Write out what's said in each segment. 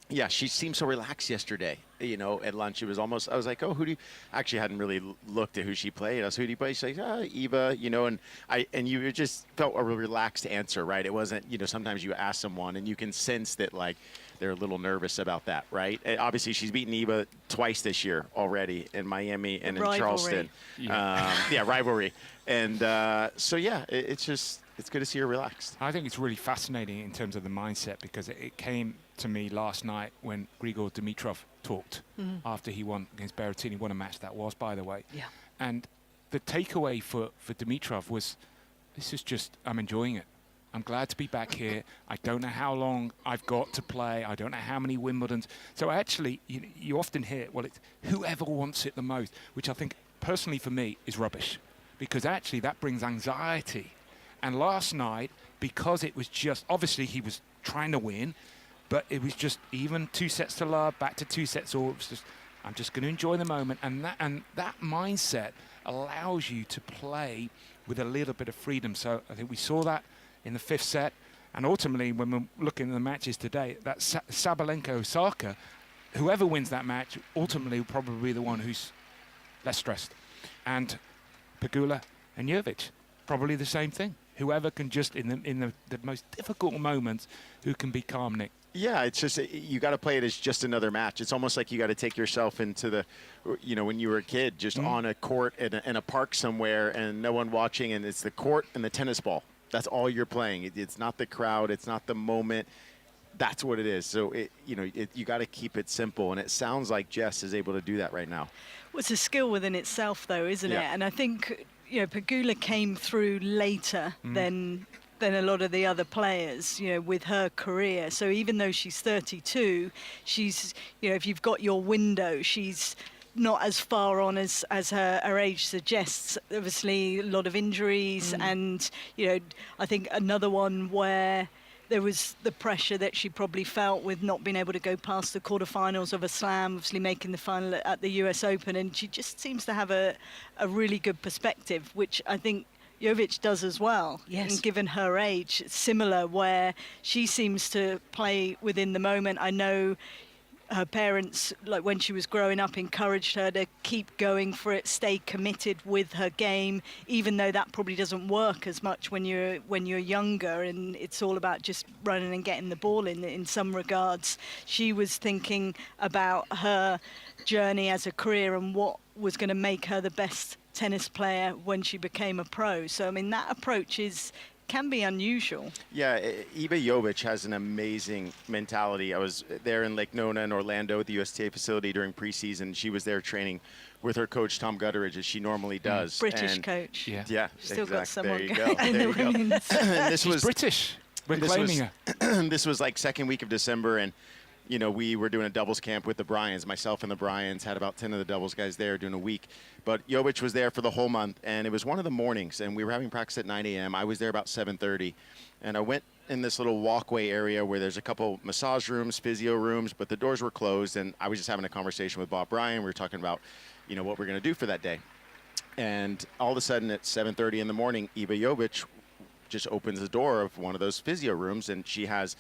Yeah, she seemed so relaxed yesterday. You know, at lunch, it was almost, I was like, oh, who do you, actually hadn't really looked at who she played. I was, who do you play? She's like, Eva, you know, and you just felt a relaxed answer, right? It wasn't, you know, sometimes you ask someone and you can sense that, like, they're a little nervous about that, right? And obviously, she's beaten Eva twice this year already in Miami and in Charleston. Yeah, rivalry. And so, yeah, it's just, it's good to see her relaxed. I think it's really fascinating in terms of the mindset, because it came to me last night when Grigor Dimitrov talked after he won against Berrettini. Won a match that was, by the way. Yeah. And the takeaway for Dimitrov was, this is just, I'm enjoying it. I'm glad to be back here. I don't know how long I've got to play. I don't know how many Wimbledons. So actually, you often hear, well, it's whoever wants it the most, which I think personally for me is rubbish, because actually that brings anxiety. And last night, because it was just, obviously he was trying to win, but it was just even 2 sets to love, back to 2 sets all. It was just, I'm just going to enjoy the moment. And that mindset allows you to play with a little bit of freedom. So I think we saw that in the 5th set. And ultimately, when we're looking at the matches today, that Sabalenka-Osaka, whoever wins that match, ultimately will probably be the one who's less stressed. And Pegula and Jovic, probably the same thing. Whoever can just, in the most difficult moments, who can be calm, Nick. Yeah, it's just, you got to play it as just another match. It's almost like you got to take yourself into the, you know, when you were a kid, just on a court in a park somewhere and no one watching, and it's the court and the tennis ball. That's all you're playing. It's not the crowd. It's not the moment. That's what it is. So, you got to keep it simple, and it sounds like Jess is able to do that right now. Well, it's a skill within itself, though, isn't it? And I think, you know, Pegula came through later than a lot of the other players, you know, with her career. So even though she's 32, she's, you know, if you've got your window, she's not as far on as her age suggests. Obviously, a lot of injuries, and, you know, I think another one where there was the pressure that she probably felt with not being able to go past the quarterfinals of a slam, obviously making the final at the US Open, and she just seems to have a really good perspective, which I think Jovic does as well. Yes. And given her age, it's similar, where she seems to play within the moment. I know her parents, like when she was growing up, encouraged her to keep going for it, stay committed with her game, even though that probably doesn't work as much when you're younger, and it's all about just running and getting the ball in some regards. She was thinking about her journey as a career and what was going to make her the best tennis player when she became a pro. So I mean, that approach can be unusual. Yeah, Iva Jovic has an amazing mentality. I was there in Lake Nona in Orlando at the USTA facility during preseason. She was there training with her coach, Tom Gutteridge, as she normally does. British coach. Yeah, Still exactly. got someone there you go. in the women's. This was British. We're claiming her. This was like second week of December, and you know, we were doing a doubles camp with the Bryans. Myself and the Bryans had about 10 of the doubles guys there doing a week. But Jovic was there for the whole month, and it was one of the mornings, and we were having practice at 9 a.m. I was there about 7:30, and I went in this little walkway area where there's a couple massage rooms, physio rooms, but the doors were closed, and I was just having a conversation with Bob Bryan. We were talking about, you know, what we're going to do for that day. And all of a sudden at 7:30 in the morning, Iva Jovic just opens the door of one of those physio rooms, and she has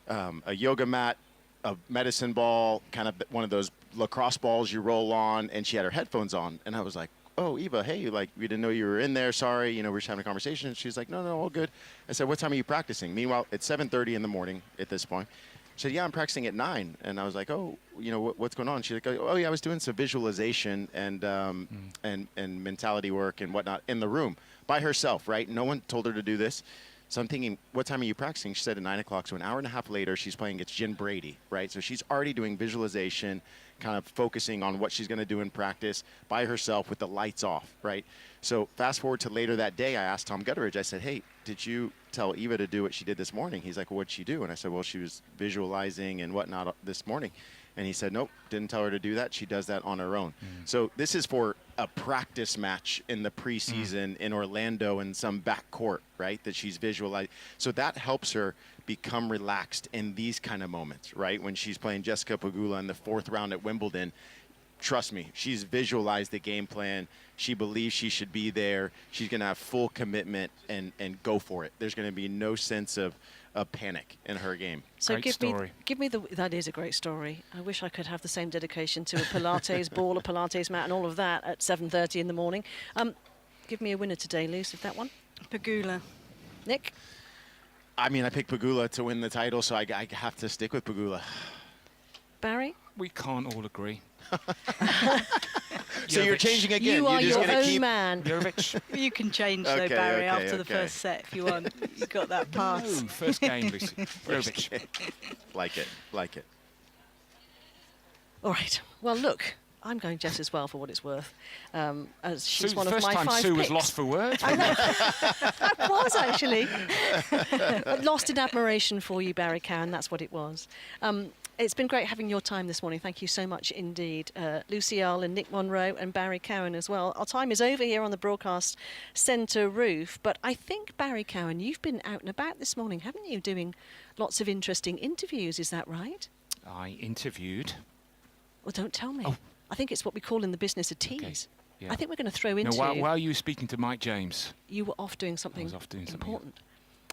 a yoga mat, a medicine ball, kind of one of those lacrosse balls you roll on, and she had her headphones on. And I was like, oh, Eva, hey, like, we didn't know you were in there. Sorry, you know, we're just having a conversation. She's like, no, all good. I said, what time are you practicing? Meanwhile, it's 7:30 in the morning at this point. She said, yeah, I'm practicing at 9. And I was like, oh, you know, what's going on? She's like, oh, yeah, I was doing some visualization and mentality work and whatnot in the room by herself, right? No one told her to do this. So I'm thinking, what time are you practicing? She said at 9 o'clock. So an hour and a half later, she's playing against Jen Brady, right? So she's already doing visualization, kind of focusing on what she's going to do in practice by herself with the lights off, right? So fast forward to later that day, I asked Tom Gutteridge, I said, hey, did you tell Eva to do what she did this morning? He's like, well, what'd she do? And I said, well, she was visualizing and whatnot this morning. And he said, nope, didn't tell her to do that. She does that on her own. So this is for a practice match in the preseason in Orlando in some back court, right, that she's visualized. So that helps her become relaxed in these kind of moments, right? When she's playing Jessica Pegula in the 4th round at Wimbledon, trust me, she's visualized the game plan. She believes she should be there. She's going to have full commitment and go for it. There's going to be no sense of panic in her game. So Great give story. me that is a great story. I wish I could have the same dedication to a Pilates ball, a Pilates mat, and all of that at 7:30 in the morning. Give me a winner today, Luce, if that one. Pegula. Nick? I mean, I picked Pegula to win the title, so I have to stick with Pegula. Barry? We can't all agree. So you're Jovic. changing again. You are You're just your gonna own keep... man. Jovic. You can change though, Okay, Barry, okay, after the okay. first set if you want. You got that pass. No, first game, Lucy. Jovic. Like it, like it. All right. Well, look, I'm going Jess as well for what it's worth. As she's Sue, one of first my time 5 Sue was picks. lost for words. It was actually. Lost in admiration for you, Barry Cowan. That's what it was. It's been great having your time this morning. Thank you so much indeed. Lucy Earle and Nick Monroe and Barry Cowan as well. Our time is over here on the broadcast centre roof. But I think, Barry Cowan, you've been out and about this morning, haven't you, doing lots of interesting interviews. Is that right? I interviewed. Well, don't tell me. Oh. I think it's what we call in the business a tease. Okay, yeah. I think we're going to throw No, into while you were speaking to Mike James, you were off doing something off doing something, important.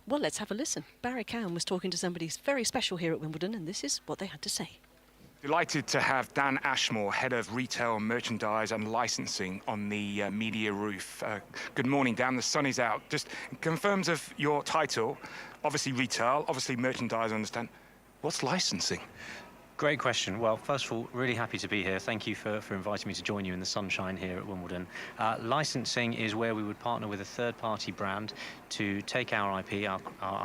Well, let's have a listen. Barry Cowan was talking to somebody very special here at Wimbledon, and this is what they had to say. delighted to have Dan Ashmore, Head of Retail, Merchandise and Licensing on the media roof. Good morning, Dan. The sun is out. Just confirms of your title, obviously retail, obviously merchandise, I understand. What's licensing? Great question. Well, first of all, really happy to be here. Thank you for inviting me to join you in the sunshine here at Wimbledon. Licensing is where we would partner with a third-party brand to take our IP, our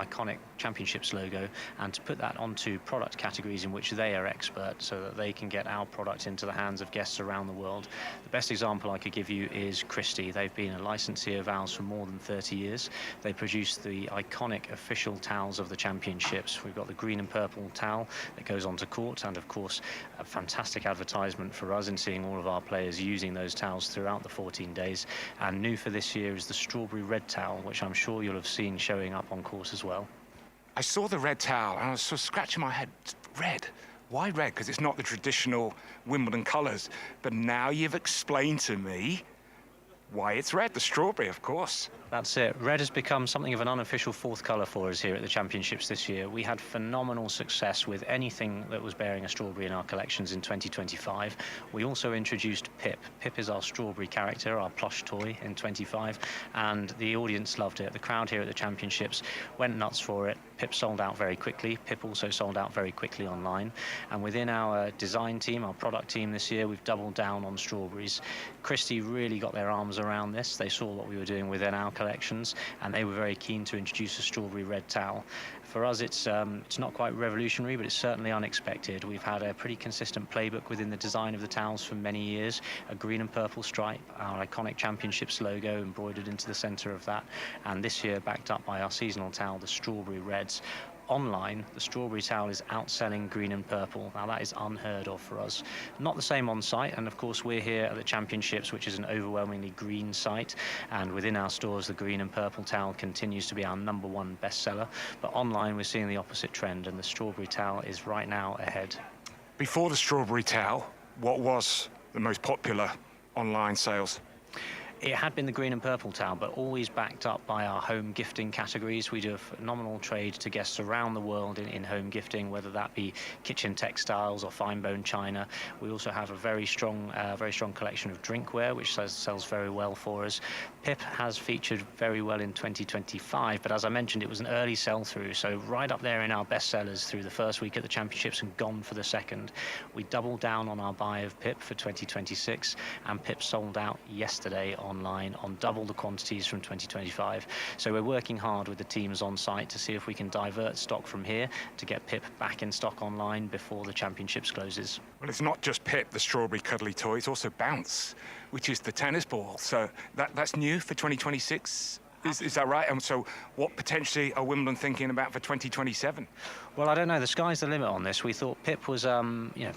iconic championships logo, and to put that onto product categories in which they are expert so that they can get our product into the hands of guests around the world. The best example I could give you is Christie. They've been a licensee of ours for more than 30 years. They produce the iconic official towels of the championships. We've got the green and purple towel that goes onto court, and of course a fantastic advertisement for us in seeing all of our players using those towels throughout the 14 days. And new for this year is the strawberry red towel, which I'm sure you'll have seen showing up on course as well. I saw the red towel and I was sort of scratching my head. Red? Why red? Because it's not the traditional Wimbledon colours. But now you've explained to me why it's red. The strawberry, of course. That's it. Red has become something of an unofficial fourth colour for us here at the Championships this year. We had phenomenal success with anything that was bearing a strawberry in our collections in 2025. We also introduced Pip. Pip is our strawberry character, our plush toy in 25, and the audience loved it. The crowd here at the Championships went nuts for it. Pip sold out very quickly. Pip also sold out very quickly online. And within our design team, our product team this year, we've doubled down on strawberries. Christie really got their arms around this. They saw what we were doing within our collections, and they were very keen to introduce a strawberry red towel. For us, it's not quite revolutionary, but it's certainly unexpected. We've had a pretty consistent playbook within the design of the towels for many years. A green and purple stripe, our iconic championships logo embroidered into the centre of that, and this year backed up by our seasonal towel, the strawberry reds. Online, the strawberry towel is outselling green and purple. Now that is unheard of for us. Not the same on site, and of course we're here at the Championships, which is an overwhelmingly green site, and within our stores the green and purple towel continues to be our #1 bestseller. But online we're seeing the opposite trend, and the strawberry towel is right now ahead. Before the strawberry towel, what was the most popular online sales? It had been the green and purple towel, but always backed up by our home gifting categories. We do a phenomenal trade to guests around the world in home gifting, whether that be kitchen textiles or fine bone china. We also have a very strong collection of drinkware, which sells very well for us. Pip has featured very well in 2025, but as I mentioned, it was an early sell-through, so right up there in our bestsellers through the first week at the Championships and gone for the second. We doubled down on our buy of Pip for 2026, and Pip sold out yesterday online on double the quantities from 2025. So we're working hard with the teams on site to see if we can divert stock from here to get Pip back in stock online before the Championships closes. Well, it's not just Pip, the strawberry cuddly toy, it's also Bounce, which is the tennis ball. So that's new for 2026. Is that right? And so what potentially are Wimbledon thinking about for 2027? Well, I don't know. The sky's the limit on this. We thought Pip was,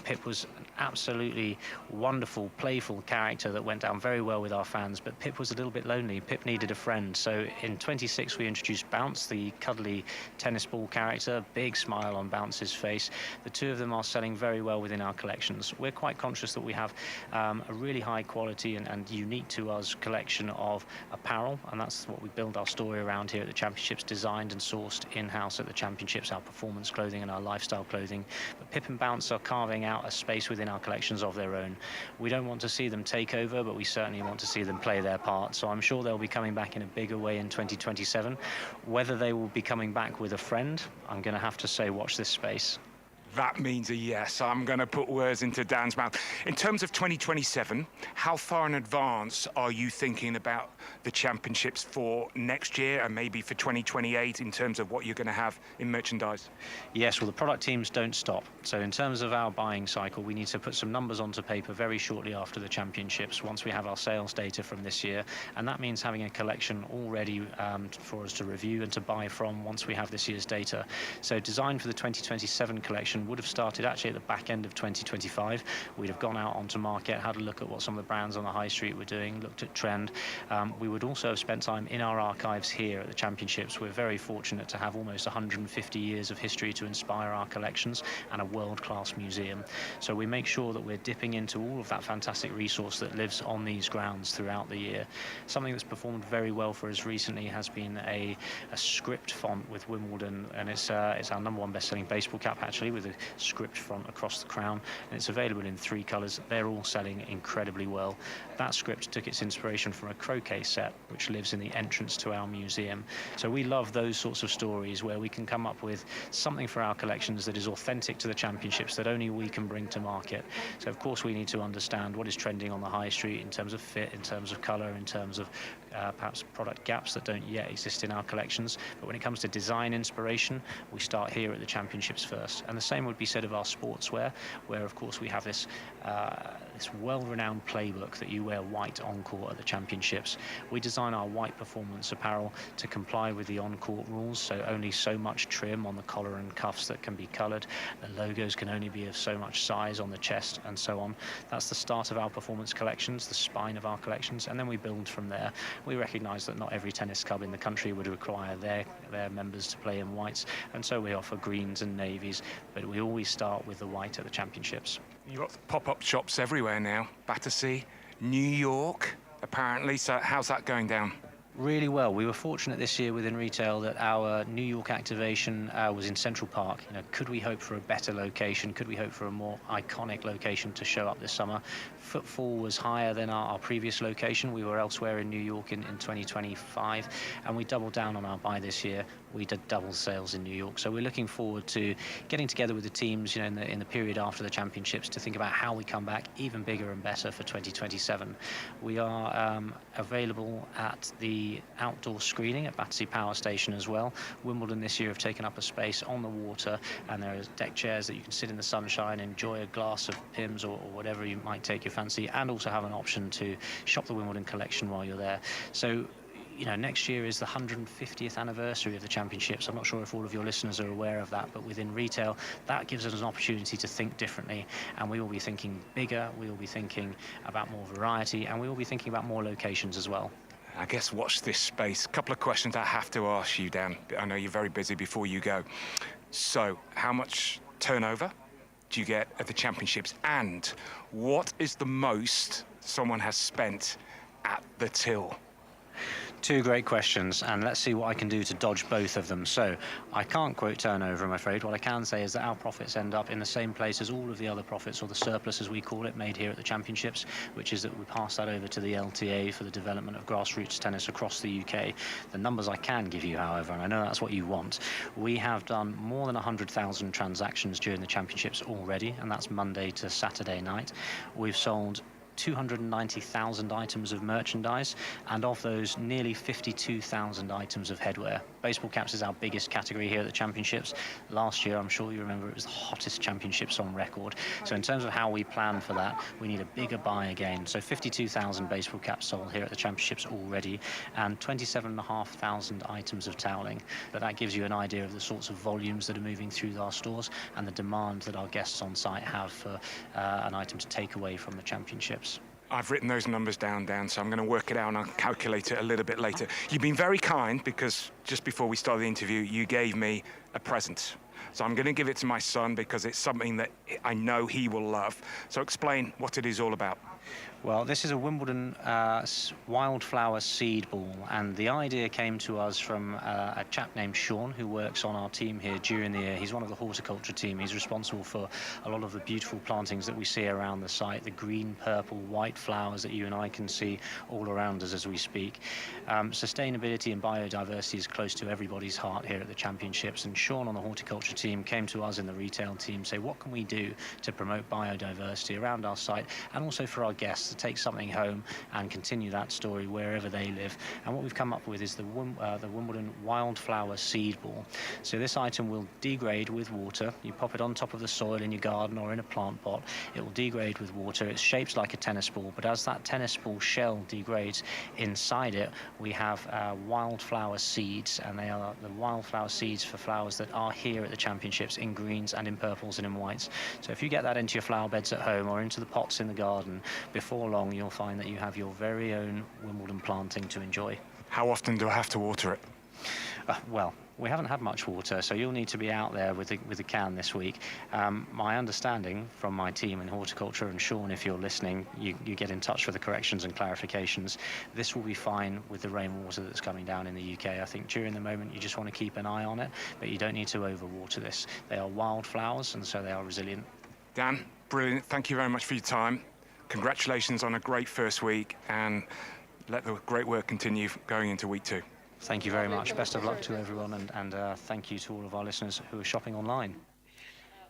Pip was an absolutely wonderful, playful character that went down very well with our fans. But Pip was a little bit lonely. Pip needed a friend. So in 26, we introduced Bounce, the cuddly tennis ball character. Big smile on Bounce's face. The two of them are selling very well within our collections. We're quite conscious that we have a really high quality and unique to us collection of apparel, and that's what we build our story around here at the Championships, designed and sourced in-house at the Championships, our performance clothing and our lifestyle clothing. But Pip and Bounce are carving out a space within our collections of their own. We don't want to see them take over, but we certainly want to see them play their part. So I'm sure they'll be coming back in a bigger way in 2027. Whether they will be coming back with a friend, I'm going to have to say watch this space. That means a yes. I'm going to put words into Dan's mouth. In terms of 2027, how far in advance are you thinking about the championships for next year and maybe for 2028 in terms of what you're going to have in merchandise? Yes, well, the product teams don't stop. So in terms of our buying cycle, we need to put some numbers onto paper very shortly after the championships, once we have our sales data from this year. And that means having a collection all ready for us to review and to buy from once we have this year's data. So design for the 2027 collection would have started actually at the back end of 2025. We'd have gone out onto market, had a look at what some of the brands on the high street were doing, looked at trend. We would also have spent time in our archives here at the championships. We're very fortunate to have almost 150 years of history to inspire our collections and a world-class museum. So we make sure that we're dipping into all of that fantastic resource that lives on these grounds throughout the year. Something that's performed very well for us recently has been a script font with Wimbledon, and it's our #1 best-selling baseball cap actually, with a script font across the crown, and it's available in 3 colours. They're all selling incredibly well. That script took its inspiration from a croquet set which lives in the entrance to our museum. So we love those sorts of stories where we can come up with something for our collections that is authentic to the championships that only we can bring to market. So of course we need to understand what is trending on the high street in terms of fit, in terms of colour, in terms of perhaps product gaps that don't yet exist in our collections. But when it comes to design inspiration, we start here at the championships first. And the same would be said of our sportswear, where of course we have this well-renowned playbook that you wear white on court at the championships. We design our white performance apparel to comply with the on-court rules, so only so much trim on the collar and cuffs that can be coloured. The logos can only be of so much size on the chest and so on. That's the start of our performance collections, the spine of our collections, and then we build from there. We recognise that not every tennis club in the country would require their members to play in whites, and so we offer greens and navies, but we always start with the white at the championships. You've got pop-up shops everywhere now. Battersea, New York, apparently. So how's that going down? Really well. We were fortunate this year within retail that our New York activation was in Central Park. You know, could we hope for a better location? Could we hope for a more iconic location to show up this summer? Footfall was higher than our previous location. We were elsewhere in New York in 2025, and we doubled down on our buy this year. We did double sales in New York. So we're looking forward to getting together with the teams, you know, in the period after the championships to think about how we come back even bigger and better for 2027. We are available at the outdoor screening at Battersea Power Station as well. Wimbledon this year have taken up a space on the water, and there are deck chairs that you can sit in the sunshine, enjoy a glass of Pimm's or whatever you might take your fancy, and also have an option to shop the Wimbledon collection while you're there. So, you know, next year is the 150th anniversary of the championships. I'm not sure if all of your listeners are aware of that, but within retail, that gives us an opportunity to think differently, and we will be thinking bigger, we will be thinking about more variety, and we will be thinking about more locations as well. I guess watch this space. A couple of questions I have to ask you, Dan. I know you're very busy before you go. So, how much turnover do you get at the championships, and what is the most someone has spent at the till? Two great questions, and let's see what I can do to dodge both of them. So I can't quote turnover, I'm afraid. What I can say is that our profits end up in the same place as all of the other profits, or the surplus as we call it, made here at the championships, which is that we pass that over to the LTA for the development of grassroots tennis across the UK. The numbers I can give you, however, and I know that's what you want, we have done more than 100,000 transactions during the championships already, and that's Monday to Saturday night. We've sold 290,000 items of merchandise, and of those, nearly 52,000 items of headwear. Baseball caps is our biggest category here at the championships. Last year, I'm sure you remember, it was the hottest championships on record. So in terms of how we plan for that, we need a bigger buy again. So 52,000 baseball caps sold here at the championships already, and 27,500 items of toweling. But that gives you an idea of the sorts of volumes that are moving through our stores and the demand that our guests on site have for an item to take away from the championships. I've written those numbers down, Dan, so I'm going to work it out and I'll calculate it a little bit later. You've been very kind because just before we started the interview, you gave me a present. So I'm going to give it to my son because it's something that I know he will love. So explain what it is all about. Well, this is a Wimbledon wildflower seed ball, and the idea came to us from a chap named Sean who works on our team here during the year. He's one of the horticulture team. He's responsible for a lot of the beautiful plantings that we see around the site, the green, purple, white flowers that you and I can see all around us as we speak. Sustainability and biodiversity is close to everybody's heart here at the championships, and Sean on the horticulture team came to us in the retail team, say, what can we do to promote biodiversity around our site and also for our guests to take something home and continue that story wherever they live. And what we've come up with is the Wimbledon wildflower seed ball. So this item will degrade with water. You pop it on top of the soil in your garden or in a plant pot. It will degrade with water. It's shaped like a tennis ball, but as that tennis ball shell degrades, inside it we have wildflower seeds, and they are the wildflower seeds for flowers that are here at the championships in greens and in purples and in whites. So if you get that into your flower beds at home or into the pots in the garden, before long you'll find that you have your very own Wimbledon planting to enjoy. How often do I have to water it? Well, we haven't had much water, so you'll need to be out there with a can this week. My understanding from my team in horticulture, and Sean, if you're listening, you get in touch for the corrections and clarifications. This will be fine with the rainwater that's coming down in the UK. I think during the moment you just want to keep an eye on it, but you don't need to overwater this. They are wildflowers, and so they are resilient. Dan, brilliant. Thank you very much for your time. Congratulations on a great first week, and let the great work continue going into week 2. Thank you very much. Best of luck to everyone, and thank you to all of our listeners who are shopping online.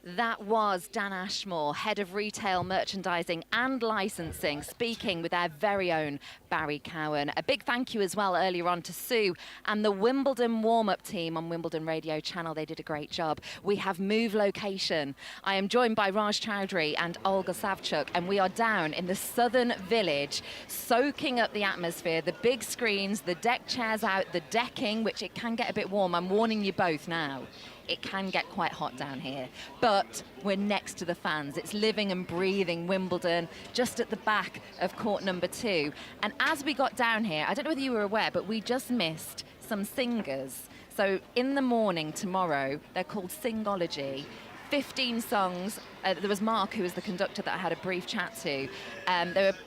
That was Dan Ashmore, Head of Retail, Merchandising and Licensing, speaking with our very own Barry Cowan. A big thank you as well earlier on to Sue and the Wimbledon warm-up team on Wimbledon Radio Channel. They did a great job. We have moved location. I am joined by Raj Chowdhury and Olga Savchuk, and we are down in the Southern Village, soaking up the atmosphere, the big screens, the deck chairs out, the decking, which it can get a bit warm. I'm warning you both now. It can get quite hot down here, but we're next to the fans. It's living and breathing Wimbledon, just at the back of court number 2. And as we got down here, I don't know whether you were aware, but we just missed some singers. So in the morning tomorrow, they're called Singology. 15 songs. There was Mark, who was the conductor that I had a brief chat to.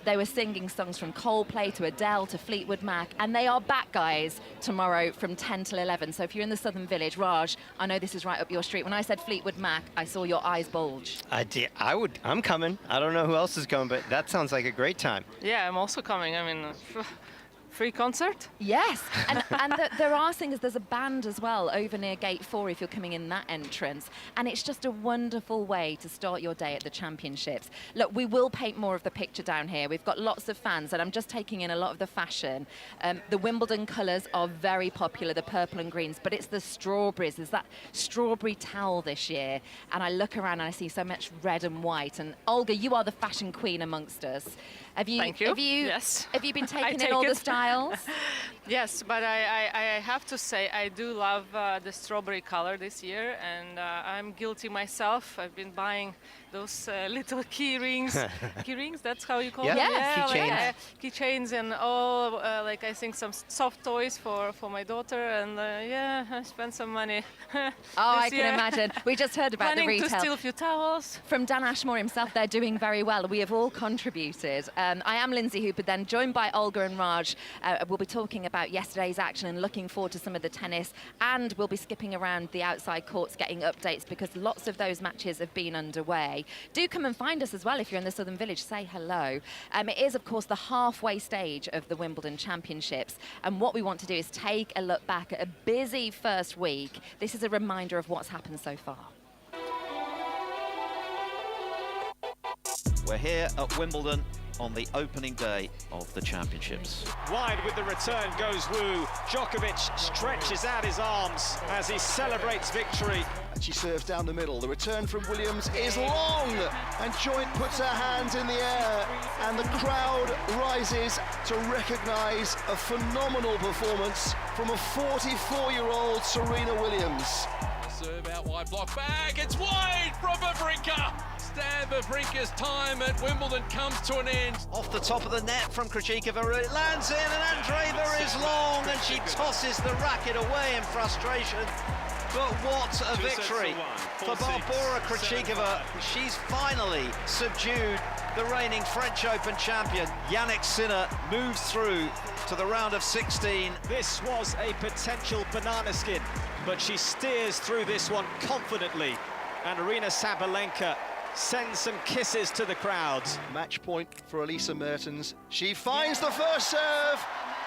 They were singing songs from Coldplay to Adele to Fleetwood Mac, and they are back, guys, tomorrow from 10 till 11. So if you're in the Southern Village, Raj, I know this is right up your street. When I said Fleetwood Mac, I saw your eyes bulge. I'm coming. I don't know who else is coming, but that sounds like a great time. Yeah, I'm also coming. I mean, free concert? Yes, and there are singers. There's a band as well over near Gate 4 if you're coming in that entrance. And it's just a wonderful way to start your day at the championships. Look, we will paint more of the picture down here. We've got lots of fans, and I'm just taking in a lot of the fashion. The Wimbledon colours are very popular, the purple and greens, but it's the strawberries. There's that strawberry towel this year. And I look around and I see so much red and white. And Olga, you are the fashion queen amongst us. Thank you. Yes. Have you been taking in all the styles? Yes, but I have to say I do love the strawberry color this year, and I'm guilty myself. I've been buying those little key rings. Key rings, that's how you call them? Yes. Yeah, keychains and all, like I think some soft toys for my daughter, and yeah, I spent some money. I can imagine. We just heard about the retail. Planning to steal a few towels. From Dan Ashmore himself, they're doing very well. We have all contributed. I am Lindsay Hooper, then joined by Olga and Raj. We'll be talking about yesterday's action and looking forward to some of the tennis, and we'll be skipping around the outside courts getting updates because lots of those matches have been underway. Do come and find us as well if you're in the Southern Village. Say hello. It is, of course, the halfway stage of the Wimbledon Championships, and what we want to do is take a look back at a busy first week. This is a reminder of what's happened so far. We're here at Wimbledon on the opening day of the championships. Wide with the return goes Wu. Djokovic stretches out his arms as he celebrates victory. And she serves down the middle. The return from Williams is long, and Joint puts her hands in the air, and the crowd rises to recognise a phenomenal performance from a 44-year-old Serena Williams. Serve out wide, block back, it's wide from Wawrinka! Stan Wawrinka's time at Wimbledon comes to an end. Off the top of the net from Krejcikova, it lands in, and Andreeva is long, and she tosses the racket away in frustration. But what a victory for Barbora Krejcikova. She's finally subdued the reigning French Open champion. Jannik Sinner moves through to the round of 16. This was a potential banana skin, but she steers through this one confidently. And Aryna Sabalenka sends some kisses to the crowds. Match point for Elisa Mertens. She finds the first serve,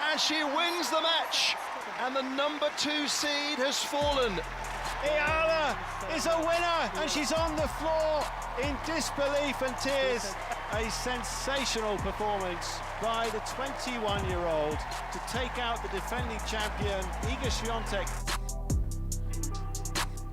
and she wins the match. And the #2 seed has fallen. Iala is a winner, and she's on the floor in disbelief and tears. A sensational performance by the 21-year-old to take out the defending champion, Iga Świątek.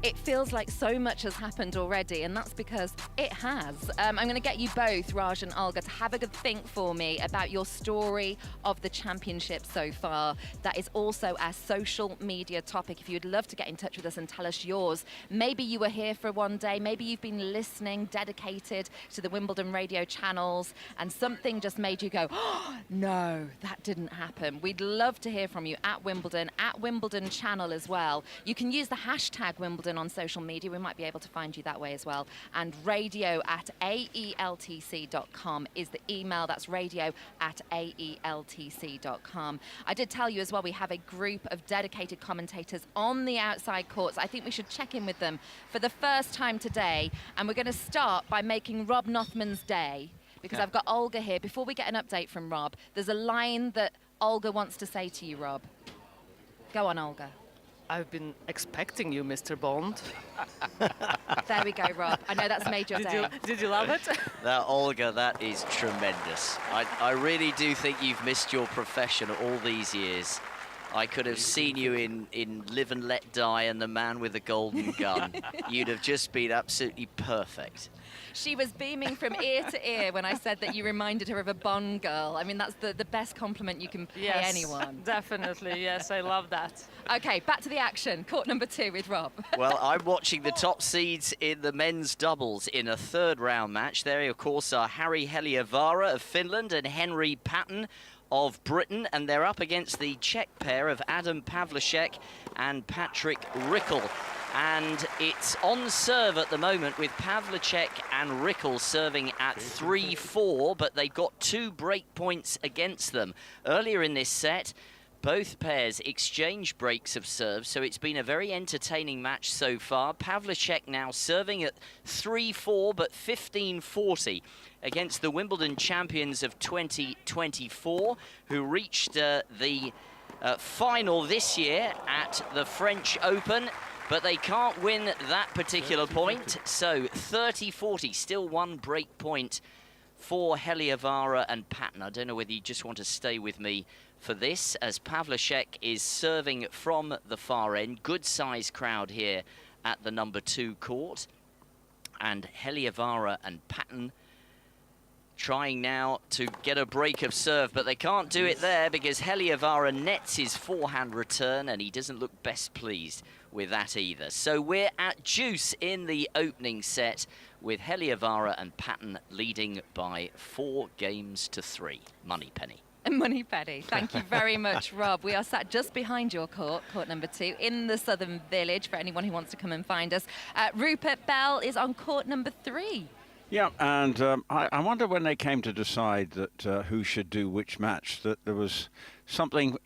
It feels like so much has happened already, and that's because it has. I'm going to get you both, Raj and Olga, to have a good think for me about your story of the championship so far. That is also our social media topic. If you'd love to get in touch with us and tell us yours, maybe you were here for one day, maybe you've been listening, dedicated to the Wimbledon radio channels, and something just made you go, oh, no, that didn't happen. We'd love to hear from you at Wimbledon Channel as well. You can use the hashtag Wimbledon on social media. We might be able to find you that way as well. And radio@aeltc.com is the email. That's radio@aeltc.com. I did tell you as well, we have a group of dedicated commentators on the outside courts. I think we should check in with them for the first time today. And we're going to start by making Rob Nothman's day, because I've got Olga here. Before we get an update from Rob, there's a line that Olga wants to say to you, Rob. Go on, Olga. I've been expecting you, Mr. Bond. There we go, Rob. I know that's made your day. Did you love it? Now, Olga, that is tremendous. I really do think you've missed your profession all these years. I could have seen you in Live and Let Die and The Man with the Golden Gun. You'd have just been absolutely perfect. She was beaming from ear to ear when I said that you reminded her of a Bond girl. I mean, that's the best compliment you can pay anyone. Definitely, yes, I love that. Okay, back to the action. Court #2 with Rob. Well, I'm watching the top seeds in the men's doubles in a third round match. There, of course, are Harri Heliövaara of Finland and Henry Patton of Britain, and they're up against the Czech pair of Adam Pavlicek and Patrick Rickel. And it's on serve at the moment with Pavlicek and Rickel serving at 3-4, but they've got 2 break points against them. Earlier in this set, both pairs exchanged breaks of serve, so it's been a very entertaining match so far. Pavlicek now serving at 3-4, but 15-40 against the Wimbledon champions of 2024, who reached the final this year at the French Open. But they can't win that particular point, so 30-40, still 1 break point for Heliövaara and Patton. I don't know whether you just want to stay with me for this, as Pavlicek is serving from the far end. Good size crowd here at the #2 court. And Heliövaara and Patton trying now to get a break of serve, but they can't do it there because Heliövaara nets his forehand return, and he doesn't look best pleased with that either. So we're at juice in the opening set with Heliövaara and Patton leading by 4 games to 3. Money penny. Money penny. Thank you very much, Rob. We are sat just behind your court #2, in the Southern Village, for anyone who wants to come and find us. Rupert Bell is on court #3. Yeah, and I wonder when they came to decide that who should do which match, that there was something,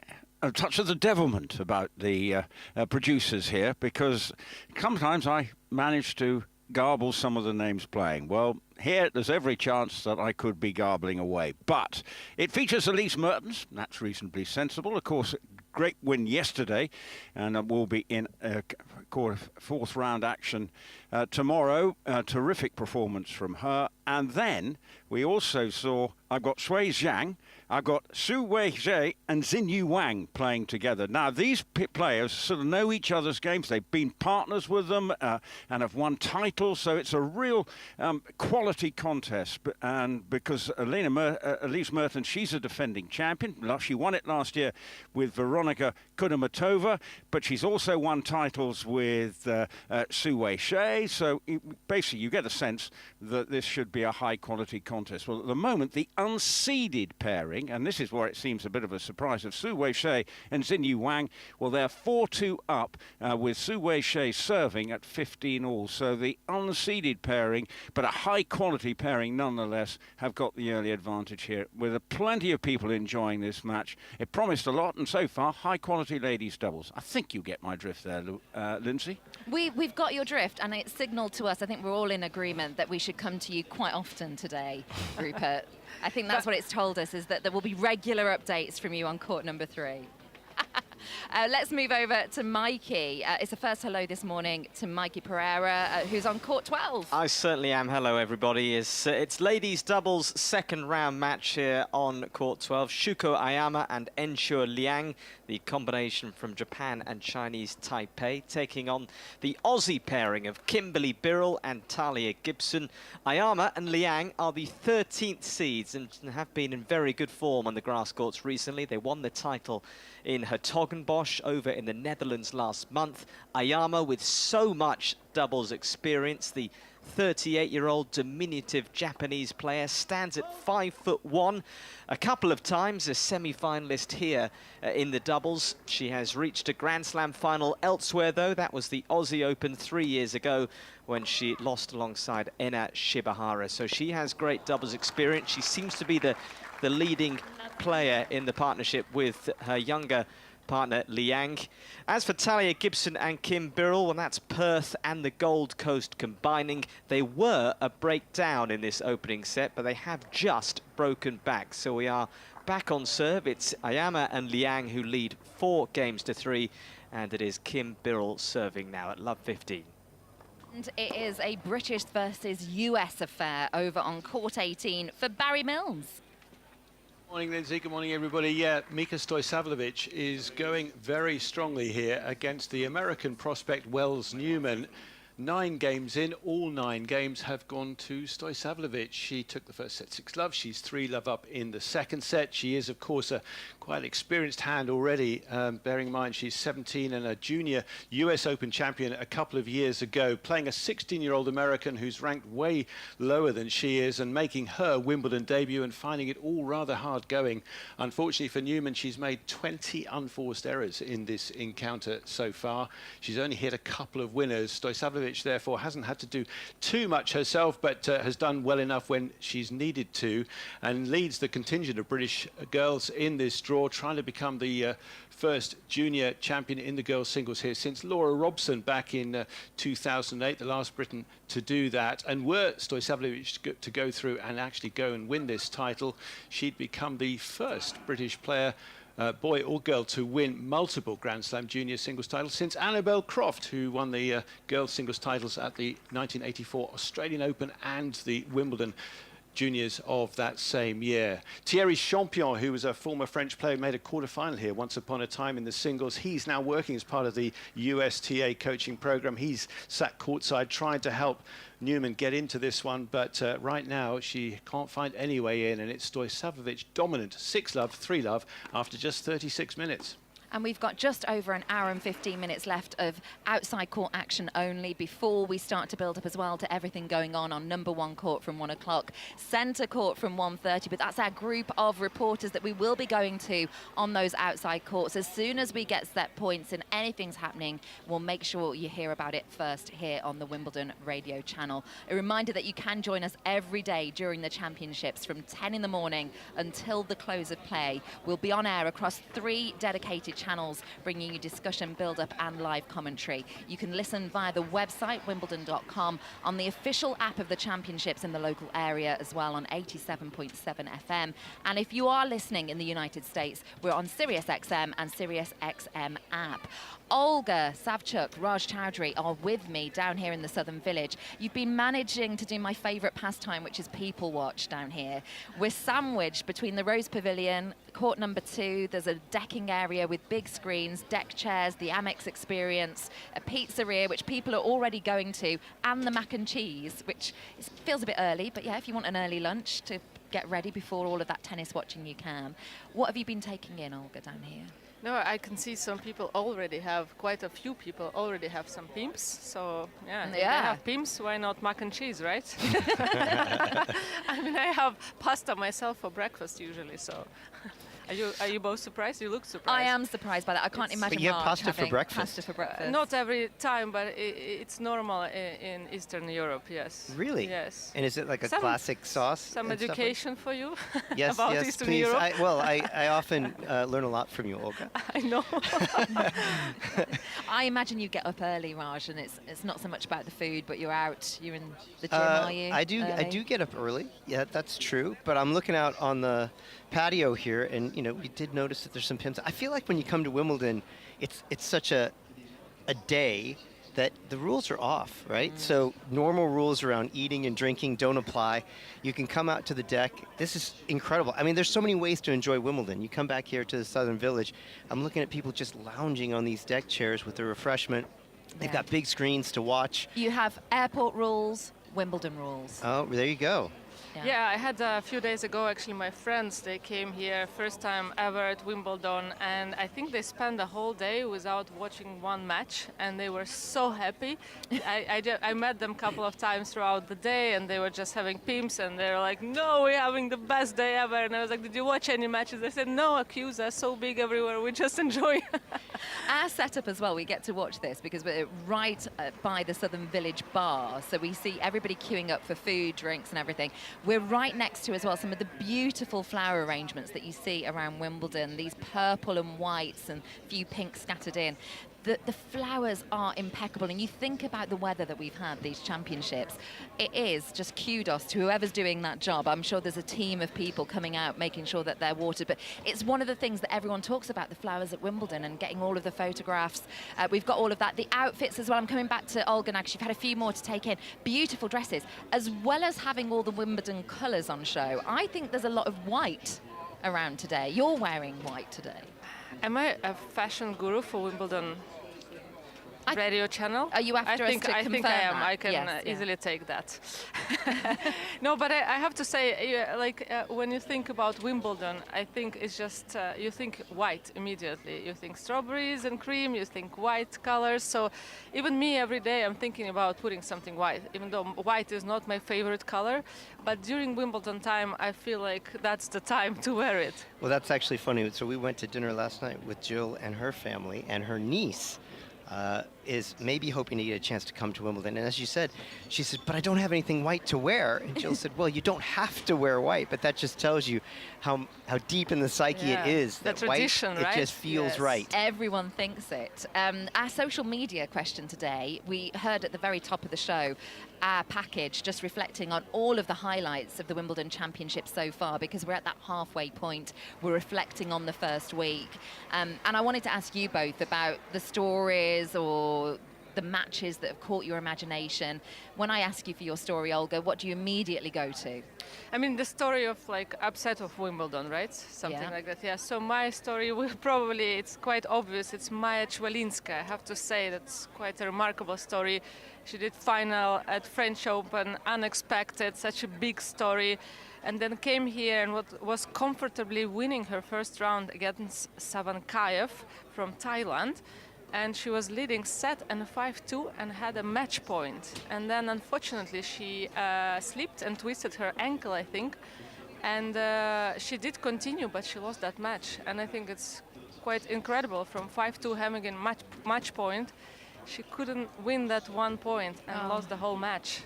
a touch of the devilment about the producers here, because sometimes I manage to garble some of the names playing. Well, here there's every chance that I could be garbling away, but it features Elise Mertens. That's reasonably sensible. Of course, great win yesterday, and we'll be in 4th round action tomorrow. Terrific performance from her. And then we also saw, I've got Shui Zhang, I've got Su Weizhe and Xinyu Wang playing together. Now, these players sort of know each other's games. They've been partners with them and have won titles, so it's a real quality contest. And because Elise Mertens, she's a defending champion. She won it last year with Veronika Kudermetova, but she's also won titles with Su Weizhe. So basically, you get a sense that this should be a high-quality contest. Well, at the moment, the unseeded pairing, and this is where it seems a bit of a surprise, of Su Weizhe and Xinyu Wang, well, they're 4-2 up with Su Weizhe serving at 15 all. So the unseeded pairing, but a high-quality pairing nonetheless, have got the early advantage here, with plenty of people enjoying this match. It promised a lot, and so far, high-quality ladies doubles. I think you get my drift there, Lindsay. We've got your drift, and it signalled to us, I think we're all in agreement, that we should come to you quite often today, Rupert. I think that's what it's told us, is that there will be regular updates from you on court number 3. Let's move over to Mikey. It's a first hello this morning to Mikey Pereira, who's on court 12. I certainly am. Hello, everybody. It's ladies doubles second round match here on court 12. Shuko Ayama and Ensure Liang, the combination from Japan and Chinese Taipei, taking on the Aussie pairing of Kimberly Birrell and Talia Gibson. Ayama and Liang are the 13th seeds and have been in very good form on the grass courts recently. They won the title in Hertogenbosch over in the Netherlands last month. Ayama, with so much doubles experience, the 38-year-old diminutive Japanese player, stands at 5'1". A couple of times a semi-finalist here in the doubles. She has reached a Grand Slam final elsewhere, though. That was the Aussie Open 3 years ago when she lost alongside Ena Shibahara. So she has great doubles experience. She seems to be the leading player in the partnership with her younger partner Liang. As for Talia Gibson and Kim Birrell, well, that's Perth and the Gold Coast combining. They were a breakdown in this opening set, but they have just broken back. So we are back on serve. It's Ayama and Liang who lead 4 games to 3, and it is Kim Birrell serving now at love 15. And it is a British versus US affair over on court 18 for Barry Mills. Morning, Lindsay. Good morning, everybody. Yeah, Mika Stojsavljevic is going very strongly here against the American prospect Wells Newman. 9 games in, all 9 games have gone to Stojsavljevic. She took the first set 6-love. She's 3-love up in the second set. She is, of course, a quite experienced hand already, bearing in mind she's 17 and a junior US Open champion a couple of years ago, playing a 16-year-old American who's ranked way lower than she is and making her Wimbledon debut and finding it all rather hard going. Unfortunately for Newman, she's made 20 unforced errors in this encounter so far. She's only hit a couple of winners. Stojsavljevic, therefore, hasn't had to do too much herself, but has done well enough when she's needed to, and leads the contingent of British girls in this draw, trying to become the first junior champion in the girls singles here since Laura Robson back in 2008, the last Briton to do that. And were Stojsavljevic to go through and actually go and win this title, she'd become the first British player, boy or girl, to win multiple Grand Slam junior singles titles since Annabelle Croft, who won the girls singles titles at the 1984 Australian Open and the Wimbledon juniors of that same year. Thierry Champion, who was a former French player, made a quarter-final here once upon a time in the singles. He's now working as part of the USTA coaching program. He's sat courtside trying to help Newman get into this one, but right now she can't find any way in, and it's Stojsavljevic dominant, 6-love, 3-love after just 36 minutes. And we've got just over an hour and 15 minutes left of outside court action only before we start to build up as well to everything going on number 1 court from 1 o'clock, centre court from 1:30. But that's our group of reporters that we will be going to on those outside courts. As soon as we get set points and anything's happening, we'll make sure you hear about it first here on the Wimbledon radio channel. A reminder that you can join us every day during the championships from 10 in the morning until the close of play. We'll be on air across 3 dedicated channels, bringing you discussion, build-up and live commentary. You can listen via the website, wimbledon.com, on the official app of the championships in the local area as well on 87.7 FM. And if you are listening in the United States, we're on Sirius XM and Sirius XM app. Olga Savchuk, Raj Chowdhury are with me down here in the Southern Village. You've been managing to do my favourite pastime, which is people watch down here. We're sandwiched between the Rose Pavilion, court number 2. There's a decking area with big screens, deck chairs, the Amex Experience, a pizzeria, which people are already going to, and the mac and cheese, which feels a bit early, but yeah, if you want an early lunch to get ready before all of that tennis watching, you can. What have you been taking in, Olga, down here? No, I can see some people already have, quite a few people already have some pimps. So, yeah, if they have pimps, why not mac and cheese, right? I mean, I have pasta myself for breakfast usually, so... Are you both surprised? You look surprised. I am surprised by that. I can't imagine But you have Mark pasta for having breakfast? pasta for breakfast. Not every time, but it's normal in Eastern Europe, yes. Really? Yes. And is it like a classic sauce? Some and stuff like- education for you Yes, about yes, Eastern please. Europe? I often learn a lot from you, Olga. I know. I imagine you get up early, Raj, and it's not so much about the food, but you're out, you're in the gym, are you? I do get up early. Yeah, that's true. But I'm looking out on the patio here, and you know, we did notice that there's some pimps. I feel like when you come to Wimbledon, it's such a day that the rules are off, right? So normal rules around eating and drinking don't apply. You can come out to the deck. This is incredible. I mean, there's so many ways to enjoy Wimbledon. You come back here to the Southern Village. I'm looking at people just lounging on these deck chairs with their refreshment. They've got big screens to watch. You have airport rules, Wimbledon rules. Oh, there you go. Yeah, I had a few days ago, actually, my friends, they came here, first time ever at Wimbledon, and I think they spent the whole day without watching one match, and they were so happy. I met them a couple of times throughout the day, and they were just having pimps, and they were like, no, we're having the best day ever. And I was like, did you watch any matches? They said, no, queues are so big everywhere, we just enjoy. Our setup as well, we get to watch this because we're right by the Southern Village bar, so we see everybody queuing up for food, drinks and everything. We're right next to as well some of the beautiful flower arrangements that you see around Wimbledon, these purple and whites and a few pinks scattered in. The flowers are impeccable, and you think about the weather that we've had these championships, it is just kudos to whoever's doing that job. I'm sure there's a team of people coming out making sure that they're watered, but it's one of the things that everyone talks about, the flowers at Wimbledon and getting all of the photographs. We've got all of that. The outfits as well. I'm coming back to Olga now because you've had a few more to take in. Beautiful dresses, as well as having all the Wimbledon colours on show. I think there's a lot of white around today. You're wearing white today. Am I a fashion guru for Wimbledon radio channel? Are you after us to I think confirm I am. that? I can Yes, yeah. easily take that. No, but I have to say, when you think about Wimbledon, I think it's just, you think white immediately. You think strawberries and cream, you think white colors. So even me, every day, I'm thinking about putting something white, even though white is not my favorite color. But during Wimbledon time, I feel like that's the time to wear it. Well, that's actually funny. So we went to dinner last night with Jill and her family, and her niece is maybe hoping to get a chance to come to Wimbledon. And as you said, she said, but I don't have anything white to wear. And Jill said, well, you don't have to wear white, but that just tells you how deep in the psyche it is. The That tradition, white, right? it just feels right. Everyone thinks it. Our social media question today, we heard at the very top of the show, our package just reflecting on all of the highlights of the Wimbledon Championship so far, because we're at that halfway point. We're reflecting on the first week. And I wanted to ask you both about the stories or the matches that have caught your imagination. When I ask you for your story, Olga, what do you immediately go to? I mean, the story of like upset of Wimbledon, right? Something like that. Yeah. So my story will probably, it's quite obvious. It's Maja Chwalinska. I have to say that's quite a remarkable story. She did final at French Open, unexpected, such a big story, and then came here and was comfortably winning her first round against Savankayev from Thailand. And she was leading set and 5-2 and had a match point. And then unfortunately she slipped and twisted her ankle, I think. And she did continue, but she lost that match. And I think it's quite incredible, from 5-2 having a match point. She couldn't win that 1 point and lost the whole match.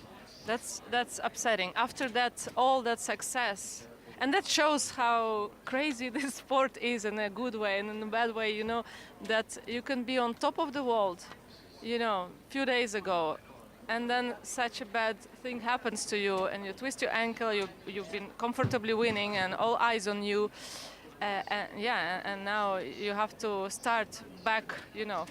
That's upsetting. After that, all that success. And that shows how crazy this sport is in a good way and in a bad way, you know, that you can be on top of the world, you know, a few days ago, and then such a bad thing happens to you and you twist your ankle, you've been comfortably winning and all eyes on you. and now you have to start back,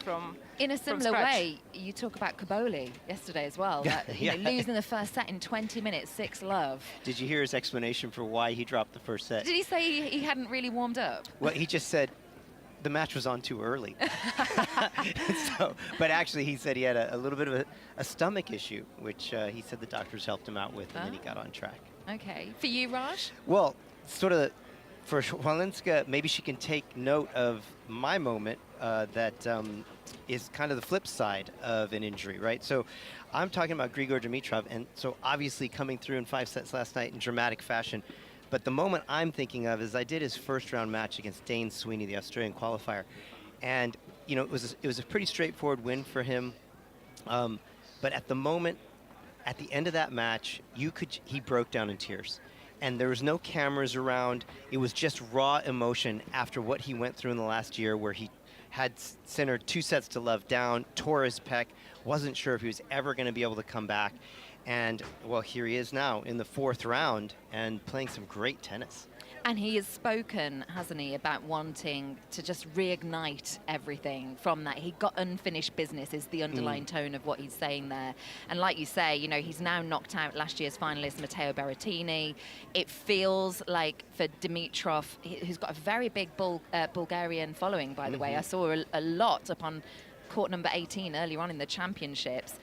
from in a similar scratch. way. You talk about Caboli yesterday as well. That, Yeah. losing the first set in 20 minutes, 6-love. Did you hear his explanation for why he dropped the first set? Did he say he hadn't really warmed up? Well, he just said the match was on too early. But actually, he said he had a little bit of a stomach issue, which he said the doctors helped him out with, and then he got on track. Okay. For you, Raj? Well, sort of for Walinska, maybe she can take note of my moment that is kind of the flip side of an injury, right? So I'm talking about Grigor Dimitrov, and so obviously coming through in 5 sets last night in dramatic fashion. But the moment I'm thinking of is I did his first round match against Dane Sweeney, the Australian qualifier. And, it was a pretty straightforward win for him. But at the moment, at the end of that match, he broke down in tears. And there was no cameras around. It was just raw emotion after what he went through in the last year, where he had centered 2 sets to love down, tore his pec, wasn't sure if he was ever going to be able to come back. And, well, here he is now in the 4th round and playing some great tennis. And he has spoken, hasn't he, about wanting to just reignite everything from that. He got unfinished business is the underlying tone of what he's saying there. And like you say, he's now knocked out last year's finalist Matteo Berrettini. It feels like for Dimitrov, who's got a very big Bulgarian following, by the way. I saw a lot up on court number 18 earlier on in the championships.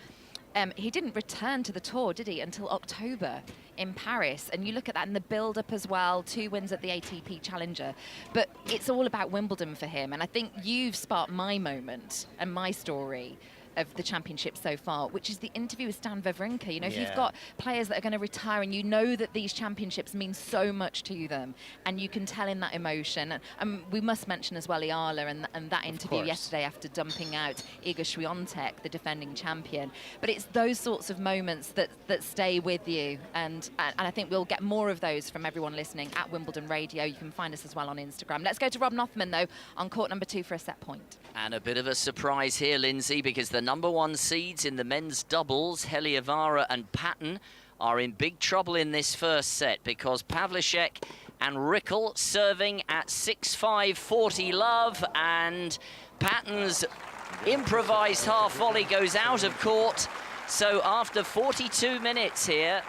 He didn't return to the tour, did he, until October in Paris. And you look at that in the build-up as well, 2 wins at the ATP Challenger. But it's all about Wimbledon for him. And I think you've sparked my moment and my story of the championship so far, which is the interview with Stan Wawrinka. If you've got players that are going to retire and you know that these championships mean so much to them, and you can tell in that emotion. And we must mention as well Iala and that interview yesterday after dumping out Iga Swiatek, the defending champion. But it's those sorts of moments that stay with you, and I think we'll get more of those from everyone listening at Wimbledon Radio. You can find us as well on Instagram. Let's go to Rob Nothman, though, on court number 2 for a set point. And a bit of a surprise here, Lindsay, because the number 1 seeds in the men's doubles, Helievara and Patton, are in big trouble in this first set, because Pavlicek and Rickel serving at 6-5, 40 love, and Patton's improvised half volley goes out of court. So after 42 minutes here,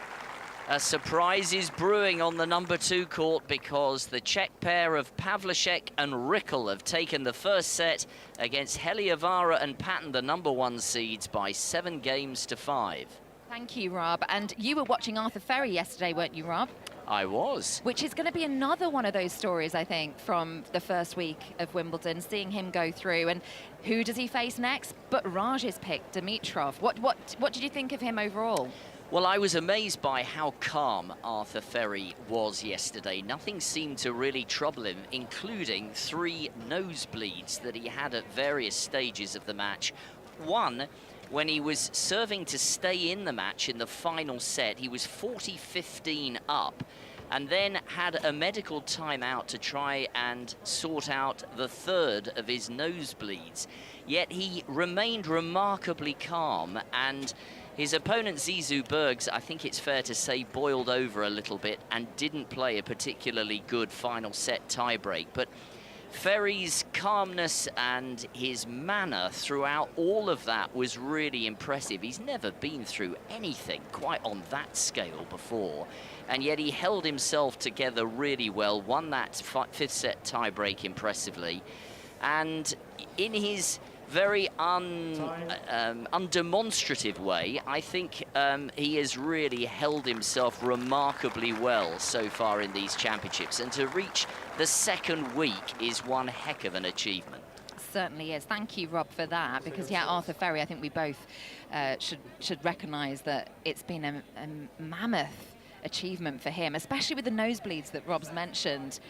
a surprise is brewing on the number 2 court, because the Czech pair of Pavlicek and Rickel have taken the first set against Helievara and Patton, the number 1 seeds, by 7 games to 5. Thank you, Rob. And you were watching Arthur Ferry yesterday, weren't you, Rob? I was. Which is going to be another one of those stories, I think, from the first week of Wimbledon, seeing him go through. And who does he face next? But Raj's pick, Dimitrov. What did you think of him overall? Well, I was amazed by how calm Arthur Ferry was yesterday. Nothing seemed to really trouble him, including 3 nosebleeds that he had at various stages of the match. One, when he was serving to stay in the match in the final set, he was 40-15 up, and then had a medical timeout to try and sort out the 3rd of his nosebleeds. Yet he remained remarkably calm, and his opponent Zizou Bergs, I think it's fair to say, boiled over a little bit and didn't play a particularly good final set tiebreak. But Ferry's calmness and his manner throughout all of that was really impressive. He's never been through anything quite on that scale before, and yet he held himself together really well, won that 5th set tiebreak impressively, and in his very undemonstrative way, I think he has really held himself remarkably well so far in these championships, and to reach the 2nd week is one heck of an achievement. Certainly is. Thank you, Rob, for that, because Arthur Ferry, I think we both should recognise that it's been a mammoth achievement for him, especially with the nosebleeds that Rob's mentioned.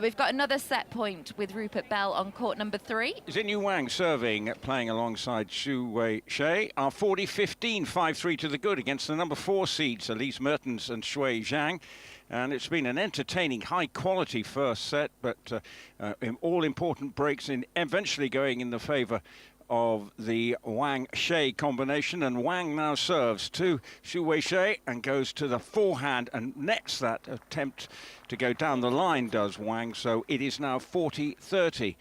We've got another set point with Rupert Bell on court number 3. Xinyu Wang serving, playing alongside Xu Wei-Shei, are 40-15, 5-3 to the good against the number 4 seeds, Elise Mertens and Shui Zhang. And it's been an entertaining, high-quality first set, but all important breaks in eventually going in the favour of the Wang-Shea combination, and Wang now serves to Xu Wei-Shea and goes to the forehand and nets that attempt to go down the line, does Wang, so it is now 40-30.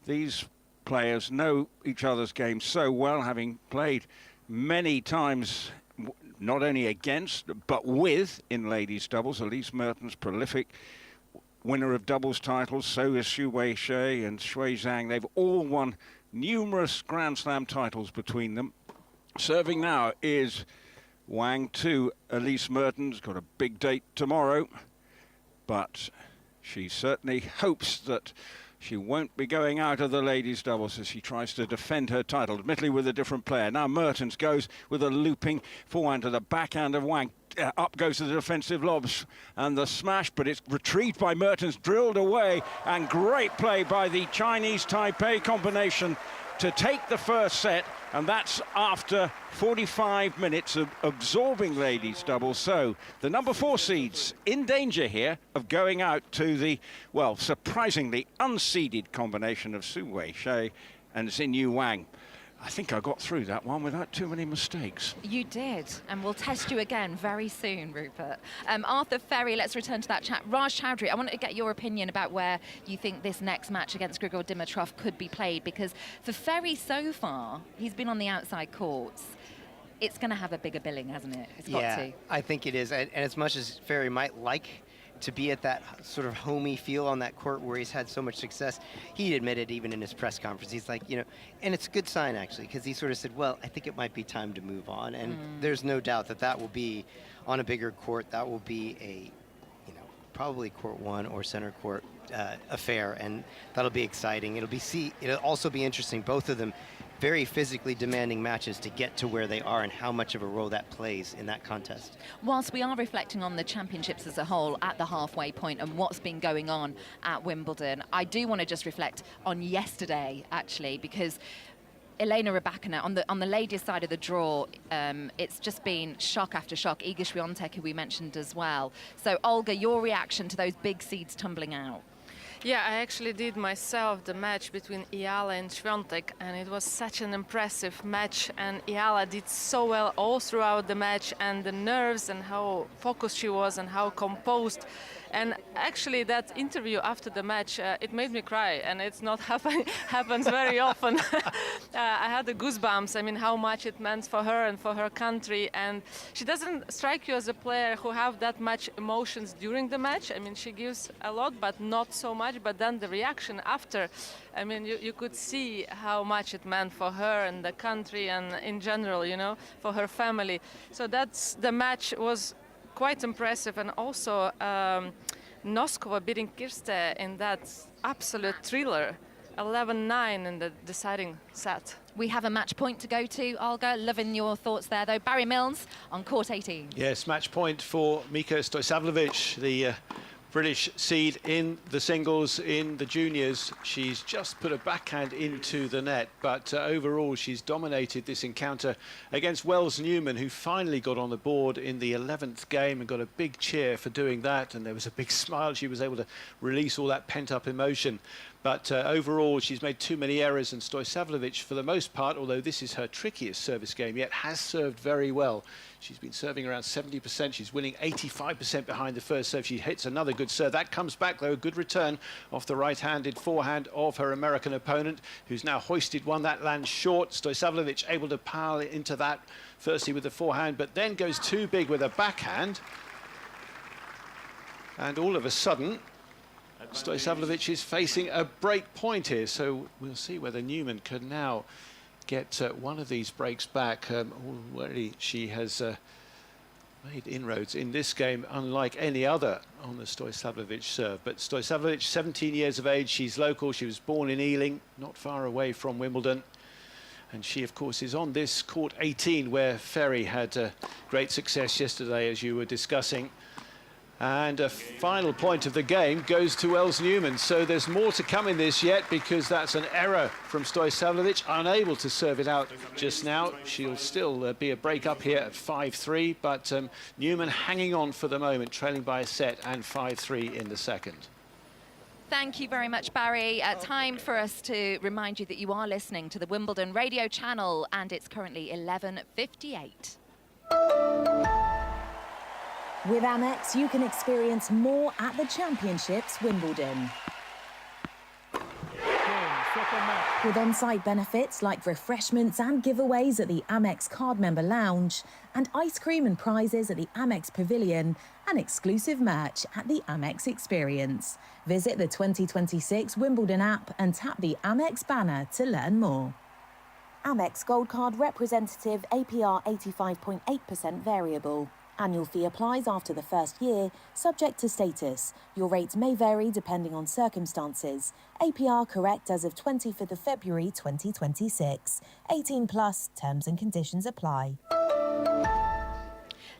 These players know each other's game so well, having played many times, not only against, but with in ladies' doubles. Elise Mertens, prolific winner of doubles titles, so is Xu Wei-Shea and Shui Zhang. They've all won numerous Grand Slam titles between them. Serving now is Wang to Elise Mertens, got a big date tomorrow, but she certainly hopes that she won't be going out of the ladies' doubles as she tries to defend her title, admittedly with a different player. Now Mertens goes with a looping forehand to the backhand of Wang. Up goes the defensive lobs and the smash, but it's retrieved by Mertens, drilled away, and great play by the Chinese Taipei combination to take the first set, and that's after 45 minutes of absorbing ladies' doubles. So the number 4 seeds in danger here of going out to the, well, surprisingly unseeded combination of Xu Wei-Shea and Xinyu Wang. I think I got through that one without too many mistakes. You did, and we'll test you again very soon, Rupert. Arthur Ferry, let's return to that chat. Raj Chowdhury, I wanted to get your opinion about where you think this next match against Grigor Dimitrov could be played, because for Ferry so far, he's been on the outside courts. It's going to have a bigger billing, hasn't it? It's got to. I think it is, and as much as Ferry might like to be at that sort of homey feel on that court where he's had so much success, he admitted even in his press conference, he's like, you know, and it's a good sign actually, because he sort of said, well, I think it might be time to move on, and there's no doubt that that will be on a bigger court. That will be a, you know, probably court 1 or center court affair, and that'll be exciting. It'll also be interesting, both of them very physically demanding matches to get to where they are, and how much of a role that plays in that contest. Whilst we are reflecting on the championships as a whole at the halfway point and what's been going on at Wimbledon, I do want to just reflect on yesterday, actually, because Elena Rybakina, on the ladies' side of the draw, it's just been shock after shock. Iga Swiatek, who we mentioned as well. So, Olga, your reaction to those big seeds tumbling out? Yeah, I actually did myself the match between Iala and Swiatek, and it was such an impressive match, and Iala did so well all throughout the match, and the nerves and how focused she was and how composed. And actually that interview after the match, it made me cry, and it's not happens very often. I had the goosebumps. I mean, how much it meant for her and for her country. And she doesn't strike you as a player who have that much emotions during the match. I mean, she gives a lot, but not so much. But then the reaction after, I mean, you could see how much it meant for her and the country and in general, you know, for her family. So the match was quite impressive, and also Noskova beating Kirste in that absolute thriller, 11-9 in the deciding set. We have a match point to go to, Olga. Loving your thoughts there, though. Barry Mills on court 18. Yes, match point for Mika Stojsavljevic, the British seed in the singles. In the juniors, she's just put a backhand into the net, but overall she's dominated this encounter against Wells Newman, who finally got on the board in the 11th game and got a big cheer for doing that, and there was a big smile. She was able to release all that pent-up emotion. But overall, she's made too many errors, and Stojsavljevic, for the most part, although this is her trickiest service game yet, has served very well. She's been serving around 70%. She's winning 85% behind the first serve. She hits another good serve. That comes back, though, a good return off the right-handed forehand of her American opponent, who's now hoisted one. That lands short. Stojsavljevic able to pile into that, firstly with the forehand, but then goes too big with a backhand. And all of a sudden, Stojsavljevic is facing a break point here, so we'll see whether Newman can now get one of these breaks back. Already she has made inroads in this game, unlike any other on the Stojsavljevic serve. But Stojsavljevic, 17 years of age, she's local. She was born in Ealing, not far away from Wimbledon. And she, of course, is on this court 18, where Ferry had great success yesterday, as you were discussing. And a final point of the game goes to Wells Newman. So there's more to come in this yet, because that's an error from Stojsavljevic, unable to serve it out just now. She'll still be a break up here at 5-3, but Newman hanging on for the moment, trailing by a set and 5-3 in the second. Thank you very much, Barry. Time for us to remind you that you are listening to the Wimbledon radio channel, and it's currently 11:58. With Amex, you can experience more at the Championships Wimbledon. With on-site benefits like refreshments and giveaways at the Amex card member lounge, and ice cream and prizes at the Amex Pavilion, an exclusive match at the Amex Experience. Visit the 2026 Wimbledon app and tap the Amex banner to learn more. Amex Gold Card representative APR 85.8% variable. Annual fee applies after the first year, subject to status. Your rates may vary depending on circumstances. APR correct as of 25th of February 2026. 18 plus, terms and conditions apply.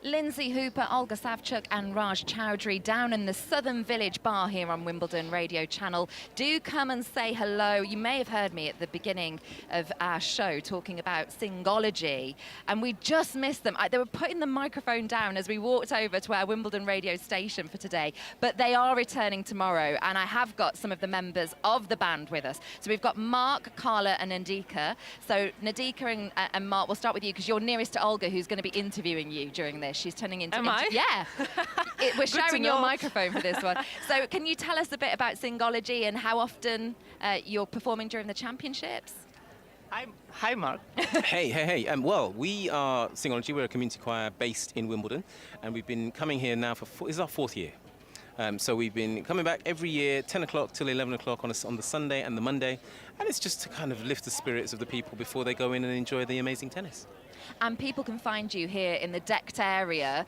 Lindsay Hooper, Olga Savchuk and Raj Chowdhury down in the Southern Village bar here on Wimbledon Radio Channel. Do come and say hello. You may have heard me at the beginning of our show talking about Singology, and we just missed them. They were putting the microphone down as we walked over to our Wimbledon radio station for today, but they are returning tomorrow, and I have got some of the members of the band with us. So we've got Mark, Carla and Nadika. So Nadika and Mark, we'll start with you because you're nearest to Olga, who's going to be interviewing you during this. She's turning into... Am I? Yeah. We're sharing your microphone for this one. So can you tell us a bit about Singology and how often you're performing during the championships? Hi, Mark. Hey. Well, we are Singology. We're a community choir based in Wimbledon, and we've been coming here now for this is our 4th year. So we've been coming back every year, 10 o'clock till 11 o'clock on the Sunday and the Monday, and it's just to kind of lift the spirits of the people before they go in and enjoy the amazing tennis. And people can find you here in the decked area.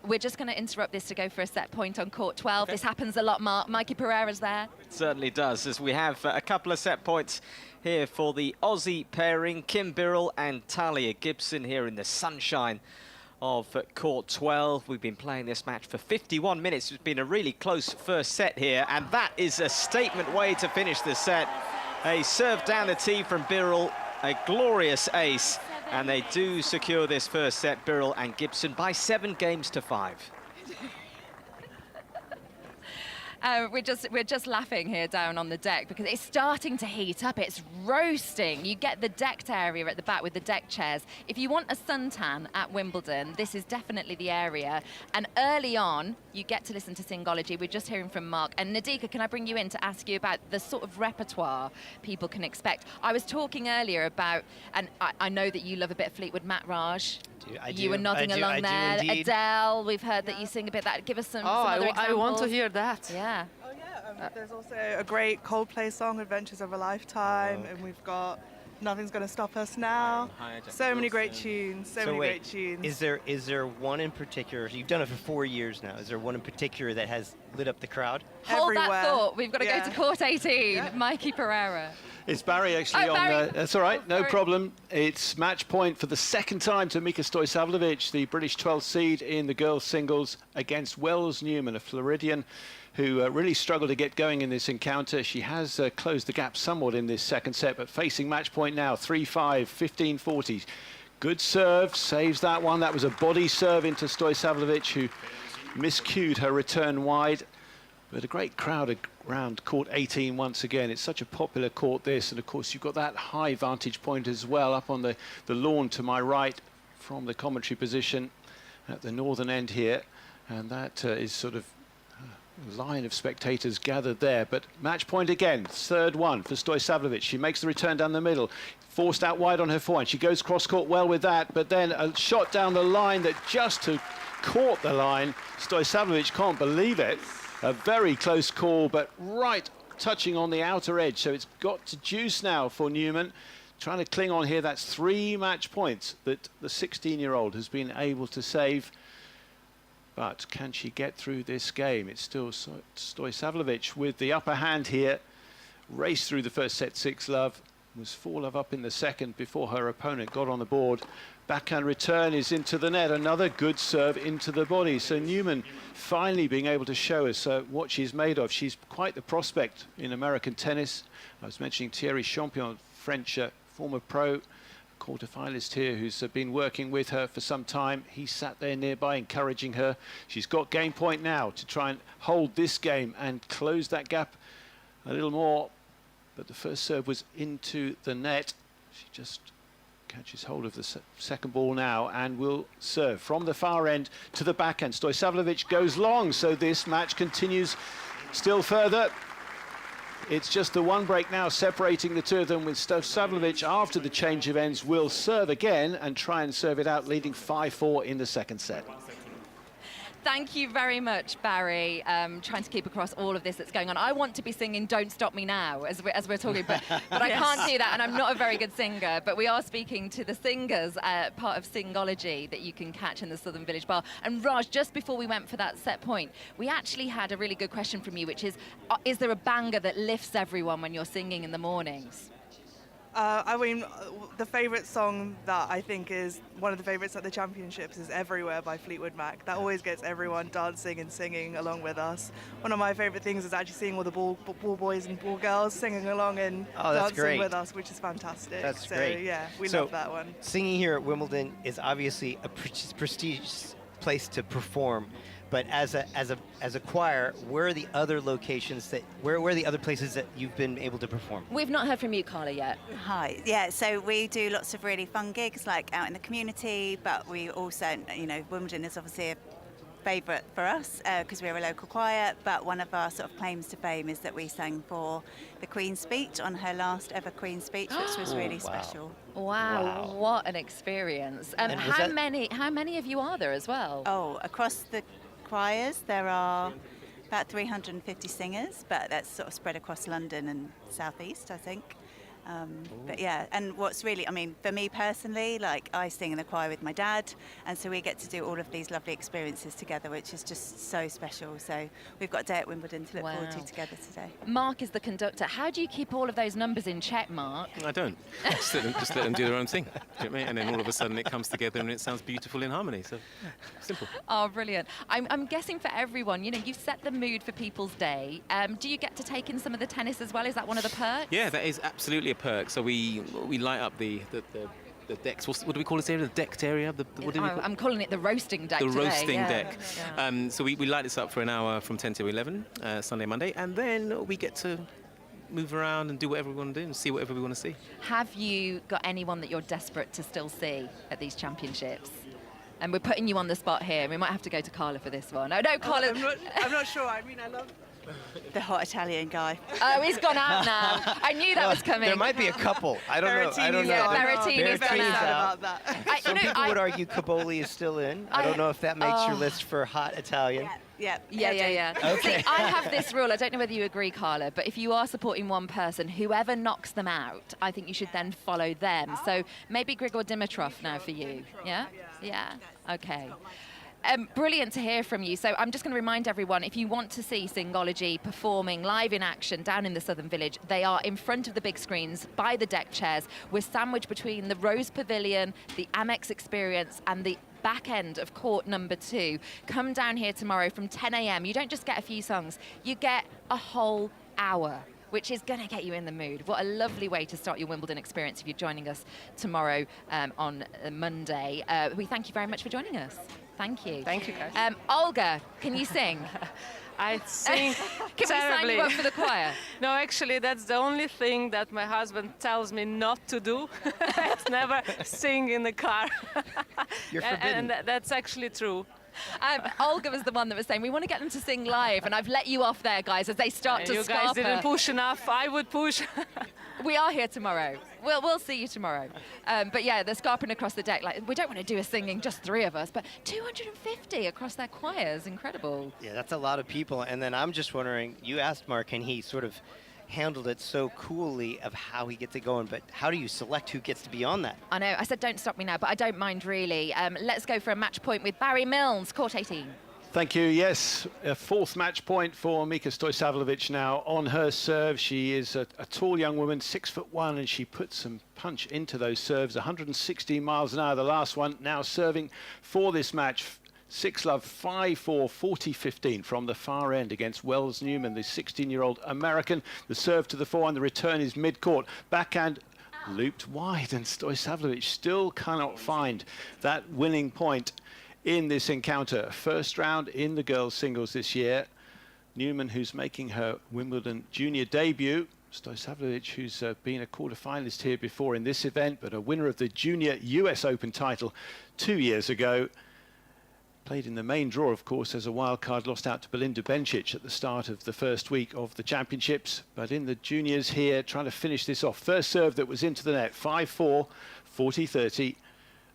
We're just going to interrupt this to go for a set point on court 12. Okay. This happens a lot, Mark. Mikey Pereira's there. It certainly does, as we have a couple of set points here for the Aussie pairing, Kim Birrell and Talia Gibson here in the sunshine of court 12. We've been playing this match for 51 minutes. It's been a really close first set here, and that is a statement way to finish the set. A serve down the tee from Birrell, a glorious ace, and they do secure this first set, Birrell and Gibson, by 7 games to 5. We're just laughing here down on the deck because it's starting to heat up. It's roasting. You get the decked area at the back with the deck chairs. If you want a suntan at Wimbledon, this is definitely the area. And early on, you get to listen to Singology. We're just hearing from Mark. And Nadika, can I bring you in to ask you about the sort of repertoire people can expect? I was talking earlier about, and I know that you love a bit of Fleetwood Mac, Raj. You were nodding along there. Adele, we've heard that you sing a bit of that. Give us some other examples. I want to hear that. Yeah. Oh, yeah. There's also a great Coldplay song, Adventures of a Lifetime, and we've got Nothing's Gonna Stop Us Now. So many great tunes, great tunes. Is there one in particular, you've done it for 4 years now, is there one in particular that has lit up the crowd? Hold that thought. We've got to go to court 18. Mikey Pereira. It's Barry actually on. That's all right, no problem. It's match point for the second time to Mika Stojsavljevic, the British 12th seed in the girls' singles against Wells Newman, a Floridian who really struggled to get going in this encounter. She has closed the gap somewhat in this second set, but facing match point now, 3-5, 15-40. Good serve, saves that one. That was a body serve into Stojsavljevic, who miscued her return wide. But a great crowd around court 18 once again. It's such a popular court, this. And, of course, you've got that high vantage point as well up on the lawn to my right from the commentary position at the northern end here. And that is sort of a line of spectators gathered there. But match point again, third one for Stojsavljevic. She makes the return down the middle. Forced out wide on her forehand. She goes cross-court well with that. But then a shot down the line that just caught the line. Stojsavljevic can't believe it. A very close call, but right touching on the outer edge. So it's got to juice now for Newman. Trying to cling on here. That's 3 match points that the 16-year-old has been able to save. But can she get through this game? It's still Stojsavljevic with the upper hand here. Raced through the first set 6-love. Was 4-love up in the second before her opponent got on the board. Backhand return is into the net. Another good serve into the body. So Newman finally being able to show us what she's made of. She's quite the prospect in American tennis. I was mentioning Thierry Champion, French former pro, quarter-finalist here, who's been working with her for some time. He sat there nearby encouraging her. She's got game point now to try and hold this game and close that gap a little more, but the first serve was into the net. She just catches hold of the second ball now and will serve from the far end to the backhand. Stojsavljevic goes long, so this match continues still further. It's just the one break now separating the two of them, with Stojsavljevic, after the change of ends, will serve again and try and serve it out, leading 5-4 in the second set. Thank you very much, Barry. Trying to keep across all of this that's going on. I want to be singing "Don't Stop Me Now" as we're talking, but I can't do that, and I'm not a very good singer. But we are speaking to the singers, part of Singology, that you can catch in the Southern Village Bar. And Raj, just before we went for that set point, we actually had a really good question from you, which is there a banger that lifts everyone when you're singing in the mornings? I mean, the favourite song that I think is one of the favourites at the championships is "Everywhere" by Fleetwood Mac. That always gets everyone dancing and singing along with us. One of my favourite things is actually seeing all the ball boys and ball girls singing along and dancing with us, which is fantastic. That's so, great. Yeah, we love that one. Singing here at Wimbledon is obviously a prestigious place to perform. But as a choir, where are the other locations where are the other places that you've been able to perform? We've not heard from you, Carla, yet. Hi. Yeah, so we do lots of really fun gigs, like out in the community, but we also, Wimbledon is obviously a favourite for us because we're a local choir, but one of our sort of claims to fame is that we sang for the Queen's speech on her last ever Queen's speech, which was really special. Wow, what an experience. How many of you are there as well? Oh, across the choirs there are about 350 singers, but that's sort of spread across London and South East, I think. But yeah, and what's really, I mean, for me personally, like I sing in the choir with my dad, and so we get to do all of these lovely experiences together, which is just so special. So we've got a day at Wimbledon to look forward to together today. Mark is the conductor. How do you keep all of those numbers in check, Mark? I don't. Just let them do their own thing. Do you know what I mean? And then all of a sudden it comes together and it sounds beautiful in harmony. So yeah, simple. Oh, brilliant. I'm guessing for everyone, you've set the mood for people's day. Do you get to take in some of the tennis as well? Is that one of the perks? Yeah, that is absolutely a perk. So we light up the decks. What do we call this area? The decked area? I'm calling it the roasting deck. The today. roasting deck. Yeah. So we light this up for an hour from 10 to 11, Sunday, Monday, and then we get to move around and do whatever we want to do and see whatever we want to see. Have you got anyone that you're desperate to still see at these championships? And we're putting you on the spot here. We might have to go to Carla for this one. Oh, no, Carla. I'm not sure. I mean, I love the hot Italian guy. Oh, he's gone out now. I knew that was coming. There might be a couple. I don't know. Berrettini's gone out. About that. Some people would argue Caboli is still in. I don't know if that makes your list for hot Italian. Yeah. Okay. See, I have this rule. I don't know whether you agree, Carla, but if you are supporting one person, whoever knocks them out, I think you should then follow them. So maybe Grigor Dimitrov now for you. Yeah? Yeah. Okay. Brilliant to hear from you. So I'm just going to remind everyone, if you want to see Singology performing live in action down in the Southern Village, they are in front of the big screens by the deck chairs. We're sandwiched between the Rose Pavilion, the Amex Experience and the back end of court number 2. Come down here tomorrow from 10 a.m. You don't just get a few songs, you get a whole hour, which is going to get you in the mood. What a lovely way to start your Wimbledon experience if you're joining us tomorrow on Monday. We thank you very much for joining us. Thank you. Thank you, guys. Olga, can you sing? I sing Can terribly. we sign you up for the choir? No, actually, that's the only thing that my husband tells me not to do. It's never sing in the car. You're forbidden. And that's actually true. Olga was the one that was saying, we want to get them to sing live, and I've let you off there, guys, as they start to You scarper. guys didn't push enough. I would push. We are here tomorrow. We'll see you tomorrow. But yeah, they're scarping across the deck. Like, we don't want to do a singing, just 3 of us, but 250 across their choirs. Incredible. Yeah, that's a lot of people. And then I'm just wondering, you asked Mark, and he sort of handled it so coolly of how he gets it going, but how do you select who gets to be on that? I know, I said don't stop me now, but I don't mind really. Let's go for a match point with Barry Milnes, court 18. Thank you. Yes, a 4th match point for Mika Stojsavljevic now on her serve. She is a tall young woman, 6'1", and she puts some punch into those serves. 116 miles an hour, the last one. Now serving for this match. 6-love, 5-4, 40-15 from the far end against Wells Newman, the 16-year-old American. The serve to the forehand, the return is mid-court. Backhand looped wide, and Stojsavljevic still cannot find that winning point in this encounter. First round in the girls' singles this year. Newman, who's making her Wimbledon junior debut. Stojsavljevic, who's been a quarter-finalist here before in this event, but a winner of the junior US Open title 2 years ago. Played in the main draw, of course, as a wild card, lost out to Belinda Bencic at the start of the first week of the championships. But in the juniors here, trying to finish this off. First serve that was into the net, 5-4, 40-30.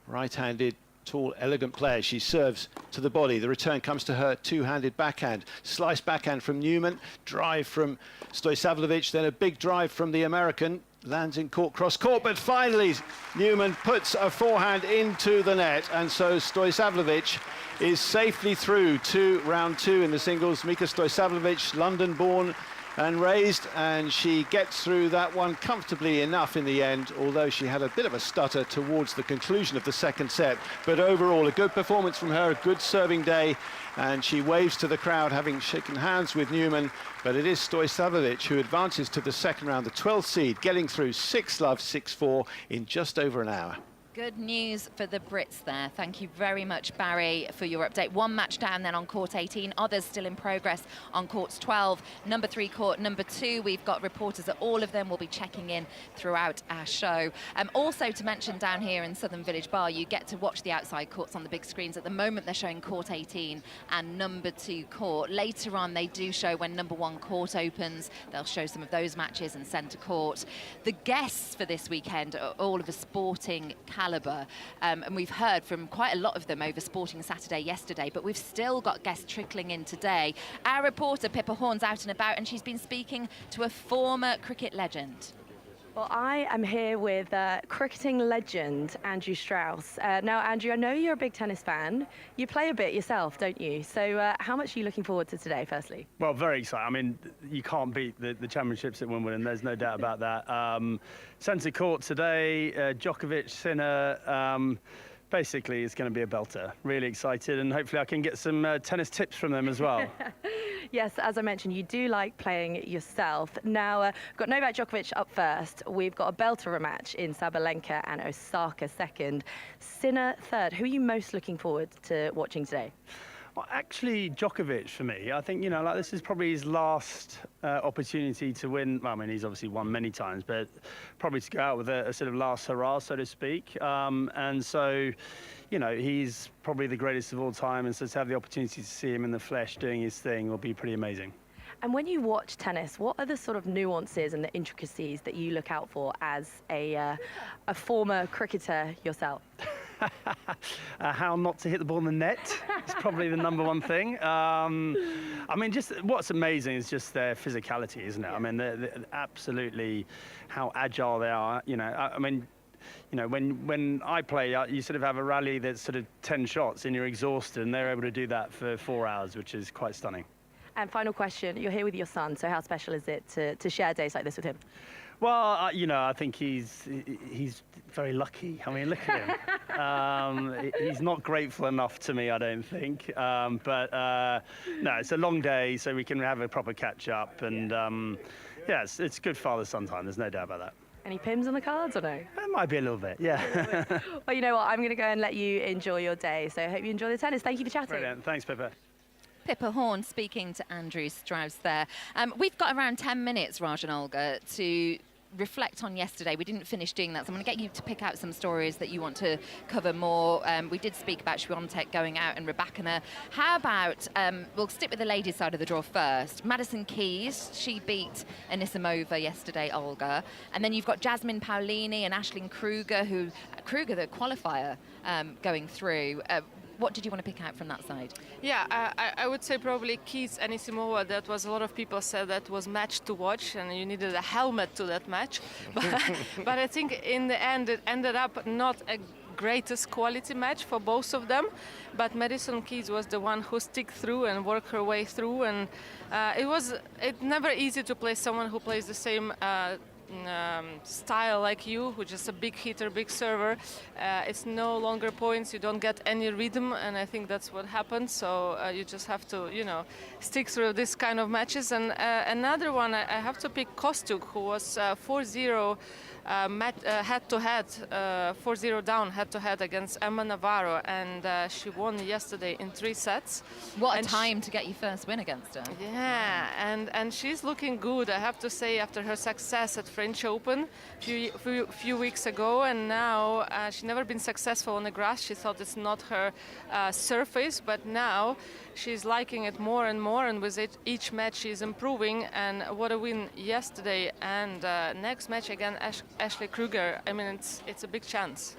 Right-handed, tall, elegant player. She serves to the body. The return comes to her two-handed backhand. Slice backhand from Newman. Drive from Stojsavljevic. Then a big drive from the American. Lands in court, cross court, but finally Newman puts a forehand into the net, and so Stojsavljevic is safely through to round 2 in the singles. Mika Stojsavljevic, London-born and raised, and she gets through that one comfortably enough in the end, although she had a bit of a stutter towards the conclusion of the second set. But overall, a good performance from her, a good serving day, and she waves to the crowd, having shaken hands with Newman. But it is Stojsavljevic who advances to the second round, the 12th seed, getting through 6-love, 6-4 in just over an hour. Good news for the Brits there. Thank you very much, Barry, for your update. One match down then on court 18, others still in progress on courts 12. Number 3 court, number 2. We've got reporters at all of them. We'll be checking in throughout our show. Also to mention, down here in Southern Village Bar, you get to watch the outside courts on the big screens. At the moment, they're showing court 18 and number 2 court. Later on, they do show when number 1 court opens. They'll show some of those matches in centre court. The guests for this weekend are all of a sporting calibre, and we've heard from quite a lot of them over Sporting Saturday yesterday, but we've still got guests trickling in today. Our reporter Pippa Horn's out and about, and she's been speaking to a former cricket legend. Well, I am here with cricketing legend Andrew Strauss. Now, Andrew, I know you're a big tennis fan. You play a bit yourself, don't you? So how much are you looking forward to today, firstly? Well, very excited. I mean, you can't beat the championships at Wimbledon. There's no doubt about that. Centre court today, Djokovic, Sinner. Basically, it's going to be a belter. Really excited, and hopefully I can get some tennis tips from them as well. Yes, as I mentioned, you do like playing yourself. Now, we've got Novak Djokovic up first. We've got a belter rematch in Sabalenka and Osaka second. Sinner third. Who are you most looking forward to watching today? Well, actually, Djokovic for me. I think, like this is probably his last opportunity to win. Well, I mean, he's obviously won many times, but probably to go out with a sort of last hurrah, so to speak. And so, he's probably the greatest of all time, and so to have the opportunity to see him in the flesh doing his thing will be pretty amazing. And when you watch tennis, what are the sort of nuances and the intricacies that you look out for as a former cricketer yourself? How not to hit the ball in the net is probably the number 1 thing. I mean, just what's amazing is just their physicality, isn't it? I mean, they're absolutely how agile they are. I mean, when I play, you sort of have a rally that's sort of 10 shots and you're exhausted, and they're able to do that for 4 hours, which is quite stunning. And final question, you're here with your son, so how special is it to share days like this with him? Well, I think he's very lucky. I mean, look at him. He's not grateful enough to me, I don't think. But no, it's a long day, so we can have a proper catch-up. And, yeah, it's good father-son time. There's no doubt about that. Any pims on the cards or no? It might be a little bit, yeah. Well, you know what? I'm going to go and let you enjoy your day. So I hope you enjoy the tennis. Thank you for chatting. Brilliant. Thanks, Pippa. Pippa Horn speaking to Andrew Strauss there. We've got around 10 minutes, Raj and Olga, to reflect on yesterday. We didn't finish doing that, so I'm going to get you to pick out some stories that you want to cover more. We did speak about Swiatek going out and Rybakina. How about, we'll stick with the ladies' side of the draw first. Madison Keys, she beat Anisimova yesterday, Olga. And then you've got Jasmine Paolini and Aisling Kruger, the qualifier, going through. What did you want to pick out from that side? Yeah, I would say probably Keys Anisimova. That was, a lot of people said that was match to watch, and you needed a helmet to that match. But I think in the end it ended up not a greatest quality match for both of them. But Madison Keys was the one who stick through and work her way through, and it's never easy to play someone who plays the same style like you, who's just a big hitter, big server. It's no longer points, you don't get any rhythm, and I think that's what happened. So you just have to, stick through this kind of matches. And another one, I have to pick Kostuk, who was 4-0 head-to-head, 4-0 down head-to-head against Emma Navarro, and she won yesterday in 3 sets. What a time to get your first win against her. Yeah, and she's looking good, I have to say, after her success at French Open few weeks ago, and now she's never been successful on the grass. She thought it's not her surface, but now she's liking it more and more, and with each match she's improving. And what a win yesterday, and next match again, Ashley Kruger. I mean, it's a big chance.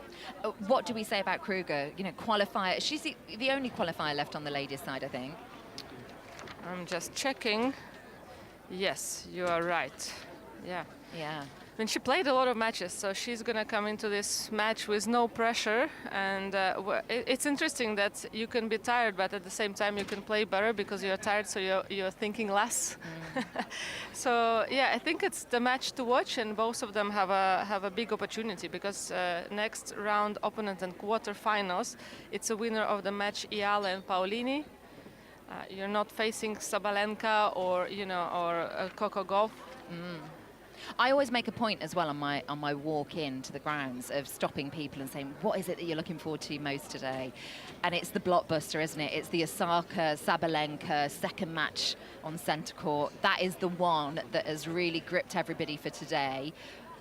What do we say about Kruger? You know, qualifier. She's the only qualifier left on the ladies' side, I think. I'm just checking. Yes, you are right. Yeah. Yeah. I mean, she played a lot of matches, so she's going to come into this match with no pressure. And it's interesting that you can be tired, but at the same time you can play better because you're tired, so you're thinking less. So, yeah, I think it's the match to watch, and both of them have a big opportunity because next round opponent and quarterfinals, it's a winner of the match, Iale and Paolini. You're not facing Sabalenka or, you know, or Coco Gauff. I always make a point as well on my walk into the grounds of stopping people and saying, what is it that you're looking forward to most today? And it's the blockbuster, isn't it? It's the Osaka Sabalenka second match on centre court. That is the one that has really gripped everybody for today.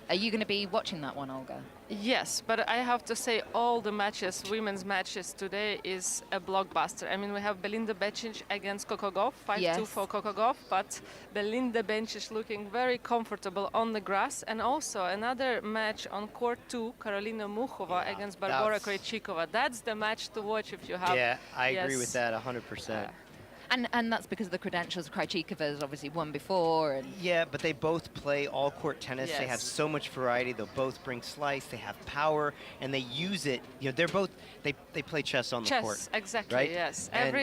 Are you going to be watching that one, Olga? Yes, but I have to say all the matches, women's matches today, is a blockbuster. I mean, we have Belinda Bencic against Coco Gauff, 5-2 for Coco Gauff, but Belinda Bencic looking very comfortable on the grass. And also another match on court 2, Karolina Muchova against Barbora Krejcikova. That's the match to watch if you have... Yeah, I agree with that 100%. And that's because of the credentials. Krejcikova has obviously won before. And yeah, but they both play all-court tennis. Yes. They have so much variety. They'll both bring slice. They have power, and they use it. You know, they're both they play chess on the court. Chess, exactly. Right? Yes. And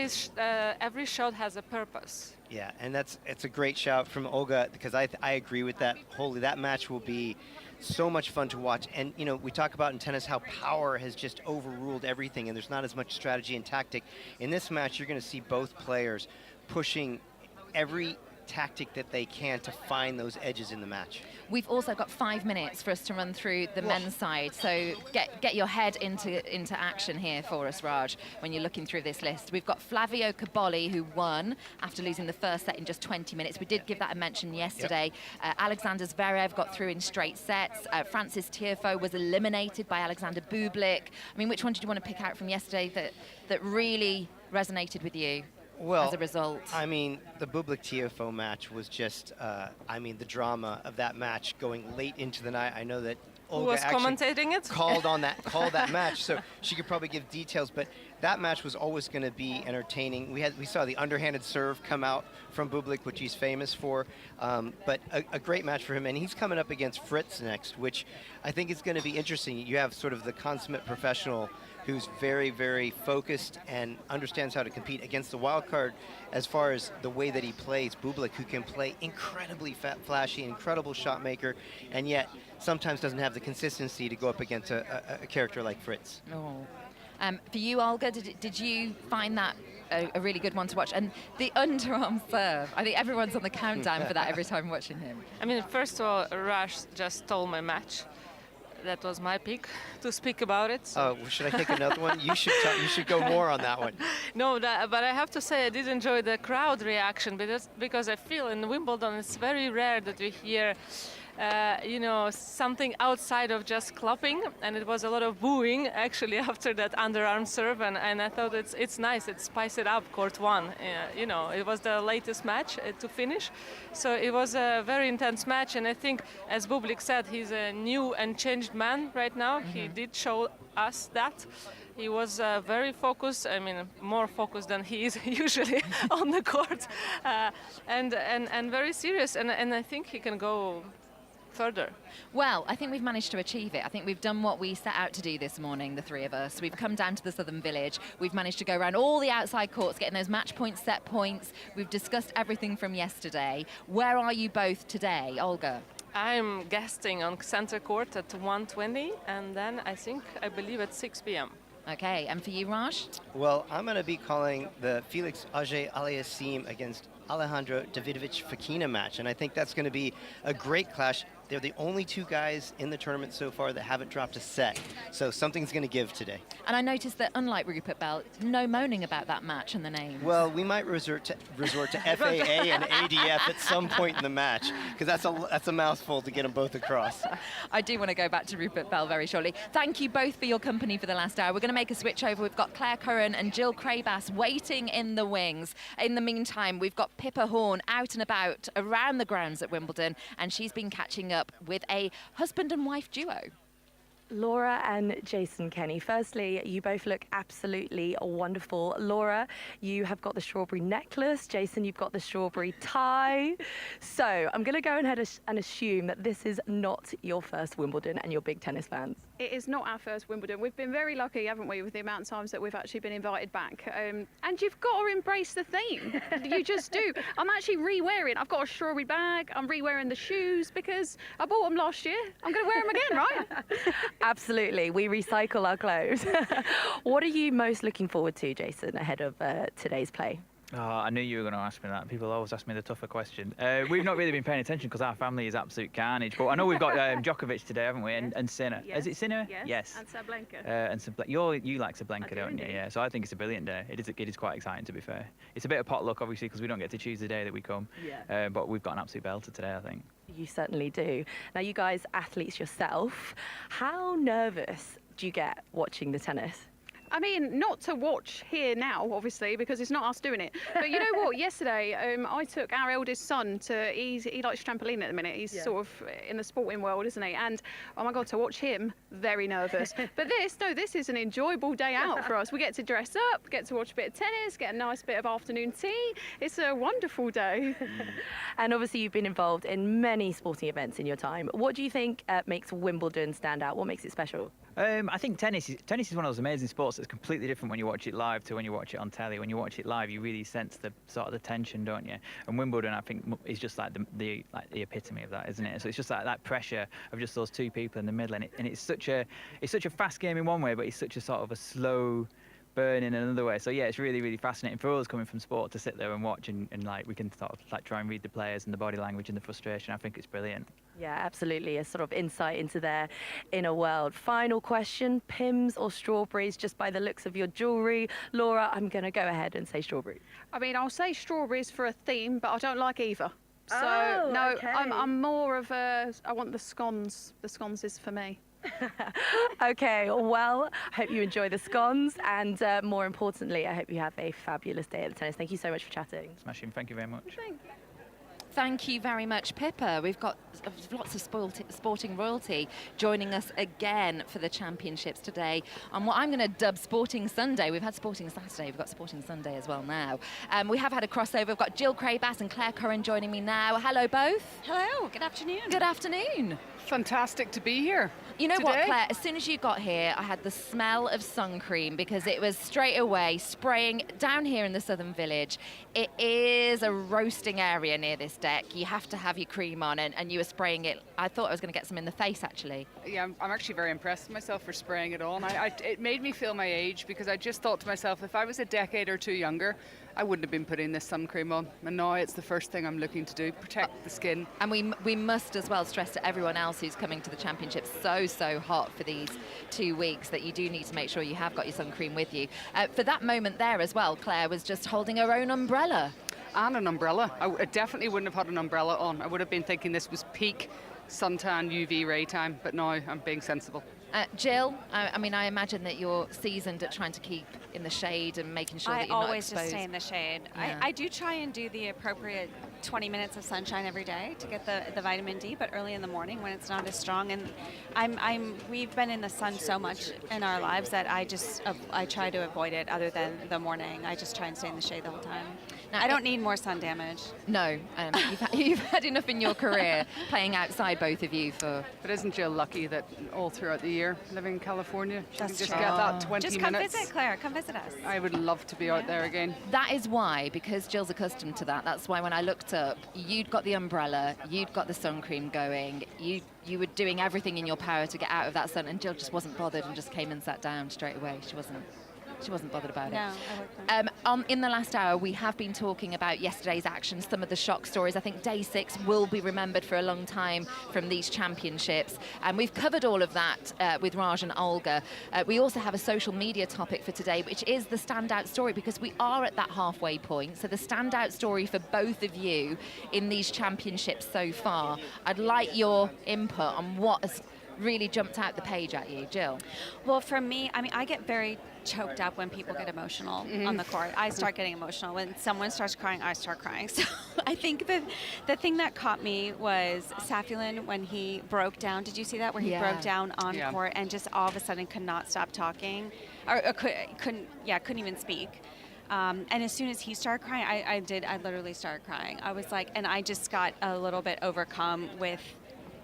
every shot has a purpose. Yeah, and it's a great shout from Olga because I agree with that wholly. That match will be so much fun to watch. And, you know, we talk about in tennis how power has just overruled everything and there's not as much strategy and tactic. In this match, you're going to see both players pushing every tactic that they can to find those edges in the match. We've also got 5 minutes for us to run through the men's side, so get your head into action here for us, Raj, when you're looking through this list. We've got Flavio Cobolli, who won after losing the first set in just 20 minutes. We did give that a mention yesterday. Alexander Zverev got through in straight sets. Francis Tiafoe was eliminated by Alexander Bublik. I mean, which one did you want to pick out from yesterday that really resonated with you? Well, as a result, I mean, the Bublik-Tiafoe match was just, I mean, the drama of that match going late into the night. I know that Olga was commentating it? called that match, so she could probably give details. But that match was always going to be entertaining. We saw the underhanded serve come out from Bublik, which he's famous for, but a great match for him. And he's coming up against Fritz next, which I think is going to be interesting. You have sort of the consummate professional who's very, very focused and understands how to compete against the wild card as far as the way that he plays, Bublik, who can play incredibly flashy, incredible shot maker, and yet sometimes doesn't have the consistency to go up against a character like Fritz. Oh. For you, Olga, did you find that a really good one to watch? And the underarm serve, I think everyone's on the countdown for that every time watching him. I mean, first of all, Raj just stole my match. That was my pick to speak about it. So. Oh, should I take another one? You should go more on that one. No, but I have to say I did enjoy the crowd reaction because I feel in Wimbledon it's very rare that we hear you know, something outside of just clapping, and it was a lot of booing actually after that underarm serve, and I thought it's nice, it spiced it up, court 1. You know, it was the latest match to finish, so it was a very intense match, and I think, as Bublik said, he's a new and changed man right now. He did show us that. He was very focused, I mean, more focused than he is usually on the court, and very serious, and I think he can go further. Well, I think we've managed to achieve it. I think we've done what we set out to do this morning, the three of us. We've come down to the Southern Village. We've managed to go around all the outside courts, getting those match points, set points. We've discussed everything from yesterday. Where are you both today, Olga? I'm guesting on center court at 1:20, and then I believe at 6 p.m. Okay, and for you, Raj? Well, I'm going to be calling the Felix Auger-Aliassime against Alejandro Davidovich Fokina match, and I think that's going to be a great clash. They're the only two guys in the tournament so far that haven't dropped a set. So something's going to give today. And I noticed that unlike Rupert Bell, no moaning about that match and the names. Well, we might resort to FAA and ADF at some point in the match, because that's a mouthful to get them both across. I do want to go back to Rupert Bell very shortly. Thank you both for your company for the last hour. We're going to make a switch over. We've got Claire Curran and Jill Crabass waiting in the wings. In the meantime, we've got Pippa Horn out and about around the grounds at Wimbledon, and she's been catching up with a husband and wife duo. Laura and Jason Kenny, firstly, you both look absolutely wonderful. Laura, you have got the strawberry necklace. Jason, you've got the strawberry tie. So I'm going to go ahead and assume that this is not your first Wimbledon and you're big tennis fans. It is not our first Wimbledon. We've been very lucky, haven't we, with the amount of times that we've actually been invited back. And you've got to embrace the theme. You just do. I'm actually re-wearing. I've got a strawberry bag. I'm re-wearing the shoes because I bought them last year. I'm going to wear them again, right? Absolutely. We recycle our clothes. What are you most looking forward to, Jason, ahead of today's play? Oh, I knew you were going to ask me that. People always ask me the tougher question. We've not really been paying attention because our family is absolute carnage. But I know we've got Djokovic today, haven't we? And Sinner. Yes. Is it Sinner? Yes. And Sablenka. You like Sablenka, don't you? Yeah. So I think it's a brilliant day. It is quite exciting, to be fair. It's a bit of potluck, obviously, because we don't get to choose the day that we come. Yeah. But we've got an absolute belter today, I think. You certainly do. Now, you guys, athletes yourself, how nervous do you get watching the tennis? I mean, not to watch here now, obviously, because it's not us doing it. But you know what? Yesterday, I took our eldest son to. He likes trampoline at the minute. He's sort of in the sporting world, isn't he? And oh my God, to watch him, very nervous. But this is an enjoyable day out for us. We get to dress up, get to watch a bit of tennis, get a nice bit of afternoon tea. It's a wonderful day. And obviously, you've been involved in many sporting events in your time. What do you think makes Wimbledon stand out? What makes it special? I think tennis is one of those amazing sports that's completely different when you watch it live to when you watch it on telly. When you watch it live, you really sense the sort of the tension, don't you? And Wimbledon, I think, is just like the epitome of that, isn't it? So it's just like that pressure of just those two people in the middle, and it's such a fast game in one way, but it's such a sort of a slow burn in another way. So yeah, it's really, really fascinating for us coming from sport to sit there and watch and like we can sort of like try and read the players and the body language and the frustration. I think it's brilliant. Yeah, absolutely. A sort of insight into their inner world. Final question, Pimm's or strawberries, just by the looks of your jewellery? Laura, I'm going to go ahead and say strawberry. I mean, I'll say strawberries for a theme, but I don't like either. So, Oh, no, okay. I'm more of a, I want the scones. The scones is for me. Okay, well, I hope you enjoy the scones, and more importantly, I hope you have a fabulous day at the tennis. Thank you so much for chatting. Smashing, thank you very much. Thank you very much, Pippa. We've got lots of sporting royalty joining us again for the championships today on what I'm going to dub Sporting Sunday. We've had Sporting Saturday, we've got Sporting Sunday as well now. We have had a crossover. We've got Jill Crabass and Claire Curran joining me now. Hello, both. Hello, good afternoon. Good afternoon. Fantastic to be here. You know today. what, Claire? As soon as you got here, I had the smell of sun cream because it was straight away spraying down here in the Southern Village. It is a roasting area near this deck. You have to have your cream on, and you were spraying it. I thought I was going to get some in the face, actually. Yeah, I'm actually very impressed with myself for spraying it on. It made me feel my age because I just thought to myself, if I was a decade or two younger, I wouldn't have been putting this sun cream on. And now it's the first thing I'm looking to do, protect the skin. And we must as well stress to everyone else who's coming to the championships, so hot for these 2 weeks, that you do need to make sure you have got your sun cream with you. For that moment there as well, Claire was just holding her own umbrella. And an umbrella. I definitely wouldn't have had an umbrella on. I would have been thinking this was peak suntan UV ray time, but now I'm being sensible. Jill, I mean, I imagine that you're seasoned at trying to keep in the shade and making sure that you're not exposed. I always just stay in the shade. Yeah. I do try and do the appropriate 20 minutes of sunshine every day to get the vitamin D, but early in the morning when it's not as strong. And we've been in the sun so much in our lives that I try to avoid it other than the morning. I just try and stay in the shade the whole time. Now, I don't need more sun damage. No, you've had enough in your career playing outside, both of you. But isn't Jill lucky that all throughout the year living in California, she That's can just true. get that 20 just minutes? come visit, Claire. Come visit us. I would love to be out there again. That is why, because Jill's accustomed to that. That's why when I looked up, you'd got the umbrella, you'd got the sun cream going, you were doing everything in your power to get out of that sun, and Jill just wasn't bothered and just came and sat down straight away. She wasn't bothered about it. No, I in the last hour, we have been talking about yesterday's action, some of the shock stories. I think day 6 will be remembered for a long time from these championships. And we've covered all of that with Raj and Olga. We also have a social media topic for today, which is the standout story, because we are at that halfway point. So the standout story for both of you in these championships so far. I'd like your input on what has really jumped out the page at you, Jill. Well, for me, I mean, I get very choked up when people get emotional on the court. I start getting emotional. When someone starts crying, I start crying. So I think the thing that caught me was Safulin when he broke down. Did you see that? Where he broke down on court and just all of a sudden could not stop talking, or couldn't even speak. And as soon as he started crying, I literally started crying. I was like, and I just got a little bit overcome with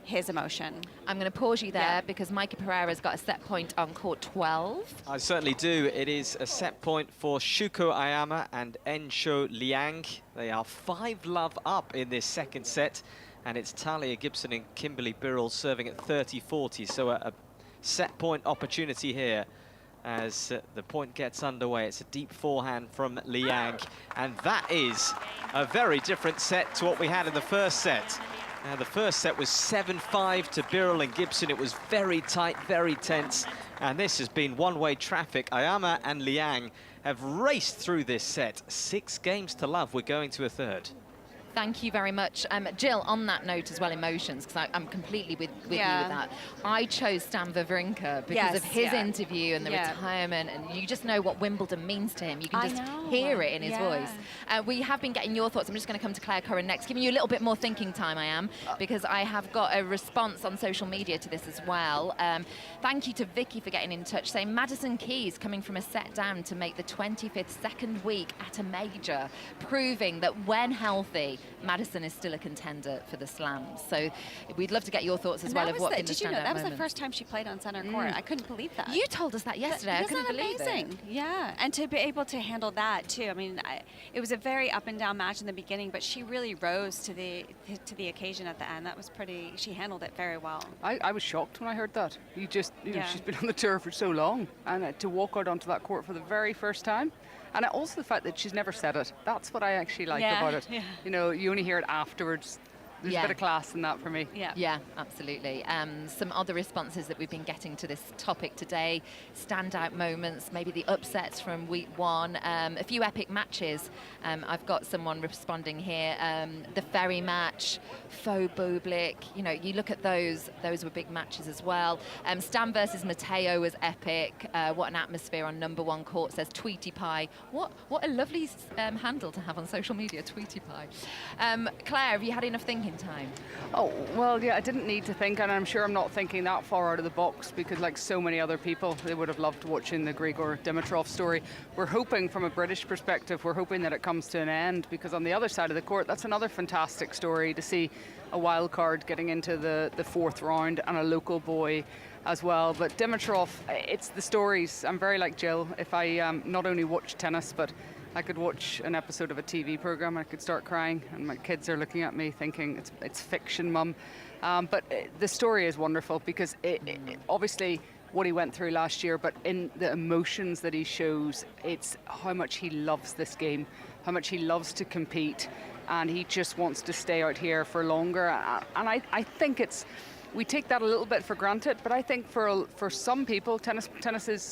his emotion. I'm going to pause you there because Mikey Pereira's got a set point on court 12. I certainly do. It is a set point for Shuko Ayama and Ensho Liang. They are 5-love up in this second set, and it's Talia Gibson and Kimberly Birrell serving at 30-40. So a set point opportunity here as the point gets underway. It's a deep forehand from Liang, and that is a very different set to what we had in the first set. The first set was 7-5 to Birrell and Gibson. It was very tight, very tense, and this has been one-way traffic. Ayama and Liang have raced through this set. 6 games to love. We're going to a third. Thank you very much. Jill, on that note as well, emotions, because I'm completely with you with that. I chose Stan Wawrinka because of his interview and the retirement, and you just know what Wimbledon means to him. You can just hear it in his voice. We have been getting your thoughts. I'm just going to come to Claire Curran next, giving you a little bit more thinking time, because I have got a response on social media to this as well. Thank you to Vicky for getting in touch, saying Madison Keys coming from a set down to make the 25th second week at a major, proving that when healthy, Madison is still a contender for the slams. So we'd love to get your thoughts as well of what in the Did you know standout that was the moments. first time she played on center court? I couldn't believe that. You told us that yesterday. I couldn't believe amazing? it. Yeah, and to be able to handle that too. I mean, it was a very up and down match in the beginning, but she really rose to the occasion at the end. That was pretty. She handled it very well. I was shocked when I heard that. You know, she's been on the tour for so long, and to walk out onto that court for the very first time. And also the fact that she's never said it. That's what I actually like about it. Yeah. You know, you only hear it afterwards. There's a bit of class in that for me. Yeah, absolutely. Some other responses that we've been getting to this topic today, standout moments, maybe the upsets from week 1, a few epic matches. I've got someone responding here. The ferry match, Faux Bublik, you know, you look at those were big matches as well. Stan versus Matteo was epic. What an atmosphere on #1 court, says Tweety Pie. What a lovely handle to have on social media, Tweety Pie. Claire, have you had enough thinking time? Oh, well, yeah, I didn't need to think, and I'm sure I'm not thinking that far out of the box, because like so many other people, they would have loved watching the Grigor Dimitrov story. We're hoping, from a British perspective, we're hoping that it comes to an end, because on the other side of the court, that's another fantastic story to see a wild card getting into the 4th round and a local boy as well. But Dimitrov, it's the stories. I'm very like Jill. If I not only watch tennis, but I could watch an episode of a TV program, I could start crying, and my kids are looking at me thinking, it's fiction, Mum. But the story is wonderful, because it obviously what he went through last year, but in the emotions that he shows, it's how much he loves this game, how much he loves to compete, and he just wants to stay out here for longer. And I think we take that a little bit for granted, but I think for some people, tennis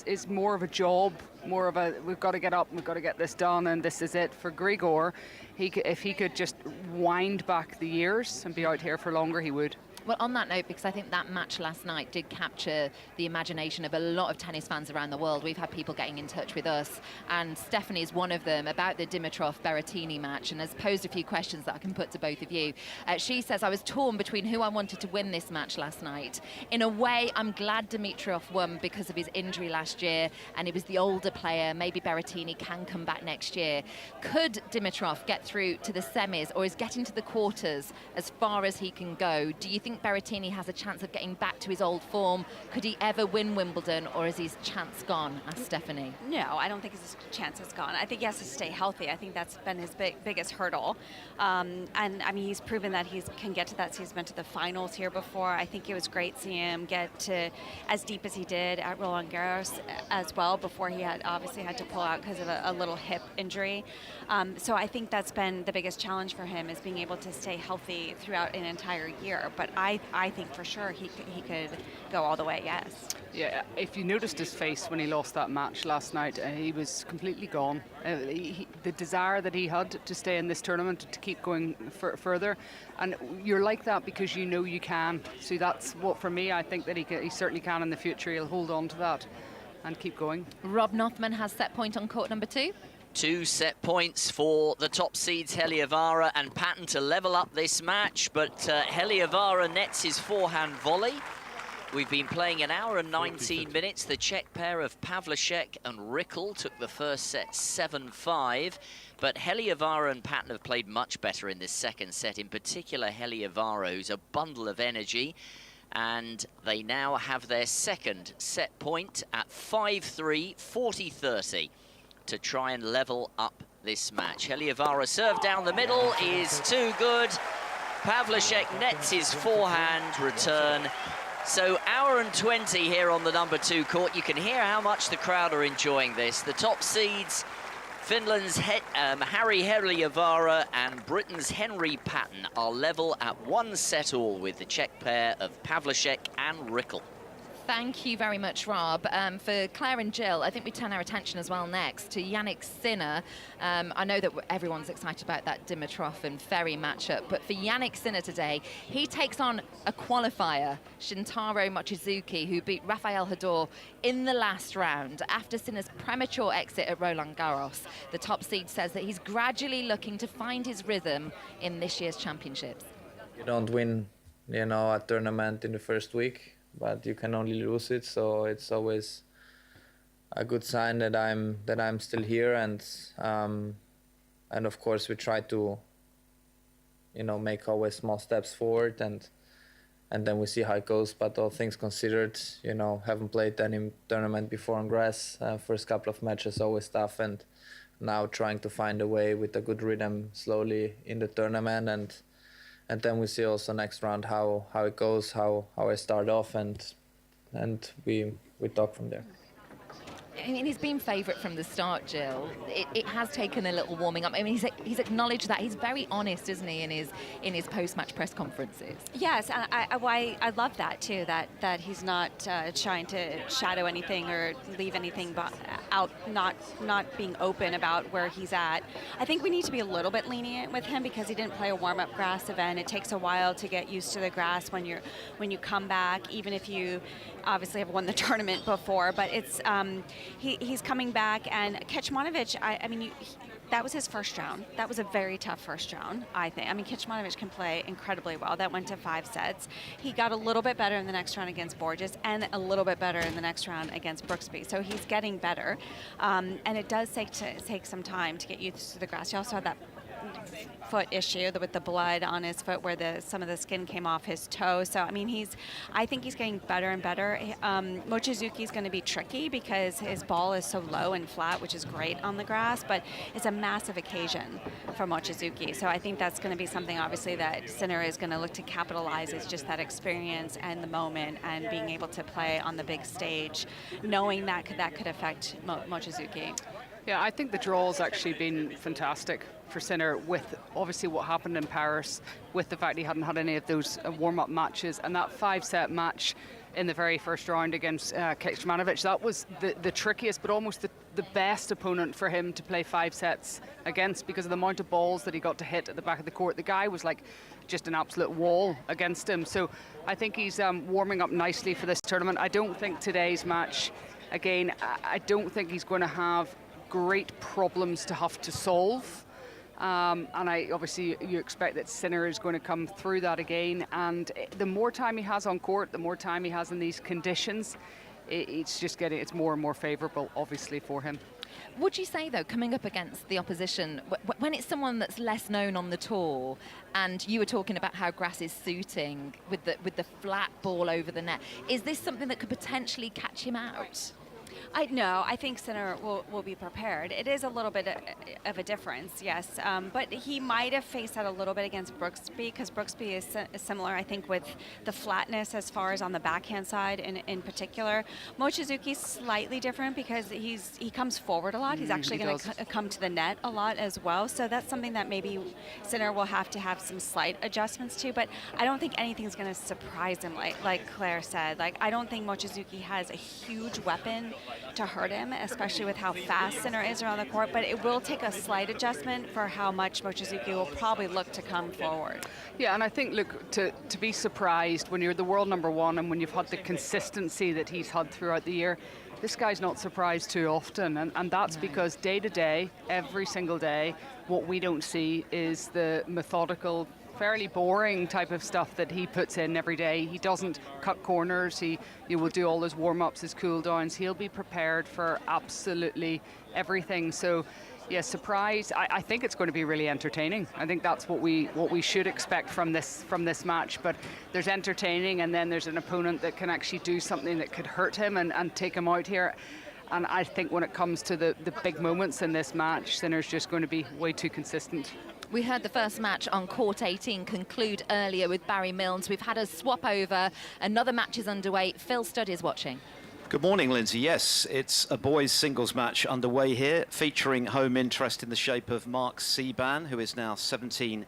is more of a job, more of a, we've got to get up, we've got to get this done, and this is it. For Grigor, if he could just wind back the years and be out here for longer, he would. Well, on that note, because I think that match last night did capture the imagination of a lot of tennis fans around the world. We've had people getting in touch with us, and Stephanie is one of them, about the Dimitrov-Berrettini match, and has posed a few questions that I can put to both of you. She says, I was torn between who I wanted to win this match last night. In a way, I'm glad Dimitrov won because of his injury last year, and he was the older player. Maybe Berrettini can come back next year. Could Dimitrov get through to the semis, or is getting to the quarters as far as he can go? Do you think think Berrettini has a chance of getting back to his old form? Could he ever win Wimbledon, or is his chance gone? Asked Stephanie. No, I don't think his chance is gone. I think he has to stay healthy. I think that's been his biggest hurdle. And I mean, he's proven that he can get to that. He's been to the finals here before. I think it was great seeing him get to as deep as he did at Roland Garros as well, before he had obviously had to pull out because of a little hip injury. So I think that's been the biggest challenge for him, is being able to stay healthy throughout an entire year. But I think for sure he could go all the way, yes. Yeah, if you noticed his face when he lost that match last night, he was completely gone. The desire that he had to stay in this tournament, to keep going further, and you're like that because you know you can. So that's what, for me, I think that he certainly can in the future. He'll hold on to that and keep going. Rob Nothman has set point on court number 2. 2 set points for the top seeds Heliovara and Patton to level up this match, but Heliovara nets his forehand volley. We've been playing an hour and 19 minutes. The Czech pair of Pavlicek and Rickel took the first set 7-5, but Heliovara and Patton have played much better in this second set, in particular Heliovara, who's a bundle of energy, and they now have their second set point at 5-3, 40-30. to try and level up this match. Heliovara serve down the middle is too good. Pavlicek nets his forehand return. So hour and 20 here on the number 2 court. You can hear how much the crowd are enjoying this. The top seeds, Finland's Harri Heliovara and Britain's Henry Patton, are level at 1 set all with the Czech pair of Pavlicek and Rickel. Thank you very much, Rob. For Claire and Jill, I think we turn our attention as well next to Yannick Sinner. I know that everyone's excited about that Dimitrov and Ferry matchup, but for Yannick Sinner today, he takes on a qualifier, Shintaro Mochizuki, who beat Rafael Hador in the last round. After Sinner's premature exit at Roland Garros, the top seed says that he's gradually looking to find his rhythm in this year's championships. You don't win, a tournament in the first week, but you can only lose it, so it's always a good sign that I'm still here, and of course we try to make always small steps forward, and then we see how it goes. But all things considered, haven't played any tournament before on grass. First couple of matches always tough, and now trying to find a way with a good rhythm slowly in the tournament, and then we see also next round how it goes, how I start off, and we talk from there. I mean, he's been favourite from the start, Jill. It has taken a little warming up. I mean, he's acknowledged that. He's very honest, isn't he, in his post-match press conferences? Yes, and I love that too. That he's not trying to shadow anything or leave anything out, not being open about where he's at. I think we need to be a little bit lenient with him because he didn't play a warm-up grass event. It takes a while to get used to the grass when you come back, even if you obviously have won the tournament before. But it's he's coming back, and Kecmanovic, I mean, that was his first round. That was a very tough first round, I think. I mean, Kecmanovic can play incredibly well. That went to 5 sets. He got a little bit better in the next round against Borges, and a little bit better in the next round against Brooksby. So he's getting better, and it does take some time to get used to the grass. You also had that foot issue with the blood on his foot where some of the skin came off his toe. So I mean, I think he's getting better and better. Mochizuki is going to be tricky because his ball is so low and flat, which is great on the grass, but it's a massive occasion for Mochizuki. So I think that's going to be something obviously that Sinner is going to look to capitalize, is just that experience and the moment and being able to play on the big stage, knowing that could affect Mochizuki. Yeah, I think the draw's actually been fantastic for Sinner, with obviously what happened in Paris, with the fact he hadn't had any of those warm-up matches, and that 5-set match in the very first round against Kecmanovic. That was the trickiest, but almost the best opponent for him to play 5 sets against, because of the amount of balls that he got to hit at the back of the court. The guy was like just an absolute wall against him. So I think he's warming up nicely for this tournament. I don't think today's match, again, I don't think he's going to have great problems to have to solve. And obviously you expect that Sinner is going to come through that again, and the more time he has on court, the more time he has in these conditions, it's more and more favourable obviously for him. Would you say, though, coming up against the opposition, when it's someone that's less known on the tour, and you were talking about how grass is suiting with the flat ball over the net, is this something that could potentially catch him out? I think Sinner will be prepared. It is a little bit of a difference, yes, but he might have faced that a little bit against Brooksby, because Brooksby is similar, I think, with the flatness as far as on the backhand side in particular. Mochizuki's slightly different because he comes forward a lot. He's actually going to come to the net a lot as well, so that's something that maybe Sinner will have to have some slight adjustments to, but I don't think anything's going to surprise him, like Claire said. Like, I don't think Mochizuki has a huge weapon to hurt him, especially with how fast Sinner is around the court, but it will take a slight adjustment for how much Mochizuki will probably look to come forward. Yeah, and I think, look, to be surprised when you're the world #1 and when you've had the consistency that he's had throughout the year, this guy's not surprised too often, and that's because day to day, every single day, what we don't see is the methodical, fairly boring type of stuff that he puts in every day. He doesn't cut corners. He will do all his warm-ups, his cool-downs. He'll be prepared for absolutely everything. So, yeah, surprise. I think it's going to be really entertaining. I think that's what we should expect from this match. But there's entertaining, and then there's an opponent that can actually do something that could hurt him and take him out here. And I think when it comes to the big moments in this match, Sinner's just going to be way too consistent. We heard the first match on court 18 conclude earlier with Barry Milnes. We've had a swap over. Another match is underway. Phil Studd is watching. Good morning, Lindsay. Yes, it's a boys' singles match underway here, featuring home interest in the shape of Mark Seaban, who is now 17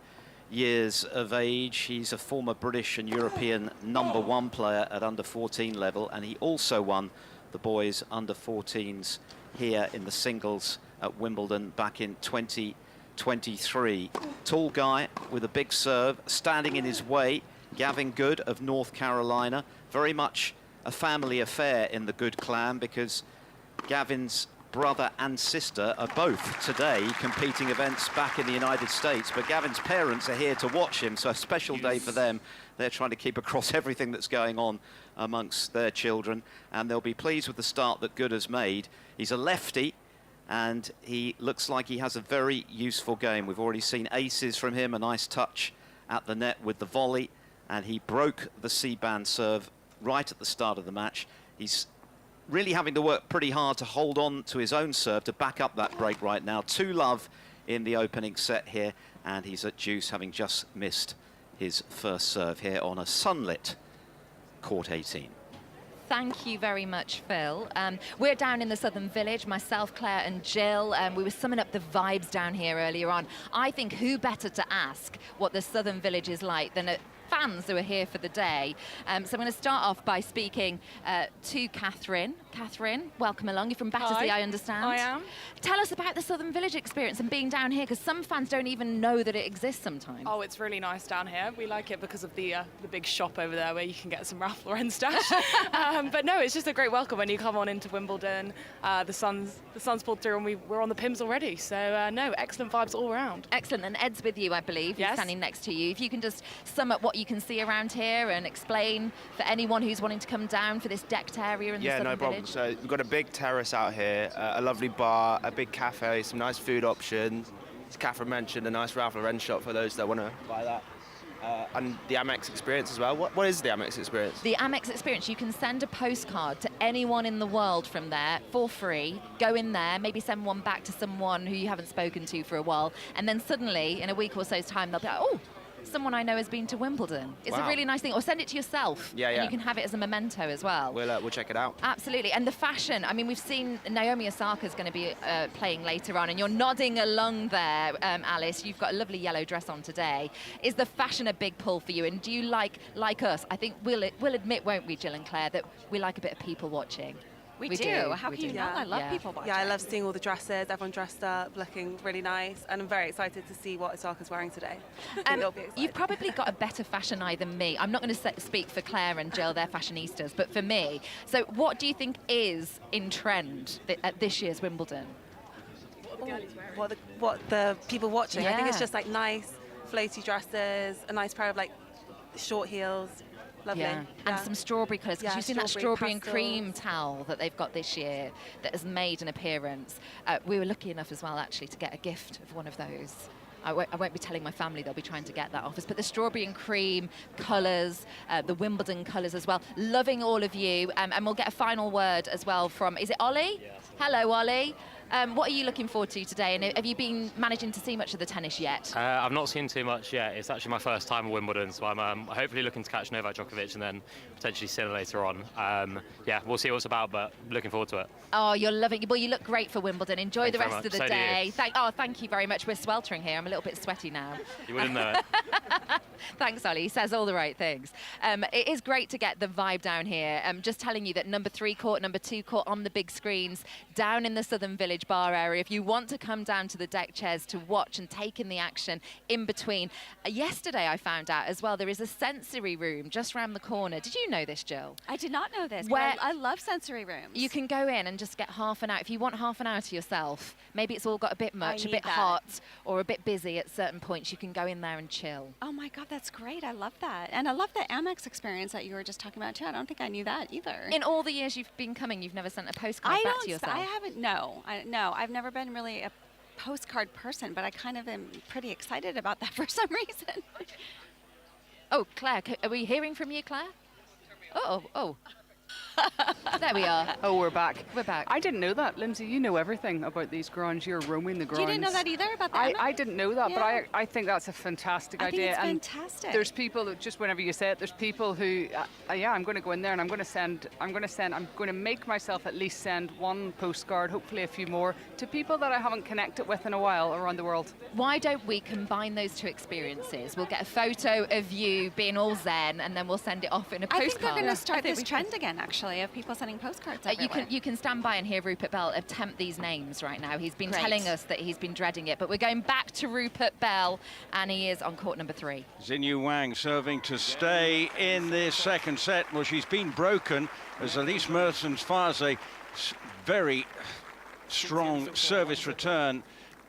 years of age. He's a former British and European #1 player at under-14 level, and he also won the boys under-14s here in the singles at Wimbledon back in 2023. Tall guy with a big serve, standing in his way, Gavin Good of North Carolina. Very much a family affair in the Good clan, because Gavin's brother and sister are both today competing events back in the United States, but Gavin's parents are here to watch him, so a special day for them. They're trying to keep across everything that's going on amongst their children, and they'll be pleased with the start that Good has made. He's a lefty, and he looks like he has a very useful game. We've already seen aces from him, a nice touch at the net with the volley, and he broke the Seaban serve right at the start of the match. He's really having to work pretty hard to hold on to his own serve to back up that break right now. 2-love in the opening set here, and he's at deuce, having just missed his first serve here on a sunlit court 18. Thank you very much, Phil. We're down in the Southern Village, myself, Claire and Jill. We were summing up the vibes down here earlier on. I think who better to ask what the Southern Village is like than fans who are here for the day. So I'm going to start off by speaking to Catherine. Catherine, welcome along. You're from Battersea, I understand. I am. Tell us about the Southern Village experience and being down here, because some fans don't even know that it exists sometimes. Oh, it's really nice down here. We like it because of the big shop over there where you can get some Ralph Lauren stash. But no, it's just a great welcome when you come on into Wimbledon. The sun's pulled through, and we're on the Pims already. So no, excellent vibes all around. Excellent. And Ed's with you, I believe. Yes. He's standing next to you. If you can just sum up what you can see around here and explain for anyone who's wanting to come down for this decked area in the Southern no problem. Village. So we've got a big terrace out here, a lovely bar, a big cafe, some nice food options. As Catherine mentioned, a nice Ralph Lauren shop for those that want to buy that. And the Amex experience as well. What is the Amex experience? The Amex experience, you can send a postcard to anyone in the world from there for free. Go in there, maybe send one back to someone who you haven't spoken to for a while, and then suddenly, in a week or so's time, they'll be like, oh, someone I know has been to Wimbledon. It's a really nice thing. Or send it to yourself. Yeah. And you can have it as a memento as well. We'll check it out. Absolutely. And the fashion, I mean, we've seen Naomi Osaka's going to be playing later on, and you're nodding along there, Alice. You've got a lovely yellow dress on today. Is the fashion a big pull for you? And do you like us? I think we'll admit, won't we, Jill and Claire, that we like a bit of people watching. We do. How can you not? I love people watching. Yeah, I love seeing all the dresses, everyone dressed up, looking really nice, and I'm very excited to see what Osaka's wearing today. You've probably got a better fashion eye than me. I'm not going to speak for Claire and Jill, they're fashionistas, but for me. So what do you think is in trend at this year's Wimbledon? What the people watching? I think it's Yeah. just like nice floaty dresses, a nice pair of like short heels, Lovely. Yeah. Yeah. And some strawberry colours, because Yeah, you've seen that strawberry strawberry and cream pastels. towel that they've got this year that has made an appearance. We were lucky enough as well, actually, to get a gift of one of those. I won't be telling my family, they'll be trying to get that off us. But the strawberry and cream colours, the Wimbledon colours as well. Loving all of you. And we'll get a final word as well from, is it Ollie? Yes. Hello, Ollie. What are you looking forward to today? And have you been managing to see much of the tennis yet? I've not seen too much yet. It's actually my first time at Wimbledon, so I'm hopefully looking to catch Novak Djokovic and then potentially Sinner later on. Yeah, we'll see what it's about, but looking forward to it. Oh, you're loving it. Well, you look great for Wimbledon. Enjoy the Thanks very rest of the much. So do day. you. Thank you very much. We're sweltering here. I'm a little bit sweaty now. You wouldn't know it. Thanks, Ollie. He says all the right things. It is great to get the vibe down here. Just telling you that number 3 court, number 2 court on the big screens down in the Southern Village bar area. If you want to come down to the deck chairs to watch and take in the action in between. Yesterday I found out as well there is a sensory room just around the corner. Did you know this, Jill? I did not know this. Where I love sensory rooms. you can go in and just get half an hour. If you want half an hour to yourself, maybe it's all got a bit much, a need bit that. hot, or a bit busy at certain points, you can go in there and chill. Oh my God, that's great. I love that. And I love the Amex experience that you were just talking about too. I don't think I knew that either. In all the years you've been coming, you've never sent a postcard back to yourself? I haven't, no. No, I've never been really a postcard person, but I kind of am pretty excited about that for some reason. Oh, Claire, are we hearing from you, Claire? Oh. There we are. Oh, we're back. We're back. I didn't know that. Lindsay, you know everything about these grounds. You're roaming the grounds. You didn't know that either about that? I didn't know that, Yeah. but I think that's a fantastic I think idea. it's and fantastic. There's people that just whenever you say it, there's people who, yeah, I'm going to go in there and I'm going to make myself at least send one postcard, hopefully a few more, to people that I haven't connected with in a while around the world. Why don't we combine those two experiences? We'll get a photo of you being all zen, and then we'll send it off in a postcard. I think they're going to start this trend again, actually, of people sending postcards everywhere. You can stand by and hear Rupert Bell attempt these names right now. He's been Great. telling us that he's been dreading it, but we're going back to Rupert Bell, and he is on court number 3. Xinyu Wang serving to stay in this second set. Well, she's been broken as Elise Mertens fires a very strong service return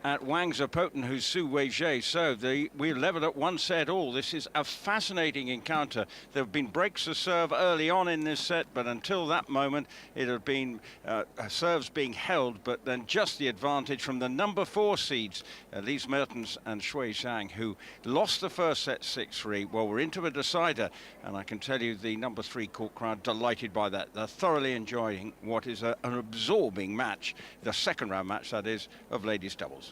at Wang's opponent, who's Su Weijie. So we leveled at 1 set all. This is a fascinating encounter. There have been breaks of serve early on in this set, but until that moment, it had been serves being held, but then just the advantage from the number 4 seeds, Elise Mertens and Shui Zhang, who lost the first set 6-3. Well, we're into a decider, and I can tell you the number 3 court crowd delighted by that. They're thoroughly enjoying what is an absorbing match, the second round match, that is, of ladies doubles.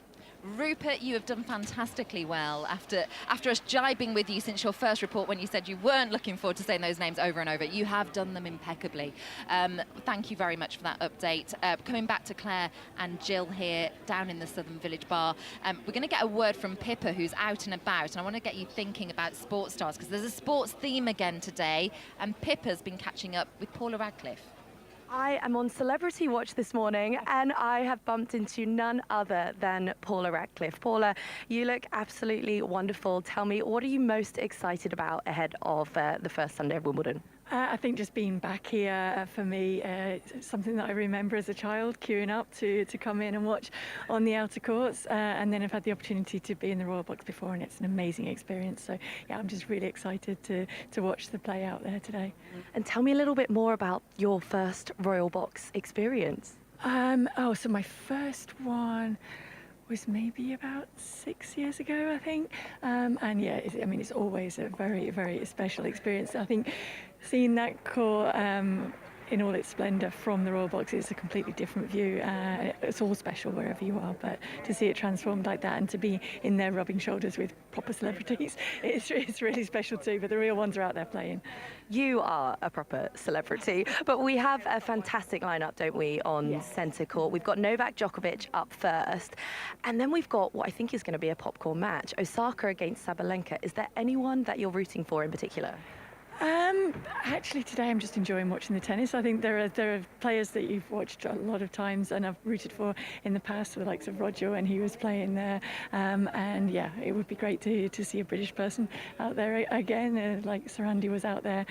Rupert, you have done fantastically well after us jibing with you since your first report when you said you weren't looking forward to saying those names over and over. You have done them impeccably. Thank you very much for that update. Coming back to Claire and Jill here down in the Southern Village bar, we're going to get a word from Pippa, who's out and about, and I want to get you thinking about sports stars, because there's a sports theme again today, and Pippa's been catching up with Paula Radcliffe. I am on Celebrity Watch this morning, and I have bumped into none other than Paula Radcliffe. Paula, you look absolutely wonderful. Tell me, what are you most excited about ahead of the first Sunday of Wimbledon? I think just being back here for me, it's something that I remember as a child, queuing up to come in and watch on the outer courts, and then I've had the opportunity to be in the Royal Box before, and it's an amazing experience. So yeah, I'm just really excited to watch the play out there today. And tell me a little bit more about your first Royal Box experience. So my first one was maybe about 6 years ago, I think. And yeah, it's always a very, very special experience. I think seeing that court in all its splendour from the Royal Box is a completely different view. It's all special wherever you are, but to see it transformed like that and to be in there rubbing shoulders with proper celebrities, it's really special too, but the real ones are out there playing. You are a proper celebrity, but we have a fantastic lineup, don't we, on centre court. We've got Novak Djokovic up first, and then we've got what I think is going to be a popcorn match, Osaka against Sabalenka. Is there anyone that you're rooting for in particular? Actually, today I'm just enjoying watching the tennis. I think there are players that you've watched a lot of times and I've rooted for in the past, the likes of Roger when he was playing there. And yeah, it would be great to see a British person out there again, like Sarandi was out there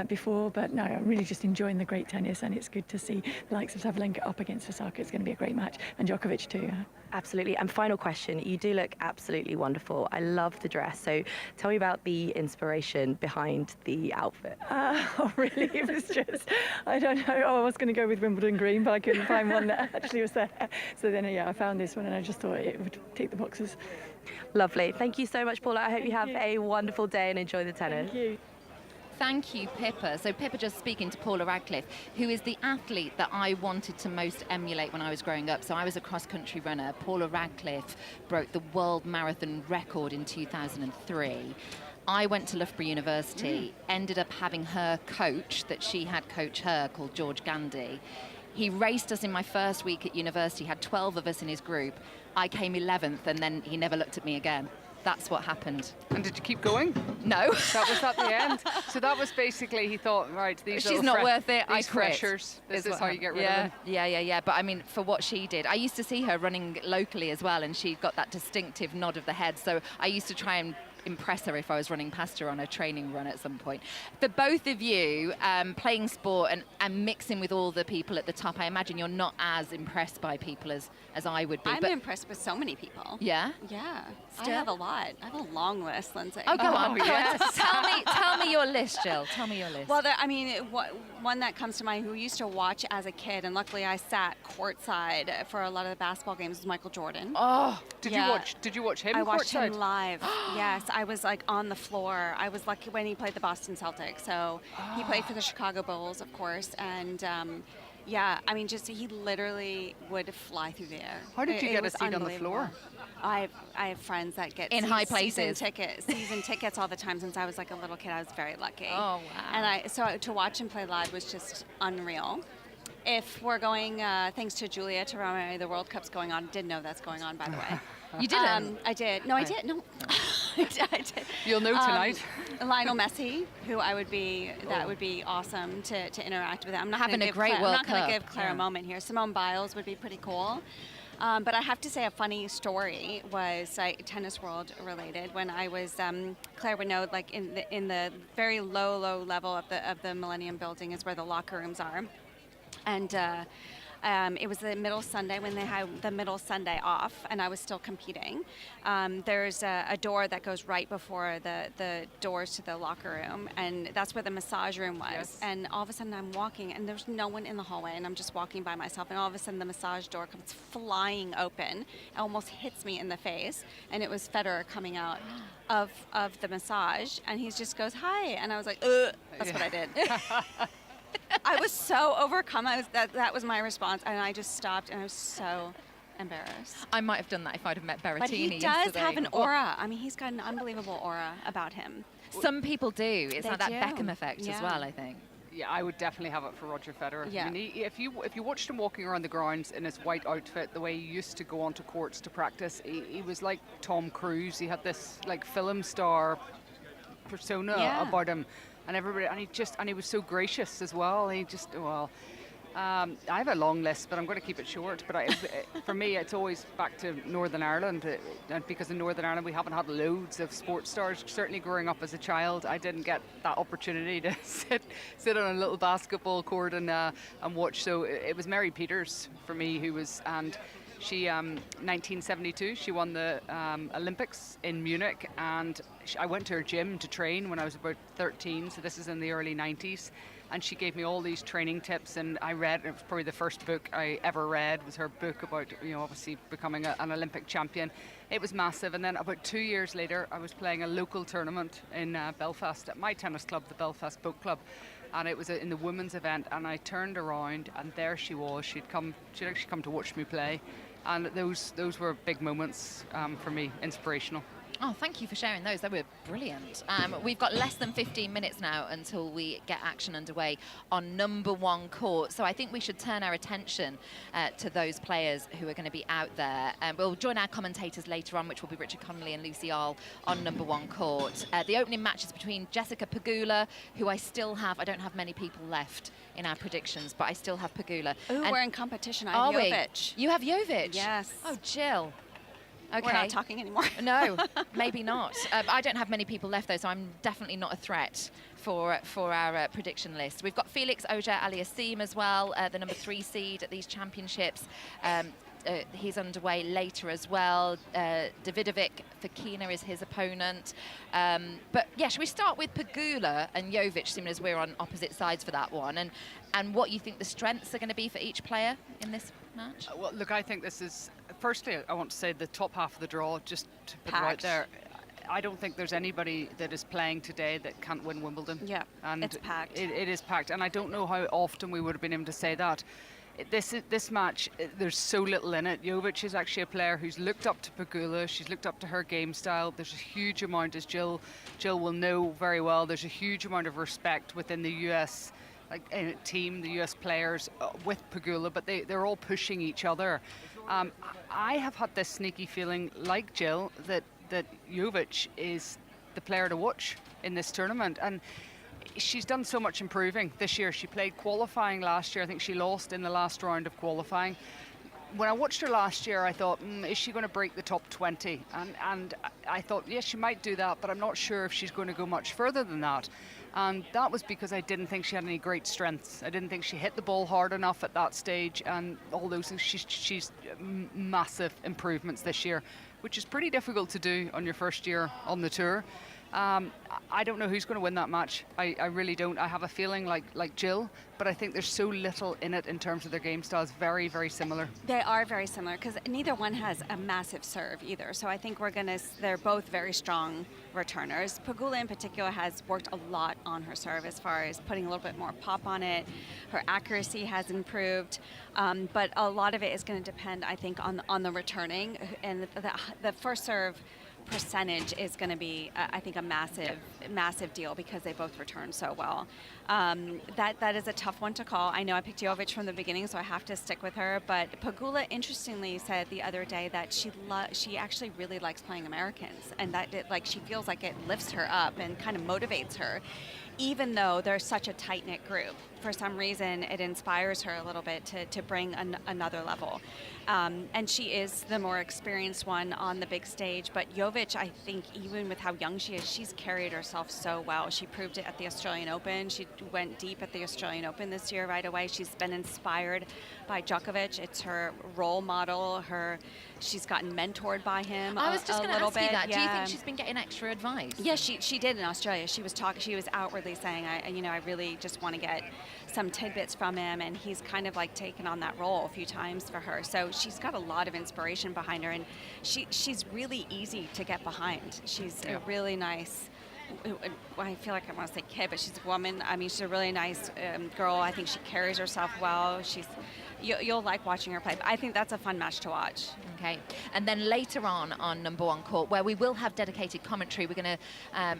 before. But no, I'm really just enjoying the great tennis, and it's good to see the likes of Sabalenka up against Osaka. It's going to be a great match, and Djokovic too. Absolutely. And final question, you do look absolutely wonderful. I love the dress. So tell me about the inspiration behind the outfit. Oh, really? It was just, I don't know. Oh, I was going to go with Wimbledon green, but I couldn't find one that actually was there. So then, yeah, I found this one and I just thought it would tick the boxes. Lovely. Thank you so much, Paula. I hope you have a wonderful day and enjoy the tennis. Thank you. Thank you, Pippa. So Pippa just speaking to Paula Radcliffe, who is the athlete that I wanted to most emulate when I was growing up. So I was a cross-country runner. Paula Radcliffe broke the world marathon record in 2003. I went to Loughborough University, ended up having her coach that she had coach her, called George Gandy. He raced us in my first week at university, had 12 of us in his group. I came 11th, and then he never looked at me again. That's what happened. And did you keep going? No. That was at the end. So that was basically, he thought, right, these She's not worth it. These I quit. freshers. This is how you get rid of them. Yeah. But I mean, for what she did, I used to see her running locally as well, and she got that distinctive nod of the head. So I used to try and impress her if I was running past her on a training run at some point. For both of you, playing sport and mixing with all the people at the top, I imagine you're not as impressed by people as I would be. I'm impressed with so many people. Yeah? Yeah. Still? I have a lot. I have a long list, Lindsay. Oh, go on. Yes. Tell me your list, Jill. Tell me your list. Well, one that comes to mind who used to watch as a kid, and luckily I sat courtside for a lot of the basketball games, was Michael Jordan. Oh, did you watch him? I watched courtside? him live. Yes, I was like on the floor. I was lucky when he played the Boston Celtics. So he played for the Chicago Bulls, of course, and yeah, I mean, just he literally would fly through the air. How did you get a was seat on the floor? I have friends that get in high places season tickets all the time. Since I was like a little kid, I was very lucky. Oh wow! And so to watch him play live was just unreal. If we're going, thanks to Julia Taramay, the World Cup's going on. Didn't know that's going on, by the way. You didn't? I did. No, I did. No, I did. You'll know tonight. Lionel Messi, who I would be, that would be awesome to interact with. I'm not Having gonna a great World I'm not going Cup. to give Claire a moment here. Simone Biles would be pretty cool. But I have to say a funny story was tennis world related. When I was, Claire would know, like in the very low level of the Millennium Building is where the locker rooms are. And it was the middle Sunday when they had the middle Sunday off, and I was still competing. There's a door that goes right before the doors to the locker room, and that's where the massage room was. Yes. And all of a sudden I'm walking, and there's no one in the hallway, and I'm just walking by myself, and all of a sudden the massage door comes flying open, almost hits me in the face, and it was Federer coming out of the massage, and he just goes, "Hi," and I was like, that's what I did. I was so overcome. That was my response, and I just stopped, and I was so embarrassed. I might have done that if I'd have met Berrettini. But he does yesterday. have an aura. I mean, he's got an unbelievable aura about him. Some people do. It's They like that do. Beckham effect as Yeah. well, I think. Yeah, I would definitely have it for Roger Federer. Yeah. I mean, if you watched him walking around the grounds in his white outfit, the way he used to go onto courts to practice, he was like Tom Cruise. He had this like film star persona about him. And everybody, and he was so gracious as well. He just, I have a long list, but I'm going to keep it short. But for me, it's always back to Northern Ireland, because in Northern Ireland we haven't had loads of sports stars. Certainly, growing up as a child, I didn't get that opportunity to sit on a little basketball court and watch. So it was Mary Peters for me, who was She, 1972, she won the Olympics in Munich, and I went to her gym to train when I was about 13, so this is in the early 90s, and she gave me all these training tips, and I read, it was probably the first book I ever read, was her book about, obviously becoming an Olympic champion. It was massive, and then about 2 years later, I was playing a local tournament in Belfast at my tennis club, the Belfast Boat Club. And it was in the women's event, and I turned around, and there she was. She'd actually come to watch me play, and those were big moments for me, inspirational. Oh, thank you for sharing those. They were brilliant. We've got less than 15 minutes now until we get action underway on number one court. So I think we should turn our attention to those players who are going to be out there. We'll join our commentators later on, which will be Richard Connolly and Lucy Arle on number one court. The opening match is between Jessica Pegula, who I don't have many people left in our predictions, but I still have Pegula. Ooh, we're in competition. I have Jovic. You have Jovic? Yes. Oh, Jill. Okay. We're not talking anymore. No, maybe not. I don't have many people left, though, so I'm definitely not a threat for our prediction list. We've got Felix Auger-Aliassime as well, the number 3 seed at these championships. he's underway later as well. Davidovic Fokina is his opponent. But yeah, should we start with Pegula and Jovic, seeing as we're on opposite sides for that one, and what you think the strengths are going to be for each player in this match? Well, look, I think this is, firstly, I want to say the top half of the draw, just to put it right there. I don't think there's anybody that is playing today that can't win Wimbledon. Yeah, and it's packed. It is packed, and I don't know how often we would have been able to say that. This match, there's so little in it. Jovic is actually a player who's looked up to Pegula. She's looked up to her game style. There's a huge amount, as Jill will know very well, there's a huge amount of respect within the US team, the US players with Pegula, but they're all pushing each other. I have had this sneaky feeling, like Jill, that Jovic is the player to watch in this tournament, and she's done so much improving this year. She played qualifying last year. I think she lost in the last round of qualifying. When I watched her last year, I thought, is she going to break the top 20? And I thought, yes, she might do that, but I'm not sure if she's going to go much further than that. And that was because I didn't think she had any great strengths. I didn't think she hit the ball hard enough at that stage, and all those things. She's massive improvements this year, which is pretty difficult to do on your first year on the tour. I don't know who's going to win that match. I really don't. I have a feeling like Jill, but I think there's so little in it in terms of their game styles. Very, very similar. They are very similar because neither one has a massive serve either. So I think they're both very strong returners. Pegula in particular has worked a lot on her serve as far as putting a little bit more pop on it. Her accuracy has improved, but a lot of it is going to depend, I think, on the returning, and the first serve percentage is going to be, I think, a massive deal because they both return so well. That is a tough one to call. I know I picked Jovic from the beginning, so I have to stick with her. But Pegula, interestingly, said the other day that she actually really likes playing Americans, and that she feels like it lifts her up and kind of motivates her, even though they're such a tight-knit group. For some reason, it inspires her a little bit to bring another level. And she is the more experienced one on the big stage. But Jovic, I think, even with how young she is, she's carried herself so well. She proved it at the Australian Open. She went deep at the Australian Open this year right away. She's been inspired by Djokovic. It's her role model. She's gotten mentored by him. I was just going to ask you that. Yeah. Do you think she's been getting extra advice? Yeah, she did in Australia. She was outwardly saying, I really just want to get some tidbits from him, and he's kind of like taken on that role a few times for her. So she's got a lot of inspiration behind her, and she's really easy to get behind. She's a really nice, I feel like I want to say kid, but she's a woman. I mean, she's a really nice girl. I think she carries herself well. You'll like watching her play. I think that's a fun match to watch. Okay, and then later on number one court, where we will have dedicated commentary, we're going to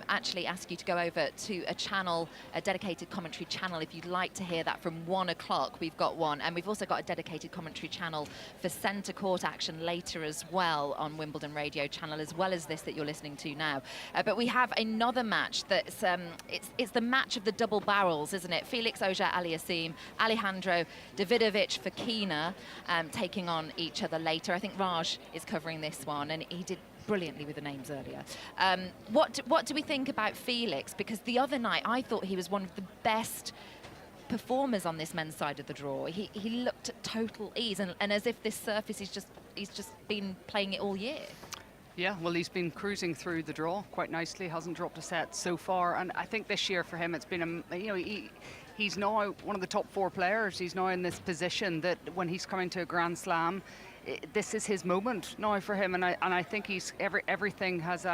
actually ask you to go over to a dedicated commentary channel if you'd like to hear that from 1 o'clock. We've got one, and we've also got a dedicated commentary channel for centre court action later as well on Wimbledon Radio Channel, as well as this that you're listening to now. But we have another match that's it's the match of the double barrels, isn't it? Felix Auger-Aliassime, Alejandro Davidovic Fokina taking on each other later. I think Raj is covering this one, and he did brilliantly with the names earlier. What do we think about Felix? Because the other night I thought he was one of the best performers on this men's side of the draw. He looked at total ease, and as if this surface he's just been playing it all year. Yeah, well, he's been cruising through the draw quite nicely. Hasn't dropped a set so far, and I think this year for him it's been he's now one of the top 4 players. He's now in this position that when he's coming to a Grand Slam, this is his moment now for him, and I think everything has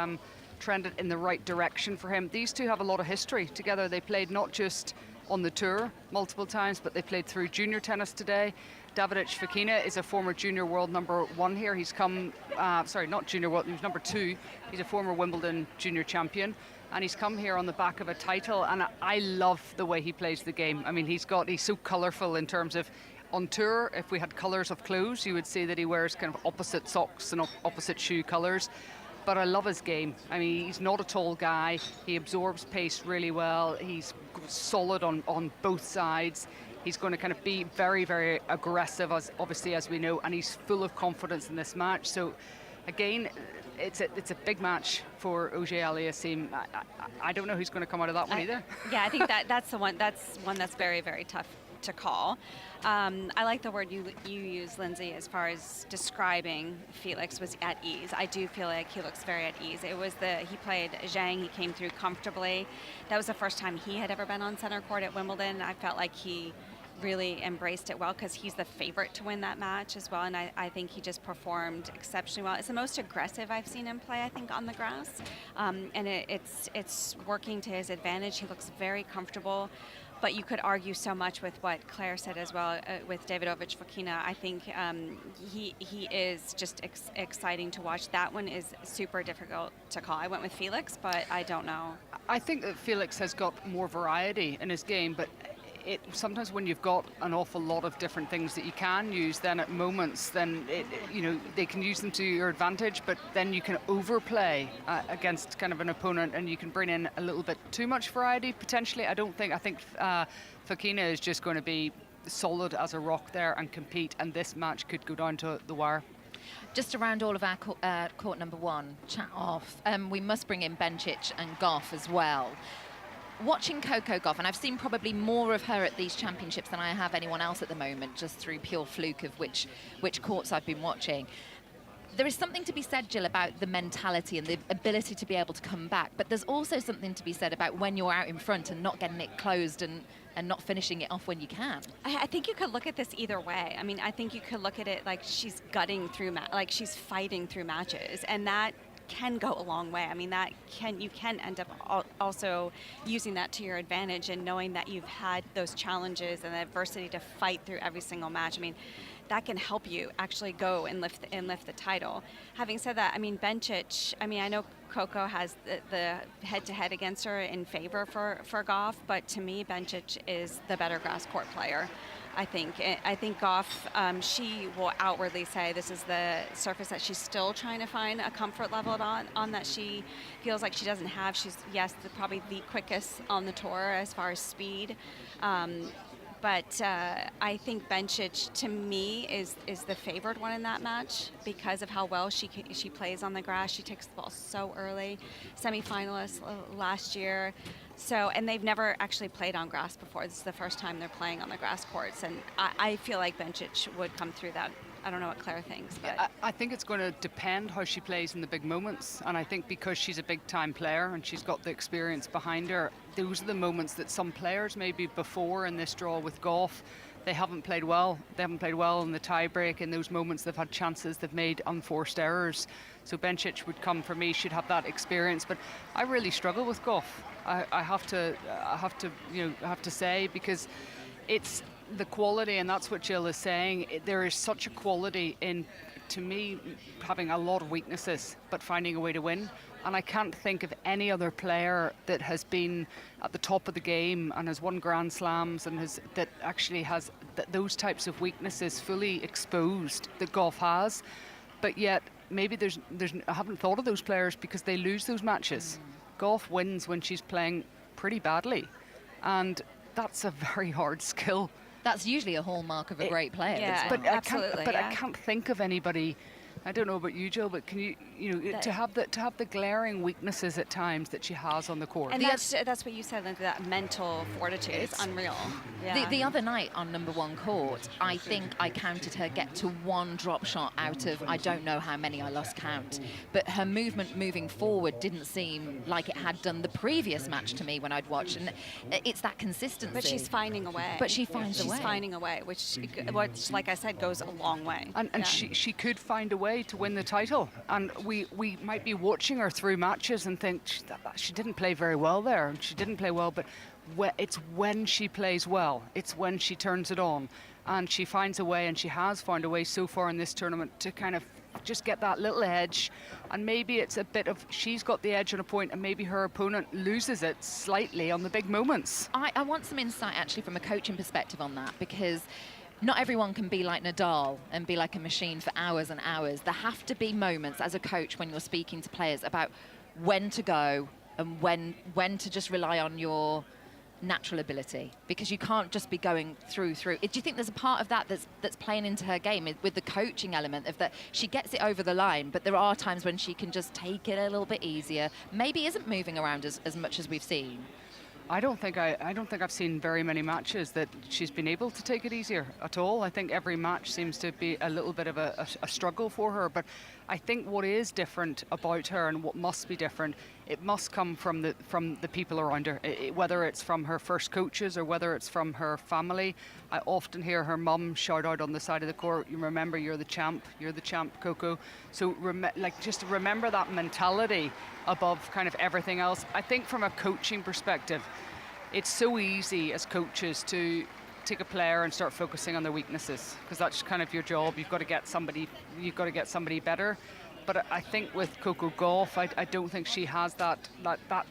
trended in the right direction for him. These two have a lot of history together. They played not just on the tour multiple times, but they played through junior tennis today. Davidovic Fokina is a former junior world #1 here. He's come, sorry, not junior world, he was #2. He's a former Wimbledon junior champion, and he's come here on the back of a title, and I love the way he plays the game. I mean, he's so colourful in terms of, on tour, if we had colours of clothes, you would see that he wears kind of opposite socks and opposite shoe colours. But I love his game. I mean, he's not a tall guy. He absorbs pace really well. He's solid on both sides. He's going to kind of be very, very aggressive, obviously, as we know, and he's full of confidence in this match. So, again, it's a big match for Auger-Aliassime. I don't know who's going to come out of that one either. Yeah, I think that's one that's very, very tough to call. I like the word you use, Lindsay, as far as describing Felix was at ease. I do feel like he looks very at ease. He played Zhang, he came through comfortably. That was the first time he had ever been on center court at Wimbledon. I felt like he really embraced it well because he's the favorite to win that match as well, and I think he just performed exceptionally well. It's the most aggressive I've seen him play, I think, on the grass, and it's working to his advantage. He looks very comfortable, but you could argue so much with what Claire said as well with Davidovich Fokina. I think he is just exciting to watch. That one is super difficult to call. I went with Felix, but I don't know. I think that Felix has got more variety in his game, but sometimes when you've got an awful lot of different things that you can use, then at moments, then they can use them to your advantage, but then you can overplay against kind of an opponent, and you can bring in a little bit too much variety potentially. I think Fokina is just going to be solid as a rock there and compete, and this match could go down to the wire. Just to round all of our court number one chat off, we must bring in Bencic and Goff as well. Watching Coco Gauff, and I've seen probably more of her at these championships than I have anyone else at the moment, just through pure fluke of which courts I've been watching. There is something to be said, Jill, about the mentality and the ability to be able to come back, but there's also something to be said about when you're out in front and not getting it closed and not finishing it off when you can. I think you could look at this either way. I mean, I think you could look at it like she's gutting through, like she's fighting through matches, and that can go a long way. I mean, you can end up also using that to your advantage, and knowing that you've had those challenges and adversity to fight through every single match. I mean, that can help you actually go and lift the title. Having said that, I mean, Bencic, I mean, I know Coco has the head-to-head against her in favor for Gauff, but to me, Bencic is the better grass court player. I think Gauff, she will outwardly say this is the surface that she's still trying to find a comfort level on that she feels like she doesn't have. She's, yes, probably the quickest on the tour as far as speed. But I think Bencic, to me, is the favored one in that match because of how well she plays on the grass. She takes the ball so early. Semi-finalist last year. So, and they've never actually played on grass before. This is the first time they're playing on the grass courts, and I feel like Bencic would come through that. I don't know what Claire thinks, but I think it's going to depend how she plays in the big moments, and I think because she's a big-time player and she's got the experience behind her, those are the moments that some players maybe before in this draw with Gauff, they haven't played well. They haven't played well in the tie-break. In those moments, they've had chances, they've made unforced errors. So Bencic would come for me, should have that experience. But I really struggle with Gauff. I have to say, because it's the quality, and that's what Jill is saying. There is such a quality in, to me, having a lot of weaknesses but finding a way to win. And I can't think of any other player that has been at the top of the game and has won Grand Slams and that actually has those types of weaknesses fully exposed that Gauff has. But yet, maybe I haven't thought of those players because they lose those matches. Gauff wins when she's playing pretty badly, and that's a very hard skill. That's usually a hallmark of a great player. Yeah, but absolutely. I can't think of anybody. I don't know about you, Jill, but can you to have the glaring weaknesses at times that she has on the court. And that's what you said, that mental fortitude is unreal. Yeah. The other night on number one court, I think I counted her get to one drop shot out of, I don't know how many, I lost count. But her moving forward didn't seem like it had done the previous match to me when I'd watched. And it's that consistency. But she's finding a way. But she finds a way. She's finding a way, which, like I said, goes a long way. And she could find a way to win the title. And we might be watching her through matches and think she didn't play very well there. She didn't play well, but it's when she plays well. It's when she turns it on. And she finds a way, and she has found a way so far in this tournament to kind of just get that little edge. And maybe it's a bit of, she's got the edge on a point, and maybe her opponent loses it slightly on the big moments. I want some insight, actually, from a coaching perspective on that, because not everyone can be like Nadal and be like a machine for hours and hours. There have to be moments as a coach when you're speaking to players about when to go and when to just rely on your natural ability, because you can't just be going through. Do you think there's a part of that that's playing into her game with the coaching element of that she gets it over the line, but there are times when she can just take it a little bit easier, maybe isn't moving around as much as we've seen? I don't think I've seen very many matches that she's been able to take it easier at all. I think every match seems to be a little bit of a struggle for her. But I think what is different about her and what must be different, it must come from the people around her. Whether it's from her first coaches or whether it's from her family. I often hear her mum shout out on the side of the court, "You remember, you're the champ, Coco." So just remember that mentality above kind of everything else. I think from a coaching perspective, it's so easy as coaches to take a player and start focusing on their weaknesses, because that's kind of your job. You've got to get somebody better. But I think with Coco Gauff, I don't think she has that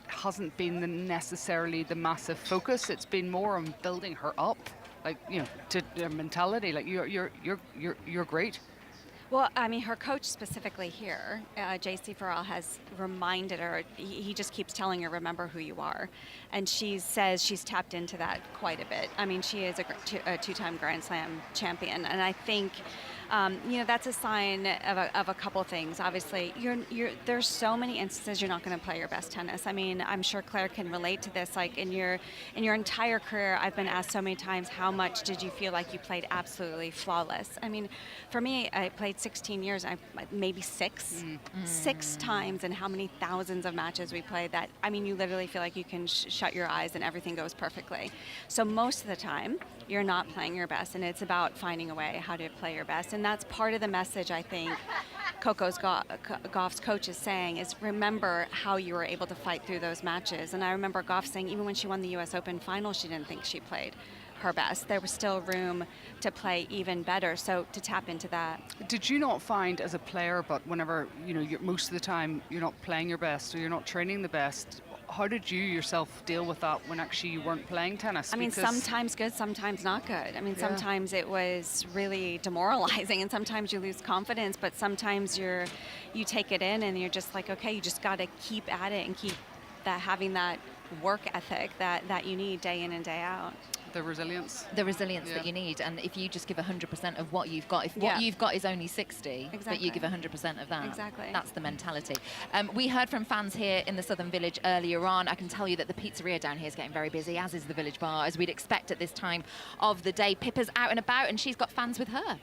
hasn't been necessarily the massive focus. It's been more on building her up, to their mentality. Like you're great. Well, I mean, her coach specifically here, JC Farrell, has reminded her, he just keeps telling her, remember who you are. And she says she's tapped into that quite a bit. I mean, she is a two-time Grand Slam champion. And I think, that's a sign of a couple things. Obviously, there's so many instances you're not going to play your best tennis. I mean, I'm sure Claire can relate to this. Like in your entire career, I've been asked so many times, how much did you feel like you played absolutely flawless? I mean, for me, I played 16 years, maybe six times, and how many thousands of matches we played that, I mean, you literally feel like you can shut your eyes and everything goes perfectly. So most of the time, you're not playing your best, and it's about finding a way how to play your best. And that's part of the message I think Coco Gauff's coach is saying, is remember how you were able to fight through those matches. And I remember Gauff saying even when she won the US Open final, she didn't think she played her best. There was still room to play even better, so to tap into that. Did you not find as a player, but whenever, most of the time you're not playing your best or you're not training the best, how did you yourself deal with that when actually you weren't playing tennis? I mean, sometimes good, sometimes not good. I mean, sometimes it was really demoralizing, and sometimes you lose confidence, but sometimes you take it in and you're just like, okay, you just got to keep at it and keep having that work ethic that you need day in and day out. The resilience. The resilience that you need. And if you just give 100% of what you've got, if what you've got is only 60, but you give 100% of that, that's the mentality. We heard from fans here in the Southern Village earlier on. I can tell you that the pizzeria down here is getting very busy, as is the Village Bar, as we'd expect at this time of the day. Pippa's out and about, and she's got fans with her.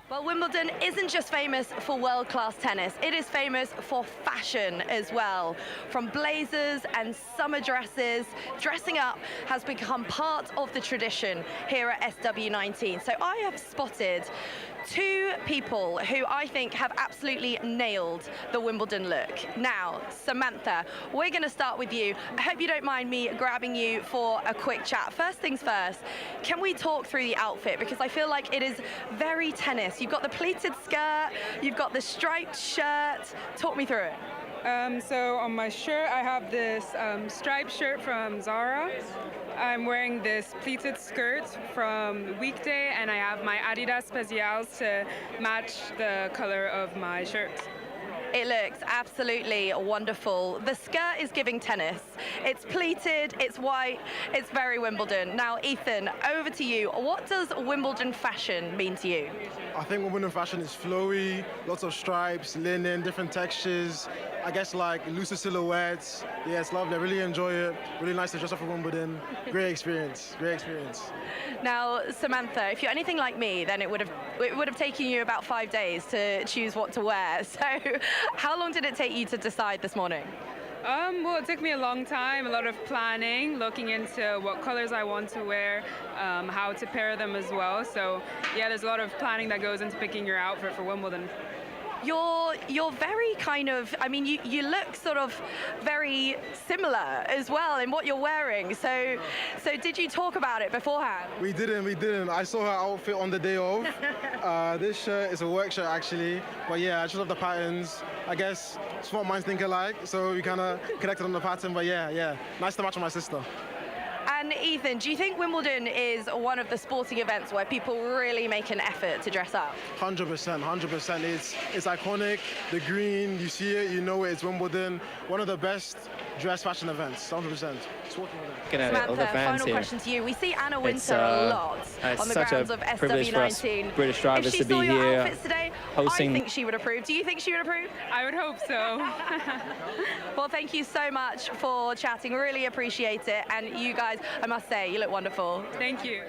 Well, Wimbledon isn't just famous for world-class tennis, it is famous for fashion as well. From blazers and summer dresses, dressing up has become part of the tradition here at SW19. So I have spotted two people who I think have absolutely nailed the Wimbledon look. Now, Samantha, we're going to start with you. I hope you don't mind me grabbing you for a quick chat. First things first, can we talk through the outfit? Because I feel like it is very tennis. You've got the pleated skirt, you've got the striped shirt. Talk me through it. So on my shirt, I have this striped shirt from Zara. I'm wearing this pleated skirt from Weekday, and I have my Adidas Specials to match the color of my shirt. It looks absolutely wonderful. The skirt is giving tennis. It's pleated, it's white, it's very Wimbledon. Now, Ethan, over to you. What does Wimbledon fashion mean to you? I think Wimbledon fashion is flowy, lots of stripes, linen, different textures. I guess like looser silhouettes. Yeah, it's lovely. I really enjoy it. Really nice to dress up for Wimbledon. Great experience. Great experience. Now, Samantha, if you're anything like me, then it would have taken you about 5 days to choose what to wear. So, how long did it take you to decide this morning? Well, it took me a long time, a lot of planning, looking into what colors I want to wear, how to pair them as well. So, yeah, there's a lot of planning that goes into picking your outfit for Wimbledon. You're very kind of, I mean, you look sort of very similar as well in what you're wearing. So did you talk about it beforehand? We didn't. I saw her outfit on the day of. This shirt is a work shirt actually, but yeah, I just love the patterns. I guess smart minds think alike, so we kind of connected on the pattern, but yeah, nice to match with my sister. And Ethan, do you think Wimbledon is one of the sporting events where people really make an effort to dress up? 100%. It's iconic. The green, you see it, you know it. It's Wimbledon. One of the best dress fashion events, 100%. Sporting events. Samantha, final question to you. We see Anna Wintour a lot on the grounds of SW19. British drivers if she to be saw your here outfits today, hosting. I think she would approve. Do you think she would approve? I would hope so. Well, thank you so much for chatting. Really appreciate it. And you guys, I must say, you look wonderful. Thank you.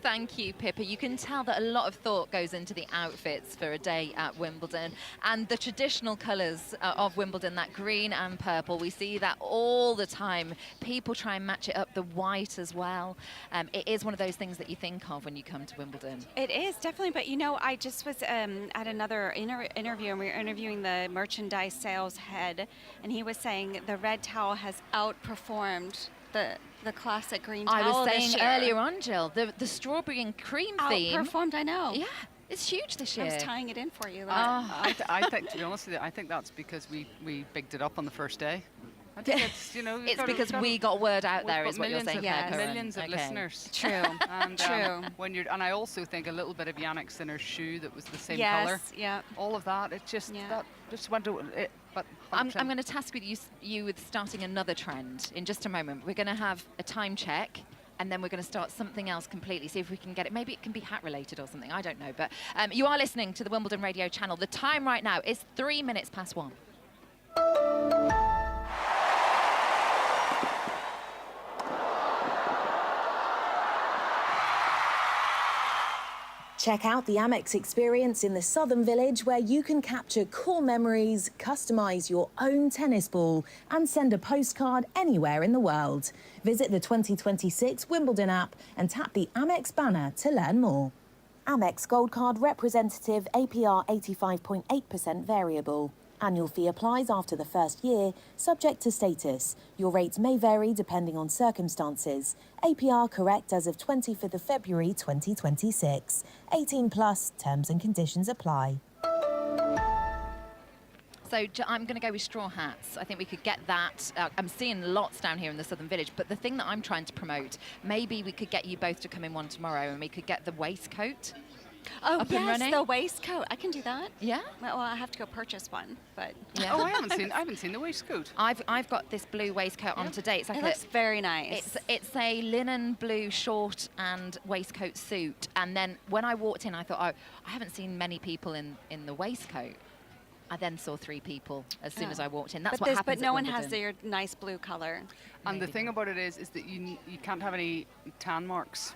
Thank you, Pippa. You can tell that a lot of thought goes into the outfits for a day at Wimbledon. And the traditional colours of Wimbledon, that green and purple, we see that all the time. People try and match it up, the white as well. It is one of those things that you think of when you come to Wimbledon. It is, definitely. But, you know, I just was at another interview, and we were interviewing the merchandise sales head, and he was saying the red towel has outperformed the classic green towel. I was saying this year. earlier on, Jill, the strawberry and cream theme. Outperformed, I know. Yeah, it's huge this year. I was tying it in for you. I think, to be honest with you, I think that's because we bigged it up on the first day. I think it's, you know, it's because we got word out there, is what you're saying. Millions of listeners. True. And, True. And I also think a little bit of Yannick Sinner's shoe that was the same Yes, color. yeah. All of that, it just that just went to it. But I'm going to task with you with starting another trend in just a moment. We're going to have a time check, and then we're going to start something else completely, see if we can get it. Maybe it can be hat related or something, I don't know. But you are listening to the Wimbledon radio channel. The time right now is 3 minutes past 1. Check out the Amex experience in the Southern Village, where you can capture cool memories, customize your own tennis ball, and send a postcard anywhere in the world. Visit the 2026 Wimbledon app and tap the Amex banner to learn more. Amex Gold Card representative, APR 85.8% variable. Annual fee applies after the first year, subject to status. Your rates may vary depending on circumstances. APR correct as of 25th of February 2026. 18 plus, terms and conditions apply. So I'm going to go with straw hats. I think we could get that. I'm seeing lots down here in the Southern Village, but the thing that I'm trying to promote, maybe we could get you both to come in one tomorrow and we could get the waistcoat. Oh, up yes, and running. the waistcoat. I can do that. Yeah? Well, I have to go purchase one, but... Yeah. Oh, I haven't seen the waistcoat. I've got this blue waistcoat on today. It's like it looks very nice. It's a linen blue short and waistcoat suit. And then when I walked in, I thought, oh, I haven't seen many people in the waistcoat. I then saw 3 people as soon as I walked in. That's what happens. But no at one Wimbledon. has your nice blue color. And the thing about it is that you can't have any tan marks.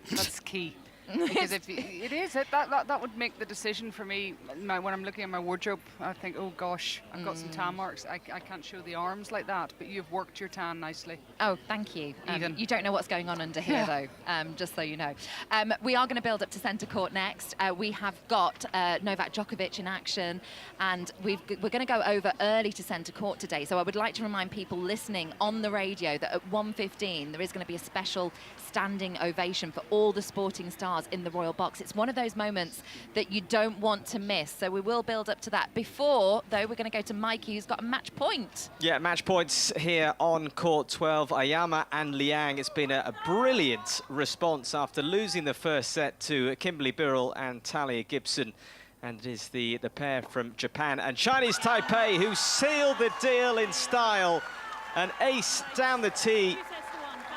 That's key. Because if that would make the decision for me when I'm looking at my wardrobe. I think, oh gosh, I've got some tan marks. I can't show the arms like that. But you've worked your tan nicely. Oh, thank you. You don't know what's going on under here, though, just so you know. We are going to build up to centre court next. We have got Novak Djokovic in action, and we're going to go over early to centre court today. So I would like to remind people listening on the radio that at 1:15 there is going to be a special standing ovation for all the sporting stars in the Royal Box. It's one of those moments that you don't want to miss. So we will build up to that. Before, though, we're going to go to Mikey, who's got a match point. Yeah, match points here on court 12. Ayama and Liang. It's been a brilliant response after losing the first set to Kimberly Birrell and Talia Gibson. And it is the pair from Japan and Chinese Taipei who sealed the deal in style. An ace down the tee.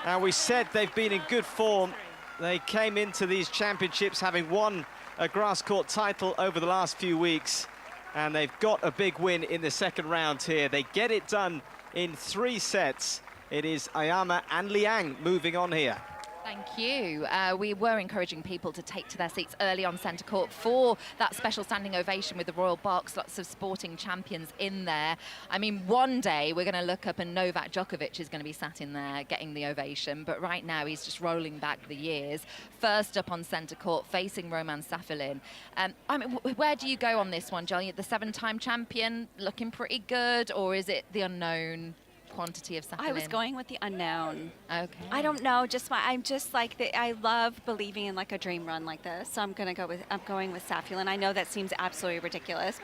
And we said they've been in good form. They came into these championships having won a grass court title over the last few weeks, and they've got a big win in the second round here. They get it done in 3 sets. It is Ayama and Liang moving on here. Thank you. We were encouraging people to take to their seats early on centre court for that special standing ovation with the Royal Box. Lots of sporting champions in there. I mean, one day we're going to look up and Novak Djokovic is going to be sat in there getting the ovation. But right now he's just rolling back the years. First up on centre court, facing Roman Safilin. I mean, where do you go on this one, Johnny? The 7-time champion looking pretty good, or is it the unknown quantity of Safilin? I was going with the unknown. Okay. I don't know. I'm just like I love believing in like a dream run like this. So I'm going with Safilin. I know that seems absolutely ridiculous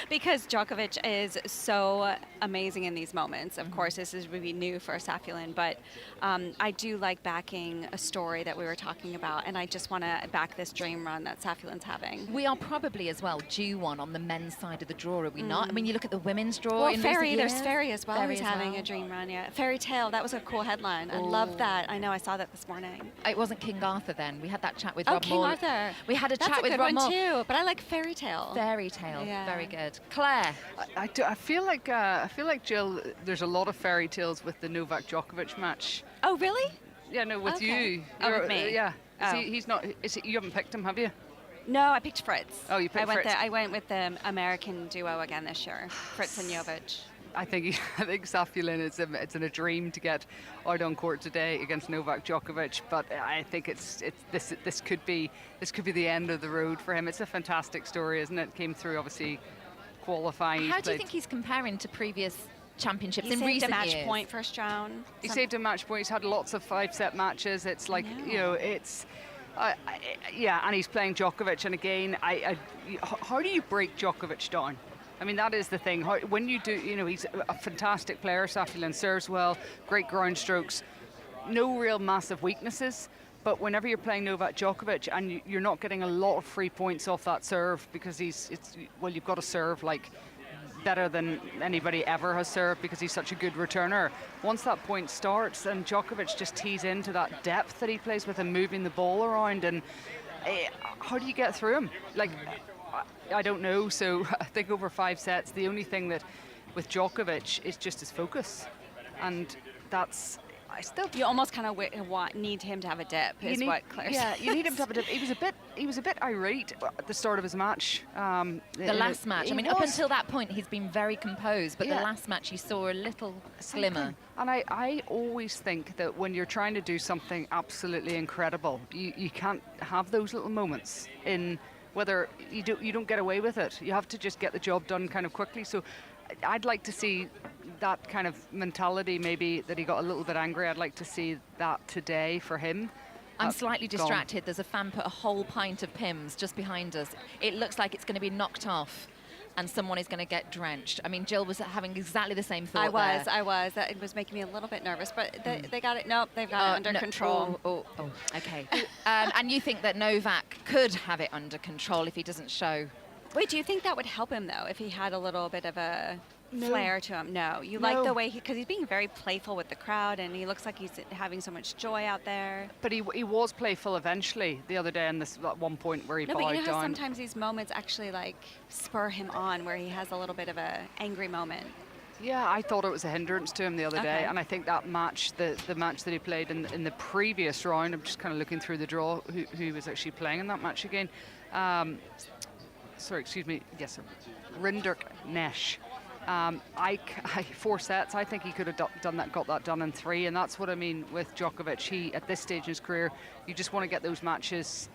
because Djokovic is so amazing in these moments. Of course, this is really new for Safilin, but I do like backing a story that we were talking about, and I just want to back this dream run that Safilin's having. We are probably as well due one on the men's side of the draw, are we not? I mean, you look at the women's draw. Well, in Ferry, recent there's years. Ferry as well. Ferry having well. a dream run, yeah. Fairy Tale, that was a cool headline. I love that. I know, I saw that this morning. It wasn't King Arthur then. We had that chat with Oh, Rob King Moore. Arthur. We had a That's chat with good Rob one Moore. too, but I like Fairy Tale. Fairy Tale, Yeah. very good. Claire. I feel like Jill. There's a lot of fairy tales with the Novak Djokovic match. Oh, really? Yeah, no, with Okay. you. Oh, with You're- me. Yeah. Oh. He's not. Is it, you haven't picked him, have you? No, I picked Fritz. Oh, you picked Fritz. I went with the American duo again this year, Fritz and Jovic. I think Safulin, it's a dream to get out on court today against Novak Djokovic, but I think this could be the end of the road for him. It's a fantastic story, isn't it? Came through obviously qualifying. How do you think he's comparing to previous championships He in saved recent a match years? point first round. He saved a match point. He's had lots of 5-set matches. It's like, it's... yeah, and he's playing Djokovic, and again, how do you break Djokovic down? I mean, that is the thing. When you do, he's a fantastic player. Safulin serves well, great ground strokes, no real massive weaknesses. But whenever you're playing Novak Djokovic and you're not getting a lot of free points off that serve because you've got to serve like better than anybody ever has served because he's such a good returner. Once that point starts and Djokovic just tees into that depth that he plays with and moving the ball around, and how do you get through him? Like, I don't know. So I think over 5 sets, the only thing that with Djokovic is just his focus, and that's. You almost kind of need him to have a dip, is what Claire says. You need him to have a dip. He was a bit irate at the start of his match. The last match. I mean, up until that point, he's been very composed, but the last match, you saw a little glimmer. And I always think that when you're trying to do something absolutely incredible, you can't have those little moments in whether you don't get away with it. You have to just get the job done kind of quickly. So I'd like to see that kind of mentality, maybe that he got a little bit angry. I'd like to see that today for him. I'm slightly distracted. There's a fan put a whole pint of Pimm's just behind us. It looks like it's going to be knocked off and someone is going to get drenched. I mean, Jill was having exactly the same thought I was. That was making me a little bit nervous, but they got it. Nope, they've got it under control. Okay. And you think that Novak could have it under control if he doesn't show? Wait, do you think that would help him, though, if he had a little bit of a flair to him? No. You like the way because he's being very playful with the crowd, and he looks like he's having so much joy out there. But he was playful eventually the other day, and at one point where he bowed but you know down. how sometimes these moments actually like spur him on, where he has a little bit of a angry moment. Yeah, I thought it was a hindrance to him the other day, and I think that match, the match that he played in the previous round, I'm just kind of looking through the draw, who was actually playing in that match again. Sorry, excuse me. Yes, sir. Rinderk Nesh. 4 sets. I think he could have got that done in 3, and that's what I mean with Djokovic. He, at this stage in his career, you just want to get those matches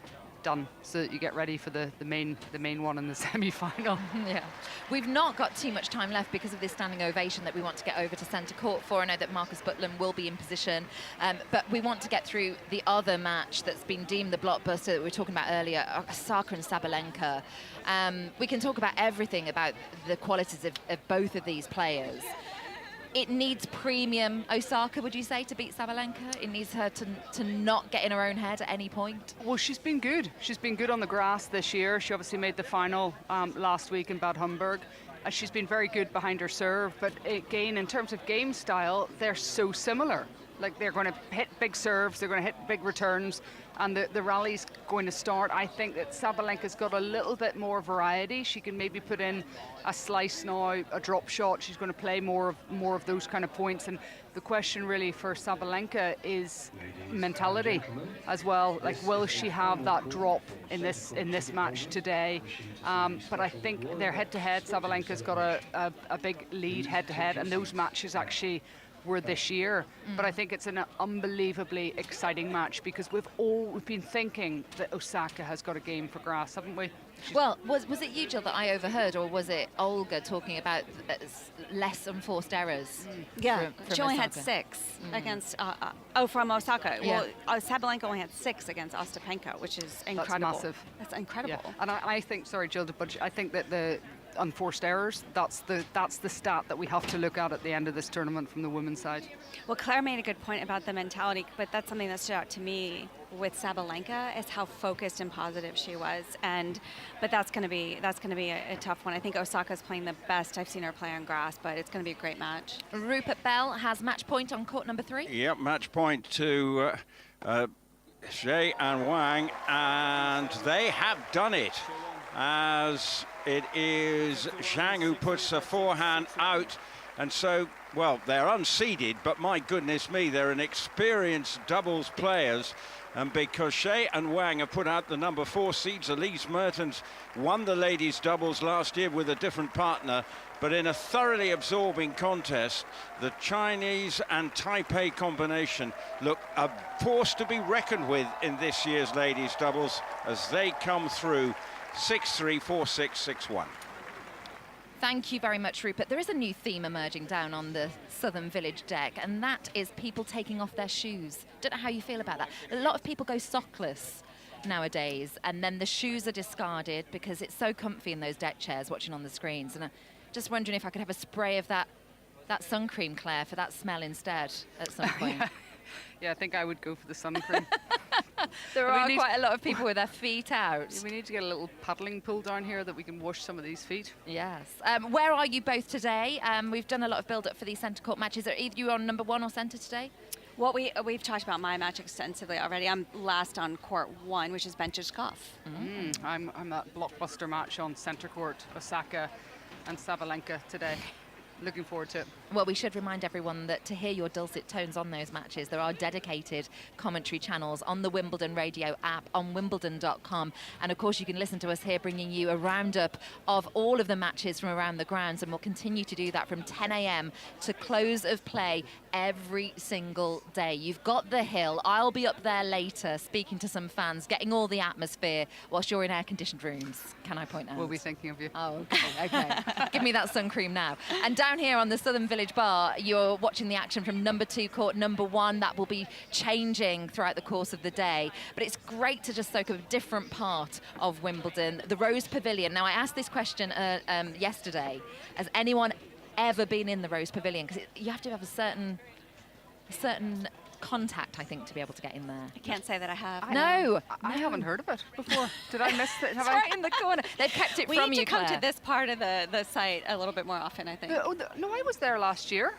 done so that you get ready for the main one in the semi-final. Yeah, we've not got too much time left because of this standing ovation that we want to get over to centre court for. I know that Marcus Butland will be in position, but we want to get through the other match that's been deemed the blockbuster that we were talking about earlier, Osaka and Sabalenka. We can talk about everything about the qualities of both of these players. It needs premium Osaka, would you say, to beat Sabalenka? It needs her to not get in her own head at any point? Well, she's been good. She's been good on the grass this year. She obviously made the final last week in Bad Homburg. She's been very good behind her serve. But again, in terms of game style, they're so similar. Like, they're going to hit big serves, they're going to hit big returns, and the rally's going to start. I think that Sabalenka's got a little bit more variety. She can maybe put in a slice now, a drop shot. She's going to play more of those kind of points. And the question really for Sabalenka is mentality as well. Like, will she have that drop in this match today? But I think they're head-to-head. Sabalenka's got a big lead head-to-head, and those matches actually were this year. But I think it's an unbelievably exciting match because we've been thinking that Osaka has got a game for grass, haven't we? Well, was it you, Jill, that I overheard, or was it Olga talking about less enforced errors? Yeah, from she only had Osaka? 6 against, from Osaka. Yeah. Well, Sabalenka only had 6 against Ostapenko, which is incredible. That's massive. That's incredible. Yeah. And I think, sorry, Jill, but I think that unforced errors. That's the stat that we have to look at the end of this tournament from the women's side. Well, Claire made a good point about the mentality, but that's something that stood out to me with Sabalenka is how focused and positive she was. But that's going to be a tough one. I think Osaka's playing the best I've seen her play on grass, but it's going to be a great match. Rupert Bell has match point on court number 3. Yep, match point to Xie and Wang, and they have done it, as it is Zhang who puts a forehand out. And so, well, they're unseeded, but my goodness me, they're an experienced doubles players. And because Xie and Wang have put out the number 4 seeds, Elise Mertens won the ladies' doubles last year with a different partner. But in a thoroughly absorbing contest, the Chinese and Taipei combination look a force to be reckoned with in this year's ladies' doubles as they come through 6-3, 4-6, 6-1. Thank you very much, Rupert. There is a new theme emerging down on the Southern Village deck, and that is people taking off their shoes. Don't know how you feel about that. A lot of people go sockless nowadays, and then the shoes are discarded because it's so comfy in those deck chairs watching on the screens. And I'm just wondering if I could have a spray of that sun cream, Claire, for that smell instead at some point. Yeah, I think I would go for the sun cream. There are quite a lot of people with their feet out. We need to get a little paddling pool down here that we can wash some of these feet. Yes. Where are you both today? We've done a lot of build-up for these centre court matches. Are either you on number 1 or centre today? Well, we've talked about my match extensively already. I'm last on court 1, which is Benchikov. I'm that blockbuster match on centre court, Osaka and Sabalenka today. Looking forward to it. Well, we should remind everyone that to hear your dulcet tones on those matches, there are dedicated commentary channels on the Wimbledon radio app, on wimbledon.com. And of course, you can listen to us here bringing you a roundup of all of the matches from around the grounds. And we'll continue to do that from 10 a.m. to close of play every single day. You've got the hill. I'll be up there later speaking to some fans, getting all the atmosphere whilst you're in air-conditioned rooms, can I point out? We'll be thinking of you. Oh, okay. Give me that sun cream now. And down here on the Southern Village Bar, you're watching the action from number 2 court, number 1. That will be changing throughout the course of the day. But it's great to just soak up a different part of Wimbledon, the Rose Pavilion. Now, I asked this question yesterday. Has anyone ever been in the Rose Pavilion? Because you have to have a certain contact, I think, to be able to get in there. I can't say that I have. No. I haven't heard of it before. Did I miss it? It's right in the corner. They've kept it from you, We need to come Claire. to this part of the site a little bit more often, I think. No, I was there last year.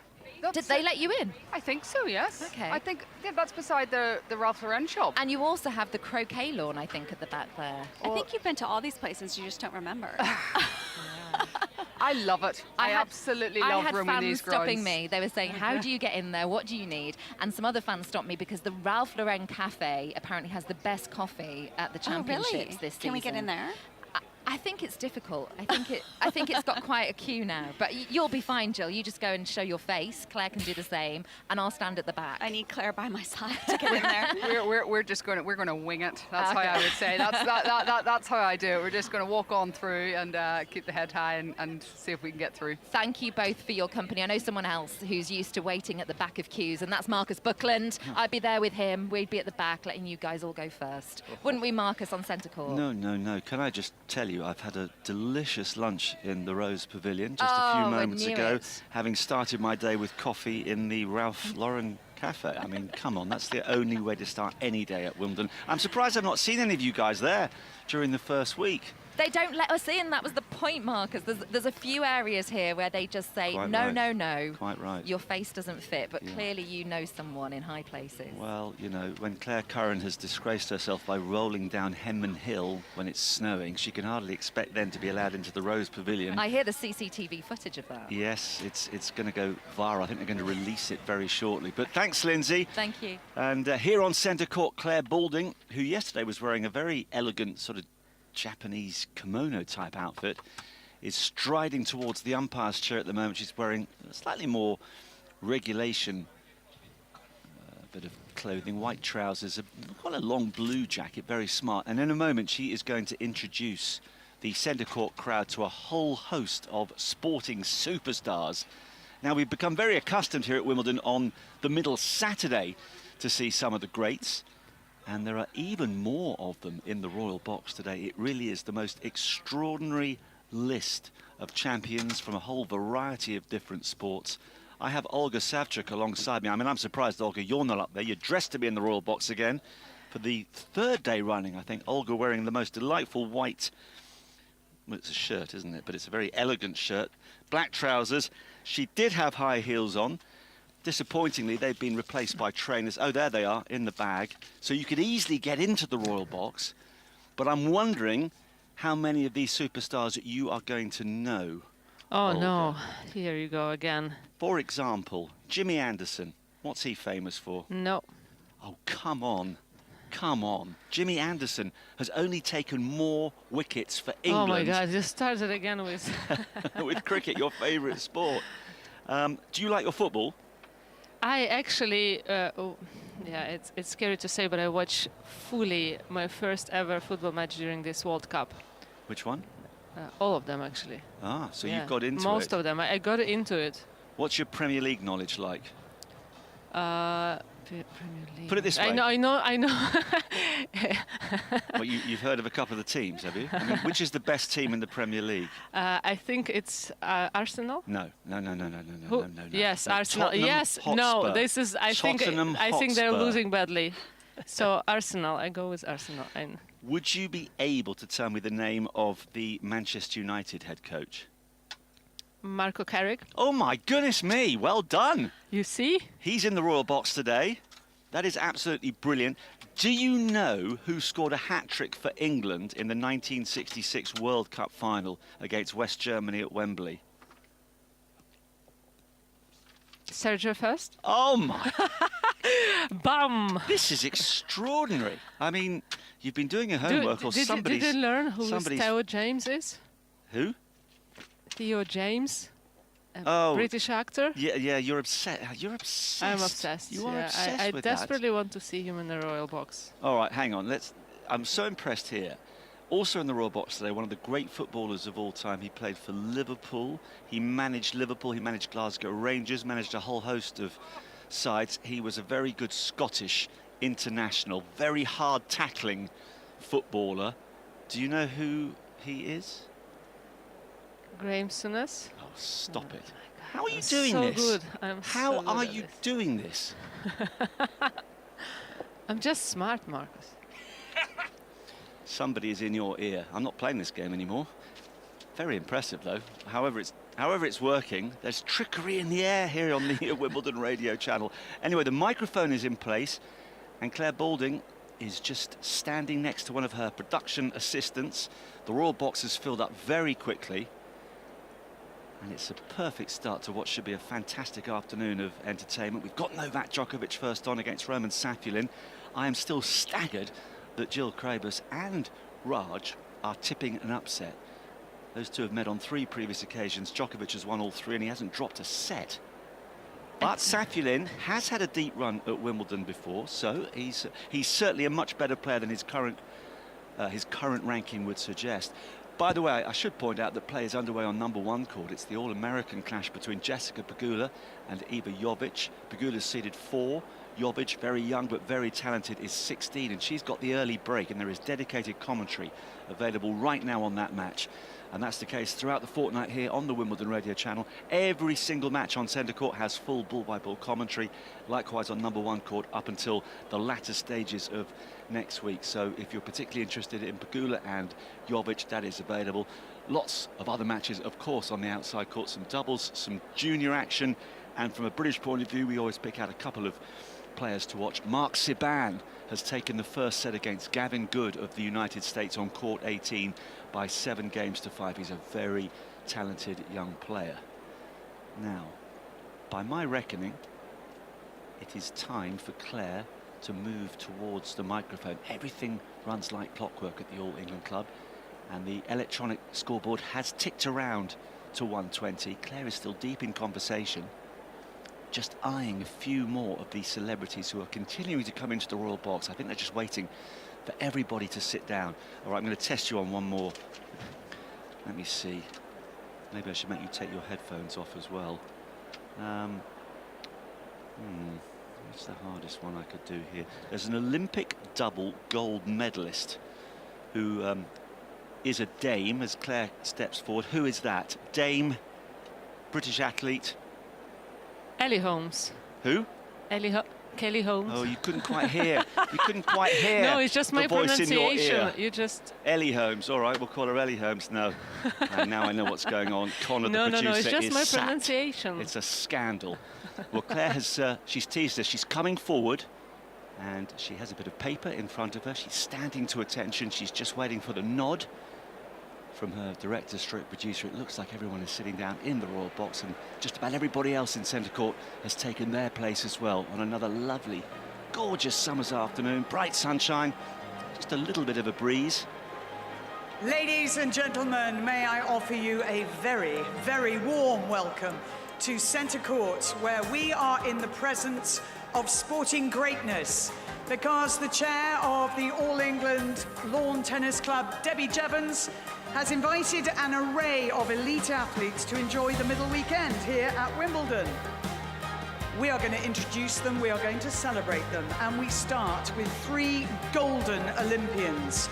Did they let you in? I think so, yes. Okay. I think that's beside the Ralph Lauren shop. And you also have the croquet lawn, I think, at the back there. I think you've been to all these places, you just don't remember. I love it. I absolutely love roaming these grounds. I had fans stopping me. They were saying, how do you get in there? What do you need? And some other fans stopped me because the Ralph Lauren Cafe apparently has the best coffee at the championships this season. Can we get in there? I think it's difficult. I think it's got quite a queue now. But you'll be fine, Jill. You just go and show your face. Claire can do the same, and I'll stand at the back. I need Claire by my side to get in there. We're just going to wing it. That's how I would say. That's how I do it. We're just going to walk on through and keep the head high and see if we can get through. Thank you both for your company. I know someone else who's used to waiting at the back of queues, and that's Marcus Buckland. I'd be there with him. We'd be at the back, letting you guys all go first. Wouldn't we, Marcus, on centre court? No. Can I just tell you, I've had a delicious lunch in the Rose Pavilion just a few moments ago, having started my day with coffee in the Ralph Lauren Cafe. I mean, come on, that's the only way to start any day at Wimbledon. I'm surprised I've not seen any of you guys there during the first week. They don't let us in. That was the point, Marcus. There's a few areas here where they just say, no. Quite right. Your face doesn't fit, but clearly you know someone in high places. Well, you know, when Claire Curran has disgraced herself by rolling down Henman Hill when it's snowing, she can hardly expect then to be allowed into the Rose Pavilion. I hear the CCTV footage of that. Yes, it's going to go viral. I think they're going to release it very shortly. But thanks, Lindsay. Thank you. And here on centre court, Claire Balding, who yesterday was wearing a very elegant sort of Japanese kimono type outfit, is striding towards the umpire's chair at the moment. She's wearing a slightly more regulation bit of clothing, white trousers, quite a long blue jacket, very smart. And in a moment she is going to introduce the centre court crowd to a whole host of sporting superstars. Now, we've become very accustomed here at Wimbledon on the middle Saturday to see some of the greats. And there are even more of them in the Royal Box today. It really is the most extraordinary list of champions from a whole variety of different sports. I have Olga Savchuk alongside me. I mean, I'm surprised, Olga, you're not up there. You're dressed to be in the Royal Box again for the third day running, I think. Olga wearing the most delightful white, well, it's a shirt, isn't it? But it's a very elegant shirt. Black trousers. She did have high heels on. Disappointingly, they've been replaced by trainers. Oh, there they are, in the bag. So you could easily get into the Royal Box. But I'm wondering how many of these superstars you are going to know. Oh, Olga. no. Here you go again. For example, Jimmy Anderson. What's he famous for? No. Oh, come on. Come on. Jimmy Anderson has only taken more wickets for England. Oh, my God. You started again with... with cricket, your favourite sport. Do you like your football? I actually... yeah, it's scary to say, but I watched fully my first ever football match during this World Cup. Which one? All of them, actually. Ah, so Yeah, you've got into it. most of them. I got into it. What's your Premier League knowledge like? Premier League. Put it this way. I know. Well, you've heard of a couple of the teams, have you? I mean, which is the best team in the Premier League? I think it's Arsenal. No. Yes, No, Arsenal. Tottenham Yes, Hotspur. no. This is. I think they're Hotspur. losing badly. So Arsenal. I go with Arsenal. Would you be able to tell me the name of the Manchester United head coach? Marco Carrick. Oh my goodness me, well done. You see? He's in the Royal Box today. That is absolutely brilliant. Do you know who scored a hat-trick for England in the 1966 World Cup final against West Germany at Wembley? Sergio First. Oh my. Bum. This is extraordinary. I mean, you've been doing your homework or somebody's... Did you learn who somebody's... Theo James is? Who? Theo James. Oh, British actor. Yeah, you're obsessed. You're obsessed. I'm obsessed. You are yeah. obsessed I with desperately want to see him in the Royal Box. All right, hang on. I'm so impressed here. Also in the Royal Box today, one of the great footballers of all time. He played for Liverpool. He managed Liverpool. He managed Glasgow Rangers. Managed a whole host of sides. He was a very good Scottish international. Very hard tackling footballer. Do you know who he is? Graham Souness. Oh, stop it. How are you doing so this? Good. How are you doing this? I'm just smart, Marcus. Somebody is in your ear. I'm not playing this game anymore. Very impressive, though. However it's working, there's trickery in the air here on the Wimbledon radio channel. Anyway, the microphone is in place, and Claire Balding is just standing next to one of her production assistants. The Royal Box is filled up very quickly. And it's a perfect start to what should be a fantastic afternoon of entertainment. We've got Novak Djokovic first on against Roman Safulin. I am still staggered that Jill Krabus and Raj are tipping an upset. Those two have met on 3 previous occasions. Djokovic has won all 3 and he hasn't dropped a set. But Safulin has had a deep run at Wimbledon before, so he's certainly a much better player than his current ranking would suggest. By the way, I should point out that play is underway on #1 court. It's the All-American clash between Jessica Pegula and Iva Jovic. Pegula's seeded 4. Jovic, very young but very talented, is 16, and she's got the early break, and there is dedicated commentary available right now on that match. And that's the case throughout the fortnight here on the Wimbledon radio channel. Every single match on centre court has full ball-by-ball commentary. Likewise on #1 court up until the latter stages of next week. So if you're particularly interested in Pegula and Jovic, that is available. Lots of other matches, of course, on the outside court. Some doubles, some junior action. And from a British point of view, we always pick out a couple of players to watch. Mark Siban has taken the first set against Gavin Good of the United States on court 18 by 7 games to 5. He's a very talented young player. Now, by my reckoning, it is time for Claire to move towards the microphone. Everything runs like clockwork at the All England Club, and the electronic scoreboard has ticked around to 120. Claire is still deep in conversation, just eyeing a few more of these celebrities who are continuing to come into the Royal Box. I think they're just waiting for everybody to sit down. All right, I'm going to test you on one more. Let me see. Maybe I should make you take your headphones off as well. What's the hardest one I could do here? There's an Olympic double gold medalist who is a dame as Claire steps forward. Who is that? Dame, British athlete. Ellie Holmes. Who? Kelly Holmes. Oh, you couldn't quite hear. You couldn't quite hear. No, it's just my voice in your pronunciation. ear. You just. Ellie Holmes. All right, we'll call her Ellie Holmes. No. And now I know what's going on. Connor, the producer, No, it's just is my sacked. pronunciation. It's a scandal. Well, Claire has, she's teased us. She's coming forward and she has a bit of paper in front of her. She's standing to attention. She's just waiting for the nod from her director stroke producer. It looks like everyone is sitting down in the royal box, and just about everybody else in centre court has taken their place as well on another lovely, gorgeous summer's afternoon. Bright sunshine, just a little bit of a breeze. Ladies and gentlemen, may I offer you a very, very warm welcome to centre court, where we are in the presence of sporting greatness, because the chair of the All England Lawn Tennis Club, Debbie Jevons, has invited an array of elite athletes to enjoy the middle weekend here at Wimbledon. We are going to introduce them, we are going to celebrate them, and we start with 3 golden Olympians.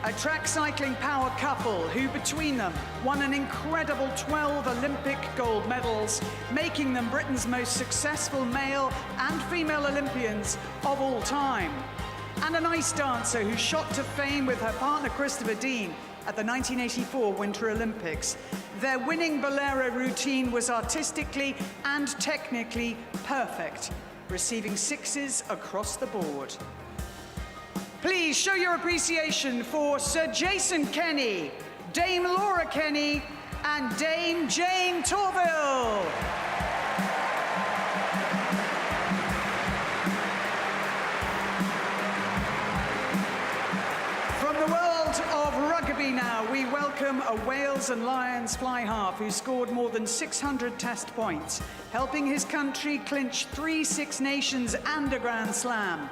A track cycling power couple who between them won an incredible 12 Olympic gold medals, making them Britain's most successful male and female Olympians of all time. And an ice dancer who shot to fame with her partner Christopher Dean at the 1984 Winter Olympics. Their winning Bolero routine was artistically and technically perfect, receiving 6s across the board. Please show your appreciation for Sir Jason Kenny, Dame Laura Kenny, and Dame Jane Torville. From the world of rugby now, we welcome a Wales and Lions fly half who scored more than 600 test points, helping his country clinch 3 Six Nations and a Grand Slam.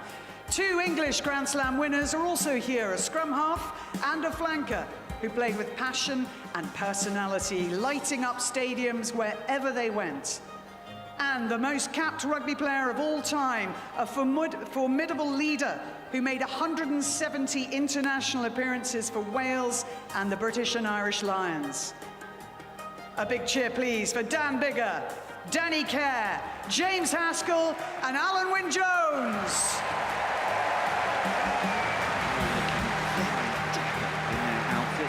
2 English Grand Slam winners are also here, a scrum half and a flanker, who played with passion and personality, lighting up stadiums wherever they went. And the most capped rugby player of all time, a formidable leader who made 170 international appearances for Wales and the British and Irish Lions. A big cheer, please, for Dan Biggar, Danny Kerr, James Haskell, and Alan Wynne-Jones.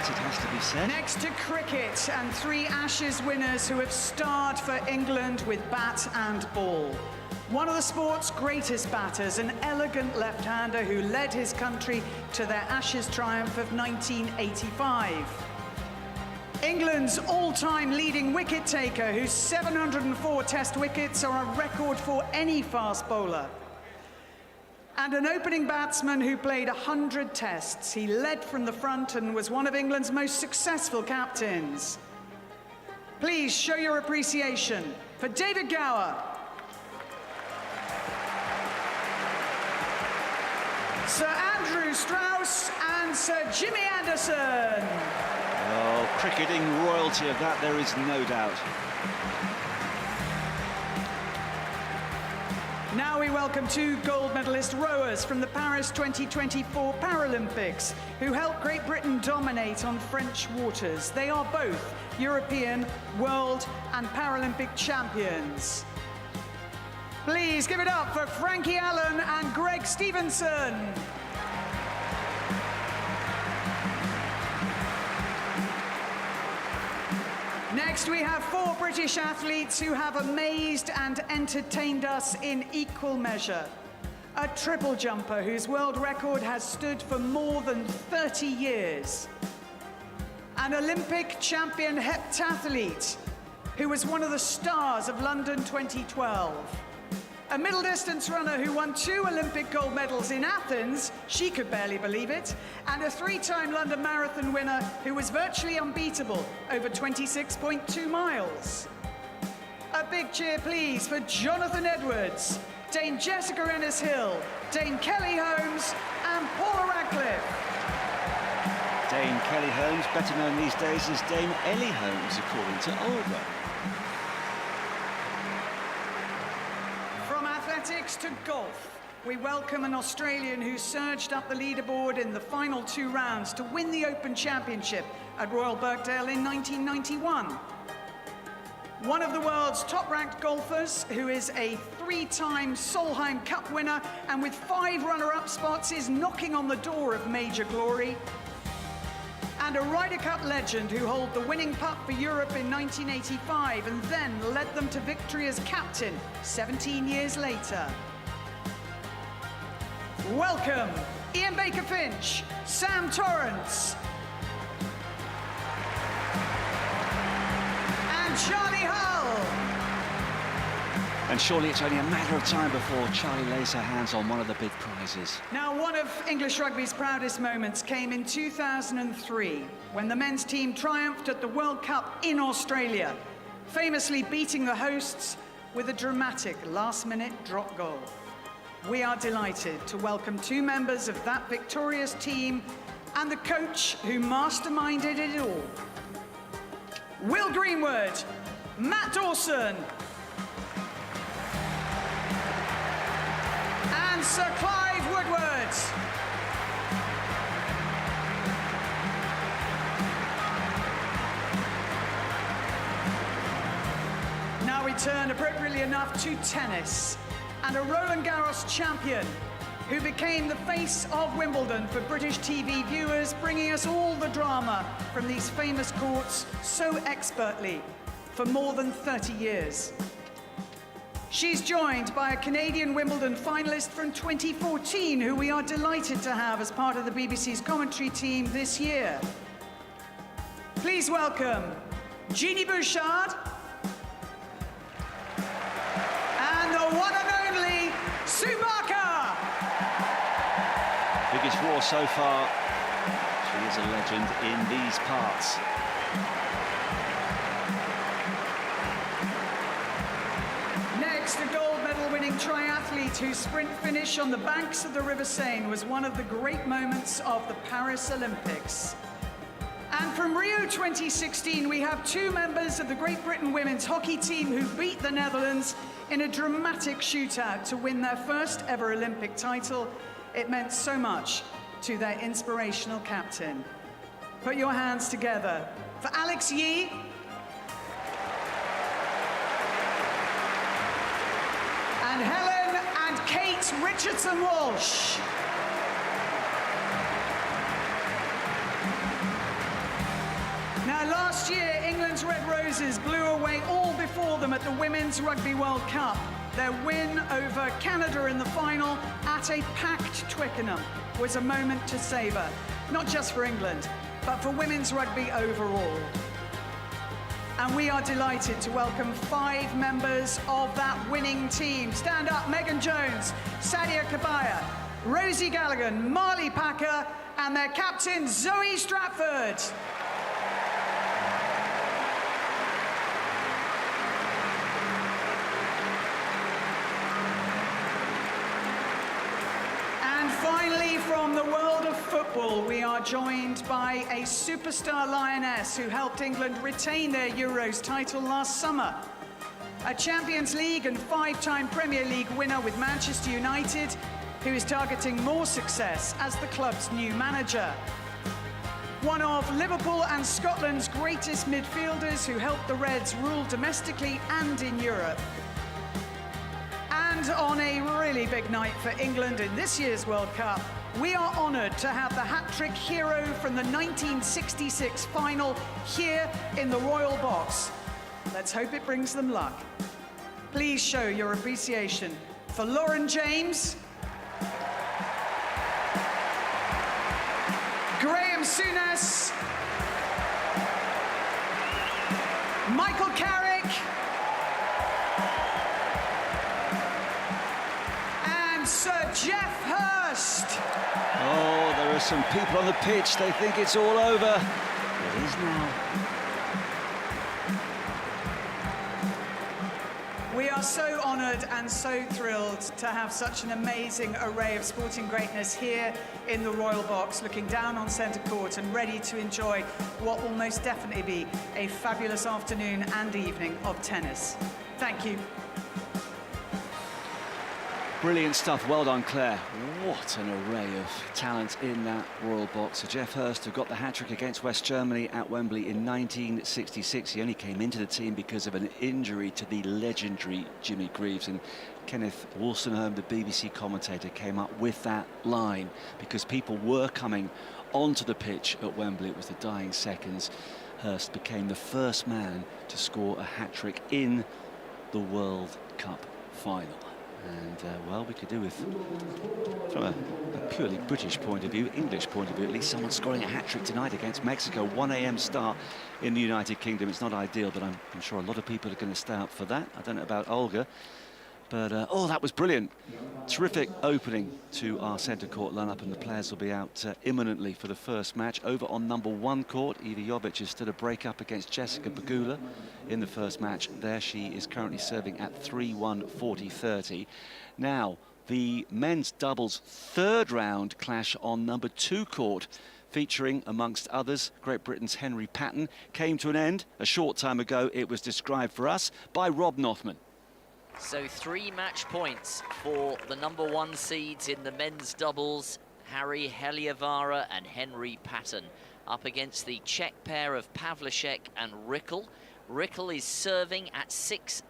It has to be said. Next to cricket, and 3 Ashes winners who have starred for England with bat and ball. One of the sport's greatest batters, an elegant left-hander who led his country to their Ashes triumph of 1985. England's all-time leading wicket-taker, whose 704 test wickets are a record for any fast bowler. And an opening batsman who played 100 tests. He led from the front and was one of England's most successful captains. Please show your appreciation for David Gower, Sir Andrew Strauss, and Sir Jimmy Anderson. Oh, cricketing royalty of that, there is no doubt. Now we welcome 2 gold medalist rowers from the Paris 2024 Paralympics, who helped Great Britain dominate on French waters. They are both European, World and Paralympic champions. Please give it up for Frankie Allen and Greg Stevenson. Next, we have 4 British athletes who have amazed and entertained us in equal measure. A triple jumper whose world record has stood for more than 30 years. An Olympic champion heptathlete who was one of the stars of London 2012. A middle distance runner who won 2 Olympic gold medals in Athens, she could barely believe it, and a 3-time London Marathon winner who was virtually unbeatable over 26.2 miles. A big cheer, please, for Jonathan Edwards, Dame Jessica Ennis-Hill, Dame Kelly Holmes, and Paula Radcliffe. Dame Kelly Holmes, better known these days as Dame Ellie Holmes, according to Olga. From athletics to golf, we welcome an Australian who surged up the leaderboard in the final 2 rounds to win the Open Championship at Royal Birkdale in 1991. One of the world's top-ranked golfers, who is a 3-time Solheim Cup winner and with 5 runner-up spots is knocking on the door of major glory. And a Ryder Cup legend who held the winning putt for Europe in 1985 and then led them to victory as captain 17 years later. Welcome, Ian Baker-Finch, Sam Torrance, and Charlie Hull. And surely it's only a matter of time before Charlie lays her hands on one of the big prizes. Now, one of English rugby's proudest moments came in 2003 when the men's team triumphed at the World Cup in Australia, famously beating the hosts with a dramatic last-minute drop goal. We are delighted to welcome 2 members of that victorious team and the coach who masterminded it all. Will Greenwood, Matt Dawson, and Sir Clive Woodward. Now we turn, appropriately enough, to tennis. And a Roland Garros champion who became the face of Wimbledon for British TV viewers, bringing us all the drama from these famous courts so expertly for more than 30 years. She's joined by a Canadian Wimbledon finalist from 2014 who we are delighted to have as part of the BBC's commentary team this year. Please welcome Jeannie Bouchard and the one and only Sue Barker. Biggest war so far. She is a legend in these parts. Next, a gold medal-winning triathlete whose sprint finish on the banks of the River Seine was one of the great moments of the Paris Olympics. And from Rio 2016, we have 2 members of the Great Britain women's hockey team who beat the Netherlands in a dramatic shootout to win their first ever Olympic title. It meant so much to their inspirational captain. Put your hands together for Alex Yee, and Helen and Kate Richardson-Walsh. Now, last year, England's Red Roses blew away all before them at the Women's Rugby World Cup. Their win over Canada in the final at a packed Twickenham was a moment to savour, not just for England, but for women's rugby overall. And we are delighted to welcome 5 members of that winning team. Stand up, Megan Jones, Sadia Kabaya, Rosie Gallagher, Marley Packer, and their captain, Zoe Stratford. And finally, from the world of football, we are joined by a superstar lioness who helped England retain their Euros title last summer. A Champions League and 5-time Premier League winner with Manchester United, who is targeting more success as the club's new manager. One of Liverpool and Scotland's greatest midfielders who helped the Reds rule domestically and in Europe. And on a really big night for England in this year's World Cup, we are honoured to have the hat-trick hero from the 1966 final here in the Royal Box. Let's hope it brings them luck. Please show your appreciation for Lauren James, Graham Souness, Michael Carrick, and Sir Geoff Hurst. Oh, there are some people on the pitch. They think it's all over. It is now. We are so honoured and so thrilled to have such an amazing array of sporting greatness here in the Royal Box, looking down on centre court and ready to enjoy what will most definitely be a fabulous afternoon and evening of tennis. Thank you. Brilliant stuff. Well done, Claire. What an array of talent in that royal boxer. Jeff Hurst, who got the hat-trick against West Germany at Wembley in 1966. He only came into the team because of an injury to the legendary Jimmy Greaves. And Kenneth Wolstenholme, the BBC commentator, came up with that line because people were coming onto the pitch at Wembley. It was the dying seconds. Hurst became the first man to score a hat-trick in the World Cup final. And, well, we could do with, from a purely British point of view, English point of view, at least someone scoring a hat-trick tonight against Mexico. 1 a.m. start in the United Kingdom. It's not ideal, but I'm sure a lot of people are going to stay up for that. I don't know about Olga. But, oh, that was brilliant. Terrific opening to our centre court lineup, and the players will be out imminently for the first match. Over on number 1 court, Iva Jovic has stood a break-up against Jessica Pegula in the first match. There she is currently serving at 3-1, 40-30. Now, the men's doubles third round clash on number 2 court, featuring, amongst others, Great Britain's Henry Patton, came to an end a short time ago. It was described for us by Rob Nothman. So 3 match points for the number 1 seeds in the men's doubles, Harry Heliavara and Henry Patton, up against the Czech pair of Pavlicek and Rickel. Rickel is serving at 6-9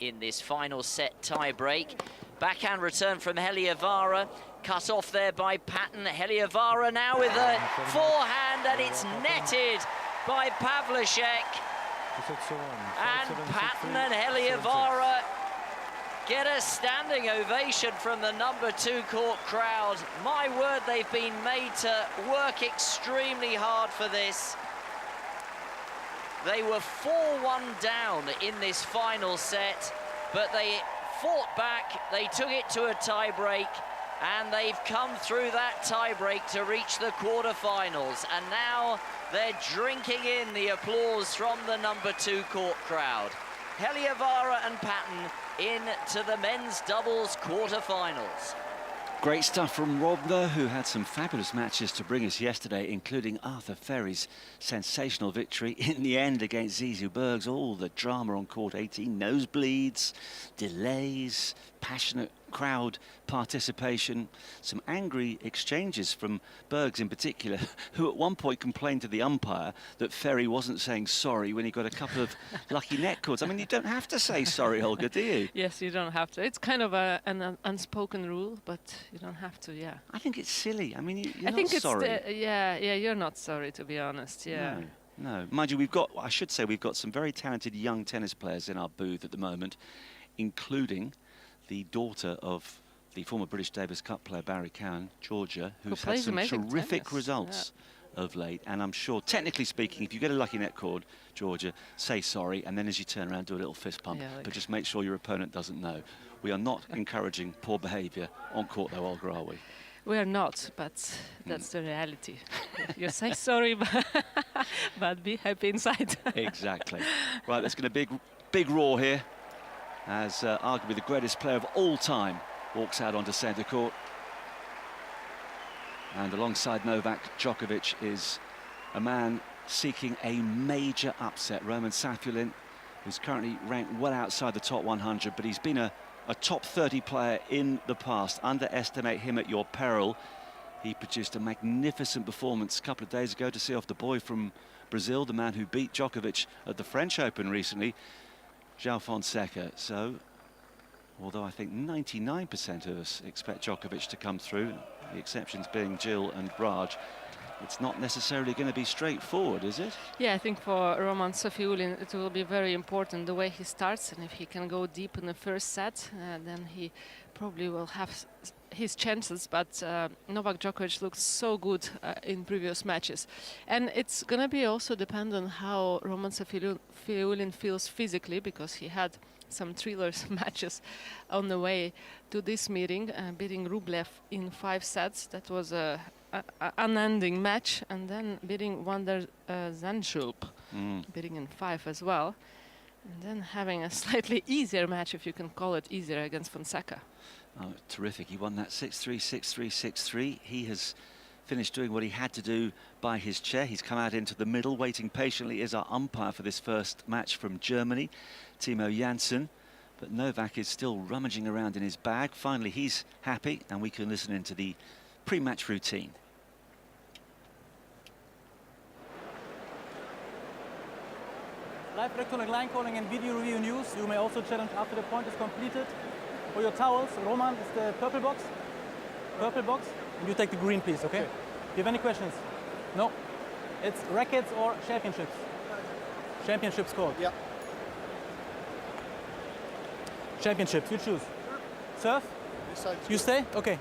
in this final set tie-break. Backhand return from Heliavara, cut off there by Patton. Heliavara now with a forehand, and it's netted by Pavlicek. And Patton and Heliavara get a standing ovation from the number 2 court crowd. My word, they've been made to work extremely hard for this. They were 4-1 down in this final set, but they fought back, they took it to a tie-break, and they've come through that tie-break to reach the quarter-finals. And now they're drinking in the applause from the number 2 court crowd. Heliavara and Patton into the men's doubles quarter-finals. Great stuff from Rob, though, who had some fabulous matches to bring us yesterday, including Arthur Ferry's sensational victory in the end against Zizou Bergs. All the drama on court 18, nosebleeds, delays, passionate crowd participation, some angry exchanges from Bergs in particular, who at one point complained to the umpire that Ferry wasn't saying sorry when he got a couple of lucky net cords. I mean, you don't have to say sorry, Olga, do you? Yes, you don't have to. It's kind of an unspoken rule, but you don't have to, yeah. I think it's silly. I mean, you're I think not sorry. Yeah, you're not sorry, to be honest, yeah. No. Mind you, I should say we've got some very talented young tennis players in our booth at the moment, including the daughter of the former British Davis Cup player Barry Cowan, Georgia, who's had some terrific tennis. results of late. And I'm sure, technically speaking, if you get a lucky net cord, Georgia, say sorry, and then as you turn around, do a little fist pump. Yeah, like but just make sure your opponent doesn't know. We are not encouraging poor behaviour on court, though, Olga, are we? We are not, but that's the reality. You say sorry, but be happy inside. Exactly. Right, let's get a big roar here, as arguably the greatest player of all time walks out onto centre court. And alongside Novak Djokovic is a man seeking a major upset, Roman Safulin, who's currently ranked well outside the top 100, but he's been a top 30 player in the past. Underestimate him at your peril. He produced a magnificent performance a couple of days ago to see off the boy from Brazil, the man who beat Djokovic at the French Open recently, João Fonseca. So, although I think 99% of us expect Djokovic to come through, the exceptions being Jill and Raj, it's not necessarily going to be straightforward, is it? Yeah, I think for Roman Safiullin it will be very important the way he starts, and if he can go deep in the first set, then he probably will have his chances. But Novak Djokovic looks so good in previous matches, and it's going to be also dependent how Roman Safiullin feels physically, because he had some thrillers matches on the way to this meeting, beating Rublev in 5 sets. That was a unending match, and then beating Wander Zanshulp, beating in 5 as well, and then having a slightly easier match, if you can call it easier, against Fonseca. Oh, terrific. He won that 6-3, 6-3, 6-3. He has finished doing what he had to do by his chair. He's come out into the middle. Waiting patiently is our umpire for this first match from Germany, Timo Janssen. But Novak is still rummaging around in his bag. Finally, he's happy, and we can listen into the pre-match routine. Live electronic line calling and video review news. You may also challenge after the point is completed. For your towels, Roman is the purple box. Purple box. And you take the green, please, okay? Do you have any questions? No? It's rackets or championships? Championships called. Yeah. Championships, you choose. Surf? You stay? Okay.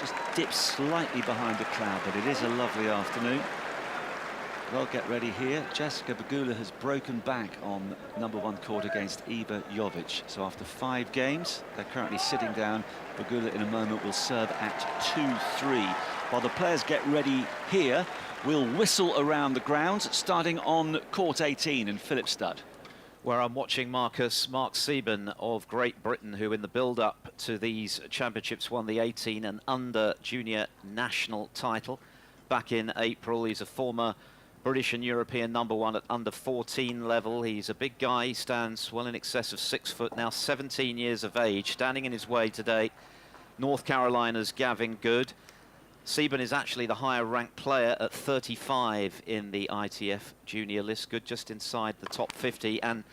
Just dips slightly behind the cloud, but it is a lovely afternoon. Well, get ready here. Jessica Pegula has broken back on #1 court against Iva Jovic. So after 5 games, they're currently sitting down. Pegula in a moment will serve at 2-3. While the players get ready here, we'll whistle around the grounds, starting on court 18 in Philipsstad, where I'm watching Mark Sieben of Great Britain, who in the build-up to these championships won the 18 and under junior national title back in April. He's a former British and European #1 at under 14 level. He's a big guy. He stands well in excess of 6 foot, now 17 years of age. Standing in his way today, North Carolina's Gavin Good. Sieben is actually the higher ranked player at 35 in the ITF junior list. Good just inside the top 50. And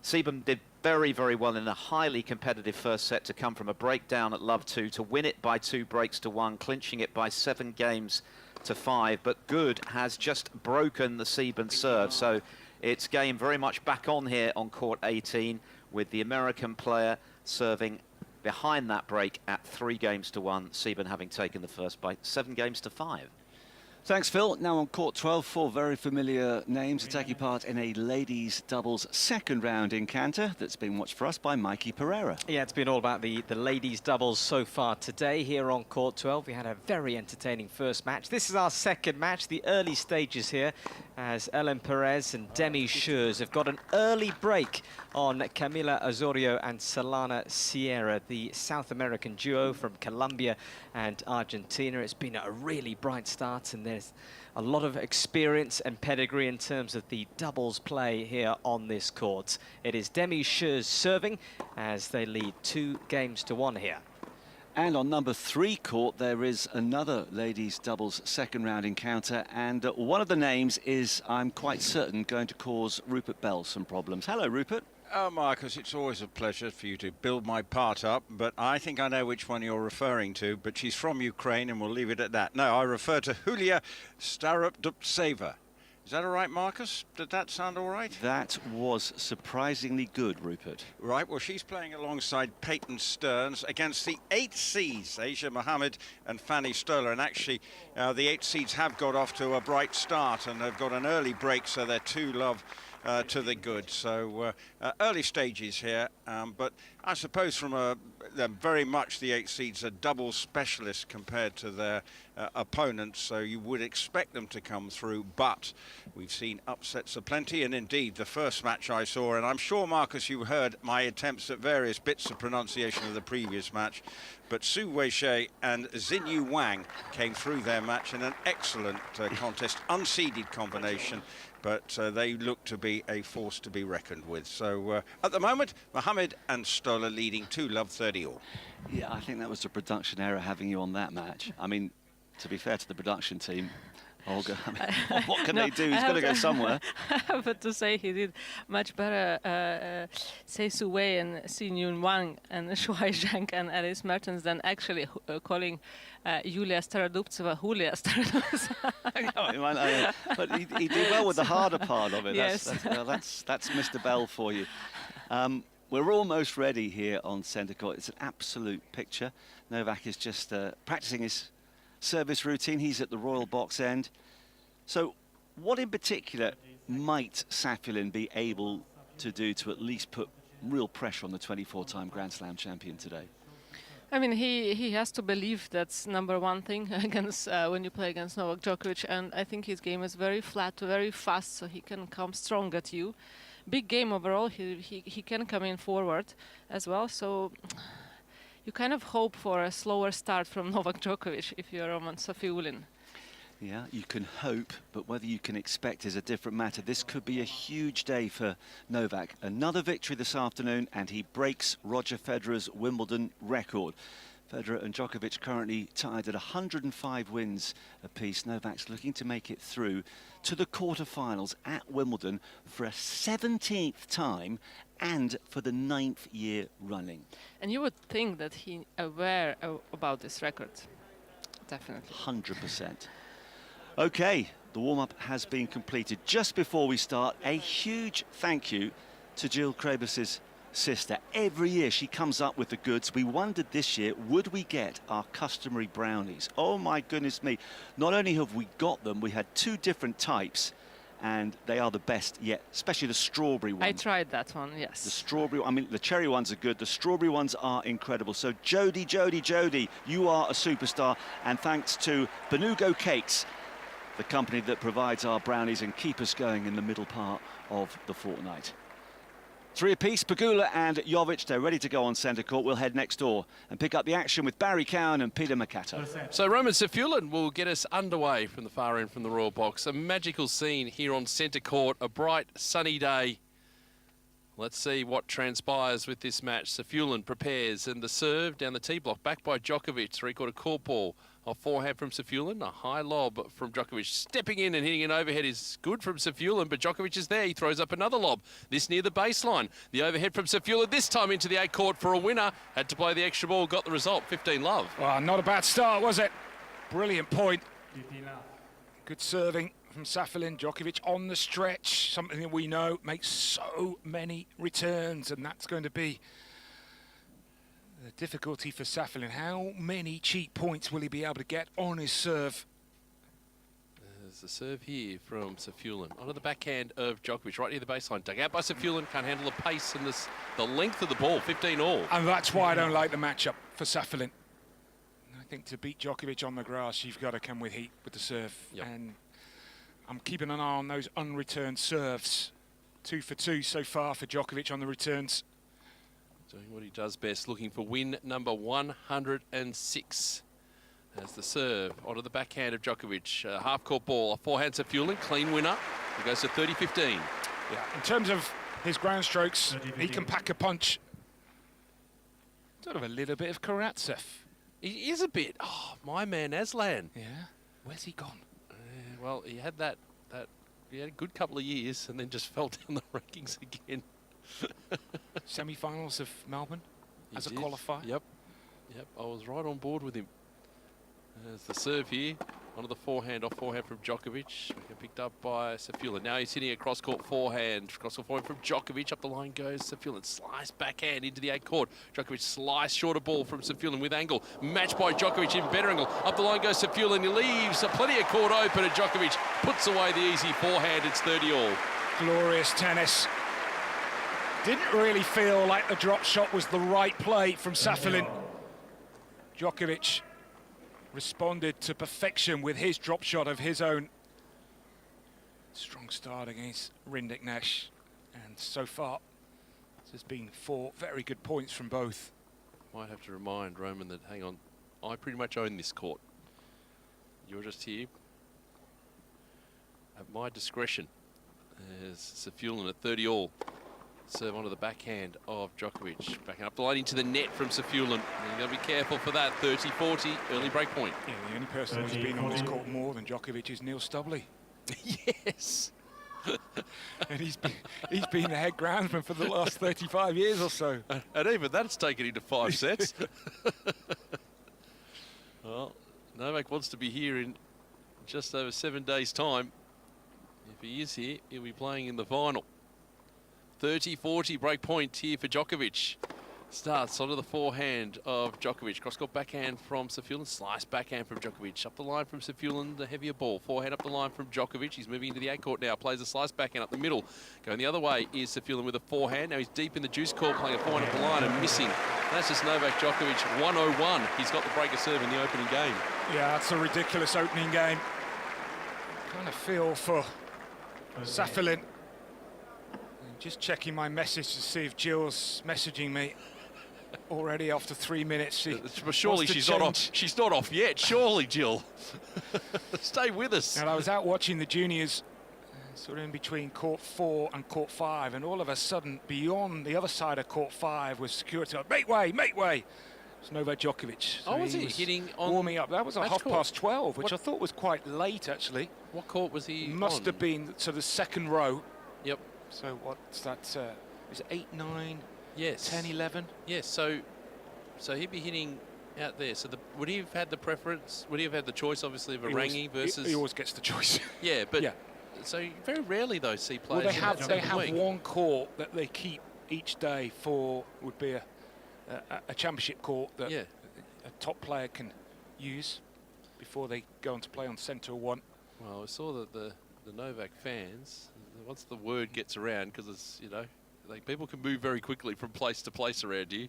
Sieben did very, very well in a highly competitive first set to come from a breakdown at love 2 to win it by 2 breaks to 1, clinching it by 7 games to 5. But Good has just broken the Sieben serve. So it's game very much back on here on court 18 with the American player serving behind that break at 3 games to 1, Sieben having taken the first by 7 games to 5. Thanks, Phil. Now on court 12, 4 very familiar names are taking part in a ladies' doubles second round encounter that's been watched for us by Mikey Pereira. Yeah, it's been all about the ladies' doubles so far today here on court 12. We had a very entertaining first match. This is our second match, the early stages here, as Ellen Perez and Demi Schurz have got an early break on Camila Osorio and Solana Sierra, the South American duo from Colombia and Argentina. It's been a really bright start, and there's a lot of experience and pedigree in terms of the doubles play here on this court. It is Demi Schurz serving as they lead 2 games to 1 here. And on number 3 court, there is another ladies' doubles second round encounter, and one of the names is, I'm quite certain, going to cause Rupert Bell some problems. Hello, Rupert. Oh, Marcus, it's always a pleasure for you to build my part up, but I think I know which one you're referring to, but she's from Ukraine, and we'll leave it at that. No, I refer to Julia Starobduptseva. Is that all right, Marcus? Did that sound all right? That was surprisingly good, Rupert. Right, well, she's playing alongside Peyton Stearns against the 8 seeds, Asia Mohammed and Fanny Stoller. And actually, the 8 seeds have got off to a bright start, and they've got an early break, so they're 2-love to the good. So early stages here, but I suppose from they're very much the 8 seeds are double specialists compared to their opponents, so you would expect them to come through, but we've seen upsets aplenty, and indeed the first match I saw, and I'm sure, Marcus, you heard my attempts at various bits of pronunciation of the previous match, but Su Weishe and Xinyu Wang came through their match in an excellent contest, unseeded combination, but they look to be a force to be reckoned with. So at the moment, Mohammed and Stoller leading 2-love 30-all. Yeah, I think that was a production error having you on that match. I mean, to be fair to the production team, Olga, I mean, what can they do? He's got to go somewhere. But to say he did much better, Sei Su Wei and Xin Yun Wang and Shuai Zhang and Alice Mertens than actually calling Julia Starobduptseva Julia Starobduptseva. But he did well with the harder part of it. Yes. That's Mr. Bell for you. We're almost ready here on centre court. It's an absolute picture. Novak is just practicing his service routine. He's at the royal box end. So what in particular might Safulin be able to do to at least put real pressure on the 24-time Grand Slam champion today? I mean, he has to believe that's #1 thing against when you play against Novak Djokovic, and I think his game is very flat, very fast, so he can come strong at you. Big game overall. He can come in forward as well, so you kind of hope for a slower start from Novak Djokovic if you're Roman Safiullin. Yeah, you can hope, but whether you can expect is a different matter. This could be a huge day for Novak. Another victory this afternoon, and he breaks Roger Federer's Wimbledon record. Federer and Djokovic currently tied at 105 wins apiece. Novak's looking to make it through to the quarterfinals at Wimbledon for a 17th time and for the 9th year running. And you would think that he aware about this record. Definitely. 100%. Okay, the warm-up has been completed. Just before we start, a huge thank you to Jill Krabus's sister. Every year she comes up with the goods. We wondered this year, would we get our customary brownies? Oh my goodness me. Not only have we got them, we had 2 different types, and they are the best yet, especially the strawberry one. I tried that one, yes. The strawberry, I mean, the cherry ones are good. The strawberry ones are incredible. So Jody, you are a superstar. And thanks to Benugo Cakes, the company that provides our brownies and keep us going in the middle part of the fortnight. 3 apiece, Pegula and Jovic, they're ready to go on centre court. We'll head next door and pick up the action with Barry Cowan and Peter Mercato. So Roman Safulin will get us underway from the far end from the Royal Box. A magical scene here on centre court, a bright sunny day. Let's see what transpires with this match. Safulin prepares, and the serve down the tee block, back by Djokovic, 3-quarter court ball. A forehand from Safulin, a high lob from Djokovic. Stepping in and hitting an overhead is good from Safulin, but Djokovic is there. He throws up another lob, this near the baseline. The overhead from Safulin, this time into the 8 court for a winner. Had to play the extra ball, got the result, 15-love. Well, not a bad start, was it? Brilliant point. Good serving from Safulin. Djokovic on the stretch, something that we know makes so many returns, and that's going to be the difficulty for Safulin. How many cheap points will he be able to get on his serve? There's the serve here from Safulin. Onto the backhand of Djokovic, right near the baseline. Dug out by Safulin, can't handle the pace and the length of the ball, 15-all. And that's why I don't like the matchup for Safulin. I think to beat Djokovic on the grass, you've got to come with heat with the serve. Yep. And I'm keeping an eye on those unreturned serves. 2 for 2 so far for Djokovic on the returns. Doing what he does best, looking for win number 106. As the serve onto the backhand of Djokovic. Half-court ball, a forehand Safulin, clean winner. He goes to 30-15. Yeah, in terms of his ground strokes, he can pack a punch. Sort of a little bit of Karatsev. He is a bit. Oh, my man Aslan. Yeah, where's he gone? Well, he had he had a good couple of years and then just fell down the rankings again. Semi-finals of Melbourne as a qualifier. Yep, I was right on board with him. There's the serve here, onto the forehand, off forehand from Djokovic. Picked up by Safulin. Now he's hitting a cross-court forehand. Cross-court forehand from Djokovic. Up the line goes Safulin. Slice backhand into the 8 court. Djokovic slice shorter ball from Safulin with angle. Matched by Djokovic in better angle. Up the line goes Safulin. He leaves plenty of court open, and Djokovic puts away the easy forehand. It's 30-all. Glorious tennis. Didn't really feel like the drop shot was the right play from Safulin. Djokovic responded to perfection with his drop shot of his own. Strong start against Rindic Nesh, and so far there's been 4 very good points from both. Might have to remind Roman that, hang on, I pretty much own this court. You're just here at my discretion. There's Safulin at 30-all. Serve onto the backhand of Djokovic. Backing up the line into the net from Safulin. You've got to be careful for that. 30-40, early break point. Yeah, the only person who's been on this court more than Djokovic is Neil Stubley. Yes. And he's been the head groundsman for the last 35 years or so. And even that's taken into 5 sets. Well, Novak wants to be here in just over 7 days' time. If he is here, he'll be playing in the final. 30-40 break point here for Djokovic. Starts onto the forehand of Djokovic. Cross-court backhand from Safulin. Slice backhand from Djokovic. Up the line from Safulin, the heavier ball. Forehand up the line from Djokovic. He's moving into the 8 court now. Plays a slice backhand up the middle. Going the other way is Safulin with a forehand. Now he's deep in the juice court, playing a forehand up the line and missing. That's just Novak Djokovic, 101. He's got the breaker serve in the opening game. Yeah, that's a ridiculous opening game. Kind of feel for Safulin. Just checking my message to see if Jill's messaging me. already after 3 minutes. But surely she's not off. She's not off yet. Surely, Jill. Stay with us. And I was out watching the juniors, sort of in between court 4 and court 5, and all of a sudden, beyond the other side of court 5 was security. Make way, make way. It's Novak Djokovic. So was he hitting on warming up? That was at match court? 12:30, which I thought was quite late, actually. What court was he Must on? have been to the second row. Yep. So what's that? Is it 8, 9? Yes. 10, 11? Yes. So he'd be hitting out there. So would he have had the preference? Would he have had the choice, obviously, of a Rangi versus? He always gets the choice. Yeah, but so you very rarely though see players. Well, they have week. one court that they keep each day for would be a championship court that a top player can use before they go on to play on centre one. Well, I saw that the Novak fans, once the word gets around, because it's, you know, like people can move very quickly from place to place around here.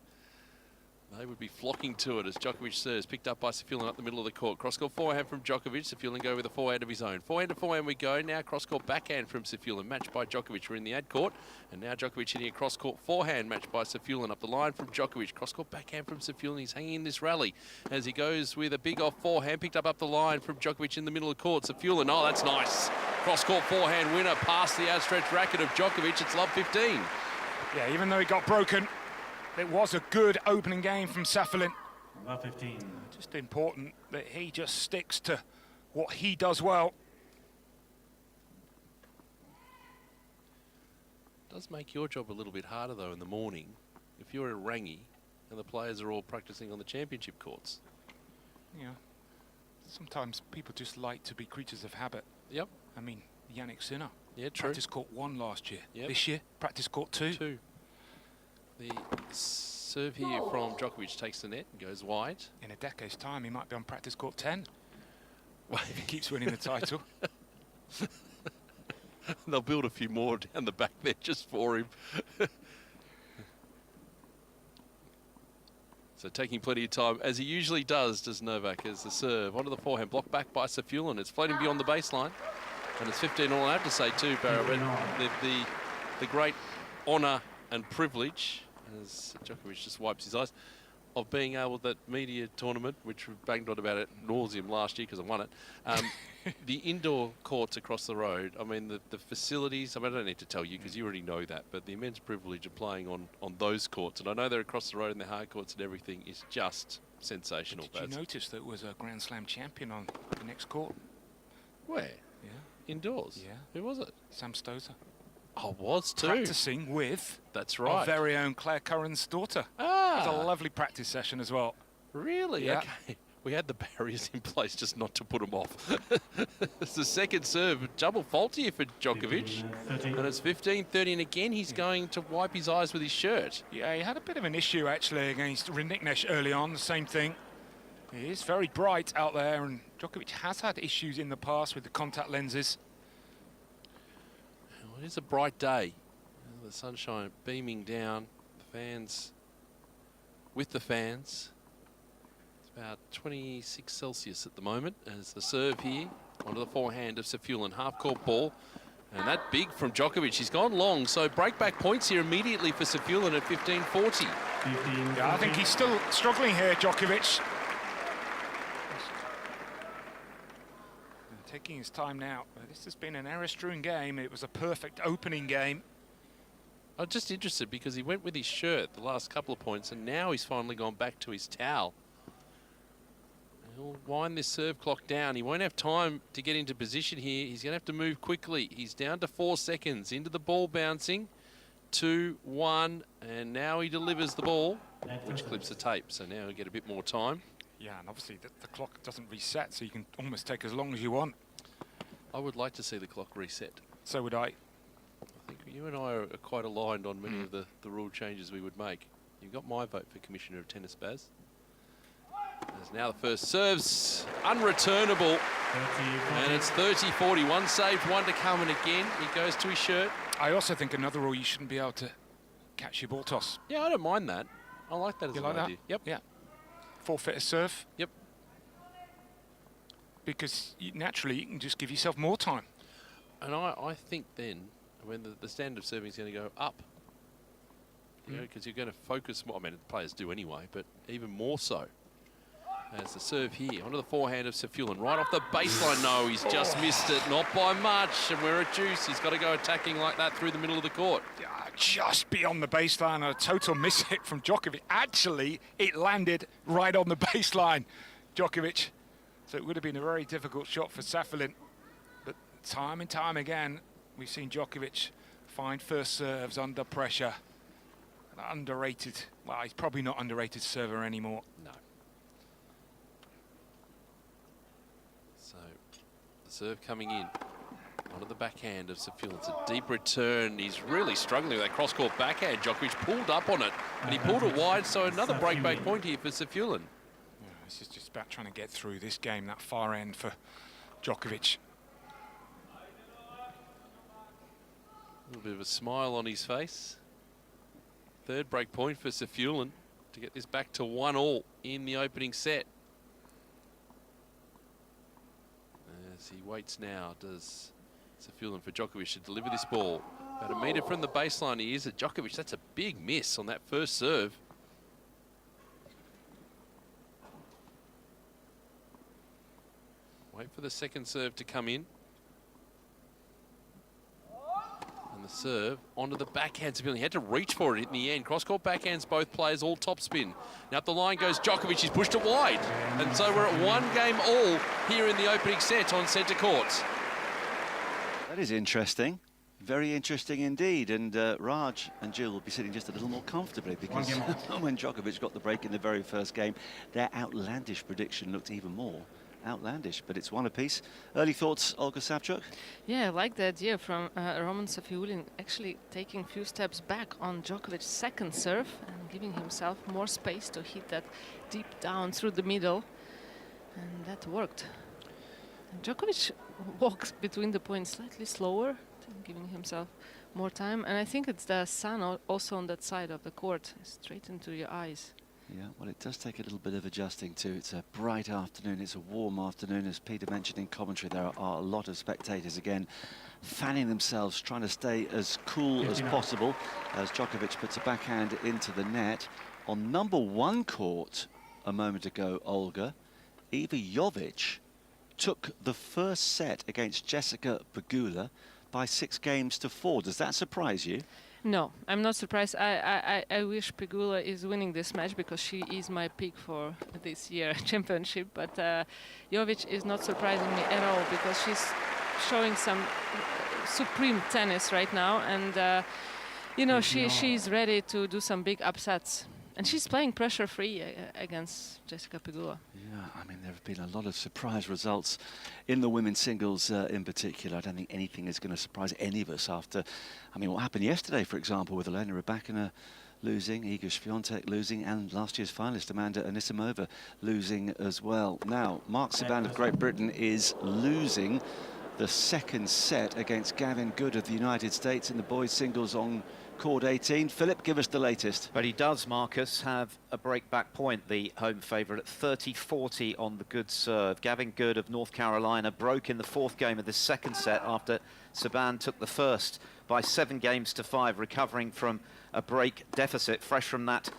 They would be flocking to it as Djokovic serves, picked up by Safulin up the middle of the court. Cross-court forehand from Djokovic. Safulin go with a forehand of his own. Forehand to forehand we go. Now cross-court backhand from Safulin, matched by Djokovic. We're in the ad court. And now Djokovic hitting a cross-court forehand, matched by Safulin. Up the line from Djokovic. Cross-court backhand from Safulin. He's hanging in this rally as he goes with a big off forehand. Picked up the line from Djokovic in the middle of the court. Safulin, oh, that's nice. Cross-court forehand winner past the outstretched racket of Djokovic. It's love 15. Yeah, even though he got broken, it was a good opening game from Safulin. 15. Just important that he just sticks to what he does well. It does make your job a little bit harder, though, in the morning, if you're at Rangi and the players are all practicing on the championship courts. Yeah. Sometimes people just like to be creatures of habit. Yep. I mean, Yannick Sinner. Yeah, true. Practice court 1 last year. Yep. This year, practice court 2. The serve here from Djokovic takes the net and goes wide. In a decade's time, he might be on practice court 10. If he keeps winning the title. They'll build a few more down the back there just for him. So taking plenty of time, as he usually does Novak, as the serve. Onto the forehand, blocked back by Safulin. It's floating beyond the baseline. And it's 15 all. I have to say too, Barrow, but the great honour and privilege, as Djokovic just wipes his eyes, of being able, that media tournament, which we've banged on about it nauseum last year because I won it, the indoor courts across the road, I mean, the facilities, I mean, I don't need to tell you because you already know that, but the immense privilege of playing on those courts, and I know they're across the road and they're hard courts and everything, is just sensational. Did you notice there was a Grand Slam champion on the next court? Where? Yeah. Indoors? Yeah. Who was it? Sam Stosur. Oh, was too. Practicing with our very own Claire Curran's daughter. Ah. It was a lovely practice session as well. Really? Yeah. Okay. We had the barriers in place just not to put them off. It's the second serve, double fault here for Djokovic. And it's 15-30, and again he's going to wipe his eyes with his shirt. Yeah, he had a bit of an issue actually against Rinniknesh early on, the same thing. He is very bright out there, and Djokovic has had issues in the past with the contact lenses. Well, it is a bright day. The sunshine beaming down. The fans, with the fans. It's about 26 Celsius at the moment as the serve here onto the forehand of Safulin. Half-court ball. And that big from Djokovic. He's gone long, so break-back points here immediately for Safulin at 15-40. Yeah, I think he's still struggling here, Djokovic. Taking his time now. This has been an error-strewn game. It was a perfect opening game. I'm just interested because he went with his shirt the last couple of points, and now he's finally gone back to his towel. He'll wind this serve clock down. He won't have time to get into position here. He's going to have to move quickly. He's down to 4 seconds. Into the ball bouncing. 2-1, and now he delivers the ball, which clips the tape. So now he'll get a bit more time. Yeah, and obviously the clock doesn't reset, so you can almost take as long as you want. I would like to see the clock reset. So would I. I think you and I are quite aligned on many of the rule changes we would make. You've got my vote for Commissioner of Tennis, Baz. As now the first serves, unreturnable. And it's 30-40. One saved, one to come, and again he goes to his shirt. I also think another rule, you shouldn't be able to catch your ball toss. Yeah, I don't mind that. I like that as an idea. Yep. Yeah. Forfeit a serve. Yep. Because naturally you can just give yourself more time. And I think then, when the standard of serving is going to go up, because you're going to focus more. I mean, players do anyway, but even more so. As the serve here, onto the forehand of Safulan, right off the baseline. No, he's just missed it, not by much, and we're at juice. He's got to go attacking like that through the middle of the court. Just beyond the baseline, a total miss hit from Djokovic. Actually, it landed right on the baseline, Djokovic. So it would have been a very difficult shot for Safulan. But time and time again, we've seen Djokovic find first serves under pressure. An underrated, well, he's probably not underrated server anymore. No. So the serve coming in. Onto the backhand of Safulan. It's a deep return. He's really struggling with that cross-court backhand. Djokovic pulled up on it, and he pulled it wide, so another break-back point here for Safulan. Yeah, this is just about trying to get through this game, that far end for Djokovic. A little bit of a smile on his face. Third break point for Safulan to get this back to 1-1 in the opening set. As he waits now, does Safulan for Djokovic to deliver this ball. About a metre from the baseline, he is at Djokovic. That's a big miss on that first serve. Wait for the second serve to come in. And the serve onto the backhand. Safulan, he had to reach for it in the end. Cross-court backhands, both players, all topspin. Now up the line goes Djokovic. He's pushed it wide. And so we're at 1-1 here in the opening set on centre court. That is interesting. Very interesting indeed. And Raj and Jill will be sitting just a little more comfortably because when Djokovic got the break in the very first game, their outlandish prediction looked even more outlandish. But it's one apiece. Early thoughts, Olga Savchuk? Yeah, I like the idea from Roman Safiullin actually taking a few steps back on Djokovic's second serve and giving himself more space to hit that deep down through the middle. And that worked. And Djokovic walks between the points slightly slower, giving himself more time. And I think it's the sun also on that side of the court, straight into your eyes. Yeah, well, it does take a little bit of adjusting too. It's a bright afternoon, it's a warm afternoon. As Peter mentioned in commentary, there are a lot of spectators again fanning themselves, trying to stay as cool as possible as Djokovic puts a backhand into the net. On number 1 court a moment ago, Olga, Iva Jovic took the first set against Jessica Pegula by 6-4. Does that surprise you? No, I'm not surprised. I wish Pegula is winning this match because she is my pick for this year championship. But Jovic is not surprising me at all because she's showing some supreme tennis right now, and you know she's ready to do some big upsets. And she's playing pressure-free against Jessica Pegula. Yeah, I mean, there have been a lot of surprise results in the women's singles in particular. I don't think anything is going to surprise any of us after, I mean, what happened yesterday, for example, with Elena Rybakina losing, Iga Swiatek losing, and last year's finalist Amanda Anisimova losing as well. Now, Mark Saban of Great Britain is losing the second set against Gavin Good of the United States in the boys' singles on Court 18. Philip, give us the latest. But he does, Marcus, have a break-back point, the home favourite, at 30-40 on the Good serve. Gavin Good of North Carolina broke in the 4th game of the second set after Saban took the first by 7-5, recovering from a break deficit, fresh from that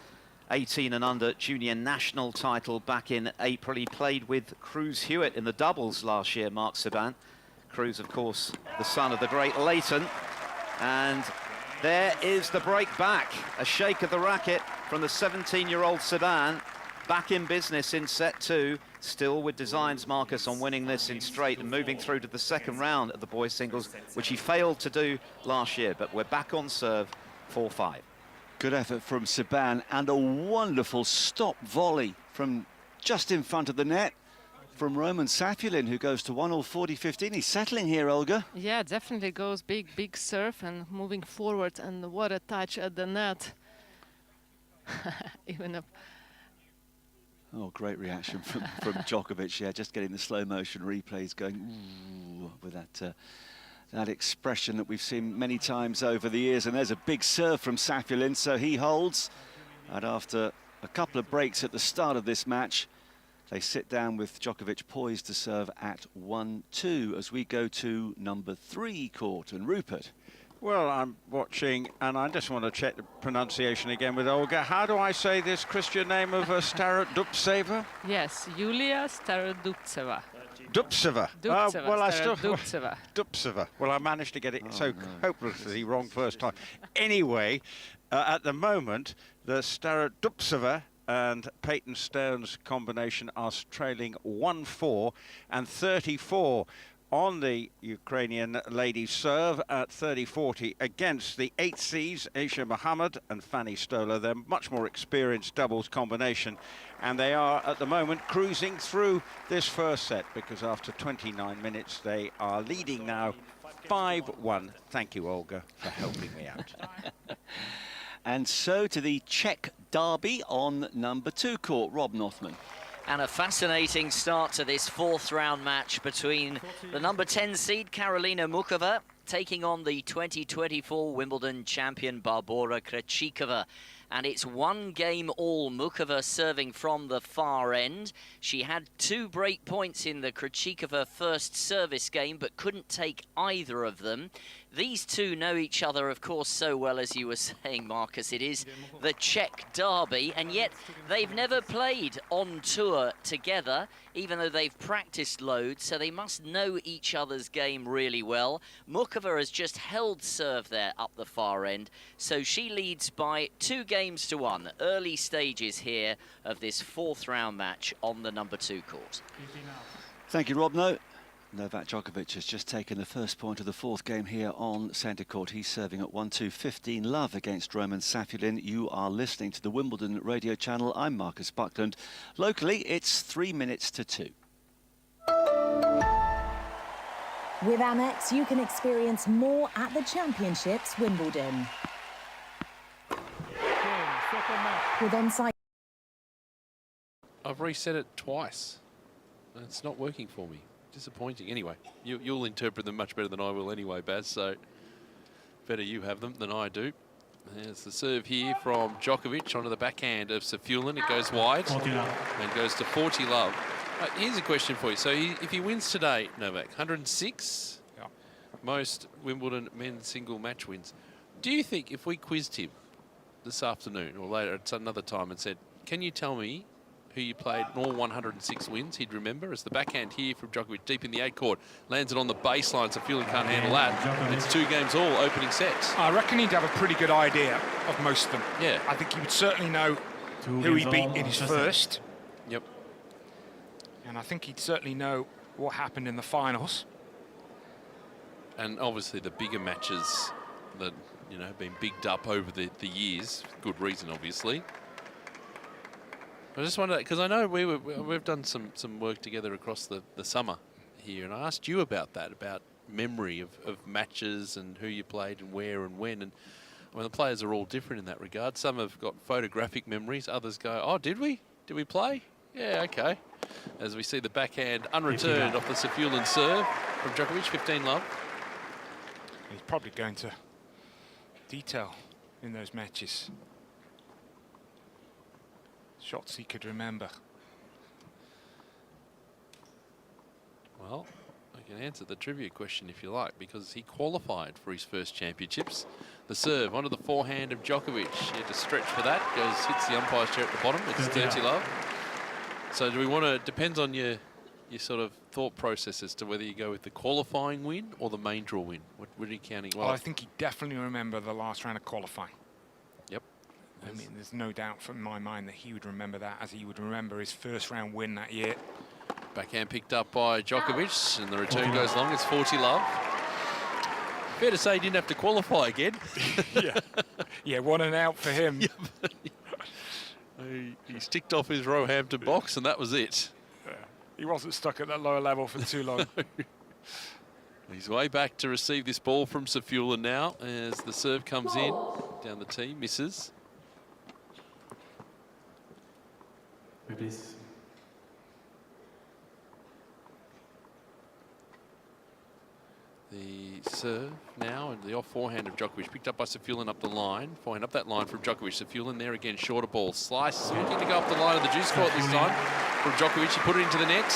18 and under junior national title back in April. He played with Cruz Hewitt in the doubles last year, Mark Saban. Cruz, of course, the son of the great Leighton. And there is the break back. A shake of the racket from the 17-year-old Saban. Back in business in set 2. Still with designs, Marcus, on winning this in straight and moving through to the second round of the boys' singles, which he failed to do last year. But we're back on serve, 4-5. Good effort from Saban and a wonderful stop volley from just in front of the net from Roman Safiullin, who goes to 1-all 40-15. He's settling here, Olga. Yeah, definitely goes big serve and moving forward, and what a touch at the net. Even up. Oh, great reaction from Djokovic. Yeah, just getting the slow motion replays going ooh, with that expression that we've seen many times over the years. And there's a big serve from Safiullin, so he holds. And after a couple of breaks at the start of this match, they sit down with Djokovic poised to serve at 1-2 as we go to number 3 court. And Rupert. Well, I'm watching, and I just want to check the pronunciation again with Olga. How do I say this Christian name of Starodubtseva? Yes, Yulia Starodubtseva. Dubtseva. Dubtseva, Well, Starodubtseva. Dubtseva. Well, I managed to get it hopelessly wrong first time. Anyway, at the moment, the Starodubtseva and Peyton Stone's combination are trailing 1-4 and 34 on the Ukrainian ladies serve at 30-40 against the 8 seeds, Aisha Mohammed and Fanny Stoller. They're much more experienced doubles combination, and they are at the moment cruising through this first set, because after 29 minutes they are leading now 5-1. Thank you, Olga, for helping me out. And so to the Czech derby on number 2 court, Rob Northman. And a fascinating start to this 4th round match between the number 10 seed Karolina Mukova taking on the 2024 Wimbledon champion Barbora Krejcikova. And it's 1 game all, Mukova serving from the far end. She had 2 break points in the Krejcikova first service game, but couldn't take either of them. These two know each other, of course, so well, as you were saying, Marcus. It is the Czech derby, and yet they've never played on tour together, even though they've practiced loads, so they must know each other's game really well. Mukova has just held serve there up the far end, so she leads by 2-1. Early stages here of this 4th round match on the number 2 court. Thank you, Rob. Novak Djokovic has just taken the first point of the 4th game here on centre court. He's serving at 1-2, 15 love against Roman Safulin. You are listening to the Wimbledon radio channel. I'm Marcus Buckland. Locally, it's 3 minutes to 2. With Amex, you can experience more at the Championships Wimbledon. With on-site... I've reset it twice. It's not working for me. Disappointing. Anyway, you'll interpret them much better than I will anyway, Baz, so better you have them than I do. There's the serve here from Djokovic onto the backhand of Safulin. It goes wide and goes to 40 love. Here's a question for you. So if he wins today, Novak, 106, most Wimbledon men's single match wins. Do you think if we quizzed him this afternoon or later at another time and said, can you tell me who you played in all 106 wins, he'd remember? As the backhand here from Djokovic deep in the 8 court, lands it on the baseline, so Safulin can't handle that. It's 2 games all, opening sets. I reckon he'd have a pretty good idea of most of them. Yeah. I think he would certainly know who he beat in his first. Yep. And I think he'd certainly know what happened in the finals. And obviously the bigger matches that, you know, have been bigged up over the years, good reason, obviously. I just wonder, because I know we've done some work together across the summer here, and I asked you about that, about memory of matches and who you played and where and when. And I mean, the players are all different in that regard. Some have got photographic memories. Others go, oh, did we? Did we play? Yeah, okay. As we see the backhand unreturned off the Safulin serve from Djokovic, 15 love. He's probably going to detail in those matches shots he could remember. Well, I can answer the trivia question if you like, because he qualified for his first championships. The serve onto the forehand of Djokovic. He had to stretch for that. Hits the umpire's chair at the bottom. It's 30 love. So do we want to, depends on your sort of thought process as to whether you go with the qualifying win or the main draw win. What are you counting? Well, I think he definitely remember the last round of qualifying. Yep. I mean, there's no doubt from my mind that he would remember that, as he would remember his first round win that year. Backhand picked up by Djokovic, and the return goes long. It's 40 love. Fair to say he didn't have to qualify again. Yeah, 1 and out for him. He's ticked off his Roehampton box, and that was it. He wasn't stuck at that lower level for too long. No. He's way back to receive this ball from Safulin now, as the serve comes in. Down the tee, misses. The serve now, and the off forehand of Djokovic, picked up by Safulin up the line. Forehand up that line from Djokovic. Safulin there again, shorter ball. Slice, looking to go up the line of the juice court this time from Djokovic. He put it into the net.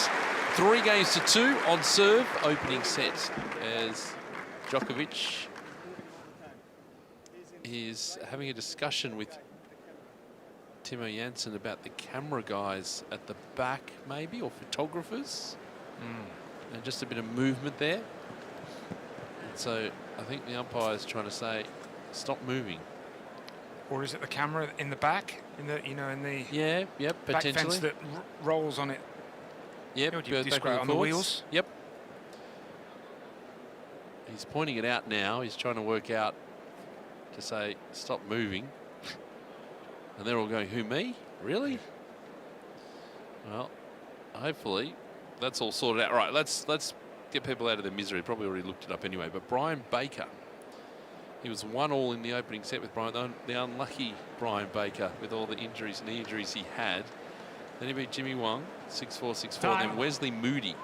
3-2 on serve, opening set, as Djokovic is having a discussion with Timo Janssen about the camera guys at the back, maybe, or photographers. And just a bit of movement there. And so I think the umpire's trying to say, stop moving. Or is it the camera in the back, in the in the back potentially fence that rolls on it? Yep, How do you describe it, on the wheels? Yep. He's pointing it out now. He's trying to work out to say, stop moving. And they're all going, who, me? Really? Well, hopefully that's all sorted out. Right, let's get people out of their misery. Probably already looked it up anyway. But Brian Baker, he was 1-1 in the opening set with Brian, the unlucky Brian Baker with all the injuries, knee injuries he had. Then he beat Jimmy Wang, 6-4, 6-4. Then Wesley Moody,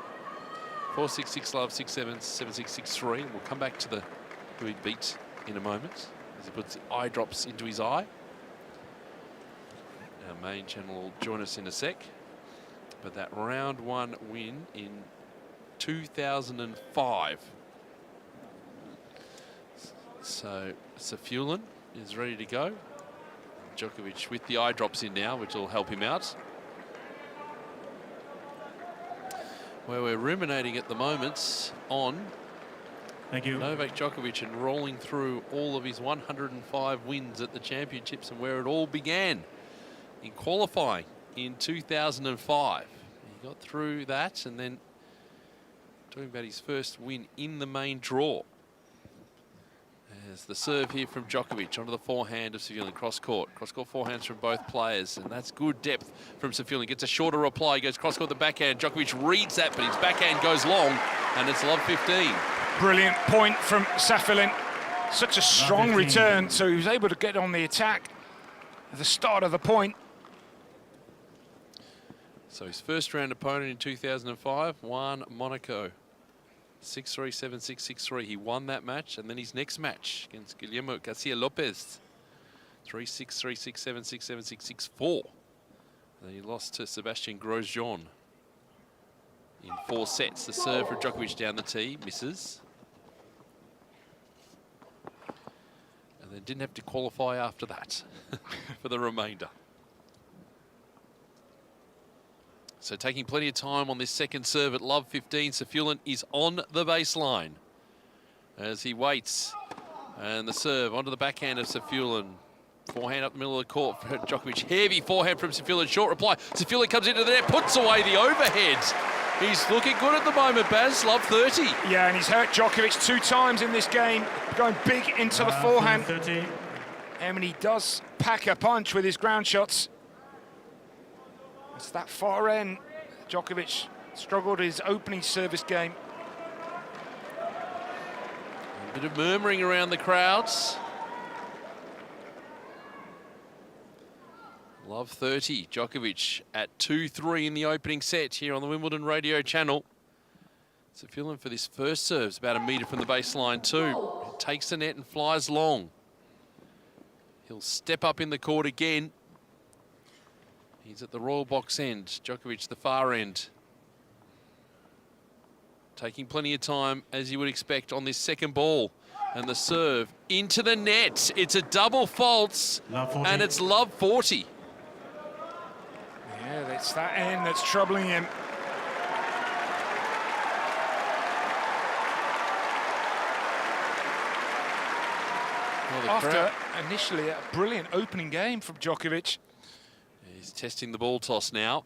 4-6, 6-love, 6-7, 7-6, 6-3. We'll come back to who he beat in a moment as he puts the eye drops into his eye. Our main channel will join us in a sec. But that round 1 win in 2005. So Safiullin is ready to go. Djokovic with the eye drops in now, which will help him out. Where we're ruminating at the moment on Novak Djokovic and rolling through all of his 105 wins at the championships and where it all began in qualifying in 2005. He got through that and then talking about his first win in the main draw. There's the serve here from Djokovic onto the forehand of Safiullin, cross-court. Cross-court forehands from both players, and that's good depth from Safiullin. Gets a shorter reply, he goes cross-court the backhand. Djokovic reads that, but his backhand goes long, and it's love 15. Brilliant point from Safiullin. Such a strong return, so he was able to get on the attack at the start of the point. So his first round opponent in 2005, Juan Monaco. 6-3, 7-6, 6-3. He won that match, and then his next match against Guillermo Garcia Lopez. 3-6, 3-6, 7-6, 7-6, 6-4. Then he lost to Sebastian Grosjean in 4 sets. The serve for Djokovic down the tee, misses. And then didn't have to qualify after that for the remainder. So taking plenty of time on this second serve at love 15. Safiullin is on the baseline as he waits. And the serve onto the backhand of Safiullin. Forehand up the middle of the court for Djokovic. Heavy forehand from Safiullin. Short reply. Safiullin comes into the net, puts away the overhead. He's looking good at the moment, Baz. Love 30. Yeah, and he's hurt Djokovic 2 times in this game, going big into the forehand. 30. And he does pack a punch with his ground shots. It's that far end. Djokovic struggled his opening service game. A bit of murmuring around the crowds. Love 30, Djokovic at 2-3 in the opening set here on the Wimbledon radio channel. Safiullin for this first serve is about a metre from the baseline too. It takes the net and flies long. He'll step up in the court again. He's at the royal box end. Djokovic the far end. Taking plenty of time, as you would expect, on this second ball. And the serve into the net. It's a double fault, and it's love 40. Yeah, it's that end that's troubling him. Well, after initially a brilliant opening game from Djokovic. He's testing the ball toss now.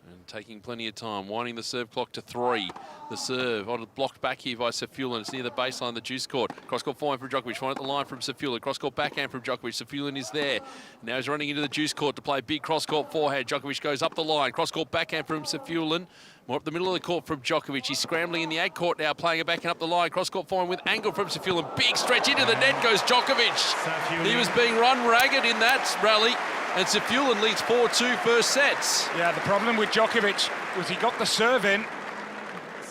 And taking plenty of time, winding the serve clock to 3. The serve on blocked back here by Safiullin. It's near the baseline, the juice court. Cross-court forehand from Djokovic, one at the line from Safiullin. Cross-court backhand from Djokovic. Safiullin is there. Now he's running into the juice court to play a big cross-court forehand. Djokovic goes up the line. Cross-court backhand from Safiullin. More up the middle of the court from Djokovic. He's scrambling in the ag court now, playing a backhand up the line. Cross-court forehand with angle from Safiullin. Big stretch into the net goes Djokovic. He was being run ragged in that rally. And Safiullin leads 4-2 first sets. Yeah, the problem with Djokovic was he got the serve in,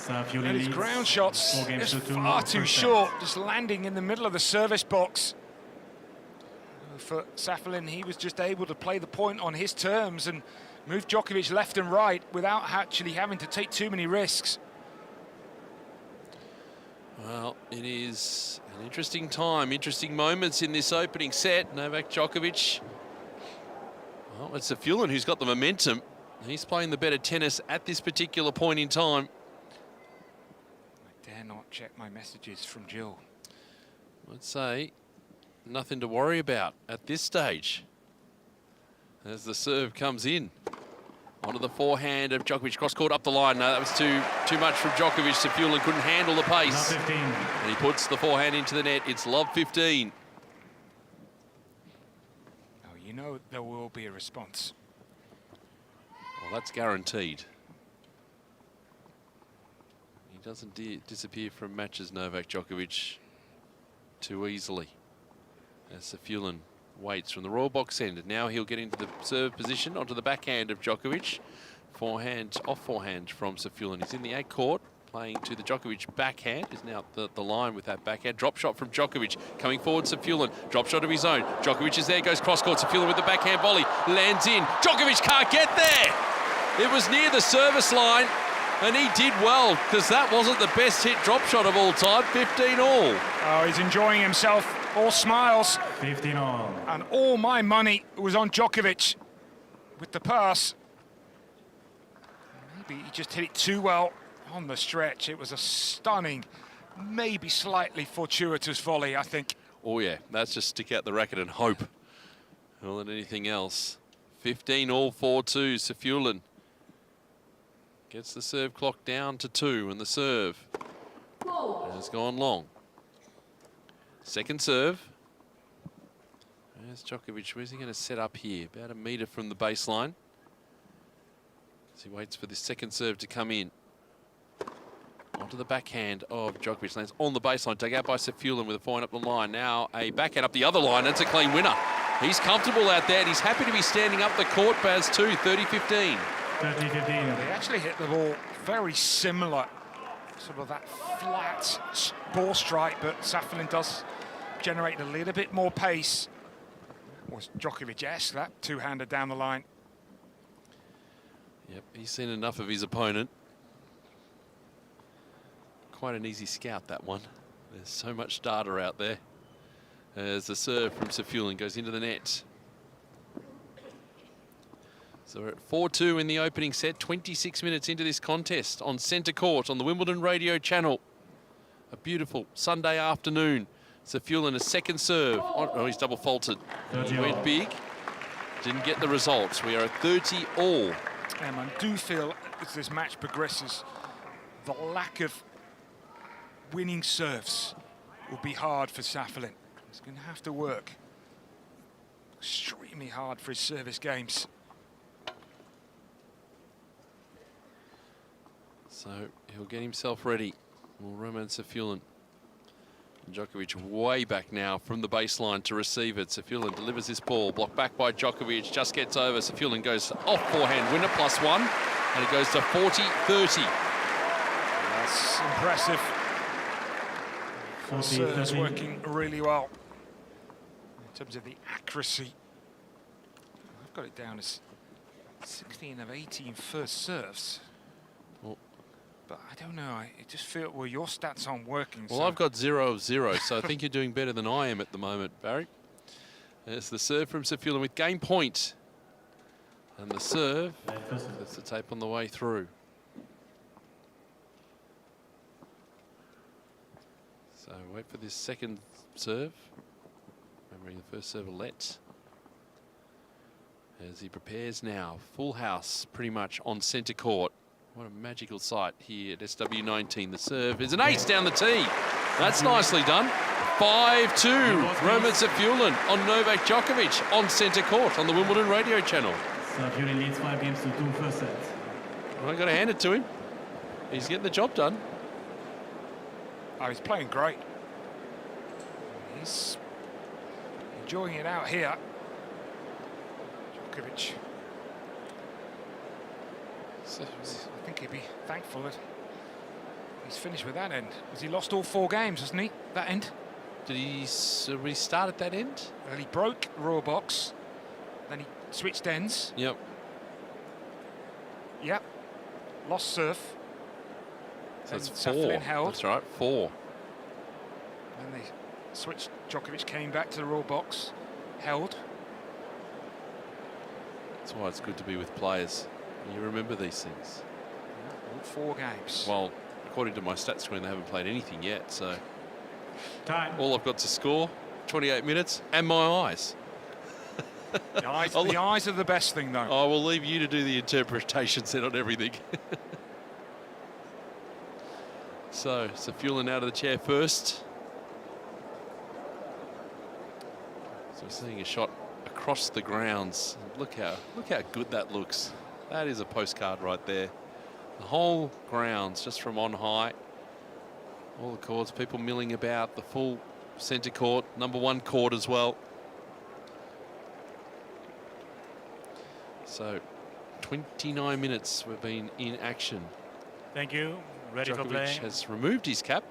and his ground shots just far too short, just landing in the middle of the service box. For Safiullin, he was just able to play the point on his terms and move Djokovic left and right without actually having to take too many risks. Well, it is an interesting time, interesting moments in this opening set. Novak Djokovic. Well, it's Safulin who's got the momentum. He's playing the better tennis at this particular point in time. I dare not check my messages from Jill. I'd say nothing to worry about at this stage. As the serve comes in. Onto the forehand of Djokovic, cross-court up the line. No, that was too much from Djokovic. Safulin couldn't handle the pace. And he puts the forehand into the net. It's love 15. Oh, you know there will be a response. Well, that's guaranteed. He doesn't disappear from matches, Novak Djokovic, too easily. As Safulin waits from the royal box end. Now he'll get into the serve position onto the backhand of Djokovic. Forehand, off forehand from Safulin. He's in the 8 court, playing to the Djokovic backhand. Is now the line with that backhand. Drop shot from Djokovic. Coming forward, Safulin. Drop shot of his own. Djokovic is there, goes cross court. Safulin with the backhand volley. Lands in. Djokovic can't get there. It was near the service line, and he did well, because that wasn't the best hit drop shot of all time. 15 all. Oh, he's enjoying himself. All smiles. 15 all. And all my money was on Djokovic with the pass. Maybe he just hit it too well on the stretch. It was a stunning, maybe slightly fortuitous volley, I think. Oh yeah, that's just stick out the racket and hope more than anything else. 15 all, 4-2. Safulin gets the serve clock down to 2, and the serve has gone long. Second serve. There's Djokovic. Where's he going to set up here? About a metre from the baseline. As he waits for this second serve to come in. Onto the backhand of Djokovic. Lands on the baseline. Dug out by Safulin with a forehand up the line. Now a backhand up the other line. That's a clean winner. He's comfortable out there, and he's happy to be standing up the court. Baz 2, 30-15. 30-15. They actually hit the ball very similar. Sort of that flat ball strike, but Safulin does generate a little bit more pace. Was Djokovic-esque, that two-hander down the line. Yep, he's seen enough of his opponent. Quite an easy scout, that one. There's so much data out there. As the serve from Safulin goes into the net. So we're at 4-2 in the opening set, 26 minutes into this contest on centre court on the Wimbledon radio channel. A beautiful Sunday afternoon. Safulin a second serve. Oh, he's double faulted. He went big. Didn't get the results. We are at 30 all. And I do feel as this match progresses, the lack of winning serves will be hard for Safulin. He's going to have to work extremely hard for his service games. So he'll get himself ready. Well, Roman Safulin. Djokovic way back now from the baseline to receive it. Safulin delivers this ball, blocked back by Djokovic, just gets over. Safulin goes off forehand winner, +1, and it goes to 40-30. That's impressive. Serves working really well in terms of the accuracy. I've got it down as 16 of 18 first serves. But I don't know, I just feel, well, your stats aren't working. Well, so. I've got 0 of 0, so I think you're doing better than I am at the moment, Barry. There's the serve from Safulin with game point. And the serve, that's the tape on the way through. So wait for this second serve. Remembering the first serve a let. As he prepares now, full house pretty much on centre court. What a magical sight here at SW19. The serve is an ace down the tee. That's nicely done. 5-2. Roman Safulin on Novak Djokovic on centre court on the Wimbledon radio channel. Safulin leads 5 games to 2 first sets. Well, I've got to hand it to him. He's getting the job done. Oh, he's playing great. He's enjoying it out here. Djokovic. I think he'd be thankful that he's finished with that end, because he lost all 4 games, hasn't he, that end? Did he restart at that end? Well, he broke raw box, then he switched ends. Yep. Yep. Lost serve. So that's Safulin 4. held. That's right, 4. Then they switched. Djokovic came back to the raw box, held. That's why it's good to be with players. You remember these things. All 4 games. Well, according to my stats screen, they haven't played anything yet, so Time. all I've got to score, 28 minutes, and my eyes. The eyes are the best thing, though. I will leave you to do the interpretations then on everything. So, Safiullin out of the chair first. So we're seeing a shot across the grounds. Look how good that looks. That is a postcard right there. The whole grounds just from on high. All the courts, people milling about, the full centre court, #1 court as well. So 29 minutes we've been in action. Thank you. Ready for Djokovic play. has removed his cap.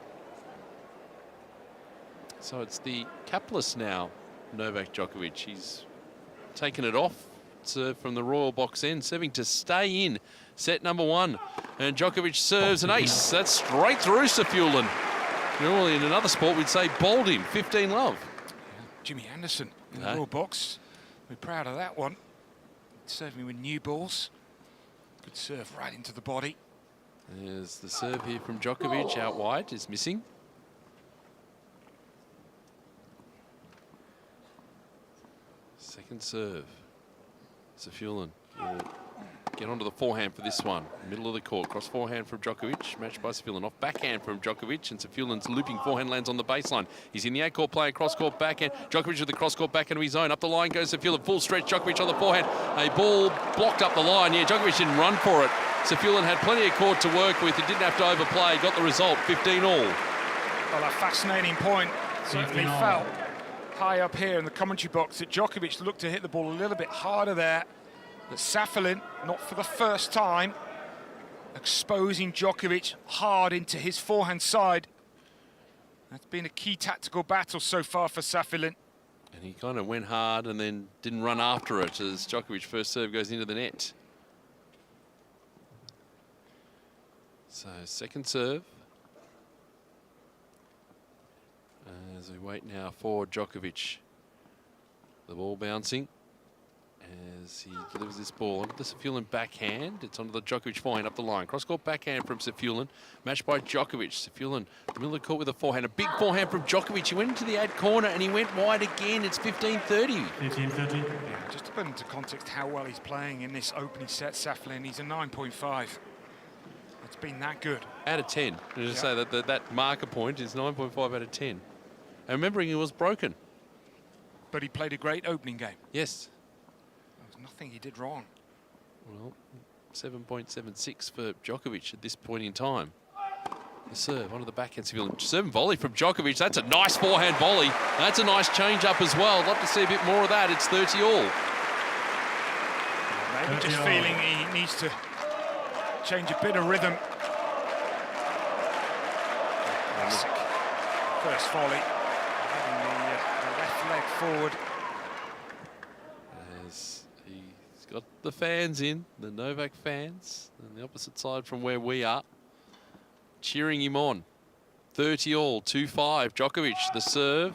So it's the capless now, Novak Djokovic. He's taken it off. Serve from the royal box end, serving to stay in set #1. And Djokovic serves an ace. That's straight through Safiullin. Normally in another sport we'd say bowled him, 15-love. Jimmy Anderson in the raw box. We're proud of that one. Serving with new balls. Good serve right into the body. There's the serve here from Djokovic out wide, is missing. Second serve. Safiullin will get onto the forehand for this one. Middle of the court, cross forehand from Djokovic, matched by Safiullin. Off backhand from Djokovic, and Safiullin's looping forehand lands on the baseline. He's in the out-court playing cross-court backhand. Djokovic with the cross-court backhand of his own. Up the line goes Safiullin, full stretch. Djokovic on the forehand. A ball blocked up the line. Yeah, Djokovic didn't run for it. Safiullin had plenty of court to work with. He didn't have to overplay. Got the result, 15-all. Well, a fascinating point. Certainly felt high up here in the commentary box that Djokovic looked to hit the ball a little bit harder there. But Safiullin, not for the first time, exposing Djokovic hard into his forehand side. That's been a key tactical battle so far for Safiullin. And he kind of went hard and then didn't run after it as Djokovic's first serve goes into the net. So second serve. As we wait now for Djokovic. The ball bouncing as he delivers this ball onto the Safiullin backhand. It's onto the Djokovic forehand up the line. Cross-court backhand from Safiullin, matched by Djokovic. Safiullin, the middle of the court with a forehand. A big forehand from Djokovic. He went into the ad corner and he went wide again. It's 15-30. 15-30. Yeah, just to put into context how well he's playing in this opening set, Safiullin, he's a 9.5. It's been that good. Out of 10. I just say that that marker point is 9.5 out of 10. And remembering he was broken. But he played a great opening game. Yes. There was nothing he did wrong. Well, 7.76 for Djokovic at this point in time. The serve onto the backhand. Serve and volley from Djokovic. That's a nice forehand volley. That's a nice change up as well. Love to see a bit more of that. It's 30-all. Maybe just feeling he needs to change a bit of rhythm. Classic first volley. Having the left leg forward. As he's got the fans in, the Novak fans, on the opposite side from where we are, cheering him on. 30-all, 2-5. Djokovic, the serve.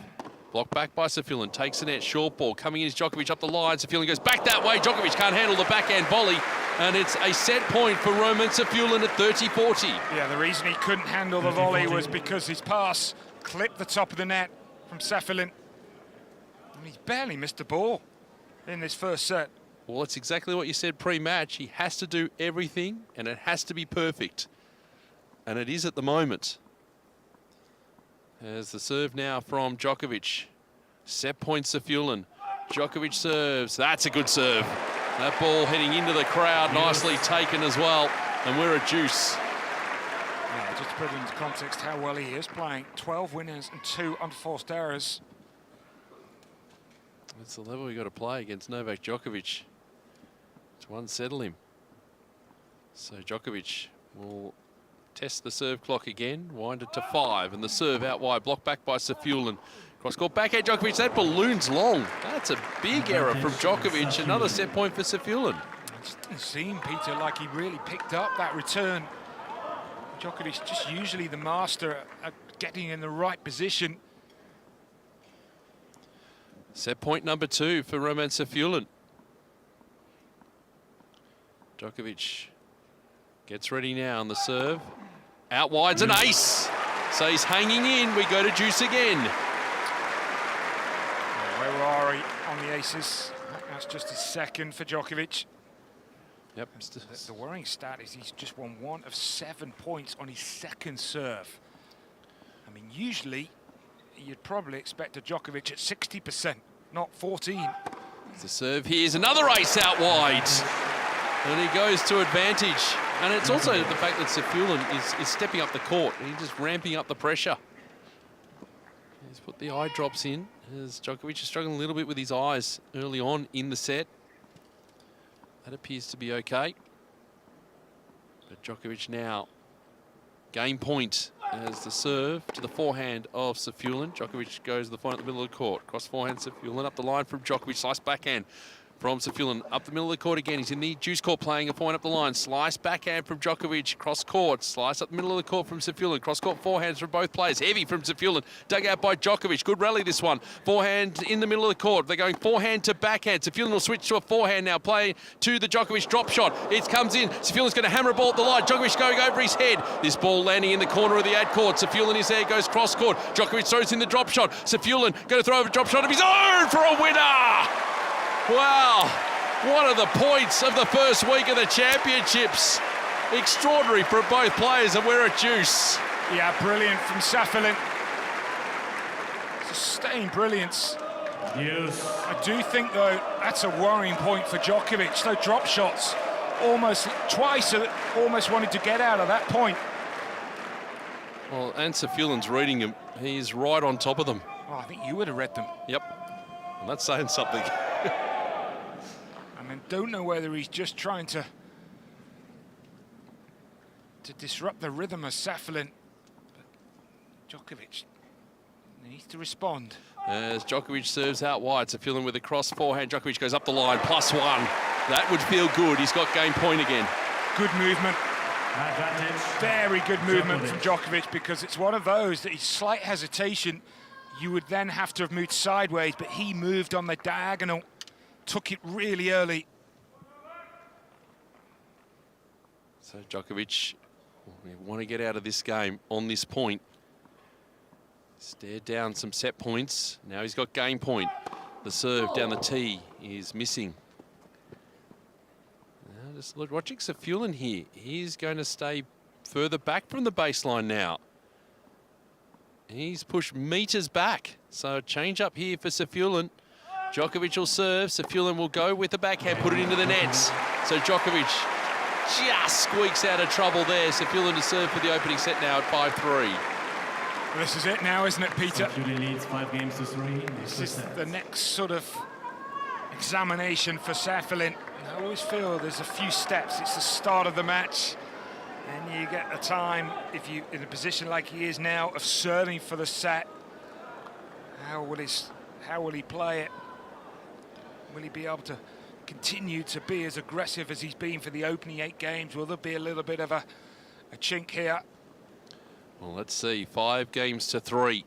Blocked back by Safiullin. Takes the net, short ball. Coming in is Djokovic up the line. Safiullin goes back that way. Djokovic can't handle the backhand volley. And it's a set point for Roman Safiullin at 30-40. Yeah, the reason he couldn't handle the volley was because his pass clipped the top of the net from Safiullin. And he's barely missed a ball in this first set. Well, it's exactly what you said pre-match. He has to do everything, and it has to be perfect. And it is at the moment. As the serve now from Djokovic. Set point Safiullin. Djokovic serves. That's a good serve. That ball heading into the crowd, nicely taken as well. And we're at deuce. Yeah, just to put it into context how well he is playing. 12 winners and 2 unforced errors. That's the level we got to play against Novak Djokovic to unsettle him. So Djokovic will test the serve clock again, wind it to 5, and the serve out wide, blocked back by Safiullin. Cross-court backhand Djokovic, that balloon's long. That's a big error from Djokovic, another set point for Safiullin. It just didn't seem, Peter, like he really picked up that return. Djokovic just usually the master at getting in the right position Set point number 2 for Roman Safiullin. Djokovic gets ready now on the serve. Out wide's an ace. So he's hanging in. We go to deuce again. Where are he on the aces? That's just his second for Djokovic. Yep. The worrying stat is he's just won 1 of 7 points on his second serve. I mean, usually you'd probably expect a Djokovic at 60%, not 14. The serve here's another ace out wide. And he goes to advantage. And it's also the fact that Safiullin is stepping up the court. He's just ramping up the pressure. He's put the eye drops in as Djokovic is struggling a little bit with his eyes early on in the set. That appears to be okay. But Djokovic now, game point as the serve to the forehand of Safiullin. Djokovic goes to the point at the middle of the court. Cross forehand Safiullin up the line from Djokovic. Slice backhand from Safiullin up the middle of the court again. He's in the juice court playing a forehand up the line. Slice backhand from Djokovic. Cross court. Slice up the middle of the court from Safiullin. Cross court forehands from both players. Heavy from Safiullin. Dug out by Djokovic. Good rally this one. Forehand in the middle of the court. They're going forehand to backhand. Safiullin will switch to a forehand now. Playing to the Djokovic drop shot. It comes in. Safiullin's going to hammer a ball at the line. Djokovic going over his head. This ball landing in the corner of the ad court. Safiullin is there. Goes cross court. Djokovic throws in the drop shot. Safiullin going to throw over a drop shot of his own for a winner. Wow. One of the points of the first week of the championships. Extraordinary for both players, and we're at deuce. Yeah, brilliant from Safiullin. Sustained brilliance. Yes. I do think, though, that's a worrying point for Djokovic. Those drop shots, almost twice, almost wanted to get out of that point. Well, and Safiullin's reading them. He's right on top of them. Oh, I think you would have read them. Yep. And that's saying something. I mean, don't know whether he's just trying to disrupt the rhythm of Safiullin. But Djokovic needs to respond. As Djokovic serves out wide, Safiullin with a cross forehand. Djokovic goes up the line, +1. That would feel good. He's got game point again. Good movement. Very good movement from Djokovic, because it's one of those that his slight hesitation, you would then have to have moved sideways, but he moved on the diagonal. Took it really early. So Djokovic, we want to get out of this game on this point. Stared down some set points. Now he's got game point. The serve down the tee is missing. Now just look, watching Safiullin here. He's going to stay further back from the baseline now. He's pushed meters back. So change up here for Safiullin. Djokovic will serve. Safiullin will go with the backhand, put it into the nets. So Djokovic just squeaks out of trouble there. Safiullin to serve for the opening set now at 5-3. This is it now, isn't it, Peter? Leads 5-3. This is the next sort of examination for Safiullin. I always feel there's a few steps. It's the start of the match, and you get the time, if you in a position like he is now, of serving for the set. How will he play it? Will he be able to continue to be as aggressive as he's been for the opening 8 games? Will there be a little bit of a chink here? Well, let's see. 5-3.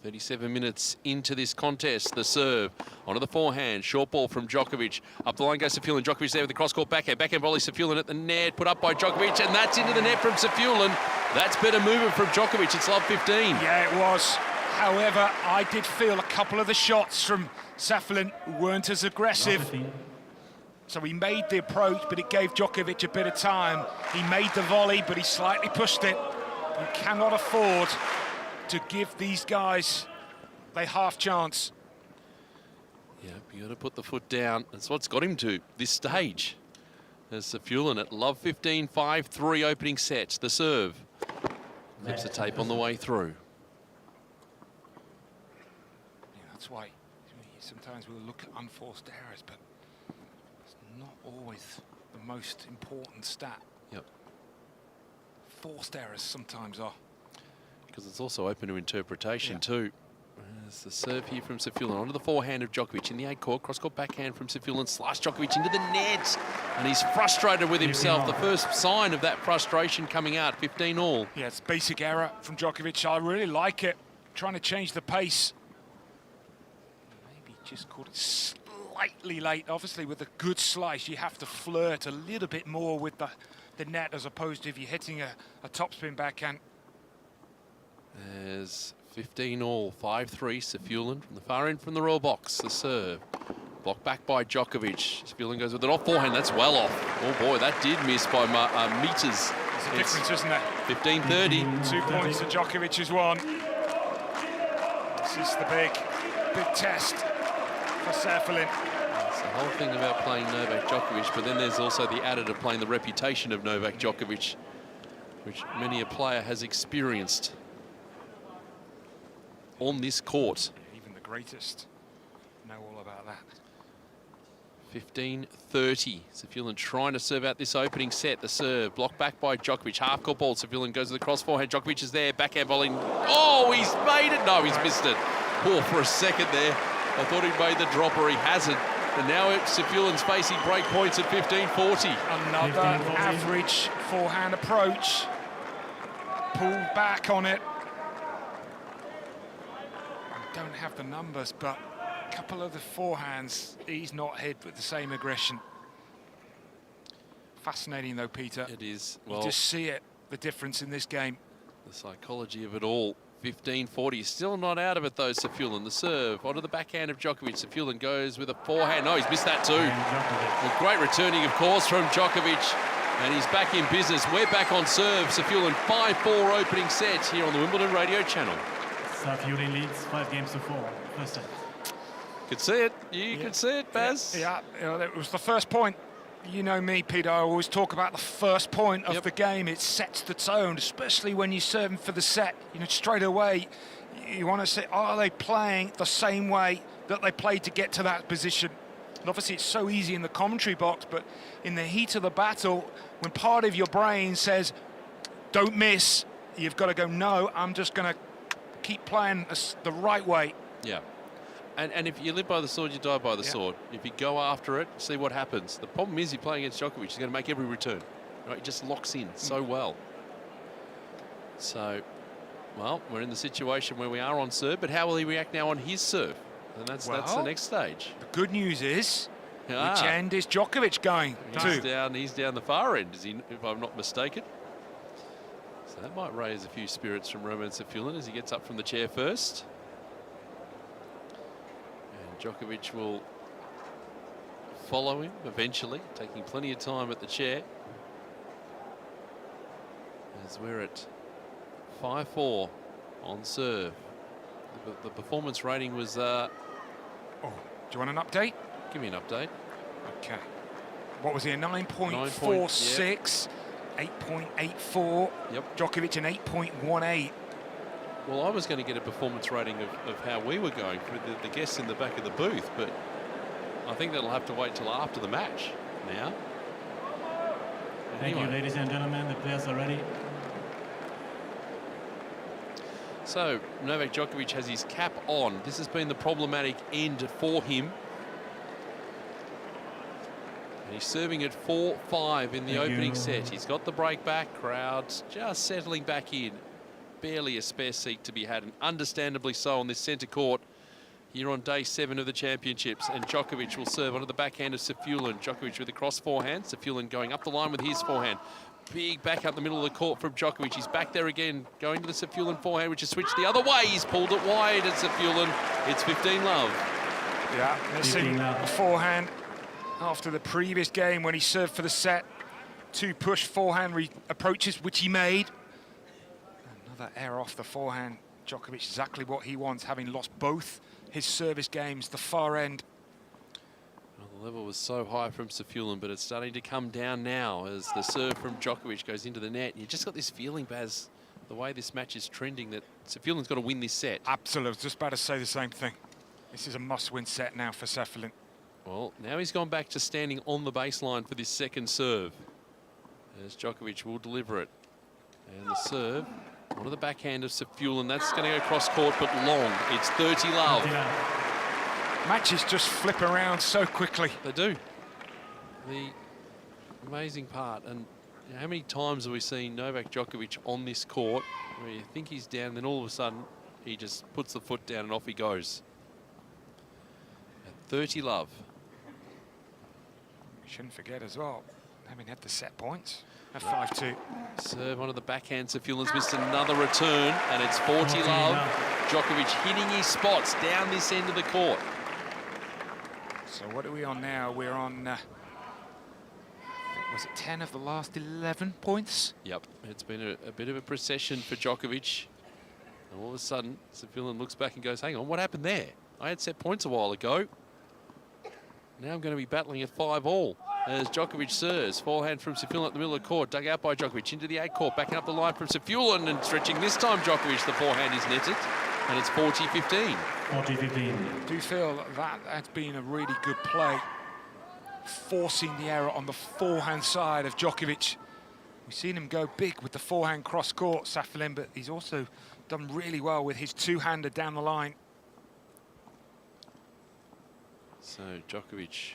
37 minutes into this contest. The serve onto the forehand. Short ball from Djokovic. Up the line goes Safiullin. Djokovic there with the cross-court backhand. Backhand volley Safiullin at the net. Put up by Djokovic, and that's into the net from Safiullin. That's better movement from Djokovic. It's love 15. Yeah, it was. However, I did feel a couple of the shots from Safiullin weren't as aggressive. So he made the approach, but it gave Djokovic a bit of time. He made the volley, but he slightly pushed it. You cannot afford to give these guys a half chance. Yeah, you got to put the foot down. That's what's got him to this stage. There's Safiullin at love 15, 5-3 opening set. The serve. Clips the tape on the way through. That's why sometimes we'll look at unforced errors, but it's not always the most important stat. Yep. Forced errors sometimes are. Because it's also open to interpretation too. There's the serve here from Safiullin onto the forehand of Djokovic in the 8 court. Cross-court backhand from Safiullin. Slice Djokovic into the net. And he's frustrated with himself. The first sign of that frustration coming out, 15-all. Yeah, it's basic error from Djokovic. I really like it. Trying to change the pace. Maybe just caught it slightly late. Obviously, with a good slice, you have to flirt a little bit more with the net as opposed to if you're hitting a topspin backhand. There's 15 all, 5-3, Safiullin from the far end from the royal box. The serve. Blocked back by Djokovic. Safiullin goes with an off forehand. That's well off. Oh boy, that did miss by meters. There's a difference, isn't there? 15-30. 2 points to Djokovic has won. This is the big test for Safiullin. It's the whole thing about playing Novak Djokovic, but then there's also the added of playing the reputation of Novak Djokovic, which many a player has experienced on this court. Even the greatest know all about that. 15-30. Safiullin trying to serve out this opening set. The serve blocked back by Djokovic. Half court ball. Safiullin goes to the cross forehand. Djokovic is there. Backhand volley. Oh, he's made it. No, he's missed it. Poor for a second there. I thought he made the dropper. He hasn't. And now Safiullin's facing break points at 15-40. Another average forehand approach. Pulled back on it. I don't have the numbers, but a couple of the forehands he's not hit with the same aggression. Fascinating though, Peter. It is. You Well, just see it, the difference in this game. the psychology of it all. 15-40. Still not out of it though, Safiullin. The serve onto the backhand of Djokovic. Safiullin goes with a forehand. No, he's missed that too. Well, great returning, of course, from Djokovic. And he's back in business. We're back on serve. Safiullin 5-4 opening set here on the Wimbledon radio channel. Safiullin leads 5-4. First set. Could see it. You could see it, Baz. Yeah, you know, it was the first point. You know me, Peter, I always talk about the first point of the game. It sets the tone, especially when you're serving for the set. You know, straight away, you want to say, are they playing the same way that they played to get to that position? And obviously, it's so easy in the commentary box, but in the heat of the battle, when part of your brain says, don't miss, you've got to go, no, I'm just going to keep playing the right way. Yeah. And if you live by the sword, you die by the sword. If you go after it, see what happens. The problem is you're playing against Djokovic. He's going to make every return. Right? He just locks in so well. So, well, we're in the situation where we are on serve, but how will he react now on his serve? And that's the next stage. The good news is, which end is Djokovic going to? He's down the far end, is he, if I'm not mistaken. So that might raise a few spirits from Roman Safiullin as he gets up from the chair first. Djokovic will follow him eventually, taking plenty of time at the chair. As we're at 5-4 on serve. The performance rating was... do you want an update? Give me an update. Okay. What was he, a 9.46, 8.84. Yep. Djokovic an 8.18. Well, I was going to get a performance rating of how we were going for the guests in the back of the booth, but I think that'll have to wait till after the match now. Thank you, ladies and gentlemen. The players are ready. So, Novak Djokovic has his cap on. This has been the problematic end for him. And he's serving at 4-5 in the opening set. He's got the break back. Crowds just settling back in. Barely a spare seat to be had, and understandably so on this centre court here on day 7 of the championships. And Djokovic will serve onto the backhand of Safiullin. Djokovic with the cross forehand. Safiullin going up the line with his forehand. Big back up the middle of the court from Djokovic. He's back there again, going to the Safiullin forehand, which has switched the other way. He's pulled it wide at Safiullin. It's 15 love. Yeah, missing the forehand after the previous game when he served for the set. 2 push forehand approaches, which he made. Another error off the forehand. Djokovic exactly what he wants, having lost both his service games, the far end. Well, the level was so high from Safiullin, but it's starting to come down now as the serve from Djokovic goes into the net. You just got this feeling, Baz, the way this match is trending, that Safiullin's got to win this set. Absolutely, I was just about to say the same thing. This is a must-win set now for Safiullin. Well, now he's gone back to standing on the baseline for this second serve, as Djokovic will deliver it. And the serve onto the backhand of Safiullin. That's going to go cross court, but long. It's 30 love. Matches just flip around so quickly. They do. The amazing part, and you know, how many times have we seen Novak Djokovic on this court where you think he's down, then all of a sudden he just puts the foot down and off he goes. 30 love. Shouldn't forget as well, having had the set points at 5-2. Serve onto the backhand. Safulin's missed another return, and it's 40 love. Djokovic hitting his spots down this end of the court. So what are we on now? We're on, I think, was it 10 of the last 11 points? Yep, it's been a bit of a procession for Djokovic. And all of a sudden, Safulin looks back and goes, hang on, what happened there? I had set points a while ago. Now I'm going to be battling at 5-all as Djokovic serves. Forehand from Safulin at the middle of the court, dug out by Djokovic into the 8 court, backing up the line from Safulin and stretching this time Djokovic. The forehand is netted, and it's 40-15. 40-15. I do feel that has been a really good play, forcing the error on the forehand side of Djokovic. We've seen him go big with the forehand cross-court, Safulin, but he's also done really well with his two-hander down the line. So Djokovic,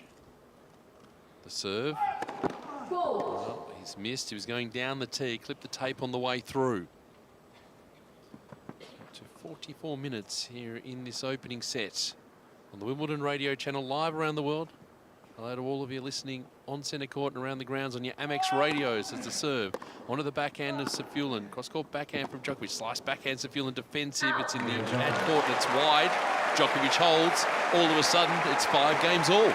the serve. Well, he's missed. He was going down the tee, clipped the tape on the way through. To 44 minutes here in this opening set on the Wimbledon radio channel, live around the world. Hello to all of you listening on centre court and around the grounds on your Amex radios. As the serve onto the backhand of Safulin. Cross-court backhand from Djokovic. Slice backhand, Safulin defensive. It's in the edge court and it's wide. Djokovic holds. All of a sudden, it's 5 games all.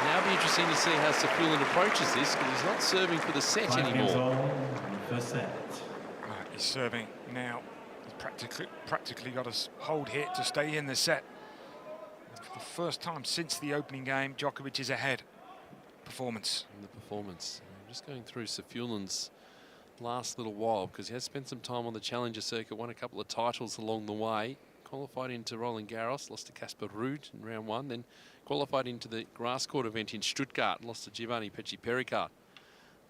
Now it'll be interesting to see how Safulin approaches this, because he's not serving for the set anymore. First set. Right, he's serving now. He's practically got a hold here to stay in the set. For the first time since the opening game, Djokovic is ahead. Performance. In the performance. I'm just going through Safulin's last little while, because he has spent some time on the Challenger circuit, won a couple of titles along the way. Qualified into Roland Garros, lost to Casper Ruud in round 1, then qualified into the grass court event in Stuttgart, lost to Giovanni Pecci-Pericard.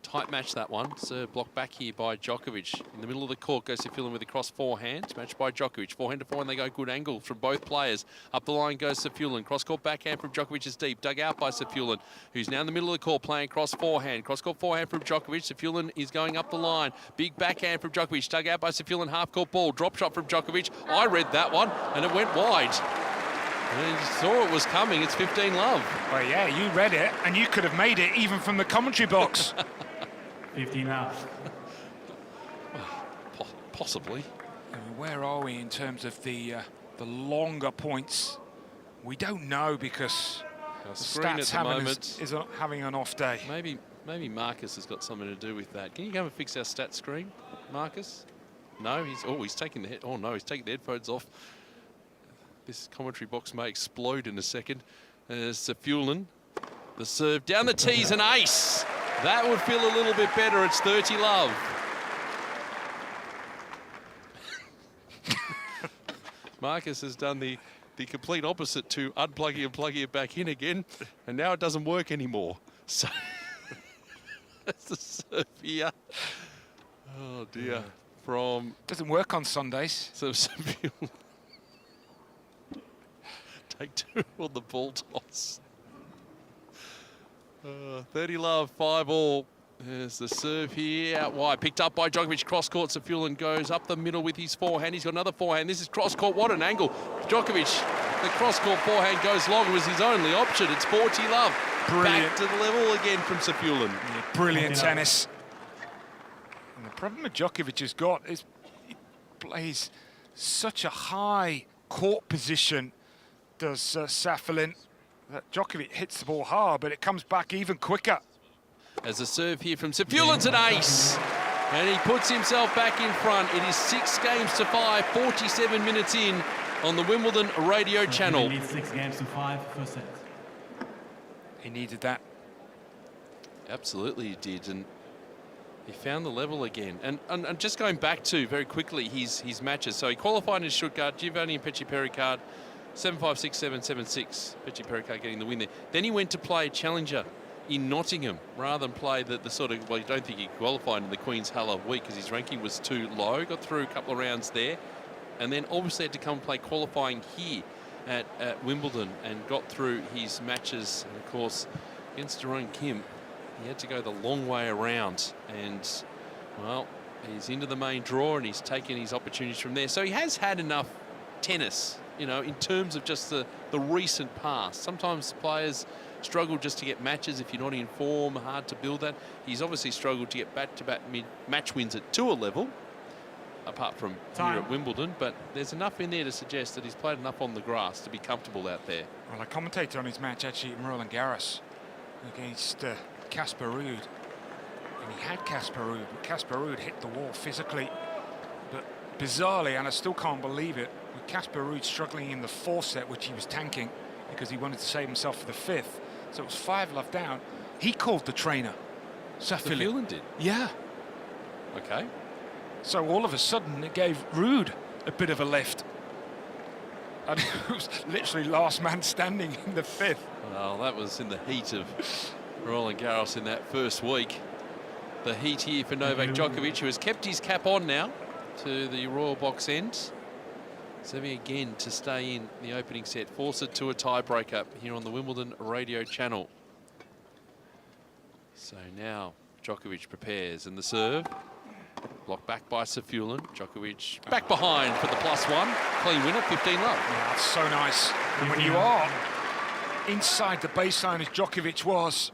Tight match, that one. Serve blocked back here by Djokovic. In the middle of the court goes Safulin with a cross forehand. Matched by Djokovic. Forehand to forehand, they go good angle from both players. Up the line goes Safulin. Cross court backhand from Djokovic is deep. Dug out by Safulin, who's now in the middle of the court playing cross forehand. Cross court forehand from Djokovic. Safulin is going up the line. Big backhand from Djokovic. Dug out by Safulin. Half court ball. Drop shot from Djokovic. I read that one and it went wide. And you saw it was coming. It's 15 love. Well, yeah, you read it and you could have made it even from the commentary box. 15 out. Possibly. I mean, where are we in terms of the longer points? We don't know, because the stats is having an off day. Maybe Marcus has got something to do with that. Can you go and fix our stat screen, Marcus? No, he's taking the he's taking the headphones off. This commentary box may explode in a second. Safulin, the serve down the tees, an ace. That would feel a little bit better. It's 30 love. Marcus has done the complete opposite to unplugging and plugging it back in again, and now it doesn't work anymore. So that's the serve here. Oh dear. From doesn't work on Sundays. So take 2 on the ball toss. 30 love, 5-all. There's the serve here, out wide. Picked up by Djokovic, cross-court. Safulin goes up the middle with his forehand. He's got another forehand. This is cross-court. What an angle. Djokovic, the cross-court forehand goes long. It was his only option. It's 40 love. Brilliant. Back to the level again from Safulin. Yeah, brilliant tennis. And the problem that Djokovic has got is he plays such a high court position, does Safulin. Djokovic hits the ball hard, but it comes back even quicker. As a serve here from Safulin's an ace. And he puts himself back in front. It is 6-5, 47 minutes in on the Wimbledon radio channel. He needs 6-5 first set. He needed that. Absolutely he did. And he found the level again. And just going back to, very quickly, his matches. So he qualified in Stuttgart, Giovanni and Pecci-Pericard, 7-5, 6-7, 7-6. Pecci-Pericard getting the win there. Then he went to play Challenger in Nottingham rather than play the sort of, well, I don't think he qualified in the Queen's Halla week because his ranking was too low. Got through a couple of rounds there. And then obviously had to come and play qualifying here at Wimbledon and got through his matches. And of course, against Jerome Kim, he had to go the long way around. And, well, he's into the main draw and he's taken his opportunities from there. So he has had enough tennis, you know, in terms of just the the recent past. Sometimes players struggle just to get matches if you're not in form, hard to build that. He's obviously struggled to get back-to-back match wins at tour level, apart from here at Wimbledon, but there's enough in there to suggest that he's played enough on the grass to be comfortable out there. Well, I commentated on his match actually in Roland Garros against Casper Ruud. And he had Casper Ruud, but Casper Ruud hit the wall physically. But bizarrely, and I still can't believe it, with Casper Ruud struggling in the 4th set, which he was tanking because he wanted to save himself for the 5th. So it was 5-love down. He called the trainer, Safilin did? Yeah. Okay. So all of a sudden, it gave Ruud a bit of a lift. And it was literally last man standing in the 5th. Well, that was in the heat of Roland Garros in that first week. The heat here for Novak Djokovic, who has kept his cap on now to the Royal Box end. Serving again to stay in the opening set, force it to a tiebreaker here on the Wimbledon radio channel. So now Djokovic prepares, and the serve blocked back by Safulin. Djokovic back behind for the +1. Clean winner, 15-love. Yeah, that's so nice. And when you are inside the baseline as Djokovic was,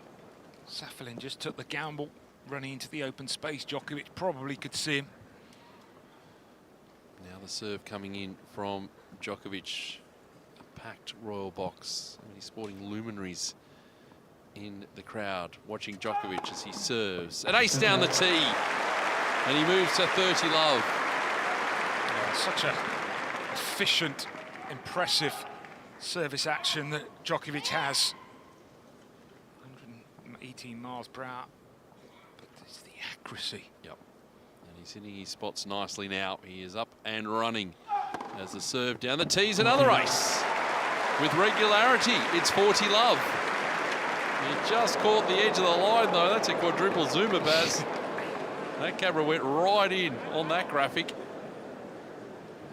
Safilin just took the gamble, running into the open space. Djokovic probably could see him. Now the serve coming in from Djokovic. A packed Royal Box. Many sporting luminaries in the crowd watching Djokovic as he serves. An ace down the tee. And he moves to 30-love. Yeah, such a efficient, impressive service action that Djokovic has. 118 miles per hour. But it's the accuracy. Yep. And he's hitting his spots nicely now. He is up and running. As the serve down the tees, another ace. With regularity, it's 40-love. He just caught the edge of the line, though. That's a quadruple zoomer, Baz. That camera went right in on that graphic.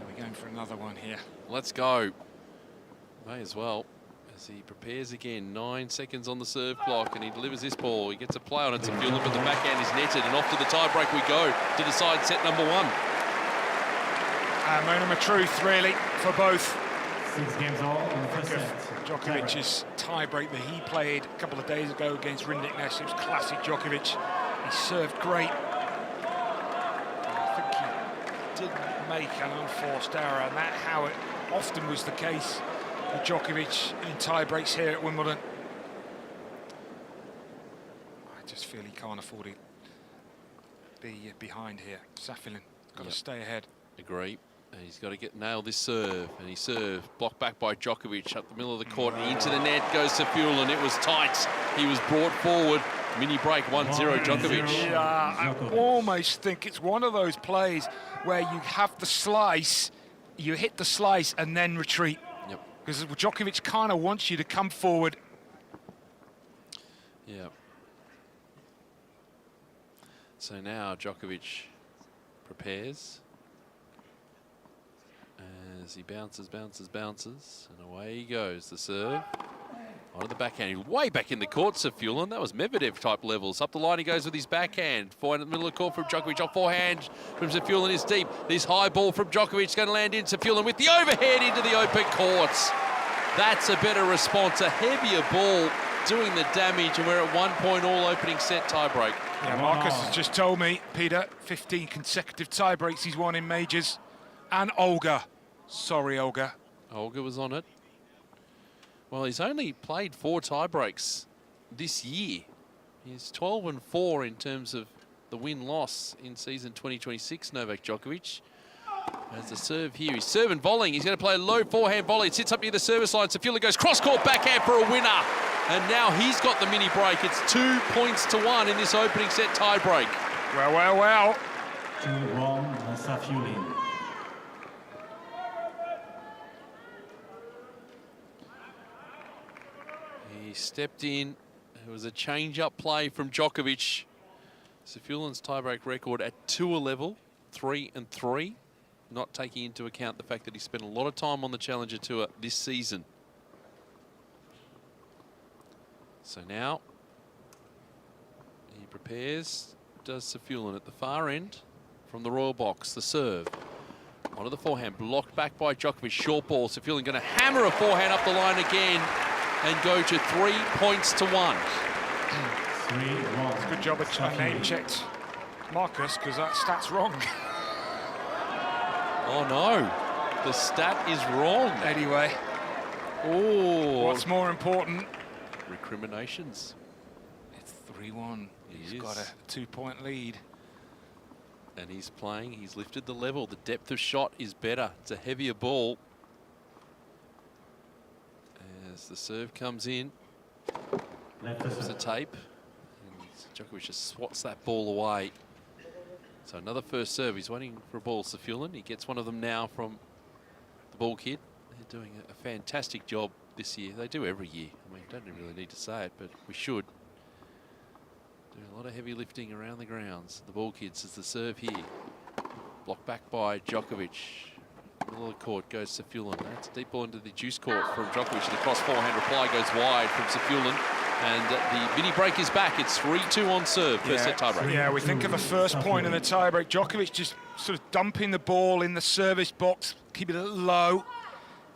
We're going for another one here. Let's go. May as well, as he prepares again. 9 seconds on the serve clock, and he delivers this ball. He gets a play on it to Safulin, but the backhand is netted, and off to the tiebreak we go to decide set number 1. A moment of truth, really, for both. 6 games all in the first set. Djokovic's tiebreak that he played a couple of days ago against Rinnik Ness. It was classic Djokovic. He served great. I think he did make an unforced error, and that's how it often was the case with Djokovic in tiebreaks here at Wimbledon. I just feel he can't afford to be behind here. Safilin got to stay ahead. Agree. And he's got to nail this serve, and he served, blocked back by Djokovic up the middle of the court, and into the net goes Safulin. It was tight. He was brought forward. Mini break, 1-0 Djokovic. Yeah, I almost think it's one of those plays where you have the slice, you hit the slice and then retreat. Yep. Because Djokovic kind of wants you to come forward. Yeah. So now Djokovic prepares. As he bounces, and away he goes. The serve onto the backhand. He's way back in the court, Safulin. That was Medvedev-type levels. Up the line he goes with his backhand. Forehand in the middle of the court from Djokovic. Off forehand from Safulin is deep. This high ball from Djokovic is going to land in. Safulin with the overhead into the open courts. That's a better response. A heavier ball doing the damage, and we're at 1 point all opening set tiebreak. Yeah, Marcus has just told me, Peter, 15 consecutive tiebreaks he's won in majors. And Olga. Sorry, Olga. Olga was on it. Well, he's only played 4 tiebreaks this year. He's 12-4 in terms of the win-loss in season 2026, Novak Djokovic. As the serve here, he's serving volleying. He's going to play a low forehand volley. It sits up near the service line. Safulin goes cross-court backhand for a winner. And now he's got the mini break. It's 2 points to 1 in this opening set tiebreak. Well, well, well. 2-1, Safulin. He stepped in. It was a change-up play from Djokovic. Safulin's tiebreak record at tour level, 3-3, not taking into account the fact that he spent a lot of time on the Challenger Tour this season. So now he prepares, does Safulin at the far end from the Royal Box. The serve Onto the forehand, blocked back by Djokovic. Short ball. Safulin going to hammer a forehand up the line again and go to 3 points to 1. It's a good job I name-checked Marcus, because that stat's wrong. Oh, no. The stat is wrong. Anyway. Oh. What's more important? Recriminations. It's 3-1. He's got a 2-point lead. And he's playing. He's lifted the level. The depth of shot is better. It's a heavier ball. As the serve comes in. There's the tape. And Djokovic just swats that ball away. So another first serve. He's waiting for a ball, Safulin. He gets one of them now from the ball kid. They're doing a fantastic job this year. They do every year. I mean, don't really need to say it, but we should. Do a lot of heavy lifting around the grounds. The ball kids is the serve here. Blocked back by Djokovic. Middle of the court goes Safulin. That's a deep ball into the juice court from Djokovic. The cross forehand reply goes wide from Safulin. And the mini break is back. It's 3-2 on serve. First set tiebreak. Yeah, we think of the first point in the tiebreak. Djokovic just sort of dumping the ball in the service box, keeping it low.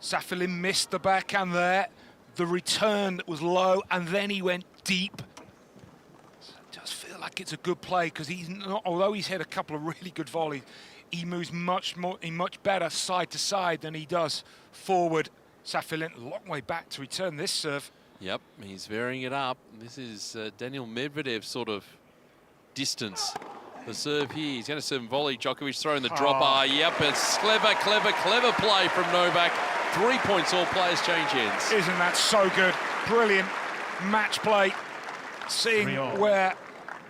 Safulin missed the backhand there. The return was low, and then he went deep. So it does feel like it's a good play, because he's not, although he's hit a couple of really good volleys, he moves much better side to side than he does forward. Safulin a long way back to return this serve. Yep, he's varying it up. This is Daniel Medvedev sort of distance. The serve here, he's going to serve and volley. Djokovic throwing the dropper. Yep, it's clever play from Novak. 3 points, all players change ends. Isn't that so good? Brilliant match play. Seeing where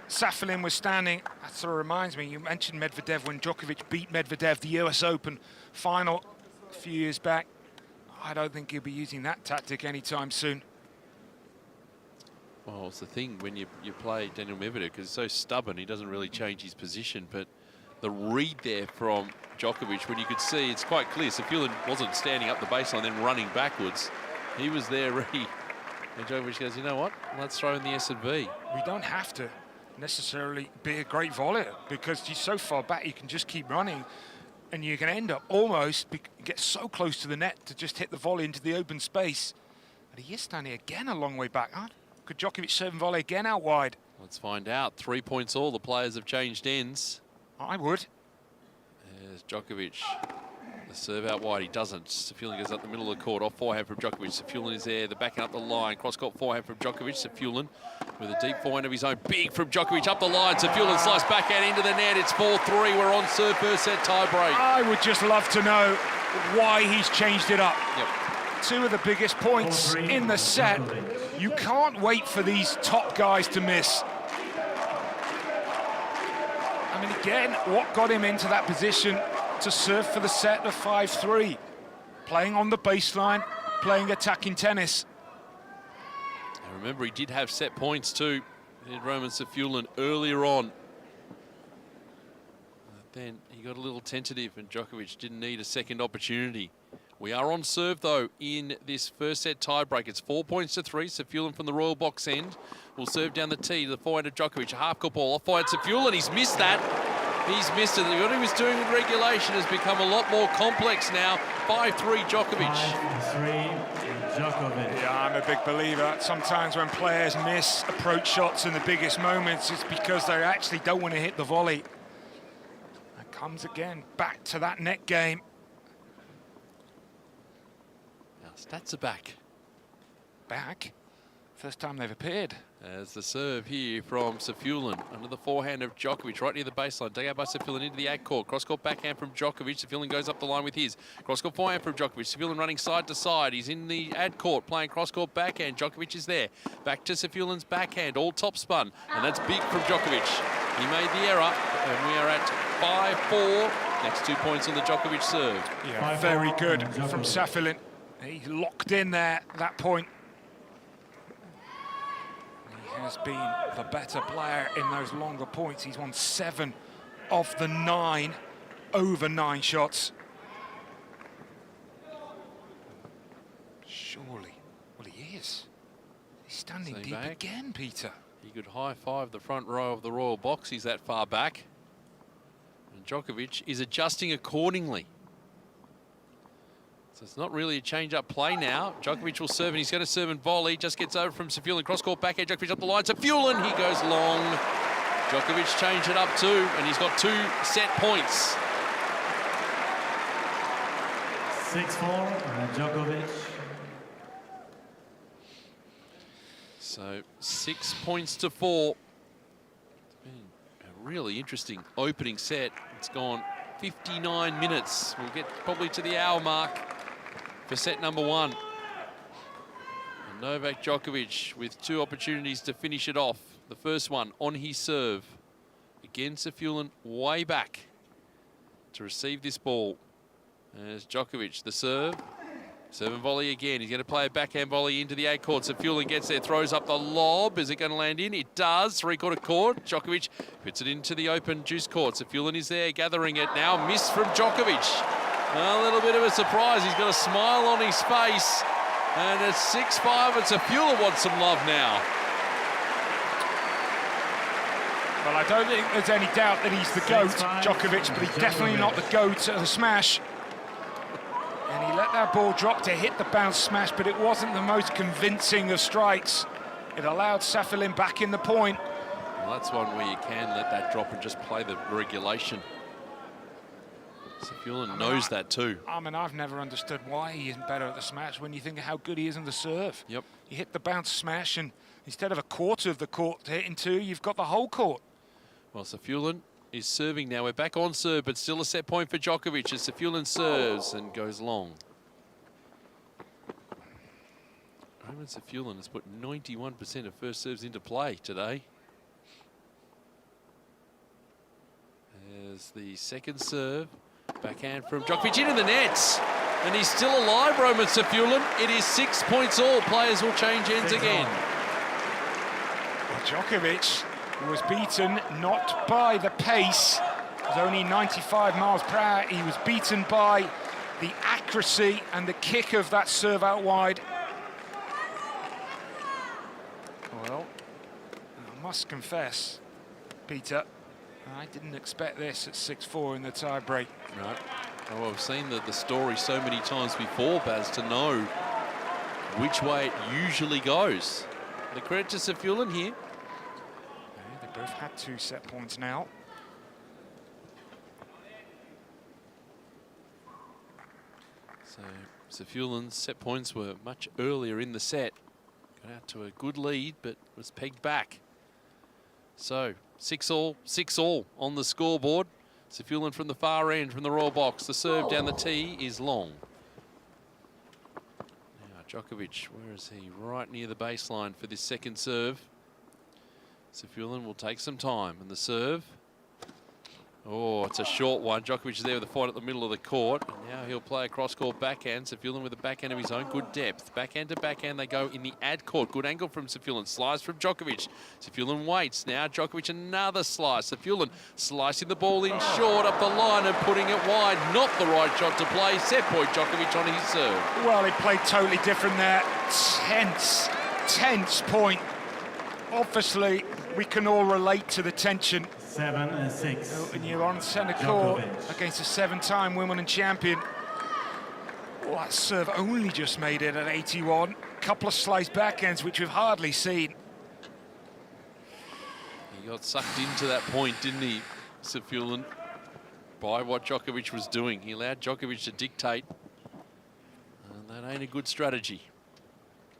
Safulin was standing. That sort of reminds me, you mentioned Medvedev when Djokovic beat Medvedev, the US Open final a few years back. I don't think he'll be using that tactic anytime soon. Well, it's the thing when you play Daniel Medvedev, because he's so stubborn, he doesn't really change his position. But the read there from Djokovic, when you could see, it's quite clear. Safulin wasn't standing up the baseline, then running backwards. He was there ready. And Djokovic goes, you know what? Let's throw in the S&B. We don't have to necessarily be a great volleyer, because you're so far back, you can just keep running. And you can end up almost, get so close to the net to just hit the volley into the open space. But he is standing again a long way back. Could Djokovic serve and volley again out wide? Let's find out. 3 points all. The players have changed ends. I would. There's Djokovic. The serve out wide. He doesn't. Safulin goes up the middle of the court. Off forehand from Djokovic. Safulin is there. The backing up the line. Cross-court forehand from Djokovic. Safulin with a deep forehand of his own. Big from Djokovic up the line. Safulin slice backhand into the net. It's 4-3. We're on serve first set tiebreak. I would just love to know why he's changed it up. Yep. Two of the biggest points in the set. You can't wait for these top guys to miss. I mean, again, what got him into that position to serve for the set of 5-3? Playing on the baseline, playing attacking tennis. And remember, he did have set points too. He did Roman Safulin earlier on. Then he got a little tentative, and Djokovic didn't need a second opportunity. We are on serve, though, in this first set tiebreak. It's 4 points to 3. Safulin from the Royal Box end will serve down the tee to the forehand of Djokovic. A half-court ball off forehand Safulin. He's missed that. He's missed it. What he was doing with regulation has become a lot more complex now. 5-3 Djokovic. 5-3 Djokovic. Yeah, I'm a big believer. Sometimes when players miss approach shots in the biggest moments, it's because they actually don't want to hit the volley. It comes again back to that net game. Stats are back. Back? First time they've appeared. As the serve here from Safulin under the forehand of Djokovic, right near the baseline. Dug out by Safulin into the ad court. Cross-court backhand from Djokovic. Safulin goes up the line with his. Cross-court forehand from Djokovic. Safulin running side to side. He's in the ad court playing cross-court backhand. Djokovic is there. Back to Safulin's backhand, all top spun. And that's big from Djokovic. He made the error, and we are at 5-4. Next 2 points on the Djokovic serve. Yeah, very good from Safulin. He's locked in there at that point. He has been the better player in those longer points. He's won 7 of the 9 over 9 shots. Surely. Well, he is. He's standing deep back again, Peter. He could high-five the front row of the Royal Box. He's that far back. And Djokovic is adjusting accordingly. So it's not really a change-up play now. Djokovic will serve, and he's going to serve and volley. Just gets over from Safiullin. Cross-court backhand. Djokovic up the line. Safiullin, he goes long. Djokovic changed it up too, and he's got 2 set points. 6-4, Djokovic. So 6 points to 4. It's been a really interesting opening set. It's gone 59 minutes. We'll get probably to the hour mark for set number 1. And Novak Djokovic with 2 opportunities to finish it off. The first one on his serve. Again, Safiullin way back to receive this ball. There's Djokovic, the serve. Serve and volley again. He's going to play a backhand volley into the 8 court. Safiullin gets there, throws up the lob. Is it going to land in? It does. 3-quarter court. Djokovic puts it into the open juice court. Safiullin is there gathering it now. Miss from Djokovic. A little bit of a surprise. He's got a smile on his face. And it's 6-5. And Safiullin wants some love now. Well, I don't think there's any doubt that he's the GOAT, Djokovic, but he's definitely not the GOAT of the smash. And he let that ball drop to hit the bounce smash, but it wasn't the most convincing of strikes. It allowed Safiullin back in the point. Well, that's one where you can let that drop and just play the regulation. Safiullin knows that too. I mean, I've never understood why he isn't better at the smash when you think of how good he is on the serve. Yep. You hit the bounce smash, and instead of a quarter of the court to hit into, you've got the whole court. Well, Safiullin is serving now. We're back on serve, but still a set point for Djokovic as Safiullin serves and goes long. Roman Safiullin has put 91% of first serves into play today. There's the second serve. Backhand from Djokovic into the nets. And he's still alive, Roman Safiullin. It is 6 points all. Players will change ends again. Well, Djokovic was beaten not by the pace. It was only 95 miles per hour. He was beaten by the accuracy and the kick of that serve out wide. Well, I must confess, Peter, I didn't expect this at 6-4 in the tie break. No. Oh, I've seen the story so many times before, Baz, to know which way it usually goes. The credit to Safiullin here. They both had 2 set points now. So Safiullin's set points were much earlier in the set. Got out to a good lead, but was pegged back. So 6-all on the scoreboard. Safiullin from the far end, from the royal box. The serve down the tee is long. Now Djokovic, where is he? Right near the baseline for this second serve. Safiullin will take some time, and the serve. Oh, it's a short one. Djokovic is there with the fight at the middle of the court. And now he'll play a cross-court backhand. Safiullin with a backhand of his own, good depth. Backhand to backhand, they go in the ad court. Good angle from Safiullin. Slice from Djokovic. Safiullin waits. Now Djokovic another slice. Safiullin slicing the ball in short up the line and putting it wide. Not the right shot to play. Set point Djokovic on his serve. Well, he played totally different there. Tense point. Obviously, we can all relate to the tension. 7-6. And you're on centre court against a 7-time Wimbledon champion. Well, that serve only just made it at 81. Couple of sliced backhands, which we've hardly seen. He got sucked into that point, didn't he, Safiullin, by what Djokovic was doing. He allowed Djokovic to dictate. And that ain't a good strategy.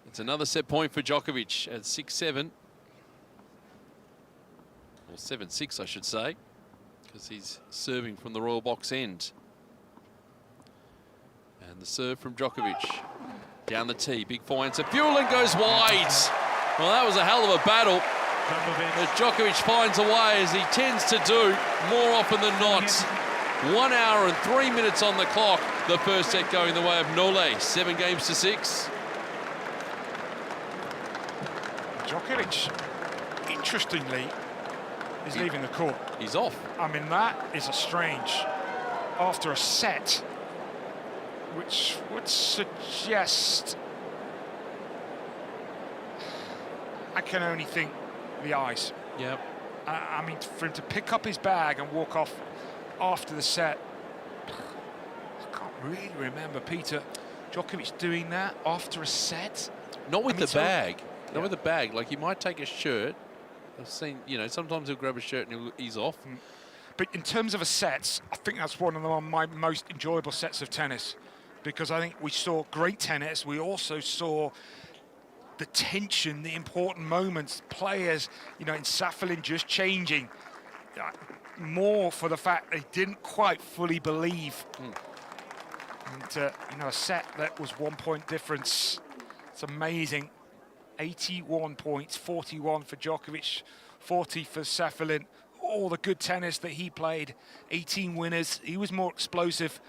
It's another set point for Djokovic at 6-7. Or 7-6, I should say, because he's serving from the royal box end. And the serve from Djokovic. Down the tee, big forehand. Safiullin goes wide. Well, that was a hell of a battle. But Djokovic finds a way, as he tends to do more often than not. 1 hour and 3 minutes on the clock. The first set going the way of Nole. 7-6. Djokovic, interestingly, is leaving the court. He's off. I mean, that is a strange, after a set, which would suggest, I can only think the eyes. Yep. I mean, for him to pick up his bag and walk off after the set, I can't really remember, Peter, Djokovic doing that after a set. Not with the bag. Not with the bag. Like, he might take a shirt. I've seen, you know, sometimes he'll grab a shirt and he's off. But in terms of a sets, I think that's one of my most enjoyable sets of tennis, because I think we saw great tennis. We also saw the tension, the important moments, players, you know, in Safin just changing more for the fact they didn't quite fully believe. And, you know, a set that was 1 point difference. It's amazing. 81 points, 41 for Djokovic, 40 for Safin. All the good tennis that he played, 18 winners. He was more explosive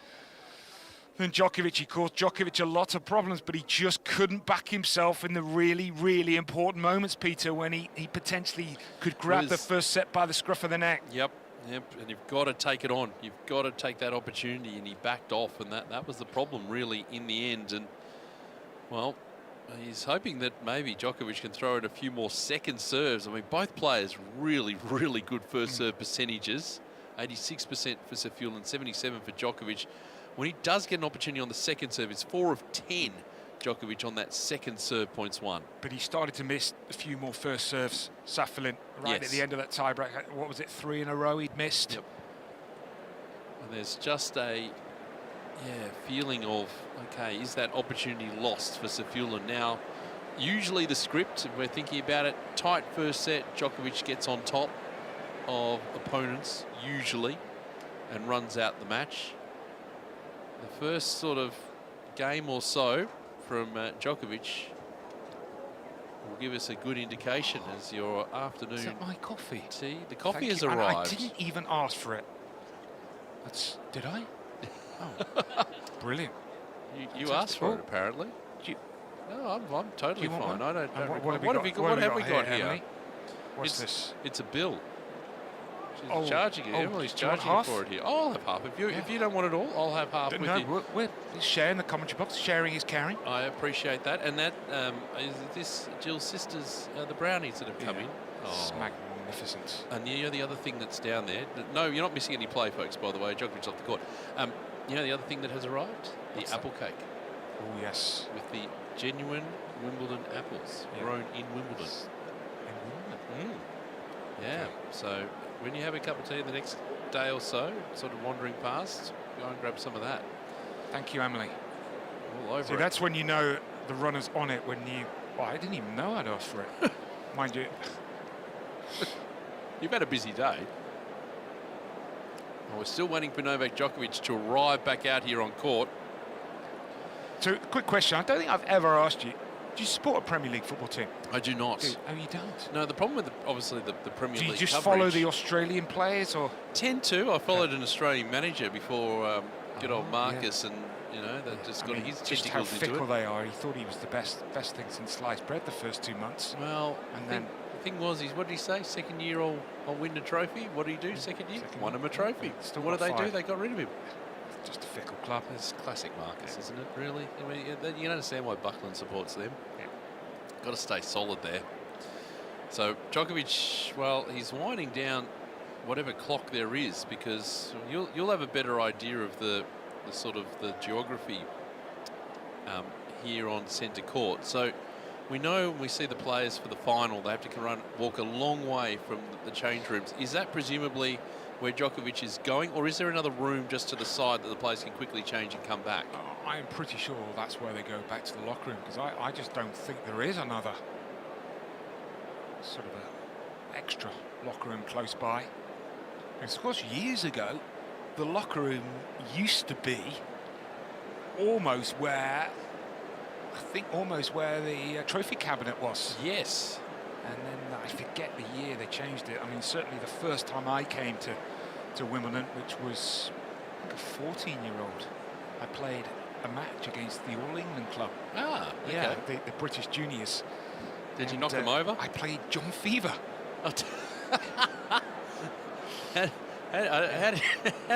than Djokovic. He caused Djokovic a lot of problems, but he just couldn't back himself in the really, really important moments, Peter, when he potentially could grab the first set by the scruff of the neck. Yep, and you've got to take it on. You've got to take that opportunity, and he backed off, and that was the problem, really, in the end. And, well, he's hoping that maybe Djokovic can throw in a few more second serves. I mean, both players really, really good first serve percentages. 86% for Safin and 77 for Djokovic. When he does get an opportunity on the second serve, it's 4 of 10 Djokovic on that second serve, points won. But he started to miss a few more first serves, Safin, right at the end of that tiebreak. What was it, 3 in a row he'd missed? Yep. And there's just a feeling of, okay, is that opportunity lost for Safin? Now, usually the script, if we're thinking about it, tight first set, Djokovic gets on top of opponents, usually, and runs out the match. The first sort of game or so from Djokovic will give us a good indication as your afternoon. Is that my coffee? Tea. The coffee Thank has you. arrived. I didn't even ask for it. Did I? Oh, brilliant. You asked for it, apparently. No, I'm totally fine. I don't. What have we got here? What's this? It's a bill. She's charging it. Emily's charging half? for it here. I'll have half. If you don't want it all, I'll have half with you. We're sharing the commentary box. Sharing is caring. I appreciate that. And that is this Jill's sisters, the brownies that have come in. It's magnificent. And you know the other thing that's down there. No, you're not missing any play, folks. By the way, Djokovic's off the court. You know the other thing that has arrived? The apple cake. Oh yes. With the genuine Wimbledon apples grown in Wimbledon. Yeah. So when you have a cup of tea the next day or so, sort of wandering past, go and grab some of that. Thank you, Emily. All over. See, that's when you know the runner's on it. When you, I didn't even know I'd asked for it. Mind you, you've had a busy day. We're still waiting for Novak Djokovic to arrive back out here on court. So, quick question. I don't think I've ever asked you. Do you support a Premier League football team? I do not. Oh, you don't? No, the problem with obviously the Premier League. Do you just coverage, follow the Australian players, or tend to? I followed an Australian manager before good old Marcus, and you know that just got his just how tentacles into fickle it. they are. He thought he was the best thing since sliced bread the first 2 months. Well, and then the thing was, what did he say? Second year, I'll win the trophy. What did he do? Second year, won him a trophy. Still what did they got do? 5. They got rid of him. Just a fickle club. It's classic Marcus, isn't it? Really? I mean, you can understand why Buckland supports them. Yeah. Got to stay solid there. So Djokovic, well, he's winding down whatever clock there is, because you'll have a better idea of the sort of the geography here on centre court. So we know when we see the players for the final, they have to walk a long way from the change rooms. Is that presumably where Djokovic is going, or is there another room just to the side that the players can quickly change and come back? I'm pretty sure that's where they go back to the locker room, because I just don't think there is another sort of a extra locker room close by. Because of course years ago the locker room used to be almost where the trophy cabinet was. Yes. And then I forget the year they changed it. I mean, certainly the first time I came to Wimbledon, which was I think a 14-year-old, I played a match against the All England club. Ah, okay. Yeah, the British juniors. Did you knock them over? I played John Fever. How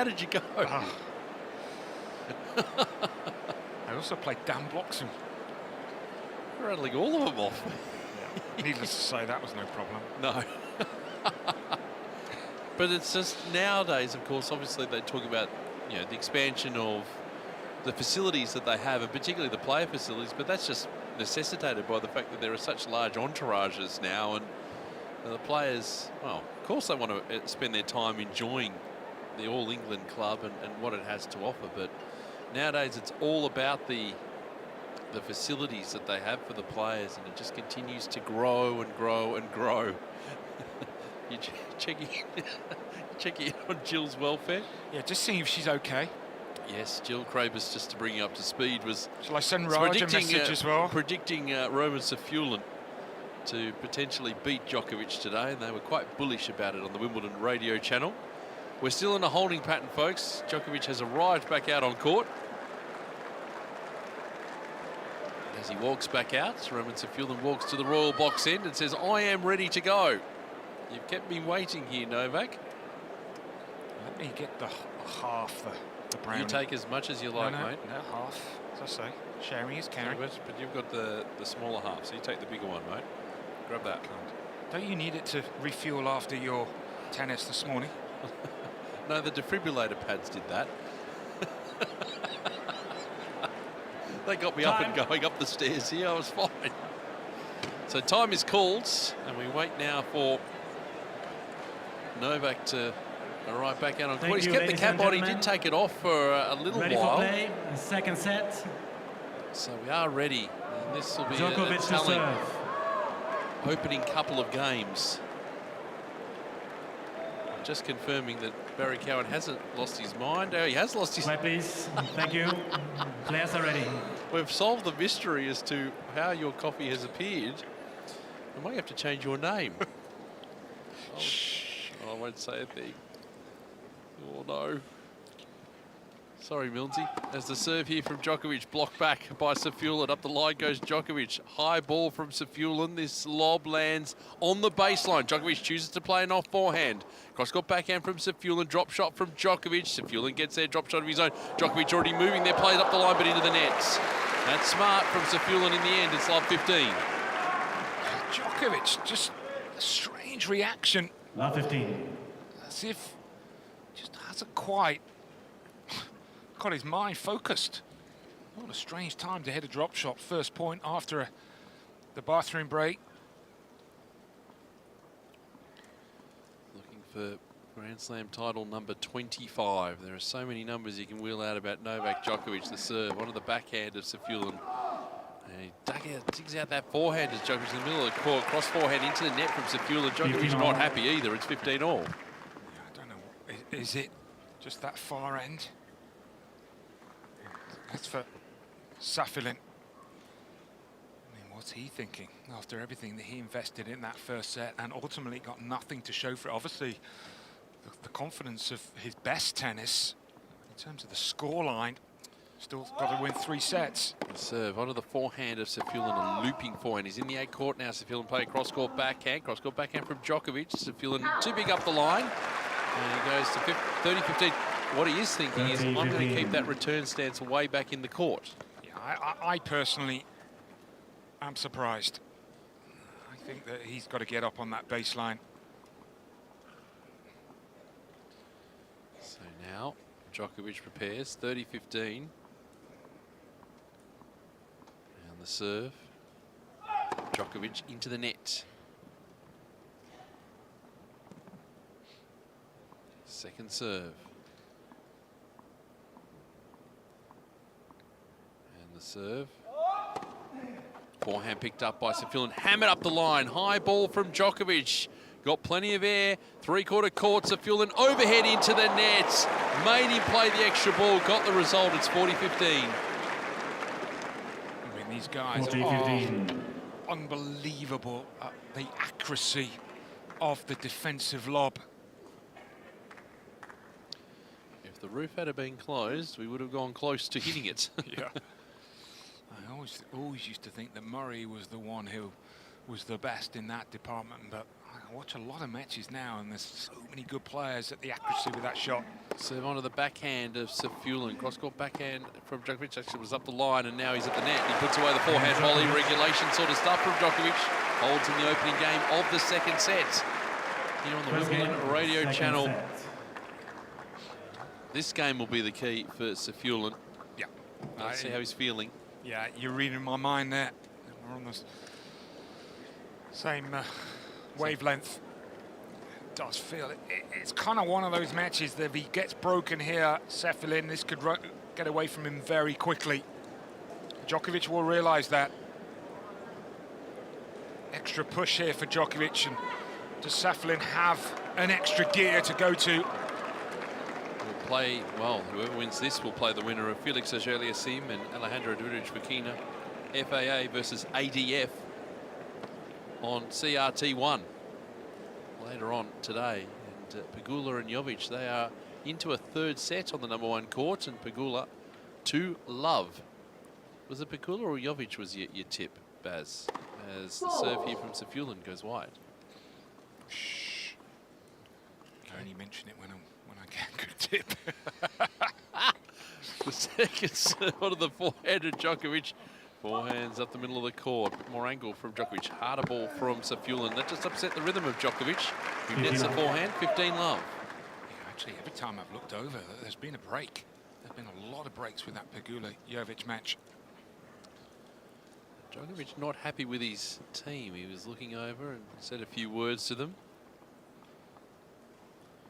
did you go? I also played Dan Bloxham. Rattling all of them off. Needless to say, that was no problem. No. But it's just nowadays, of course, obviously they talk about, you know, the expansion of the facilities that they have, and particularly the player facilities, but that's just necessitated by the fact that there are such large entourages now, and the players, well, of course they want to spend their time enjoying the All England club and what it has to offer, but nowadays it's all about the facilities that they have for the players, and it just continues to grow and grow and grow. You're checking in on Jill's welfare? Yeah, just seeing if she's okay. Yes, Jill Krabus, just to bring you up to speed, was... Shall I send Raj a message as well? Predicting Roman Safiullin to potentially beat Djokovic today, and they were quite bullish about it on the Wimbledon radio channel. We're still in a holding pattern, folks. Djokovic has arrived back out on court. And as he walks back out, Roman Safiullin walks to the royal box end and says, I am ready to go. You've kept me waiting here, Novak. Let me get the half, the brown. You take as much as you like, mate. No, half, as I say. Sharing is caring. But you've got the smaller half, so you take the bigger one, mate. Grab that. Don't you need it to refuel after your tennis this morning? No, the defibrillator pads did that. They got me up and going up the stairs here. I was fine. So time is called, and we wait now for Novak to arrive back out on court. He's kept the cap on. He did take it off for a little while. Ready for play, second set. So we are ready. And this will be Djokovic a telling opening couple of games. Just confirming that Barry Cowan hasn't lost his mind. Oh, he has lost his mind. Please, thank you. Players are ready. We've solved the mystery as to how your coffee has appeared. I might have to change your name. I won't say a thing. Oh, no. Sorry, Milnsey. As the serve here from Djokovic, blocked back by Safiullin. Up the line goes Djokovic. High ball from Safiullin. This lob lands on the baseline. Djokovic chooses to play an off forehand. Cross-court backhand from Safiullin. Drop shot from Djokovic. Safiullin gets there. Drop shot of his own. Djokovic already moving there. Plays up the line, but into the nets. That's smart from Safiullin in the end. It's love 15. Djokovic, just a strange reaction. Love 15. As if just hasn't quite got his mind focused. What a strange time to hit a drop shot. First point after the bathroom break. Looking for Grand Slam title number 25. There are so many numbers you can wheel out about Novak Djokovic, the serve. One of the backhand of Safiullin. And he digs out that forehand as Djokovic in the middle of the court. Cross forehand into the net from Safiullin. Djokovic not happy either. It's 15 all. Yeah, I don't know. Is it just that far end? That's for Safiullin. I mean, what's he thinking after everything that he invested in that first set and ultimately got nothing to show for it? Obviously, the confidence of his best tennis in terms of the scoreline. Still got to win 3 sets. Serve onto the forehand of Safiullin, a looping forehand. He's in the court now. Safiullin playing cross-court backhand. Cross-court backhand from Djokovic. Safiullin too big up the line. And he goes to 30-15. What he is thinking is, I'm going to keep that return stance way back in the court. Yeah, I personally am surprised. I think that he's got to get up on that baseline. So now Djokovic prepares, 30-15. And the serve. Djokovic into the net. Second serve. And the serve. Forehand picked up by Safiullin. Hammered up the line. High ball from Djokovic. Got plenty of air. Three-quarter court. Safiullin overhead into the net. Made him play the extra ball. Got the result. It's 40-15. I mean, these guys are unbelievable. The accuracy of the defensive lob. If the roof had been closed, we would have gone close to hitting it. Yeah. I always used to think that Murray was the one who was the best in that department, but I watch a lot of matches now, and there's so many good players at the accuracy with that shot. Serve onto the backhand of Safiullin. Cross-court backhand from Djokovic. Actually was up the line, and now he's at the net. He puts away the forehand volley, regulation sort of stuff from Djokovic. Holds in the opening game of the second set. Here on the Wimbledon radio channel. This game will be the key for Safiullin. Yeah. Let's see how he's feeling. Yeah, you're reading my mind there. We're on the same wavelength. It does feel it's kind of one of those matches that if he gets broken here, Sefilin, this could get away from him very quickly. Djokovic will realise that. Extra push here for Djokovic, and does Sefilin have an extra gear to go to? Will play, well, whoever wins this will play the winner of Felix Auger-Aliassime and Alejandro Duric-Burkina, FAA versus ADF on CRT1 later on today. And Pegula and Jovic, they are into a third set on the #1 court, and Pegula to love. Was it Pegula or Jovic was your tip, Baz? As the serve here from Sefulin goes wide. Shh. Can only mention it when I get a good tip. The second serve of the four-handed Djokovic. Forehands up the middle of the court. More angle from Djokovic. Harder ball from Sefulin. That just upset the rhythm of Djokovic. He nets the forehand. 15 love. Yeah, actually, every time I've looked over, there's been a break. There's been a lot of breaks with that Pegula-Jovic match. Djokovic not happy with his team. He was looking over and said a few words to them.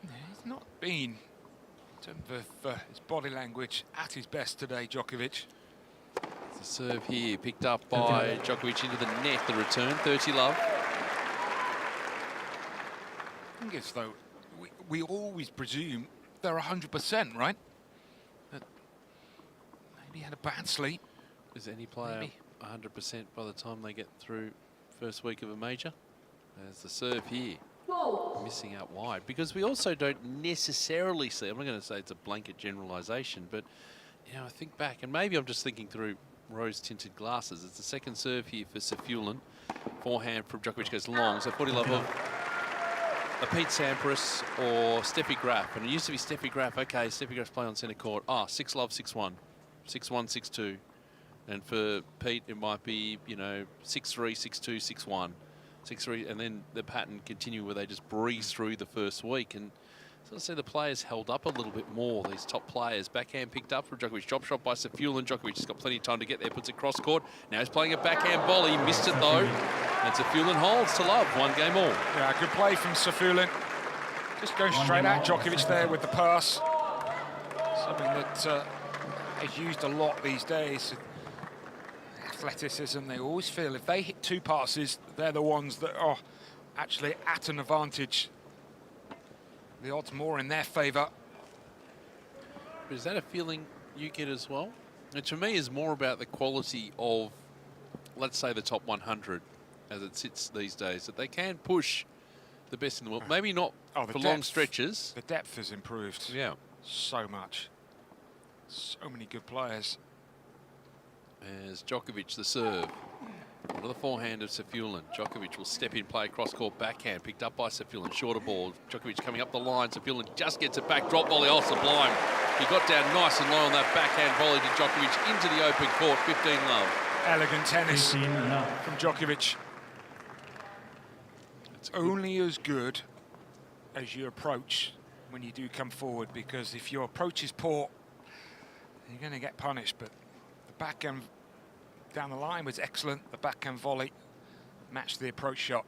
Yeah, he's not been, in terms of his body language, at his best today, Djokovic. The serve here picked up by Djokovic into the net. The return, 30 love. I think it's though, we always presume they're 100%, right? That maybe had a bad sleep. Is any player 100% by the time they get through first week of a major? There's the serve here. Missing out wide, because we also don't necessarily see, I'm not going to say it's a blanket generalisation, but you know, I think back, and maybe I'm just thinking through rose-tinted glasses. It's the second serve here for Sefulin. Forehand from Djokovic goes long, so 40 love of a Pete Sampras or Steffi Graf, and it used to be Steffi Graf. Okay, Steffi Graf's playing on centre court. 6 love, 6-1, 6-1, 6-2. And for Pete, it might be, you know, 6-3, 6-2, 6-1, 6-3, and then the pattern continue where they just breeze through the first week. And so I see the players held up a little bit more, these top players. Backhand picked up from Djokovic, drop shot by Sefulin. Djokovic has got plenty of time to get there, puts it cross court. Now he's playing a backhand volley, missed it though. And Sefulin holds to love, 1 game all. Yeah, good play from Sefulin. Just going straight at Djokovic there with the pass. Something that is used a lot these days. Athleticism, they always feel if they hit 2 passes, they're the ones that are actually at an advantage. The odds more in their favour. But is that a feeling you get as well? And to me, is more about the quality of, let's say, the top 100 as it sits these days, that they can push the best in the world. Maybe not for long stretches. The depth has improved. Yeah. So much. So many good players. As Djokovic the serve. Onto the forehand of Sefulin. Djokovic will step in, play cross court backhand, picked up by Sefulin. Shorter ball. Djokovic coming up the line. Sefulin just gets it back. Drop volley. Oh, sublime. He got down nice and low on that backhand volley to Djokovic into the open court. 15 love. Elegant tennis from Djokovic. It's only as good as your approach when you do come forward, because if your approach is poor, you're going to get punished. But the backhand down the line was excellent. The backhand volley matched the approach shot.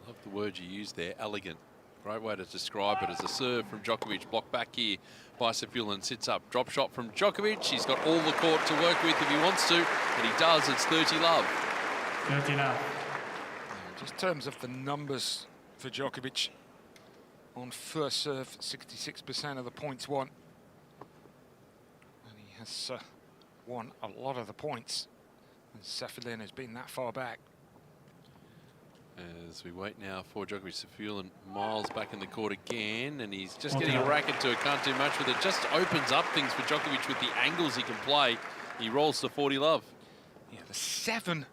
I love the word you used there, elegant. Great way to describe it as a serve from Djokovic. Blocked back here by Sefulin. Sits up. Drop shot from Djokovic. He's got all the court to work with if he wants to, and he does. It's 30 love. 30 love. Just in terms of the numbers for Djokovic, on first serve, 66% of the points won. And he has won a lot of the points. And Sefulin has been that far back. As we wait now for Djokovic, Sefulin miles back in the court again, and he's just getting a racket to it, can't do much with it. Just opens up things for Djokovic with the angles he can play. He rolls to 40 love. Yeah, the 7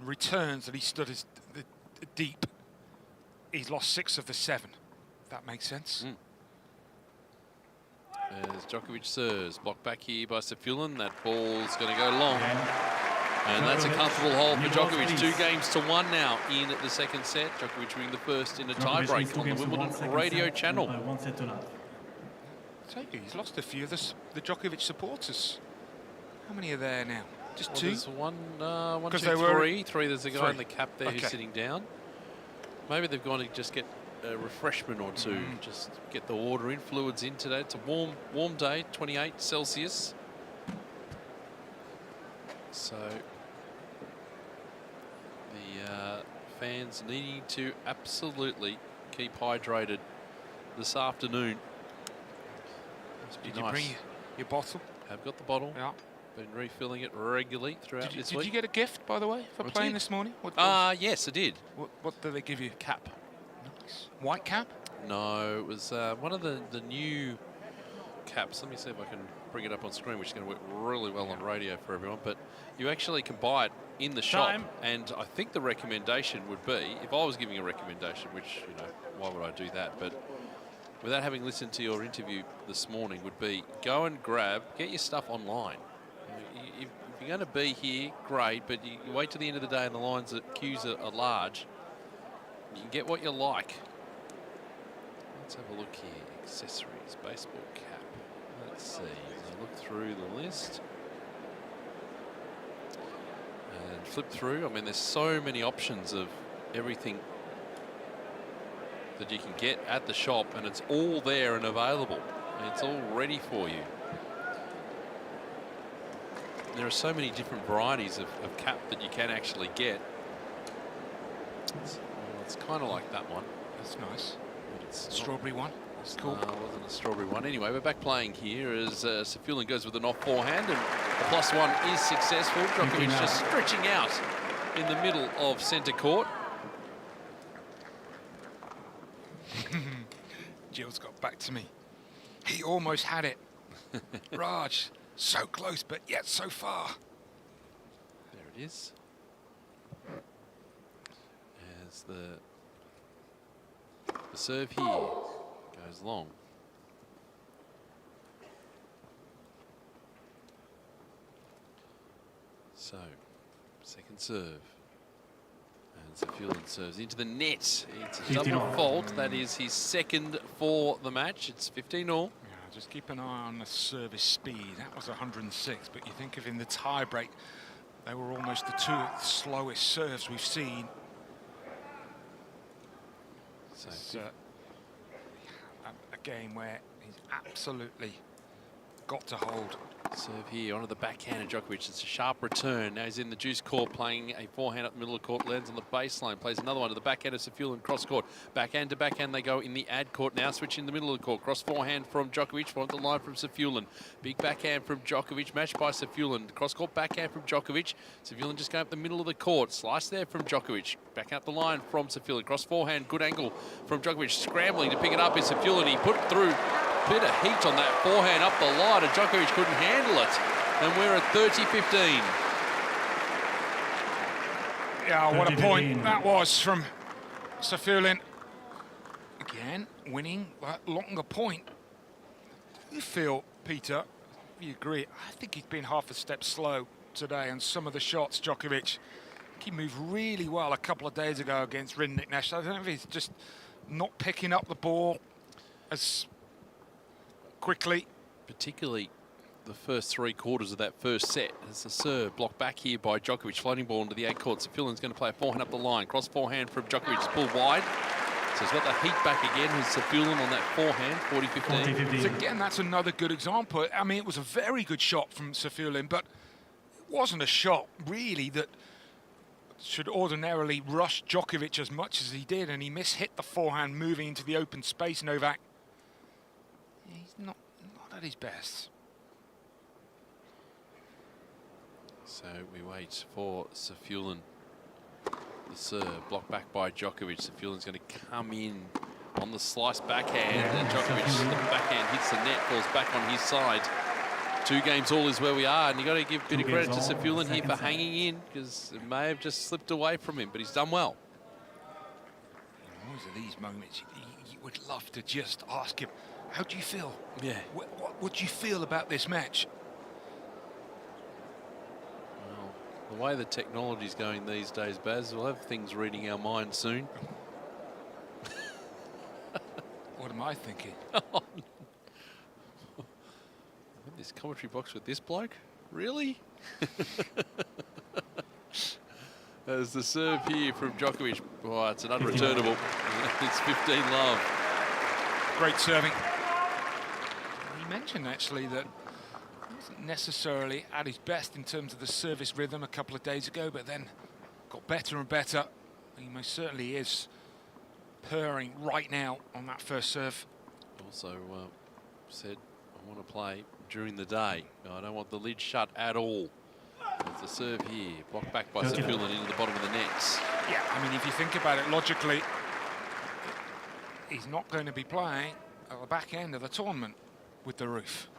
returns that he stood as deep, he's lost 6 of the 7. If that makes sense. As Djokovic serves, blocked back here by Sefulin. That ball's going to go long. And that's a comfortable hole for Djokovic. 2 games to 1 now in the second set. Djokovic winning the first in a tiebreak on the Wimbledon radio channel. He's lost a few of the Djokovic supporters. How many are there now? Just Well, two? There's one, two, they were three. There's a guy in three. the cap there who's sitting down. Maybe they've gone to just get a refreshment or two, just get the water in, fluids in today. It's a warm day, 28 Celsius. So the fans needing to absolutely keep hydrated this afternoon. Must be Did you nice. bring your bottle? I've got the bottle. Yeah. Been refilling it regularly throughout this Did week. you get a gift, by the way, for I playing did. this morning? Yes, I did. What did they give you? Cap. Nice. White cap? No, it was one of the new caps. Let me see if I can bring it up on screen, which is going to work really well on radio for everyone. But you actually can buy it in the shop. Time. And I think the recommendation would be, if I was giving a recommendation, which, you know, why would I do that? But without having listened to your interview this morning, would be go and get your stuff online. If you're going to be here, great, but you wait till the end of the day and the lines, the queues are large. You can get what you like. Let's have a look here. Accessories, baseball cap. Let's see. As I look through the list and flip through. I mean, there's so many options of everything that you can get at the shop, and it's all there and available. And it's all ready for you. There are so many different varieties of cap that you can actually get. It's kind of like that one. That's nice. But it's Strawberry one. That's cool. It wasn't a strawberry one. Anyway, we're back playing here as Safiullin goes with an off forehand, and the +1 is successful. Djokovic just stretching out in the middle of centre court. Gilles got back to me. He almost had it. Raj, so close, but yet so far. There it is. As the serve here goes long. So, second serve. And Safiullin serves into the net. It's a double fault. That is his second for the match. It's 15-all. Yeah, just keep an eye on the service speed. That was 106, but you think of in the tie break, they were almost the two slowest serves we've seen. So it's a game where he's absolutely got to hold. Serve here onto the backhand of Djokovic. It's a sharp return. Now he's in the juice court playing a forehand up the middle of the court. Lands on the baseline. Plays another one to the backhand of Safiullin. Cross court. Backhand to backhand they go in the ad court. Now switch in the middle of the court. Cross forehand from Djokovic. Front the line from Safiullin. Big backhand from Djokovic. Matched by Safiullin. Cross court backhand from Djokovic. Safiullin just going up the middle of the court. Slice there from Djokovic. Back up the line from Safiullin. Cross forehand. Good angle from Djokovic. Scrambling to pick it up is Safiullin. He put it through. Bit of heat on that forehand up the line, and Djokovic couldn't handle it. And we're at 30-15. Yeah, what a point that was from Safiullin. Again, winning that longer point. Do you feel, Peter, do you agree? I think he's been half a step slow today on some of the shots, Djokovic. He moved really well a couple of days ago against Rinnik Nash. I don't know if he's just not picking up the ball as quickly. Particularly the first 3 quarters of that first set. There's a serve blocked back here by Djokovic. Floating ball into the egg court. Safillin's going to play a forehand up the line. Cross forehand from Djokovic. It's pulled wide. So he's got the heat back again with Safiullin on that forehand. 40-15. So again, that's another good example. I mean, it was a very good shot from Safiullin, but it wasn't a shot really that should ordinarily rush Djokovic as much as he did, and he mishit the forehand moving into the open space. Novak, he's not at his best. So we wait for Safiullin. The serve blocked back by Djokovic. Safullin's going to come in on the slice backhand, and Djokovic, the backhand hits the net, falls back on his side. 2 games all is where we are, and you got to give a bit of credit to Safiullin here for hanging in, because it may have just slipped away from him, but he's done well. Always at these moments, you would love to just ask him, how do you feel? Yeah. What do you feel about this match? Well, the way the technology's going these days, Baz, we'll have things reading our minds soon. What am I thinking? This commentary box with this bloke? Really? As the serve here from Djokovic. Oh, it's an unreturnable. It's 15-love. Great serving. He mentioned actually that he wasn't necessarily at his best in terms of the service rhythm a couple of days ago, but then got better and better. He most certainly is purring right now on that first serve. Also said, I want to play during the day. I don't want the lid shut at all. There's a serve here, blocked back by Sefulin into the bottom of the nets. Yeah, I mean, if you think about it logically, he's not going to be playing at the back end of the tournament with the roof.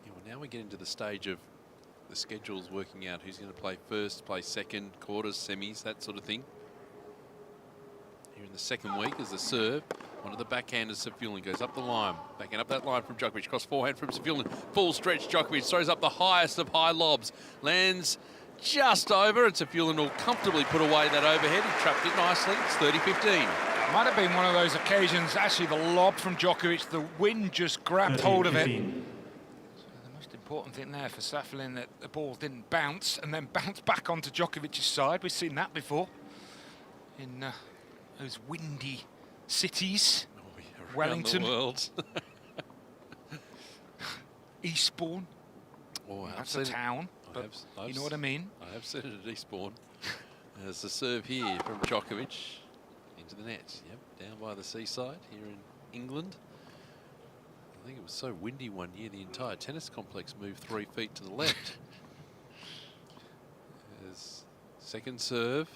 Yeah, well, now we get into the stage of the schedules working out who's going to play first, play second, quarters, semis, that sort of thing. Here in the second week is the serve. One of the backhanders, Sefulin, goes up the line. Backhand up that line from Djokovic. Cross forehand from Sefulin. Full stretch, Djokovic throws up the highest of high lobs. Lands just over, and Sefulin will comfortably put away that overhead. He trapped it nicely. It's 30-15. Might have been one of those occasions, actually the lob from Djokovic, the wind just grabbed hold of it. So the most important thing there for Sefulin, that the ball didn't bounce and then bounce back onto Djokovic's side. We've seen that before in those windy cities. Wellington, the world. Eastbourne. Oh, that's a town, but you know what I mean. I have said it at Eastbourne. There's the serve here from Djokovic into the net. Yep, down by the seaside here in England. I think it was so windy one year, the entire tennis complex moved 3 feet to the left. There's second serve.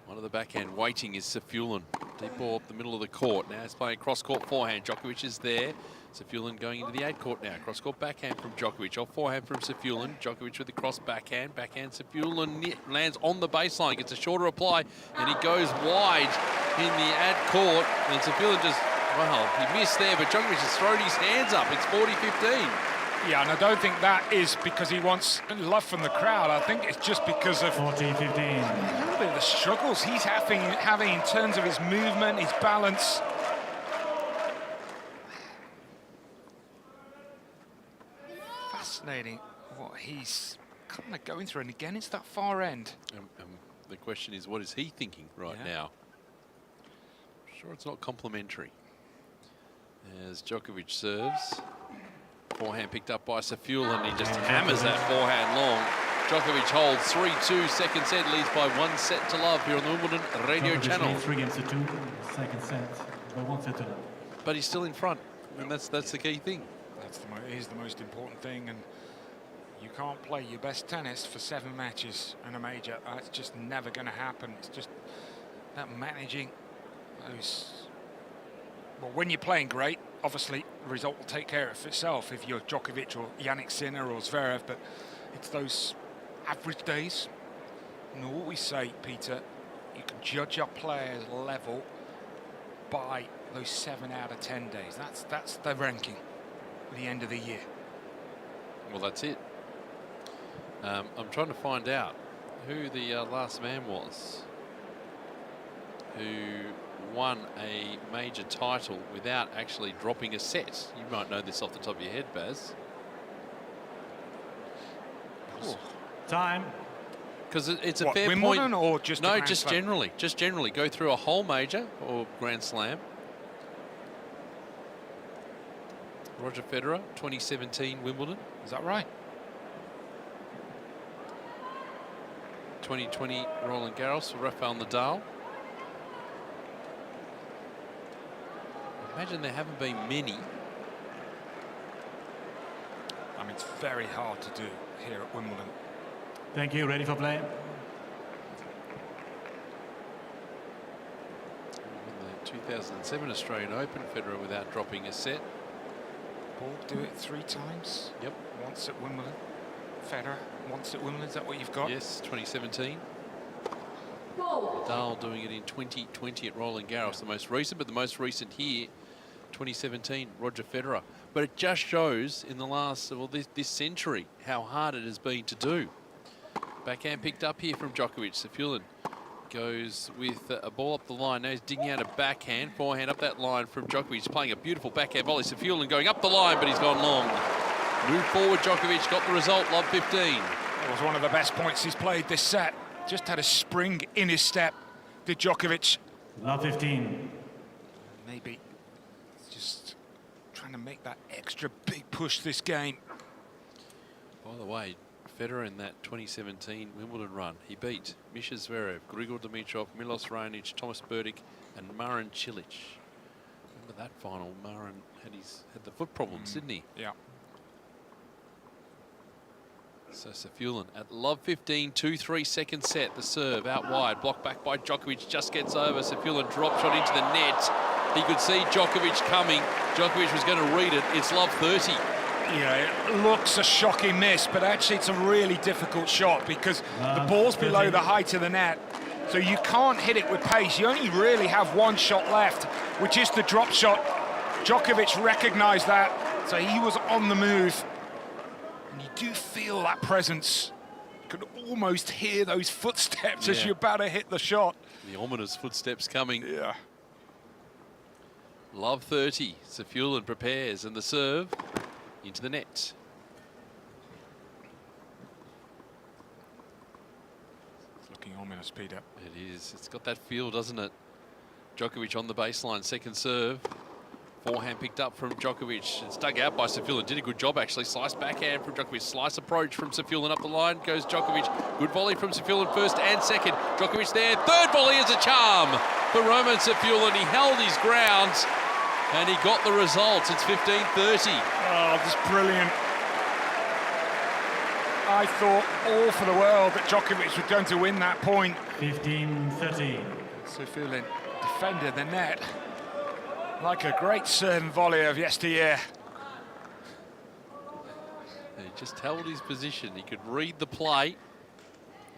One of the backhand waiting is Sefulin. Deep ball up the middle of the court. Now he's playing cross-court forehand. Djokovic is there. Sefulin going into the 8 court now. Cross-court backhand from Djokovic. Off forehand from Sefulin. Djokovic with the cross backhand. Backhand Sefulin lands on the baseline. Gets a shorter reply. And he goes wide in the ad court. And Sefulin just, well, he missed there. But Djokovic has thrown his hands up. It's 40-15. Yeah, and I don't think that is because he wants love from the crowd. I think it's just because of 14-15. A little bit of the struggles he's having in terms of his movement, his balance. Fascinating what he's kind of going through. And again, it's that far end. The question is, what is he thinking right now? I'm sure it's not complimentary. As Djokovic serves. Forehand picked up by Sefulin, and he just hammers that forehand long. Djokovic holds 3-2, second set, leads by 1 set to love here on the Wimbledon radio channel. 3 games to 2, second set by 1 set to love. But he's still in front, and that's the key thing. It is the most important thing, and you can't play your best tennis for 7 matches in a major. That's just never going to happen. It's just that managing those. Well, when you're playing great, obviously the result will take care of itself if you're Djokovic or Jannik Sinner or Zverev, but it's those average days. And we always say, Peter, you can judge your players' level by those 7 out of 10 days. That's the ranking at the end of the year. Well, that's it. I'm trying to find out who the last man was who won a major title without actually dropping a set. You might know this off the top of your head, Baz. Time. Because it's a what, fair Wimbledon point. Or just no, just generally. Just generally. Go through a whole major or Grand Slam. Roger Federer, 2017 Wimbledon. Is that right? 2020 Roland Garros for Rafael Nadal. Imagine there haven't been many. I mean, it's very hard to do here at Wimbledon. Thank you. Ready for play? In the 2007 Australian Open, Federer without dropping a set. Paul, do it 3 times. Yep. Once at Wimbledon. Federer, once at Wimbledon. Is that what you've got? Yes, 2017. Nadal doing it in 2020 at Roland Garros, the most recent, but the most recent here, 2017, Roger Federer. But it just shows in the last, well, this century, how hard it has been to do. Backhand picked up here from Djokovic. Sefulin goes with a ball up the line. Now he's digging out a backhand, forehand up that line from Djokovic. He's playing a beautiful backhand volley. Safiullin going up the line, but he's gone long. Move forward, Djokovic got the result, love 15. That was one of the best points he's played this set. Just had a spring in his step, did Djokovic. Love 15. Maybe just trying to make that extra big push this game. By the way, Federer in that 2017 Wimbledon run, he beat Misha Zverev, Grigor Dimitrov, Milos Raonic, Thomas Berdych, and Marin Cilic. Remember that final? Marin had the foot problems, didn't he? Yeah. So Safiullin at love 15, 2-3 second set. The serve out wide, blocked back by Djokovic, just gets over. Safiullin drop shot into the net. He could see Djokovic coming. Djokovic was going to read it. It's love 30. Yeah, it looks a shocking miss, but actually it's a really difficult shot because the ball's below the height of the net. So you can't hit it with pace. You only really have one shot left, which is the drop shot. Djokovic recognised that, so he was on the move. And you do feel that presence. You can almost hear those footsteps as you're about to hit the shot. The ominous footsteps coming. Yeah. Love 30. Safiullin prepares, and the serve into the net. It's looking ominous, Peter. It is. It's got that feel, doesn't it? Djokovic on the baseline, second serve. Forehand picked up from Djokovic. It's dug out by Safiullin. Did a good job, actually. Slice backhand from Djokovic. Slice approach from Safiullin up the line. Goes Djokovic. Good volley from Safiullin first and second. Djokovic there. Third volley is a charm for Roman Safiullin. He held his ground and he got the results. It's 15-30. Oh, just brilliant. I thought all for the world that Djokovic was going to win that point. 15-30. Safiullin defended the net like a great serve and volley of yesteryear. He just held his position. He could read the play.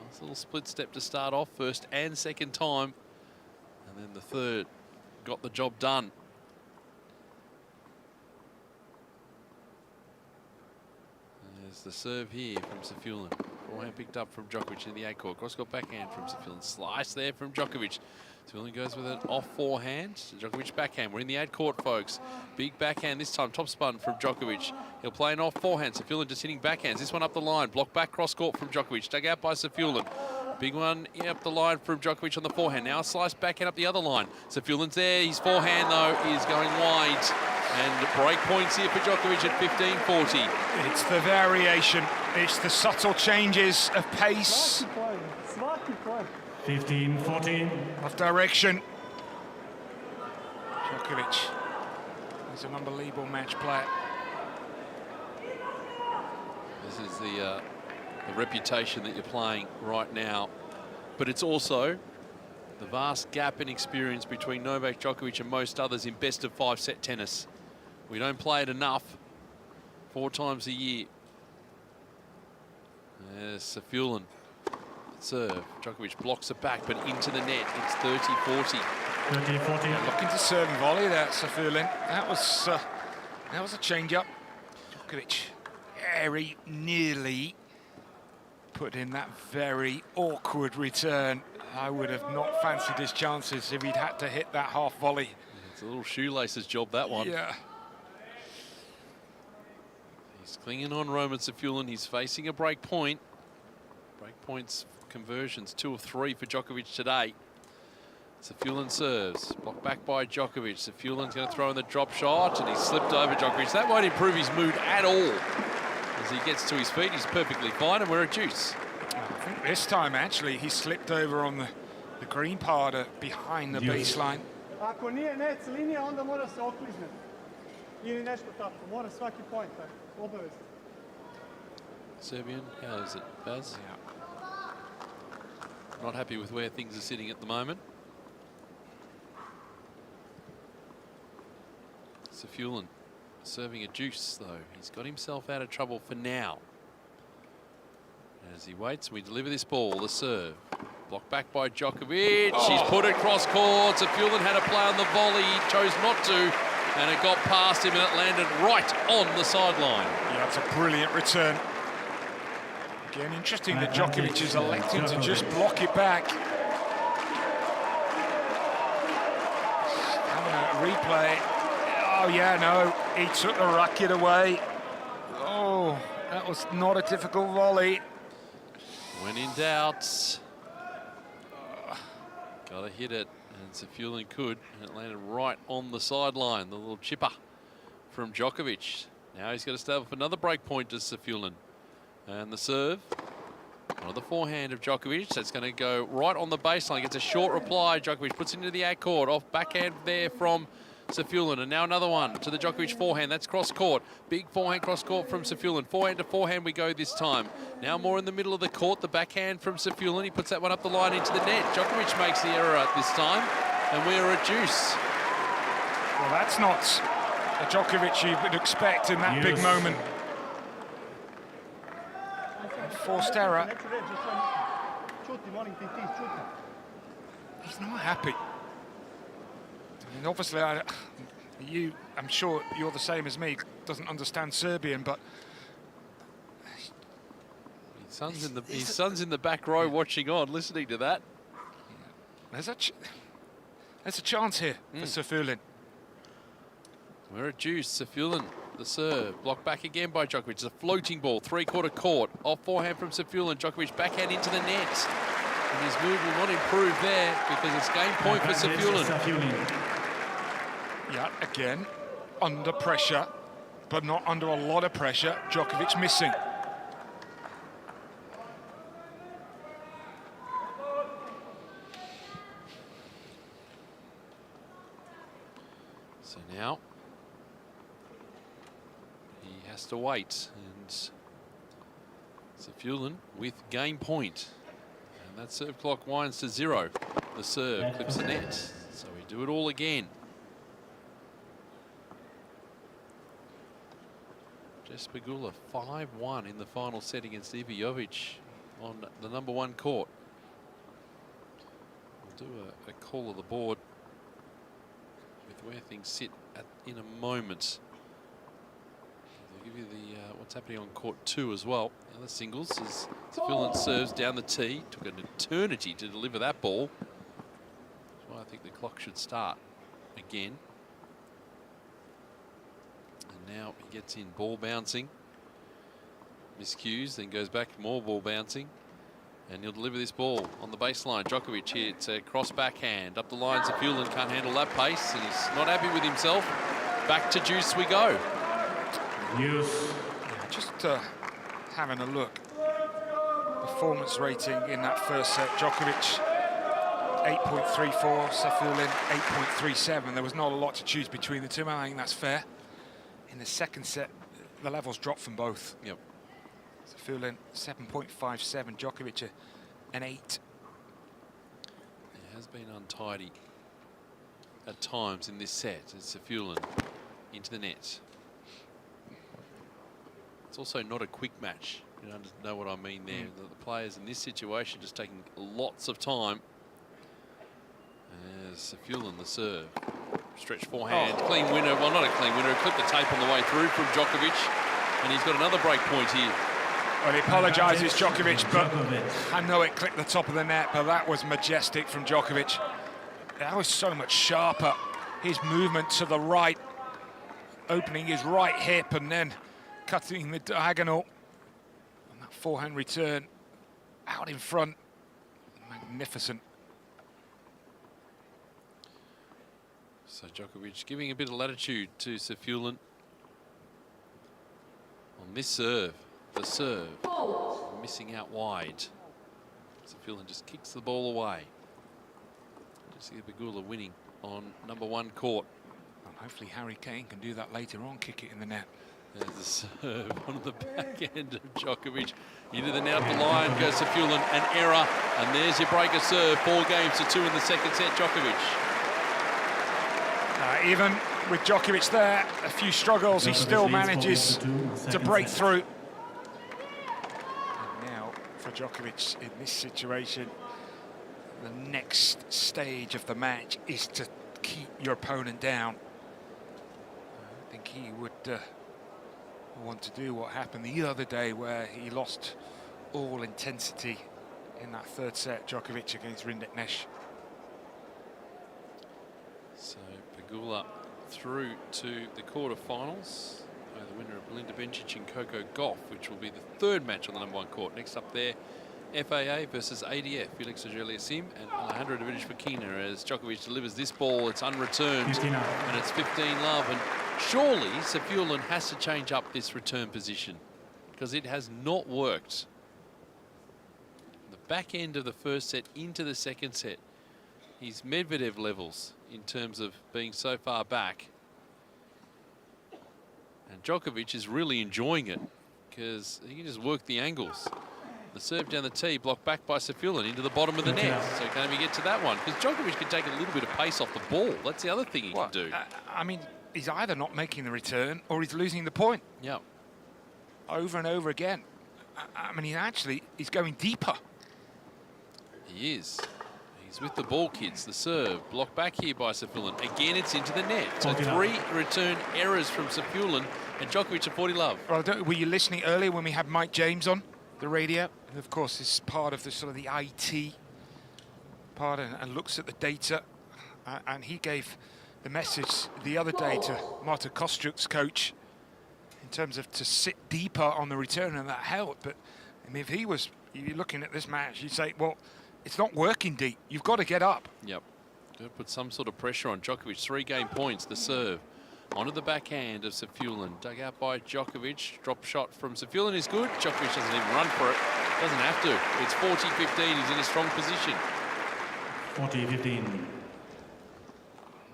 Nice little split step to start off, first and second time. And then the third got the job done. There's the serve here from Safiullin. Forehand picked up from Djokovic in the A-court. Cross-court backhand from Safiullin. Slice there from Djokovic. Safiullin goes with an off forehand. Djokovic backhand. We're in the ad-court, folks. Big backhand this time. Top spun from Djokovic. He'll play an off forehand. Safiullin just hitting backhands. This one up the line. Block back cross-court from Djokovic. Dug out by Safiullin. Big one up the line from Djokovic on the forehand. Now a slice backhand up the other line. Safiullin's there. His forehand, though, is going wide. And break points here for Djokovic at 15-40. It's the variation. It's the subtle changes of pace. 15-14. Of direction. Djokovic is an unbelievable match player. This is the reputation that you're playing right now. But it's also the vast gap in experience between Novak Djokovic and most others in best-of-5 set tennis. We don't play it enough, 4 times a year. There's Safiullin. Serve. Djokovic blocks it back, but into the net. It's 30-40. 30-40. Looking to serve and volley there, Safiullin. That was a change-up. Djokovic very nearly put in that very awkward return. I would have not fancied his chances if he'd had to hit that half volley. It's a little shoelaces job, that one. Yeah. He's clinging on Roman Safiullin. He's facing a break point. Break points conversions, 2 of 3 for Djokovic today. Safiullin serves, blocked back by Djokovic. Safiullin's going to throw in the drop shot, and he's slipped over Djokovic. That won't improve his mood at all. As he gets to his feet, he's perfectly fine, and we're at juice. I think this time, actually, he slipped over on the green part behind the baseline. Ako nije net linija, onda mora se oklizniti. Ili nešto tako, mora svaki point, obavezno. Serbian, how is it, Baz? Yeah. Not happy with where things are sitting at the moment. Safiullin serving a deuce, though. He's got himself out of trouble for now. As he waits, we deliver this ball, the serve. Blocked back by Djokovic. Oh. He's put it cross court. Safiullin had a play on the volley. He chose not to, and it got past him, and it landed right on the sideline. Yeah, that's a brilliant return. Again, interesting that Djokovic is electing to just block it back. replay. Oh, yeah, no, he took the racket away. Oh, that was not a difficult volley. When in doubt, gotta hit it, and Safiullin could, and it landed right on the sideline, the little chipper from Djokovic. Now he's got to start with another break point to Safiullin. And the serve, on the forehand of Djokovic, that's going to go right on the baseline, gets a short reply, Djokovic puts it into the ad court, off backhand there from Safiullin, and now another one to the Djokovic forehand. That's cross court. Big forehand cross court from Safiullin. Forehand to forehand we go this time. Now more in the middle of the court. The backhand from Safiullin. He puts that one up the line into the net. Djokovic makes the error at this time, and we're at deuce. Well, that's not a Djokovic you would expect in that big moment. Forced error. He's not happy. I mean, obviously, I'm sure you're the same as me, doesn't understand Serbian, but his son's in the back row watching on, listening to that. There's a chance here for Safiullin. We're at deuce. Safiullin, the serve, blocked back again by Djokovic. It's a floating ball, three-quarter court, off forehand from Safiullin. Djokovic backhand into the net. And his move will not improve there because it's game point for Safiullin. Yeah, again, under pressure, but not under a lot of pressure. Djokovic missing. So now he has to wait, and Safiullin with game point. And that serve clock winds to 0. The serve clips the net, so we do it all again. Jess Pegula 5-1 in the final set against Iva Jovic on the #1 court. We'll do a call of the board with where things sit in a moment. I'll give you the what's happening on court 2 as well. Now the singles as Safiullin serves down the tee. Took an eternity to deliver that ball. That's why I think the clock should start again. Now he gets in, ball bouncing. Miscues, then goes back, more ball bouncing. And he'll deliver this ball on the baseline. Djokovic here, it's a cross backhand. Up the line, Safiullin can't handle that pace, and he's not happy with himself. Back to deuce we go. Yes. Just having a look. Performance rating in that first set. Djokovic, 8.34. Safiullin, 8.37. There was not a lot to choose between the two. I think that's fair. In the second set, the levels dropped from both. Yep. Safiullin 7.57, Djokovic an 8. It has been untidy at times in this set as Safiullin into the net. It's also not a quick match. You know what I mean there. The players in this situation just taking lots of time. As Safiullin the serve. Stretch forehand, clean winner. Well, not a clean winner. Clipped the tape on the way through from Djokovic, and he's got another break point here. Well, he apologises, Djokovic, but I know it clipped the top of the net, but that was majestic from Djokovic. That was so much sharper. His movement to the right, opening his right hip and then cutting the diagonal. And that forehand return out in front. Magnificent. So Djokovic giving a bit of latitude to Safiullin on this serve. The serve missing out wide. Safiullin just kicks the ball away. Just see Pegula winning on #1 court. Well, hopefully Harry Kane can do that later on, kick it in the net. There's the serve on the back end of Djokovic. Into the net, up the line goes Safiullin, an error, and there's your breaker serve. 4-2 in the second set, Djokovic. Even with Djokovic there, a few struggles, he still manages to break through. And now, for Djokovic in this situation, the next stage of the match is to keep your opponent down. I think he would want to do what happened the other day, where he lost all intensity in that third set, Djokovic against Rinderknecht. So Pegula through to the quarterfinals. The winner of Belinda Bencic and Coco Gauff, which will be the third match on the #1 court. Next up there, FAA versus ADF. Felix Auger-Aliassime and Alejandro Davidic-Fokina as Djokovic delivers this ball. It's unreturned, and it's 15-love. And surely Safiullin has to change up this return position because it has not worked. The back end of the first set into the second set, he's Medvedev levels in terms of being so far back. And Djokovic is really enjoying it because he can just work the angles. The serve down the tee, blocked back by Safiullin into the bottom of the net. So can he get to that one? Because Djokovic can take a little bit of pace off the ball. That's the other thing he can do. I mean, he's either not making the return or he's losing the point. Yeah. Over and over again. I mean, he's going deeper. He is. He's with the ball, kids. The serve, blocked back here by Safiullin. Again, it's into the net. So 3 return errors from Safiullin and Djokovic at 40-love. Well, were you listening earlier when we had Mike James on the radio? And of course, this is part of the sort of the IT part and looks at the data. And he gave the message the other day to Marta Kostruk's coach in terms of to sit deeper on the return, and that helped. But I mean, if you're looking at this match, you'd say, well, it's not working deep. You've got to get up. Yep. Got to put some sort of pressure on Djokovic. 3 game points. The serve onto the backhand of Safiullin. Dug out by Djokovic. Drop shot from Safiullin is good. Djokovic doesn't even run for it. Doesn't have to. It's 40-15. He's in a strong position. 40-15.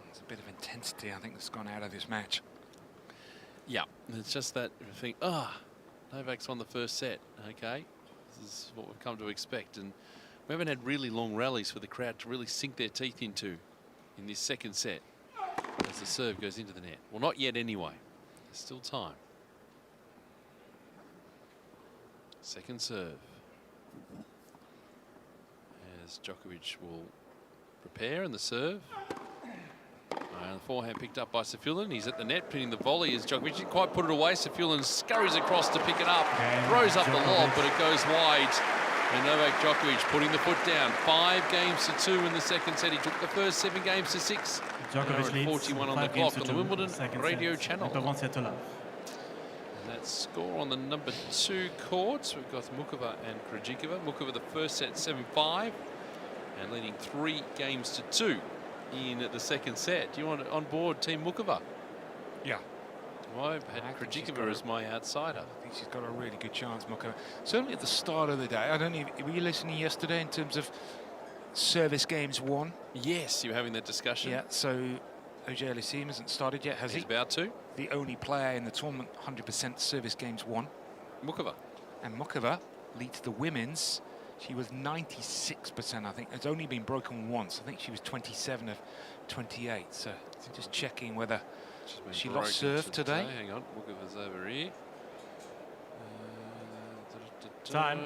There's a bit of intensity, I think, that's gone out of this match. Yeah. It's just that you think, Novak's won the first set. Okay. This is what we've come to expect. And we haven't had really long rallies for the crowd to really sink their teeth into in this second set as the serve goes into the net. Well, not yet anyway. There's still time. Second serve. As Djokovic will prepare in the serve. And the forehand picked up by Safiullin. He's at the net, pinning the volley as Djokovic didn't quite put it away. Safiullin scurries across to pick it up. Throws up the lob, but it goes wide. And Novak Djokovic putting the foot down. 5 games to 2 in the second set. He took the first 7 games to 6. Djokovic leads 41 on the clock on the Wimbledon radio channel. And that score on the #2 courts. We've got Mukova and Krejcikova. Mukova the first set 7-5 and leading 3 games to 2 in the second set. Do you want on board Team Mukova? Yeah. Well, I've had Krejcikova as my outsider. I think she's got a really good chance, Mukova. Certainly at the start of the day. I don't know, were you listening yesterday in terms of service games won? Yes, you were having that discussion. Yeah, so Auger-Aliassime hasn't started yet, has he? He's about to. The only player in the tournament 100% service games won. Mukova. And Mukova leads the women's. She was 96%, I think. It's only been broken once. I think she was 27 of 28. So just checking whether she lost serve today. Hang on, Mukova's over here. Time.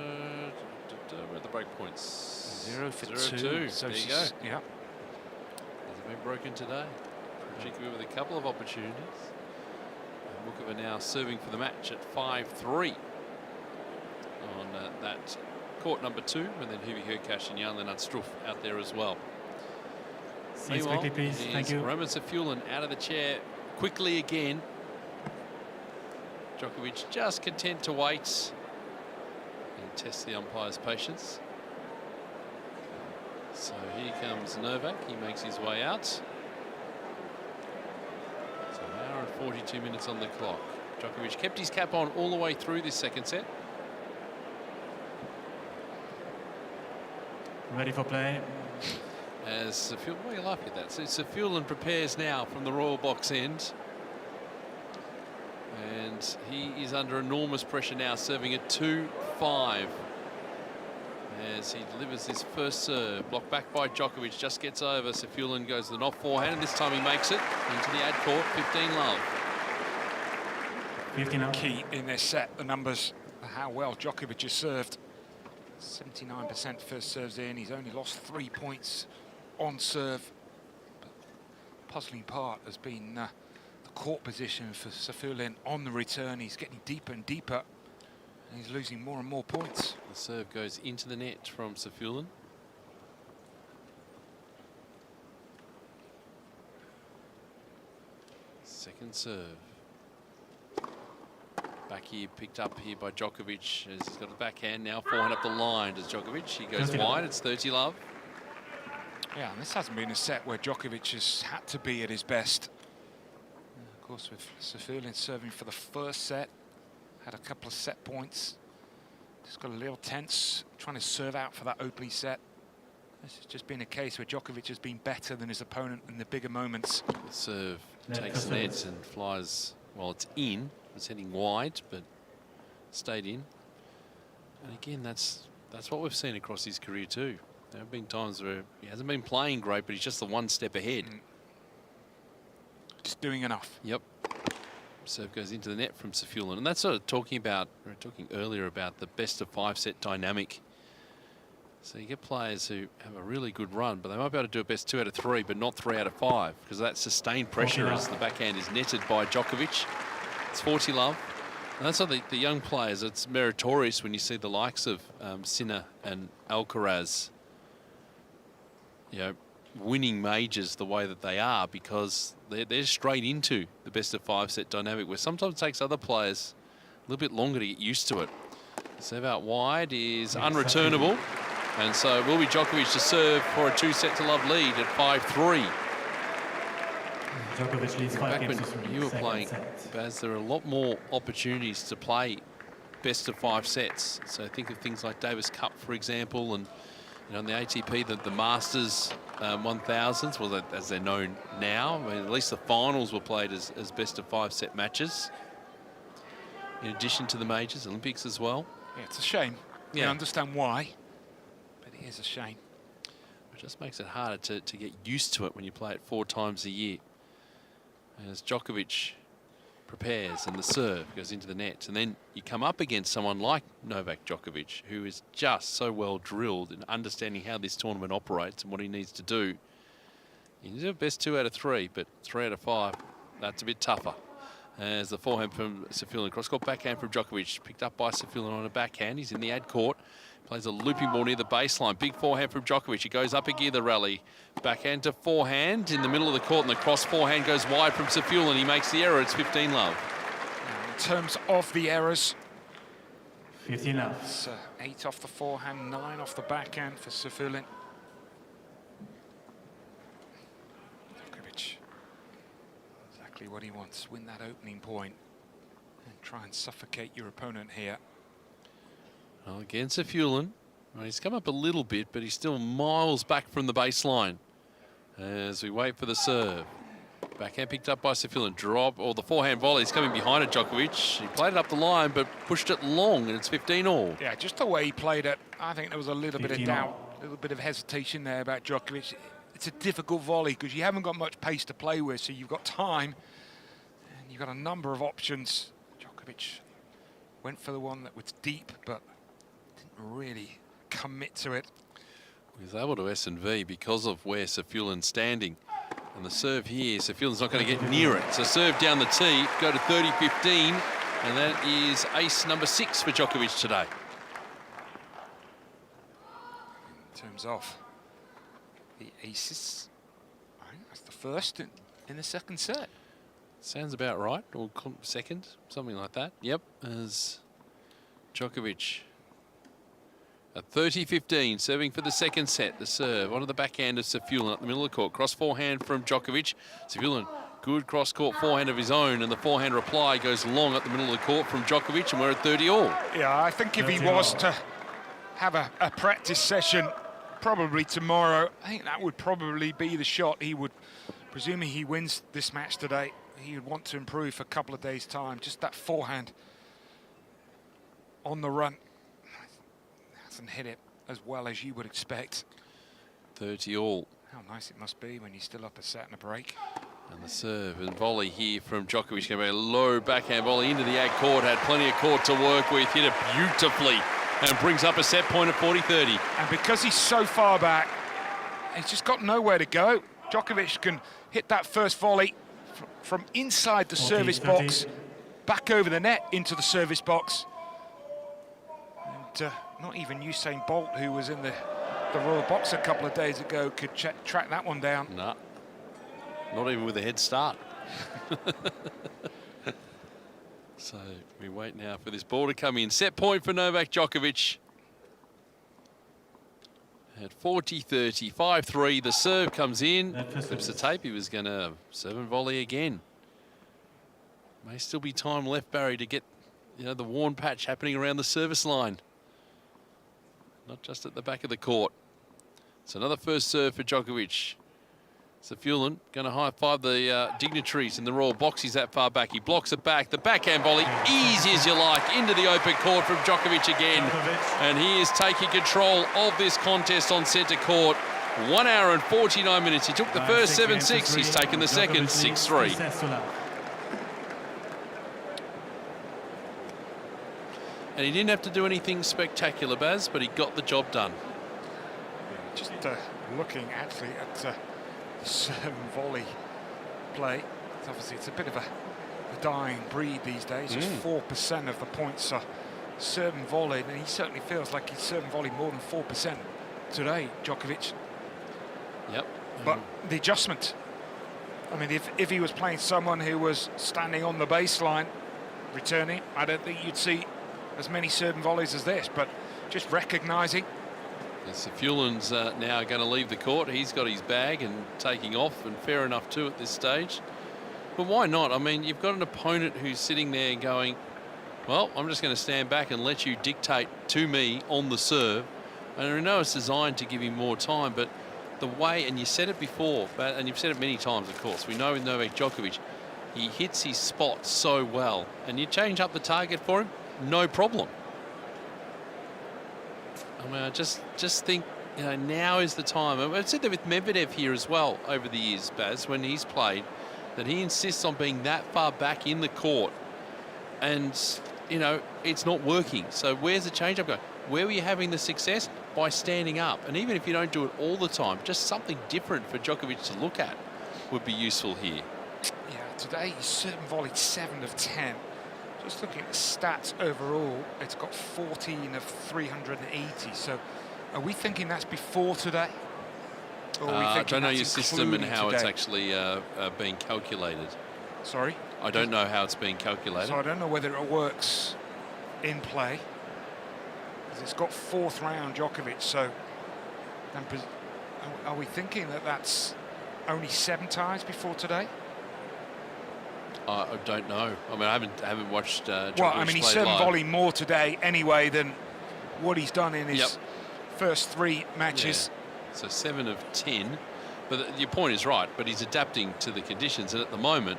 Where are the break points? 0 for 2. So there you go. Yeah. Hasn't been broken today. Krejcikova with a couple of opportunities. And Mukova now serving for the match at 5-3 on that court #2, and then Huvi Hurkacz and Jan Lennart Struff out there as well. Seats quickly, please. Thank you. Roman Safiullin out of the chair quickly again. Djokovic just content to wait and test the umpire's patience. So here comes Novak. He makes his way out. So an hour and 42 minutes on the clock. Djokovic kept his cap on all the way through this second set. Ready for play. As Safiullin, why are you laughing at that? So Safiullin prepares now from the royal box end. And he is under enormous pressure now, serving at 2-5. As he delivers his first serve, blocked back by Djokovic, just gets over. Safiullin goes to the knock forehand, and this time he makes it into the ad court. 15-love. 15 key in this set, the numbers, how well Djokovic has served. 79% first serves in. He's only lost 3 points on serve. But the puzzling part has been the court position for Safiullin on the return. He's getting deeper and deeper, and he's losing more and more points. The serve goes into the net from Safiullin. Second serve. Back here, picked up here by Djokovic. As he's got a backhand now, forehand up the line. Does Djokovic? He goes wide. It's 30-love. Yeah, and this hasn't been a set where Djokovic has had to be at his best. Of course, with Safulin serving for the first set, had a couple of set points. Just got a little tense, trying to serve out for that opening set. This has just been a case where Djokovic has been better than his opponent in the bigger moments. The serve takes the net and flies, well, it's in. It's heading wide, but stayed in. And again, that's what we've seen across his career too. There have been times where he hasn't been playing great, but he's just the one step ahead. Just doing enough. Yep. Serve goes into the net from Safulin. And that's sort of talking about, we were talking earlier about the best of 5 set dynamic. So you get players who have a really good run, but they might be able to do a best 2 out of 3, but not 3 out of 5, because that sustained pressure as the backhand is netted by Djokovic. It's 40-love. And that's why the young players, it's meritorious when you see the likes of Sinner and Alcaraz, you know, winning majors the way that they are, because they're straight into the best of 5 set dynamic, where sometimes it takes other players a little bit longer to get used to it. Serve out wide is unreturnable, and so it will be Djokovic to serve for a 2-set-to-love lead at 5-3. Djokovic leads 5 games to 3. You were playing, Baz, there are a lot more opportunities to play best of 5 sets. So think of things like Davis Cup, for example, and you know, in the ATP, the Masters 1000s, well, as they're known now. I mean, at least the finals were played as best of 5 set matches. In addition to the majors, Olympics as well. Yeah, it's a shame. Yeah. I understand why, but it is a shame. It just makes it harder to get used to it when you play it 4 times a year. As Djokovic prepares and the serve goes into the net, and then you come up against someone like Novak Djokovic, who is just so well drilled in understanding how this tournament operates and what he needs to do. You can do a best 2 out of 3, but 3 out of 5, that's a bit tougher. As the forehand from Safulin, cross-court backhand from Djokovic, picked up by Safulin on a backhand. He's in the ad court, plays a looping ball near the baseline. Big forehand from Djokovic. He goes up a gear the rally. Backhand to forehand in the middle of the court, and the cross forehand goes wide from Safulin. He makes the error. It's 15-love. In terms of the errors, 15-love. It's 8 off the forehand, 9 off the backhand for Safulin. Djokovic, exactly what he wants. Win that opening point and try and suffocate your opponent here. Well, again, Safulin, well, he's come up a little bit, but he's still miles back from the baseline. As we wait for the serve. Backhand picked up by Safulin. Drop, or the forehand volley is coming behind it, Djokovic. He played it up the line, but pushed it long, and it's 15-all. Yeah, just the way he played it, I think there was a little bit of doubt, a little bit of hesitation there about Djokovic. It's a difficult volley because you haven't got much pace to play with, so you've got time, and you've got a number of options. Djokovic went for the one that was deep, but didn't really commit to it. He was able to S&V because of where Safulin's standing. And the serve here, Safulin's not going to get near it. So serve down the tee, go to 30-15, and that is ace number 6 for Djokovic today. In terms of the aces, I think that's the first in the second set. Sounds about right, or second, something like that. Yep, as Djokovic at 30-15, serving for the second set. The serve onto the backhand of Safulin up the middle of the court. Cross forehand from Djokovic. Safulin, good cross-court forehand of his own, and the forehand reply goes long up the middle of the court from Djokovic, and we're at 30-all. Yeah, I think if he was to have a practice session, probably tomorrow, I think that would probably be the shot he would, presuming he wins this match today, he would want to improve for a couple of days' time. Just that forehand on the run. Hasn't hit it as well as you would expect. 30-all. How nice it must be when you're still up a set and a break. And the serve and volley here from Djokovic. Going to be a low backhand volley into the ad court. Had plenty of court to work with. Hit it beautifully and brings up a set point at 40-30. And because he's so far back, he's just got nowhere to go. Djokovic can hit that first volley from inside the service box, back over the net into the service box. And not even Usain Bolt, who was in the Royal Box a couple of days ago, could track that one down. No, not even with a head start. So we wait now for this ball to come in. Set point for Novak Djokovic. At 40-30, 5-3, the serve comes in. Flips the tape. He was going to serve and volley again. May still be time left, Barry, to get, you know, the worn patch happening around the service line. Not just at the back of the court. It's another first serve for Djokovic. Safiullin going to high-five the dignitaries in the royal box. He's that far back. He blocks it back. The backhand volley, easy as you like, into the open court from Djokovic again. And he is taking control of this contest on centre court. 1 hour and 49 minutes. He took the first 7-6. He's taken the second 6-3. And he didn't have to do anything spectacular, Baz, but he got the job done. Just looking actually at the serve and volley play. Obviously, it's a bit of a dying breed these days. Just 4% of the points are serve and volley, and he certainly feels like he's serve and volley more than 4% today, Djokovic. Yep. But the adjustment, I mean, if he was playing someone who was standing on the baseline, returning, I don't think you'd see as many serve and volleys as this, but just recognising. Safiullin's now going to leave the court. He's got his bag and taking off, and fair enough too at this stage. But why not? I mean, you've got an opponent who's sitting there going, well, I'm just going to stand back and let you dictate to me on the serve. And I know it's designed to give him more time, but the way, and you said it before, and you've said it many times, of course, we know with Novak Djokovic, he hits his spot so well. And you change up the target for him, no problem. I mean, I just think, you know, now is the time. I've said that with Medvedev here as well over the years, Baz, when he's played, that he insists on being that far back in the court. And, you know, it's not working. So where's the change-up going? Where were you having the success? By standing up. And even if you don't do it all the time, just something different for Djokovic to look at would be useful here. Yeah, today he's serve and volleyed 7 of 10. Just looking at the stats overall, it's got 14 of 380. So are we thinking that's before today? Or are we I thinking don't know that's your system and how today? it's actually being calculated. Sorry? I don't know how it's being calculated. So I don't know whether it works in play. Because it's got 4th round Djokovic, so then are we thinking that that's only 7 times before today? I don't know. I mean, I haven't watched Djokovic well, I mean, he's play serve and live. volley more today anyway than what he's done in his first 3 matches. Yeah. So 7 of 10. But your point is right, but he's adapting to the conditions. And at the moment,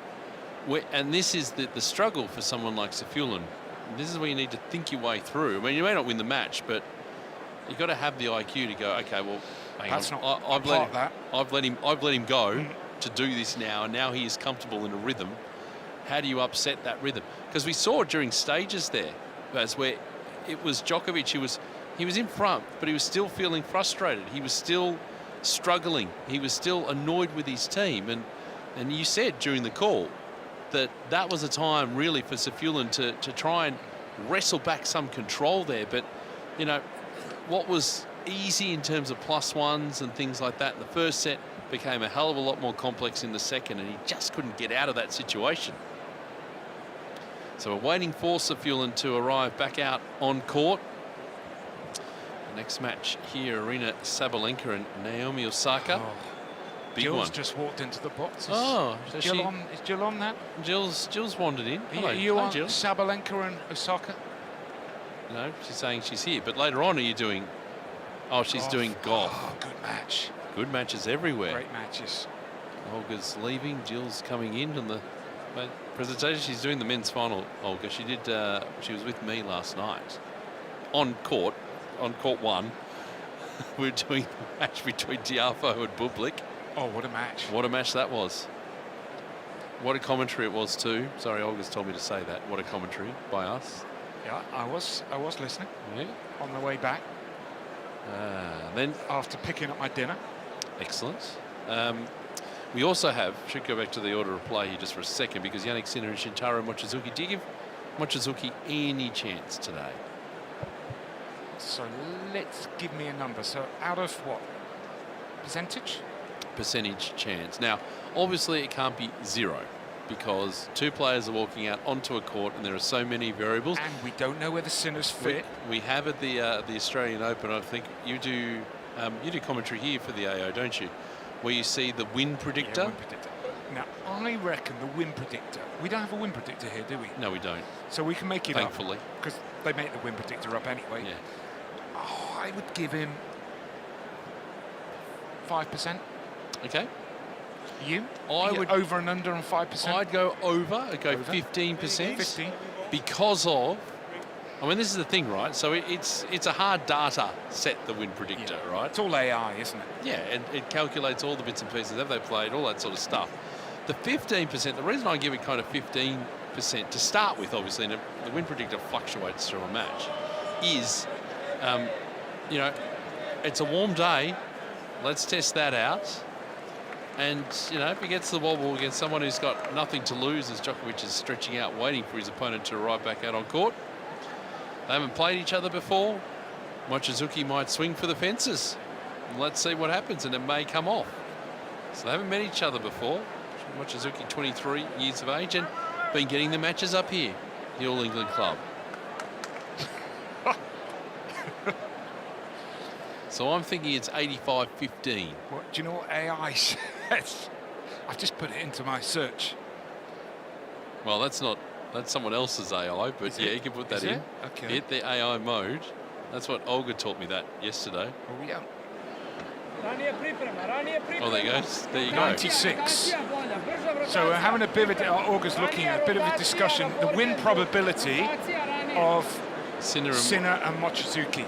and this is the struggle for someone like Safiullin. This is where you need to think your way through. I mean, you may not win the match, but you've got to have the IQ to go, okay, well, hang That's on. not I've part of that. I've let him go to do this now, and now he is comfortable in a rhythm. How do you upset that rhythm? Because we saw during stages there, Baz, where it was Djokovic, he was in front, but he was still feeling frustrated. He was still struggling. He was still annoyed with his team. And you said during the call that was a time really for Safiullin to try and wrestle back some control there. But, you know, what was easy in terms of +1s and things like that in the first set became a hell of a lot more complex in the second, and he just couldn't get out of that situation. So we're waiting for Safiullin to arrive back out on court. The next match here, Arina Sabalenka and Naomi Osaka. Big Jill's one. just walked into the box. Is Jill on that? Jill's wandered in. Hello, Are you on Jill. Sabalenka and Osaka? No, she's saying she's here. But later on, are you doing? Oh, she's doing golf. Oh, good match. Good matches everywhere. Great matches. Olga's leaving. Jill's coming in on the presentation. She's doing the men's final. Olga. She did. She was with me last night on court 1. We're doing the match between Tiafoe and Bublik. Oh, what a match! What a match that was. What a commentary it was too. Sorry, Olga's told me to say that. What a commentary by us. Yeah, I was listening. Yeah. On the way back. Then after picking up my dinner. Excellent. We also should go back to the order of play here just for a second, because Yannick Sinner and Shintaro Mochizuki, do you give Mochizuki any chance today? So let's give me a number. So out of what? Percentage? Percentage chance. Now, obviously it can't be 0. because two players are walking out onto a court and there are so many variables. And we don't know whether Sinner's fit. We have at the Australian Open, I think you do commentary here for the AO, don't you? Where you see the wind predictor. Yeah, wind predictor. Now, I reckon the wind predictor, we don't have a wind predictor here, do we? No, we don't. So we can make it Thankfully. up. Because they make the wind predictor up anyway. Yeah. Oh, I would give him 5%. Okay. You? I would over and under on 5%. I'd go over. I'd go 15%. 15. Because of, I mean, this is the thing, right? So it's a hard data set, the wind predictor, right? It's all AI, isn't it? Yeah, and it calculates all the bits and pieces. Have they played? All that sort of stuff. The 15%, the reason I give it kind of 15% to start with, obviously, and the wind predictor fluctuates through a match, is, you know, it's a warm day. Let's test that out. And, you know, if he gets the wobble against someone who's got nothing to lose, as Djokovic is stretching out, waiting for his opponent to arrive back out on court. They haven't played each other before. Mochizuki might swing for the fences. And let's see what happens, and it may come off. So they haven't met each other before. Mochizuki, 23 years of age, and been getting the matches up here, the All England Club. So I'm thinking it's 85-15. What, do you know what AI says? I've just put it into my search. Well, that's someone else's AI, but yeah, you can put that in. Okay. Hit the AI mode. That's what Olga taught me that yesterday. Oh, yeah. Oh, there you go. There you go. 96. So we're having a bit of Olga's looking at a bit of a discussion. The win probability of Sinner and Mochizuki.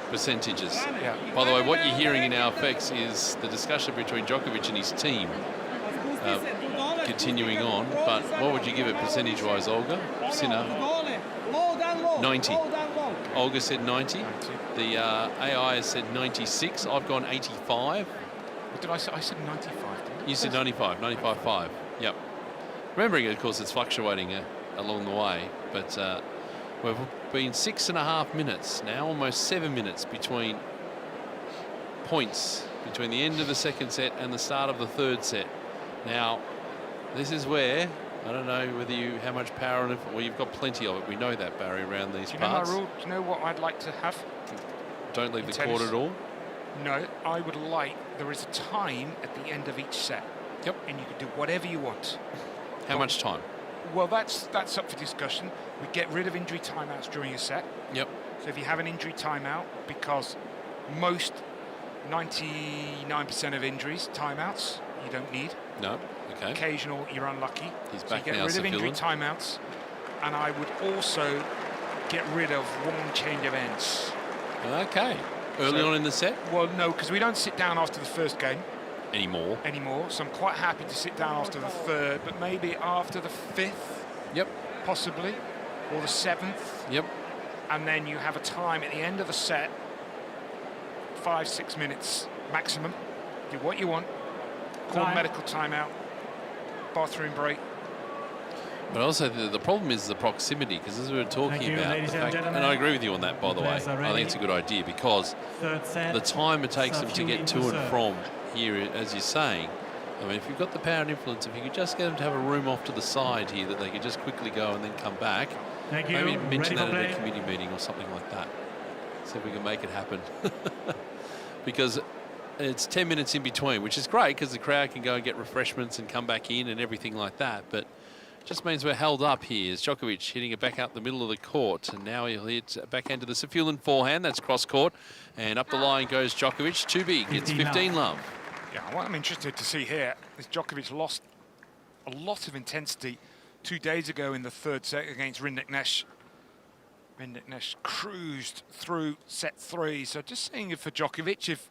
Percentages. Yeah. By the way, what you're hearing in our effects is the discussion between Djokovic and his team continuing on. But what would you give it percentage-wise, Olga? Sinner? 90. Olga said 90. The AI has said 96. I've gone 85. What did I say? I said 95. You said 95. 95.5. Yep. Remembering, of course, it's fluctuating along the way, but we've been 6.5 minutes now, almost 7 minutes between points between the end of the second set and the start of the third set. Now, this is where, I don't know whether you, how much power on it, well, you've got plenty of it. We know that, Barry, around these parts. Do you know what I'd like to have? Don't leave the court at all. No, I would like, there is a time at the end of each set. Yep. And you can do whatever you want. How much time? Well, that's up for discussion. We get rid of injury timeouts during a set. Yep. So if you have an injury timeout, because most 99% of injuries, timeouts, you don't need. No, okay. Occasional, you're unlucky. He's so back you get now, rid of injury Safilin. timeouts, and I would also get rid of one change of ends. Okay. Early on in the set? Well, no, because we don't sit down after the first game. Anymore. So I'm quite happy to sit down after the third, but maybe after the fifth. Yep. Possibly. Or the seventh. Yep. And then you have a time at the end of the set, 5-6 minutes maximum. Do what you want. Call a medical timeout. Bathroom break. But also the problem is the proximity, because as we were talking about, the fact, and I agree with you on that, by the way. I think it's a good idea, because the time it takes them to get to and from here, as you're saying, I mean, if you've got the power and influence, if you could just get them to have a room off to the side here that they could just quickly go and then come back. Maybe mention that at a committee meeting or something like that. See if we can make it happen. Because it's 10 minutes in between, which is great because the crowd can go and get refreshments and come back in and everything like that. But it just means we're held up here. As Djokovic hitting it back out the middle of the court, and now he'll hit backhand to the Safilin forehand. That's cross court, and up the line goes Djokovic. Too big. It's 15 love. Yeah, what I'm interested to see here is Djokovic lost a lot of intensity 2 days ago in the third set against Rindik Nesh. Rindik Nesh cruised through set 3. So just seeing if for Djokovic, if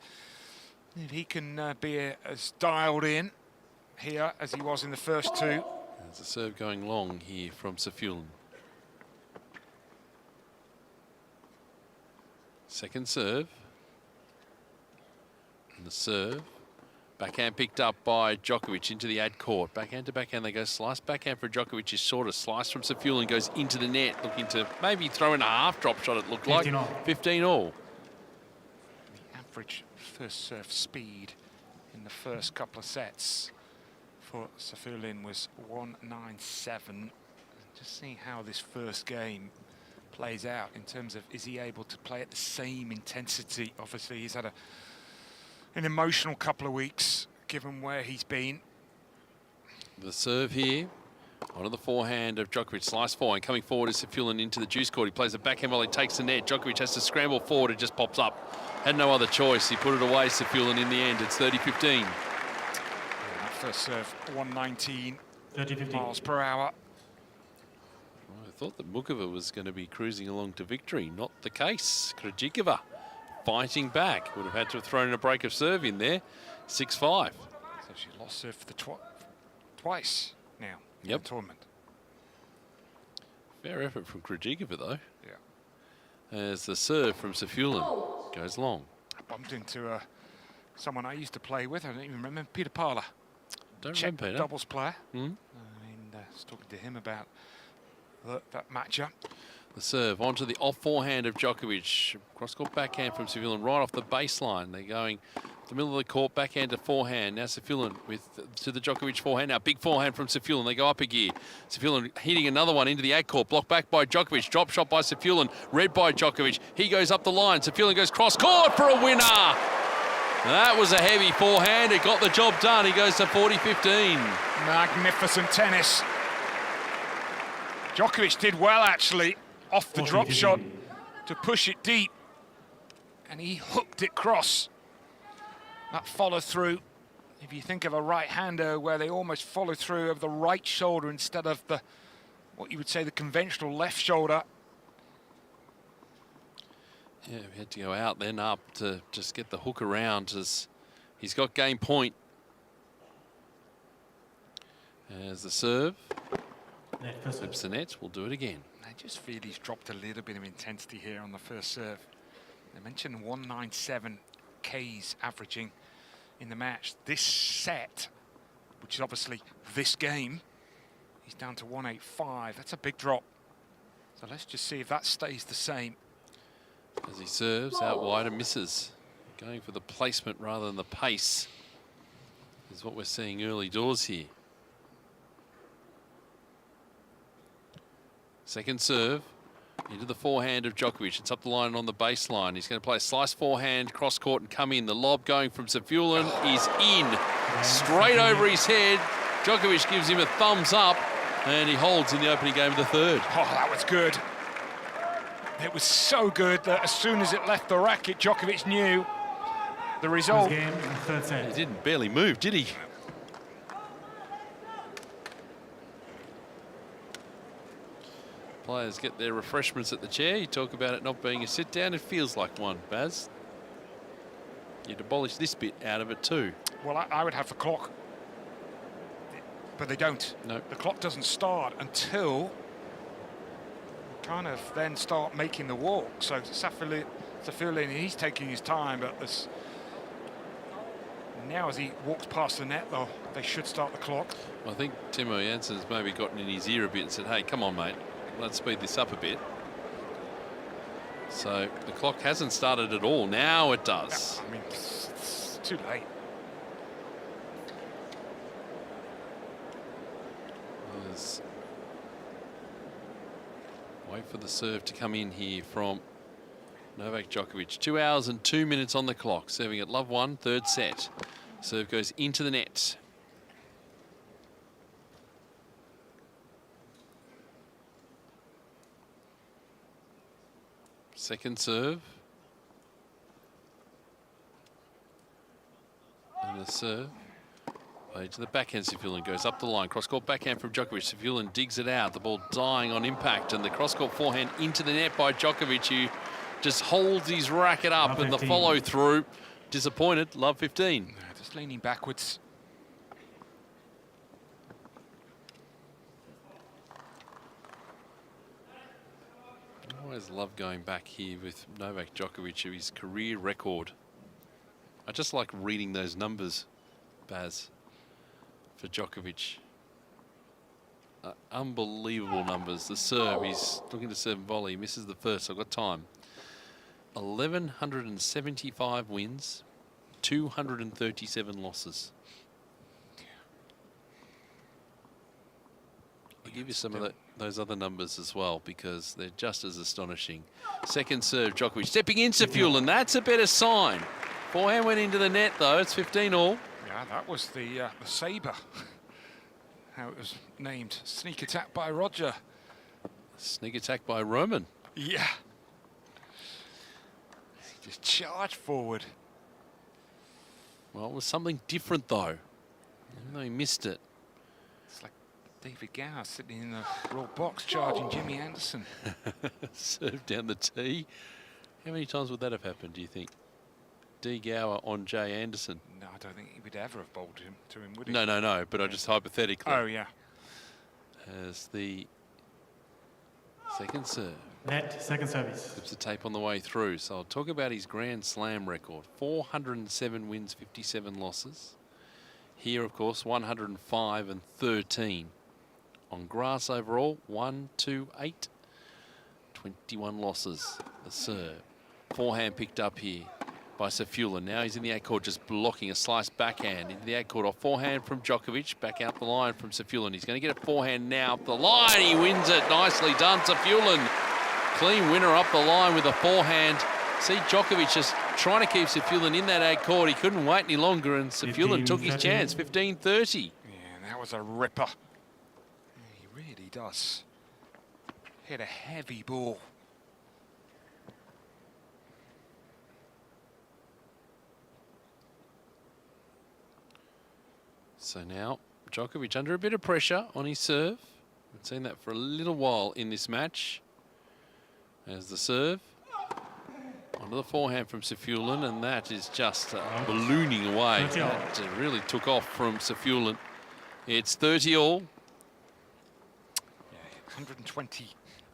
he can be as dialed in here as he was in the first 2. There's a serve going long here from Safilin. Second serve. And the serve. Backhand picked up by Djokovic into the ad court. Backhand to backhand, they go slice. Backhand for Djokovic is short. A slice from Safilin goes into the net, looking to maybe throw in a half drop shot, it looked like. 15 all. 15 all. The average first serve speed in the first couple of sets for Safulin was 197. Just seeing how this first game plays out in terms of, is he able to play at the same intensity? Obviously, he's had an emotional couple of weeks, given where he's been. The serve here. Onto the forehand of Djokovic. Slice forehand. Coming forward is Safulin into the juice court. He plays the backhand volley, takes the net. Djokovic has to scramble forward. It just pops up. Had no other choice. He put it away, Safulin, in the end. It's 30-15. That first serve, 119 miles per hour. I thought that Mukova was going to be cruising along to victory. Not the case. Krejcikova fighting back. Would have had to have thrown a break of serve in there. 6-5. So she lost serve for the twice now in the tournament. Fair effort from Krejcikova, though. Yeah. As the serve from Safulin goes long. I bumped into someone I used to play with. I don't even remember. Peter Parler. Don't Czech remember Peter. doubles player. Hmm? I was talking to him about that matchup. The serve onto the off forehand of Djokovic. Cross-court backhand from Safulin right off the baseline. They're going the middle of the court, backhand to forehand. Now Safulin to the Djokovic forehand. Now big forehand from Safulin. They go up a gear. Safulin hitting another one into the ag court. Blocked back by Djokovic. Drop shot by Safulin. Read by Djokovic. He goes up the line. Safulin goes cross-court for a winner. That was a heavy forehand. It got the job done. He goes to 40-15. Magnificent tennis. Djokovic did well, actually, off the drop shot to push it deep. And he hooked it cross. That follow through. If you think of a right-hander where they almost follow through of the right shoulder instead of the, what you would say, the conventional left shoulder. Yeah, we had to go out then up to just get the hook around as he's got game point. As the serve. Flips the net, we'll do it again. I just feel he's dropped a little bit of intensity here on the first serve. They mentioned 197 Ks averaging in the match. This set, which is obviously this game, he's down to 185. That's a big drop. So let's just see if that stays the same. As he serves out wide and misses. Going for the placement rather than the pace is what we're seeing early doors here. Second serve into the forehand of Djokovic. It's up the line on the baseline. He's going to play a slice forehand, cross court and come in. The lob going from Safulin is in. Straight over his head. Djokovic gives him a thumbs up and he holds in the opening game of the third. Oh, that was good. It was so good that as soon as it left the racket, Djokovic knew the result. He didn't barely move, did he? Players get their refreshments at the chair. You talk about it not being a sit down. It feels like one, Baz. You'd abolish this bit out of it too. Well, I would have the clock, but they don't. No. The clock doesn't start until kind of then start making the walk. So Safulin, he's taking his time, but this, now as he walks past the net, though, they should start the clock. I think Timo Janssen's maybe gotten in his ear a bit and said, hey, come on, mate. Let's speed this up a bit. So the clock hasn't started at all. Now it does. I mean, it's too late. Wait for the serve to come in here from Novak Djokovic. 2 hours and 2 minutes on the clock. Serving at love one, third set. Serve goes into the net. Second serve. And the serve. Play to the backhand, Safulin goes up the line. Cross-court backhand from Djokovic. Safulin digs it out. The ball dying on impact. And the cross-court forehand into the net by Djokovic, who just holds his racket up. Love and the 15. follow-through. Disappointed. Love 15. Just leaning backwards. I always love going back here with Novak Djokovic to his career record. I just like reading those numbers, Baz, for Djokovic. Unbelievable numbers. The serve, he's looking to serve and volley. He misses the first. I've got time. 1,175 wins, 237 losses. give you some of those other numbers as well, because they're just as astonishing. Second serve, Djokovic stepping in Safiullin. That's a better sign. Forehand went into the net, though. It's 15-all. Yeah, that was the sabre. How it was named. Sneak attack by Roger. Sneak attack by Roman. Yeah. He just charged forward. Well, it was something different, though. Even though he missed it. It's like David Gower sitting in the raw box charging Jimmy Anderson. Served down the tee. How many times would that have happened, do you think? D. Gower on Jay Anderson. No, I don't think he would ever have bowled to him, would he? No, but I just hypothetically. Oh, yeah. As the second serve. Net, second service. Slips the tape on the way through. So I'll talk about his Grand Slam record. 407 wins, 57 losses. Here, of course, 105 and 13. On grass overall, 1, 2, 8. 21 losses. The serve. Forehand picked up here by Safiullin. Now he's in the ad court, just blocking a slice backhand into the ad court. Off forehand from Djokovic, back out the line from Safiullin. He's going to get a forehand now up the line. He wins it. Nicely done, Safiullin. Clean winner up the line with a forehand. See Djokovic just trying to keep Safiullin in that ad court. He couldn't wait any longer, and Safiullin took his chance. 15-30. Yeah, that was a ripper. Yeah, he really does. Hit a heavy ball. So now Djokovic under a bit of pressure on his serve. We've seen that for a little while in this match. As the serve. Onto the forehand from Safiullin, and that is just ballooning away. That really took off from Safiullin. It's 30-all. Yeah, 120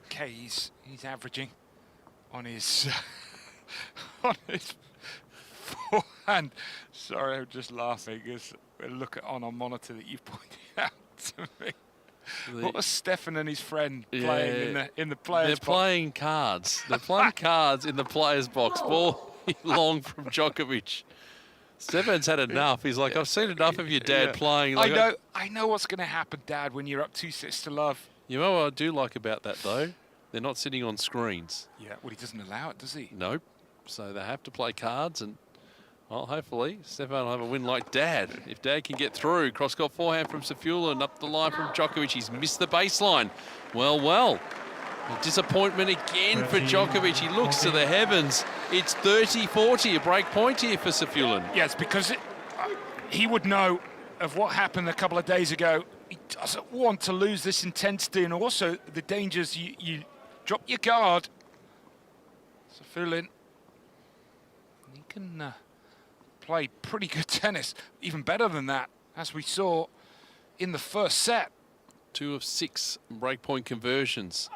Ks he's averaging on his on his forehand. Sorry, I'm just laughing as we look at on our monitor that you've pointed out to me. What was Stefan and his friend playing in the players' box? They're playing cards. They're playing cards in the players' box. Ball long from Djokovic. Stefan's had enough. He's like, I've seen enough of your dad playing. Like, I know what's going to happen, Dad, when you're up 2-6 You know what I do like about that, though? They're not sitting on screens. Yeah, well, he doesn't allow it, does he? Nope. So they have to play cards, and well, hopefully Stefan will have a win like Dad. If Dad can get through. Cross-court forehand from Safiullin, up the line from Djokovic. He's missed the baseline. Well. A disappointment again for Djokovic. He looks to the heavens. It's 30-40, a break point here for Safiullin. Yes, because he would know of what happened a couple of days ago. He doesn't want to lose this intensity, and also the dangers you drop your guard. Safiullin, he can play pretty good tennis, even better than that, as we saw in the first set. 2 of 6 breakpoint conversions.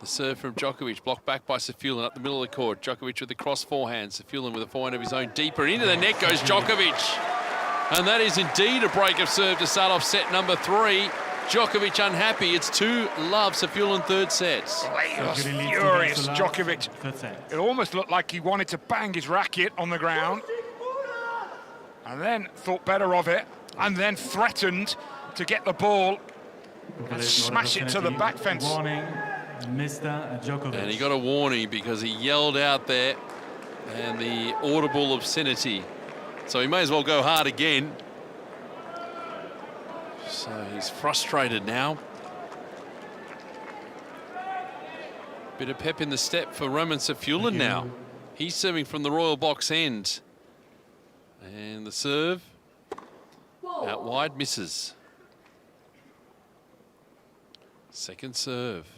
The serve from Djokovic, blocked back by Safiullin up the middle of the court. Djokovic with the cross forehand. Safiullin with a forehand of his own deeper. Into the net goes Djokovic. And that is indeed a break of serve to start off set number 3. Djokovic unhappy. It's 2-love Safiullin third set. He was furious, Djokovic. It almost looked like he wanted to bang his racket on the ground. And then thought better of it. And then threatened to get the ball and smash it to the back fence. Warning, Mr. Djokovic. And he got a warning because he yelled out there and the audible obscenity. So he may as well go hard again. So he's frustrated now. Bit of pep in the step for Roman Safiullin now. He's serving from the royal box end. And the serve out wide, misses. Second serve.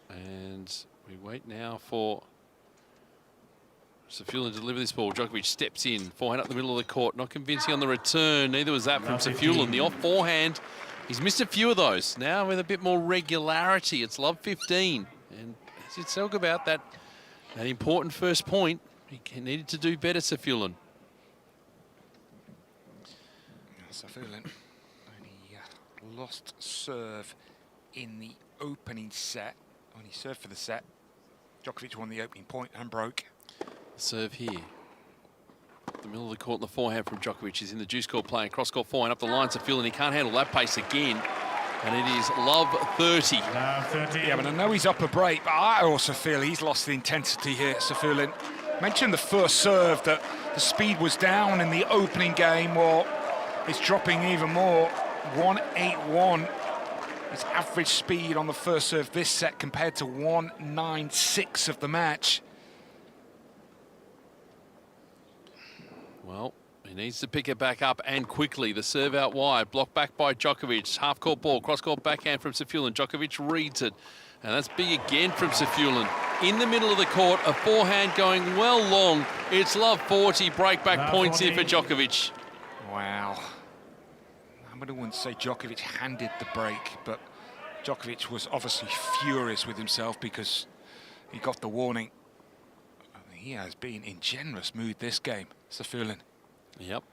And we wait now for Safiullin to deliver this ball. Djokovic steps in, forehand up the middle of the court. Not convincing on the return. Neither was that from Safiullin. The off forehand, he's missed a few of those. Now with a bit more regularity, it's love 15. And as you talk about that important first point, he needed to do better, Safiullin. Safiullin only lost serve in the opening set. Only served for the set. Djokovic won the opening point and broke. Serve here. The middle of the court and the forehand from Djokovic is in the juice court playing cross-court forehand up the line. Safiullin, he can't handle that pace again. And it is love 30. Love 30. Yeah, but I know he's up a break, but I also feel he's lost the intensity here, Saifulin. Mentioned the first serve, that the speed was down in the opening game. Well, it's dropping even more. 181 is average speed on the first serve this set compared to 196 of the match. Well, he needs to pick it back up and quickly. The serve out wide, blocked back by Djokovic. Half-court ball, cross-court backhand from Saifulin. Djokovic reads it. And that's big again from Saifulin. In the middle of the court, a forehand going well long. It's love 40, break-back points here for Djokovic. Wow. I wouldn't say Djokovic handed the break, but Djokovic was obviously furious with himself because he got the warning. He has been in generous mood this game, Saifulin. Yep.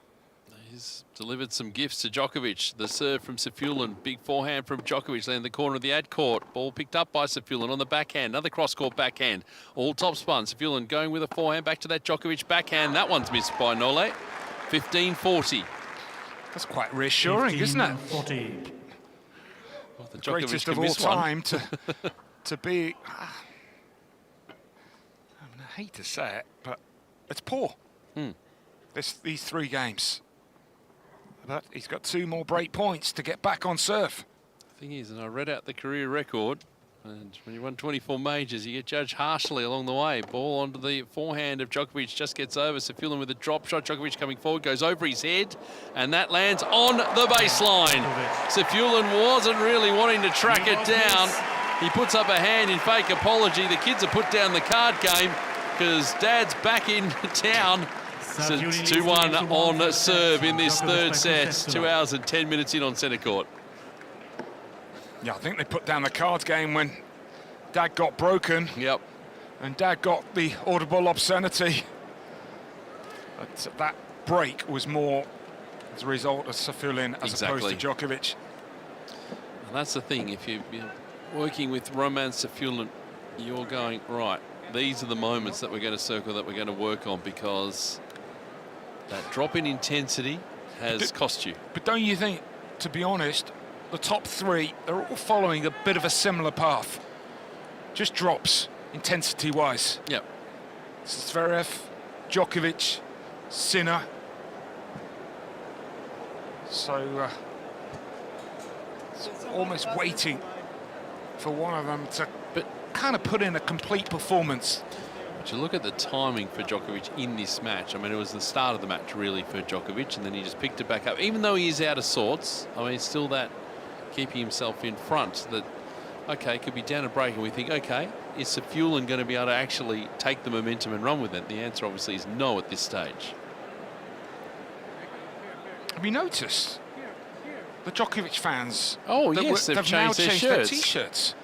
He's delivered some gifts to Djokovic. The serve from Saifulin. Big forehand from Djokovic. Then in the corner of the ad court. Ball picked up by Saifulin on the backhand. Another cross-court backhand. All top spun. Saifulin going with a forehand back to that Djokovic backhand. That one's missed by Nole. 15-40. That's quite reassuring, isn't it? 40. Well, the greatest of all time to be... I mean, I hate to say it, but it's poor. These 3 games. But he's got 2 more break points to get back on serve. The thing is, and I read out the career record, and when you run 24 majors, you get judged harshly along the way. Ball onto the forehand of Djokovic, just gets over. Saifulin with a drop shot. Djokovic coming forward, goes over his head, and that lands on the baseline. Saifulin wasn't really wanting to track it down. He puts up a hand in fake apology. The kids have put down the card game because Dad's back in town. So it's 2-1 on serve in this third set. 2 hours and 10 minutes in on centre court. Yeah, I think they put down the cards game when Dad got broken. Yep. And Dad got the audible obscenity. But that break was more as a result of Saifulin as opposed to Djokovic. And that's the thing. If you're working with Roman Saifulin, you're going, right, these are the moments that we're going to circle, that we're going to work on, because that drop in intensity has cost you. But don't you think, to be honest, the top 3, they're all following a bit of a similar path? Just drops, intensity-wise. Yep. Zverev, Djokovic, Sinner. So, it's almost waiting for one of them to kind of put in a complete performance. But you look at the timing for Djokovic in this match. I mean, it was the start of the match, really, for Djokovic, and then he just picked it back up. Even though he is out of sorts, I mean, it's still that keeping himself in front that, okay, could be down a break, and we think, okay, is Saifulin going to be able to actually take the momentum and run with it? The answer, obviously, is no at this stage. Have you noticed the Djokovic fans? Oh, yes, they've changed their shirts. T-shirts.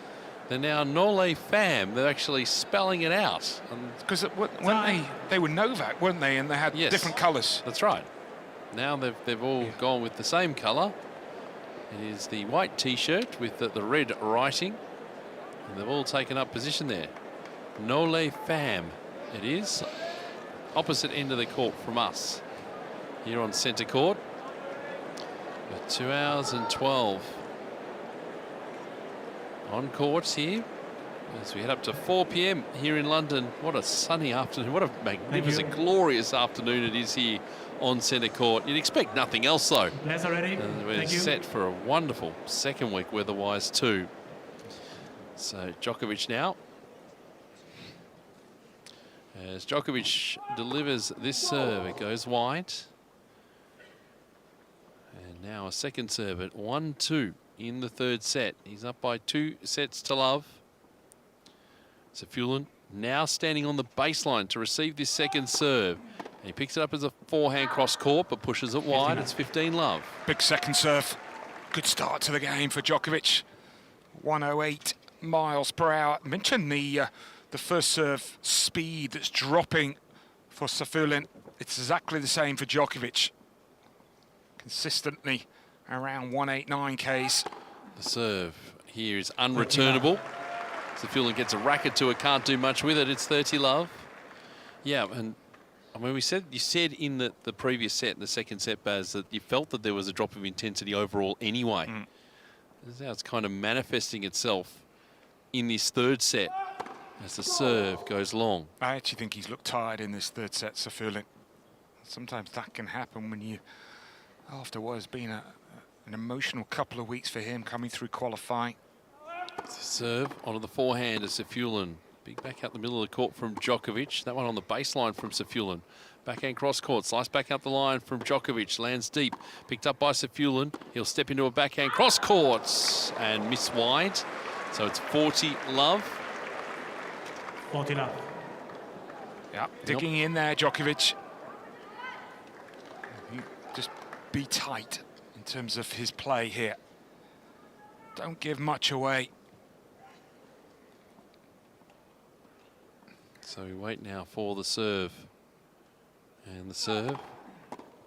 They're now Nole Fam. They're actually spelling it out. Because they were Novak, weren't they? And they had different colours. That's right. Now they've all gone with the same colour. It is the white T-shirt with the red writing. And they've all taken up position there. Nole Fam. It is. Opposite end of the court from us. Here on centre court. With 2 hours and 12. On courts here as we head up to 4 p.m. here in London. What a sunny afternoon. What a magnificent, glorious afternoon it is here on centre court. You'd expect nothing else, though. Yes, already. And we're set for a wonderful second week weather-wise, too. So Djokovic now. As Djokovic delivers this serve, it goes wide. And now a second serve at 1-2. In the third set. He's up by 2 sets to love. Saifulin now standing on the baseline to receive this second serve. And he picks it up as a forehand cross court, but pushes it wide. It's 15 love. Big second serve. Good start to the game for Djokovic. 108 miles per hour. I mentioned the first serve speed that's dropping for Saifulin. It's exactly the same for Djokovic. Consistently around 189 Ks. The serve here is unreturnable. Saifulin gets a racket to it, can't do much with it. It's 30 love. Yeah, and I mean, you said in the previous set, in the second set, Baz, that you felt that there was a drop of intensity overall anyway. This is how it's kind of manifesting itself in this third set as the serve goes long. I actually think he's looked tired in this third set, Safulin. Sometimes that can happen when you, after what has been an emotional couple of weeks for him coming through qualifying. Serve onto the forehand of Safulin. Big back out the middle of the court from Djokovic. That one on the baseline from Safulin. Backhand cross court, slice back up the line from Djokovic. Lands deep, picked up by Safulin. He'll step into a backhand cross court and miss wide. So it's 40-love. 40-love. Yeah, digging in there, Djokovic. Just be tight in terms of his play here. Don't give much away. So we wait now for the serve. And the serve,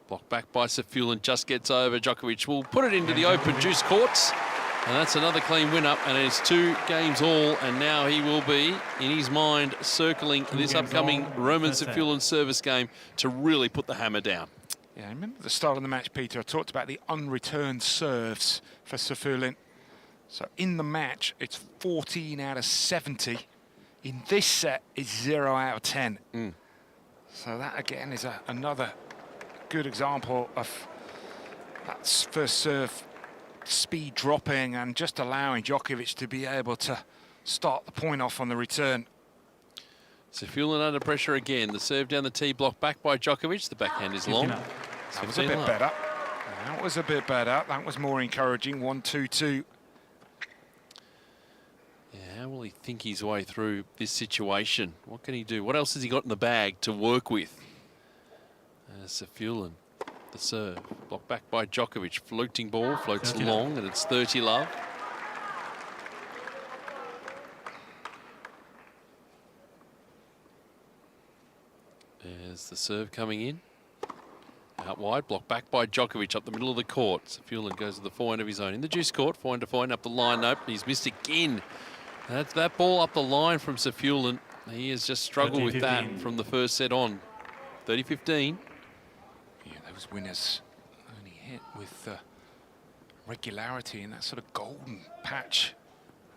blocked back by Safulin, just gets over. Djokovic will put it into the open juice courts. And that's another clean win up, and it's 2 games all. And now he will be, in his mind, circling this upcoming Roman Safulin service game to really put the hammer down. Yeah, I remember at the start of the match, Peter, I talked about the unreturned serves for Safulin. So in the match, it's 14 out of 70. In this set, it's 0 out of 10. So that, again, is another good example of that first serve speed dropping and just allowing Djokovic to be able to start the point off on the return. Safulin under pressure again. The serve down the tee, blocked back by Djokovic. The backhand is long. That was a bit better. That was a bit better. That was more encouraging. 1-2-2. Yeah, how will he think his way through this situation? What can he do? What else has he got in the bag to work with? Safulin, the serve, blocked back by Djokovic. Floating ball, floats long, and it's 30-love. There's the serve coming in. Out wide, blocked back by Djokovic up the middle of the court. Safulin goes to the forehand of his own. In the juice court, forehand to forehand up the line. Nope, he's missed again. That's that ball up the line from Safulin. He has just struggled with that from the first set on. 30-15. Yeah, those winners only hit with regularity in that sort of golden patch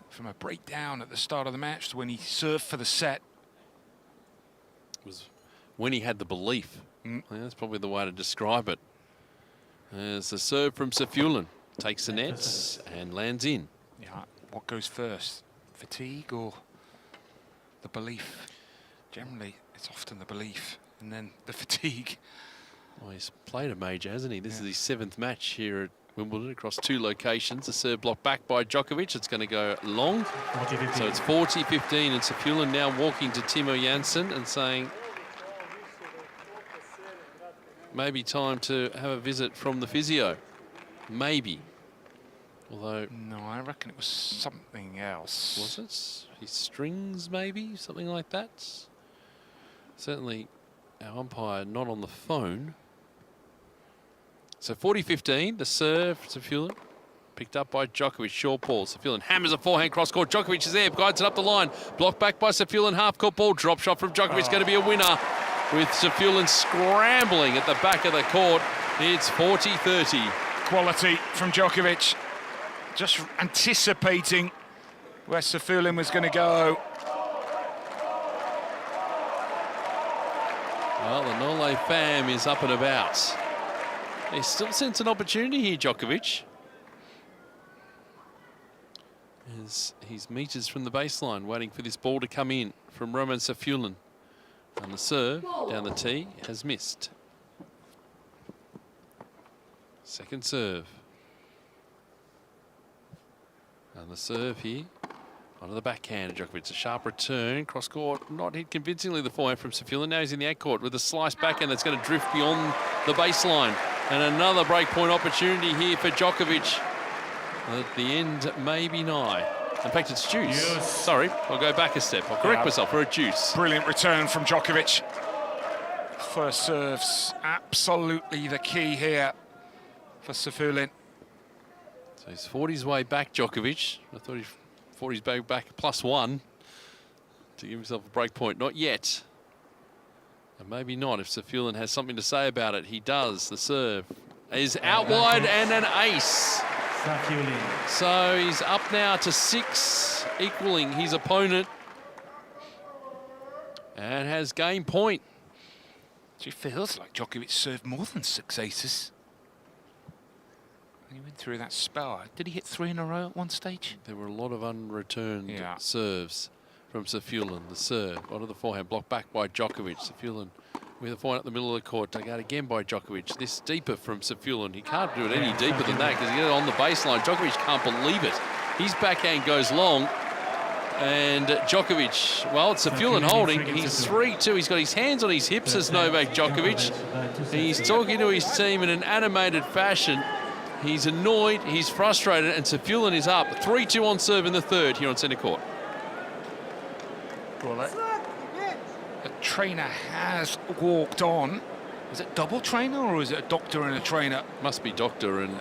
from a breakdown at the start of the match to when he served for the set. It was when he had the belief. Yeah, that's probably the way to describe it. There's the serve from Safulin. Takes the nets and lands in. Yeah, what goes first? Fatigue or the belief? Generally, it's often the belief and then the fatigue. Well, he's played a major, hasn't he? This is his 7th match here at Wimbledon across 2 locations. The serve blocked back by Djokovic. It's going to go long. So it's 40-15, and Safulin now walking to Timo Janssen and saying, maybe time to have a visit from the physio. Maybe. Although... No, I reckon it was something else. Was it? His strings, maybe? Something like that? Certainly our umpire not on the phone. So 40-15, the serve, Safulin. Picked up by Djokovic, short ball. Safulin hammers a forehand cross court. Djokovic is there, guides it up the line. Blocked back by Safulin, half court ball. Drop shot from Djokovic, going to be a winner. With Safulin scrambling at the back of the court. It's 40-30. Quality from Djokovic. Just anticipating where Safulin was going to go. Well, the Nole fam is up and about. He still sense an opportunity here, Djokovic. As he's meters from the baseline, waiting for this ball to come in from Roman Safulin. And the serve down the tee has missed. Second serve. And the serve here onto the backhand. Djokovic, a sharp return. Cross court, not hit convincingly the forehand from Safulin. Now he's in the out court with a slice backhand that's going to drift beyond the baseline. And another breakpoint opportunity here for Djokovic. At the end, maybe nigh. In fact, it's juice. Yes. Sorry, I'll go back a step. I'll correct myself. We're at juice. Brilliant return from Djokovic. First serve's absolutely the key here for Safulin. So he's fought his way back, Djokovic. I thought he fought his way back +1 to give himself a break point. Not yet. And maybe not if Safulin has something to say about it. He does. The serve is out wide and an ace. Safiullin. So he's up now to 6, equaling his opponent, and has game point. It feels like Djokovic served more than 6 aces. He went through that spell. Did he hit 3 in a row at one stage? There were a lot of unreturned serves from Safiullin. The serve onto the forehand, blocked back by Djokovic. Safiullin with a forehand at the middle of the court, taken out again by Djokovic. This deeper from Safiullin. He can't do it any deeper than that because he gets it on the baseline. Djokovic can't believe it. His backhand goes long. And Djokovic, well, it's Safiullin holding. He's 3-2. He's got his hands on his hips as Novak Djokovic. He's talking to his team in an animated fashion. He's annoyed, he's frustrated, and Safiullin is up. 3-2 on serve in the third here on centre court. Well, a trainer has walked on. Is it double trainer or is it a doctor and a trainer? Must be doctor and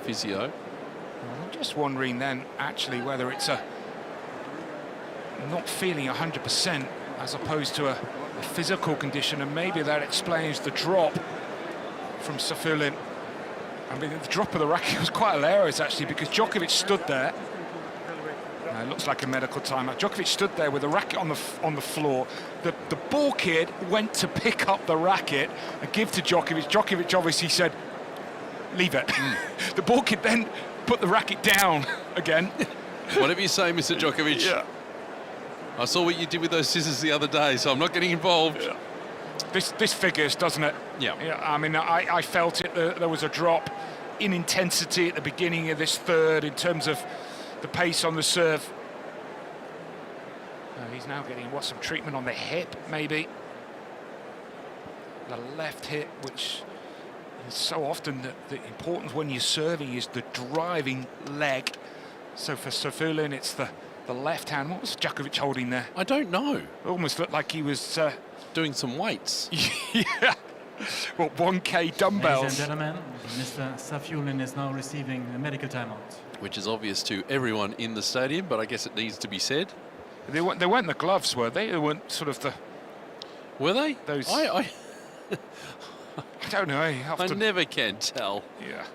physio. I'm just wondering then, actually, whether it's a not feeling 100% as opposed to a physical condition, and maybe that explains the drop from Safiullin. I mean, the drop of the racket was quite hilarious, actually, because Djokovic stood there. It looks like a medical timeout. Djokovic stood there with the racket on the floor. The ball kid went to pick up the racket and give to Djokovic. Djokovic obviously said, leave it. The ball kid then put the racket down again. Whatever you say, Mr. Djokovic. Yeah. I saw what you did with those scissors the other day, so I'm not getting involved. Yeah. This figures, doesn't it? Yeah. I mean, I felt it. There was a drop in intensity at the beginning of this third in terms of the pace on the serve. He's now getting some treatment on the hip, maybe. The left hip, which is so often the important when you're serving is the driving leg. So for Safiullin, it's the left hand. What was Djokovic holding there? I don't know. It almost looked like he was doing some weights. Yeah. Well, 1K dumbbells. Ladies and gentlemen, Mr. Safiullin is now receiving a medical timeout. Which is obvious to everyone in the stadium, but I guess it needs to be said. They weren't the gloves, were they? They weren't sort of the... Were they? Those... I don't know. I never can tell. Yeah.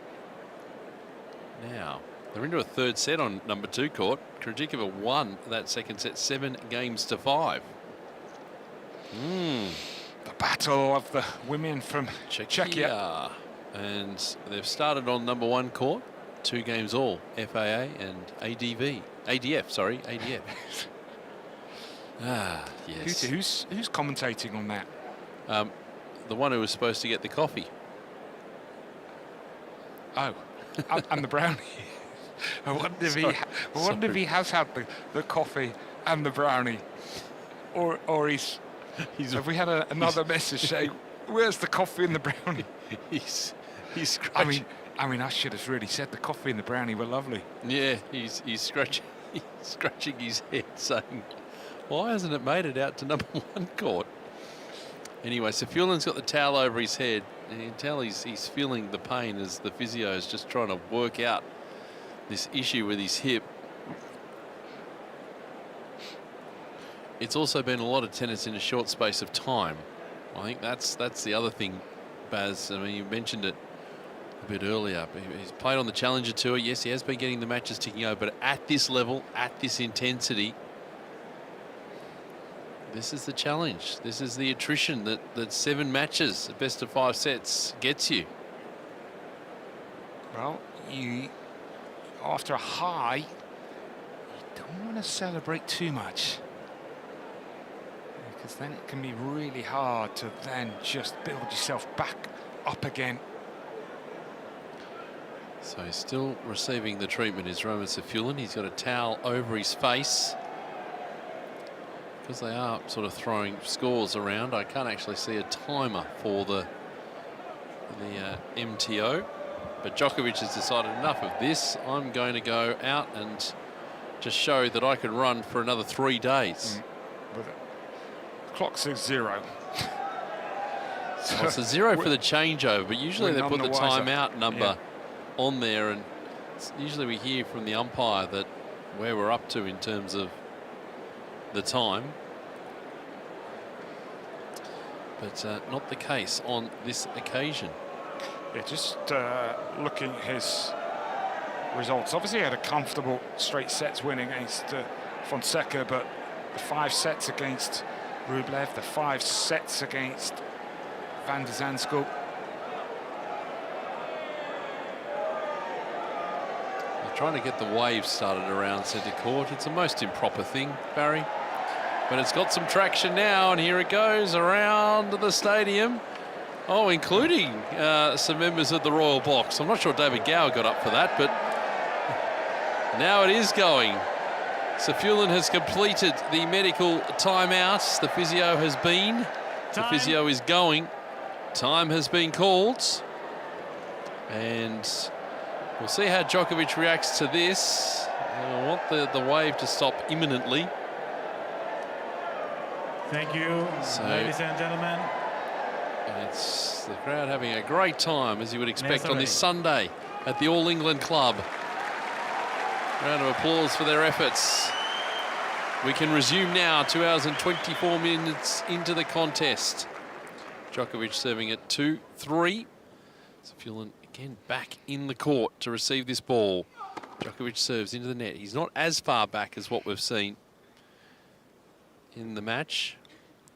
Now, they're into a third set on number 2 court. Krejcikova won that second set 7-5. The battle of the women from Czechia. And they've started on number 1 court. 2 games all, FAA and ADF. Yes. Who's commentating on that? The one who was supposed to get the coffee. Oh, and the brownie. I wonder if he has had the coffee and the brownie, or he's have we had another message saying, "Where's the coffee and the brownie?" He's scratching. I mean, I should have really said the coffee and the brownie were lovely. Yeah, he's scratching his head, saying, "Why hasn't it made it out to number 1 court?" Anyway, Safiullin's got the towel over his head, and you can tell he's feeling the pain as the physio is just trying to work out this issue with his hip. It's also been a lot of tennis in a short space of time. I think that's the other thing, Baz. I mean, you mentioned it a bit earlier. He's played on the Challenger Tour. Yes, he has been getting the matches ticking over, but at this level, at this intensity, this is the challenge. This is the attrition that 7 matches, best of 5 sets, gets you. Well, after a high, you don't want to celebrate too much, because then it can be really hard to then just build yourself back up again. So he's still receiving the treatment, is Roman Safiullin. He's got a towel over his face. Because they are sort of throwing scores around, I can't actually see a timer for the MTO. But Djokovic has decided enough of this. I'm going to go out and just show that I can run for another 3 days. The clock says 0. So it's a 0 for the changeover, but usually they put the timeout number on there, and usually we hear from the umpire that where we're up to in terms of the time, but not the case on this occasion. Yeah, just looking at his results. Obviously he had a comfortable straight sets win against Fonseca, but the 5 sets against Rublev, the 5 sets against Van der Zandschulp. They're trying to get the wave started around centre court. It's a most improper thing, Barry. But it's got some traction now, and here it goes around the stadium. Oh, including some members of the Royal Box. I'm not sure David Gower got up for that, but now it is going. Safiullin has completed the medical timeout. The physio has been. The physio is going. Time has been called. And we'll see how Djokovic reacts to this. I want the wave to stop imminently. Thank you, ladies and gentlemen. And it's the crowd having a great time, as you would expect on this Sunday at the All England Club. Round of applause for their efforts. We can resume now, 2 hours and 24 minutes into the contest. Djokovic serving at 2-3. Safiullin again back in the court to receive this ball. Djokovic serves into the net. He's not as far back as what we've seen in the match.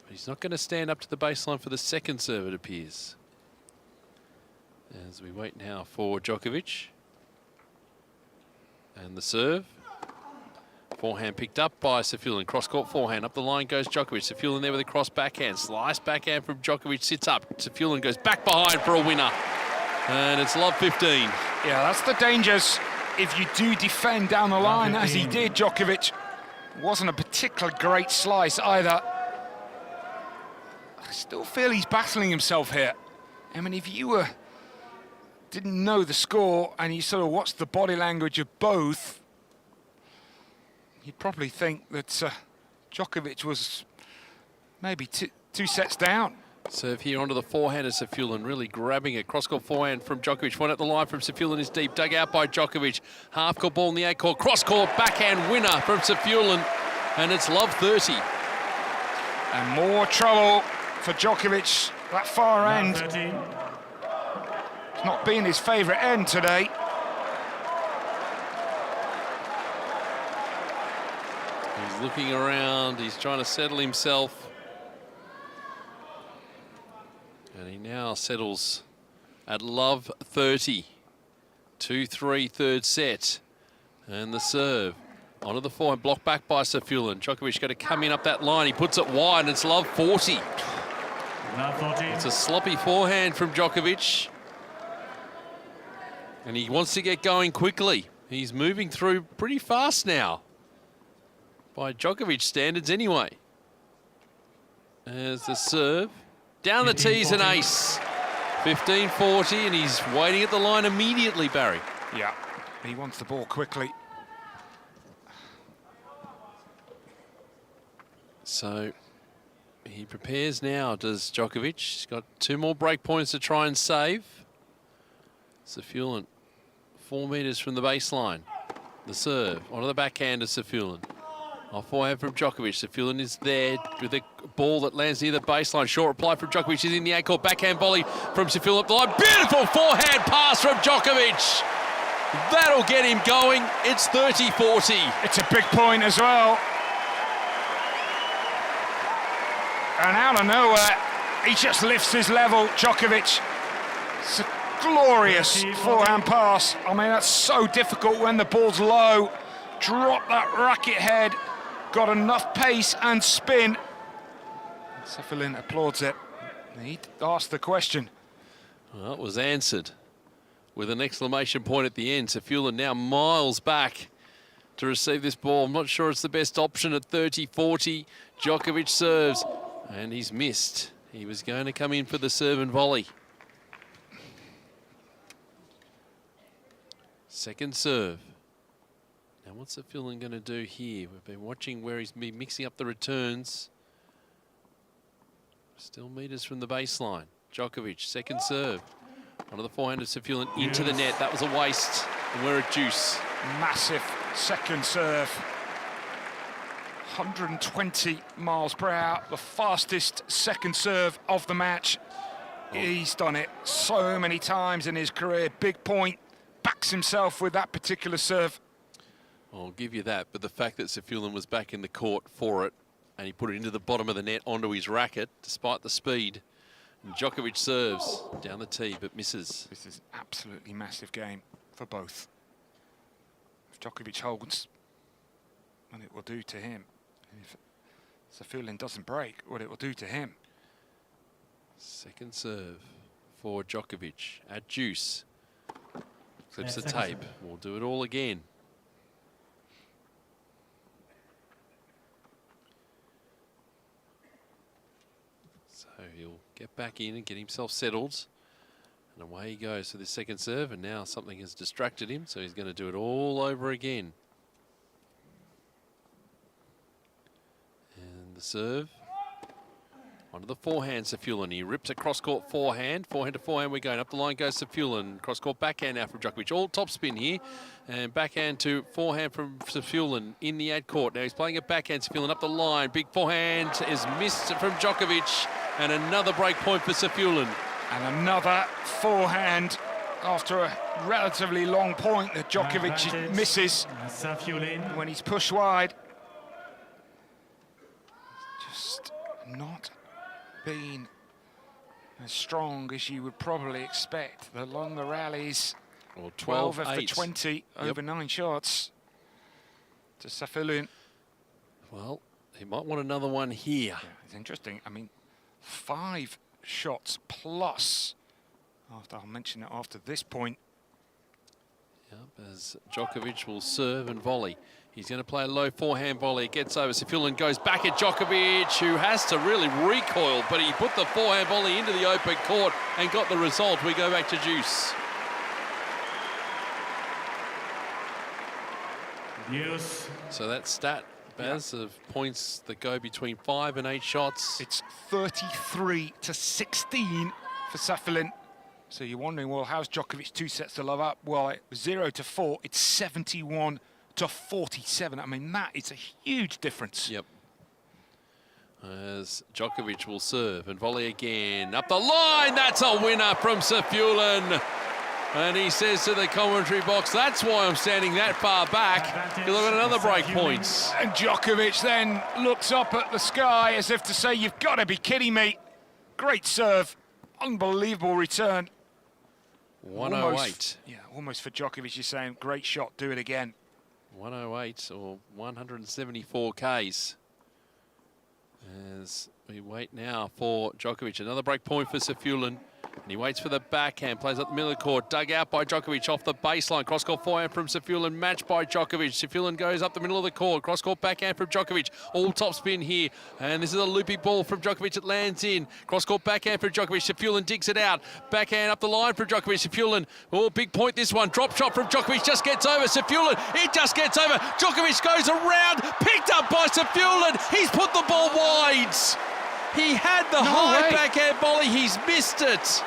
He's not going to stand up to the baseline for the second serve, it appears. As we wait now for Djokovic. And the serve. Forehand picked up by Safiullin. Cross-court forehand. Up the line goes Djokovic. Safiullin there with a cross backhand. Slice backhand from Djokovic. Sits up. Safiullin goes back behind for a winner. And it's love 15. Yeah, that's the dangers if you do defend down the line, as he did. Djokovic wasn't a particularly great slice either. I still feel he's battling himself here. I mean, if you didn't know the score and you sort of watched the body language of both, you'd probably think that Djokovic was maybe two sets down. Serve here onto the forehand of Safiullin, really grabbing it. Cross-court forehand from Djokovic. One at the line from Safiullin is deep, dug out by Djokovic. Half-court ball in the 8-court. Cross-court backhand winner from Safiullin, and it's love 30. And more trouble for Djokovic, that far end. It's not been his favourite end today. He's looking around, he's trying to settle himself. And he now settles at love 30. 2-3 third set. And the serve. Onto the forehand, blocked back by Safiullin. Djokovic going to come in up that line. He puts it wide, and it's love 40. Love 40. It's a sloppy forehand from Djokovic. And he wants to get going quickly. He's moving through pretty fast now. By Djokovic standards anyway. There's the serve. Down the tees, an ace. 15-40, and he's waiting at the line immediately, Barry. Yeah, he wants the ball quickly. So he prepares now, does Djokovic. He's got 2 more break points to try and save. Safiullin, 4 metres from the baseline. The serve, onto the backhand of Safiullin. Off forehand from Djokovic. Safiullin is there with a ball that lands near the baseline. Short reply from Djokovic. He's in the ankle. Backhand volley from Safiullin up the line. Beautiful forehand pass from Djokovic. That'll get him going. It's 30-40. It's a big point as well. And out of nowhere, he just lifts his level, Djokovic. It's a glorious forehand pass. I mean, that's so difficult when the ball's low. Drop that racket head. Got enough pace and spin. Safiullin applauds it. He asked the question. Well, it was answered with an exclamation point at the end. Safiullin now miles back to receive this ball. I'm not sure it's the best option at 30-40. Djokovic serves, and he's missed. He was going to come in for the serve and volley. Second serve. Now what's Safiullin going to do here? We've been watching where he's been mixing up the returns. Still metres from the baseline. Djokovic, second serve. Onto the forehand of Safiullin into the net. That was a waste, and we're at deuce. Massive second serve. 120 miles per hour, the fastest second serve of the match. He's done it so many times in his career. Big point, backs himself with that particular serve. I'll give you that, but the fact that Safiullin was back in the court for it, and he put it into the bottom of the net onto his racket, despite the speed. And Djokovic serves down the tee, but misses. This is absolutely massive game for both. If Djokovic holds, what it will do to him. If Safiullin doesn't break, what it will do to him. Second serve for Djokovic at deuce. Clips the tape. We'll do it all again. So he'll get back in and get himself settled. And away he goes for the second serve. And now something has distracted him, so he's going to do it all over again. And the serve. Onto the forehand, Safiullin. He rips a cross-court forehand. Forehand to forehand we're going. Up the line goes Safiullin. Cross-court backhand now from Djokovic. All topspin here. And backhand to forehand from Safiullin in the ad court. Now he's playing a backhand. Safiullin up the line. Big forehand is missed from Djokovic. And another break point for Safiullin. And another forehand after a relatively long point that Djokovic misses when he's pushed wide. Just not been as strong as you would probably expect. The longer rallies, or 12 after 20 over 9 shots to Safiullin. Well, he might want another one here. Yeah, it's interesting. I mean, 5 shots plus. I'll mention it after this point. Yep, as Djokovic will serve and volley. He's going to play a low forehand volley. It gets over. Safiullin goes back at Djokovic, who has to really recoil, but he put the forehand volley into the open court and got the result. We go back to deuce. Deuce. So that stat, Baz, of points that go between 5 and 8 shots. It's 33 to 16 for Safiullin. So you're wondering, well, how's Djokovic 2 sets to love up? Well, it was 0 to 4. It's 71 to 47. I mean, that is a huge difference. Yep. As Djokovic will serve and volley again. Up the line, that's a winner from Safiullin. And he says to the commentary box, that's why I'm standing that far back. He'll have another break points. And Djokovic then looks up at the sky as if to say, you've got to be kidding me. Great serve. Unbelievable return. 108. Almost for Djokovic, you're saying, great shot, do it again. 108 or 174 Ks. As we wait now for Djokovic. Another break point for Safiullin. And he waits for the backhand, plays up the middle of the court, dug out by Djokovic off the baseline. Cross-court forehand from Safiullin, matched by Djokovic. Safiullin goes up the middle of the court, cross-court backhand from Djokovic. All topspin here, and this is a loopy ball from Djokovic that lands in. Cross-court backhand from Djokovic, Safiullin digs it out. Backhand up the line from Djokovic, Safiullin. Oh, big point this one. Drop shot from Djokovic, just gets over. Safiullin, it just gets over. Djokovic goes around, picked up by Safiullin. He's put the ball wide. He had the high backhand volley, he's missed it.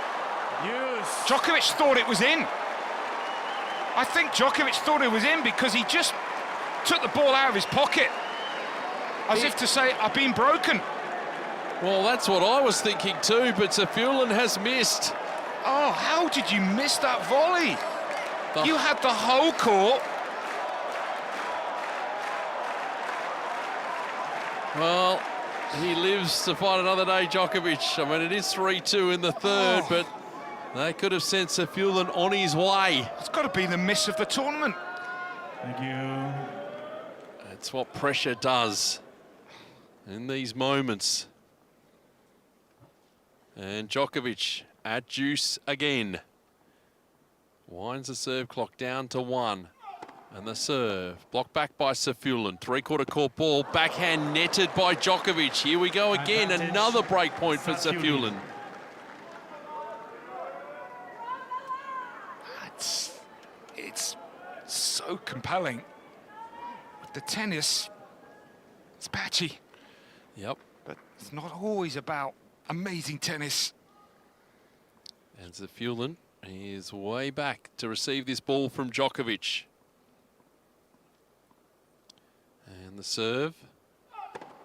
Djokovic thought it was in. I think Djokovic thought it was in because he just took the ball out of his pocket. As if to say, I've been broken. Well, that's what I was thinking too, but Safiullin has missed. Oh, how did you miss that volley? You had the whole court. Well, he lives to fight another day, Djokovic. I mean, it is 3-2 in the third, but they could have sent Safiullin on his way. It's got to be the miss of the tournament. Thank you. That's what pressure does in these moments. And Djokovic at deuce again. Winds the serve clock down to 1. And the serve, blocked back by Safiullin. Three-quarter court ball, backhand netted by Djokovic. Here we go again, another break point for Safiullin. It's so compelling. With the tennis, it's patchy. Yep. But it's not always about amazing tennis. And Safiullin is way back to receive this ball from Djokovic. And the serve.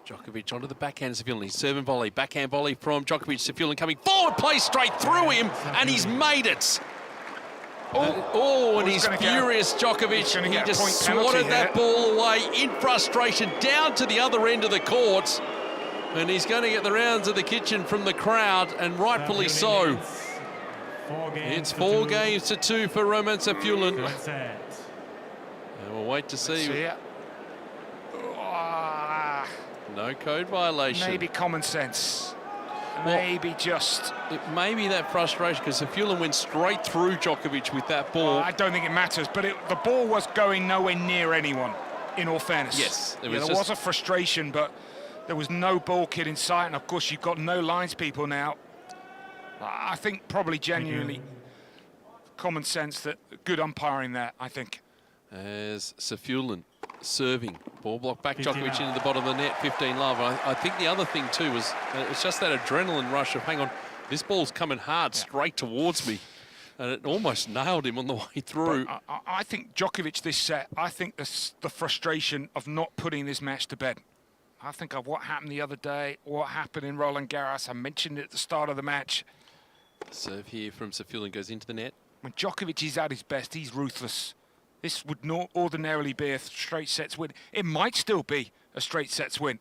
Djokovic onto the backhand of Safiullin. He's serve and volley. Backhand volley from Djokovic. Safiullin coming forward, plays straight through him, and he's made it. And he's furious, Djokovic. He just swatted that ball away in frustration down to the other end of the court. And he's going to get the rounds of the kitchen from the crowd, and rightfully so. It's 4 games to 2 for Roman Safiullin. And we'll wait to see. No code violation. Maybe common sense. Maybe just... It may be that frustration, because Safiullin went straight through Djokovic with that ball. I don't think it matters, but the ball was going nowhere near anyone, in all fairness. Yes. There was a frustration, but there was no ball kid in sight, and of course you've got no lines people now. I think probably genuinely common sense, that good umpiring there, I think. As Safiullin serving, ball blocked back, Djokovic into the bottom of the net, 15 love. I think the other thing too was it's just that adrenaline rush of, hang on, this ball's coming hard straight towards me, and it almost nailed him on the way through. I think Djokovic this set, I think the frustration of not putting this match to bed. I think of what happened the other day, what happened in Roland Garros. I mentioned it at the start of the match. Serve here from Safiullin goes into the net. When Djokovic is at his best, he's ruthless. This would not ordinarily be a straight sets win. It might still be a straight sets win.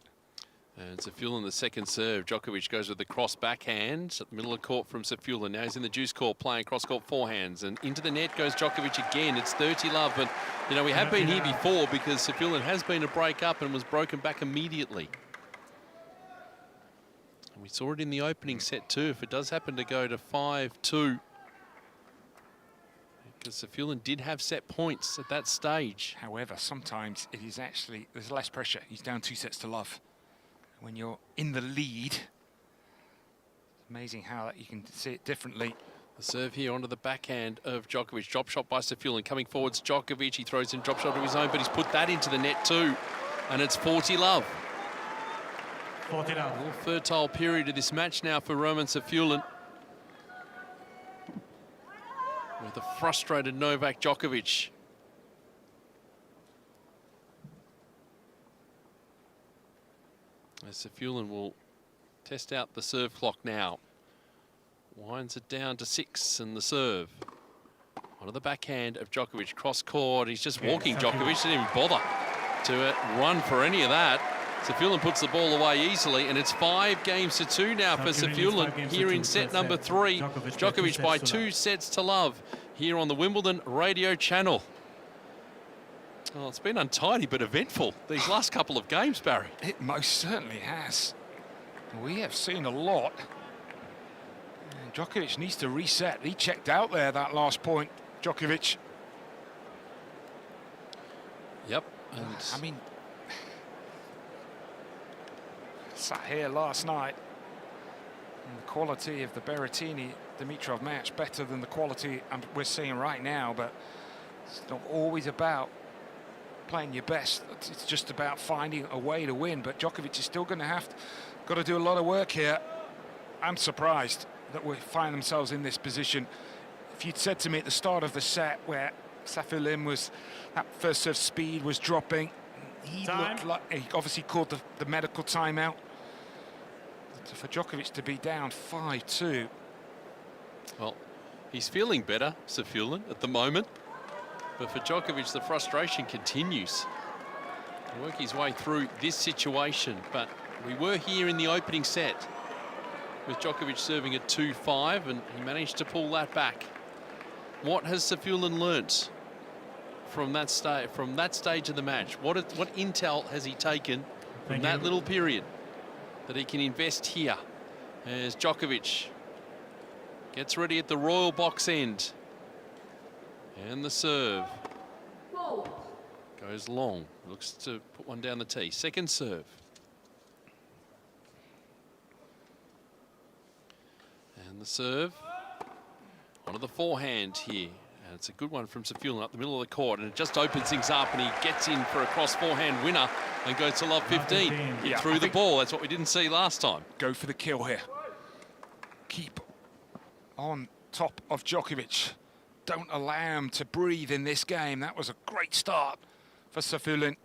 And Safiullin the second serve. Djokovic goes with the cross backhand at the middle of court from Safiullin. Now he's in the juice court playing cross court forehands, and into the net goes Djokovic again. It's 30 love, but you know, we have been here before, because Safiullin has been a break up and was broken back immediately. And we saw it in the opening set too. If it does happen to go to 5-2, because Safiullin did have set points at that stage. However, sometimes it is actually, there's less pressure. He's down 2 sets to love. When you're in the lead, it's amazing how you can see it differently. The serve here onto the backhand of Djokovic. Drop shot by Safiullin. Coming forwards, Djokovic. He throws in drop shot of his own, but he's put that into the net too. And it's 40 love. 40 love. A little fertile period of this match now for Roman Safiullin, with a frustrated Novak Djokovic. As Safiullin will test out the serve clock now. Winds it down to 6, and the serve. Onto the backhand of Djokovic, cross court. He's just walking Djokovic, didn't even bother to run for any of that. Safiullin puts the ball away easily, and it's 5 games to 2 now for Safiullin here in set number 3. Djokovic by 2 sets to love here on the Wimbledon radio channel. Well, it's been untidy but eventful these last couple of games, Barry. It most certainly has. We have seen a lot. And Djokovic needs to reset. He checked out there, that last point, Djokovic. Yep. And I mean, sat here last night, and the quality of the Berrettini-Dimitrov match better than the quality we're seeing right now, but it's not always about playing your best. It's just about finding a way to win. But Djokovic is still going to got to do a lot of work here. I'm surprised that we find themselves in this position. If you'd said to me at the start of the set, where Safiullin was, that first serve speed was dropping, he looked like he obviously called the medical timeout. For Djokovic to be down 5-2. Well, he's feeling better, Safiullin, at the moment. But for Djokovic, the frustration continues. He'll work his way through this situation. But we were here in the opening set with Djokovic serving at 2-5, and he managed to pull that back. What has Safiullin learnt from that stage of the match? What intel has he taken from that little period that he can invest here? As Djokovic gets ready at the royal box end. And the serve goes long. Looks to put one down the tee. Second serve. And the serve onto the forehand here. And it's a good one from Safiullin up the middle of the court. And it just opens things up, and he gets in for a cross forehand winner and goes to love 15. He threw the ball. That's what we didn't see last time. Go for the kill here. Keep on top of Djokovic. Don't allow him to breathe in this game. That was a great start for Safiullin.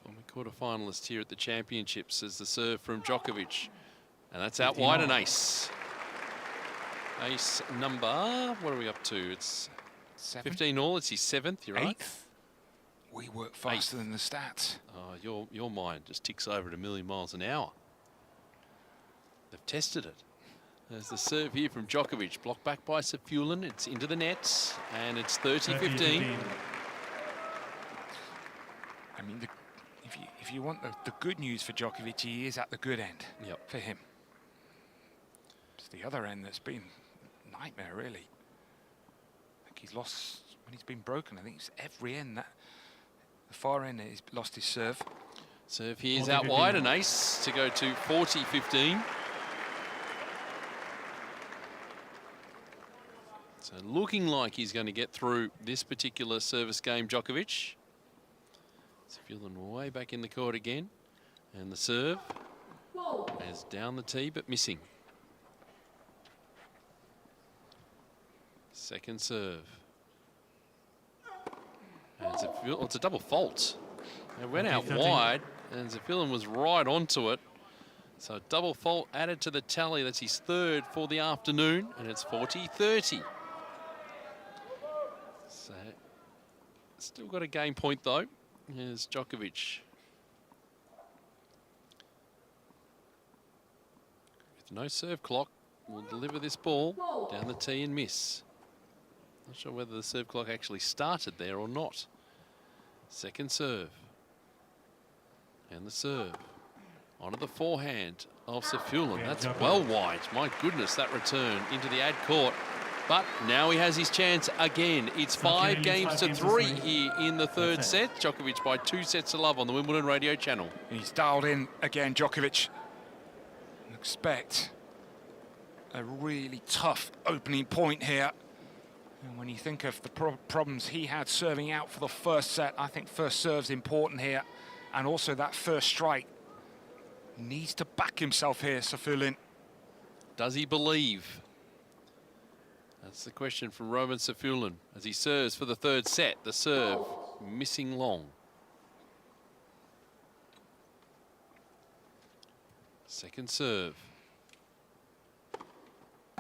Former quarter-finalist here at the Championships as the serve from Djokovic. And that's out wide, an ace. Ace number, what are we up to? It's 15 all. It's his 7th, you're right. 8th. We work faster than the stats. Oh, your mind just ticks over at 1,000,000 miles an hour. They've tested it. There's the serve here from Djokovic. Blocked back by Safiullin. It's into the nets, and it's 30-15. I mean, if you want the good news for Djokovic, he is at the good end for him. It's the other end that's been a nightmare, really. I think he's lost when he's been broken. I think it's every end that the far end he's lost his serve. Serve here is out wide, an ace to go to 40-15. So looking like he's going to get through this particular service game, Djokovic. Safiullin way back in the court again. And the serve is down the tee, but missing. Second serve. And it's a double fault. It went out wide, and Safiullin was right onto it. So double fault added to the tally. That's his 3rd for the afternoon, and it's 40-30. So still got a game point though. Here's Djokovic. With no serve clock, will deliver this ball down the tee and miss. Not sure whether the serve clock actually started there or not. Second serve. And the serve. Onto the forehand of Safiullin. That's well wide. My goodness, that return into the ad court. But now he has his chance again. It's 5 games to 3 here in the 3rd set. Djokovic by 2 sets to love on the Wimbledon radio channel. He's dialed in again, Djokovic. Expect a really tough opening point here. And when you think of the problems he had serving out for the first set, I think first serve's important here. And also that first strike. Needs to back himself here, Safiullin. Does he believe? That's the question from Roman Safiullin as he serves for the 3rd set. The serve missing long. Second serve.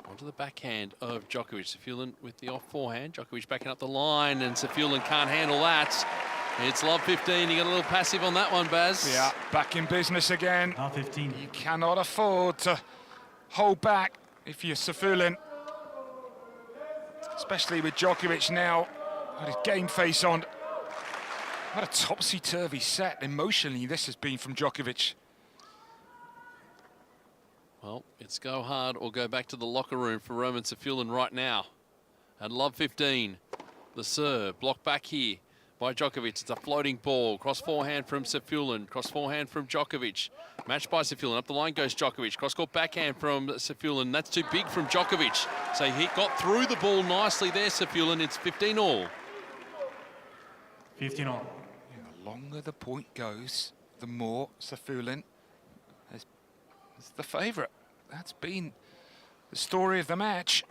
Onto the backhand of Djokovic. Safiullin with the off forehand. Djokovic backing up the line, and Safiullin can't handle that. It's love 15. You got a little passive on that one, Baz. Yeah, back in business again. 15. You cannot afford to hold back if you're Safiullin. Especially with Djokovic now, got his game face on. What a topsy-turvy set emotionally this has been from Djokovic. Well, it's go hard or go back to the locker room for Roman Safiullin right now. And love 15, the serve, blocked back here by Djokovic. It's a floating ball. Cross forehand from Safiullin. Cross forehand from Djokovic. Matched by Safiullin. Up the line goes Djokovic. Cross court backhand from Safiullin. That's too big from Djokovic. So he got through the ball nicely there, Safiullin. It's 15 all. 15 all. Yeah, the longer the point goes, the more Safiullin is the favourite. That's been the story of the match.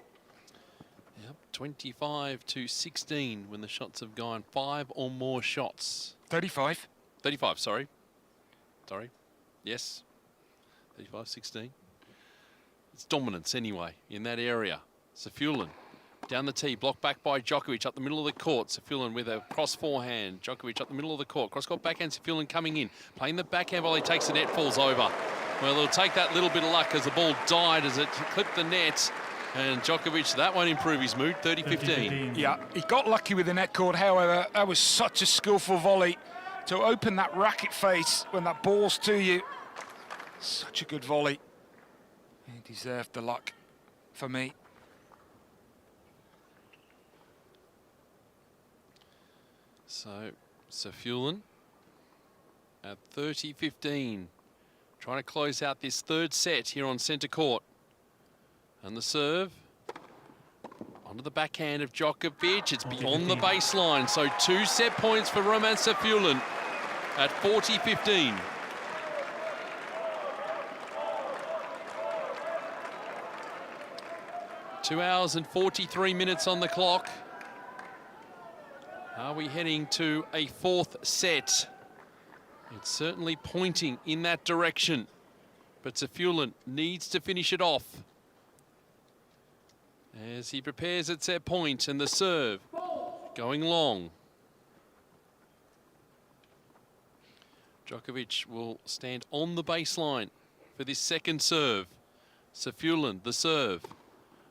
Yep, 25-16 when the shots have gone 5 or more shots. 35. 35, sorry. Yes. 35-16. It's dominance anyway in that area. Safiullin down the tee, blocked back by Djokovic up the middle of the court. Safiullin with a cross forehand. Djokovic up the middle of the court. Cross court backhand, Safiullin coming in. Playing the backhand volley, takes the net, falls over. Well, they'll take that little bit of luck as the ball died as it clipped the net. And Djokovic, that won't improve his mood, 30-15. Yeah, he got lucky with the net cord, however, that was such a skillful volley to open that racket face when that ball's to you. Such a good volley. He deserved the luck for me. So, Safiullin at 30-15. Trying to close out this 3rd set here on centre court. And the serve onto the backhand of Djokovic. It's beyond the baseline. So 2 set points for Roman Safiullin at 40-15. Two hours and 43 minutes on the clock. Are we heading to a 4th set? It's certainly pointing in that direction. But Safiullin needs to finish it off. as he prepares at set point, and the serve going long. Djokovic will stand on the baseline for this second serve. Safiullin, the serve.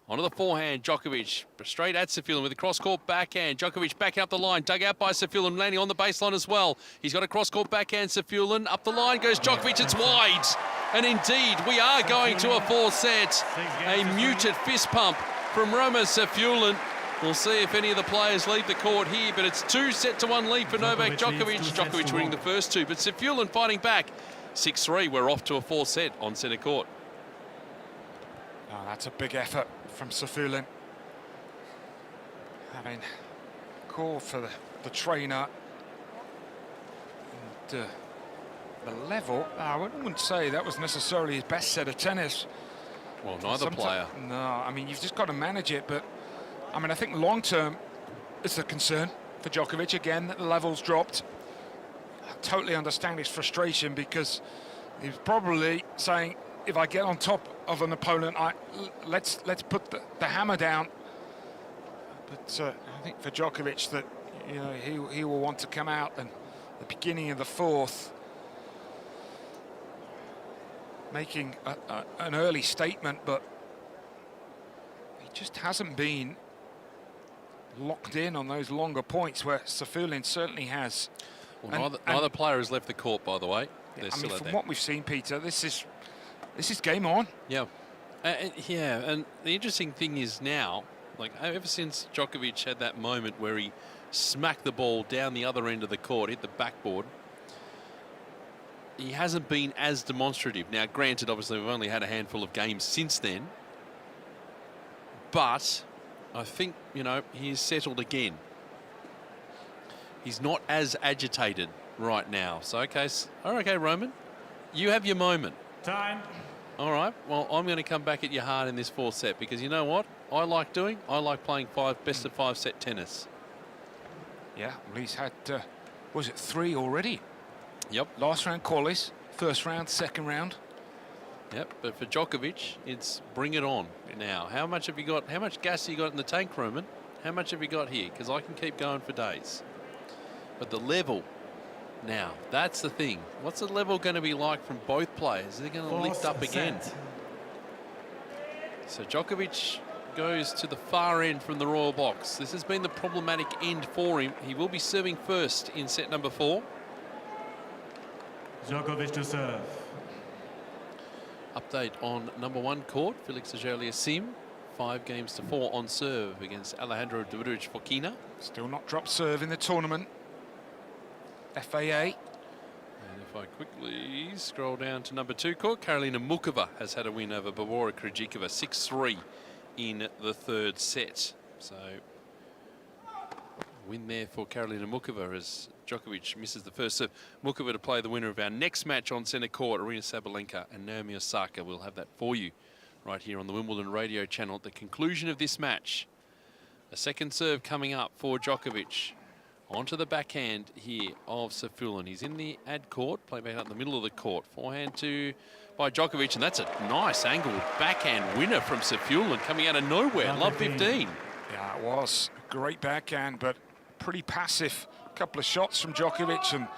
Onto the forehand, Djokovic straight at Safiullin with a cross-court backhand. Djokovic backing up the line, dug out by Safiullin, landing on the baseline as well. He's got a cross-court backhand, Safiullin. Up the line goes Djokovic, it's wide. And indeed, we are going to a 4th set. A muted fist pump from Roman Safiullin. We'll see if any of the players leave the court here, but it's 2-1 lead for Novak Djokovic. Djokovic winning the first 2, but Safiullin fighting back. 6-3, we're off to a 4th set on centre court. Oh, that's a big effort from Safiullin. Having called for the trainer. And the level, I wouldn't say that was necessarily his best set of tennis. Well, neither player. No, I mean, you've just got to manage it, but I mean, I think long-term it's a concern for Djokovic. Again, that the level's dropped. I totally understand his frustration because he's probably saying, if I get on top of an opponent, let's put the hammer down. But I think for Djokovic that, you know, he will want to come out, and the beginning of the 4th, making an early statement, but he just hasn't been locked in on those longer points where Safiullin certainly has. Well, neither player has left the court, by the way. Yeah, I mean, from what we've seen, Peter, this is game on. Yeah. Yeah, and the interesting thing is now, like ever since Djokovic had that moment where he smacked the ball down the other end of the court, hit the backboard, he hasn't been as demonstrative. Now, granted, obviously, we've only had a handful of games since then, but I think, you know, he's settled again. He's not as agitated right now. So, okay, Roman, you have your moment. Time. All right, well, I'm going to come back at you hard in this 4th set because you know what I like doing? I like playing best of 5 set tennis. Yeah, well, he's had, was it 3 already? Yep. Last round qualies, first round, second round. Yep, but for Djokovic, it's bring it on now. How much have you got? How much gas have you got in the tank, Roman? How much have you got here? Because I can keep going for days. But the level, now, that's the thing. What's the level going to be like from both players? They're going to lift up again. So Djokovic goes to the far end from the royal box. This has been the problematic end for him. He will be serving first in set number 4. Djokovic to serve. Update on number 1 court, Felix Auger-Aliassime. 5-4 on serve against Alejandro Davidovich Fokina. Still not dropped serve in the tournament. FAA. And if I quickly scroll down to number 2 court, Karolina Mukova has had a win over Barbora Krejcikova, 6-3 in the 3rd set. So win there for Karolina Mukova as Djokovic misses the first serve. Mukova to play the winner of our next match on centre court, Aryna Sabalenka and Naomi Osaka. We'll have that for you right here on the Wimbledon radio channel at the conclusion of this match. A second serve coming up for Djokovic. Onto the backhand here of Safiullin. He's in the ad court, play back out in the middle of the court. Forehand by Djokovic, and that's a nice angled backhand winner from Safiullin coming out of nowhere. Love 15. Yeah, it was. Great backhand, but pretty passive. Couple of shots from Djokovic, and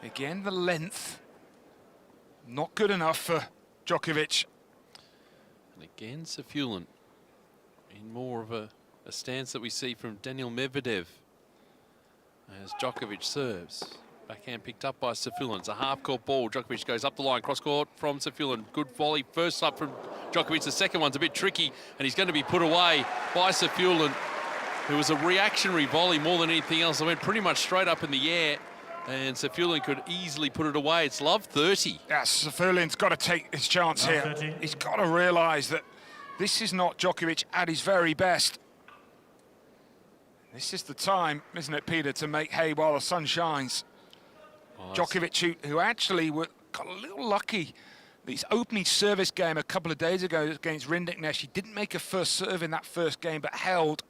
again, the length. Not good enough for Djokovic. And again, Safiullin in more of a stance that we see from Daniil Medvedev. As Djokovic serves. Backhand picked up by Safiullin. It's a half-court ball. Djokovic goes up the line. Cross-court from Safiullin. Good volley. First up from Djokovic. The second one's a bit tricky, and he's going to be put away by Safiullin. It was a reactionary volley more than anything else. It went pretty much straight up in the air, and Safiullin could easily put it away. It's love 30. Yes, Safullin's got to take his chance here. 30. He's got to realise that this is not Djokovic at his very best. This is the time, isn't it, Peter, to make hay while the sun shines. Well, Djokovic, who actually got a little lucky. His opening service game a couple of days ago against Rinderknecht, he didn't make a first serve in that first game, but held.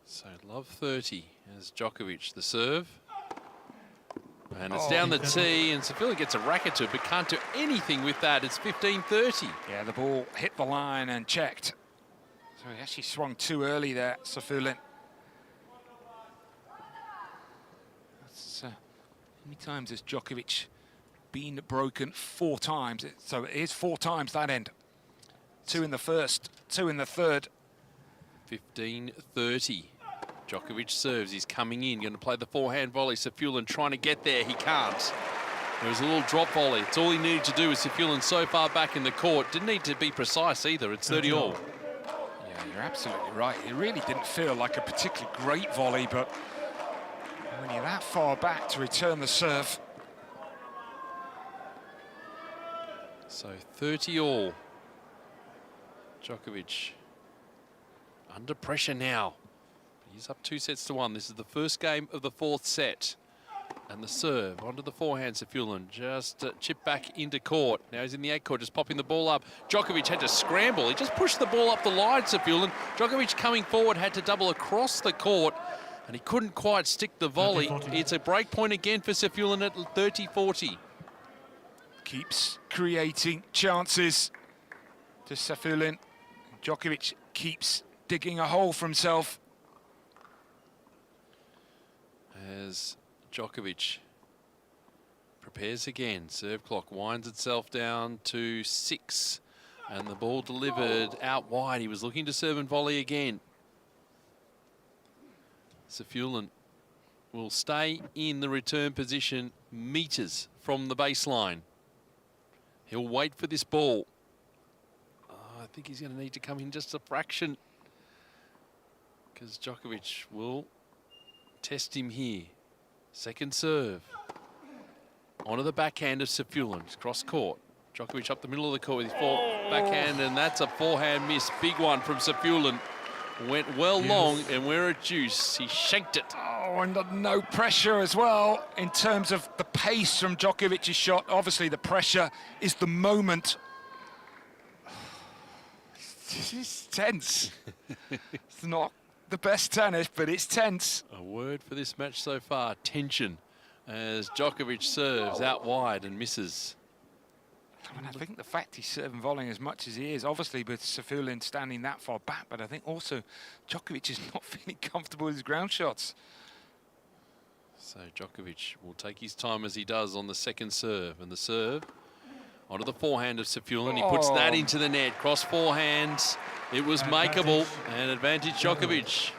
So love 30 as Djokovic, the serve. And it's down the tee, and Safiullin gets a racket to it, but can't do anything with that. It's 15-30. Yeah, the ball hit the line and checked. So he actually swung too early there, Safulin. That's, how many times has Djokovic been broken? 4 times. So it is 4 times that end. 2 in the first, 2 in the third. 15-30. Djokovic serves. He's coming in. Going to play the forehand volley. Safulin trying to get there. He can't. There was a little drop volley. It's all he needed to do is Safulin so far back in the court. Didn't need to be precise either. It's 30 all. Yeah, you're absolutely right. It really didn't feel like a particularly great volley, but when you're that far back to return the serve. So 30 all. Djokovic under pressure now. He's up 2-1. This is the first game of the 4th set. And the serve onto the forehand, Safulin just chipped back into court. Now he's in the 8 court, just popping the ball up. Djokovic had to scramble. He just pushed the ball up the line, Safulin. Djokovic coming forward had to double across the court, and he couldn't quite stick the volley. It's a break point again for Safulin at 30-40. Keeps creating chances to Safulin. Djokovic keeps digging a hole for himself. As Djokovic prepares again. Serve clock winds itself down to 6. And the ball delivered out wide. He was looking to serve and volley again. Safulin will stay in the return position meters from the baseline. He'll wait for this ball. I think he's going to need to come in just a fraction, because Djokovic will test him here. Second serve. Onto the backhand of Safulin. Cross court. Djokovic up the middle of the court with his backhand, and that's a forehand miss. Big one from Safulin. Went well long, and we're at deuce. He shanked it. Oh, and no pressure as well in terms of the pace from Djokovic's shot. Obviously, the pressure is the moment. This is tense. It's not the best tennis, but it's tense. A word for this match so far, tension, as Djokovic serves out wide and misses. I mean, I think the fact he's serving volleying as much as he is, obviously with Safulin standing that far back, but I think also Djokovic is not feeling comfortable with his ground shots. So Djokovic will take his time as he does on the second serve, and the serve onto the forehand of Safulin. He puts that into the net. Cross forehands. It was makeable, and advantage Djokovic.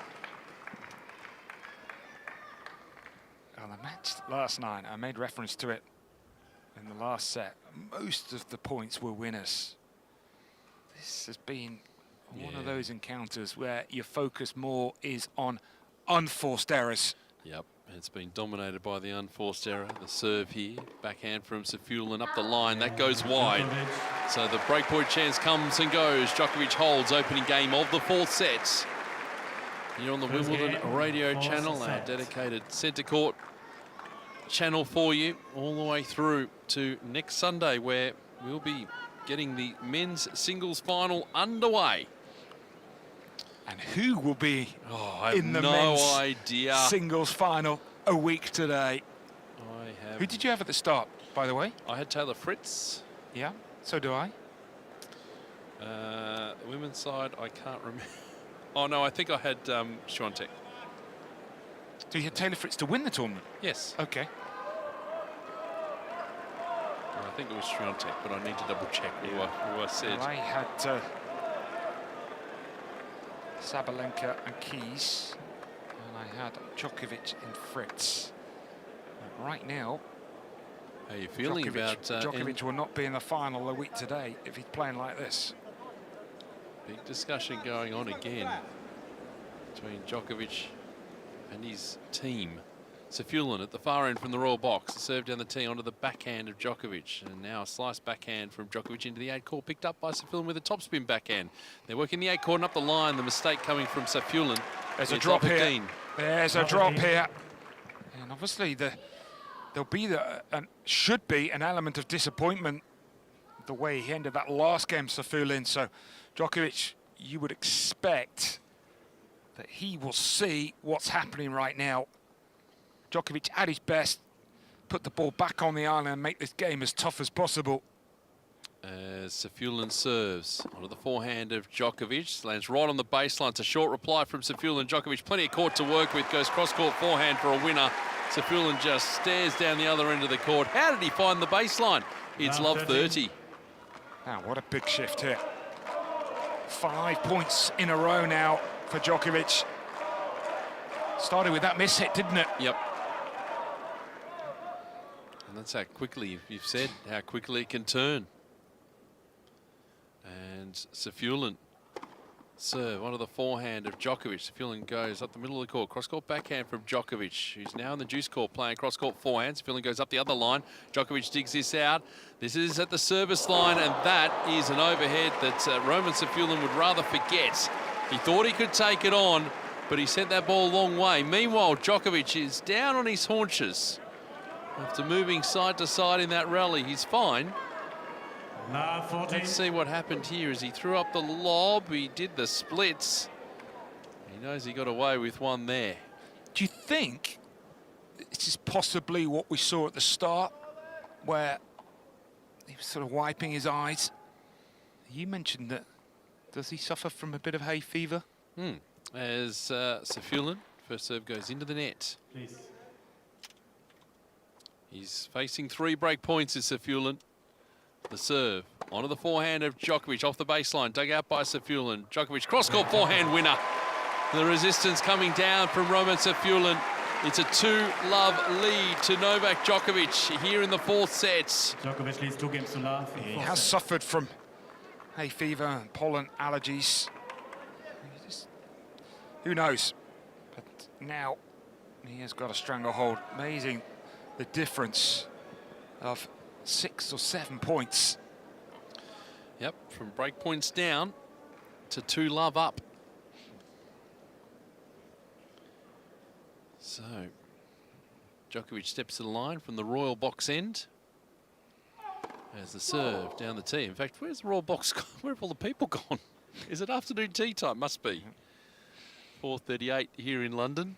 On the match last night, I made reference to it in the last set. Most of the points were winners. This has been one of those encounters where your focus more is on unforced errors. Yep, it's been dominated by the unforced error. The serve here, backhand from Safulin up the line, that goes wide. So the breakpoint chance comes and goes. Djokovic holds opening game of the 4th set. Here on the Wimbledon radio channel, our dedicated centre court channel for you all the way through to next Sunday, where we'll be getting the men's singles final underway. And who will be in the men's singles final a week today? I have. Who did you have at the start, by the way? I had Taylor Fritz. Yeah, so do I. Women's side, I can't remember. Oh no, I think I had Swiatek. So you had Taylor Fritz to win the tournament? Yes. Okay. Well, I think it was Swiatek, but I need to double check who I said. Well, I had Sabalenka and Keys, and I had Djokovic and Fritz. But right now, how are you feeling about Djokovic will not be in the final a week today if he's playing like this. Big discussion going on again between Djokovic and his team. Safulin at the far end from the royal box. Serve down the tee onto the backhand of Djokovic. And now a slice backhand from Djokovic into the 8 court, picked up by Safulin with a topspin backhand. They're working the 8 court and up the line. The mistake coming from Safulin. There's a drop here. There's a drop here. And obviously there'll be should be an element of disappointment the way he ended that last game, Safulin. So Djokovic, you would expect that he will see what's happening right now. Djokovic at his best, put the ball back on the island and make this game as tough as possible. As Safulin serves onto the forehand of Djokovic. Lands right on the baseline. It's a short reply from Safulin. Djokovic, plenty of court to work with. Goes cross-court forehand for a winner. Safulin just stares down the other end of the court. How did he find the baseline? It's love 30. Wow, what a big shift here. 5 points in a row now for Djokovic. Started with that miss hit, didn't it? Yep. And that's how quickly, you've said, how quickly it can turn. And Safulin serve onto the forehand of Djokovic. Safulin goes up the middle of the court. Cross-court backhand from Djokovic, who's now in the juice court playing cross-court forehand. Safulin goes up the other line. Djokovic digs this out. This is at the service line, and that is an overhead that Roman Safulin would rather forget. He thought he could take it on, but he sent that ball a long way. Meanwhile, Djokovic is down on his haunches. After moving side to side in that rally, he's fine. Let's see what happened here as he threw up the lob. He did the splits. He knows he got away with one there. Do you think this is possibly what we saw at the start, where he was sort of wiping his eyes? You mentioned that. Does he suffer from a bit of hay fever? As Safulin, first serve goes into the net. Please. He's facing 3 break points as Safulin. The serve onto the forehand of Djokovic off the baseline, dug out by Safulin. Djokovic cross-court forehand winner. The resistance coming down from Roman Safulin. It's a 2-love lead to Novak Djokovic here in the 4th set. Djokovic leads 2 games to love. He has suffered from hay fever and pollen allergies. Who knows? But now he has got a stranglehold. Amazing the difference of 6 or 7 points. Yep, from break points down to 2-love up. So, Djokovic steps to the line from the Royal Box end. As the serve down the tee. In fact, where's the Royal Box gone? Where have all the people gone? Is it afternoon tea time? Must be. 4:38 here in London.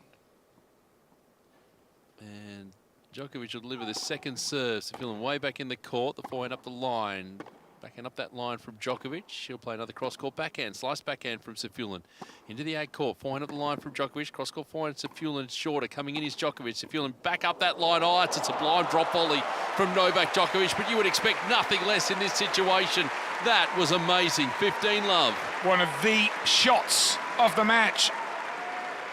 And Djokovic will deliver the second serve. Safulin way back in the court. The forehand up the line. Backhand up that line from Djokovic. He'll play another cross-court backhand. Slice backhand from Safulin. Into the 8 court. Forehand up the line from Djokovic. Cross-court forehand Safulin shorter. Coming in is Djokovic. Safulin back up that line. Oh, it's a sublime drop volley from Novak Djokovic. But you would expect nothing less in this situation. That was amazing. 15-love. One of the shots of the match.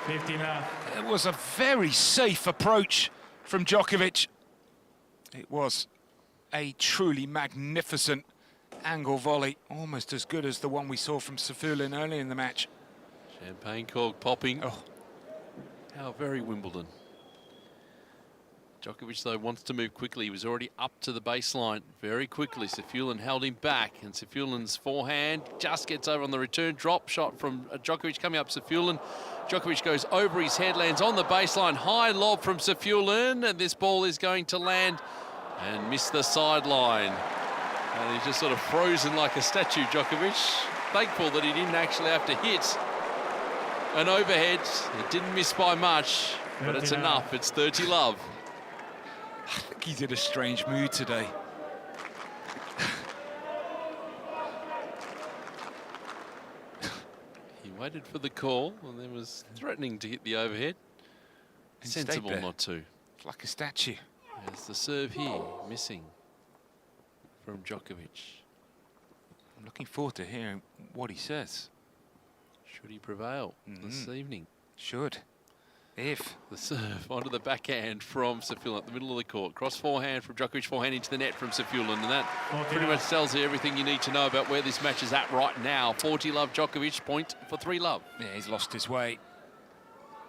15-love. It was a very safe approach from Djokovic. It was a truly magnificent angle volley, almost as good as the one we saw from Safulin early in the match. Champagne cork popping. Oh, how very Wimbledon. Djokovic, though, wants to move quickly. He was already up to the baseline very quickly. Safulin held him back, and Safulin's forehand just gets over on the return. Drop shot from Djokovic coming up Safulin. Djokovic goes over his head, lands on the baseline. High lob from Safulin, and this ball is going to land and miss the sideline. And he's just sort of frozen like a statue, Djokovic. Thankful that he didn't actually have to hit an overhead. It didn't miss by much, but it's enough. It's 30-love. I think he's in a strange mood today. He waited for the call and then was threatening to hit the overhead. Sensible not to. It's like a statue. There's the serve here, missing from Djokovic. I'm looking forward to hearing what he says. Should he prevail this evening? Should. If. The serve onto the backhand from Safulin at the middle of the court. Cross forehand from Djokovic, forehand into the net from Safulin. And that pretty much tells you everything you need to know about where this match is at right now. 40-love Djokovic, point for 3-love. Yeah, he's lost his way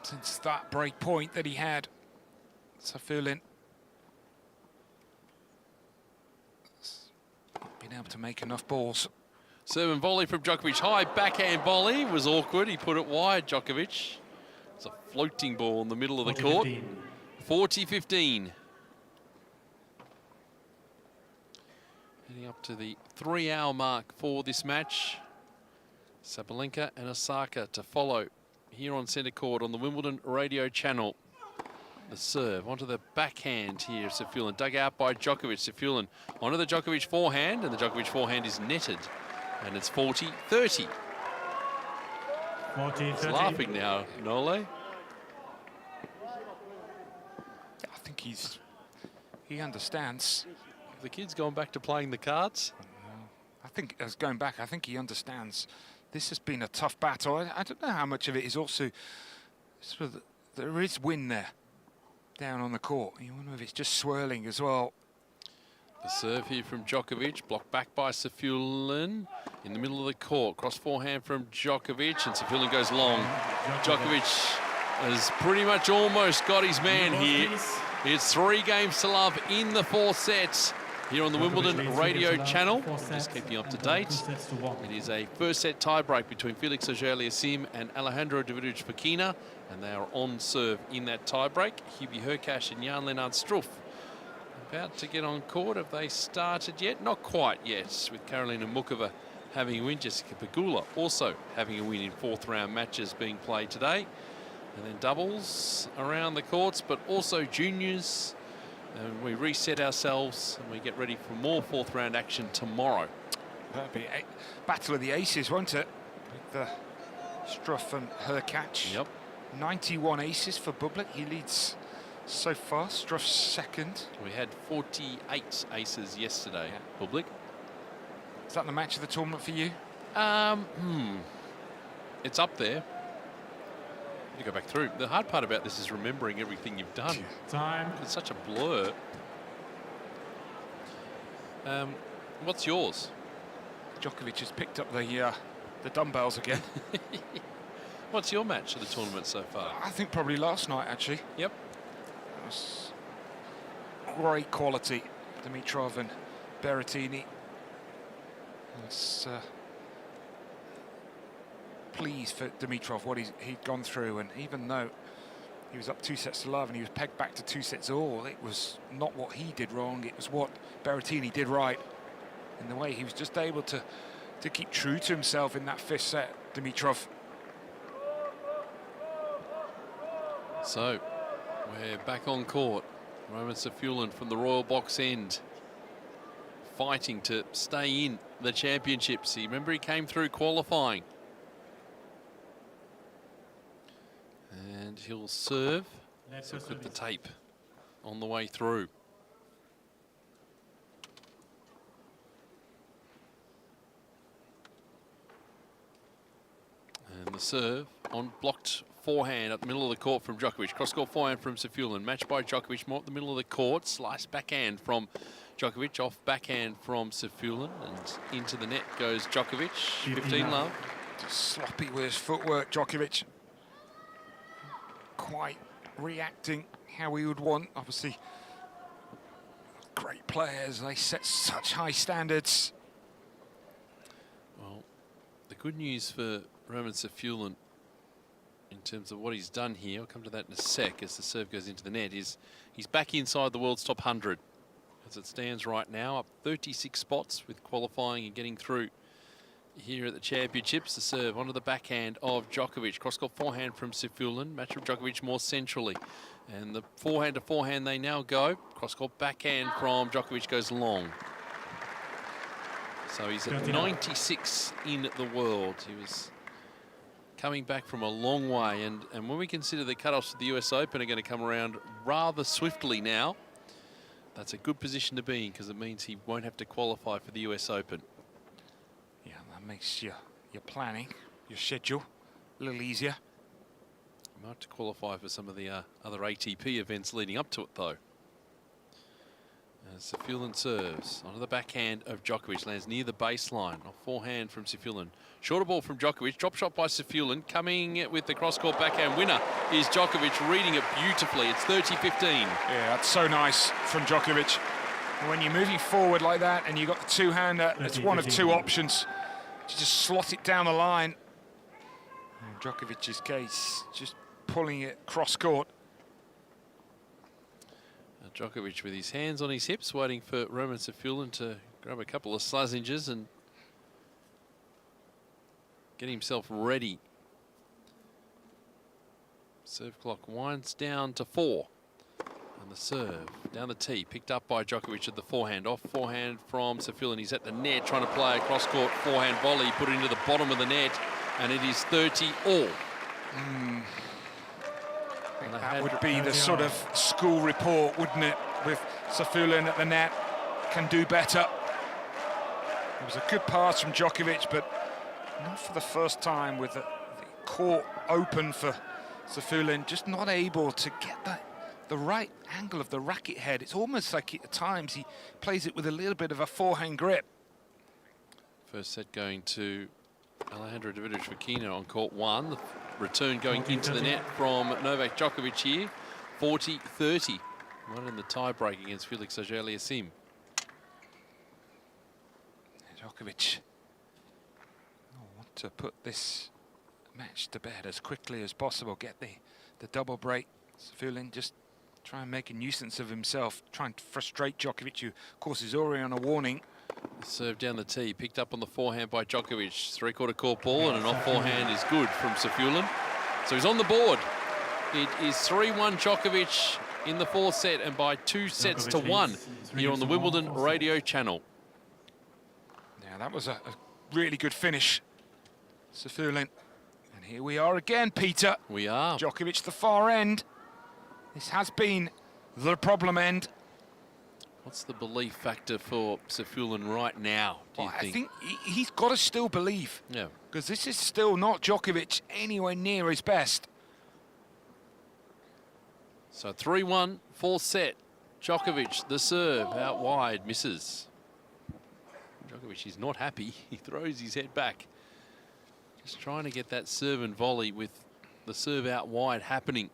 since that break point that he had. Safulin not been able to make enough balls. Serve and volley from Djokovic. High backhand volley was awkward. He put it wide, Djokovic. It's a floating ball in the middle of the court. 40-15. Heading up to the 3-hour mark for this match. Sabalenka and Osaka to follow here on centre court on the Wimbledon radio channel. the serve onto the backhand here of Safulin, dug out by Djokovic. Safulin onto the Djokovic forehand, and the Djokovic forehand is netted. And it's 40-30. 40-30. He's laughing now, Nole. I think he understands. The kid's gone back to playing the cards. I think as going back, I think he understands. This has been a tough battle. I don't know how much of it is also sort of there is wind there down on the court. You wonder if it's just swirling as well. The serve here from Djokovic, blocked back by Safulin in the middle of the court. Cross forehand from Djokovic, and Safulin goes long. Djokovic has pretty much almost got his man here. It's 3 games to love in the 4th set here on the Wimbledon radio channel. Just keeping up to date. It is a first set tiebreak between Felix Auger-Aliassime and Alejandro Davidovich Fokina, and they are on serve in that tiebreak. Hubie Hurkacz and Jan-Lennard Struff about to get on court. Have they started yet? Not quite yet, with Karolina Mukova having a win. Jessica Pegula also having a win in 4th round matches being played today. And then doubles around the courts, but also juniors. And we reset ourselves and we get ready for more 4th round action tomorrow. That'll be a battle of the aces, won't it? With Struff and Hurkacz. Yep. 91 aces for Bublik. He leads so far. Struff's second. We had 48 aces yesterday, Bublik. Is that the match of the tournament for you? It's up there. You go back through. The hard part about this is remembering everything you've done. Time. It's such a blur. What's yours? Djokovic has picked up the dumbbells again. What's your match of the tournament so far? I think probably last night, actually. Yep. It was great quality. Dimitrov and Berrettini. It's pleased for Dimitrov what he'd gone through, and even though he was up 2 sets to love and he was pegged back to 2 sets all, it was not what he did wrong, it was what Berrettini did right. In the way he was just able to keep true to himself in that 5th set, Dimitrov. So we're back on court. Roman Safulin from the Royal Box End, fighting to stay in the championships. Remember, he came through qualifying. And he'll serve. So put the tape on the way through. And the serve on blocked forehand at the middle of the court from Djokovic. Cross-court forehand from Safulin. Matched by Djokovic more at the middle of the court. Slice backhand from Djokovic. Off backhand from Safulin. And into the net goes Djokovic. 15 love. Just sloppy with his footwork, Djokovic. Quite reacting how we would want. Obviously, great players. They set such high standards. Well, the good news for Roman Safulin in terms of what he's done here, I'll come to that in a sec as the serve goes into the net, is he's back inside the world's top 100 as it stands right now, up 36 spots with qualifying and getting through here at the championships. The serve onto the backhand of Djokovic. Cross-court forehand from Safulin. Match with Djokovic more centrally. And the forehand to forehand they now go. Cross-court backhand from Djokovic goes long. So he's at 96 in the world. He was coming back from a long way. And when we consider the cutoffs for the US Open are going to come around rather swiftly now, that's a good position to be in because it means he won't have to qualify for the US Open. Makes your planning, your schedule a little easier. Might have to qualify for some of the other ATP events leading up to it, though. As Safulin serves onto the backhand of Djokovic, lands near the baseline. Off forehand from Safulin. Shorter ball from Djokovic. Drop shot by Safulin. Coming with the cross-court backhand winner is Djokovic, reading it beautifully. It's 30-15. Yeah, that's so nice from Djokovic. When you're moving forward like that and you've got the two-hander, it's one of two options. To just slot it down the line. In Djokovic's case, just pulling it cross-court. Djokovic with his hands on his hips, waiting for Roman Safulin to grab a couple of Slazenges and get himself ready. Serve clock winds down to 4. The serve down the tee, picked up by Djokovic at the forehand. Off forehand from Safulin. He's at the net trying to play a cross-court forehand volley, put it into the bottom of the net, and it is 30 all. That would be the sort of school report, wouldn't it? With Safulin at the net, can do better. It was a good pass from Djokovic, but not for the first time with the court open for Safulin, just not able to get the right angle of the racket head. It's almost like at times he plays it with a little bit of a forehand grip. First set going to Alejandro Davidovich Fokina on court 1. The return going into the net from Novak Djokovic here. 40-30. One in the tie break against Felix Auger-Aliassime. Djokovic want to put this match to bed as quickly as possible. Get the double break. Safulin just try and make a nuisance of himself, trying to frustrate Djokovic, who of course is already on a warning. Serve down the tee, picked up on the forehand by Djokovic. Three-quarter court ball, and an off forehand is good from Safulin. So he's on the board. It is 3-1 Djokovic in the fourth set, and by 2 sets to 1 here on the Wimbledon radio channel. Yeah, that was a really good finish, Safulin. And here we are again, Peter. We are. Djokovic the far end. This has been the problem end. What's the belief factor for Safulin right now, do you think? I think he's got to still believe. Yeah. Because this is still not Djokovic anywhere near his best. So 3-1, fourth set. Djokovic, the serve, out wide, misses. Djokovic is not happy. He throws his head back. Just trying to get that serve and volley with the serve out wide happening.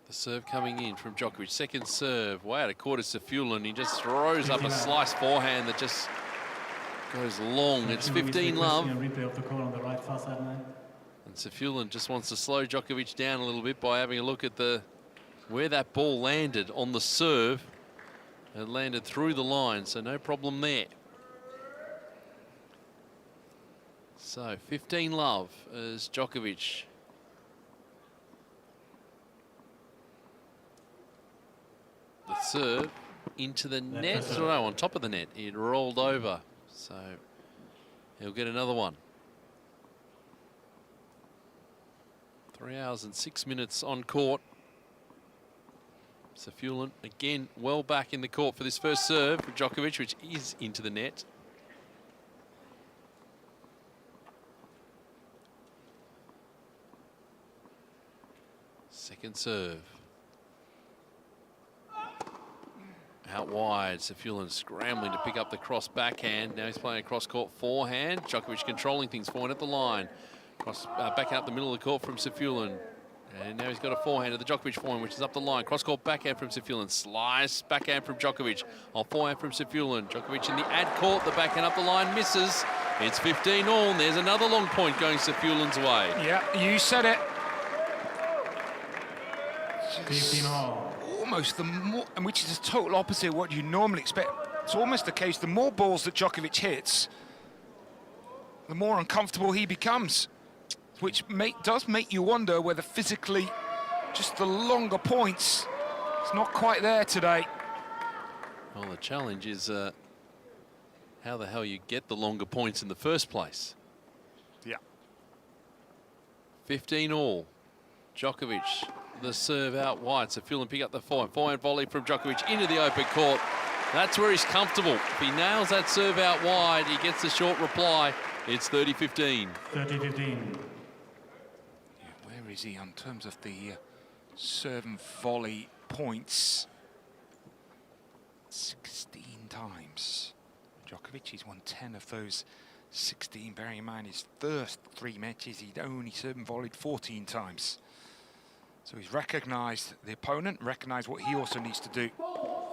The serve coming in from Djokovic. Second serve, way out of court is Safulin. He just throws up a slice forehand that just goes long. It's 15-love. And Safulin just wants to slow Djokovic down a little bit by having a look at where that ball landed on the serve. It landed through the line, so no problem there. So 15-love as Djokovic. The serve into the net. No, on top of the net. It rolled over. So he'll get another one. 3 hours and 6 minutes on court. Safulin again well back in the court for this first serve for Djokovic, which is into the net. Second serve. Out wide, Safulin scrambling to pick up the cross backhand. Now he's playing a cross-court forehand. Djokovic controlling things forward at the line. Backing up the middle of the court from Safulin. And now he's got a forehand to the Djokovic forehand, which is up the line. Cross-court backhand from Safulin. Slice backhand from Djokovic. On forehand from Safulin. Djokovic in the ad court. The backhand up the line misses. It's 15 all. And there's another long point going Safulin's way. Yeah, you said it. 15 all. Almost the more, and which is the total opposite of what you normally expect. It's almost the case, the more balls that Djokovic hits, the more uncomfortable he becomes, which does make you wonder whether physically just the longer points, it's not quite there today. Well, the challenge is how the hell you get the longer points in the first place. Yeah. 15 all. Djokovic, the serve out wide. Safulin pick up the forehand volley from Djokovic into the open court. That's where he's comfortable. If he nails that serve out wide, he gets the short reply. It's 30-15. 30-15. Yeah, where is he in terms of the serve and volley points? 16 times. Djokovic, he's won 10 of those 16. Bearing in mind his first 3 matches, he'd only served and volleyed 14 times. So he's recognised the opponent, recognised what he also needs to do.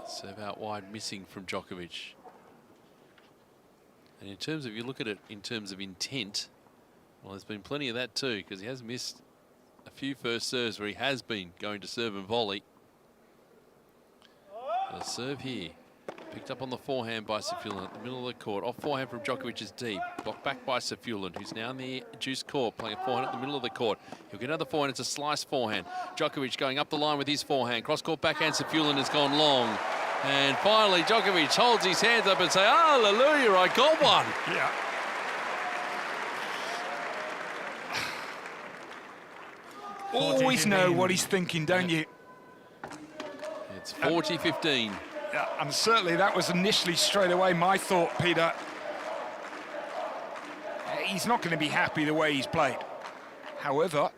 Serve out wide missing from Djokovic. And in terms of, you look at it in terms of intent, well, there's been plenty of that too, because he has missed a few first serves where he has been going to serve and volley. The serve here Picked up on the forehand by Safiullin at the middle of the court. Off forehand from Djokovic is deep. Blocked back by Safiullin, who's now in the juice court, playing a forehand at the middle of the court. He'll get another forehand. It's a slice forehand. Djokovic going up the line with his forehand. Cross-court backhand. Safiullin has gone long. And finally, Djokovic holds his hands up and say, hallelujah, I got one. Yeah. Always know what he's thinking, don't you? It's 40-15. Yeah, and certainly that was initially straight away my thought, Peter. He's not going to be happy the way he's played. However,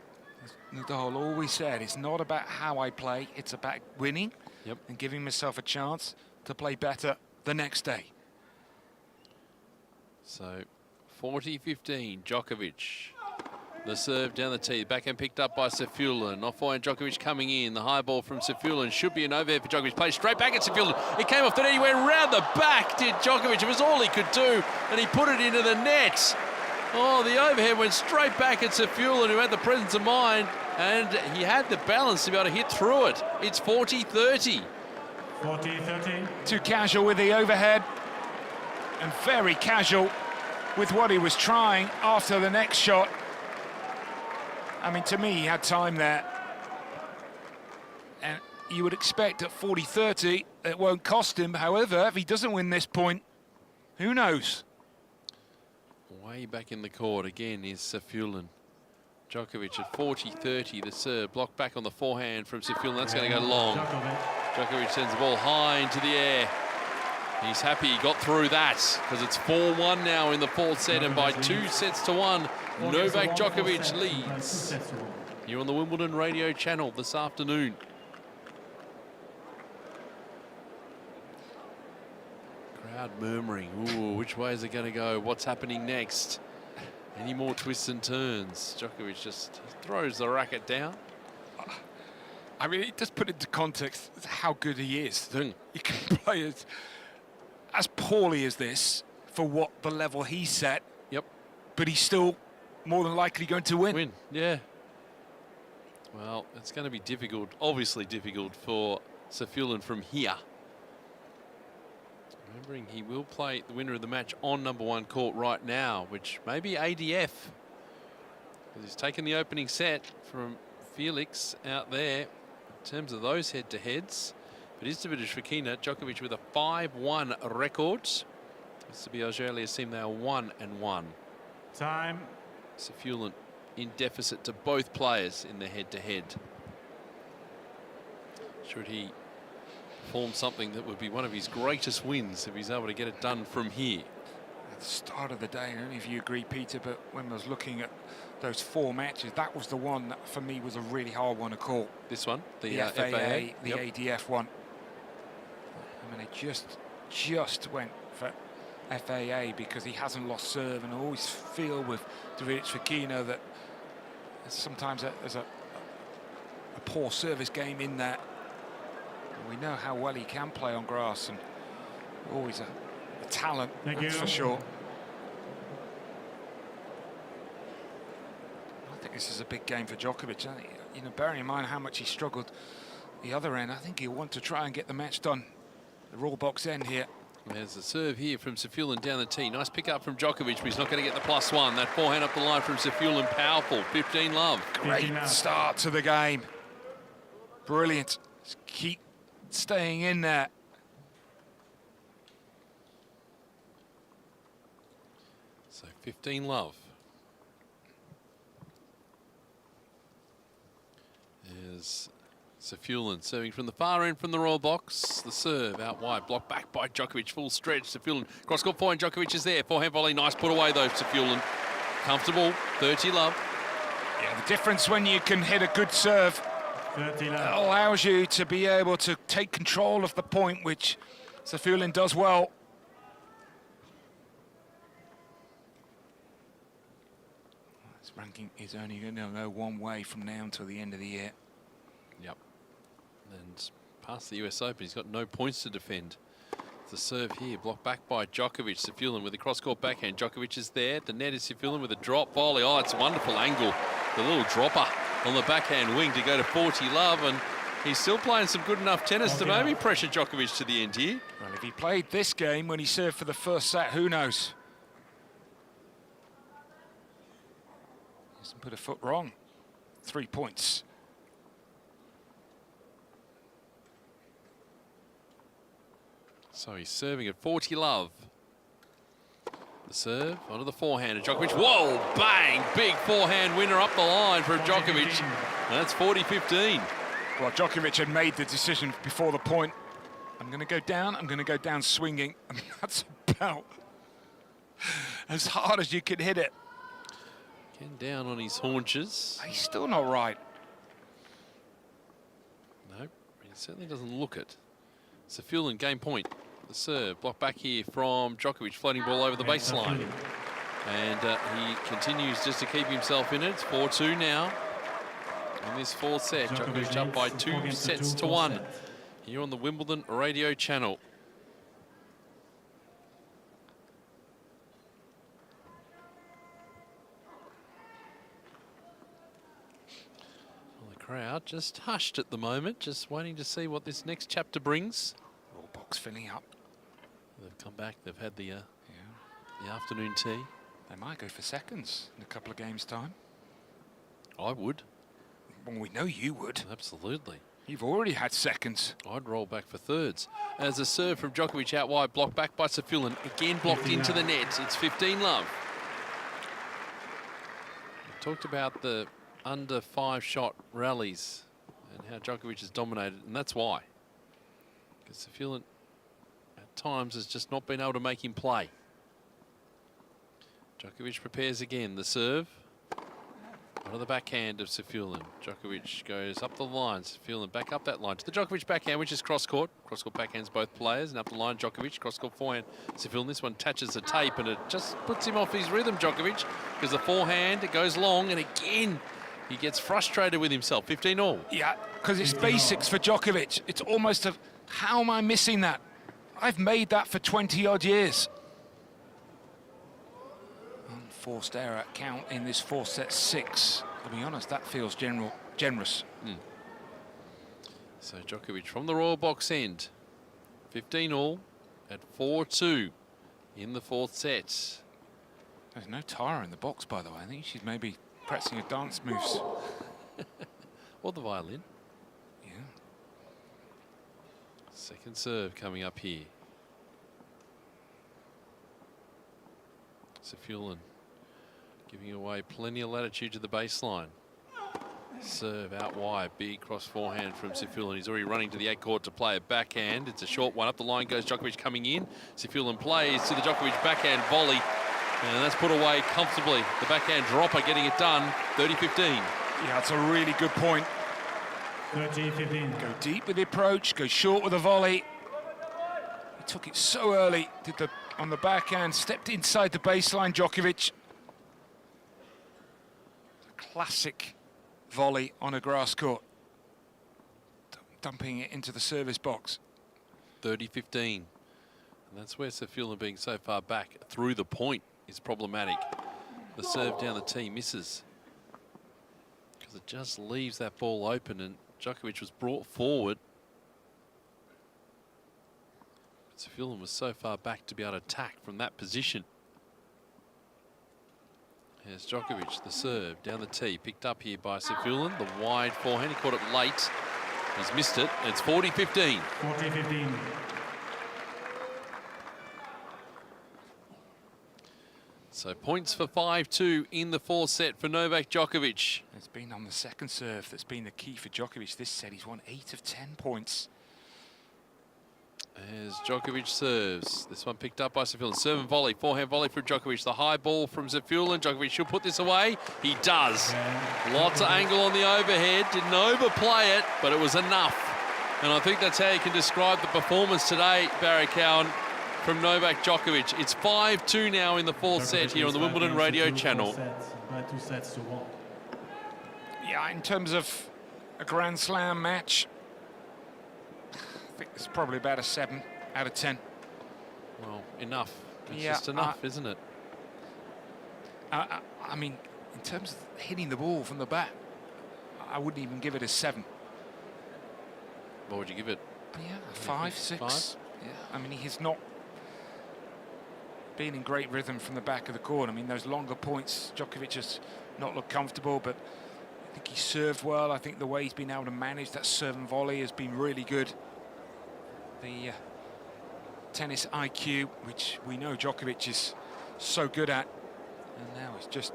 as Nadal always said, it's not about how I play, it's about winning and giving myself a chance to play better the next day. So, 40-15, Djokovic. The serve down the tee, backhand picked up by Safiullin. Off forehand, Djokovic coming in. The high ball from Safiullin should be an overhead for Djokovic. Plays straight back at Safiullin. It came off the net. He went round the back, did Djokovic. It was all he could do, and he put it into the net. Oh, the overhead went straight back at Safiullin, who had the presence of mind, and he had the balance to be able to hit through it. It's 40-30. 40-30. Too casual with the overhead, and very casual with what he was trying after the next shot. I mean, to me, he had time there. And you would expect at 40-30, it won't cost him. However, if he doesn't win this point, who knows? Way back in the court again is Safiullin. Djokovic at 40-30, the serve. Blocked back on the forehand from Safiullin. That's going to go long. Djokovic sends the ball high into the air. He's happy he got through that, because it's 4-1 now in the fourth set, and by 2-1, Novak Djokovic leads. You're on the Wimbledon radio channel this afternoon. Crowd murmuring, ooh, which way is it going to go? What's happening next? Any more twists and turns? Djokovic just throws the racket down. I mean, it just put into context how good he is. That he can play as poorly as this for what the level he set. Yep. But he's still more than likely going to win. Yeah. Well, it's going to be difficult, obviously difficult for Safiullin from here. Remembering he will play the winner of the match on #1 court right now, which may be ADF. He's taken the opening set from Felix out there in terms of those head-to-heads. But Iztovic Fokina, Djokovic with a 5-1 record. It's to be Australia seem they are 1-1. Time. Safiullin in deficit to both players in the head-to-head. Should he form something that would be one of his greatest wins if he's able to get it done from here? At the start of the day, I don't know if you agree, Peter, but when I was looking at those 4 matches, that was the one that for me was a really hard one to call. This one? The FAA, the ADF one. I mean, they just went for FAA because he hasn't lost serve, and I always feel with Iztovic Fokina that sometimes there's a poor service game in that. And we know how well he can play on grass, and always a talent, that's for sure. I think this is a big game for Djokovic. You know, bearing in mind how much he struggled the other end, I think he'll want to try and get the match done. The raw box end here. There's a serve here from Safiullin down the tee. Nice pick up from Djokovic, but he's not going to get the +1. That forehand up the line from Safiullin, powerful. 15-love. Great start to the game. Brilliant. Just keep staying in there. So 15-love. There's Safiullin serving from the far end from the royal box. The serve out wide, blocked back by Djokovic, full stretch. Safiullin cross-court forehand, Djokovic is there. Forehand volley, nice put away though, Safiullin. Comfortable, 30-love. Yeah, the difference when you can hit a good serve allows you to be able to take control of the point, which Safiullin does well. This ranking is only going to go one way from now until the end of the year. Yep. And past the US Open, he's got no points to defend. The serve here, blocked back by Djokovic. Safiullin with a cross-court backhand. Djokovic is there. The net is Safiullin with a drop volley. Oh, it's a wonderful angle. The little dropper on the backhand wing to go to 40-love. And He's still playing some good enough tennis to maybe pressure Djokovic to the end here. Well, if he played this game when he served for the first set, who knows? He hasn't put a foot wrong. 3 points. So he's serving at 40 love. The serve onto the forehand of Djokovic. Whoa, bang! Big forehand winner up the line for Djokovic. And that's 40-15. Well, Djokovic had made the decision before the point. I'm going to go down swinging. I mean, that's about as hard as you could hit it. Getting down on his haunches. He's still not right. No, he certainly doesn't look it. Safiullin, game point. The serve, block back here from Djokovic, floating ball over the baseline. And he continues just to keep himself in it. It's 4-2 now. In this fourth set, Djokovic up by 2-1 here on the Wimbledon radio channel. Well, the crowd just hushed at the moment, just waiting to see what this next chapter brings. All box filling up. They've come back, they've had the afternoon tea. They might go for seconds in a couple of games' time. I would. Well, we know you would. Absolutely. You've already had seconds. I'd roll back for thirds. As a serve from Djokovic out wide, blocked back by Safiullin. Again blocked into the net. It's 15 love. We talked about the under 5-shot rallies and how Djokovic has dominated, and that's why. Because Safiullin at times has just not been able to make him play. Djokovic prepares again. The serve. Onto the backhand of Safiullin. Djokovic goes up the line. Safiullin back up that line to the Djokovic backhand, which is cross-court. Cross-court backhands both players, and up the line Djokovic. Cross-court forehand. Safiullin, this one touches the tape, and it just puts him off his rhythm, Djokovic, because the forehand, it goes long, and again, he gets frustrated with himself. 15-all. Yeah, because it's basics for Djokovic. It's almost a, how am I missing that? I've made that for 20-odd years. Unforced error count in this fourth set 6. To be honest, that feels generous. So Djokovic from the Royal Box end. 15-all at 4-2 in the fourth set. There's no Tara in the box, by the way. I think she's maybe practicing her dance moves. Or the violin. Yeah. Second serve coming up here. Safiullin giving away plenty of latitude to the baseline. Serve out wide, big cross forehand from Safiullin. He's already running to the 8-court to play a backhand. It's a short one. Up the line goes Djokovic coming in. Safiullin plays to the Djokovic backhand volley. And that's put away comfortably. The backhand dropper getting it done. 30-15. Yeah, that's a really good point. 30-15. Go deep with the approach, go short with the volley. He took it so early, did the on the backhand, stepped inside the baseline, Djokovic. Classic volley on a grass court. Dumping it into the service box. 30-15. And that's where Safiullin being so far back through the point is problematic. The serve down the tee misses. Because it just leaves that ball open, and Djokovic was brought forward. Safiullin was so far back to be able to attack from that position. Here's Djokovic, the serve down the tee, picked up here by Safiullin. The wide forehand, he caught it late. He's missed it, and it's 40-15. 40-15. So points for 5-2 in the fourth set for Novak Djokovic. It's been on the second serve that's been the key for Djokovic this set. He's won 8 of 10 points. As Djokovic serves. This one picked up by Safiullin. Serve and volley, forehand volley from Djokovic. The high ball from Safiullin. Djokovic should put this away. He does. Lots of angle on the overhead. Didn't overplay it, but it was enough. And I think that's how you can describe the performance today, Barry Cowan, from Novak Djokovic. It's 5-2 now in the fourth set here on the Wimbledon radio channel. 2 sets to 1. Yeah, in terms of a Grand Slam match, I think it's probably about a 7 out of 10. Well, enough. It's Yeah, just enough, isn't it? I mean, in terms of hitting the ball from the bat, I wouldn't even give it a 7. What would you give it? Yeah, 5, 6. 5? Yeah, I mean, he's not been in great rhythm from the back of the court. I mean, those longer points, Djokovic has not looked comfortable, but I think he served well. I think the way he's been able to manage that serve and volley has been really good. The tennis IQ, which we know Djokovic is so good at, and now it's just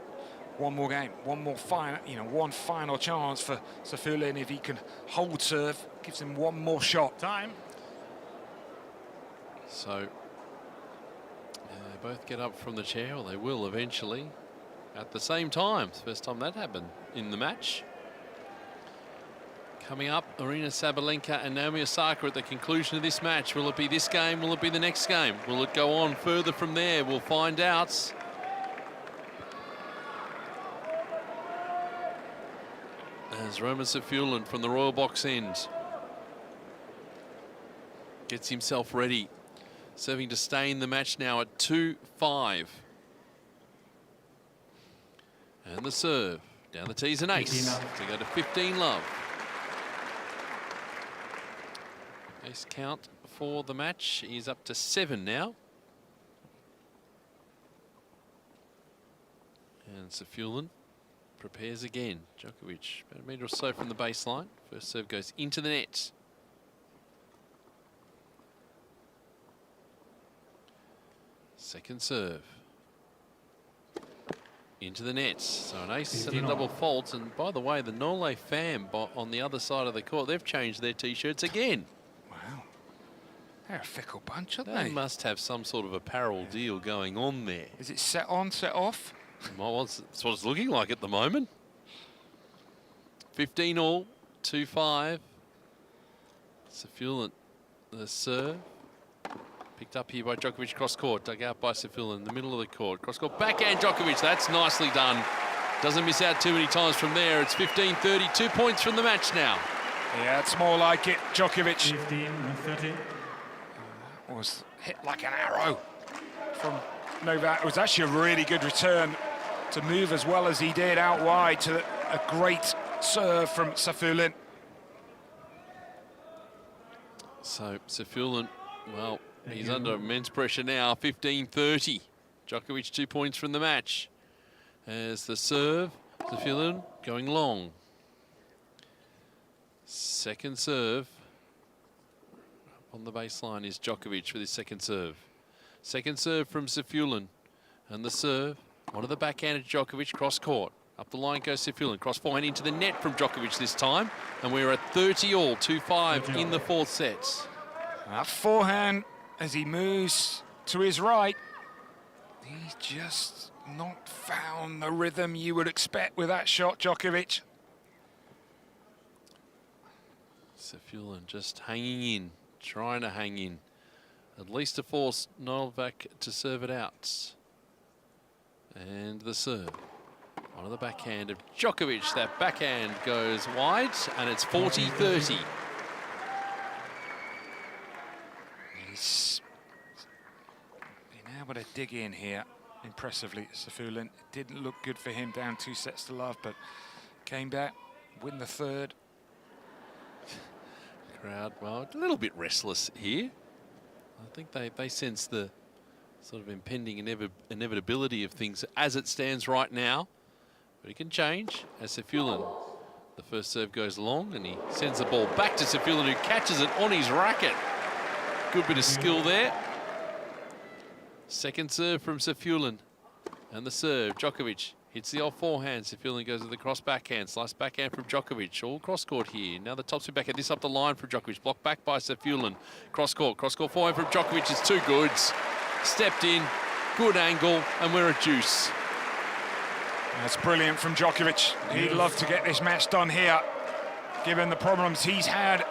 one more game, one more final, one final chance for Safulin. If he can hold serve, gives him one more shot. Time. So they both get up from the chair, or they will eventually, at the same time. It's the first time that happened in the match. Coming up, Aryna Sabalenka and Naomi Osaka at the conclusion of this match. Will it be this game? Will it be the next game? Will it go on further from there? We'll find out. As Roman Safulin from the Royal Box end gets himself ready, serving to stay in the match now at 2-5. And the serve down the tees, an ace to go to 15 love. Ace count for the match is up to 7 now. And Safulin prepares again. Djokovic about a metre or so from the baseline. First serve goes into the net. Second serve into the net. So an ace and a double fault. And by the way, the Norway fam on the other side of the court, they've changed their t-shirts again. Wow. They're a fickle bunch, aren't They they? must have some sort of apparel deal going on there. Is it set on, set off? Well, that's what it's looking like at the moment. 15 all, 2-5. Safulin, the serve. Picked up here by Djokovic, cross court, dug out by Safulin in the middle of the court. Cross court, backhand Djokovic, that's nicely done. Doesn't miss out too many times from there. It's 15-30, 2 points from the match now. Yeah, it's more like it, Djokovic. 15-30. Was hit like an arrow from Novak. It was actually a really good return to move as well as he did out wide to a great serve from Safulin. So Safulin, well, he's under immense pressure now. 15-30. Djokovic 2 points from the match. As the serve, Safulin going long. Second serve. On the baseline is Djokovic with his second serve. Second serve from Safulin. And the serve, one of the backhanded Djokovic, cross court. Up the line goes Safulin. Cross forehand into the net from Djokovic this time. And we're at 30 all, 2-5 in the fourth set. That forehand as he moves to his right. He's just not found the rhythm you would expect with that shot, Djokovic. Safulin just hanging in, trying to hang in. At least to force Novak to serve it out. And the serve. One of the backhand of Djokovic. That backhand goes wide, and it's 40-30. He's been able to dig in here impressively, Safulin. It didn't look good for him down 2 sets to love, but came back, win the third. Crowd, well, a little bit restless here. I think they sense the sort of impending inevitability of things as it stands right now. But it can change as Safulin. The first serve goes long and he sends the ball back to Safulin, who catches it on his racket. Good bit of skill there. Second serve from Safulin. And the serve, Djokovic hits the off forehand. Safulin goes to the cross backhand. Slice backhand from Djokovic. All cross court here. Now the topspin backhand. This up the line from Djokovic. Blocked back by Safulin. Cross court forehand from Djokovic is too good. Stepped in, good angle, and we're at deuce. That's brilliant from Djokovic. He'd love to get this match done here, given the problems he's had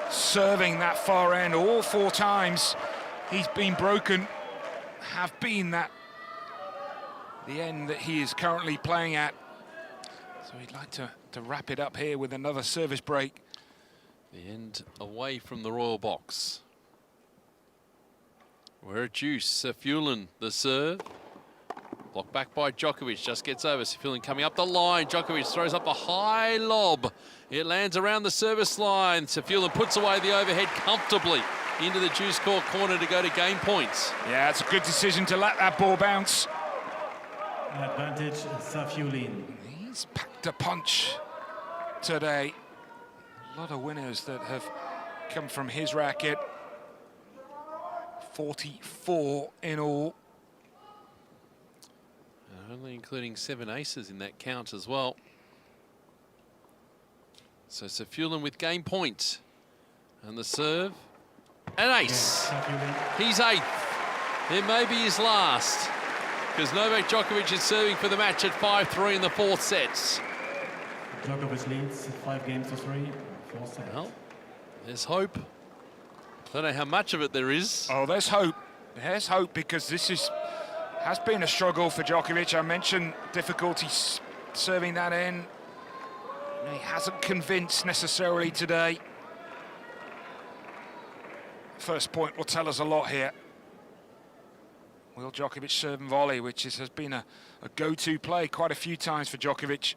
serving that far end all 4 times. He's been broken, have been that the end that he is currently playing at. So he'd like to wrap it up here with another service break. The end away from the Royal Box. We're at deuce. Safulin, the serve. Blocked back by Djokovic, just gets over. Safulin coming up the line. Djokovic throws up a high lob. It lands around the service line. Safulin puts away the overhead comfortably into the juice court corner to go to game points. Yeah, it's a good decision to let that ball bounce. Advantage, Safulin. He's packed a punch today. A lot of winners that have come from his racket. 44 in all. Only including 7 aces in that count as well. So Safulin with game point. And the serve. An ace. He's 8th. It may be his last. Because Novak Djokovic is serving for the match at 5-3 in the 4th sets. Djokovic leads 5 games to 3, 4 sets. Well, there's hope. Don't know how much of it there is. Oh, there's hope. There's hope because this has been a struggle for Djokovic. I mentioned difficulty serving that in. He hasn't convinced necessarily today. First point will tell us a lot here. Will Djokovic serve and volley, which has been a go-to play quite a few times for Djokovic.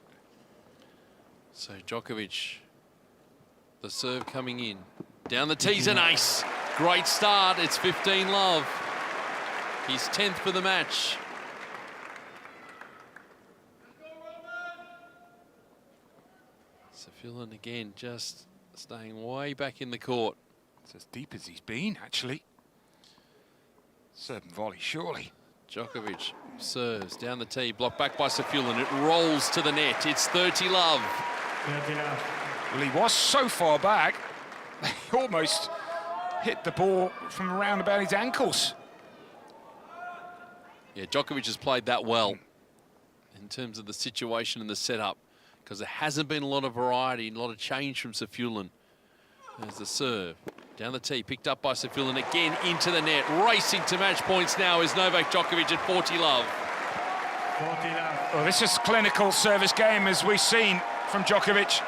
So Djokovic, the serve coming in. Down the tee's an ace. Great start, it's 15-love. He's 10th for the match. Safulin again, just staying way back in the court. It's as deep as he's been, actually. Serve and volley, surely. Djokovic serves down the tee, blocked back by Safulin. It rolls to the net. It's 30-love. 30-love. Well, he was so far back, he almost hit the ball from around about his ankles. Yeah, Djokovic has played that well in terms of the situation and the setup, because there hasn't been a lot of variety and a lot of change from Safulin. There's the serve. Down the tee, picked up by Safulin again into the net. Racing to match points now is Novak Djokovic at 40-love. 40-love. Well, this is clinical service game as we've seen from Djokovic.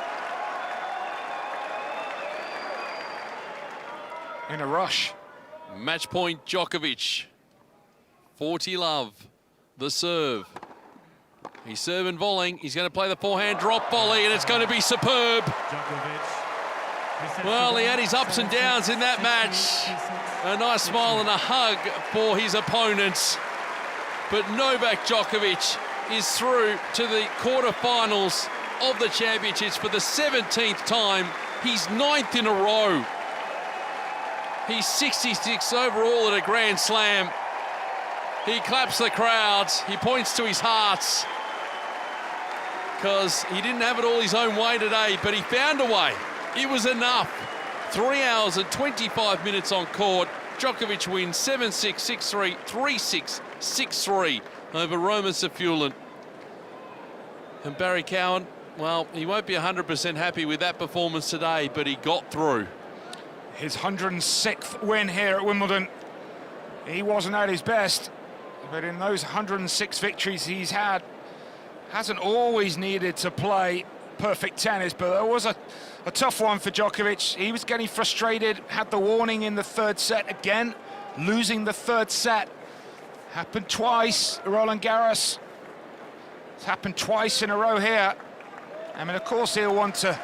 In a rush. Match point Djokovic. 40-love. The serve. He's serving volleying. He's going to play the forehand drop volley, and it's going to be superb. Djokovic. Well, he had his ups and downs in that match. A nice smile and a hug for his opponents. But Novak Djokovic is through to the quarterfinals of the championships for the 17th time. He's 9th in a row. He's 66 overall at a Grand Slam. He claps the crowds. He points to his hearts. Because he didn't have it all his own way today, but he found a way. It was enough. 3 hours and 25 minutes on court. Djokovic wins 7-6, 6-3, 3-6, 6-3 over Roman Safulin. And Barry Cowan, well, he won't be 100% happy with that performance today, but he got through. His 106th win here at Wimbledon. He wasn't at his best, but in those 106 victories he's had, hasn't always needed to play perfect tennis, but there was a tough one for Djokovic. He was getting frustrated, had the warning in the 3rd set again, losing the 3rd set. Happened twice, Roland Garros. It's happened twice in a row here. I mean, of course, he'll want to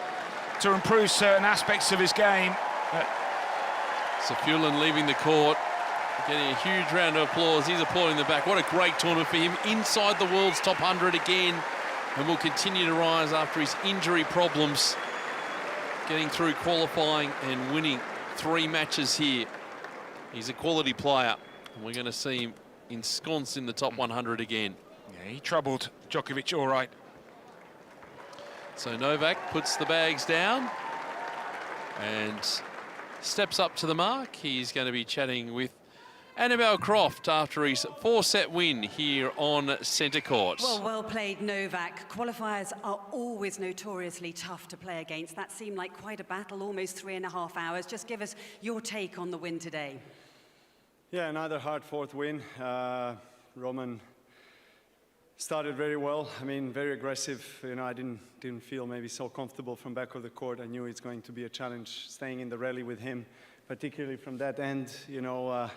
improve certain aspects of his game. Safulin leaving the court, getting a huge round of applause. He's applauding the back. What a great tournament for him. Inside the world's top 100 again, and will continue to rise after his injury problems. Getting through qualifying and winning 3 matches here. He's a quality player, and we're going to see him ensconced in the top 100 again. Yeah, he troubled Djokovic all right. So Novak puts the bags down and steps up to the mark. He's going to be chatting with Annabelle Croft after his 4-set win here on centre court. Well played, Novak. Qualifiers are always notoriously tough to play against. That seemed like quite a battle, almost 3.5 hours. Just give us your take on the win today. Yeah, another hard-fought win. Roman started very well. I mean, very aggressive. You know, I didn't feel maybe so comfortable from back of the court. I knew it's going to be a challenge staying in the rally with him, particularly from that end. You know,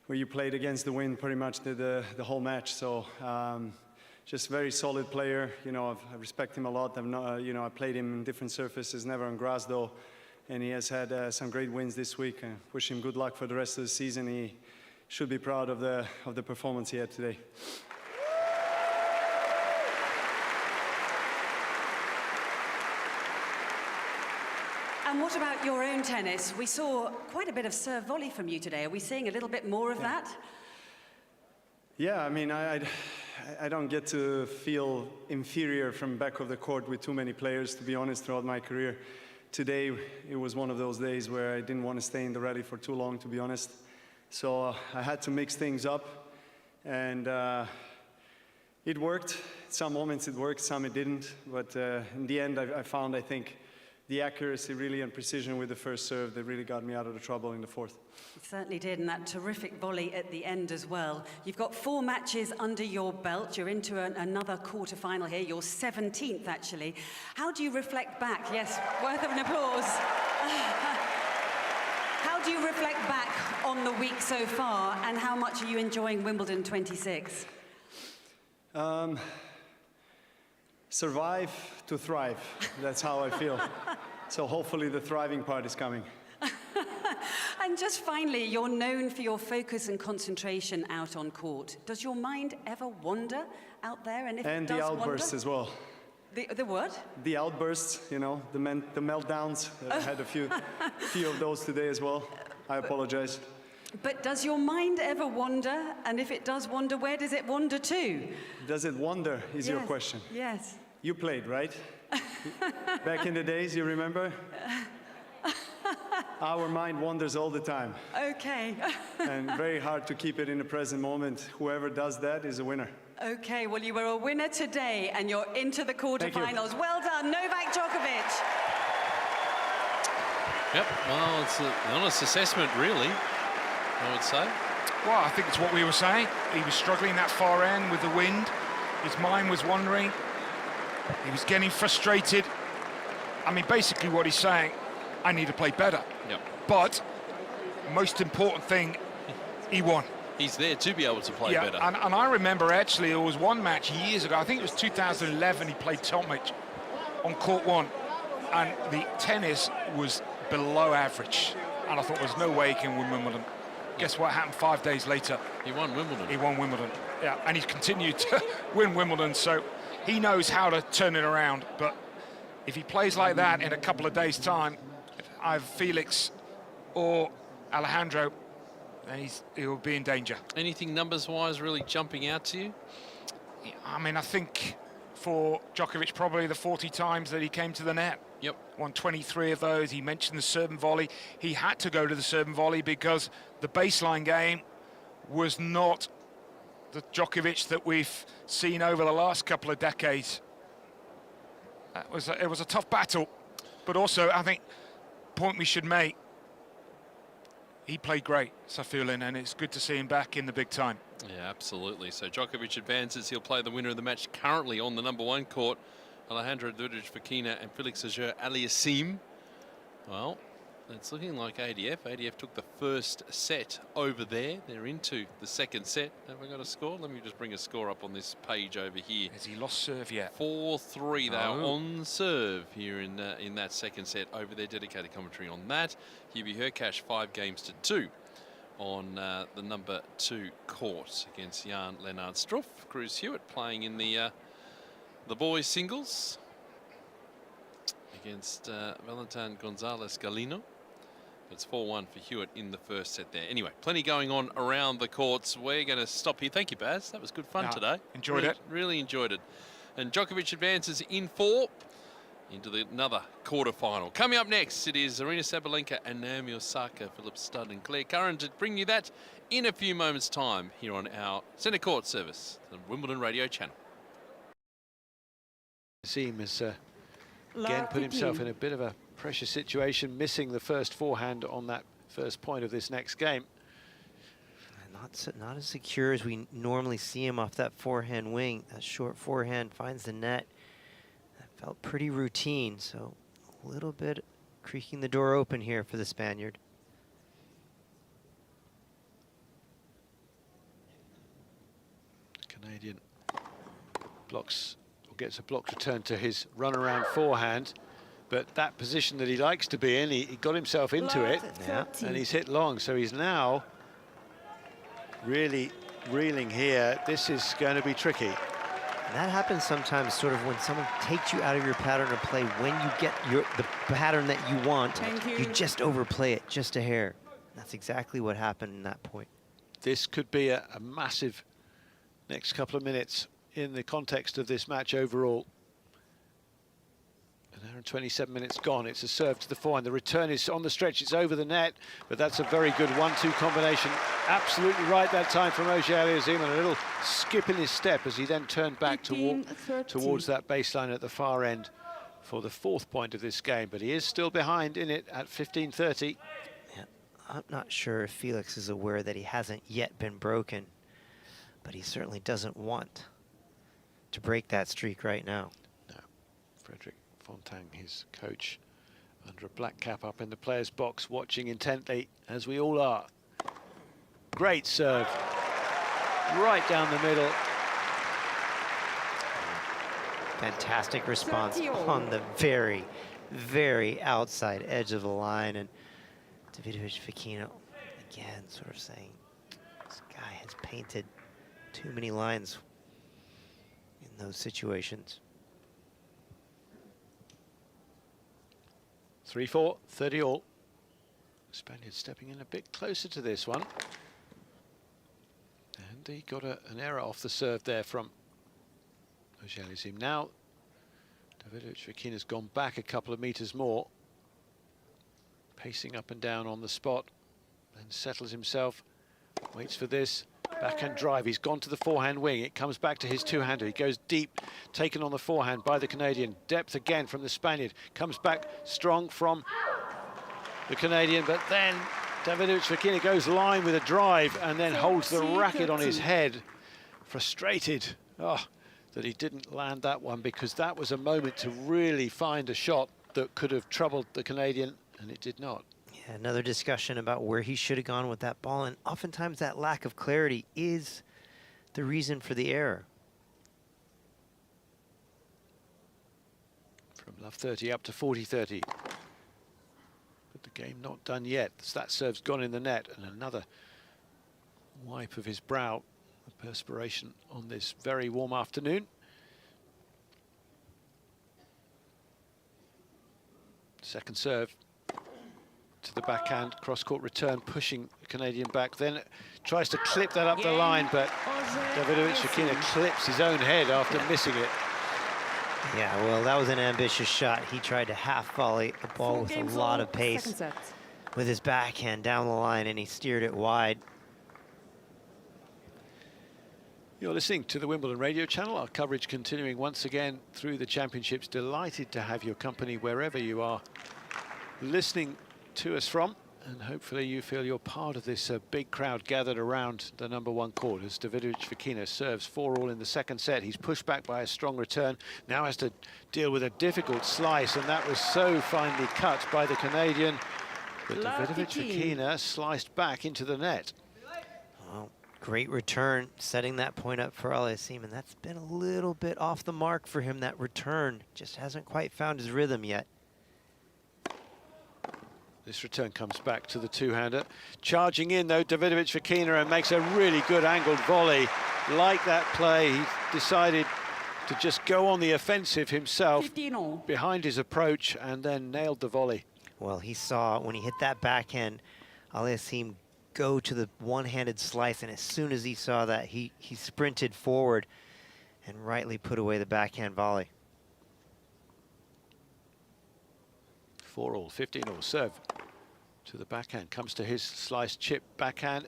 where you played against the wind pretty much the whole match. So just very solid player. You know, I respect him a lot. I've not, you know, I played him in different surfaces, never on grass though, and he has had some great wins this week. Wish him good luck for the rest of the season. He should be proud of the performance he had today. And what about your own tennis? We saw quite a bit of serve volley from you today. Are we seeing a little bit more of that? Yeah, I mean, I don't get to feel inferior from back of the court with too many players, to be honest, throughout my career. Today, it was one of those days where I didn't want to stay in the rally for too long, to be honest. So I had to mix things up, and it worked. Some moments it worked, some it didn't. But in the end, I found, I think, the accuracy really and precision with the first serve that really got me out of the trouble in the fourth. It certainly did, and that terrific volley at the end as well. You've got 4 matches under your belt. You're into another quarter-final here, your 17th actually. How do you reflect back? Yes, worth of an applause. How do you reflect back on the week so far, and how much are you enjoying Wimbledon 26? Survive to thrive. That's how I feel. So hopefully the thriving part is coming. And just finally, you're known for your focus and concentration out on court. Does your mind ever wander out there? And if it does the outbursts wander, as well. The what? The outbursts, you know, the meltdowns. I had a few of those today as well. I apologize. But does your mind ever wander? And if it does wander, where does it wander to? Does it wander, is your question? Yes. You played, right? Back in the days, you remember? Our mind wanders all the time. Okay. And very hard to keep it in the present moment. Whoever does that is a winner. Okay, well, you were a winner today, and you're into the quarterfinals. Well done, Novak Djokovic. Yep, well, it's an honest assessment, really, I would say. Well, I think it's what we were saying. He was struggling that far end with the wind. His mind was wandering. He was getting frustrated. I mean, basically what he's saying, I need to play better. Yep. But most important thing, he won. He's there to be able to play better. And I remember actually there was one match years ago, I think it was 2011, he played Tomic on court 1, and the tennis was below average. And I thought there's no way he can win Wimbledon. Guess what happened 5 days later? He won Wimbledon. He won Wimbledon, yeah, and he's continued to win Wimbledon, so he knows how to turn it around. But if he plays like that in a couple of days' time, either Felix or Alejandro, then he'll be in danger. Anything numbers-wise really jumping out to you? I mean, I think for Djokovic, probably the 40 times that he came to the net. Yep. Won 23 of those. He mentioned the serve and volley. He had to go to the serve and volley because the baseline game was not the Djokovic that we've seen over the last couple of decades. It was a tough battle, but also I think point we should make, he played great, Safiullin, and it's good to see him back in the big time. Yeah, absolutely. So Djokovic advances. He'll play the winner of the match currently on the #1 court, Alejandro Durdich-Fokina and Felix Auger-Aliassime. Well, it's looking like ADF. ADF took the first set over there. They're into the second set. Have we got a score? Let me just bring a score up on this page over here. Has he lost serve yet? 4-3. They are on serve here in that second set over their dedicated commentary on that. Hubie Hurkacz 5-2 on the #2 court against Jan Lennard Struff. Cruz Hewitt playing in the boys singles against Valentin Gonzalez Galino. It's 4-1 for Hewitt in the first set there. Anyway, plenty going on around the courts. We're going to stop here. Thank you, Baz. That was good fun today. Enjoyed it. Really enjoyed it. And Djokovic advances in 4 into another quarterfinal. Coming up next, it is Aryna Sabalenka and Naomi Osaka, Philip Studd and Claire Curran to bring you that in a few moments' time here on our Centre Court service, the Wimbledon radio channel. Seam has again put himself in a bit of a pressure situation, missing the first forehand on that first point of this next game. Not as secure as we normally see him off that forehand wing. That short forehand finds the net. That felt pretty routine, so a little bit creaking the door open here for the Spaniard. blocks or gets a block return to his run-around forehand. But that position that he likes to be in, he got himself into it, and he's hit long. So he's now really reeling here. This is going to be tricky. And that happens sometimes sort of when someone takes you out of your pattern of play. When you get the pattern that you want, you just overplay it just a hair. That's exactly what happened in that point. This could be a massive next couple of minutes in the context of this match overall. An hour and 27 minutes gone. It's a serve to the forehand. The return is on the stretch. It's over the net, but that's a very good 1-2 combination. Absolutely right that time from Auger-Aliassime, and a little skip in his step as he then turned back towards that baseline at the far end for the fourth point of this game. But he is still behind in it at 15-30. Yeah, I'm not sure if Felix is aware that he hasn't yet been broken, but he certainly doesn't want to break that streak right now. No, Frederick Fontang, his coach, under a black cap up in the players' box, watching intently, as we all are. Great serve, right down the middle. Fantastic response on the very, very outside edge of the line, and Davidovich Fokina again sort of saying, this guy has painted too many lines in those situations. 3-4, 30 all. Spaniard stepping in a bit closer to this one. And he got an error off the serve there from Auger-Aliassime. Now, Davidovich Fokina's gone back a couple of meters more. Pacing up and down on the spot. Then settles himself, waits for this. Backhand drive, he's gone to the forehand wing. It comes back to his two-hander. He goes deep, taken on the forehand by the Canadian. Depth again from the Spaniard. Comes back strong from the Canadian, but then Davidovich Fokina goes line with a drive and then holds the racket on his head. Frustrated that he didn't land that one, because that was a moment to really find a shot that could have troubled the Canadian, and it did not. Yeah, another discussion about where he should have gone with that ball, and oftentimes that lack of clarity is the reason for the error. From love 30 up to 40-30. But the game not done yet. That serve's gone in the net, and another wipe of his brow, the perspiration on this very warm afternoon. Second serve to the backhand, cross-court return, pushing the Canadian back, then tries to clip that up the line, but Davidovich Fokina clips his own head after missing it. Yeah, well, that was an ambitious shot. He tried to half volley the ball with a lot of pace with his backhand down the line, and he steered it wide. You're listening to the Wimbledon radio channel, our coverage continuing once again through the championships. Delighted to have your company wherever you are listening to us from, and hopefully you feel you're part of this big crowd gathered around the #1 court as Davidovich Fokina serves 4-all in the second set. He's pushed back by a strong return, now has to deal with a difficult slice, and that was so finely cut by the Canadian. But Davidovich Fokina sliced back into the net. Well, great return, setting that point up for Aliassime, and that's been a little bit off the mark for him. That return just hasn't quite found his rhythm yet. This return comes back to the two-hander. Charging in, though, Davidovich Fokina, and makes a really good angled volley. Like that play, he decided to just go on the offensive himself behind his approach, and then nailed the volley. Well, he saw when he hit that backhand, Aliassime go to the one-handed slice, and as soon as he saw that, he sprinted forward and rightly put away the backhand volley. 4-all, 15-all serve to the backhand, comes to his slice chip backhand.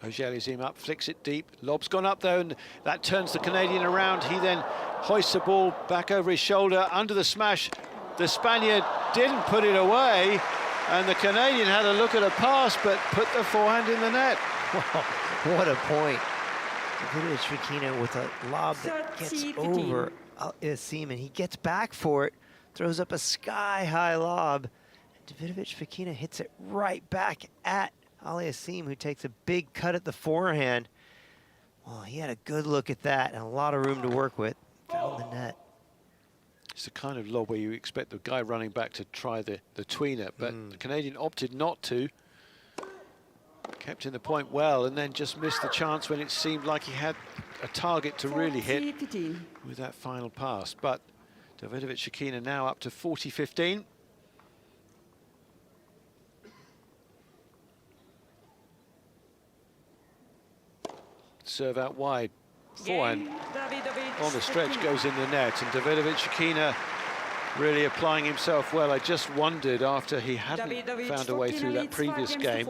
Auger-Aliassime up, flicks it deep. Lob's gone up though, and that turns the Canadian around. He then hoists the ball back over his shoulder, under the smash. The Spaniard didn't put it away, and the Canadian had a look at a pass, but put the forehand in the net. What a point. Davidovich Fokina with a lob that gets over Aliassime, and he gets back for it. Throws up a sky-high lob. Davidovich Fokina hits it right back at Aliassime, who takes a big cut at the forehand. Well, he had a good look at that and a lot of room to work with. found the net. It's the kind of lob where you expect the guy running back to try the tweener, but the Canadian opted not to. Kept in the point well, and then just missed the chance when it seemed like he had a target to really hit with that final pass. But Davidovich-Fokina now up to 40-15. Serve out wide. Forehand on the stretch goes in the net, and Davidovich-Fokina really applying himself well. I just wondered, after he hadn't found a way through that previous game,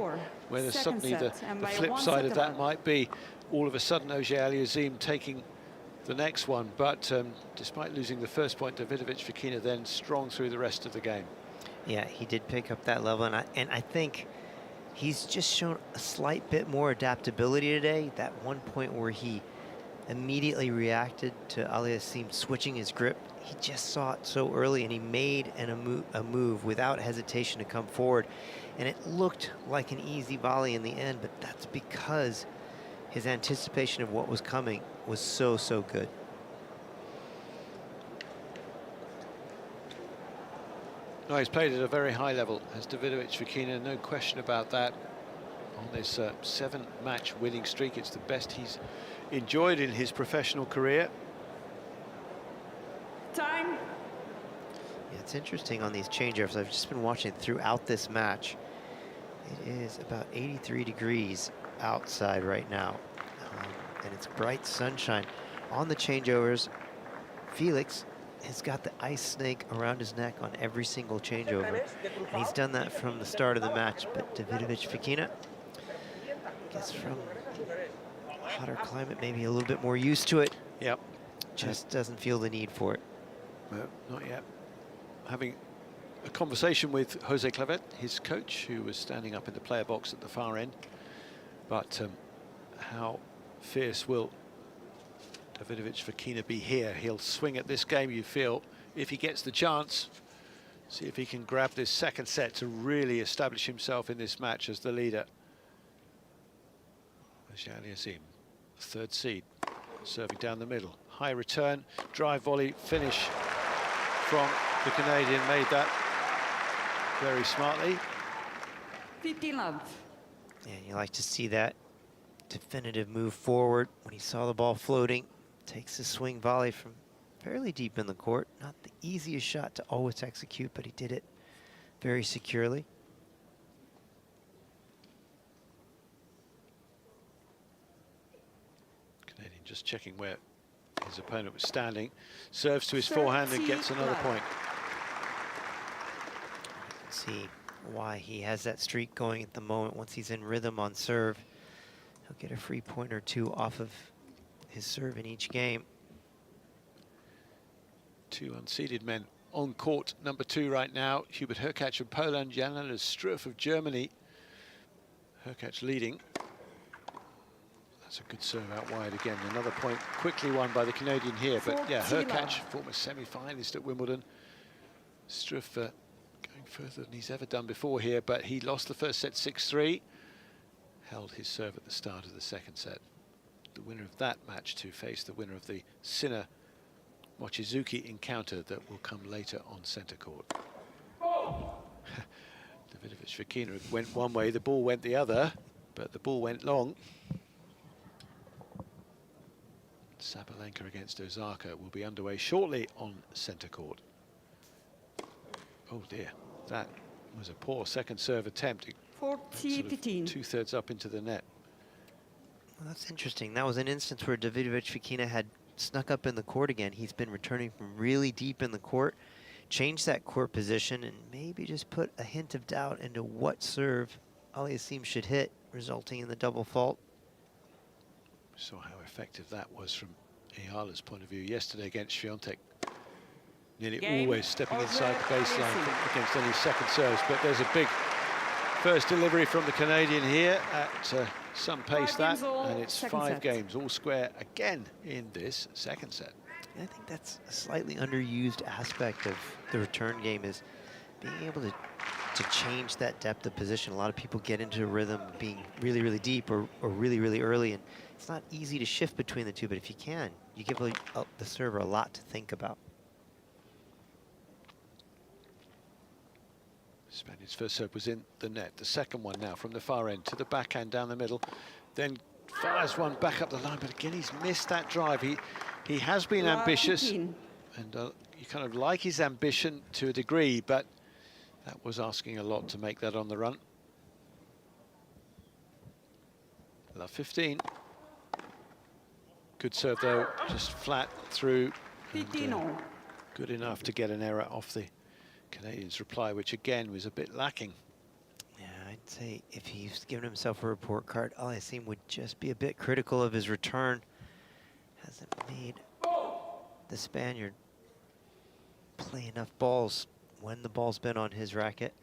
whether suddenly the flip side of that might be all of a sudden Auger-Aliassime taking the next one. But despite losing the first point, Davidovich-Fokina then strong through the rest of the game. Yeah, he did pick up that level, and I think he's just shown a slight bit more adaptability today. That one point where he immediately reacted to Aliassime switching his grip, he just saw it so early, and he made a move without hesitation to come forward. And it looked like an easy volley in the end, but that's because his anticipation of what was coming was so good. No, he's played at a very high level, as Davidovich-Fokina, no question about that. On this 7-match winning streak, it's the best he's enjoyed in his professional career. Time. Yeah, it's interesting on these changeovers. I've just been watching throughout this match. It is about 83 degrees outside right now, and it's bright sunshine. On the changeovers, Felix has got the ice snake around his neck on every single changeover, and he's done that from the start of the match. But Davidovich-Fokina, I guess from a hotter climate, maybe a little bit more used to it. Yep. Just doesn't feel the need for it. No, not yet. Having a conversation with Jose Clavet, his coach, who was standing up in the player box at the far end. But how fierce will Davidovich-Fokina be here? He'll swing at this game, you feel, if he gets the chance. See if he can grab this second set to really establish himself in this match as the leader. Auger-Aliassime, third seed, serving down the middle. High return, drive volley finish from the Canadian, made that very smartly. 15 love. Yeah, you like to see that definitive move forward when he saw the ball floating. Takes the swing volley from fairly deep in the court. Not the easiest shot to always execute, but he did it very securely. Canadian just checking where his opponent was standing. Serves to his forehand and gets another point. See why he has that streak going at the moment. Once he's in rhythm on serve, he'll get a free point or two off of his serve in each game. Two unseeded men on court number 2 right now. Hubert Hurkacz of Poland, Jan-Anders Struff of Germany. Hurkacz leading. That's a good serve out wide again. Another point quickly won by the Canadian here. But yeah, Hurkacz, former semi-finalist at Wimbledon. Struff going further than he's ever done before here, but he lost the first set 6-3. Held his serve at the start of the second set. The winner of that match to face the winner of the Sinner Mochizuki encounter that will come later on centre court. Davidovich-Fokina went one way, the ball went the other, but the ball went long. Sabalenka against Osaka will be underway shortly on centre court. Oh dear, that was a poor second serve attempt. 40-15. 2/3 up into the net. Well, that's interesting. That was an instance where Davidovich-Fokina had snuck up in the court again. He's been returning from really deep in the court, changed that court position, and maybe just put a hint of doubt into what serve Aliassime should hit, resulting in the double fault. We saw how effective that was from Ihala's point of view yesterday against Swiatek. Nearly always stepping inside the baseline against any second serves, but there's a big first delivery from the Canadian here at some pace, and it's 5 games all square again in this second set. I think that's a slightly underused aspect of the return game, is being able to change that depth of position. A lot of people get into a rhythm being really, really deep or really, really early, and it's not easy to shift between the two, but if you can, you give the server a lot to think about. Spaniard's first serve was in the net. The second one now from the far end to the backhand down the middle. Then fires one back up the line, but again, he's missed that drive. He has been ambitious, and you kind of like his ambition to a degree, but that was asking a lot to make that on the run. Love 15. Good serve though, just flat through. And, good enough to get an error off the Canadian's reply, which again was a bit lacking. Yeah, I'd say if he's given himself a report card, Aliassime would just be a bit critical of his return. Hasn't made the Spaniard play enough balls when the ball's been on his racket.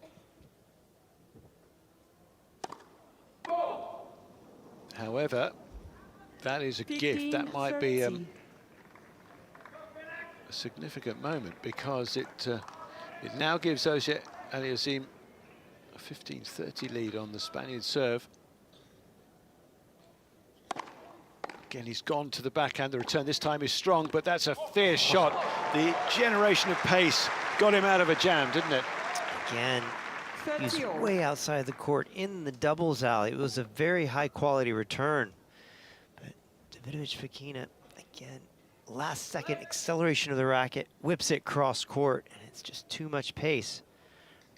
However, that is a gift. That might be a significant moment, because it now gives Auger Aliassime a 15-30 lead on the Spaniard serve. Again, he's gone to the backhand. The return this time is strong, but that's a fierce shot. The generation of pace got him out of a jam, didn't it? Again, he's way outside the court in the doubles alley. It was a very high-quality return. But Davidovich Fokina, again, last-second acceleration of the racket, whips it cross-court, and it's just too much pace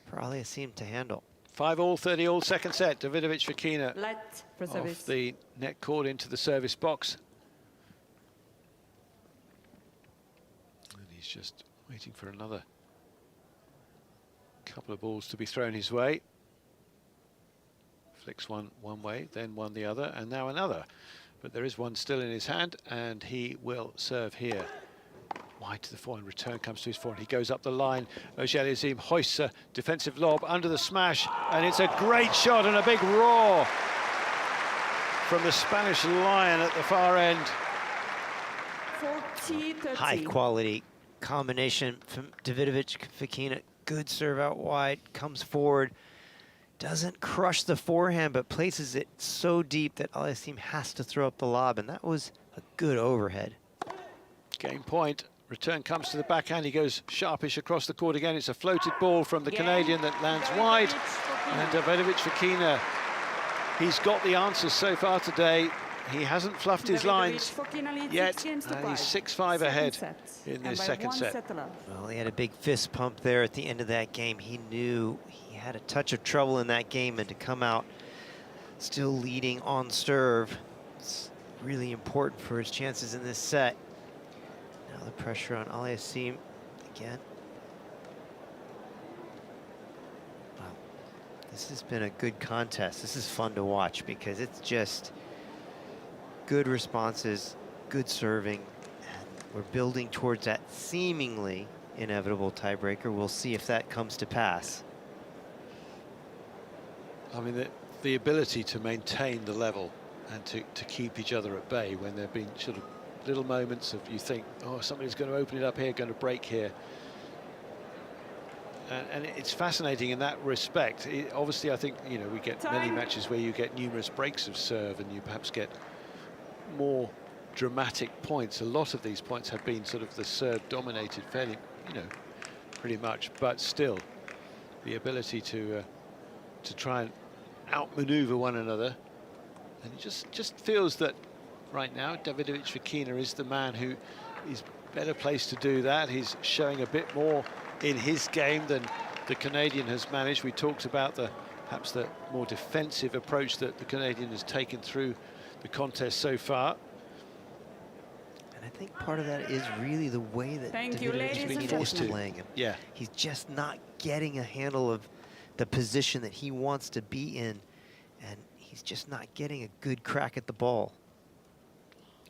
for Aliassime to handle. 5-all, 30-all, second set. Davidovich Fokina off the net court into the service box. And he's just waiting for another couple of balls to be thrown his way. Flicks one way, then one the other, and now another. But there is one still in his hand, and he will serve here. Wide to the forehand, return comes to his forehand. He goes up the line. Auger Aliassime hoists a defensive lob under the smash, and it's a great shot and a big roar from the Spanish Lion at the far end. High-quality combination from Davidovich Fokina. Good serve out wide, comes forward, doesn't crush the forehand, but places it so deep that Aliassime has to throw up the lob, and that was a good overhead. Game point. Return comes to the backhand. He goes sharpish across the court again. It's a floated ball from the Canadian that lands wide. And Davidovich Fokina, he's got the answers so far today. He hasn't fluffed his lines yet, and he's 6-5 ahead in this second set. Well, he had a big fist pump there at the end of that game. He knew he had a touch of trouble in that game, and to come out still leading on serve, it's really important for his chances in this set. Now the pressure on Aliassime again. Wow, this has been a good contest. This is fun to watch because it's just good responses, good serving, and we're building towards that seemingly inevitable tiebreaker. We'll see if that comes to pass. I mean, the ability to maintain the level and to keep each other at bay when there have been sort of little moments of you think, oh, somebody's going to open it up here, going to break here. And it's fascinating in that respect. Obviously, I think, you know, we get many matches where you get numerous breaks of serve and you perhaps get more dramatic points. A lot of these points have been sort of the serve dominated fairly, you know, pretty much, but still the ability to try and outmaneuver one another. And it just feels that right now Davidovich Fokina is the man who is better placed to do that. He's showing a bit more in his game than the Canadian has managed. We talked about perhaps the more defensive approach that the Canadian has taken through the contest so far. And I think part of that is really the way that Davidovich Fokina is playing him. Yeah. He's just not getting a handle of the position that he wants to be in, and he's just not getting a good crack at the ball.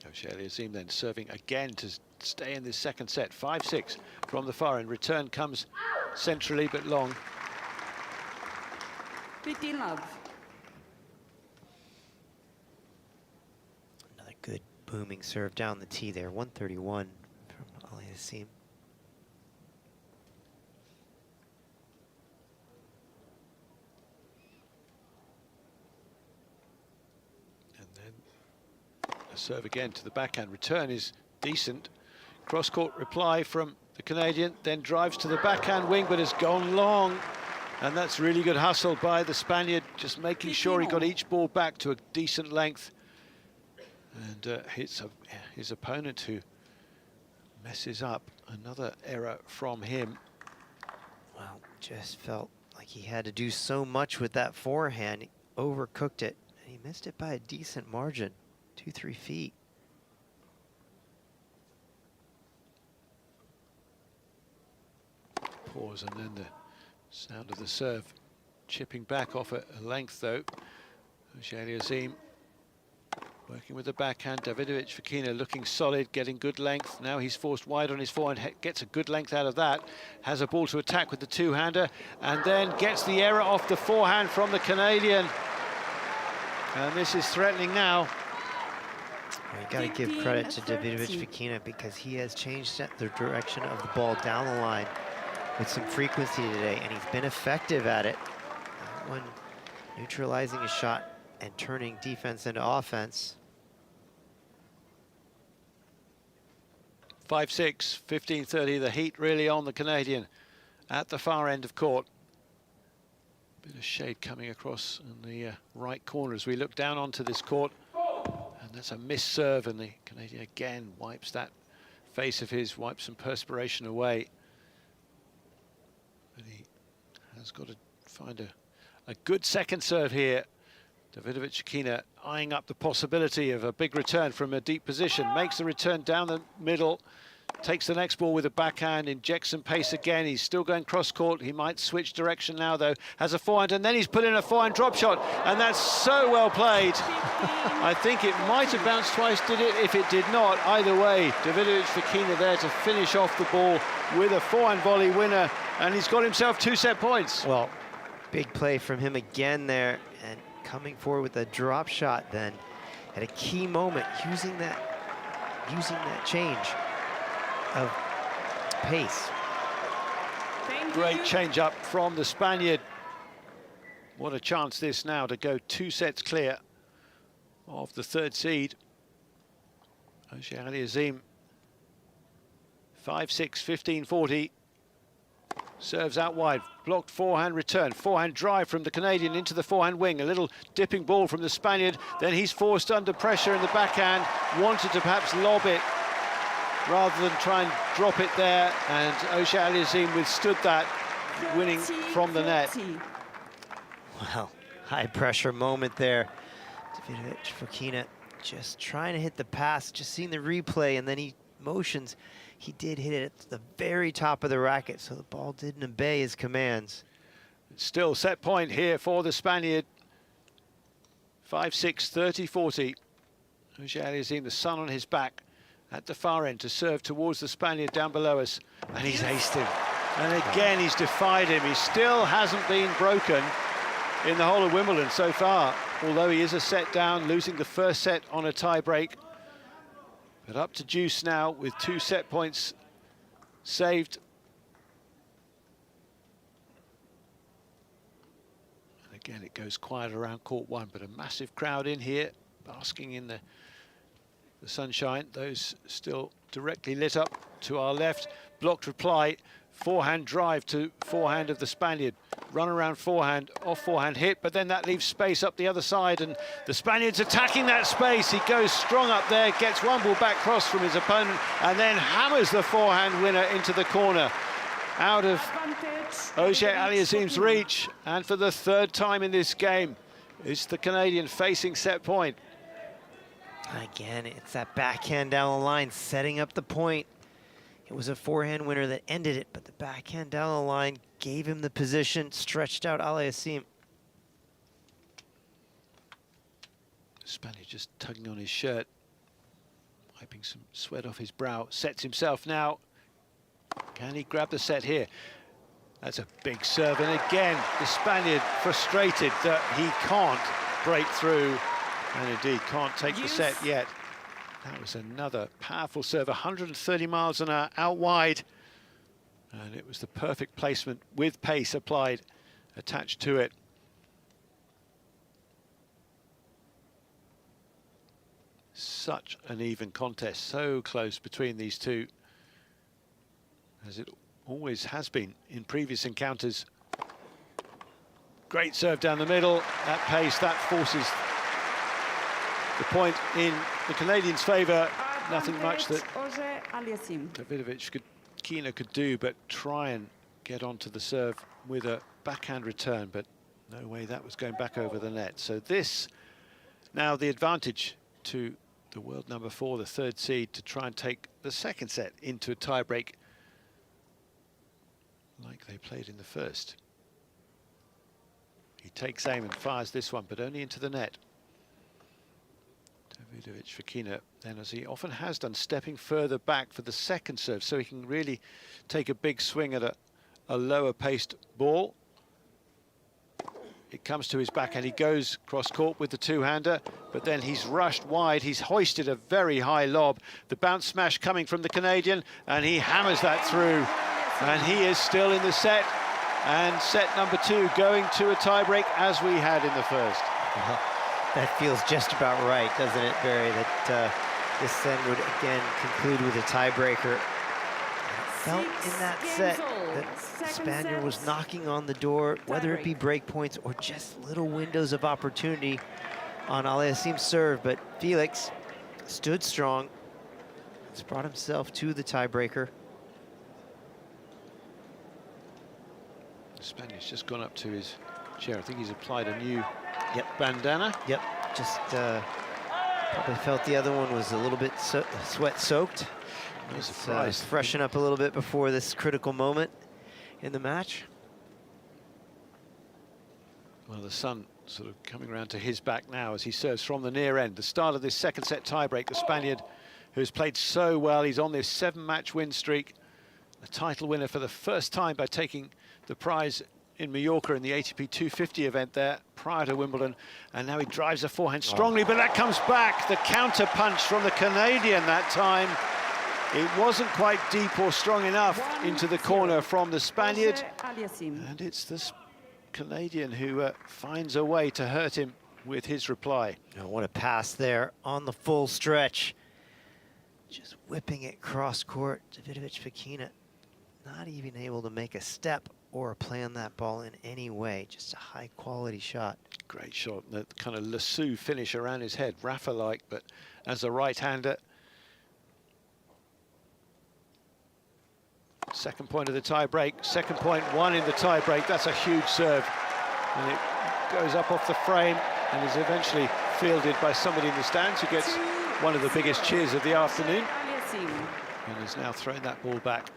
Auger Aliassime then serving again to stay in this second set. 5-6 from the far end. Return comes centrally but long. 15 love. Another good booming serve down the tee there. 131 from Aliassime. And then a serve again to the backhand. Return is decent cross-court reply from the Canadian, then drives to the backhand wing, but has gone long. And that's really good hustle by the Spaniard, just making sure he got each ball back to a decent length. And hits his opponent, who messes up. Another error from him. Well, just felt like he had to do so much with that forehand. He overcooked it, and he missed it by a decent margin, 2-3 feet. Pause, and then the sound of the serve chipping back off a length, though. Auger Aliassime working with the backhand. Davidovich Fokina looking solid, getting good length. Now he's forced wide on his forehand, gets a good length out of that. Has a ball to attack with the two-hander, and then gets the error off the forehand from the Canadian. And this is threatening now. You got to give credit to Davidovich Fokina, because he has changed the direction of the ball down the line with some frequency today, and he's been effective at it. That one neutralizing a shot and turning defense into offense. 5-6, 15-30, the heat really on the Canadian at the far end of court. Bit of shade coming across in the right corner as we look down onto this court. And that's a missed serve, and the Canadian again wipes that face of his, wipes some perspiration away. But he has got to find a good second serve here. Davidovich Fokina eyeing up the possibility of a big return from a deep position. Makes the return down the middle. Takes the next ball with a backhand. Injects some pace again. He's still going cross-court. He might switch direction now, though. Has a forehand, and then he's put in a forehand drop shot. And that's so well played. I think it might have bounced twice, did it? If it did not, either way, Davidovich Fokina there to finish off the ball with a forehand volley winner. And he's got himself 2 set points. Well, big play from him again there, and coming forward with a drop shot then at a key moment, using that change of pace. Great change up from the Spaniard. What a chance this now to go 2 sets clear of the 3rd seed. Auger Aliassime, 5-6, 15-40. Serves out wide, blocked forehand return, forehand drive from the Canadian into the forehand wing, a little dipping ball from the Spaniard, then he's forced under pressure in the backhand, wanted to perhaps lob it rather than try and drop it there, and Auger Aliassime withstood that, winning from the net. Well, high pressure moment there. Davidovich Fokina just trying to hit the pass, just seeing the replay, and then he motions. He did hit it at the very top of the racket, so the ball didn't obey his commands. Still set point here for the Spaniard. 5-6, 30-40. Auger Aliassime, the sun on his back at the far end to serve towards the Spaniard down below us. And he's aced him. And again, he's defied him. He still hasn't been broken in the whole of Wimbledon so far, although he is a set down, losing the first set on a tie break. But up to deuce now with 2 set points saved. And again, it goes quiet around court 1, but a massive crowd in here, basking in the sunshine. Those still directly lit up to our left. Blocked reply, forehand drive to forehand of the Spaniard. Run around forehand, off forehand hit, but then that leaves space up the other side, and the Spaniard's attacking that space. He goes strong up there, gets one ball back cross from his opponent, and then hammers the forehand winner into the corner. Out of Auger Aliassime's reach, and for the 3rd time in this game, it's the Canadian facing set point. Again, it's that backhand down the line, setting up the point. It was a forehand winner that ended it, but the backhand down the line gave him the position, stretched out Aliassime. Spaniard just tugging on his shirt, wiping some sweat off his brow, sets himself now. Can he grab the set here? That's a big serve, and again, the Spaniard frustrated that he can't break through, and indeed can't take the set yet. That was another powerful serve, 130 miles an hour out wide. And it was the perfect placement with pace applied, attached to it. such an even contest, so close between these two, as it always has been in previous encounters. Great serve down the middle, that pace, that forces the point in the Canadians' favour. Nothing much that Davidovich Fokina could do but try and get onto the serve with a backhand return, but no way that was going back over the net. So this, now the advantage to the world number 4, the 3rd seed, to try and take the second set into a tiebreak like they played in the first. He takes aim and fires this one, but only into the net. Davidovich Fokina, then, as he often has done, stepping further back for the second serve, so he can really take a big swing at a lower paced ball. It comes to his backhand, he goes cross court with the two-hander, but then he's rushed wide, he's hoisted a very high lob. The bounce smash coming from the Canadian, and he hammers that through, and he is still in the set, and set number 2 going to a tiebreak as we had in the first. That feels just about right, doesn't it, Barry? That this set would again conclude with a tiebreaker. It felt in that set that the Spaniard was knocking on the door, whether it be break points or just little windows of opportunity on Aliassim's serve, but Felix stood strong, has brought himself to the tiebreaker. The Spaniard's just gone up to his chair. I think he's applied a new bandana. Yep, just probably felt the other one was a little bit sweat-soaked. No surprise. Freshen up a little bit before this critical moment in the match. Well, the sun sort of coming around to his back now as he serves from the near end. The start of this second set tiebreak, the Spaniard, who's played so well, he's on this 7-match win streak, a title winner for the first time by taking the prize in Mallorca in the ATP 250 event there prior to Wimbledon, and now he drives a forehand strongly, but that comes back. The counter punch from the Canadian that time. It wasn't quite deep or strong enough into the corner from the Spaniard, and it's the Canadian who finds a way to hurt him with his reply. Oh, what a pass there on the full stretch. Just whipping it cross court. Davidovich Fokina not even able to make a step or a play on that ball in any way. Just a high quality shot. Great shot, the kind of lasso finish around his head, Rafa-like, but as a right-hander. Second point of the tie break, second point, 1 in the tie break. That's a huge serve, and it goes up off the frame and is eventually fielded by somebody in the stands who gets one of the biggest cheers of the afternoon, and has now thrown that ball back.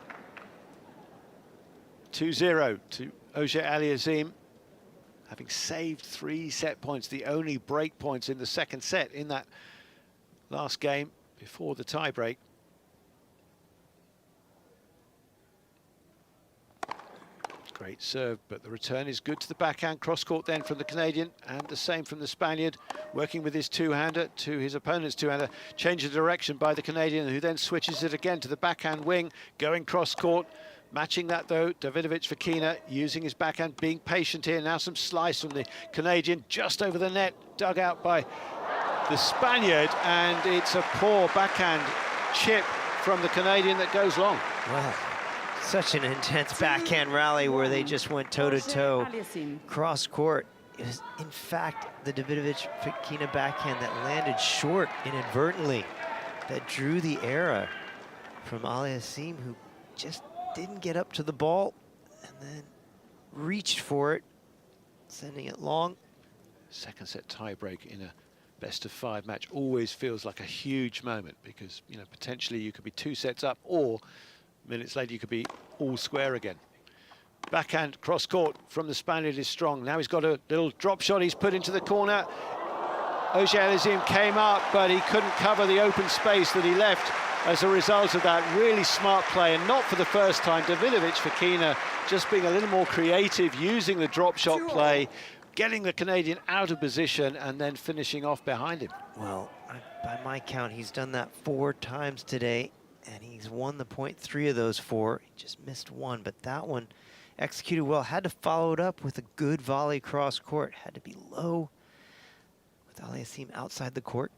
2-0 to Auger Aliassime, having saved 3 set points, the only break points in the second set in that last game before the tie break. Great serve, but the return is good to the backhand. Cross-court then from the Canadian, and the same from the Spaniard, working with his two-hander to his opponent's two-hander. Change of direction by the Canadian, who then switches it again to the backhand wing, going cross-court. Matching that, though, Davidovich Fokina using his backhand, being patient here. Now some slice from the Canadian, just over the net, dug out by the Spaniard, and it's a poor backhand chip from the Canadian that goes long. Wow. Such an intense backhand rally where they just went toe-to-toe cross court. It was, in fact, the Davidovich Fokina backhand that landed short inadvertently, that drew the error from Aliassime, who just didn't get up to the ball and then reached for it, sending it long. Second set tiebreak in a best-of-5 match always feels like a huge moment because, you know, potentially you could be 2 sets up, or minutes later you could be all square again. Backhand cross-court from the Spaniard is strong. Now he's got a little drop shot he's put into the corner. Auger Aliassime came up, but he couldn't cover the open space that he left as a result of that. Really smart play, and not for the first time. Davidovich Fokina just being a little more creative, using the drop shot play, getting the Canadian out of position, and then finishing off behind him. Well, by my count, he's done that 4 times today, and he's won the point 3 of those 4. He just missed 1, but that one executed well. Had to follow it up with a good volley cross court. Had to be low with Aliassime outside the court.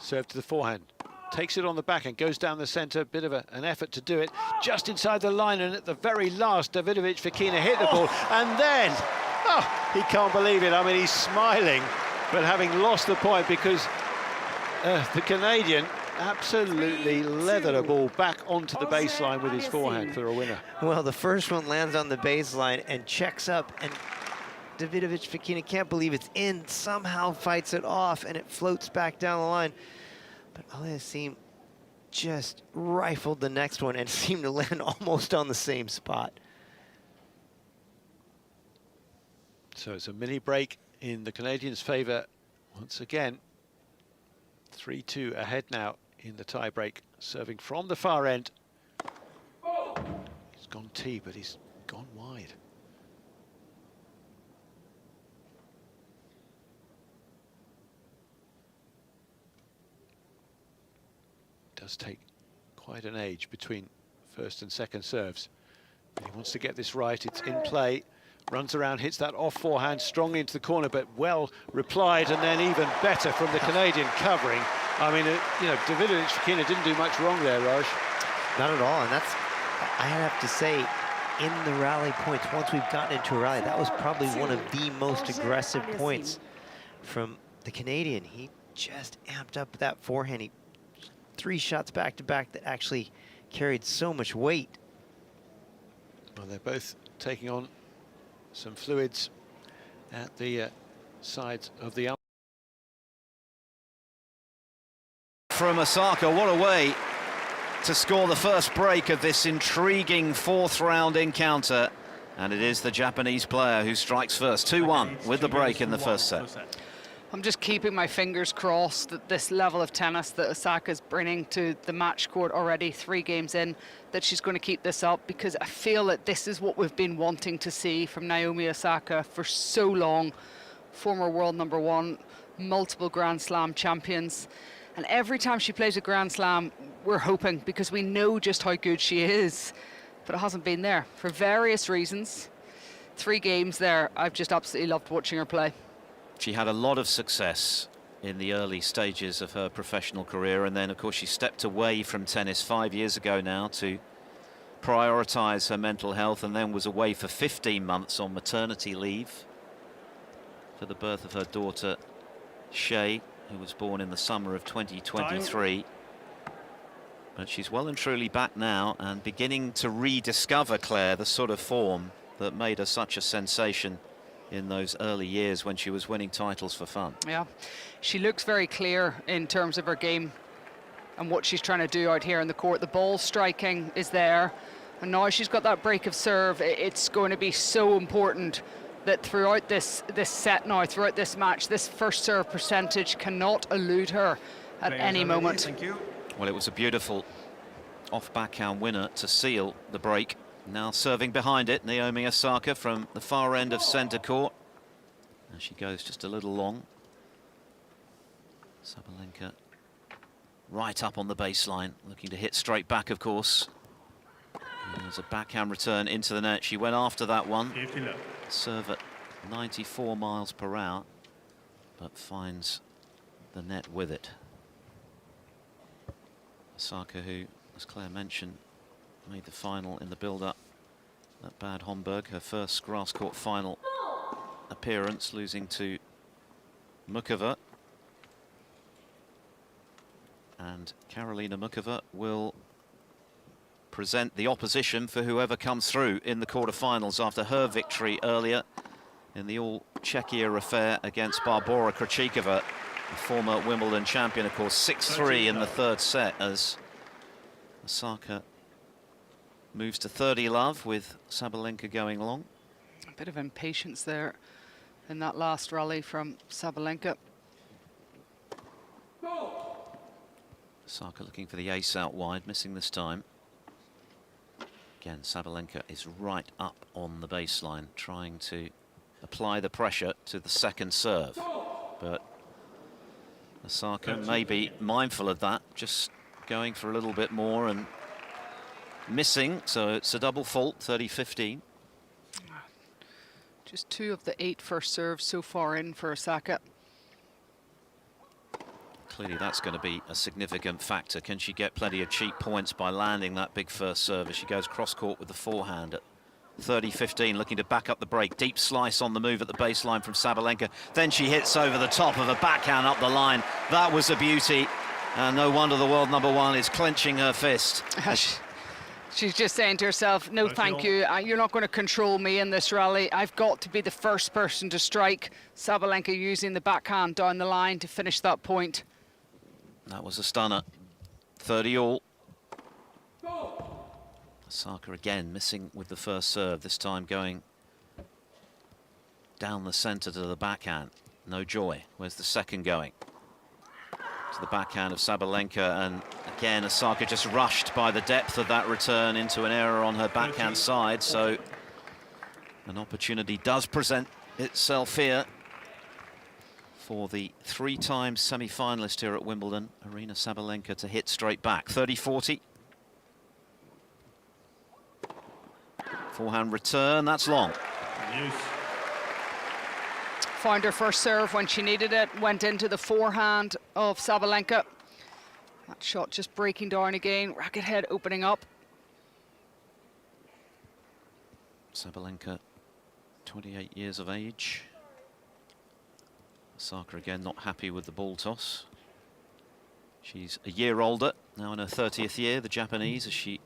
Serve to the forehand. Takes it on the back and goes down the centre. Bit of an effort to do it. Just inside the line, and at the very last, Davidovich Fokina hit the ball. And then, oh, he can't believe it. I mean, he's smiling, but having lost the point because the Canadian absolutely leathered a ball back onto the baseline with his forehand for a winner. Well, the first one lands on the baseline and checks up, and Davidovich Fokina can't believe it's in, somehow fights it off, and it floats back down the line. But Aliassime just rifled the next one and seemed to land almost on the same spot. So it's a mini break in the Canadians' favour once again. 3-2 ahead now in the tie break, serving from the far end. He's gone tee, but he's gone wide. Does take quite an age between first and second serves. He wants to get this right. It's in play. Runs around, hits that off forehand strongly into the corner, but well replied, and then even better from the Canadian covering. I mean, you know, Davidovich Fokina didn't do much wrong there, Raj. Not at all, and that's, I have to say, in the rally points, once we've gotten into a rally, that was probably one of the most aggressive points from the Canadian. He just amped up that forehand. He 3 shots back-to-back that actually carried so much weight. Well, they're both taking on some fluids at the sides of the From Osaka, what a way to score the first break of this intriguing 4th round encounter. And it is the Japanese player who strikes first. 2-1 with the break in the first set. I'm just keeping my fingers crossed that this level of tennis that Osaka's bringing to the match court already 3 games in, that she's going to keep this up, because I feel that this is what we've been wanting to see from Naomi Osaka for so long. Former world #1, multiple Grand Slam champions. And every time she plays a Grand Slam, we're hoping, because we know just how good she is. But it hasn't been there for various reasons. 3 games there, I've just absolutely loved watching her play. She had a lot of success in the early stages of her professional career, and then of course she stepped away from tennis 5 years ago now to prioritise her mental health, and then was away for 15 months on maternity leave for the birth of her daughter Shay, who was born in the summer of 2023. But she's well and truly back now and beginning to rediscover, Claire, the sort of form that made her such a sensation in those early years when she was winning titles for fun. Yeah, she looks very clear in terms of her game and what she's trying to do out here in the court. The ball striking is there, and now she's got that break of serve. It's going to be so important that throughout this set now, throughout this match, this first serve percentage cannot elude her at any moment. Thank you. Well, it was a beautiful off backhand winner to seal the break. Now serving behind it, Naomi Osaka from the far end of centre court. And she goes just a little long. Sabalenka right up on the baseline, looking to hit straight back, of course. And there's a backhand return into the net. She went after that one. Serve at 94 miles per hour, but finds the net with it. Osaka, who, as Claire mentioned, made the final in the build-up at Bad Homburg, her first grass court final appearance, losing to Mukova. And Karolina Mukova will present the opposition for whoever comes through in the quarterfinals after her victory earlier in the all-Czechia affair against Barbora Krejcikova, the former Wimbledon champion, of course. 6-3 in the third set as Osaka moves to 30 love with Sabalenka going long. A bit of impatience there in that last rally from Sabalenka. Osaka looking for the ace out wide, missing this time. Again, Sabalenka is right up on the baseline, trying to apply the pressure to the second serve. But Osaka may be mindful of that, just going for a little bit more and missing, so it's a double fault, 30-15. Just 2 of the 8 first serves so far in for Osaka. Clearly that's going to be a significant factor. Can she get plenty of cheap points by landing that big first serve as she goes cross-court with the forehand at 30-15, looking to back up the break. Deep slice on the move at the baseline from Sabalenka. Then she hits over the top of a backhand up the line. That was a beauty. And no wonder the world number one is clenching her fist. She's just saying to herself, no, thank you. You're not going to control me in this rally. I've got to be the first person to strike. Sabalenka using the backhand down the line to finish that point. That was a stunner. 30 all. Osaka again missing with the first serve, this time going down the centre to the backhand. No joy. Where's the second going? To the backhand of Sabalenka, and again Osaka just rushed by the depth of that return into an error on her backhand side, so an opportunity does present itself here for the three-time semi-finalist here at Wimbledon, Aryna Sabalenka, to hit straight back. 30-40. Forehand return, that's long. Found her first serve when she needed it, went into the forehand of Sabalenka. That shot just breaking down again, racket head opening up. Sabalenka, 28 years of age. Osaka again not happy with the ball toss. She's a year older, now in her 30th year, the Japanese, as she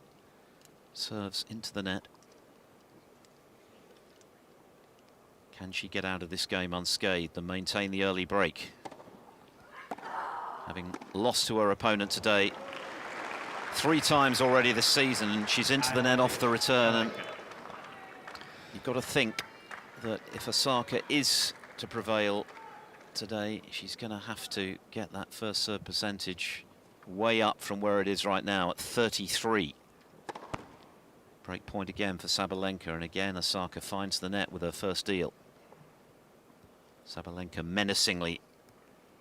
serves into the net. Can she get out of this game unscathed and maintain the early break? Having lost to her opponent today 3 times already this season, and she's into the net off the return, and you've got to think that if Osaka is to prevail today, she's going to have to get that first serve percentage way up from where it is right now at 33. Break point again for Sabalenka, and again Osaka finds the net with her first deal. Sabalenka menacingly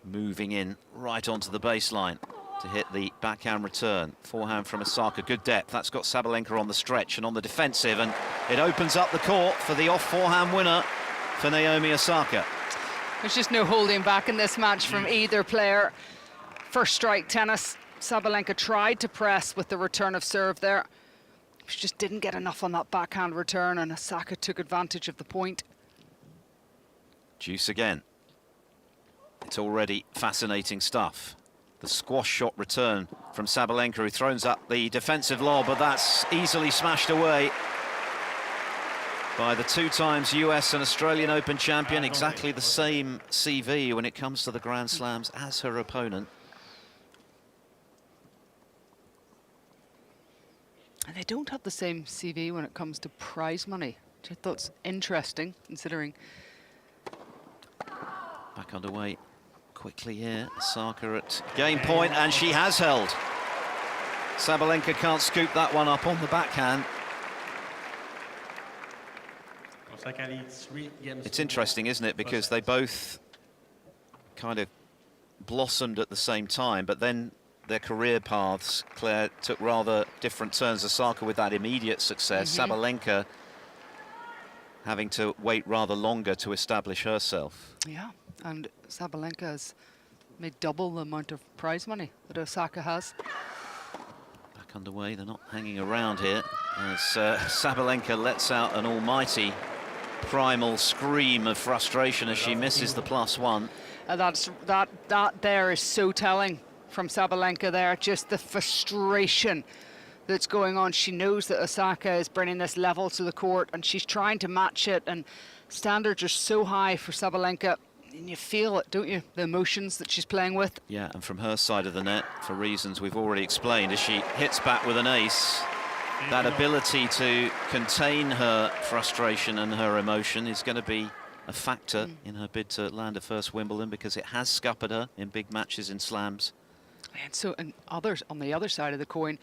moving in right onto the baseline to hit the backhand return. Forehand from Osaka, good depth. That's got Sabalenka on the stretch and on the defensive, and it opens up the court for the off forehand winner for Naomi Osaka. There's just no holding back in this match from either player. First strike tennis. Sabalenka tried to press with the return of serve there. She just didn't get enough on that backhand return, and Osaka took advantage of the point. Deuce again. It's already fascinating stuff. The squash shot return from Sabalenka, who throws up the defensive lob, but that's easily smashed away by the 2 times US and Australian Open champion. Exactly the same CV when it comes to the Grand Slams as her opponent. And they don't have the same CV when it comes to prize money, which I thought's interesting, considering. Back underway quickly here. Osaka at game point, and she has held. Sabalenka can't scoop that one up on the backhand. It's interesting, isn't it? Because they both kind of blossomed at the same time, but then their career paths, Claire, took rather different turns. Osaka with that immediate success, Sabalenka having to wait rather longer to establish herself. Yeah, and Sabalenka has made double the amount of prize money that Osaka has. Back underway, they're not hanging around here as Sabalenka lets out an almighty primal scream of frustration as she misses the +1. That there is so telling from Sabalenka there, just the frustration that's going on. She knows that Osaka is bringing this level to the court, and she's trying to match it, and standards are so high for Sabalenka, and you feel it, don't you, the emotions that she's playing with. Yeah, and from her side of the net, for reasons we've already explained, as she hits back with an ace, that ability to contain her frustration and her emotion is going to be a factor in her bid to land her first Wimbledon, because it has scuppered her in big matches in slams. And so, and others on the other side of the coin,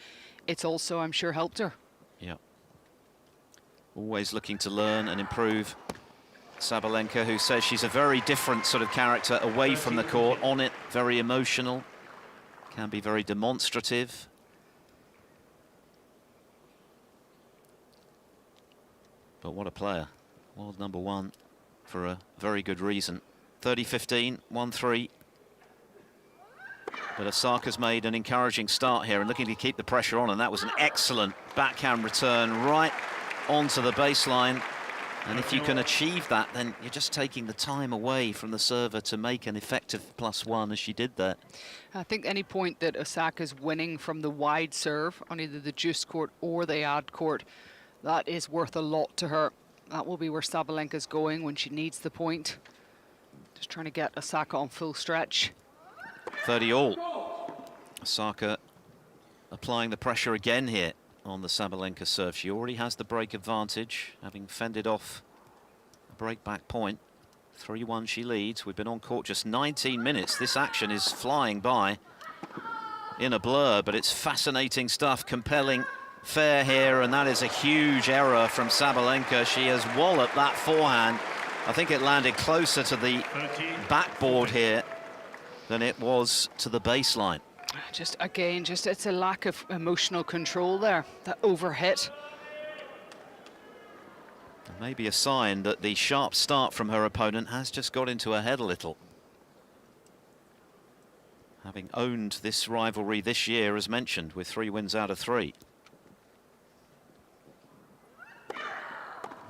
it's also, I'm sure, helped her. Yeah. Always looking to learn and improve. Sabalenka, who says she's a very different sort of character away from the court. On it, very emotional, can be very demonstrative. But what a player. World number one for a very good reason. 30-15, 1-3. But Osaka's made an encouraging start here and looking to keep the pressure on, and that was an excellent backhand return right onto the baseline. And if you can achieve that, then you're just taking the time away from the server to make an effective +1, as she did there. I think any point that Osaka's winning from the wide serve on either the juice court or the ad court, that is worth a lot to her. That will be where Sabalenka's going when she needs the point. Just trying to get Osaka on full stretch. 30 all. Osaka applying the pressure again here on the Sabalenka serve. She already has the break advantage, having fended off a break back point. 3-1 she leads. We've been on court just 19 minutes. This action is flying by in a blur, but it's fascinating stuff, compelling fair here, and that is a huge error from Sabalenka. She has walloped that forehand. I think it landed closer to the backboard here than it was to the baseline. Just again, it's a lack of emotional control there, that overhit. Maybe a sign that the sharp start from her opponent has just got into her head a little. Having owned this rivalry this year, as mentioned, with 3 wins out of 3.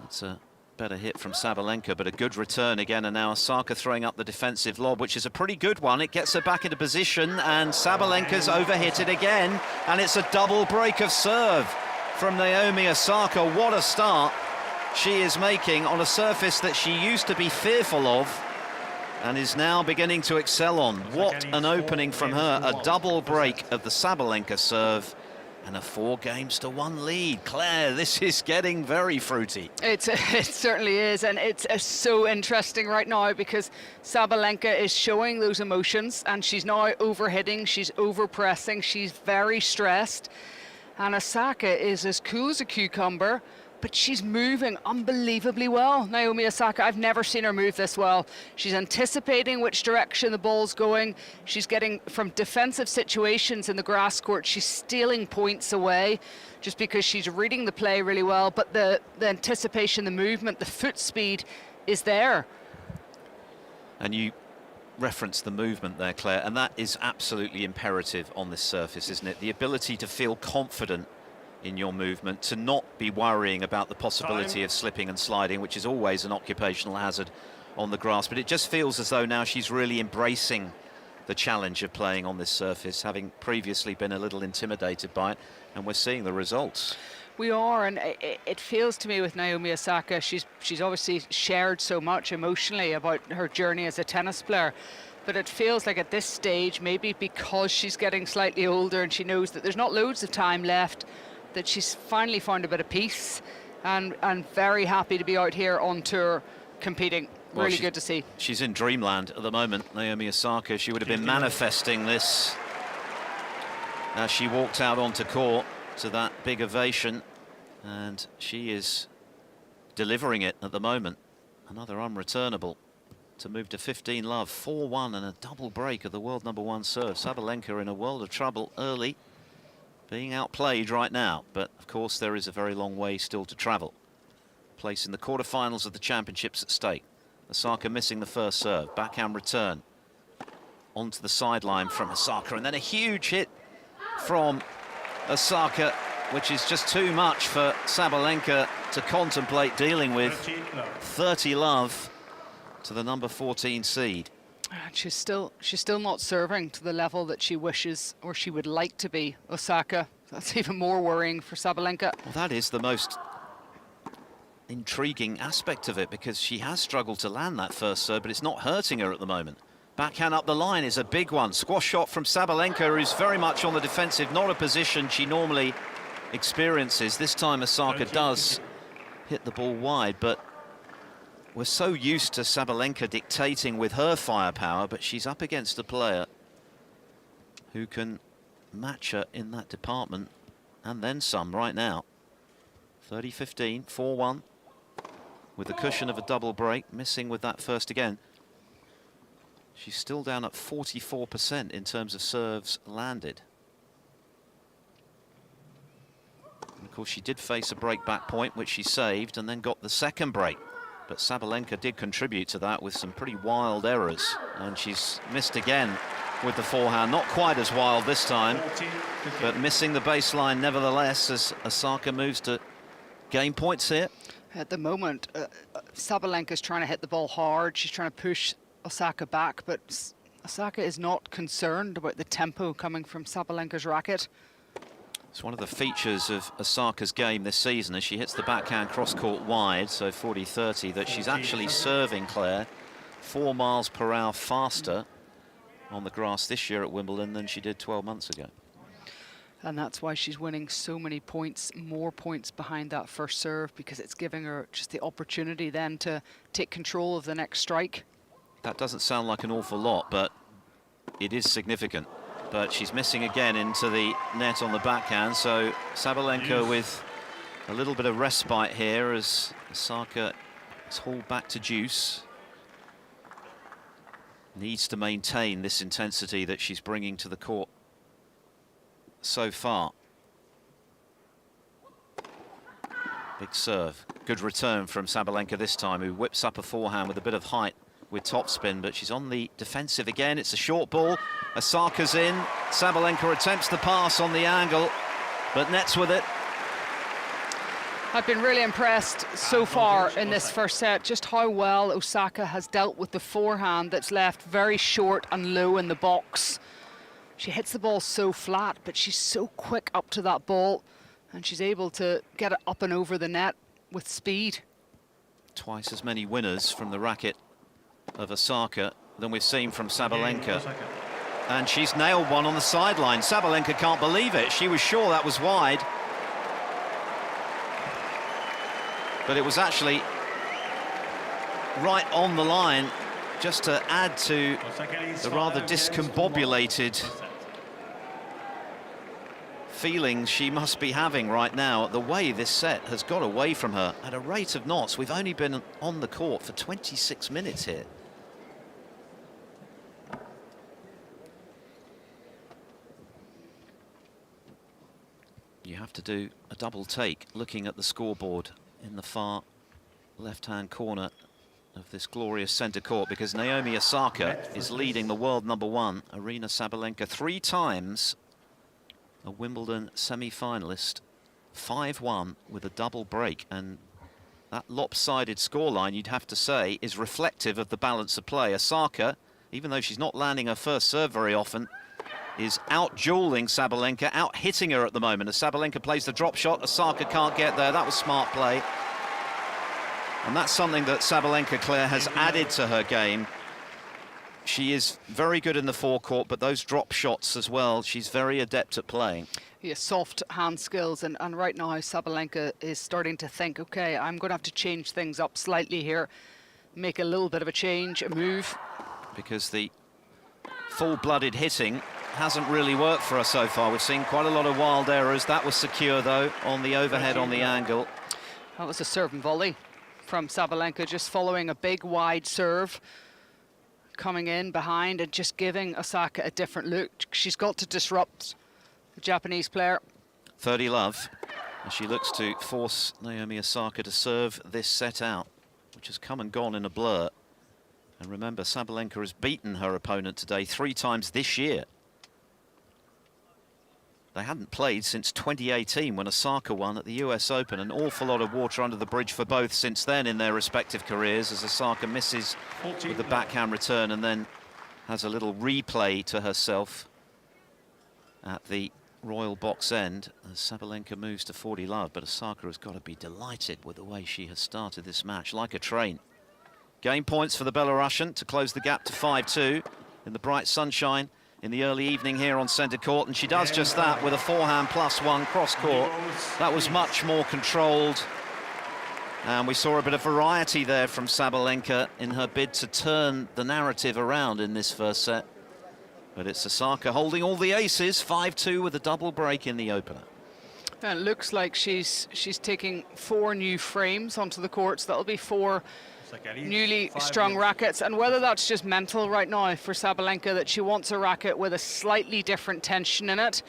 That's a better hit from Sabalenka, but a good return again, and now Osaka throwing up the defensive lob, which is a pretty good one. It gets her back into position, and Sabalenka's overhit it again, and it's a double break of serve from Naomi Osaka. What a start she is making on a surface that she used to be fearful of and is now beginning to excel on. What an opening from her, a double break of the Sabalenka serve, and a 4-1 lead. Claire, this is getting very fruity. It certainly is, and it's so interesting right now because Sabalenka is showing those emotions, and she's now overhitting, she's overpressing, she's very stressed, and Osaka is as cool as a cucumber, but she's moving unbelievably well. Naomi Osaka, I've never seen her move this well. She's anticipating which direction the ball's going. She's getting from defensive situations in the grass court. She's stealing points away just because she's reading the play really well, but the anticipation, the movement, the foot speed is there. And you referenced the movement there, Claire, and that is absolutely imperative on this surface, isn't it? The ability to feel confident in your movement, to not be worrying about the possibility of slipping and sliding, which is always an occupational hazard on the grass. But it just feels as though now she's really embracing the challenge of playing on this surface, having previously been a little intimidated by it, and we're seeing the results. We are, and it feels to me with Naomi Osaka, she's obviously shared so much emotionally about her journey as a tennis player, but it feels like at this stage, maybe because she's getting slightly older and she knows that there's not loads of time left, that she's finally found a bit of peace, and very happy to be out here on tour competing. Well, really good to see. She's in dreamland at the moment, Naomi Osaka. She would have been manifesting this as she walked out onto court to that big ovation, and she is delivering it at the moment. Another unreturnable to move to 15 love, 4-1 and a double break of the world #1 serve. Sabalenka in a world of trouble early, being outplayed right now, but of course there is a very long way still to travel. Place in the quarterfinals of the championships at stake. Osaka missing the first serve, backhand return onto the sideline from Osaka, and then a huge hit from Osaka, which is just too much for Sabalenka to contemplate dealing with. 30 love to the #14 seed. She's still not serving to the level that she wishes or she would like to be, Osaka. That's even more worrying for Sabalenka. Well, that is the most intriguing aspect of it, because she has struggled to land that first serve, but it's not hurting her at the moment. Backhand up the line is a big one. Squash shot from Sabalenka, who's very much on the defensive, not a position she normally experiences. This time Osaka does hit the ball wide, but we're so used to Sabalenka dictating with her firepower, but she's up against a player who can match her in that department, and then some right now. 30-15, 4-1, with the cushion of a double break, missing with that first again. She's still down at 44% in terms of serves landed. And of course, she did face a break back point, which she saved, and then got the second break. But Sabalenka did contribute to that with some pretty wild errors, and she's missed again with the forehand. Not quite as wild this time, but missing the baseline nevertheless as Osaka moves to gain points here. At the moment, Sabalenka's trying to hit the ball hard. She's trying to push Osaka back, but Osaka is not concerned about the tempo coming from Sabalenka's racket. It's one of the features of Osaka's game this season as she hits the backhand cross-court wide, so 40-30, that she's actually serving, Claire, 4 miles per hour faster on the grass this year at Wimbledon than she did 12 months ago. And that's why she's winning so many points, more points behind that first serve, because it's giving her just the opportunity then to take control of the next strike. That doesn't sound like an awful lot, but it is significant. But she's missing again into the net on the backhand, so Sabalenka with a little bit of respite here as Osaka is hauled back to deuce. Needs to maintain this intensity that she's bringing to the court so far. Big serve. Good return from Sabalenka this time, who whips up a forehand with a bit of height with topspin, but she's on the defensive again. It's a short ball. Osaka's in. Sabalenka attempts the pass on the angle, but nets with it. I've been really impressed so far in this first set, just how well Osaka has dealt with the forehand that's left very short and low in the box. She hits the ball so flat, but she's so quick up to that ball, and she's able to get it up and over the net with speed. Twice as many winners from the racket of Osaka than we've seen from Sabalenka. And she's nailed one on the sideline. Sabalenka can't believe it. She was sure that was wide. But it was actually right on the line, just to add to the rather discombobulated feelings she must be having right now. The way this set has got away from her at a rate of knots. We've only been on the court for 26 minutes here. You have to do a double take looking at the scoreboard in the far left-hand corner of this glorious centre court, because Naomi Osaka is leading the world #1, Aryna Sabalenka, 3 times a Wimbledon semi-finalist, 5-1 with a double break. And that lopsided scoreline, you'd have to say, is reflective of the balance of play. Osaka, even though she's not landing her first serve very often, is out-dueling Sabalenka, out-hitting her at the moment. As Sabalenka plays the drop shot, Osaka can't get there. That was smart play. And that's something that Sabalenka, Claire, has added to her game. She is very good in the forecourt, but those drop shots as well, she's very adept at playing. Yeah, soft hand skills, and right now Sabalenka is starting to think, okay, I'm going to have to change things up slightly here, make a little bit of a change, a move. Because the full-blooded hitting hasn't really worked for her so far. We've seen quite a lot of wild errors. That was secure, though, on the overhead on the angle. That was a serve and volley from Sabalenka, just following a big, wide serve, coming in behind and just giving Osaka a different look. She's got to disrupt the Japanese player. 30 love, as she looks to force Naomi Osaka to serve this set out, which has come and gone in a blur. And remember, Sabalenka has beaten her opponent today 3 times this year. They hadn't played since 2018 when Osaka won at the US Open. An awful lot of water under the bridge for both since then in their respective careers, as Osaka misses with the backhand return and then has a little replay to herself at the Royal Box End as Sabalenka moves to 40 love. But Osaka has got to be delighted with the way she has started this match, like a train. Game points for the Belarusian to close the gap to 5-2 in the bright sunshine in the early evening here on centre court, and she does just that with a forehand +1 cross court. That was much more controlled, and we saw a bit of variety there from Sabalenka in her bid to turn the narrative around in this first set. But it's Osaka holding all the aces, 5-2 with a double break in the opener. And it looks like she's taking 4 new frames onto the courts. That'll be 4 newly strung rackets, and whether that's just mental right now for Sabalenka, that she wants a racket with a slightly different tension in it.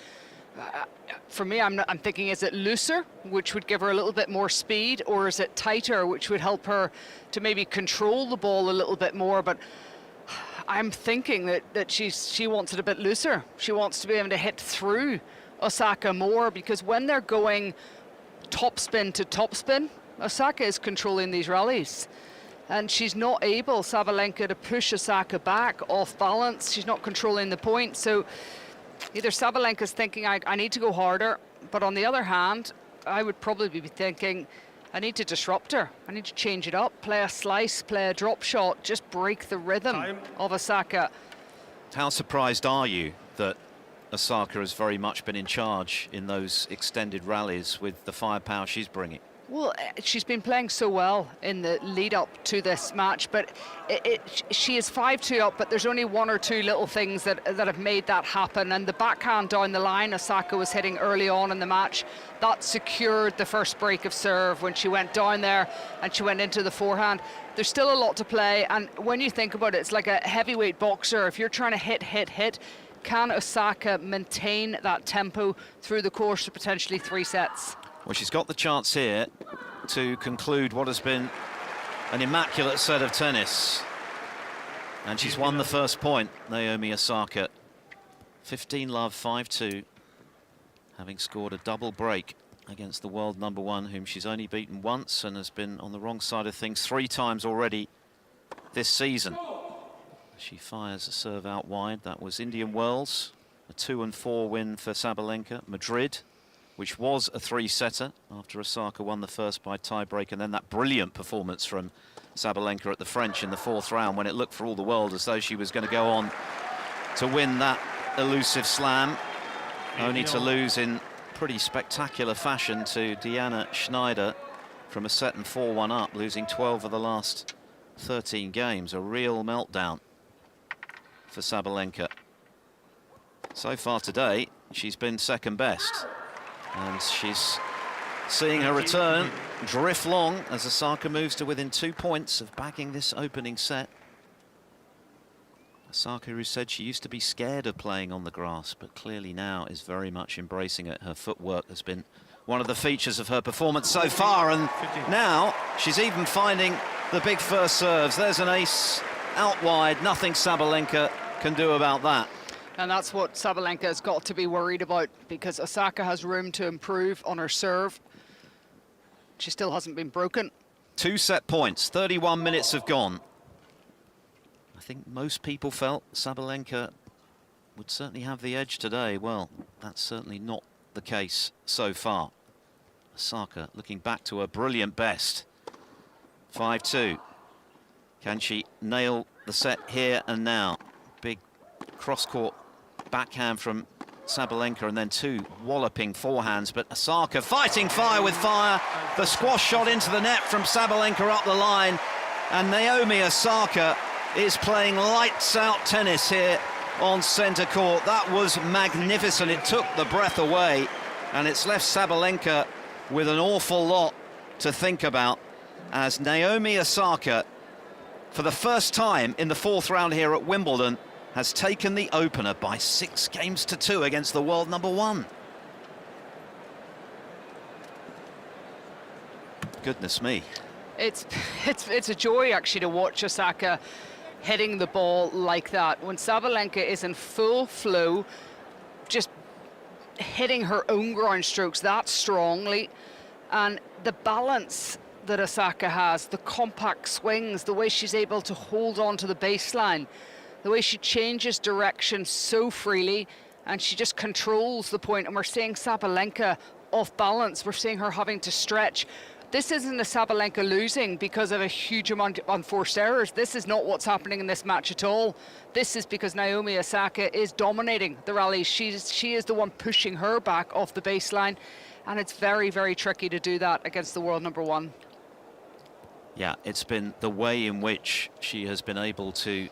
For me, I'm thinking, is it looser, which would give her a little bit more speed, or is it tighter, which would help her to maybe control the ball a little bit more? But I'm thinking that she wants it a bit looser. She wants to be able to hit through Osaka more, because when they're going topspin to topspin, Osaka is controlling these rallies. And she's not able, Sabalenka, to push Osaka back off balance. She's not controlling the point. So either Sabalenka's thinking, I need to go harder, but on the other hand, I would probably be thinking, I need to disrupt her. I need to change it up, play a slice, play a drop shot, just break the rhythm of Osaka. How surprised are you that Osaka has very much been in charge in those extended rallies with the firepower she's bringing? Well, she's been playing so well in the lead up to this match, but she is 5-2 up, but there's only one or two little things that have made that happen. And the backhand down the line Osaka was hitting early on in the match, that secured the first break of serve when she went down there and she went into the forehand. There's still a lot to play, and when you think about it, it's like a heavyweight boxer. If you're trying to hit, can Osaka maintain that tempo through the course of potentially 3 sets? Well, she's got the chance here to conclude what has been an immaculate set of tennis. And she's won the first point, Naomi Osaka. 15-love, 5-2, having scored a double break against the world #1, whom she's only beaten once and has been on the wrong side of things 3 times already this season. She fires a serve out wide. That was Indian Wells, a 2-4 win for Sabalenka. Madrid, which was a 3-setter after Osaka won the first by tiebreak, and then that brilliant performance from Sabalenka at the French in the 4th round, when it looked for all the world as though she was going to go on to win that elusive slam, only to lose in pretty spectacular fashion to Diana Schneider from a set and 4-1 up, losing 12 of the last 13 games. A real meltdown for Sabalenka. So far today, she's been second best. And she's seeing her return drift long as Osaka moves to within 2 points of bagging this opening set. Osaka, who said she used to be scared of playing on the grass, but clearly now is very much embracing it. Her footwork has been one of the features of her performance so far, and now she's even finding the big first serves. There's an ace out wide, nothing Sabalenka can do about that. And that's what Sabalenka has got to be worried about, because Osaka has room to improve on her serve. She still hasn't been broken. 2 set points, 31 minutes have gone. I think most people felt Sabalenka would certainly have the edge today. Well, that's certainly not the case so far. Osaka looking back to her brilliant best. 5-2. Can she nail the set here and now? Big cross-court backhand from Sabalenka, and then 2 walloping forehands, but Osaka fighting fire with fire. The squash shot into the net from Sabalenka up the line, and Naomi Osaka is playing lights out tennis here on centre court. That was magnificent. It took the breath away, and it's left Sabalenka with an awful lot to think about, as Naomi Osaka, for the first time in the 4th round here at Wimbledon, has taken the opener by 6-2 against the world #1. Goodness me. It's a joy actually to watch Osaka hitting the ball like that. When Sabalenka is in full flow, just hitting her own ground strokes that strongly, and the balance that Osaka has, the compact swings, the way she's able to hold on to the baseline, the way she changes direction so freely, and she just controls the point. And we're seeing Sabalenka off balance. We're seeing her having to stretch. This isn't a Sabalenka losing because of a huge amount of unforced errors. This is not what's happening in this match at all. This is because Naomi Osaka is dominating the rallies. She is the one pushing her back off the baseline, and it's very, very tricky to do that against the world #1. Yeah, it's been the way in which she has been able to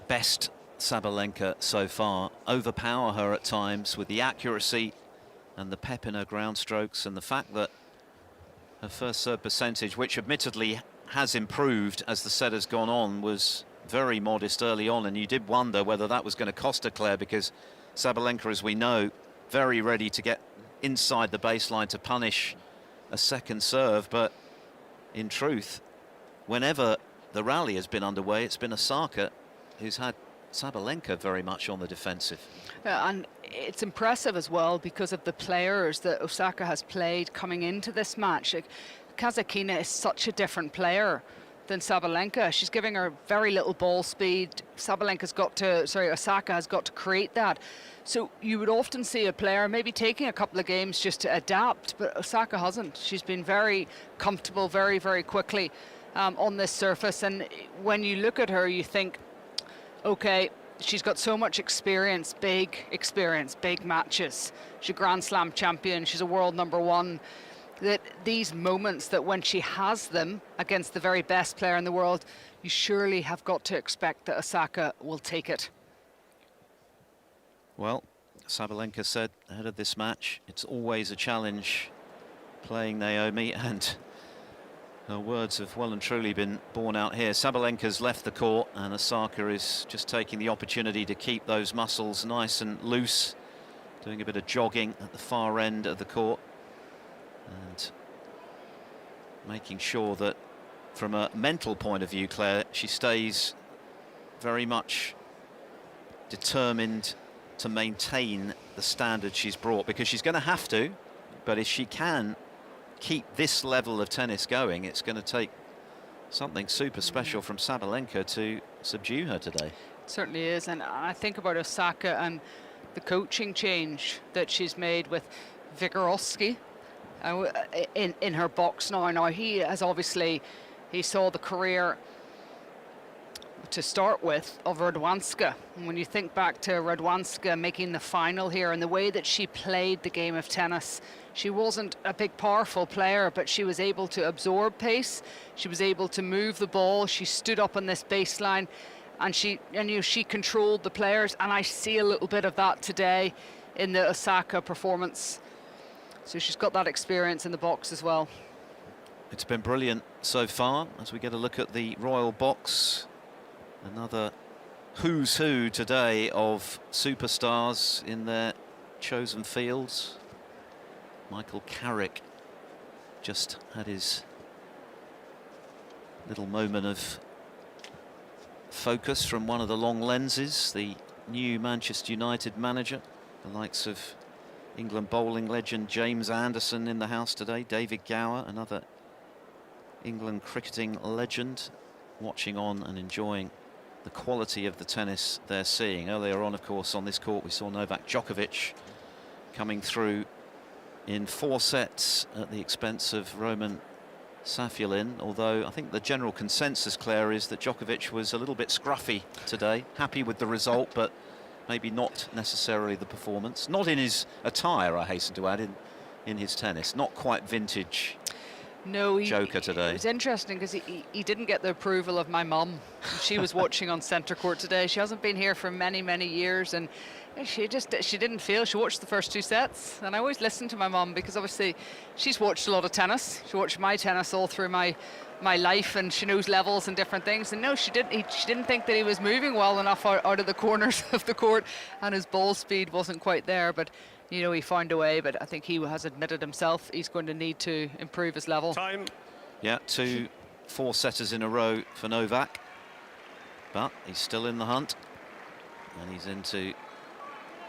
best Sabalenka so far, overpower her at times with the accuracy and the pep in her ground strokes, and the fact that her first serve percentage, which admittedly has improved as the set has gone on, was very modest early on, and you did wonder whether that was going to cost her, Claire, because Sabalenka, as we know, very ready to get inside the baseline to punish a second serve. But in truth, whenever the rally has been underway, it's been Osaka who's had Sabalenka very much on the defensive. And it's impressive as well because of the players that Osaka has played coming into this match. Like, Kasatkina is such a different player than Sabalenka. She's giving her very little ball speed. Osaka has got to create that. So you would often see a player maybe taking a couple of games just to adapt, but Osaka hasn't. She's been very comfortable very, very quickly on this surface. And when you look at her, you think, okay, she's got so much experience, big matches. She's a Grand Slam champion. She's a world #1. That these moments that when she has them against the very best player in the world, you surely have got to expect that Osaka will take it. Well, Sabalenka said ahead of this match, it's always a challenge playing Naomi, and her words have well and truly been borne out here. Sabalenka's left the court, and Osaka is just taking the opportunity to keep those muscles nice and loose, doing a bit of jogging at the far end of the court, and making sure that from a mental point of view, Claire, she stays very much determined to maintain the standard she's brought, because she's going to have to, but if she can keep this level of tennis going, it's going to take something super special from Sabalenka to subdue her today. It certainly is, and I think about Osaka and the coaching change that she's made with Vigorowski in her box now. Now he has obviously, he saw the career to start with of Radwanska, and when you think back to Radwanska making the final here and the way that she played the game of tennis, she wasn't a big powerful player, but she was able to absorb pace, she was able to move the ball, she stood up on this baseline, and she controlled the players, and I see a little bit of that today in the Osaka performance. So she's got that experience in the box as well. It's been brilliant so far. As we get a look at the Royal Box, another who's who today of superstars in their chosen fields. Michael Carrick just had his little moment of focus from one of the long lenses. The new Manchester United manager, the likes of England bowling legend James Anderson in the house today. David Gower, another England cricketing legend, watching on and enjoying the quality of the tennis they're seeing. Earlier on, of course, on this court, we saw Novak Djokovic coming through in 4 sets at the expense of Roman Safulin, although I think the general consensus, Claire, is that Djokovic was a little bit scruffy today, happy with the result, but maybe not necessarily the performance. Not in his attire, I hasten to add, in his tennis. Not quite vintage. No, Joker today. It was interesting because he didn't get the approval of my mum. She was watching on centre court today. She hasn't been here for many, many years, and she didn't feel. She watched the first 2 sets, and I always listen to my mum because obviously she's watched a lot of tennis. She watched my tennis all through my life, and she knows levels and different things. And no, she didn't think that he was moving well enough out of the corners of the court, and his ball speed wasn't quite there. But you know, he found a way, but I think he has admitted himself he's going to need to improve his level. Time. Yeah, 2 4-setters in a row for Novak, but he's still in the hunt, and he's into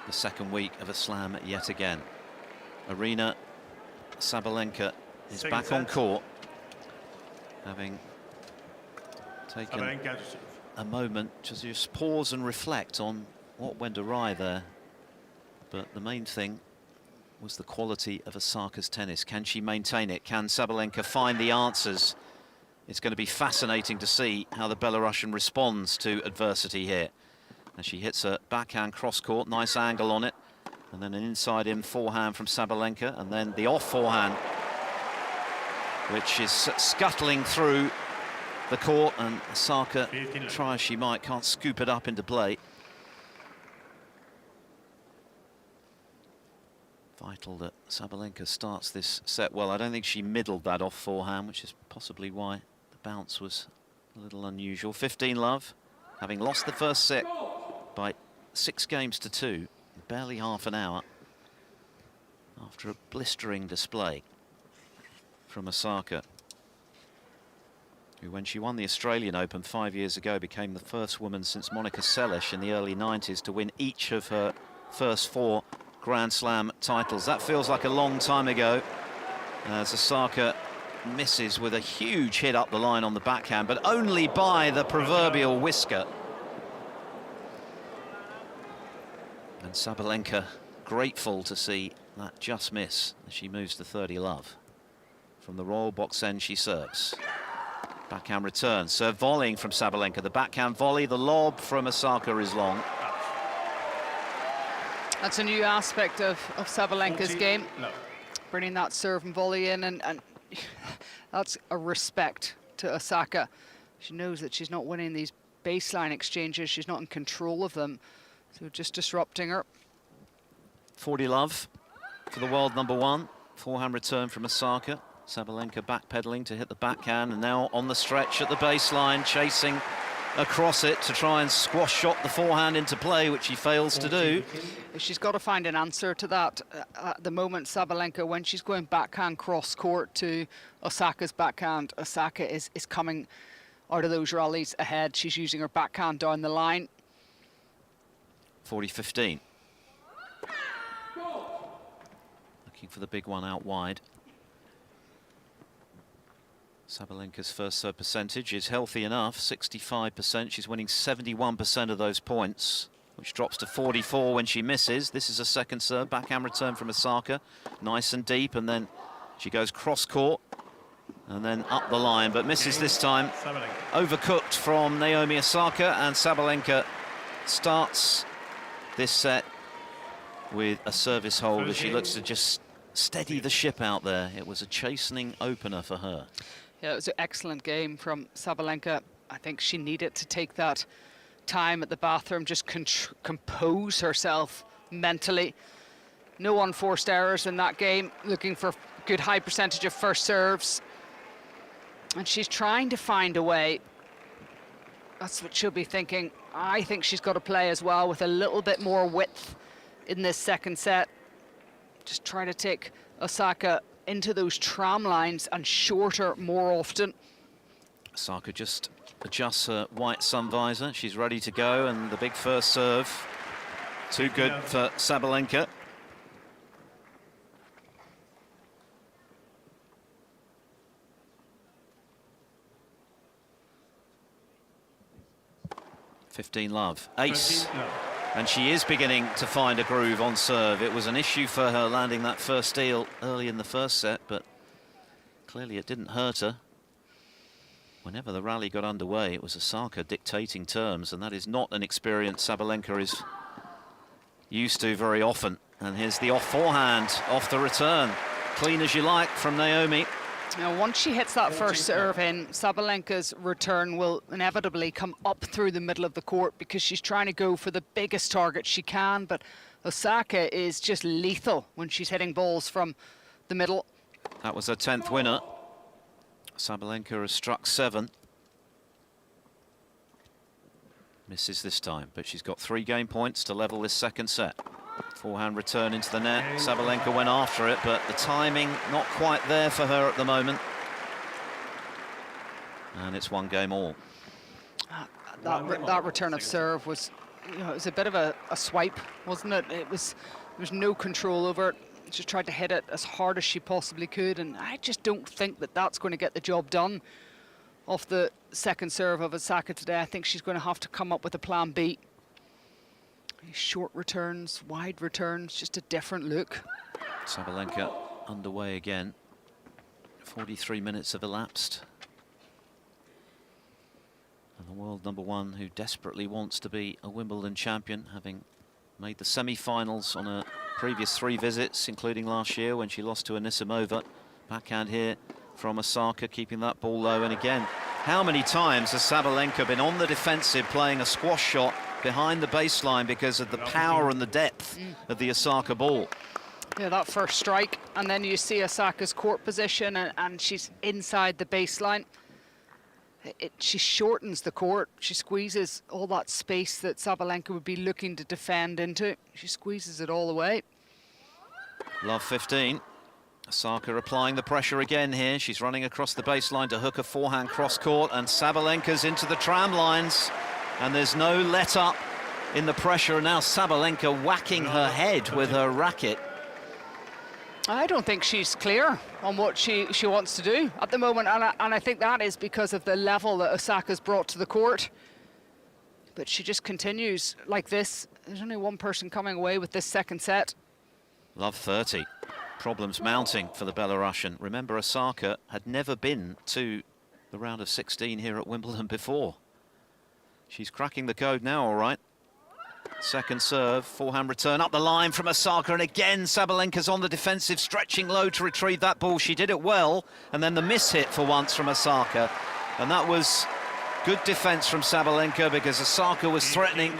the second week of a slam yet again. Arina Sabalenka is back on court, having taken a moment to just pause and reflect on what went awry there. But the main thing was the quality of Osaka's tennis. Can she maintain it? Can Sabalenka find the answers? It's going to be fascinating to see how the Belarusian responds to adversity here. As she hits a backhand cross-court, nice angle on it, and then an inside-in forehand from Sabalenka, and then the off forehand, which is scuttling through the court, and Osaka, try as she might, can't scoop it up into play. Vital that Sabalenka starts this set well. I don't think she middled that off forehand, which is possibly why the bounce was a little unusual. 15 love, having lost the first set by 6 games to 2, barely half an hour after a blistering display from Osaka, who, when she won the Australian Open 5 years ago, became the first woman since Monica Seles in the early 90s to win each of her first 4 Grand Slam titles. That feels like a long time ago, as Osaka misses with a huge hit up the line on the backhand, but only by the proverbial whisker. And Sabalenka grateful to see that just miss as she moves to 30 love. From the royal box end she serves. Backhand return, serve volleying from Sabalenka. The backhand volley, the lob from Osaka is long. That's a new aspect of Sabalenka's game. No. Bringing that serve and volley in, and that's a respect to Osaka. She knows that she's not winning these baseline exchanges. She's not in control of them. So just disrupting her. 40 love for the world #1. Forehand return from Osaka. Sabalenka backpedaling to hit the backhand, and now on the stretch at the baseline, chasing across it to try and squash shot the forehand into play, which she fails to do. She's got to find an answer to that. At the moment, Sabalenka, when she's going backhand cross court to Osaka's backhand, Osaka is coming out of those rallies ahead. She's using her backhand down the line. 40-15. Looking for the big one out wide. Sabalenka's first serve percentage is healthy enough, 65%. She's winning 71% of those points, which drops to 44 when she misses. This is a second serve, backhand return from Osaka. Nice and deep, and then she goes cross court and then up the line, but misses this time. Overcooked from Naomi Osaka, and Sabalenka starts this set with a service hold as she looks to just steady the ship out there. It was a chastening opener for her. Yeah, it was an excellent game from Sabalenka. I think she needed to take that time at the bathroom, just compose herself mentally. No unforced errors in that game, looking for good high percentage of first serves. And she's trying to find a way. That's what she'll be thinking. I think she's got to play as well with a little bit more width in this second set. Just try to take Osaka into those tram lines and shorter more often. Osaka just adjusts her white sun visor. She's ready to go, and the big first serve. Too good for Sabalenka. .15 love. Ace. And she is beginning to find a groove on serve. It was an issue for her landing that first steal early in the first set, but clearly it didn't hurt her. Whenever the rally got underway, it was Osaka dictating terms, and that is not an experience Sabalenka is used to very often. And here's the off forehand, off the return. Clean as you like from Naomi. Now, once she hits that first serve in, Sabalenka's return will inevitably come up through the middle of the court because she's trying to go for the biggest target she can, but Osaka is just lethal when she's hitting balls from the middle. That was her 10th winner. Sabalenka has struck 7. Misses this time, but she's got 3 game points to level this second set. Forehand return into the net. Sabalenka went after it, but the timing not quite there for her at the moment. And it's 1 game all. That return of serve was, you know, it was a bit of a swipe, wasn't it? There was no control over it. She tried to hit it as hard as she possibly could, and I just don't think that that's going to get the job done off the second serve of Osaka today. I think she's going to have to come up with a plan B. Short returns, wide returns, just a different look. Sabalenka underway again. 43 minutes have elapsed. And the world #1 who desperately wants to be a Wimbledon champion, having made the semi-finals on her previous 3 visits, including last year when she lost to Anisimova. Backhand here from Osaka, keeping that ball low. And again, how many times has Sabalenka been on the defensive playing a squash shot behind the baseline because of the power and the depth of the Osaka ball? Yeah, that first strike, and then you see Osaka's court position, and she's inside the baseline. She shortens the court. She squeezes all that space that Sabalenka would be looking to defend into. She squeezes it all away. Love 15. Osaka applying the pressure again here. She's running across the baseline to hook a forehand cross-court, and Sabalenka's into the tram lines, and there's no let-up in the pressure. Now Sabalenka whacking her head with her racket. I don't think she's clear on what she wants to do at the moment, and I think that is because of the level that Osaka's brought to the court. But she just continues like this. There's only one person coming away with this second set. Love 30. Problems mounting for the Belarusian. Remember, Osaka had never been to the round of 16 here at Wimbledon before. She's cracking the code now, all right. Second serve, forehand return up the line from Osaka, and again Sabalenka's on the defensive, stretching low to retrieve that ball. She did it well, and then the miss hit for once from Osaka, and that was good defense from Sabalenka, because Osaka was threatening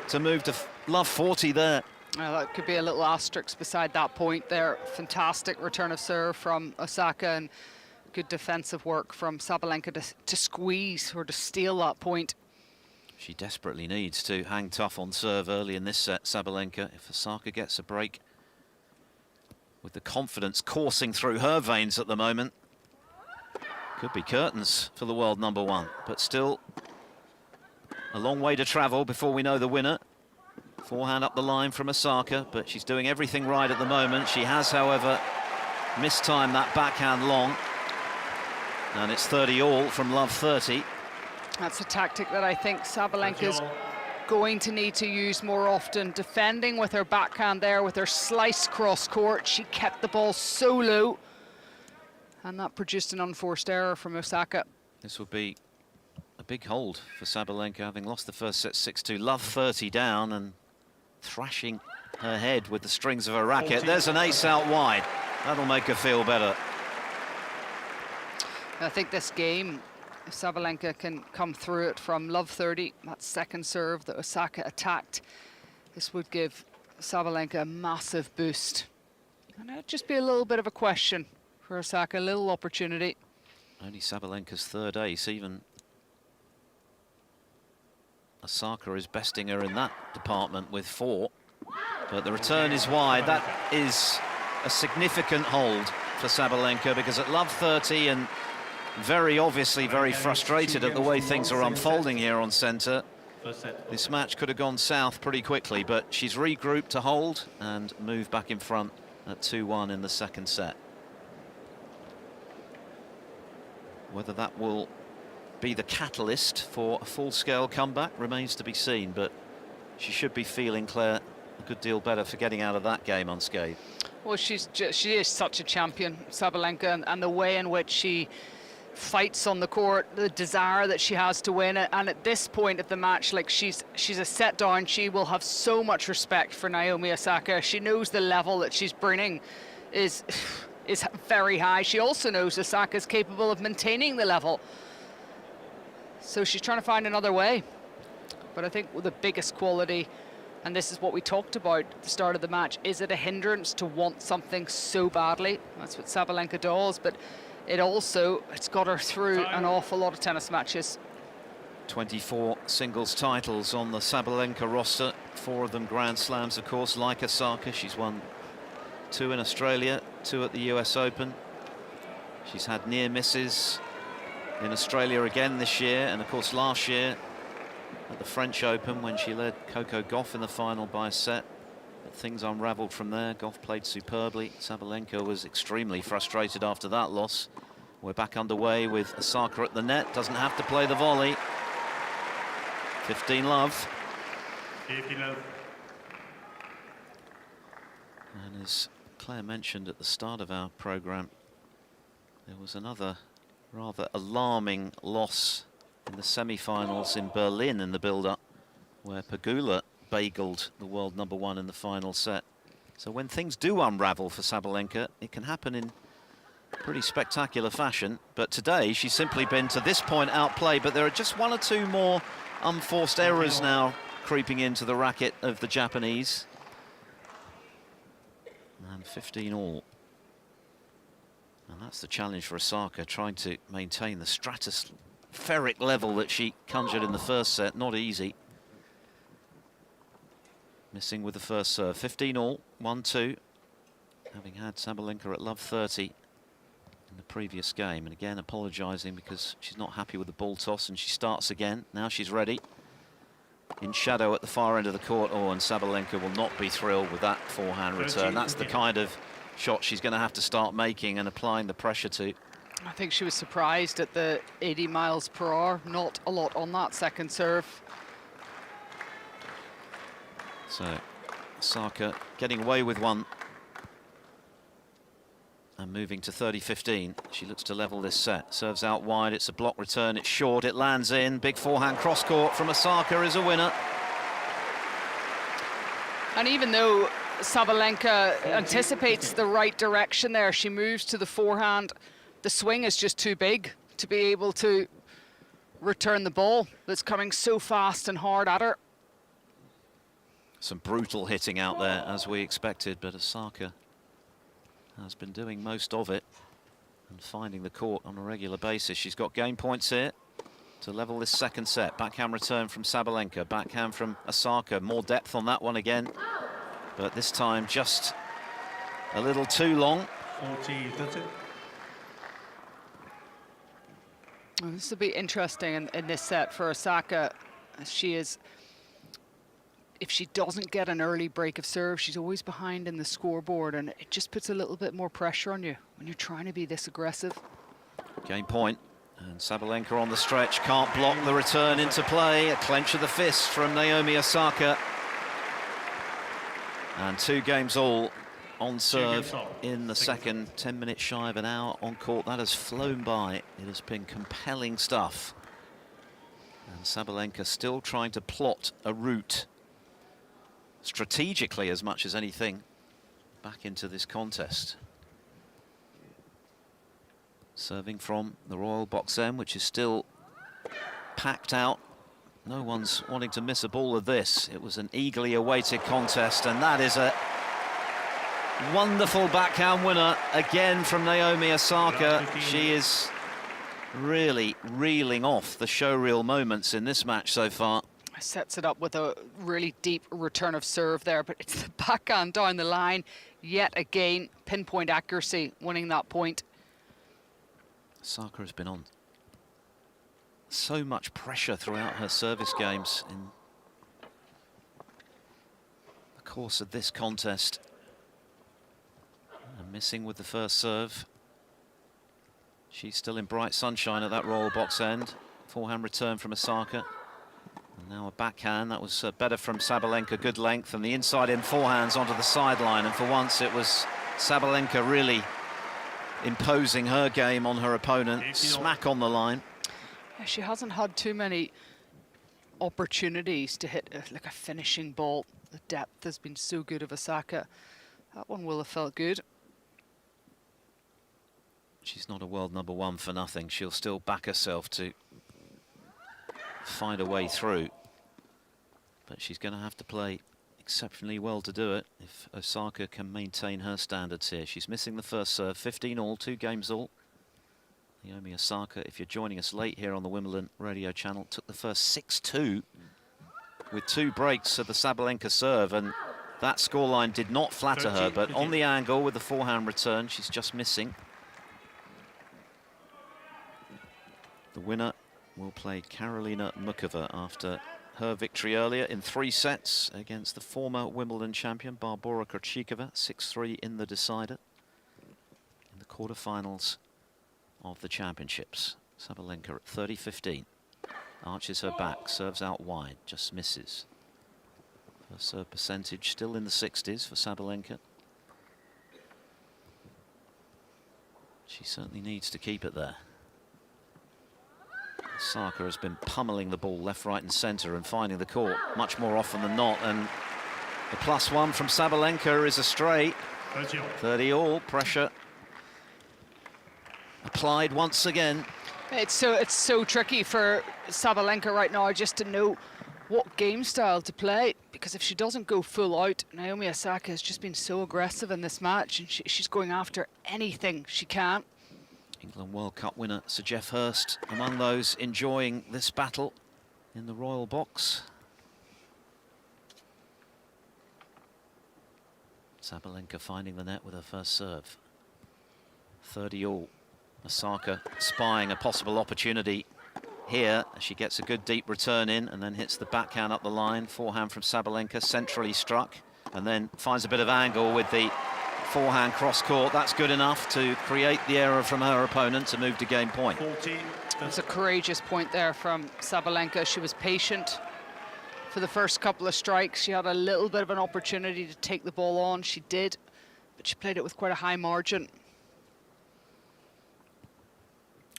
to move to love 40 there. That could be a little asterisk beside that point there. Fantastic return of serve from Osaka, and good defensive work from Sabalenka to squeeze or to steal that point. She desperately needs to hang tough on serve early in this set, Sabalenka. If Osaka gets a break, with the confidence coursing through her veins at the moment, could be curtains for the world number one. But still, a long way to travel before we know the winner. Forehand up the line from Osaka, but she's doing everything right at the moment. She has, however, mistimed that backhand long. And it's 30 all from love 30. That's a tactic that I think Sabalenka's going to need to use more often. Defending with her backhand there, with her slice cross court. She kept the ball so low, and that produced an unforced error from Osaka. This would be a big hold for Sabalenka, having lost the first set 6-2. Love 30 down and thrashing her head with the strings of her racket. There's an ace out wide. That'll make her feel better. I think this game, if Sabalenka can come through it from love 30, that second serve that Osaka attacked, this would give Sabalenka a massive boost. And it'd just be a little bit of a question for Osaka, a little opportunity. Only Sabalenka's third ace. Even Osaka is besting her in that department with 4. But the return is wide. That is a significant hold for Sabalenka, because at love 30, and very obviously very frustrated at the way things are unfolding here on centre, this match could have gone south pretty quickly, but she's regrouped to hold and move back in front at 2-1 in the second set. Whether that will be the catalyst for a full-scale comeback remains to be seen, but she should be feeling, Claire, a good deal better for getting out of that game unscathed. Well, she is such a champion, Sabalenka, and the way in which she fights on the court, the desire that she has to win it, and at this point of the match, like she's a set down, she will have so much respect for Naomi Osaka. She knows the level that she's bringing is very high. She also knows Osaka is capable of maintaining the level, so she's trying to find another way. But I think the biggest quality, and this is what we talked about at the start of the match, is it a hindrance to want something so badly? That's what Sabalenka does, but it's got her through an awful lot of tennis matches. 24 singles titles on the Sabalenka roster, 4 of them Grand Slams, of course. Like Osaka, she's won 2 in Australia, 2 at the US Open. She's had near misses in Australia again this year, and of course last year at the French Open when she led Coco Gauff in the final by a set. But things unravelled from there. Gauff played superbly. Sabalenka was extremely frustrated after that loss. We're back underway with Osaka at the net. Doesn't have to play the volley. 15 love. 15 love. And as Claire mentioned at the start of our programme, there was another rather alarming loss in the semi-finals in Berlin in the build-up, where Pegula bageled the world number one in the final set. So when things do unravel for Sabalenka, it can happen in pretty spectacular fashion. But today she's simply been to this point outplayed, but there are just 1 or 2 more unforced errors now creeping into the racket of the Japanese. And 15 all. And that's the challenge for Osaka, trying to maintain the stratospheric level that she conjured in the first set. Not easy. Missing with the first serve. 15 all, 1-2. having had Sabalenka at love 30 in the previous game. And again, apologising because she's not happy with the ball toss, and she starts again. Now she's ready. In shadow at the far end of the court. Oh, and Sabalenka will not be thrilled with that forehand return. That's the kind of shot she's going to have to start making and applying the pressure to. I think she was surprised at the 80 miles per hour. Not a lot on that second serve. So, Osaka getting away with one. And moving to 30-15. She looks to level this set. Serves out wide, it's a block return, it's short, it lands in. Big forehand cross court from Osaka is a winner. And even though Sabalenka anticipates the right direction there, she moves to the forehand. The swing is just too big to be able to return the ball that's coming so fast and hard at her. Some brutal hitting out there, as we expected, but Osaka has been doing most of it and finding the court on a regular basis. She's got game points here to level this second set. Backhand return from Sabalenka, backhand from Osaka. More depth on that one again, but this time just a little too long. 40-30. Well, this will be interesting in this set for Osaka. She is, if she doesn't get an early break of serve, she's always behind in the scoreboard, and it just puts a little bit more pressure on you when you're trying to be this aggressive. Game point, and Sabalenka on the stretch, can't block the return into play. A clench of the fist from Naomi Osaka. And 2 games all on serve in the second. 10 minutes shy of an hour on court. That has flown by. It has been compelling stuff. And Sabalenka still trying to plot a route, strategically as much as anything, back into this contest. Serving from the Royal Box End, which is still packed out. No one's wanting to miss a ball of this. It was an eagerly awaited contest, and that is a wonderful backhand winner again from Naomi Osaka. She is really reeling off the showreel moments in this match so far. Sets it up with a really deep return of serve there, but it's the backhand down the line. Yet again, pinpoint accuracy winning that point. Osaka has been on so much pressure throughout her service games in the course of this contest. And missing with the first serve. She's still in bright sunshine at that Royal Box End. Forehand return from Osaka. And now a backhand, that was better from Sabalenka, good length, and the inside-in forehands onto the sideline. And for once it was Sabalenka really imposing her game on her opponent. Smack on the line. Yeah, she hasn't had too many opportunities to hit like a finishing ball. The depth has been so good of Osaka. That one will have felt good. She's not a world #1 for nothing. She'll still back herself to find a way through. But she's going to have to play exceptionally well to do it if Osaka can maintain her standards here. She's missing the first serve, 15 all, 2 games all. Naomi Osaka, if you're joining us late here on the Wimbledon radio channel, took the first 6-2 with 2 breaks of the Sabalenka serve, and that scoreline did not flatter her, but on the angle with the forehand return, she's just missing. The winner will play Karolina Mukova after her victory earlier in 3 sets against the former Wimbledon champion Barbora Krejcikova, 6-3 in the decider in the quarterfinals of the championships. Sabalenka at 30-15. Arches her back, serves out wide, just misses. First serve percentage still in the 60s for Sabalenka. She certainly needs to keep it there. Osaka has been pummeling the ball left, right and centre and finding the court much more often than not, and the +1 from Sabalenka is a straight. 30 all, pressure applied once again. It's so tricky for Sabalenka right now just to know what game style to play, because if she doesn't go full out, Naomi Osaka has just been so aggressive in this match, and she's going after anything she can. England World Cup winner Sir Geoff Hurst among those enjoying this battle in the Royal Box. Sabalenka finding the net with her first serve. 30 all. Osaka spying a possible opportunity here. She gets a good deep return in and then hits the backhand up the line. Forehand from Sabalenka, centrally struck, and then finds a bit of angle with the forehand cross court. That's good enough to create the error from her opponent to move to game point. It's a courageous point there from Sabalenka. She was patient for the first couple of strikes. She had a little bit of an opportunity to take the ball on. She did, but she played it with quite a high margin.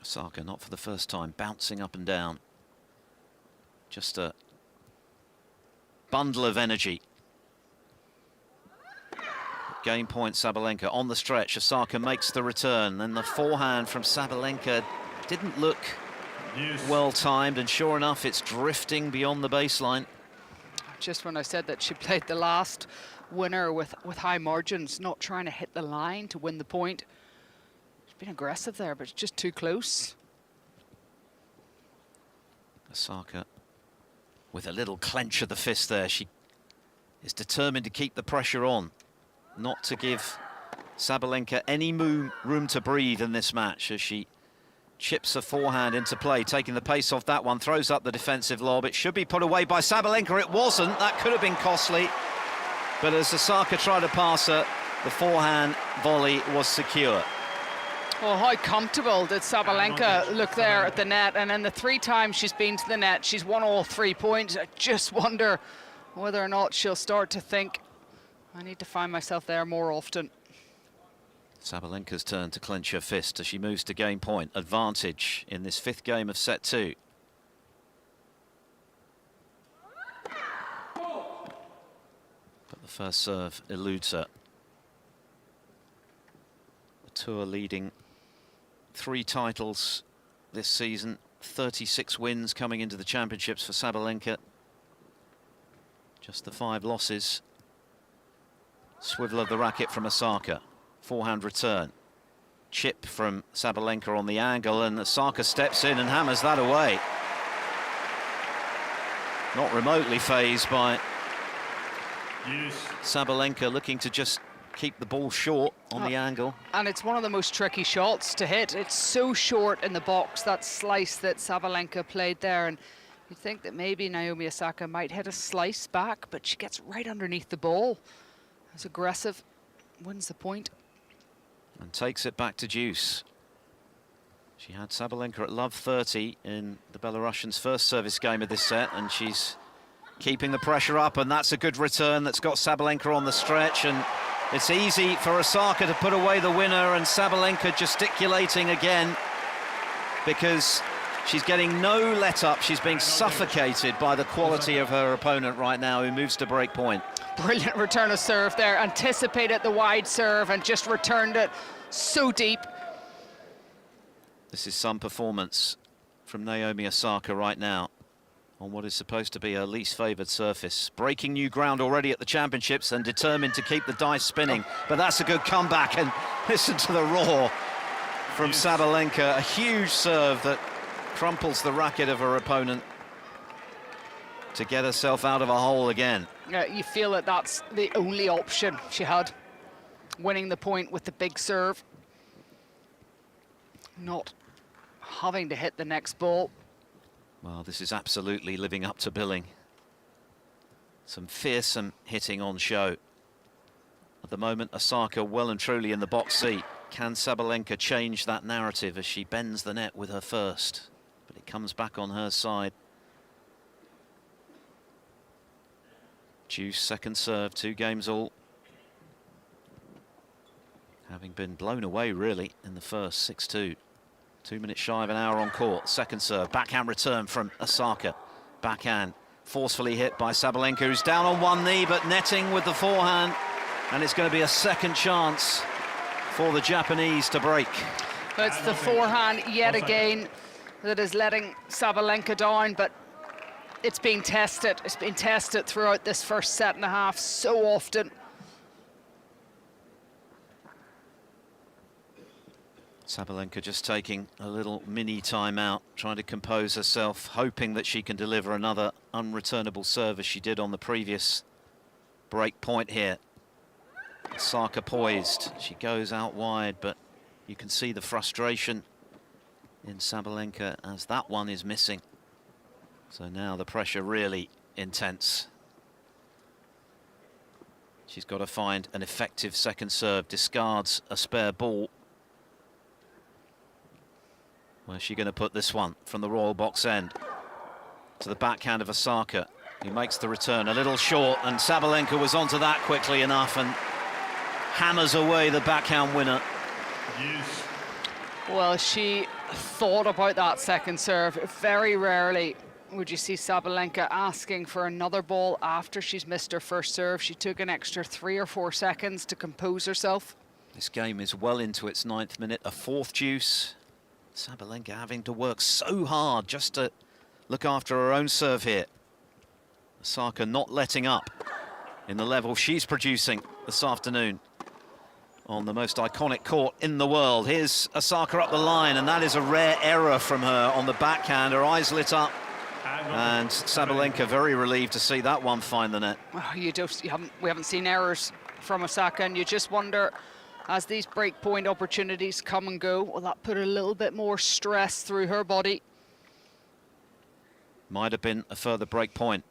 Osaka, not for the first time, bouncing up and down. Just a bundle of energy. Game point, Sabalenka on the stretch. Osaka makes the return. Then the forehand from Sabalenka didn't look well timed, and sure enough, it's drifting beyond the baseline. Just when I said that she played the last winner with high margins, not trying to hit the line to win the point. She's been aggressive there, but it's just too close. Osaka with a little clench of the fist there. She is determined to keep the pressure on, not to give Sabalenka any room to breathe in this match as she chips a forehand into play, taking the pace off that one, throws up the defensive lob. It should be put away by Sabalenka. It wasn't. That could have been costly. But as Osaka tried to pass her, the forehand volley was secure. Well, how comfortable did Sabalenka look there at the net? And then the 3 times she's been to the net, she's won all 3 points. I just wonder whether or not she'll start to think, I need to find myself there more often. Sabalenka's turn to clench her fist as she moves to game point. Advantage in this 5th game of set 2. But the first serve eludes her. The tour leading 3 titles this season, 36 wins coming into the championships for Sabalenka. Just the 5 losses. Swivel of the racket from Osaka. Forehand return. Chip from Sabalenka on the angle, and Osaka steps in and hammers that away. Not remotely fazed by Sabalenka, looking to just keep the ball short on the angle. And it's one of the most tricky shots to hit. It's so short in the box, that slice that Sabalenka played there. And you think that maybe Naomi Osaka might hit a slice back, but she gets right underneath the ball. It's aggressive, wins the point. And takes it back to deuce. She had Sabalenka at love 30 in the Belarusian's first service game of this set, and she's keeping the pressure up, and that's a good return that's got Sabalenka on the stretch, and it's easy for Osaka to put away the winner, and Sabalenka gesticulating again because she's getting no let-up. She's being suffocated by the quality of her opponent right now, who moves to break point. Brilliant return of serve there, anticipated the wide serve and just returned it so deep. This is some performance from Naomi Osaka right now on what is supposed to be her least favoured surface. Breaking new ground already at the championships and determined to keep the dice spinning. But that's a good comeback, and listen to the roar from Sabalenka. A huge serve that crumples the racket of her opponent to get herself out of a hole again. You feel that that's the only option she had, winning the point with the big serve, not having to hit the next ball. Well, this is absolutely living up to billing. Some fearsome hitting on show. At the moment, Osaka well and truly in the box seat. Can Sabalenka change that narrative as she bends the net with her first? But it comes back on her side. Deuce, second serve, 2 games all. Having been blown away, really, in the first, 6-2. 2 minutes shy of an hour on court. Second serve, backhand return from Osaka. Backhand, forcefully hit by Sabalenka, who's down on one knee, but netting with the forehand. And it's going to be a second chance for the Japanese to break. It's the forehand yet again that is letting Sabalenka down, but it's being tested. It's been tested throughout this first set and a half so often. Sabalenka just taking a little mini timeout, trying to compose herself, hoping that she can deliver another unreturnable serve as she did on the previous break point here. Osaka poised. She goes out wide, but you can see the frustration in Sabalenka as that one is missing. So now the pressure really intense. She's got to find an effective second serve, discards a spare ball. Where's she going to put this one from the royal box end? To the backhand of Osaka, who makes the return a little short, and Sabalenka was onto that quickly enough and hammers away the backhand winner. Well, she thought about that second serve. Very rarely would you see Sabalenka asking for another ball after she's missed her first serve. She took an extra 3 or 4 seconds to compose herself. This game is well into its 9th minute, a 4th deuce. Sabalenka having to work so hard just to look after her own serve here. Osaka not letting up in the level she's producing this afternoon on the most iconic court in the world. Here's Osaka up the line, and that is a rare error from her on the backhand. Her eyes lit up, and Sabalenka very relieved to see that one find the net. Oh, we haven't seen errors from Osaka, and you just wonder, as these breakpoint opportunities come and go, will that put a little bit more stress through her body? Might have been a further break point,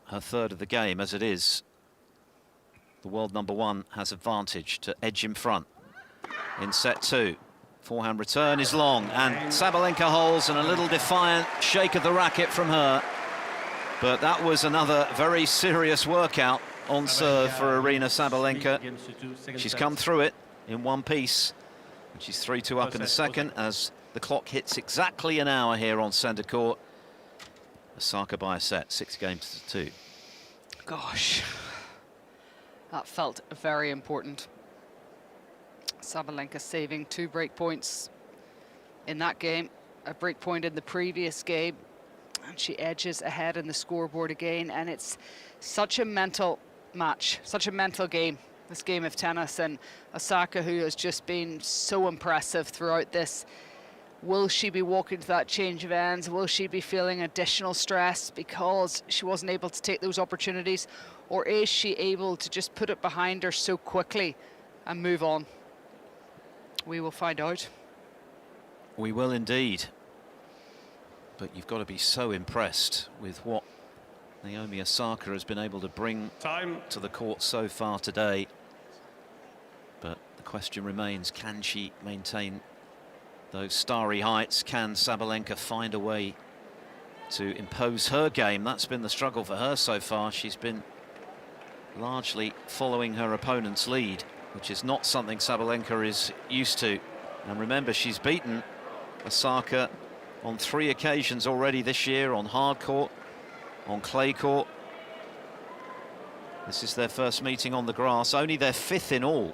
her third of the game. As it is, the world number 1 has advantage to edge in front in set 2. Forehand return is long, and Sabalenka holds, and a little defiant shake of the racket from her. But that was another very serious workout on serve for Arina Sabalenka. She's come through it in one piece, and she's 3-2 up in the second as the clock hits exactly an hour here on centre court. Osaka by a set, 6 games to 2. Gosh, that felt very important. Sabalenka saving 2 break points in that game, a break point in the previous game, and she edges ahead in the scoreboard again. And it's such a mental match, such a mental game, this game of tennis. And Osaka, who has just been so impressive throughout this, will she be walking to that change of ends? Will she be feeling additional stress because she wasn't able to take those opportunities? Or is she able to just put it behind her so quickly and move on? We will find out. We will indeed. But you've got to be so impressed with what Naomi Osaka has been able to bring to the court so far today. But the question remains, can she maintain those starry heights? Can Sabalenka find a way to impose her game? That's been the struggle for her so far. She's been largely following her opponent's lead, which is not something Sabalenka is used to. And remember, she's beaten Osaka on 3 occasions already this year, on hard court, on clay court. This is their first meeting on the grass, only their 5th in all.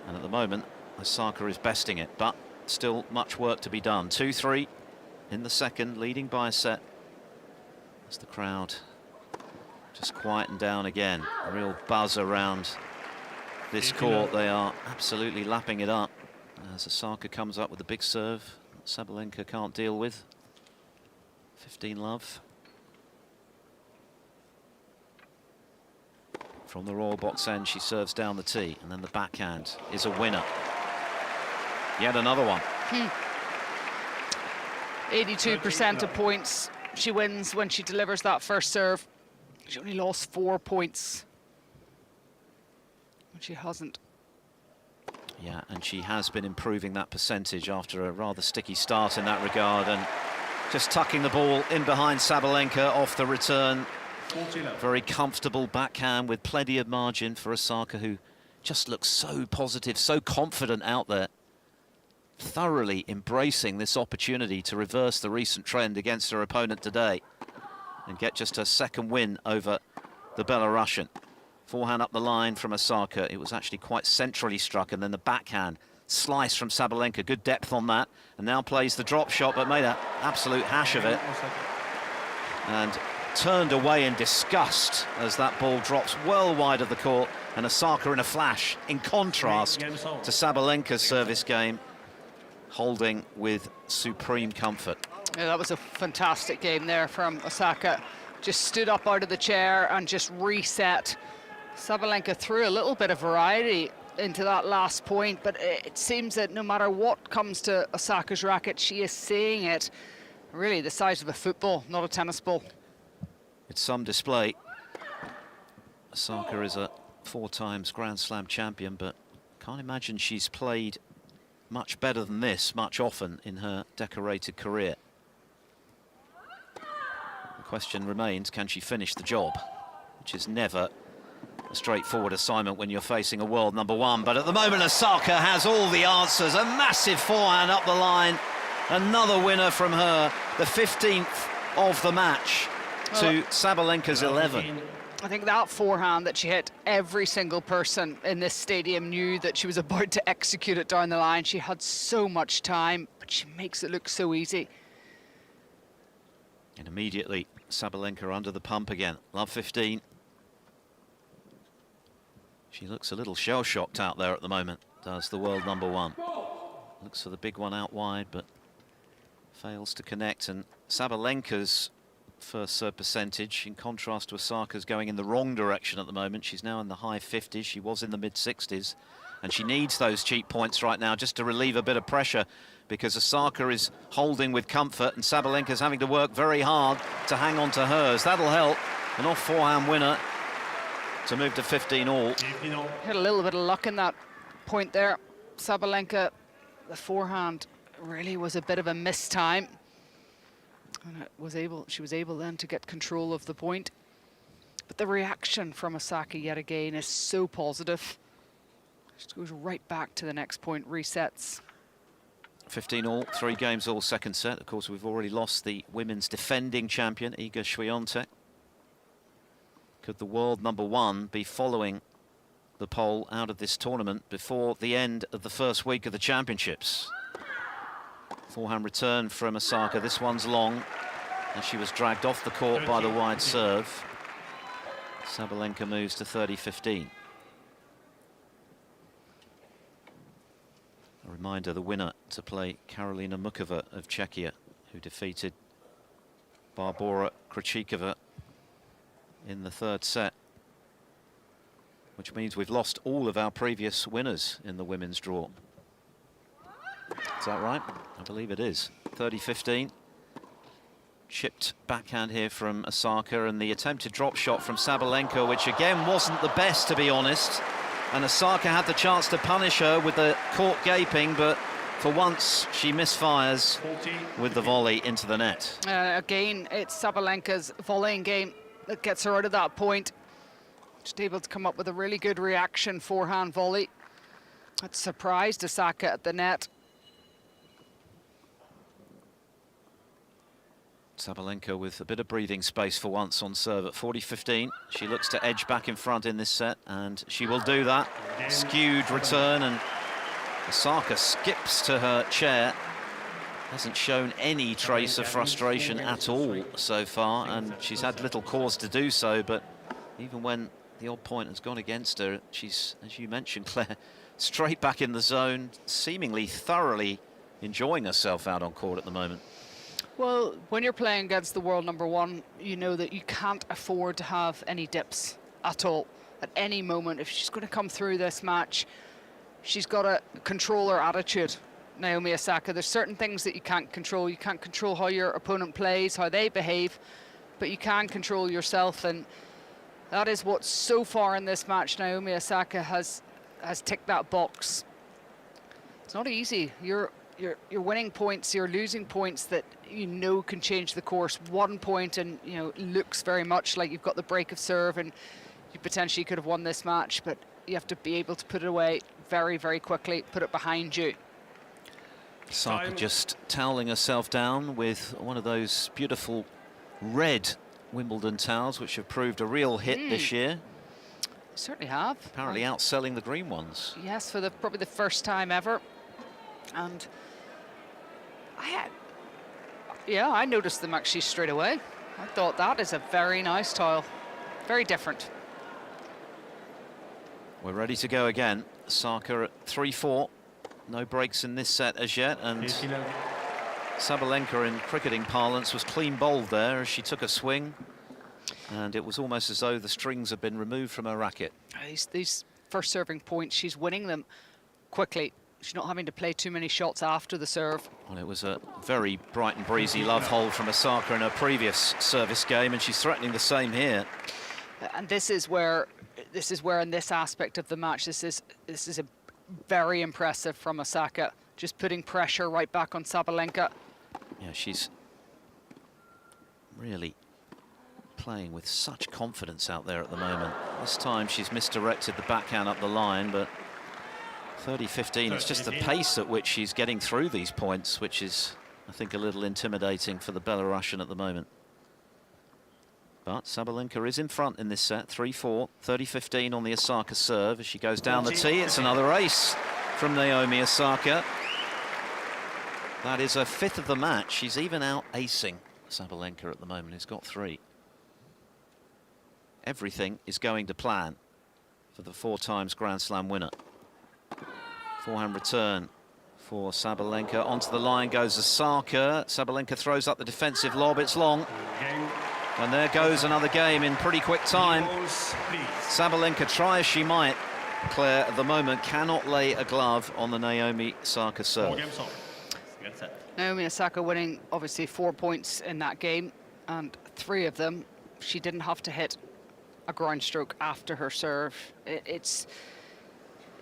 And at the moment, Osaka is besting it, but still much work to be done. 2-3 in the second, leading by a set. As the crowd just quietened down again. A real buzz around this court. They are absolutely lapping it up as Osaka comes up with a big serve that Sabalenka can't deal with. 15 love. From the royal box end, she serves down the tee, and then the backhand is a winner. Yet another one. 82% of points she wins when she delivers that first serve. She only lost 4 points when she hasn't. Yeah, and she has been improving that percentage after a rather sticky start in that regard, and just tucking the ball in behind Sabalenka off the return. Very comfortable backhand with plenty of margin for Osaka, who just looks so positive, so confident out there. Thoroughly embracing this opportunity to reverse the recent trend against her opponent today and get just her second win over the Belarusian. Forehand up the line from Osaka. It was actually quite centrally struck, and then the backhand slice from Sabalenka. Good depth on that, and now plays the drop shot, but made an absolute hash of it. And turned away in disgust as that ball drops well wide of the court, and Osaka in a flash, in contrast to Sabalenka's service game, holding with supreme comfort. Yeah, that was a fantastic game there from Osaka. Just stood up out of the chair and just reset Sabalenka threw a little bit of variety into that last point, but it seems that no matter what comes to Osaka's racket, she is seeing it really the size of a football, not a tennis ball. It's some display. Osaka is a 4 times Grand Slam champion, but can't imagine she's played much better than this much often in her decorated career. The question remains, can she finish the job? Which is never a straightforward assignment when you're facing a world #1. But at the moment, Osaka has all the answers. A massive forehand up the line. Another winner from her, the 15th of the match to Sabalenka's 11. I think that forehand that she hit, every single person in this stadium knew that she was about to execute it down the line. She had so much time, but she makes it look so easy. And immediately, Sabalenka under the pump again. Love 15. She looks a little shell-shocked out there at the moment, does the world #1. Looks for the big one out wide, but fails to connect. And Sabalenka's first serve percentage, in contrast to Osaka's, going in the wrong direction at the moment. She's now in the high 50s. She was in the mid-60s. And she needs those cheap points right now just to relieve a bit of pressure, because Osaka is holding with comfort and Sabalenka's having to work very hard to hang on to hers. That'll help. An off forehand winner to move to 15 all. Had a little bit of luck in that point there. Sabalenka, the forehand really was a bit of a mistime. And she was able then to get control of the point. But the reaction from Osaka yet again is so positive. Just goes right back to the next point, resets. 15 all, 3 games all second set. Of course, we've already lost the women's defending champion, Iga Swiatek. Could the world #1 be following the pole out of this tournament before the end of the first week of the championships? Forehand return from Osaka. This one's long, and she was dragged off the court by the wide serve. Sabalenka moves to 30-15. A reminder, the winner to play Karolina Mukova of Czechia, who defeated Barbora Krejcikova in the 3rd set, which means we've lost all of our previous winners in the women's draw. Is that right? I believe it is. 30-15. Chipped backhand here from Osaka, and the attempted drop shot from Sabalenka, which again wasn't the best, to be honest. And Osaka had the chance to punish her with the court gaping, but for once she misfires with the volley into the net. Again, it's Sabalenka's volleying game that gets her out of that point. Just able to come up with a really good reaction forehand volley. That surprised Osaka at the net. Sabalenka with a bit of breathing space for once on serve at 40-15. She looks to edge back in front in this set, and she will do that. Skewed return, and Osaka skips to her chair. Hasn't shown any trace of frustration at all so far, and she's had little cause to do so, but even when the odd point has gone against her, she's, as you mentioned, Claire, straight back in the zone, seemingly thoroughly enjoying herself out on court at the moment. Well, when you're playing against the world #1, you know that you can't afford to have any dips at all. At any moment, if she's going to come through this match, she's got to control her attitude. Naomi Osaka, there's certain things that you can't control. You can't control how your opponent plays, how they behave, but you can control yourself, and that is what so far in this match Naomi Osaka has ticked that box. It's not easy. You're winning points, you're losing points that you know can change the course. 1 point, and you know, looks very much like you've got the break of serve and you potentially could have won this match, but you have to be able to put it away very, very quickly, put it behind you. Osaka just toweling herself down with one of those beautiful red Wimbledon towels, which have proved a real hit this year. Certainly have. Apparently outselling the green ones. Yes, for probably the first time ever. And I noticed them actually straight away. I thought that is a very nice tile. Very different. We're ready to go again. Osaka at 3-4. No breaks in this set as yet, and Sabalenka, in cricketing parlance, was clean bowled there as she took a swing And it was almost as though the strings had been removed from her racket. These first serving points, she's winning them quickly. She's not having to play too many shots after the serve. Well, it was a very bright and breezy love hold from Osaka in her previous service game, and she's threatening the same here. And this is where in this aspect of the match, this is a very impressive from Osaka, just putting pressure right back on Sabalenka. Yeah, she's really playing with such confidence out there at the moment. This time she's misdirected the backhand up the line, but 30-15, it's just the pace at which she's getting through these points, which is, I think, a little intimidating for the Belarusian at the moment. But Sabalenka is in front in this set, 3-4, 30-15 on the Osaka serve. As she goes down the tee, it's another ace from Naomi Osaka. That is her 5th of the match. She's even out acing Sabalenka at the moment, who's got 3. Everything is going to plan for the 4 times Grand Slam winner. Forehand return for Sabalenka. Onto the line goes Osaka. Sabalenka throws up the defensive lob. It's long. And there goes another game in pretty quick time. Sabalenka, try as she might, Claire, at the moment, cannot lay a glove on the Naomi Osaka serve. Naomi Osaka winning, obviously, 4 points in that game, and 3 of them, she didn't have to hit a ground stroke after her serve.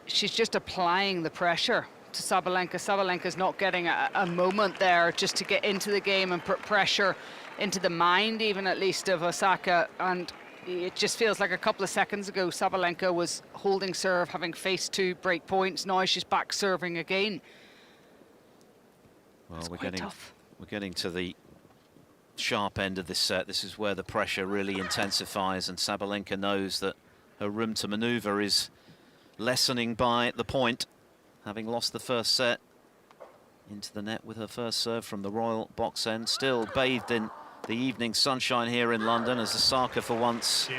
She's just applying the pressure to Sabalenka. Sabalenka's not getting a moment there just to get into the game and put pressure into the mind, even at least, of Osaka. And it just feels like a couple of seconds ago, Sabalenka was holding serve, having faced 2 break points. Now she's back serving again. Well, we're getting to the sharp end of this set. This is where the pressure really intensifies, and Sabalenka knows that her room to maneuver is lessening by the point, having lost the first set. Into the net with her first serve from the Royal box end, still bathed in the evening sunshine here in London, as Osaka for once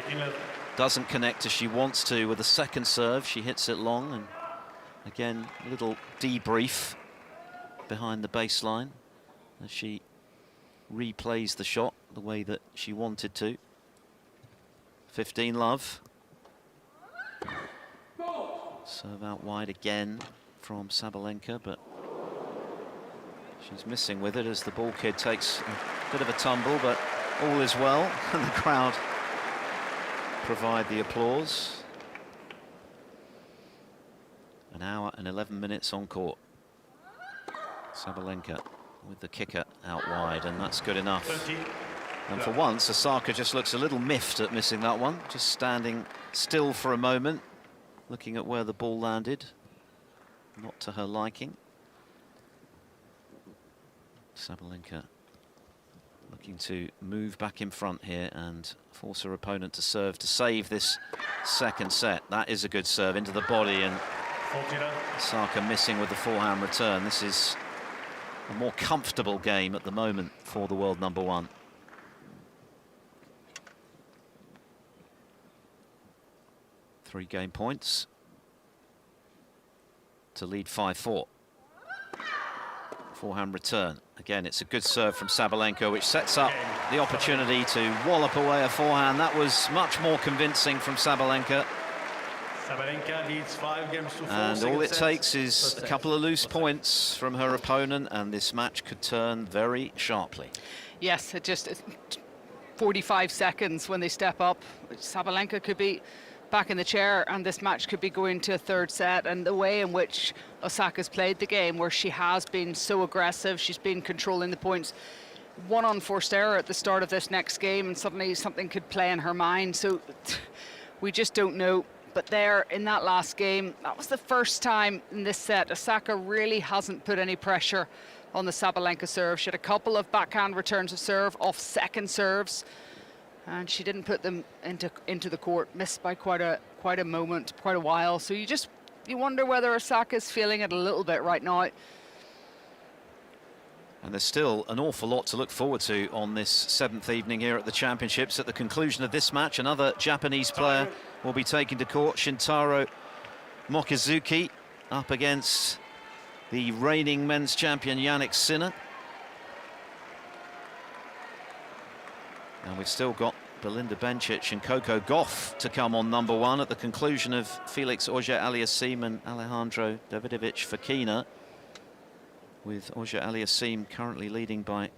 doesn't connect as she wants to with the second serve. She hits it long, and again a little debrief behind the baseline as she replays the shot the way that she wanted to. 15 love. Serve out wide again from Sabalenka, but she's missing with it as the ball kid takes a bit of a tumble, but all is well, and the crowd provide the applause. An hour and 11 minutes on court. Sabalenka with the kicker out wide, and that's good enough. And for once, Osaka just looks a little miffed at missing that one, just standing still for a moment, looking at where the ball landed. Not to her liking. Sabalenka looking to move back in front here and force her opponent to serve to save this second set. That is a good serve into the body, and Osaka missing with the forehand return. This is a more comfortable game at the moment for the world number 1. Three game points to lead 5-4. Forehand return. Again, it's a good serve from Sabalenka, which sets up the opportunity to wallop away a forehand. That was much more convincing from Sabalenka. Sabalenka leads 5 games to 4. And all it takes is a couple of loose points from her opponent, and this match could turn very sharply. Yes, it's 45 seconds when they step up. Sabalenka could be back in the chair, and this match could be going to a third set. And the way in which Osaka's played the game, where she has been so aggressive, she's been controlling the points. 1 unforced error at the start of this next game, and suddenly something could play in her mind. So we just don't know. But there, in that last game, that was the first time in this set Osaka really hasn't put any pressure on the Sabalenka serve. She had a couple of backhand returns of serve off second serves, and she didn't put them into the court. Missed by quite a moment, quite a while. So you wonder whether Osaka's feeling it a little bit right now. And there's still an awful lot to look forward to on this 7th evening here at the Championships. At the conclusion of this match, another Japanese player will be taken to court, Shintaro Mochizuki, up against the reigning men's champion Yannick Sinner. And we've still got Belinda Bencic and Coco Gauff to come on number 1 at the conclusion of Felix Auger-Aliassime and Alejandro Davidovich-Fokina, with Auger-Aliassime currently leading by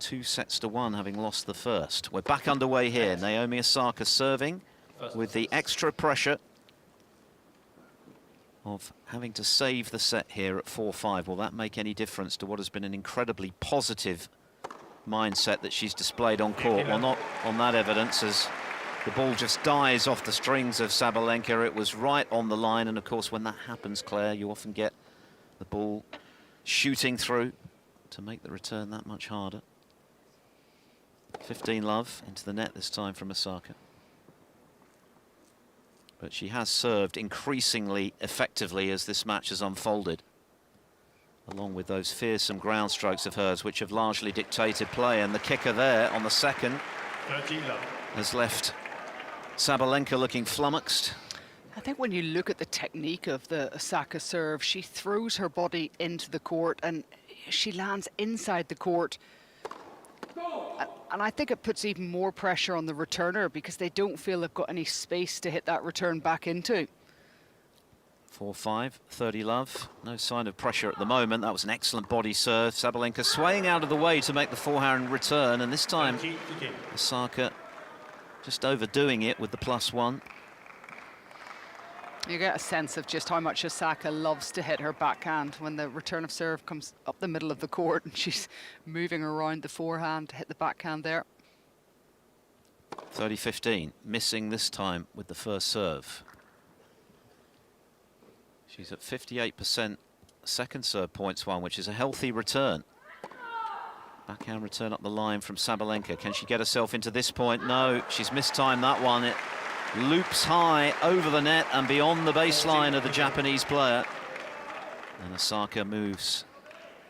2-1, having lost the first. We're back underway here. Naomi Osaka serving with the extra pressure of having to save the set here at 4-5. Will that make any difference to what has been an incredibly positive mindset that she's displayed on court? Well, not on that evidence, as the ball just dies off the strings of Sabalenka. It was right on the line, and of course when that happens, Claire, you often get the ball shooting through to make the return that much harder. 15-love into the net this time from Osaka. But she has served increasingly effectively as this match has unfolded, along with those fearsome ground strokes of hers, which have largely dictated play. And the kicker there on the second has left Sabalenka looking flummoxed. I think when you look at the technique of the Osaka serve, she throws her body into the court and she lands inside the court. And I think it puts even more pressure on the returner because they don't feel they've got any space to hit that return back into. 4-5, 30-love. No sign of pressure at the moment. That was an excellent body serve. Sabalenka swaying out of the way to make the forehand return, and this time Osaka just overdoing it with the +1. You get a sense of just how much Osaka loves to hit her backhand when the return of serve comes up the middle of the court and she's moving around the forehand to hit the backhand there. 30-15, missing this time with the first serve. She's at 58% second serve points won, which is a healthy return. Backhand return up the line from Sabalenka. Can she get herself into this point? No, she's mistimed that one. It loops high over the net and beyond the baseline of the Japanese player. And Osaka moves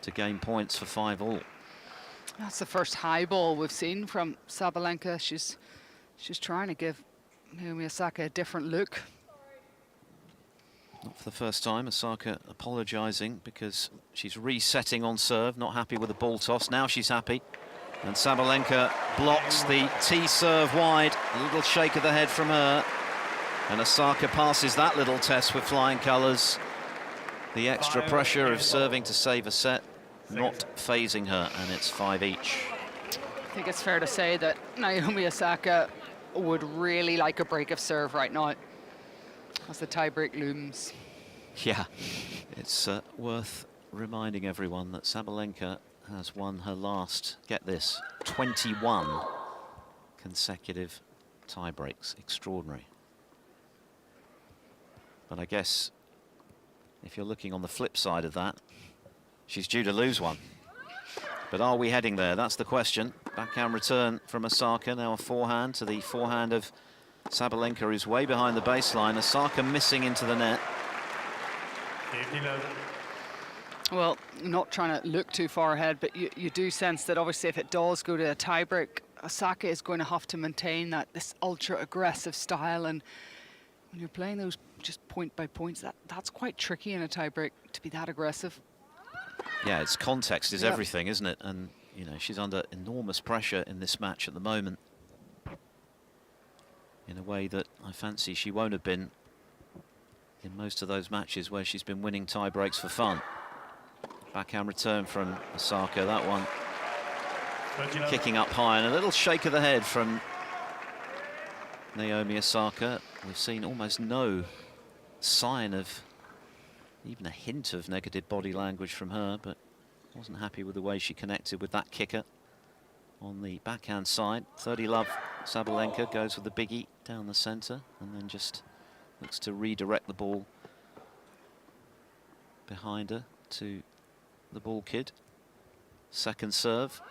to gain points for 5-all. That's the first high ball we've seen from Sabalenka. She's trying to give Naomi Osaka a different look. Not for the first time. Osaka apologising because she's resetting on serve, not happy with the ball toss. Now she's happy. And Sabalenka blocks the T-serve wide. A little shake of the head from her. And Osaka passes that little test with flying colours. The extra pressure of serving to save a set, not phasing her, and it's 5 each. I think it's fair to say that Naomi Osaka would really like a break of serve right now as the tie-break looms. Yeah, it's worth reminding everyone that Sabalenka has won her last, get this, 21 consecutive tie breaks. Extraordinary. But I guess if you're looking on the flip side of that, she's due to lose one. But are we heading there? That's the question. Backhand return from Osaka, now a forehand to the forehand of Sabalenka, who's way behind the baseline. Osaka missing into the net. Well, not trying to look too far ahead, but you do sense that obviously if it does go to a tiebreak, Osaka is going to have to maintain this ultra-aggressive style, and when you're playing those just point by points, that's quite tricky in a tiebreak to be that aggressive. Yeah, it's context is everything, isn't it? And you know, she's under enormous pressure in this match at the moment, in a way that I fancy she won't have been in most of those matches where she's been winning tie breaks for fun. Backhand return from Osaka, that one kicking up high, and a little shake of the head from Naomi Osaka. We've seen almost no sign of even a hint of negative body language from her, but wasn't happy with the way she connected with that kicker on the backhand side. 30-love Sabalenka goes with the biggie down the centre and then just looks to redirect the ball behind her to the ball kid. Second serve.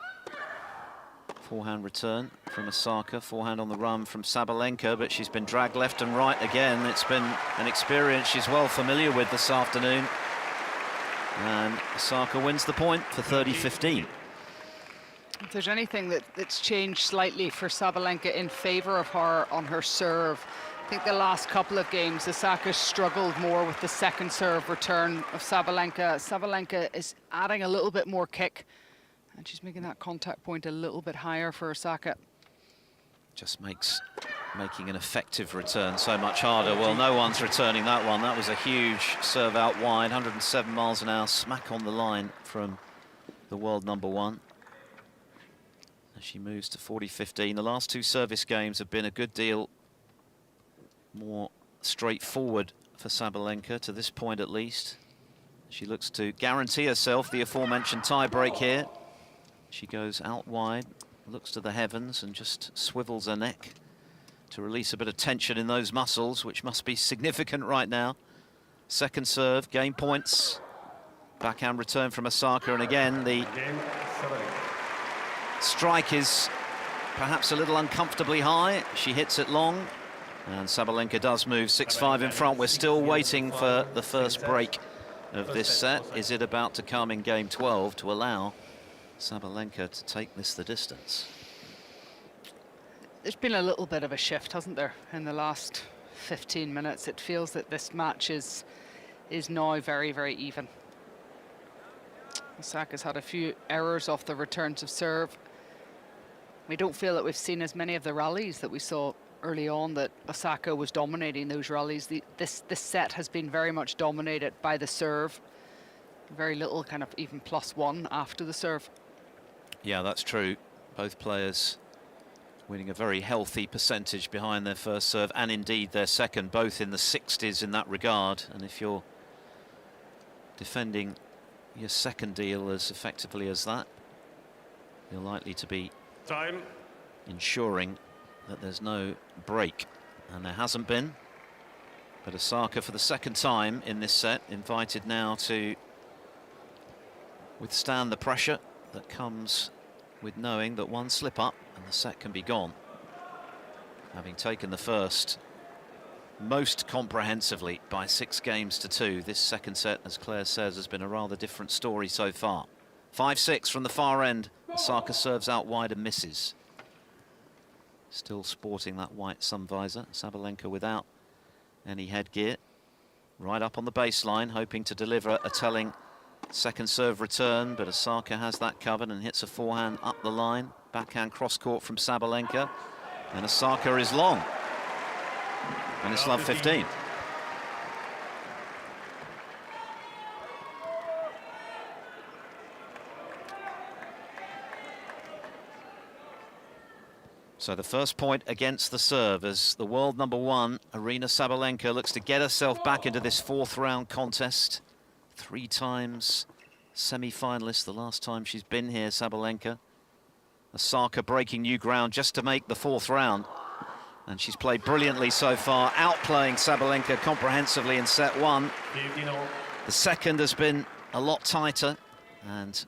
Forehand return from Osaka. Forehand on the run from Sabalenka, but she's been dragged left and right again. It's been an experience she's well familiar with this afternoon. And Osaka wins the point for 30-15. If there's anything that's changed slightly for Sabalenka in favour of her on her serve, I think the last couple of games, Osaka struggled more with the second serve return of Sabalenka. Sabalenka is adding a little bit more kick, and she's making that contact point a little bit higher for Osaka. just makes making an effective return so much harder. Well, no one's returning that one. That was a huge serve out wide, 107 miles an hour, smack on the line from the world number one. As she moves to 40-15, the last two service games have been a good deal more straightforward for Sabalenka, to this point at least. She looks to guarantee herself the aforementioned tie break here. She goes out wide, looks to the heavens and just swivels her neck to release a bit of tension in those muscles, which must be significant right now. Second serve, game points. Backhand return from Osaka, and again the strike is perhaps a little uncomfortably high. She hits it long, and Sabalenka does move 6-5 in front. We're still waiting for the first break of this set. Is it about to come in game 12 to allow Sabalenka to take this the distance? There's been a little bit of a shift, hasn't there, in the last 15 minutes. It feels that this match is now very, very even. Osaka's had a few errors off the returns of serve. We don't feel that we've seen as many of the rallies that we saw early on, that Osaka was dominating those rallies. This set has been very much dominated by the serve. Very little kind of even +1 after the serve. Yeah, that's true. Both players winning a very healthy percentage behind their first serve, and indeed their second, both in the 60s in that regard. And if you're defending your second deal as effectively as that, you're likely to be ensuring that there's no break, and there hasn't been. But Osaka, for the second time in this set, invited now to withstand the pressure that comes with knowing that one slip up and the set can be gone. Having taken the first most comprehensively by 6-2, this second set, as Claire says, has been a rather different story so far. 5-6 from the far end. Osaka serves out wide and misses. Still sporting that white sun visor. Sabalenka without any headgear. Right up on the baseline, hoping to deliver a telling second serve return, but Osaka has that covered and hits a forehand up the line. Backhand cross-court from Sabalenka, and Osaka is long. And it's love 15. So the first point against the serve as the world number one, Aryna Sabalenka, looks to get herself back into this fourth round contest. 3 times semi-finalist the last time she's been here, Sabalenka. Osaka breaking new ground just to make the fourth round. And she's played brilliantly so far, outplaying Sabalenka comprehensively in set one. The second has been a lot tighter, and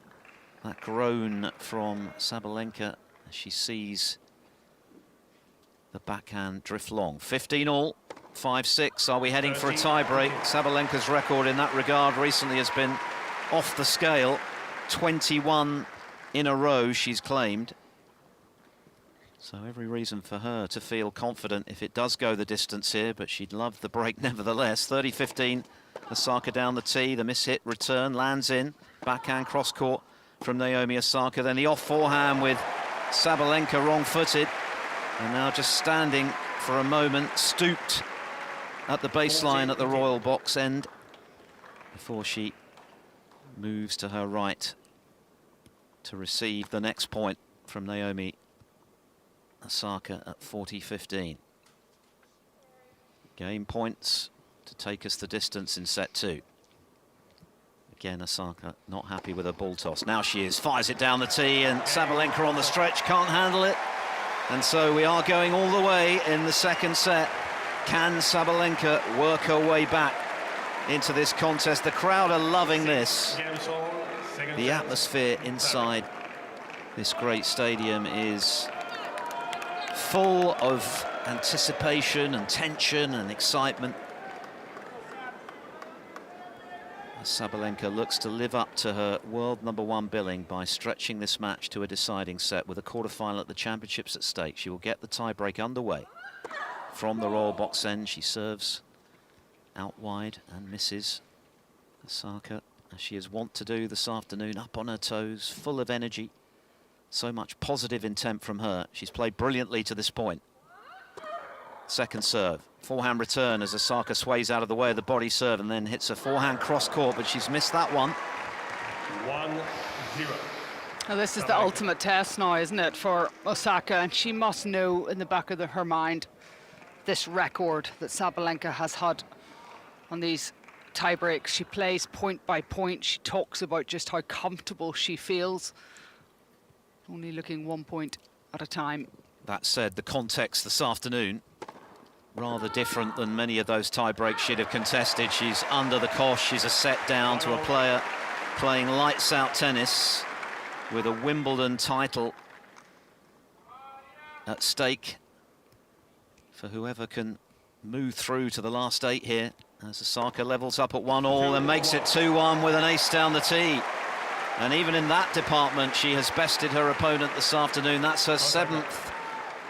that groan from Sabalenka as she sees the backhand drift long. 15 all, 5-6. Are we heading for a tie-break? Sabalenka's record in that regard recently has been off the scale. 21 in a row she's claimed. So every reason for her to feel confident if it does go the distance here, but she'd love the break nevertheless. 30-15, Osaka down the tee, the miss-hit return, lands in, backhand cross-court from Naomi Osaka, then the off forehand with Sabalenka wrong-footed, and now just standing for a moment, stooped at the baseline at the Royal box end before she moves to her right to receive the next point from Naomi Osaka at 40-15. Game points to take us the distance in set two. Again, Osaka not happy with her ball toss. Now she is, fires it down the tee, and Sabalenka on the stretch can't handle it. And so we are going all the way in the second set. Can Sabalenka work her way back into this contest? The crowd are loving this. The atmosphere inside this great stadium is full of anticipation and tension and excitement. Sabalenka looks to live up to her world number one billing by stretching this match to a deciding set with a quarter-final at the championships at stake. She will get the tie-break underway. From the Royal box end, she serves out wide and misses. Osaka, as she is wont to do this afternoon, up on her toes, full of energy. So much positive intent from her. She's played brilliantly to this point. Second serve. Forehand return as Osaka sways out of the way of the body serve and then hits a forehand cross court, but she's missed that one. 1-0. Now this is the ultimate test now, isn't it, for Osaka? And she must know in the back of her mind this record that Sabalenka has had on these tie breaks. She plays point by point. She talks about just how comfortable she feels. Only looking 1 point at a time. That said, the context this afternoon, rather different than many of those tie breaks she'd have contested. She's under the cosh. She's a set down to a player playing lights out tennis with a Wimbledon title at stake for whoever can move through to the last 8 here, as Osaka levels up at 1-1 and makes it 2-1 with an ace down the tee. And even in that department, she has bested her opponent this afternoon. That's her 7th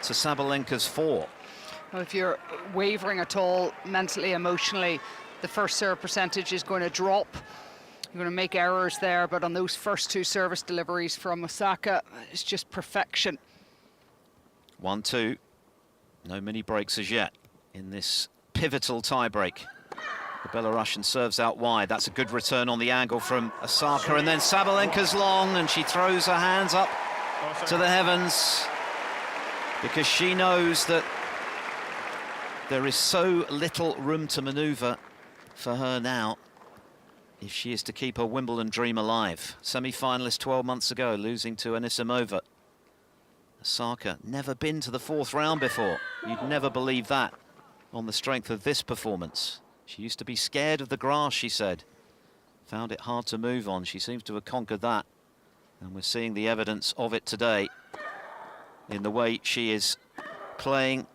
to Sabalenka's 4. Well, if you're wavering at all mentally, emotionally, the first serve percentage is going to drop. You're going to make errors there, but on those first 2 service deliveries from Osaka, it's just perfection. 1-2. No mini breaks as yet in this pivotal tie-break. The Belarusian serves out wide. That's a good return on the angle from Osaka, and then Sabalenka's long, and she throws her hands up to the heavens because she knows that there is so little room to manoeuvre for her now if she is to keep her Wimbledon dream alive. Semi-finalist 12 months ago, losing to Anisimova. Osaka, never been to the 4th round before. You'd never believe that on the strength of this performance. She used to be scared of the grass, she said. Found it hard to move on. She seems to have conquered that. And we're seeing the evidence of it today in the way she is playing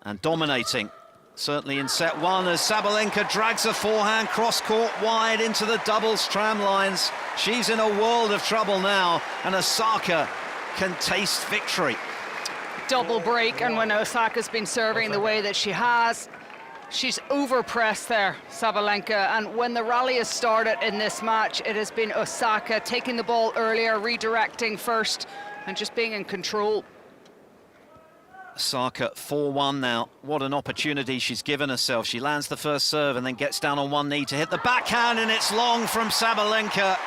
and dominating. Certainly in set 1 as Sabalenka drags a forehand cross-court wide into the doubles tram lines. She's in a world of trouble now, and Osaka can taste victory. Double break, and when Osaka's been serving the way that she has, she's overpressed there, Sabalenka, and when the rally has started in this match, it has been Osaka taking the ball earlier, redirecting first, and just being in control. Osaka 4-1 now. What an opportunity she's given herself. She lands the first serve and then gets down on one knee to hit the backhand, and it's long from Sabalenka.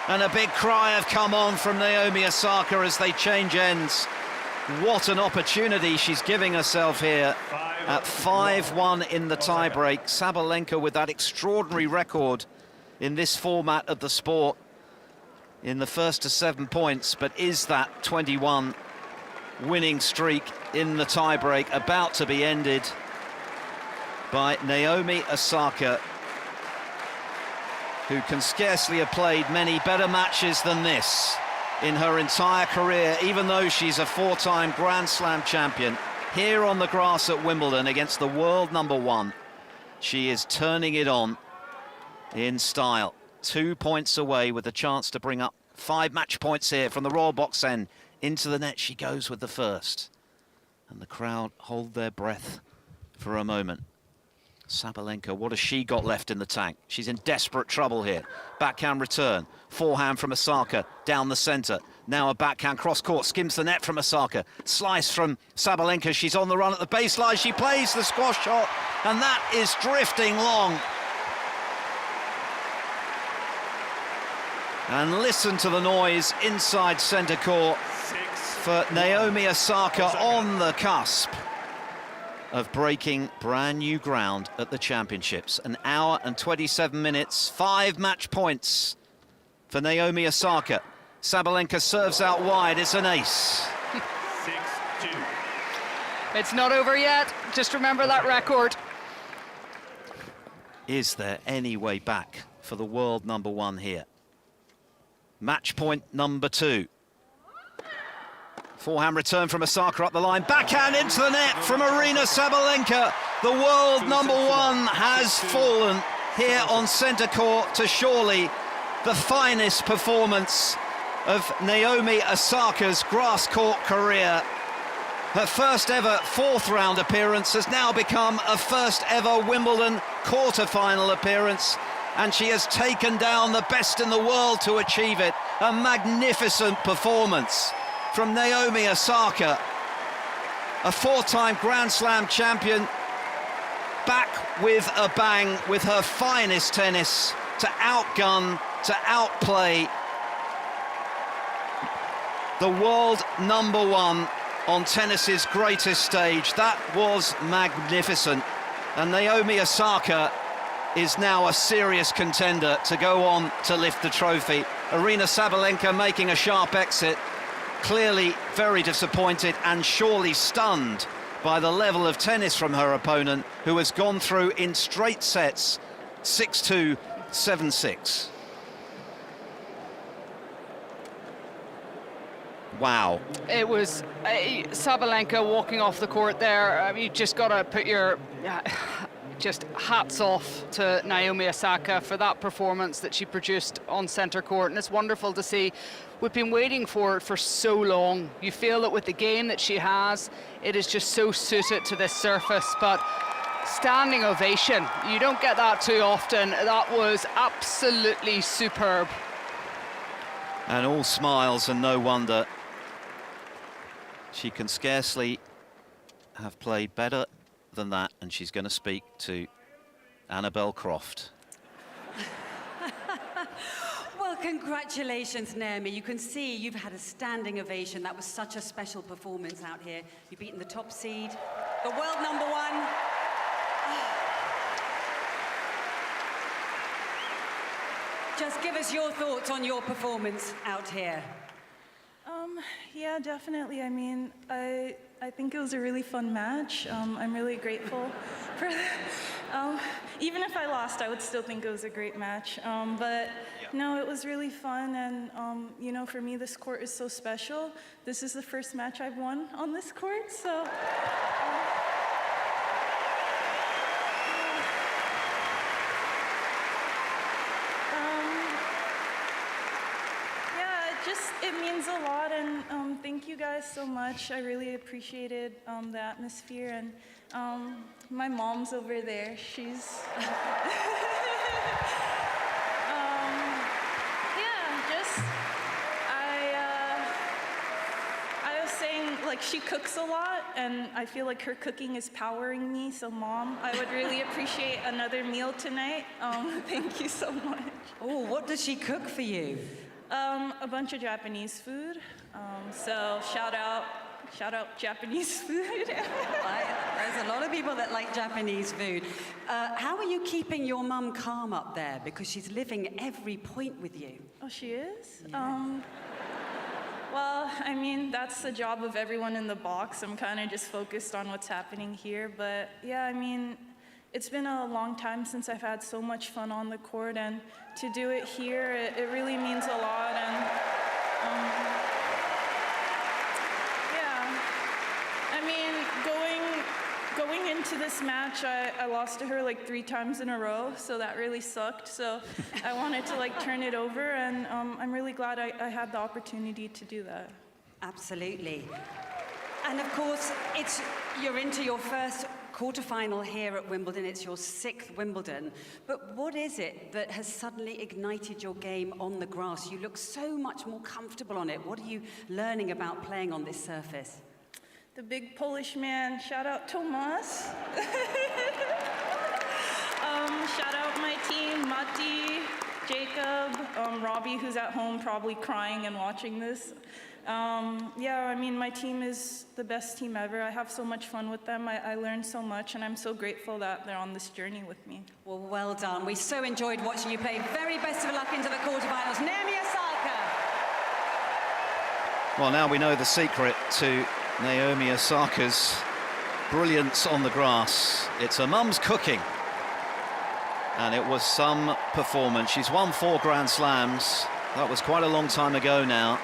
And a big cry of come on from Naomi Osaka as they change ends. What an opportunity she's giving herself here at 5-1 in the tiebreak. Sabalenka with that extraordinary record in this format of the sport in the first to 7 points, but is that 21 winning streak in the tiebreak about to be ended by Naomi Osaka, who can scarcely have played many better matches than this in her entire career, even though she's a 4-time Grand Slam champion. Here on the grass at Wimbledon against the world #1, she is turning it on in style. 2 points away with a chance to bring up 5 match points here from the Royal Box End. Into the net she goes with the first. And the crowd hold their breath for a moment. Sabalenka, what has she got left in the tank? She's in desperate trouble here. Backhand return, forehand from Osaka, down the centre. Now a backhand cross-court, skims the net from Osaka. Slice from Sabalenka, she's on the run at the baseline. She plays the squash shot, and that is drifting long. And listen to the noise inside centre court for Naomi Osaka on the cusp of breaking brand new ground at the championships. An hour and 27 minutes, 5 match points for Naomi Osaka. Sabalenka serves out wide, it's an ace. 6-2. It's not over yet, just remember that record. Is there any way back for the world #1 here? Match point number 2. Forehand return from Osaka up the line. Backhand into the net from Arina Sabalenka. The world #1 has fallen here on centre court to surely the finest performance of Naomi Osaka's grass court career. Her first ever 4th round appearance has now become a first ever Wimbledon quarter-final appearance, and she has taken down the best in the world to achieve it. A magnificent performance from Naomi Osaka, a 4-time Grand Slam champion, back with a bang with her finest tennis to outgun, to outplay the world #1 on tennis's greatest stage. That was magnificent. And Naomi Osaka is now a serious contender to go on to lift the trophy. Aryna Sabalenka making a sharp exit, clearly very disappointed and surely stunned by the level of tennis from her opponent, who has gone through in straight sets, 6-2, 7-6. Wow. It was Sabalenka walking off the court there. You just got to put your just hats off to Naomi Osaka for that performance that she produced on centre court, and it's wonderful to see. We've been waiting for it for so long. You feel that with the game that she has, it is just so suited to this surface. But standing ovation, you don't get that too often. That was absolutely superb. And all smiles, and no wonder. She can scarcely have played better than that, and she's going to speak to Annabel Croft. Well, congratulations, Naomi. You can see you've had a standing ovation. That was such a special performance out here. You've beaten the top seed, the world #1. Just give us your thoughts on your performance out here. Yeah, definitely. I mean, I think it was a really fun match. I'm really grateful for that. Even if I lost, I would still think it was a great match. But no, it was really fun. And, you know, for me, this court is so special. This is the first match I've won on this court. So. It means a lot, and thank you guys so much. I really appreciated the atmosphere, and my mom's over there. She's I was saying, like, she cooks a lot, and I feel like her cooking is powering me. So, Mom, I would really appreciate another meal tonight. Thank you so much. Oh, what does she cook for you? A bunch of Japanese food. So shout out Japanese food. There's a lot of people that like Japanese food. How are you keeping your mum calm up there? Because she's living every point with you. Oh, she is? Yeah. Well, I mean, that's the job of everyone in the box. I'm kind of just focused on what's happening here. But yeah, I mean, it's been a long time since I've had so much fun on the court, and to do it here, it really means a lot. And yeah, I mean, going into this match, I lost to her like 3 times in a row, so that really sucked. So I wanted to like turn it over, and I'm really glad I had the opportunity to do that. Absolutely. And of course, you're into your first quarterfinal here at Wimbledon. It's your 6th Wimbledon. But what is it that has suddenly ignited your game on the grass? You look so much more comfortable on it. What are you learning about playing on this surface? The big Polish man, shout out Tomas. Shout out my team, Mati, Jacob, Robbie, who's at home probably crying and watching this. Yeah, I mean, my team is the best team ever. I have so much fun with them. I learned so much, and I'm so grateful that they're on this journey with me. Well, well done. We so enjoyed watching you play. Very best of luck into the quarterfinals. Naomi Osaka. Well, now we know the secret to Naomi Osaka's brilliance on the grass. It's her mum's cooking. And it was some performance. She's won 4 Grand Slams. That was quite a long time ago now.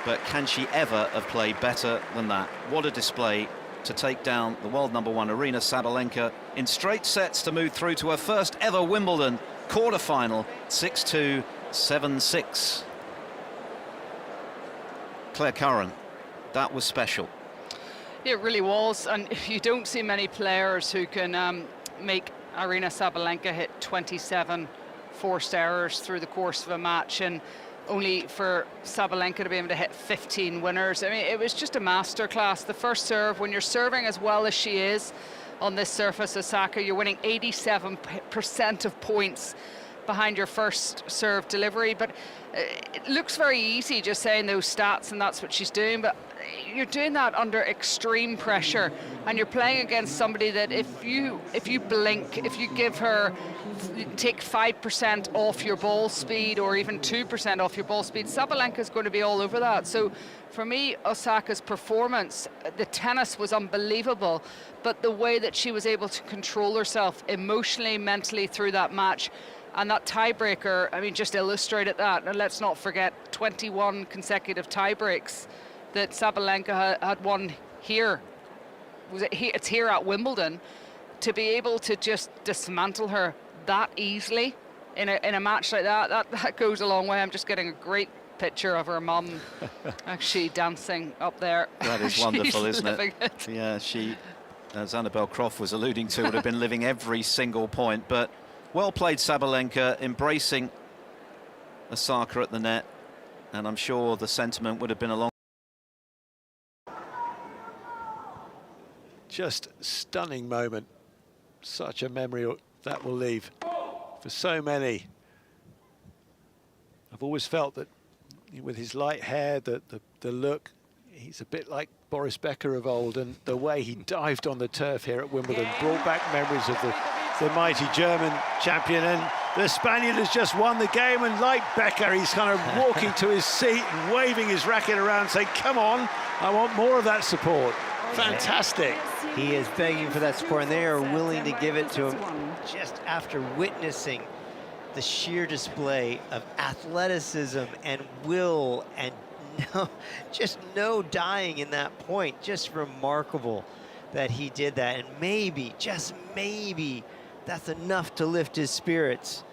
But can she ever have played better than that? What a display to take down the world #1 Aryna Sabalenka in straight sets to move through to her first ever Wimbledon quarterfinal, 6-2, 7-6. Claire Curran, that was special. It really was, and you don't see many players who can make Aryna Sabalenka hit 27 forced errors through the course of a match, and only for Sabalenka to be able to hit 15 winners. I mean, it was just a masterclass. The first serve, when you're serving as well as she is on this surface, Osaka, you're winning 87% of points behind your first serve delivery. But it looks very easy just saying those stats, and that's what she's doing. But you're doing that under extreme pressure, and you're playing against somebody that if you blink, if you give her, take 5% off your ball speed or even 2% off your ball speed, Sabalenka's going to be all over that. So for me, Osaka's performance, the tennis was unbelievable, but the way that she was able to control herself emotionally, mentally through that match, and that tiebreaker, I mean, just illustrated that. And let's not forget 21 consecutive tiebreaks that Sabalenka had won here. It's here at Wimbledon. To be able to just dismantle her that easily in a match like that goes a long way. I'm just getting a great picture of her mum actually dancing up there. That is wonderful, isn't it? Yeah, she, as Annabelle Croft was alluding to, would have been living every single point. But well played, Sabalenka, embracing Osaka at the net. And I'm sure the sentiment would have been along. Just stunning moment. Such a memory that will leave for so many. I've always felt that with his light hair, the look, he's a bit like Boris Becker of old, and the way he dived on the turf here at Wimbledon brought back memories of the mighty German champion. And the Spaniard has just won the game, and like Becker, he's kind of walking to his seat and waving his racket around, saying, come on, I want more of that support. Fantastic. He is begging for that support, and they are willing to give it to him just after witnessing the sheer display of athleticism and will and just no dying in that point. Just remarkable that he did that, and maybe, just maybe, that's enough to lift his spirits,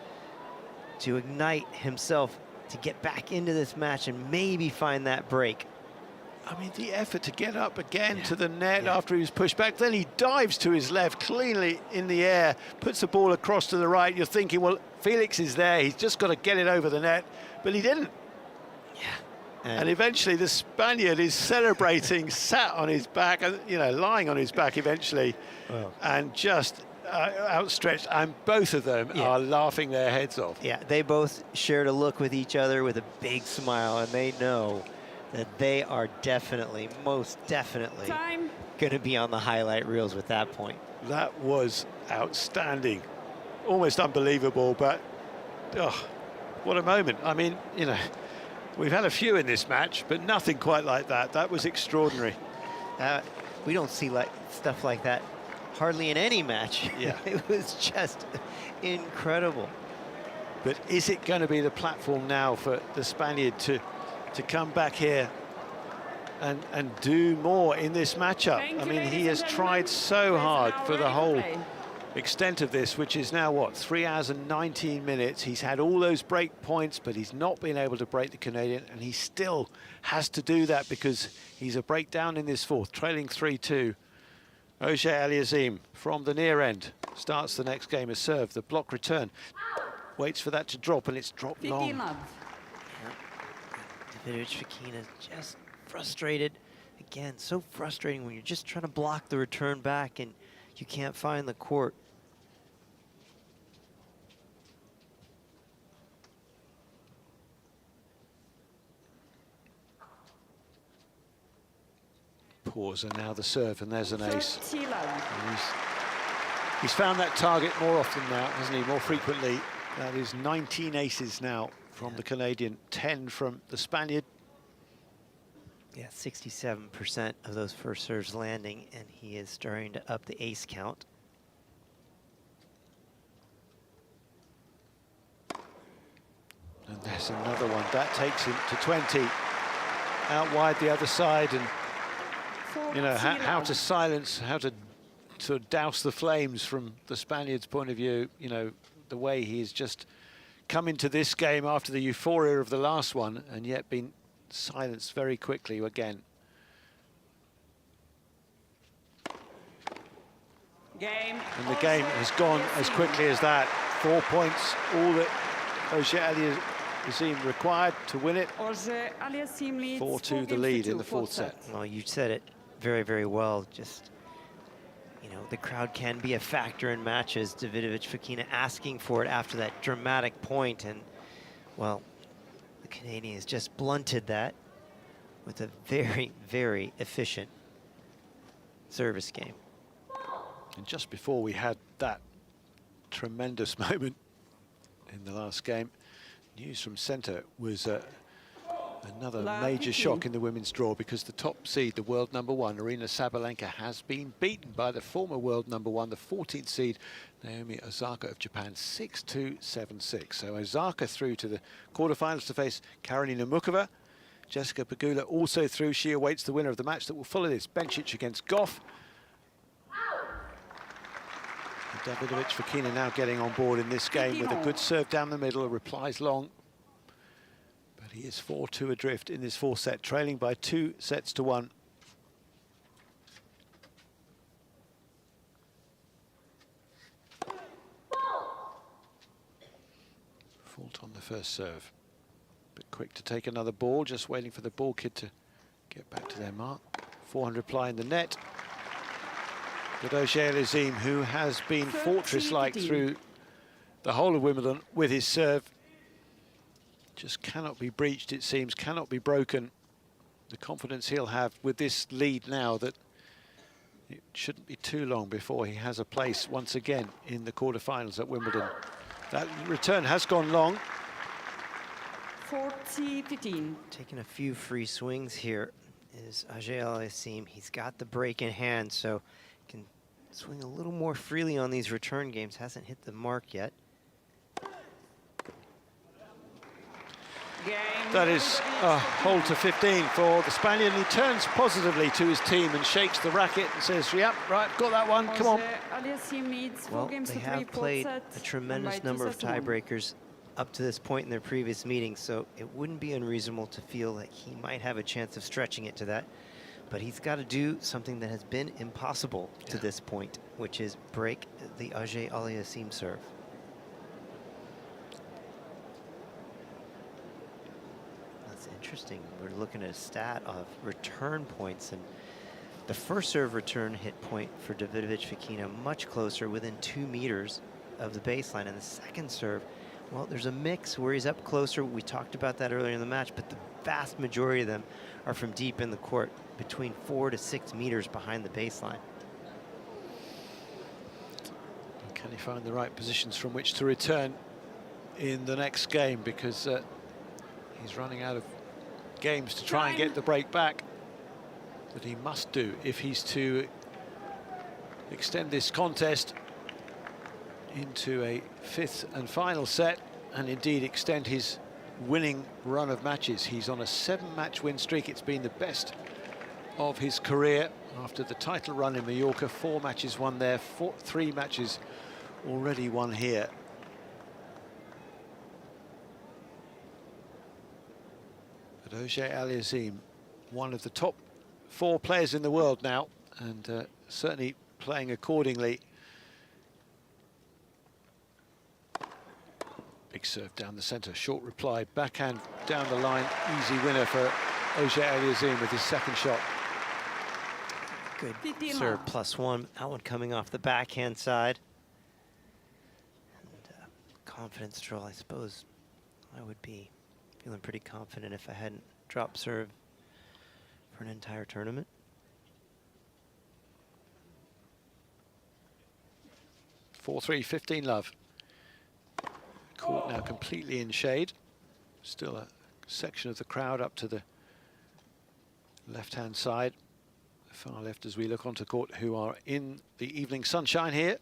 to ignite himself to get back into this match and maybe find that break. I mean, the effort to get up again to the net after he was pushed back. Then he dives to his left, cleanly in the air, puts the ball across to the right. You're thinking, well, Felix is there. He's just got to get it over the net. But he didn't. And eventually the Spaniard is celebrating, sat on his back, lying on his back eventually, and just outstretched. And both of them are laughing their heads off. Yeah, they both shared a look with each other with a big smile, and they know that they are definitely, most definitely, going to be on the highlight reels with that point. That was outstanding. Almost unbelievable, but what a moment. I mean, we've had a few in this match, but nothing quite like that. That was extraordinary. We don't see stuff like that hardly in any match. Yeah. It was just incredible. But is it going to be the platform now for the Spaniard to come back here and do more in this matchup? I mean, he has tried so hard for the whole extent of this, which is now, what, 3 hours and 19 minutes. He's had all those break points, but he's not been able to break the Canadian, and he still has to do that because he's a breakdown in this fourth, trailing 3-2. Auger Aliassime from the near end starts the next game. A serve, the block return. Waits for that to drop, and it's dropped long. Davidovich-Fokina just frustrated. Again, so frustrating when you're just trying to block the return back and you can't find the court. Pause, and now the serve, and there's an ace. And he's found that target more often now, hasn't he? More frequently. That is 19 aces now from the Canadian, 10 from the Spaniard. Yeah, 67% of those first serves landing, and he is starting to up the ace count. And there's another one. That takes him to 20. Out wide the other side, and how to silence, how to sort of douse the flames from the Spaniard's point of view. The way he's just come into this game after the euphoria of the last one and yet been silenced very quickly again. And the game has gone as quickly as that. 4 points, all that Auger Azim required to win it. 4-2 the lead in the fourth set. Well, you said it very, very well. Just, you know, the crowd can be a factor in matches. Davidovich-Fokina asking for it after that dramatic point, and, well, the Canadian has just blunted that with a very, very efficient service game. And just before we had that tremendous moment in the last game, news from centre was another major shock in the women's draw, because the top seed, the world #1, Aryna Sabalenka, has been beaten by the former world #1, the 14th seed, Naomi Osaka of Japan, 6-2, 7-6. So Osaka through to the quarterfinals to face Karolina Mukova. Jessica Pegula also through. She awaits the winner of the match that will follow this. Bencic against Goff. Davidovich-Fokina now getting on board in this game with a good serve down the middle, replies long. But he is 4-2 adrift in this fourth set, trailing by 2-1. Fault on the first serve. Bit quick to take another ball, just waiting for the ball kid to get back to their mark. 400 reply in the net. But Auger Aliassime, who has been fortress-like through the whole of Wimbledon with his serve, just cannot be breached, it seems, cannot be broken. The confidence he'll have with this lead now, that it shouldn't be too long before he has a place once again in the quarterfinals at Wimbledon. That return has gone long. 40-15. Taking a few free swings here is Auger Aliassime. He's got the break in hand, so can swing a little more freely on these return games. Hasn't hit the mark yet. That is a hole to 15 for the Spaniard. He turns positively to his team and shakes the racket and says, yep, right, got that one, come on. Well, they have played a tremendous number of tiebreakers up to this point in their previous meetings, so it wouldn't be unreasonable to feel that he might have a chance of stretching it to that. But he's got to do something that has been impossible to this point, which is break the Auger Aliassime serve. That's interesting. We're looking at a stat of return points, and the first serve return hit point for Davidovich-Fokina much closer, within 2 meters of the baseline. And the second serve, well, there's a mix where he's up closer. We talked about that earlier in the match, but the vast majority of them are from deep in the court, between 4 to 6 meters behind the baseline. Can he find the right positions from which to return in the next game, because he's running out of games to try and get the break back that he must do if he's to extend this contest into a 5th and final set, and indeed extend his winning run of matches. He's on a 7-match win streak. It's been the best of his career after the title run in Mallorca. 4 matches won there, 3 matches already won here. But Auger Aliassime, one of the top 4 players in the world now, and certainly playing accordingly. Big serve down the centre, short reply, backhand down the line, easy winner for Auger Aliassime with his second shot. Good serve, +1. That one coming off the backhand side. And confidence draw, I suppose. I would be feeling pretty confident if I hadn't dropped serve for an entire tournament. (4-3), 15 love. Court now completely in shade. Still a section of the crowd up to the left-hand side, far left as we look onto court, who are in the evening sunshine here.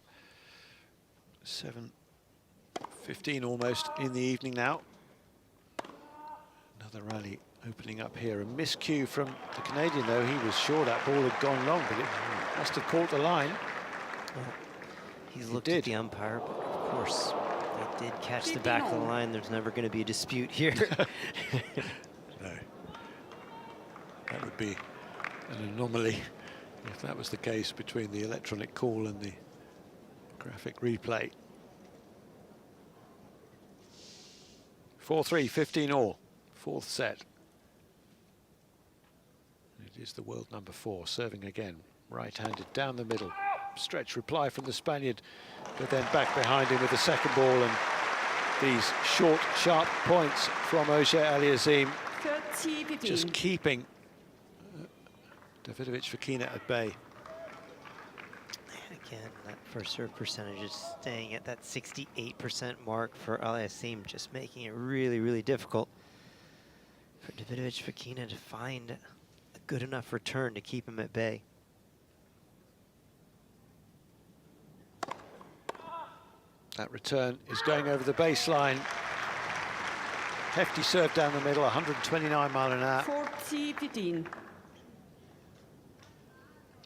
7:15 almost in the evening now. Another rally opening up here. A miscue from the Canadian, though. He was sure that ball had gone long, but it must have caught the line. Well, he's looked at the umpire, but of course they did catch the back of the line. There's never going to be a dispute here. No. That would be an anomaly if that was the case between the electronic call and the graphic replay. 4-3, 15 all. Fourth set. It is the world number 4 serving again. Right-handed down the middle. Stretch reply from the Spaniard, but then back behind him with the second ball, and these short, sharp points from Auger Aliassime, just keeping Davidovich Fokina at bay. And again, that first serve percentage is staying at that 68% mark for Aliassime, just making it really, really difficult for Davidovich Fokina to find a good enough return to keep him at bay. That return is going over the baseline. Hefty serve down the middle, 129 mile an hour. 40-15.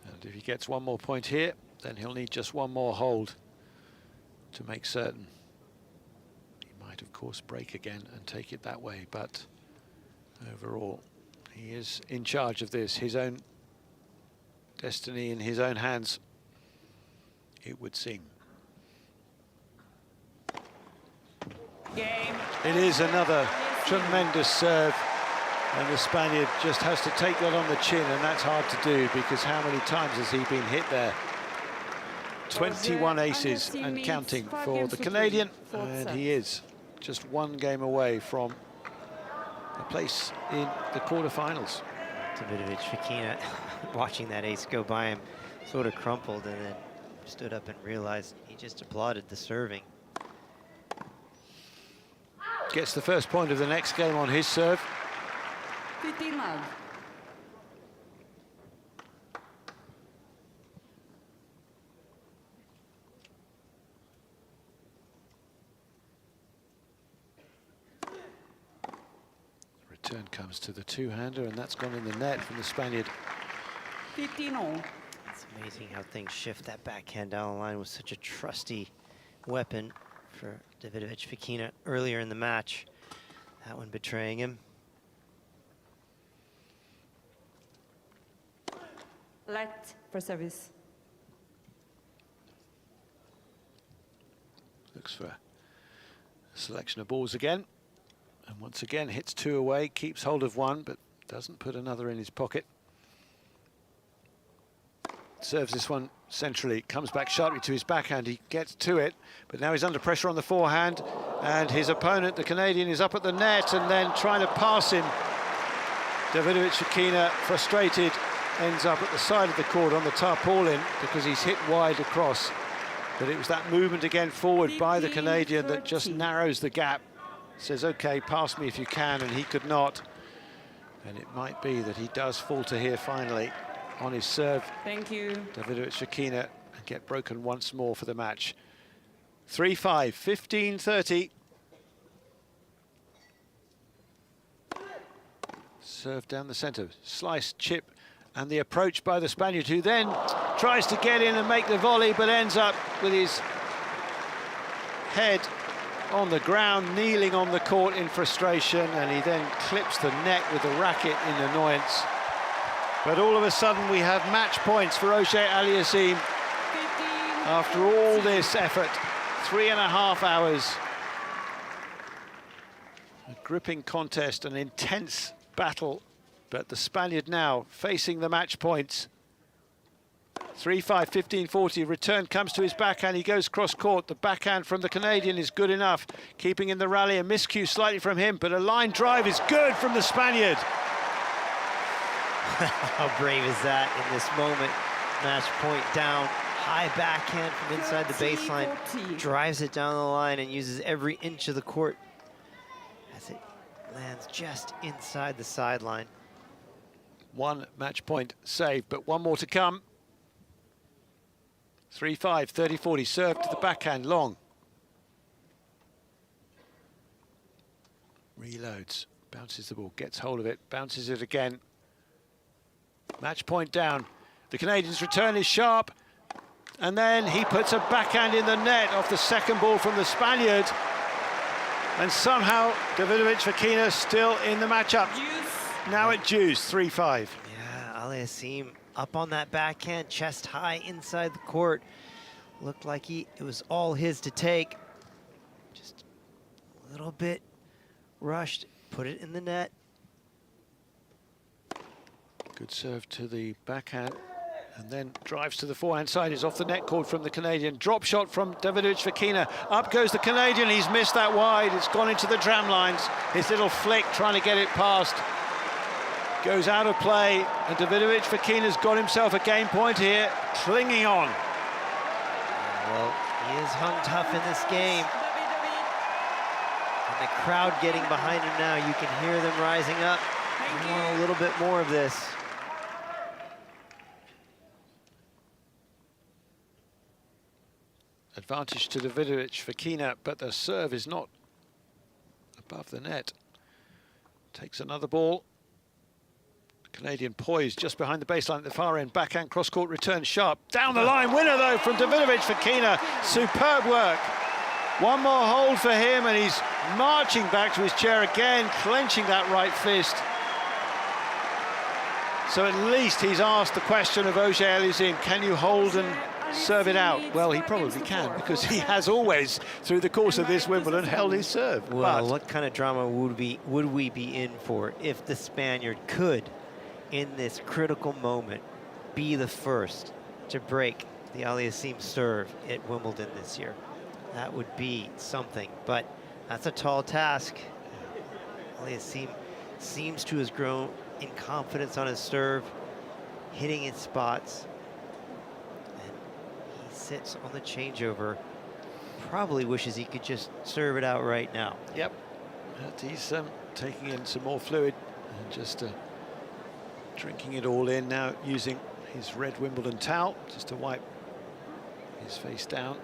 And if he gets one more point here, then he'll need just one more hold to make certain. He might, of course, break again and take it that way, but overall, he is in charge of this, his own destiny in his own hands, it would seem. It is another tremendous serve, and the Spaniard just has to take that on the chin, and that's hard to do because how many times has he been hit there? 21 aces and counting for the Canadian, and he is just one game away from a place in the quarterfinals. Davidovich Fokina, watching that ace go by him, sort of crumpled and then stood up and realized he just applauded the serving. Gets the first point of the next game on his serve. 15 love. Return comes to the two-hander, and that's gone in the net from the Spaniard. 15 all. It's amazing how things shift. That backhand down the line was such a trusty weapon for Davidovich Fokina earlier in the match. That one betraying him. Let for service. Looks for a selection of balls again. And once again hits two away, keeps hold of one, but doesn't put another in his pocket. Serves this one centrally, comes back sharply to his backhand, he gets to it, but now he's under pressure on the forehand, and his opponent, the Canadian, is up at the net and then trying to pass him. Davidovich Fokina, frustrated, ends up at the side of the court on the tarpaulin because he's hit wide across. But it was that movement again forward by the Canadian that just narrows the gap. Says, okay, pass me if you can, and he could not. And it might be that he does falter here finally on his serve. Thank you. Davidovich Fokina, and get broken once more for the match. 3-5, 15-30. Serve down the centre, slice, chip, and the approach by the Spaniard, who then tries to get in and make the volley, but ends up with his head on the ground, kneeling on the court in frustration, and he then clips the net with the racket in annoyance. But all of a sudden we have match points for Auger Aliassime. After all this effort, 3.5 hours. A gripping contest, an intense battle, but the Spaniard now facing the match points. 3-5, 15-40, return comes to his backhand, he goes cross-court, the backhand from the Canadian is good enough, keeping in the rally, a miscue slightly from him, but a line drive is good from the Spaniard. How brave is that in this moment? Match point down, high backhand from inside the baseline, drives it down the line and uses every inch of the court as it lands just inside the sideline. One match point saved, but one more to come. 3-5, 30-40, serve to the backhand, long. Reloads, bounces the ball, gets hold of it, bounces it again. Match point down. The Canadian's return is sharp, and then he puts a backhand in the net off the second ball from the Spaniard. And somehow Davidovich Fokina still in the matchup. Now at deuce, 3-5. Yeah, Aliassime up on that backhand, chest high inside the court. Looked like it was all his to take. Just a little bit rushed, put it in the net. Good serve to the backhand, and then drives to the forehand side. Is off the net cord from the Canadian. Drop shot from Davidovich Fokina. Up goes the Canadian. He's missed that wide. It's gone into the tram lines. His little flick trying to get it past. Goes out of play, and Davidovich Fokina's got himself a game point here, clinging on. Well, he is hung tough in this game. And the crowd getting behind him now. You can hear them rising up. We want a little bit more of this. Advantage to Davidovich Fokina, but the serve is not above the net. Takes another ball. Canadian poised just behind the baseline at the far end. Backhand cross-court return sharp. Down the line, winner though from Davidovich Fokina. Superb work. One more hold for him, and he's marching back to his chair again, clenching that right fist. So at least he's asked the question of Auger-Aliassime, can you hold and serve it out? Well, he probably can, because he has always, through the course of this Wimbledon, held his serve. Well, what kind of drama would we be in for if the Spaniard could, in this critical moment, be the first to break the Aliassime serve at Wimbledon this year? That would be something, but that's a tall task. Aliassime seems to have grown in confidence on his serve, hitting in spots. And he sits on the changeover. Probably wishes he could just serve it out right now. Yep, and he's taking in some more fluid and just drinking it all in now, using his red Wimbledon towel just to wipe his face down.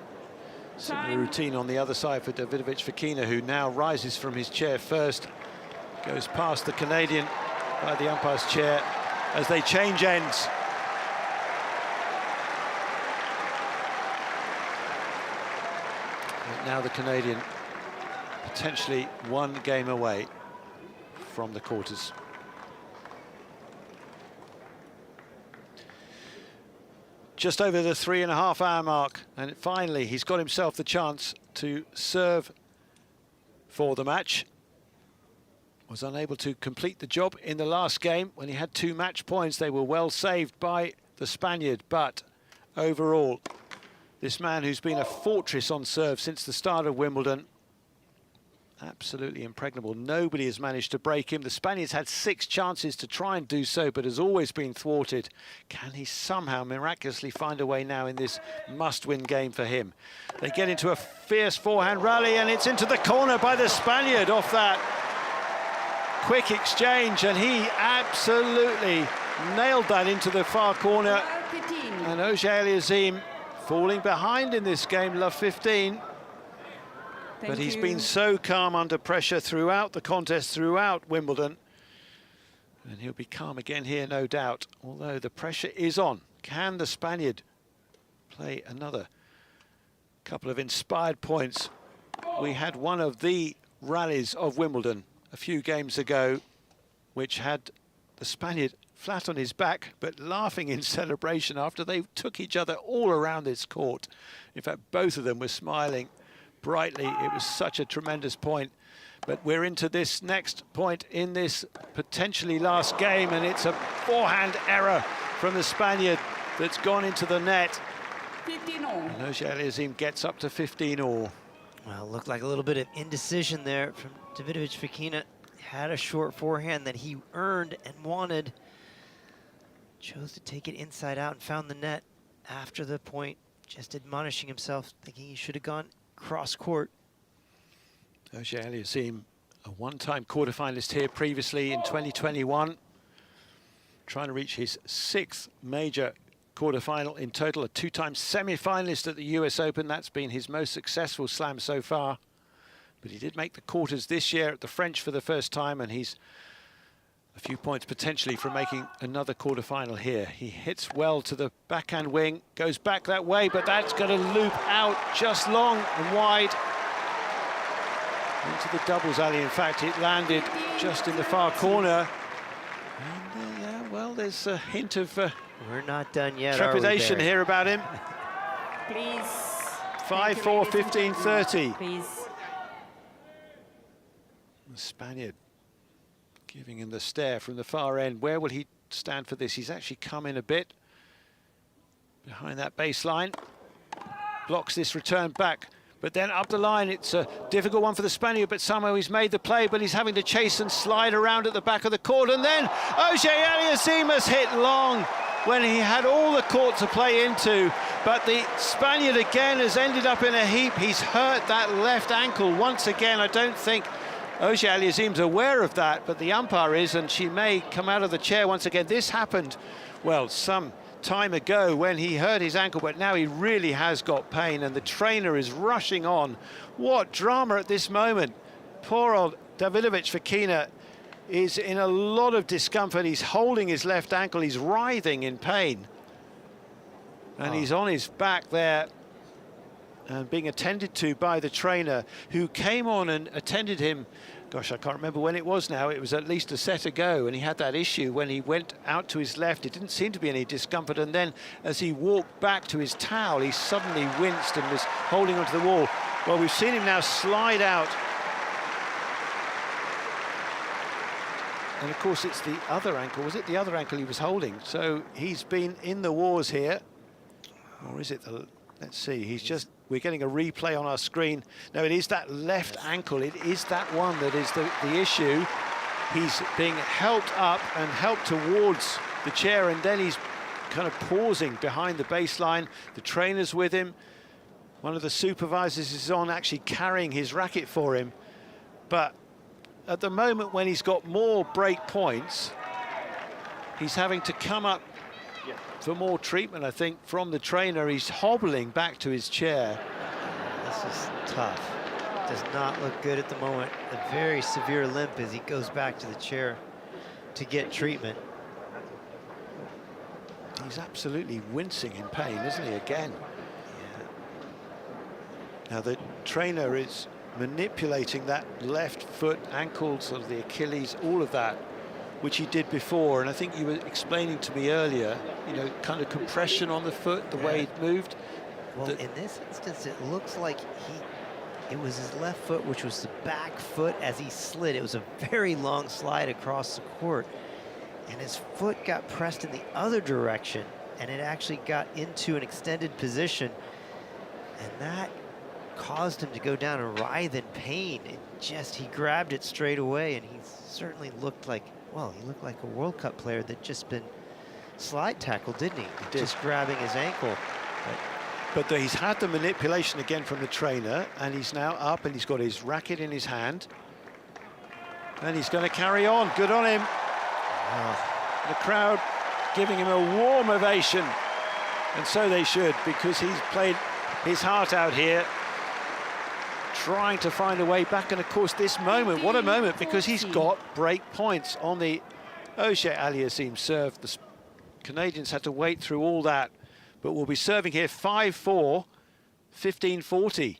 Similar routine on the other side for Davidovich Fokina, who now rises from his chair first, goes past the Canadian by the umpire's chair as they change ends. And now the Canadian potentially one game away from the quarters. Just over the 3.5 hour mark, and finally he's got himself the chance to serve for the match. Was unable to complete the job in the last game when he had 2 match points. They were well saved by the Spaniard, but overall, this man who's been a fortress on serve since the start of Wimbledon, absolutely impregnable. Nobody has managed to break him. The Spaniards had 6 chances to try and do so, but has always been thwarted. Can he somehow miraculously find a way now in this must-win game for him? They get into a fierce forehand rally, and it's into the corner by the Spaniard off that quick exchange, and he absolutely nailed that into the far corner. And Auger-Aliassime falling behind in this game, love 15. But he's been so calm under pressure throughout the contest, throughout Wimbledon. And he'll be calm again here, no doubt, although the pressure is on. Can the Spaniard play another couple of inspired points? We had one of the rallies of Wimbledon a few games ago, which had the Spaniard flat on his back, but laughing in celebration after they took each other all around this court. In fact, both of them were smiling brightly. It was such a tremendous point. But we're into this next point in this potentially last game, and it's a forehand error from the Spaniard that's gone into the net. 15-all. And Auger-Aliassime gets up to 15-all. Well, it looked like a little bit of indecision there from Davidovich Fokina. Had a short forehand that he earned and wanted. Chose to take it inside out and found the net after the point, just admonishing himself, thinking he should have gone cross-court. Auger-Aliassime, a one-time quarterfinalist here previously in 2021, trying to reach his 6th major quarterfinal in total, a 2-time semi-finalist at the US Open. That's been his most successful slam so far. But he did make the quarters this year at the French for the first time, and he's a few points potentially from making another quarterfinal here. He hits well to the backhand wing, goes back that way, but that's going to loop out just long and wide. Into the doubles alley, in fact, it landed just in the far corner. And yeah, well, there's a hint of we're not done yet, trepidation here about him. Please. 5-4, 15-30. Please. The Spaniard giving him the stare from the far end. Where will he stand for this? He's actually come in a bit behind that baseline. Blocks this return back. But then up the line, it's a difficult one for the Spaniard, but somehow he's made the play, but he's having to chase and slide around at the back of the court. And then Ojé Aliassime has hit long when he had all the court to play into. But the Spaniard again has ended up in a heap. He's hurt that left ankle once again. I don't think Ojé Aliassime's aware of that, but the umpire is, and she may come out of the chair once again. This happened, well, some time ago when he hurt his ankle, but now he really has got pain, and the trainer is rushing on. What drama at this moment. Poor old Davidovich Fokina is in a lot of discomfort. He's holding his left ankle, he's writhing in pain. And he's on his back there and being attended to by the trainer, who came on and attended him. Gosh, I can't remember when it was now. It was at least a set ago, and he had that issue when he went out to his left. It didn't seem to be any discomfort, and then as he walked back to his towel, he suddenly winced and was holding onto the wall. Well, we've seen him now slide out. And of course, it's the other ankle. Was it the other ankle he was holding? So he's been in the wars here. Or is it the... Let's see, he's just... We're getting a replay on our screen. No, it is that left ankle. It is that one that is the issue. He's being helped up and helped towards the chair, and then he's kind of pausing behind the baseline. The trainer's with him. One of the supervisors is on, actually carrying his racket for him. But at the moment when he's got more break points, he's having to come up for more treatment, I think, from the trainer. He's hobbling back to his chair. This is tough. Does not look good at the moment. A very severe limp as he goes back to the chair to get treatment. He's absolutely wincing in pain, isn't he, again? Yeah. Now the trainer is manipulating that left foot, ankle, sort of the Achilles, all of that, which he did before. And I think you were explaining to me earlier, you know, kind of compression on the foot, the way it moved. Well, in this instance, it looks like it was his left foot, which was the back foot as he slid. It was a very long slide across the court, and his foot got pressed in the other direction, and it actually got into an extended position, and that caused him to go down and writhe in pain. He grabbed it straight away, and he certainly looked like, well, he looked like a World Cup player that just been slide tackled, didn't he? He did. Just grabbing his ankle. But he's had the manipulation again from the trainer, and he's now up, and he's got his racket in his hand. And he's going to carry on. Good on him. The crowd giving him a warm ovation. And so they should, because he's played his heart out here, trying to find a way back. And of course, this moment, what a moment, because he's got break points on the Ojé Aliassime serve. The Canadians had to wait through all that, but we'll be serving here 5-4, 15-40.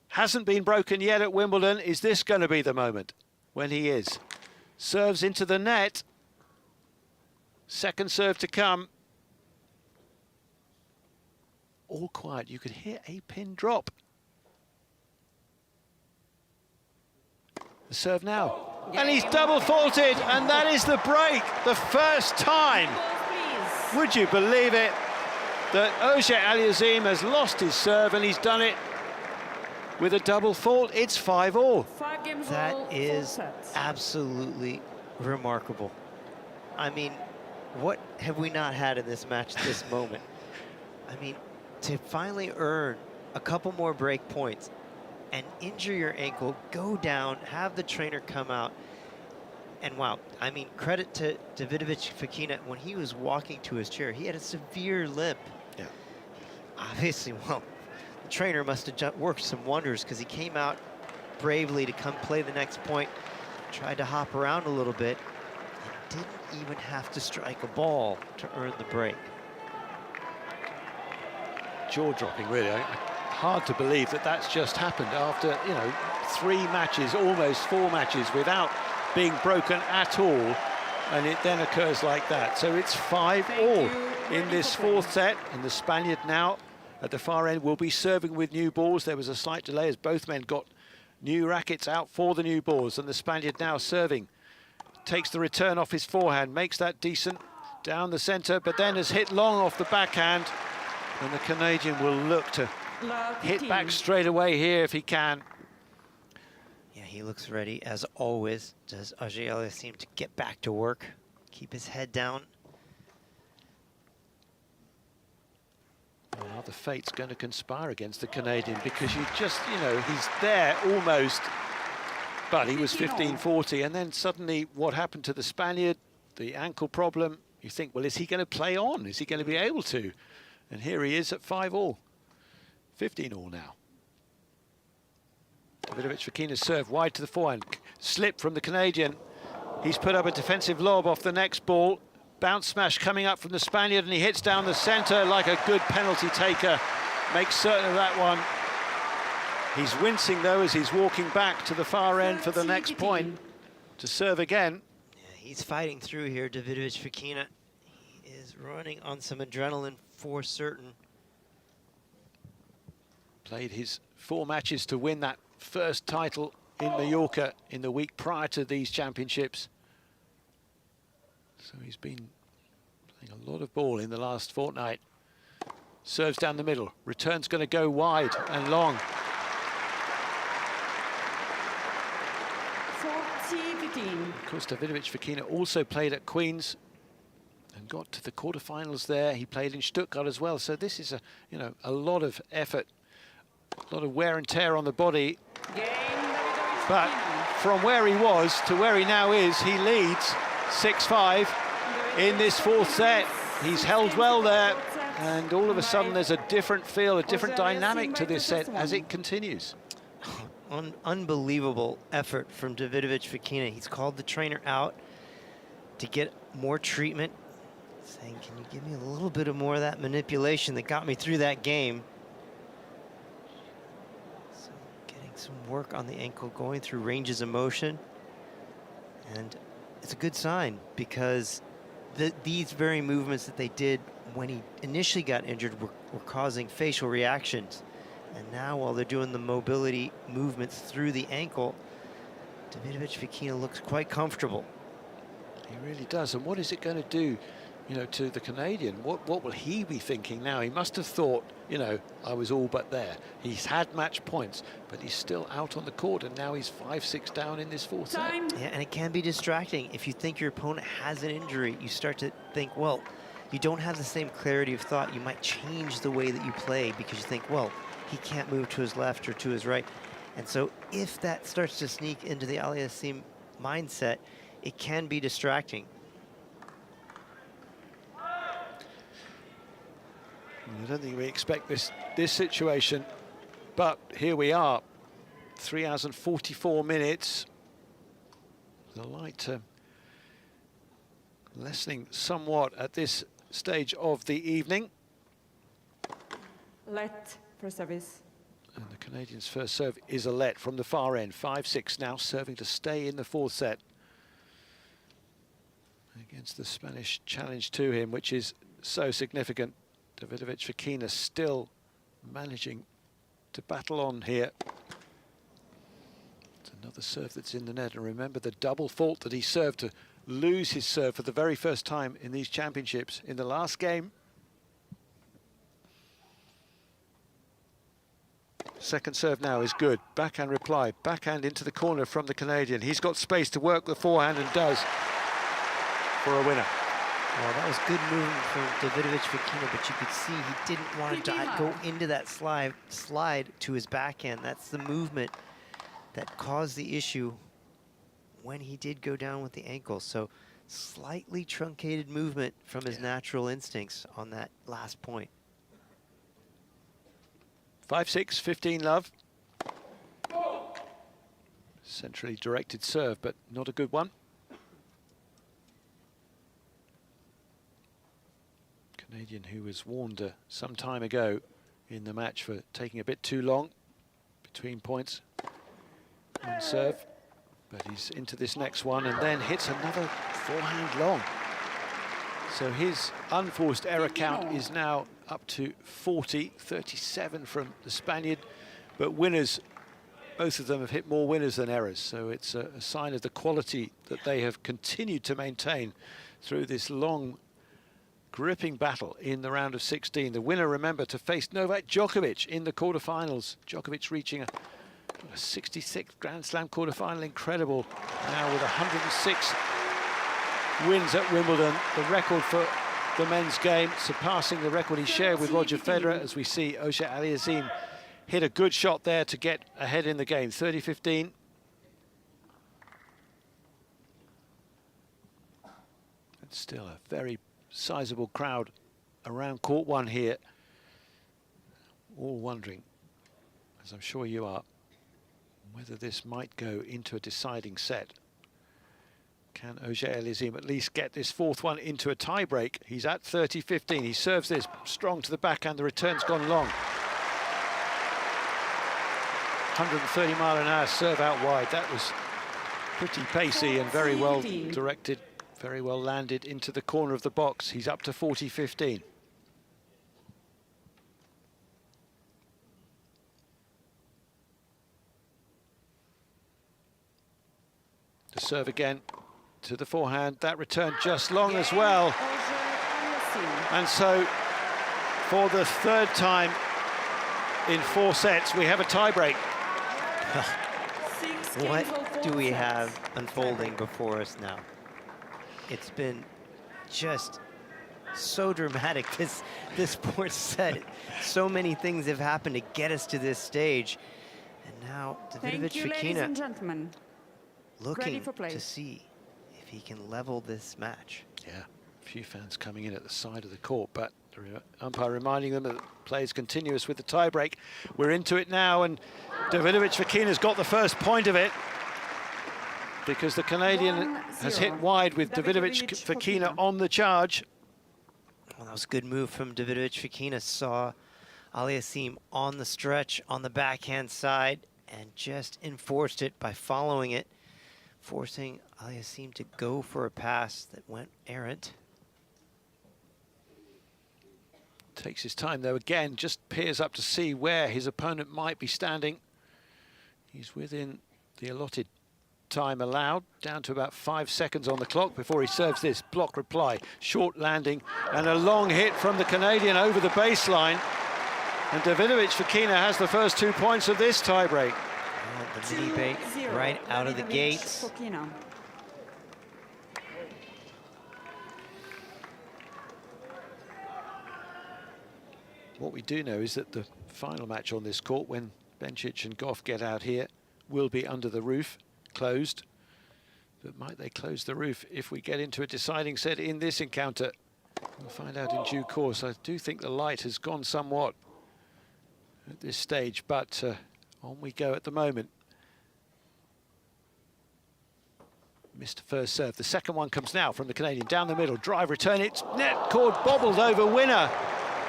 Hasn't been broken yet at Wimbledon. Is this going to be the moment when he is? Serves into the net. Second serve to come. All quiet. You could hear a pin drop. The serve now. And he's double faulted, and that is the break. The first time. Would you believe it? That Ojé Aliassime has lost his serve, and he's done it with a double fault. It's 5-all. That is absolutely remarkable. I mean, what have we not had in this match at this moment? I mean, to finally earn a couple more break points and injure your ankle, go down, have the trainer come out, and wow, I mean, credit to Davidovich Fokina. When he was walking to his chair, he had a severe limp. Yeah. Obviously, well, the trainer must have worked some wonders, because he came out bravely to come play the next point, tried to hop around a little bit, and didn't even have to strike a ball to earn the break. Jaw-dropping, really. Hard to believe that that's just happened after, you know, 3 matches, almost 4 matches without being broken at all, and it then occurs like that. So it's 5-all in this 4th set, and the Spaniard now at the far end will be serving with new balls. There was a slight delay as both men got New rackets out for the new balls, and the Spaniard now serving. Takes the return off his forehand, makes that decent down the centre, but then has hit long off the backhand. And the Canadian will look to hit back straight away here if he can. Yeah, he looks ready, as always. Does Auger seem to get back to work, keep his head down. Well, the fate's going to conspire against the Canadian, because you just, you know, he's there almost, but he was 15-40, and then suddenly what happened to the Spaniard, the ankle problem, you think, well, is he going to play on? Is he going to be able to? And here he is at 5-all, 15-all now. Davidovich-Fokina's serve wide to the forehand, slip from the Canadian. He's put up a defensive lob off the next ball. Bounce smash coming up from the Spaniard, and he hits down the centre like a good penalty taker. Makes certain of that one. He's wincing, though, as he's walking back to the far end for the next point to serve again. Yeah, he's fighting through here, Davidovich-Fokina. He is running on some adrenaline for certain. Played his 4 matches to win that first title in Mallorca in the week prior to these championships. So he's been playing a lot of ball in the last fortnight. Serves down the middle. Return's going to go wide and long. 40-15. Of course, Davidovich-Fokina also played at Queen's and got to the quarterfinals there. He played in Stuttgart as well. So this is a lot of effort, a lot of wear and tear on the body. But from where he was to where he now is, he leads 6-5 in this 4th set. He's held well there, and all of a sudden there's a different feel, a different dynamic to this set as it continues. Unbelievable effort from Davidovich-Fokina. He's called the trainer out to get more treatment, saying, can you give me a little bit of more of that manipulation that got me through that game? So getting some work on the ankle, going through ranges of motion, and it's a good sign, because these very movements that they did when he initially got injured were causing facial reactions. And now, while they're doing the mobility movements through the ankle, Davidovich-Fokina looks quite comfortable. He really does. And what is it going to do, to the Canadian? What will he be thinking now? He must have thought, I was all but there. He's had match points, but he's still out on the court, and now he's 5-6 down in this 4th set. Yeah, and it can be distracting. If you think your opponent has an injury, you start to think, well, you don't have the same clarity of thought. You might change the way that you play because you think, well, he can't move to his left or to his right. And so if that starts to sneak into the Aliassime mindset, it can be distracting. I don't think we expect this situation, but here we are, 3 hours and 44 minutes. The light lessening somewhat at this stage of the evening. Let for service. And the Canadian's first serve is a let from the far end. 5-6 now, serving to stay in the 4th set against the Spanish challenge to him, which is so significant. Davidovich-Fokina still managing to battle on here. It's another serve that's in the net, and remember the double fault that he served to lose his serve for the very first time in these championships in the last game. Second serve now is good. Backhand reply. Backhand into the corner from the Canadian. He's got space to work the forehand and does for a winner. Well, that was good movement from Davidovich-Fokina, but you could see he didn't want to go into that slide to his backhand. That's the movement that caused the issue when he did go down with the ankle. So slightly truncated movement from his natural instincts on that last point. 5-6, 15 love. Centrally directed serve, but not a good one. Canadian who was warned some time ago in the match for taking a bit too long between points on serve. But he's into this next one and then hits another forehand long. So his unforced error count is now up to 40, 37 from the Spaniard. But winners both of them have hit more winners than errors, so it's a sign of the quality that they have continued to maintain through this long, gripping battle in the round of 16. The winner, remember, to face Novak Djokovic in the quarterfinals. Djokovic reaching a 66th Grand Slam quarterfinal, incredible. Now with 106 wins at Wimbledon, the record for the men's game, surpassing the record he shared with Roger Federer, as we see Auger Aliassime hit a good shot there to get ahead in the game. 30-15. It's still a very sizable crowd around court one here, all wondering, as I'm sure you are, whether this might go into a deciding set. Can Auger Aliassime at least get this fourth one into a tie-break? He's at 30-15. He serves this strong to the backhand. The return's gone long. 130-mile-an-hour serve out wide. That was pretty pacey and very well directed, very well landed into the corner of the box. He's up to 40-15. The serve again to the forehand. That return just long as well. And so, for the third time in 4 sets, we have a tie-break. What do we have unfolding before us now? It's been just so dramatic, this fourth set. So many things have happened to get us to this stage. And now Davidovich Fokina looking to see if he can level this match. Yeah, a few fans coming in at the side of the court, but the umpire reminding them that play is continuous with the tie-break. We're into it now, and Davidovich Fokina's got the first point of it, because the Canadian has hit wide with Davidovich Fokina on the charge. Well, that was a good move from Davidovich Fokina. Saw Aliassime on the stretch on the backhand side and just enforced it by following it, forcing Aliassime to go for a pass that went errant. Takes his time though, again, just peers up to see where his opponent might be standing. He's within the allotted time allowed, down to about 5 seconds on the clock before he serves this block reply. Short landing and a long hit from the Canadian over the baseline. And Davidovich Fokina has the first 2 points of this tiebreak. The mini break right out of the gates. What we do know is that the final match on this court, when Bencic and Goff get out here, will be under the roof, closed. But might they close the roof if we get into a deciding set in this encounter? We'll find out in due course. I do think the light has gone somewhat at this stage, but on we go at the moment. Missed first serve. The second one comes now from the Canadian. Down the middle, drive, return. It's net cord bobbled over winner.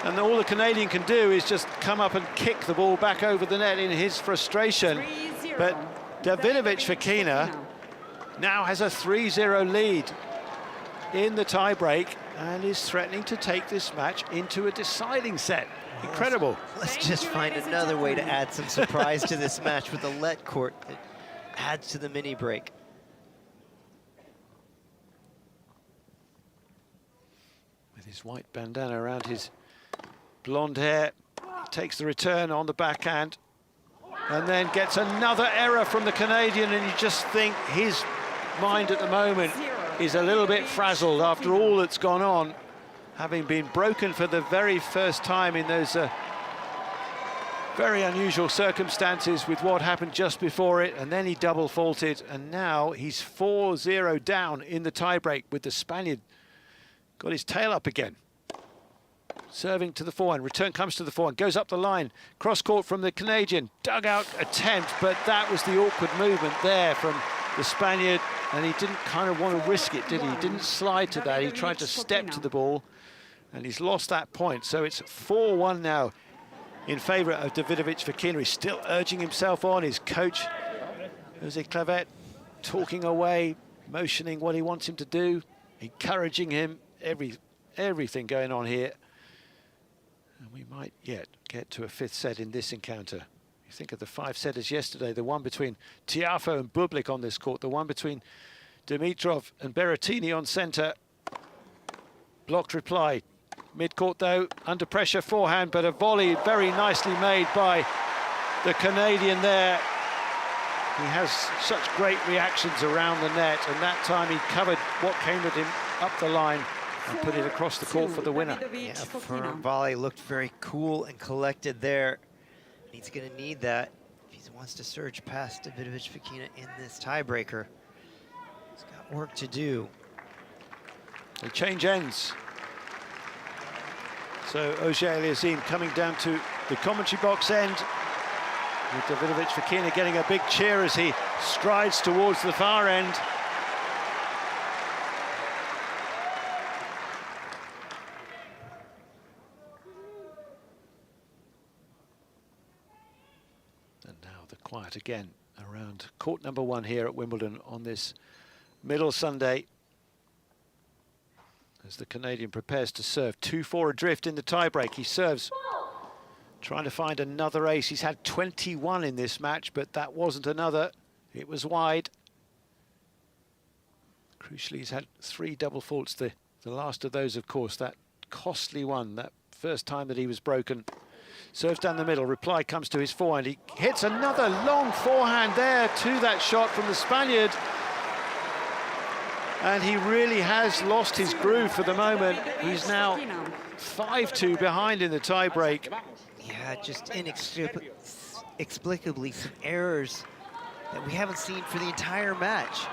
And all the Canadian can do is just come up and kick the ball back over the net in his frustration. But Davidovich Fokina now has a 3-0 lead in the tiebreak and is threatening to take this match into a deciding set. Incredible. Let's just find another way to add some surprise to this match with a let court that adds to the mini break. With his white bandana around his blonde hair, takes the return on the backhand and then gets another error from the Canadian, and you just think his mind at the moment is a little bit frazzled after all that's gone on, having been broken for the very first time in those very unusual circumstances with what happened just before it, and then he double faulted, and now he's 4-0 down in the tiebreak with the Spaniard got his tail up again. Serving to the forehand, return comes to the forehand, goes up the line, cross court from the Canadian, dugout attempt, but that was the awkward movement there from the Spaniard, and he didn't kind of want to risk it, did he? He didn't slide to that, he tried to step to the ball, and he's lost that point. So it's 4-1 now in favour of Davidovich Fokina. He's still urging himself on. His coach, Jose Clavet, talking away, motioning what he wants him to do, encouraging him, everything going on here. And we might yet get to a 5th set in this encounter. You think of the 5-setters yesterday, the one between Tiafoe and Bublik on this court, the one between Dimitrov and Berrettini on centre. Blocked reply. Mid-court, though, under pressure, forehand, but a volley very nicely made by the Canadian there. He has such great reactions around the net, and that time he covered what came at him up the line and put it across the court for the winner. Yeah, firm volley, looked very cool and collected there. He's going to need that if he wants to surge past Davidovich Fokina in this tiebreaker. He's got work to do. The change ends. So Auger-Aliassime coming down to the commentary box end, with Davidovich Fokina getting a big cheer as he strides towards the far end. And now the quiet again around court number 1 here at Wimbledon on this middle Sunday, as the Canadian prepares to serve. 2-4 adrift in the tiebreak. He serves, trying to find another ace. He's had 21 in this match, but that wasn't another. It was wide. Crucially, he's had 3 double faults. The last of those, of course, that costly one, that first time that he was broken. Serves down the middle. Reply comes to his forehand. He hits another long forehand there to that shot from the Spaniard. And he really has lost his groove for the moment. He's now 5-2 behind in the tiebreak. Yeah, just inexplicably some errors that we haven't seen for the entire match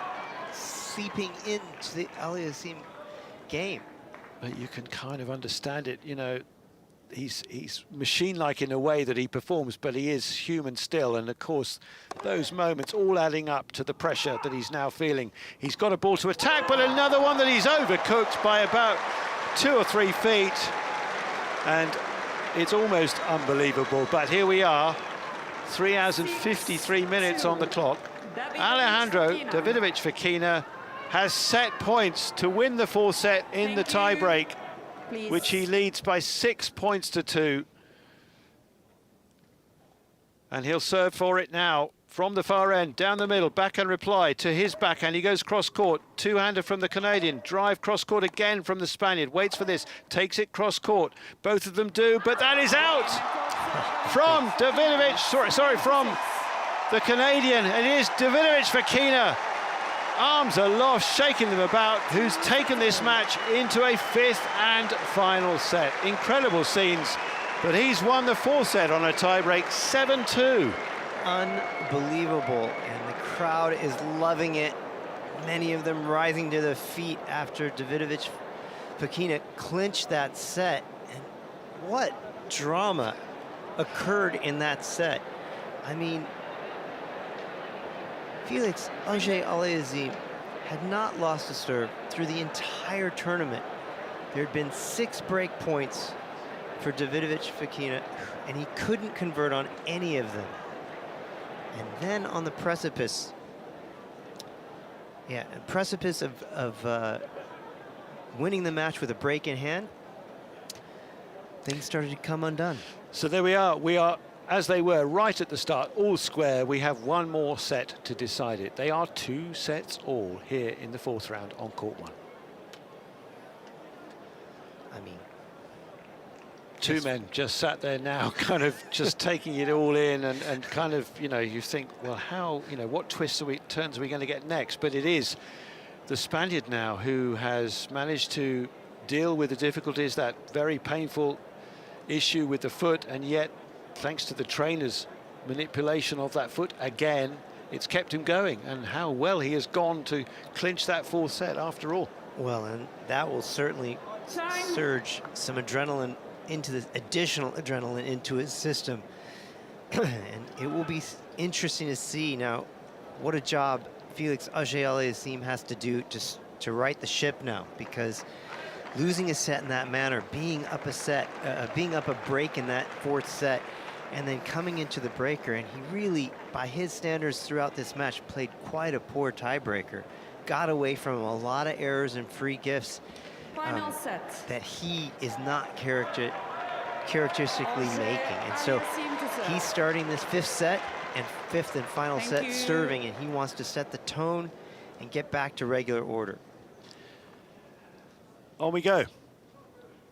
seeping into the Aliassime game. But you can kind of understand it, you know. He's machine-like in a way that he performs, but he is human still. And of course, those moments all adding up to the pressure that he's now feeling. He's got a ball to attack, but another one that he's overcooked by about 2 or 3 feet. And it's almost unbelievable. But here we are, 3 hours and 53 minutes on the clock. Alejandro Davidovich Fokina has set points to win the 4th set in the tiebreak, which he leads by 6 points to 2. And he'll serve for it now from the far end, down the middle, backhand reply to his backhand. He goes cross-court, 2-hander from the Canadian, drive cross-court again from the Spaniard, waits for this, takes it cross-court. Both of them do, but that is out from Davidovich, sorry, from the Canadian. It is Davidovich Fokina, arms aloft, shaking them about, who's taken this match into a 5th and final set. Incredible scenes, but he's won the 4th set on a tiebreak, 7-2. Unbelievable, and the crowd is loving it. Many of them rising to their feet after Davidovich Fokina clinched that set. And what drama occurred in that set. I mean, Felix Auger-Aliassime had not lost a serve through the entire tournament. There had been 6 break points for Davidovich Fokina, and he couldn't convert on any of them. And then on the precipice, of winning the match with a break in hand, things started to come undone. So there we are, as they were right at the start, all square. We have 1 more set to decide it. They are 2 sets all here in the 4th round on court 1. I mean, 2 men just sat there now, kind of just taking it all in, and kind of, you know, you think, well, how, you know, what turns are we going to get next? But it is the Spaniard now who has managed to deal with the difficulties, that very painful issue with the foot, and yet, thanks to the trainer's manipulation of that foot again, it's kept him going. And how well he has gone to clinch that 4th set after all. Well, and that will certainly surge some adrenaline into this, additional adrenaline into his system. And it will be interesting to see now what a job Felix Auger-Aliassime has to do to right the ship now, because losing a set in that manner, being up a break in that 4th set, and then coming into the breaker, and he really, by his standards throughout this match, played quite a poor tiebreaker. Got away from a lot of errors and free gifts Final set. that he is not characteristically making. And so he's starting this 5th set and 5th and final set serving, and he wants to set the tone and get back to regular order. On we go.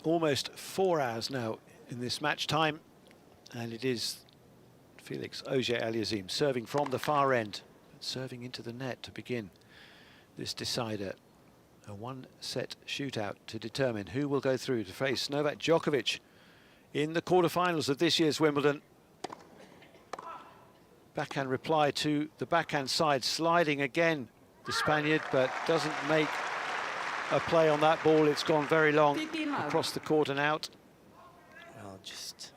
Almost 4 hours now in this match time, and it is Felix Auger-Aliassime serving from the far end, serving into the net to begin this decider. A 1-set shootout to determine who will go through to face Novak Djokovic in the quarterfinals of this year's Wimbledon. Backhand reply to the backhand side, sliding again, the Spaniard, but doesn't make a play on that ball. It's gone very long across the court and out. Well, just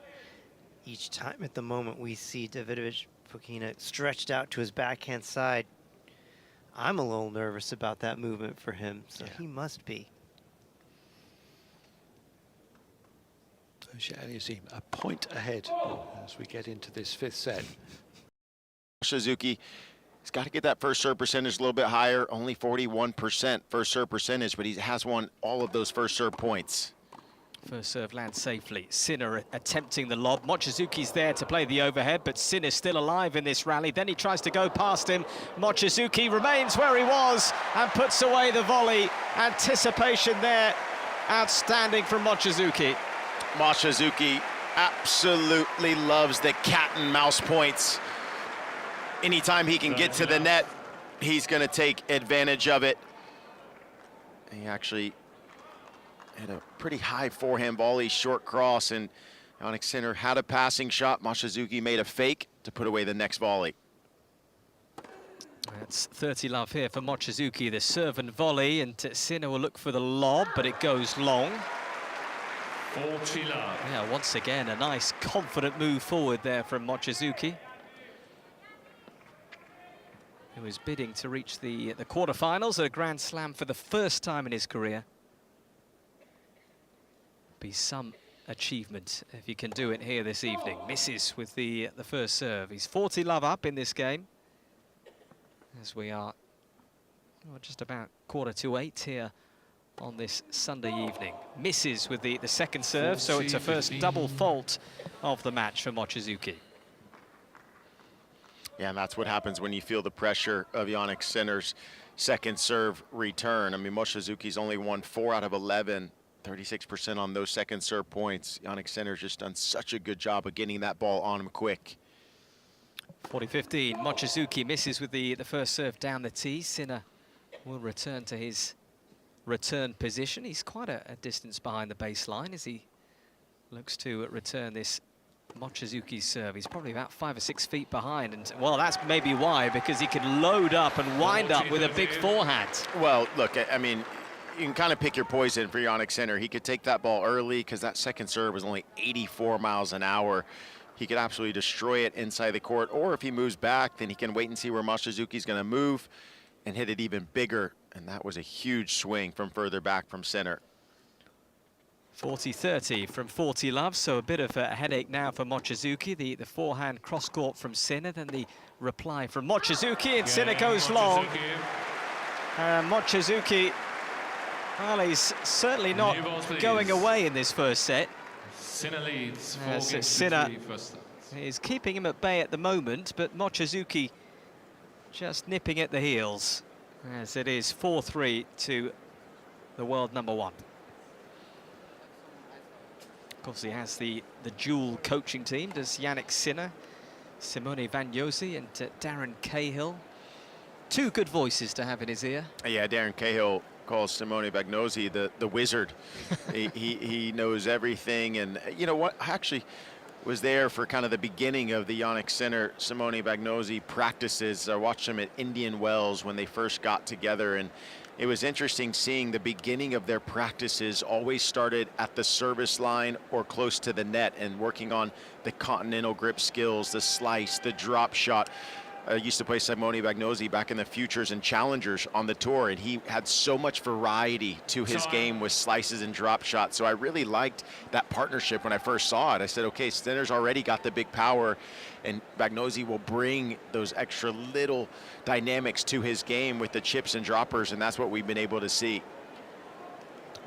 each time at the moment we see Davidovich Fokina stretched out to his backhand side, I'm a little nervous about that movement for him, so he must be. Auger-Aliassime a point ahead as we get into this 5th set. Suzuki, he's got to get that first serve percentage a little bit higher, only 41% first serve percentage, but he has won all of those first serve points. First serve lands safely. Sinner attempting the lob. Mochizuki's there to play the overhead, but Sinner's still alive in this rally. Then he tries to go past him. Mochizuki remains where he was and puts away the volley. Anticipation there, outstanding from Mochizuki. Mochizuki absolutely loves the cat and mouse points. Anytime he can get to the net, he's going to take advantage of it. He actually had a pretty high forehand volley, short cross, and Jannik Sinner had a passing shot. Mochizuki made a fake to put away the next volley. That's 30 love here for Mochizuki, the serve and volley, and Sinner will look for the lob, but it goes long. 40 love. Yeah, once again, a nice confident move forward there from Mochizuki, who is bidding to reach the quarterfinals at a Grand Slam for the first time in his career. Be some achievement if he can do it here this evening. Misses with the first serve. He's 40 love up in this game, as we are just about 7:45 here on this Sunday evening. Misses with the second serve, so it's a first double fault of the match for Mochizuki. Yeah, and that's what happens when you feel the pressure of Jannik Sinner's second serve return. I mean, Mochizuki's only won 4 out of 11, 36% on those second serve points. Jannik Sinner's just done such a good job of getting that ball on him quick. 40-15, Mochizuki misses with the first serve down the tee. Sinner will return to his return position. He's quite a distance behind the baseline as he looks to return this Mochizuki's serve. He's probably about 5 or 6 feet behind, and well, that's maybe why, because he can load up and wind up with a big forehand. Well, look, I mean, you can kind of pick your poison for Jannik Sinner. He could take that ball early because that second serve was only 84 miles an hour. He could absolutely destroy it inside the court, or if he moves back, then he can wait and see where Mochizuki's going to move and hit it even bigger, and that was a huge swing from further back from Sinner. 40-30 from 40 love, so a bit of a headache now for Mochizuki. The forehand cross-court from Sinner, then the reply from Mochizuki, and Sinner goes long. Mochizuki, well, he's certainly not going away in this first set. Sinner leads 4 so games Sinner to 3 first set. is keeping him at bay at the moment, but Mochizuki just nipping at the heels, as it is 4-3 to the world number 1. Of course, he has the dual coaching team. Does Jannik Sinner, Simone Vagnosi, and Darren Cahill. 2 good voices to have in his ear. Yeah, Darren Cahill calls Simone Vagnosi the wizard. he knows everything, and you know what? I actually was there for kind of the beginning of the Jannik Sinner Simone Vagnosi practices. I watched them at Indian Wells when they first got together, and it was interesting seeing the beginning of their practices always started at the service line or close to the net and working on the continental grip skills, the slice, the drop shot. I used to play Simone Vagnosi back in the Futures and Challengers on the tour, and he had so much variety to his game with slices and drop shots. So I really liked that partnership when I first saw it. I said, okay, Sinner's already got the big power, and Vagnosi will bring those extra little dynamics to his game with the chips and droppers, and that's what we've been able to see.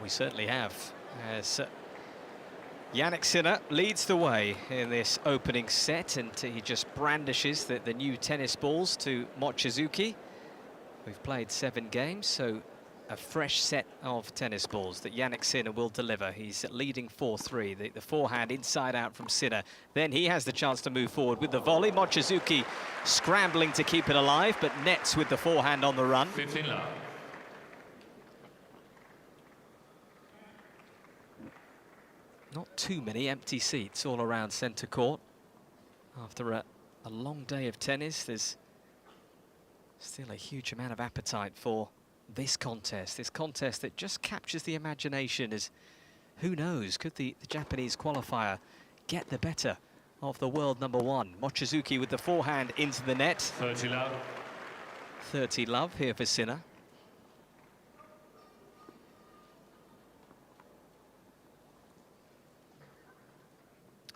We certainly have. As Jannik Sinner leads the way in this opening set, and he just brandishes the new tennis balls to Mochizuki. We've played 7 games, so a fresh set of tennis balls that Jannik Sinner will deliver. He's leading 4-3, the forehand inside out from Sinner. Then he has the chance to move forward with the volley. Mochizuki scrambling to keep it alive, but nets with the forehand on the run. 15 love. Not too many empty seats all around centre court. After a long day of tennis, there's still a huge amount of appetite for this contest that just captures the imagination. As who knows, could the Japanese qualifier get the better of the world #1? Mochizuki with the forehand into the net. 30 love. 30 love here for Sinner.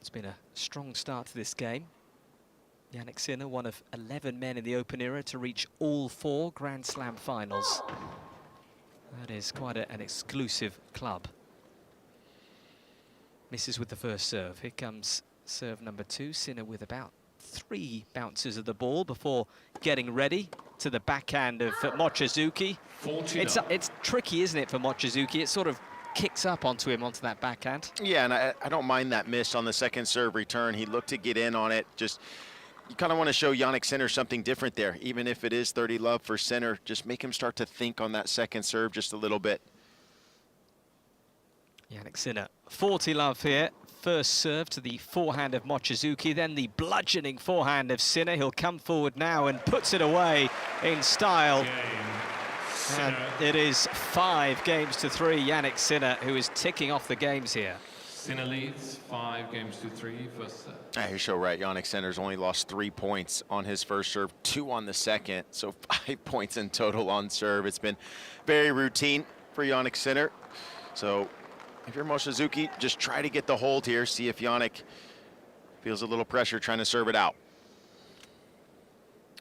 It's been a strong start to this game. Jannik Sinner, one of 11 men in the Open era to reach all 4 Grand Slam finals. That is quite an exclusive club. Misses with the first serve. Here comes serve number 2. Sinner with about 3 bounces of the ball before getting ready to the backhand of Mochizuki. It's tricky, isn't it, for Mochizuki? It sort of kicks up onto that backhand. Yeah, and I don't mind that miss on the second serve return. He looked to get in on it. Just, you kind of want to show Jannik Sinner something different there. Even if it is 30 love for Sinner, just make him start to think on that second serve just a little bit. Jannik Sinner, 40 love here. First serve to the forehand of Mochizuki, then the bludgeoning forehand of Sinner. He'll come forward now and puts it away in style. And it is 5 games to 3. Jannik Sinner, who is ticking off the games here. Sinner leads 5 games to 3 first set. You're so right. Jannik Sinner's only lost 3 points on his first serve, 2 on the second, so 5 points in total on serve. It's been very routine for Jannik Sinner. So if you're Mochizuki, just try to get the hold here. See if Jannik feels a little pressure trying to serve it out.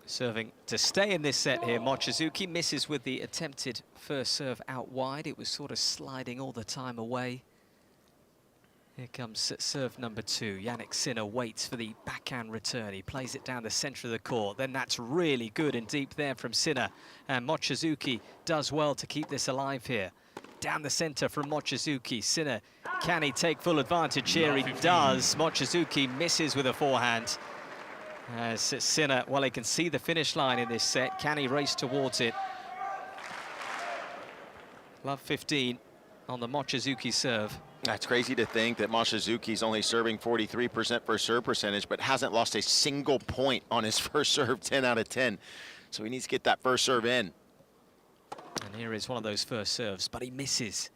Serving to stay in this set here. Mochizuki misses with the attempted first serve out wide. It was sort of sliding all the time away. Here comes serve number 2. Jannik Sinner waits for the backhand return. He plays it down the center of the court. Then that's really good and deep there from Sinner. And Mochizuki does well to keep this alive here. Down the center from Mochizuki. Sinner, can he take full advantage here? He does. Mochizuki misses with a forehand. As Sinner, well, he can see the finish line in this set. Can he race towards it? Love 15 on the Mochizuki serve. That's crazy to think that Mochizuki's only serving 43% first serve percentage, but hasn't lost a single point on his first serve, 10 out of 10. So he needs to get that first serve in. And here is one of those first serves, but he misses.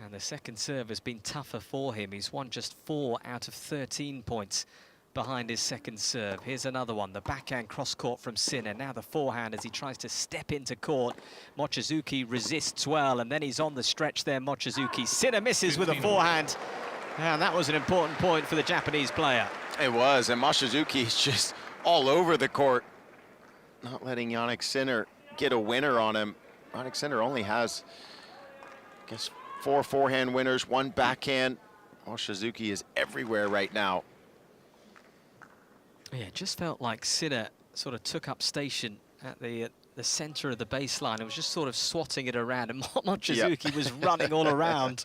And the second serve has been tougher for him. He's won just 4 out of 13 points behind his second serve. Here's another one, the backhand cross-court from Sinner. Now the forehand as he tries to step into court. Mochizuki resists well, and then he's on the stretch there, Mochizuki. Sinner misses with a forehand, and that was an important point for the Japanese player. It was, and Mochizuki's just all over the court, not letting Jannik Sinner get a winner on him. Jannik Sinner only has, I guess, 4 forehand winners, 1 backhand. Mochizuki is everywhere right now. Yeah, it just felt like Sinner sort of took up station at the center of the baseline and was just sort of swatting it around, and Mochizuki was running all around.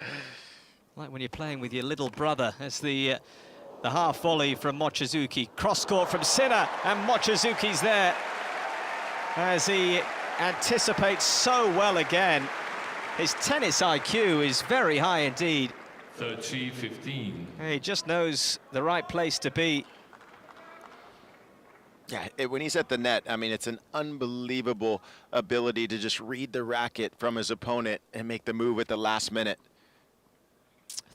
Like when you're playing with your little brother. As the half volley from Mochizuki. Cross-court from Sinner, and Mochizuki's there as he anticipates so well again. His tennis IQ is very high indeed. 30-15. He just knows the right place to be. Yeah, when he's at the net, I mean, it's an unbelievable ability to just read the racket from his opponent and make the move at the last minute.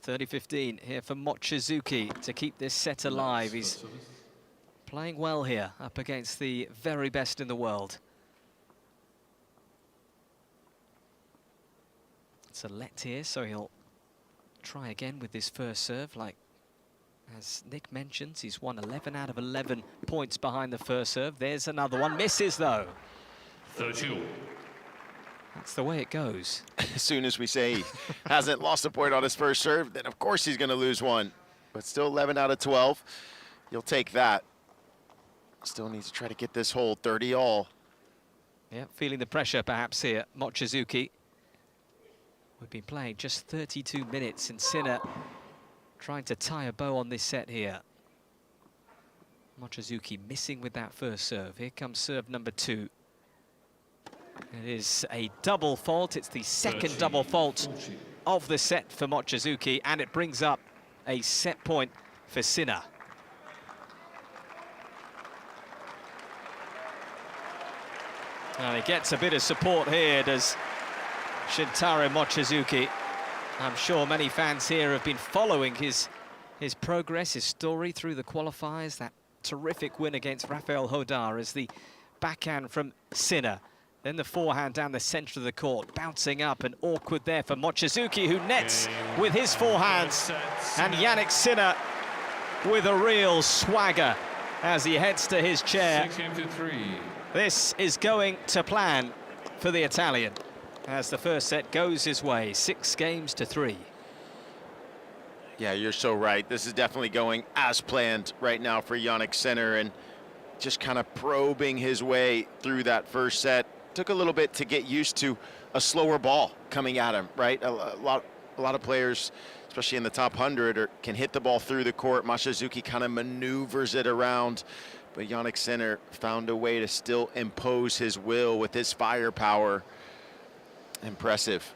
30-15 here for Mochizuki to keep this set alive. He's playing well here up against the very best in the world. It's a let here, so he'll try again with this first serve. Like as Nick mentions, he's won 11 out of 11 points behind the first serve. There's another one, misses though. 32. That's the way it goes. As soon as we say he hasn't lost a point on his first serve, then of course he's going to lose one. But still 11 out of 12. You'll take that. Still needs to try to get this hole 30 all. Yeah, feeling the pressure perhaps here, Mochizuki. We've been playing just 32 minutes and Sinner trying to tie a bow on this set here. Mochizuki missing with that first serve. Here comes serve number 2. It is a double fault. It's the second double fault of the set for Mochizuki, and it brings up a set point for Sinner. And he gets a bit of support here, does Shintaro Mochizuki. I'm sure many fans here have been following his progress, his story through the qualifiers. That terrific win against Rafael Hodar as the backhand from Sinner. Then the forehand down the centre of the court, bouncing up and awkward there for Mochizuki, who nets with his forehands. And Yannick Sinner with a real swagger as he heads to his chair. This is going to plan for the Italian as the first set goes his way, 6-3. Yeah, you're so right. This is definitely going as planned right now for Yannick Sinner, and just kind of probing his way through that first set. Took a little bit to get used to a slower ball coming at him, right? A lot of players, especially in the top 100, can hit the ball through the court. Mochizuki kind of maneuvers it around, but Yannick Sinner found a way to still impose his will with his firepower. Impressive.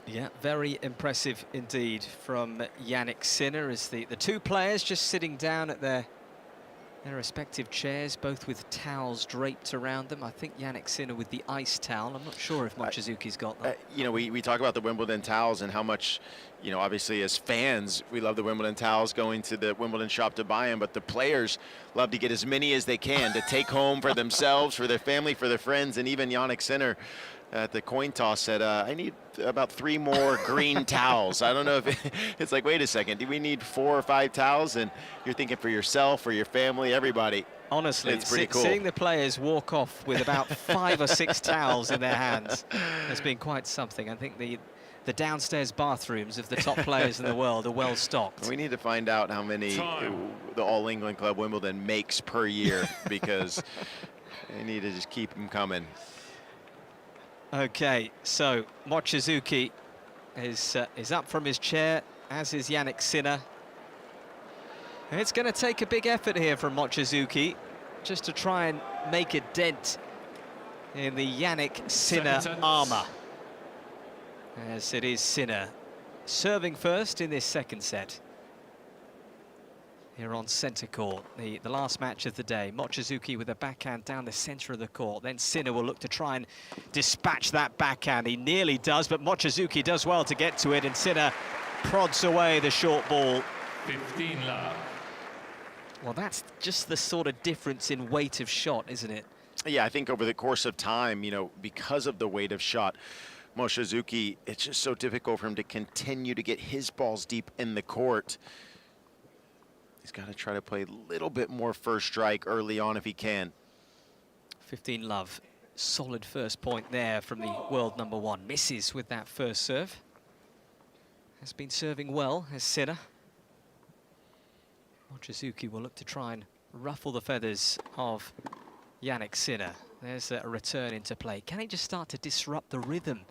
Yeah, very impressive indeed from Yannick Sinner as the two players just sitting down at their respective chairs, both with towels draped around them. I think Yannick Sinner with the ice towel. I'm not sure if Mochizuki's got that. You know, we talk about the Wimbledon towels and how much, you know, obviously as fans, we love the Wimbledon towels, going to the Wimbledon shop to buy them, but the players love to get as many as they can to take home for themselves, for their family, for their friends, and even Yannick Sinner at the coin toss said, I need about 3 more green towels. I don't know if it's like, wait a second, do we need 4 or 5 towels? And you're thinking for yourself, or your family, everybody. Honestly, it's pretty cool. Seeing the players walk off with about 5 or 6 towels in their hands has been quite something. I think the downstairs bathrooms of the top players in the world are well stocked. We need to find out how many the All England Club Wimbledon makes per year, because they need to just keep them coming. Okay, so Mochizuki is up from his chair, as is Yannick Sinner. And it's going to take a big effort here from Mochizuki just to try and make a dent in the Yannick Sinner armour. As it is Sinner serving first in this second set. Here on centre court, the last match of the day. Mochizuki with a backhand down the centre of the court. Then Sinner will look to try and dispatch that backhand. He nearly does, but Mochizuki does well to get to it, and Sinner prods away the short ball. 15 love. Well, that's just the sort of difference in weight of shot, isn't it? Yeah, I think over the course of time, you know, because of the weight of shot, Mochizuki, it's just so difficult for him to continue to get his balls deep in the court. He's got to try to play a little bit more first strike early on if he can. 15 love. Solid first point there from the world number 1. Misses with that first serve. Has been serving well as Sinner. Mochizuki will look to try and ruffle the feathers of Yannick Sinner. There's a return into play. Can he just start to disrupt the rhythm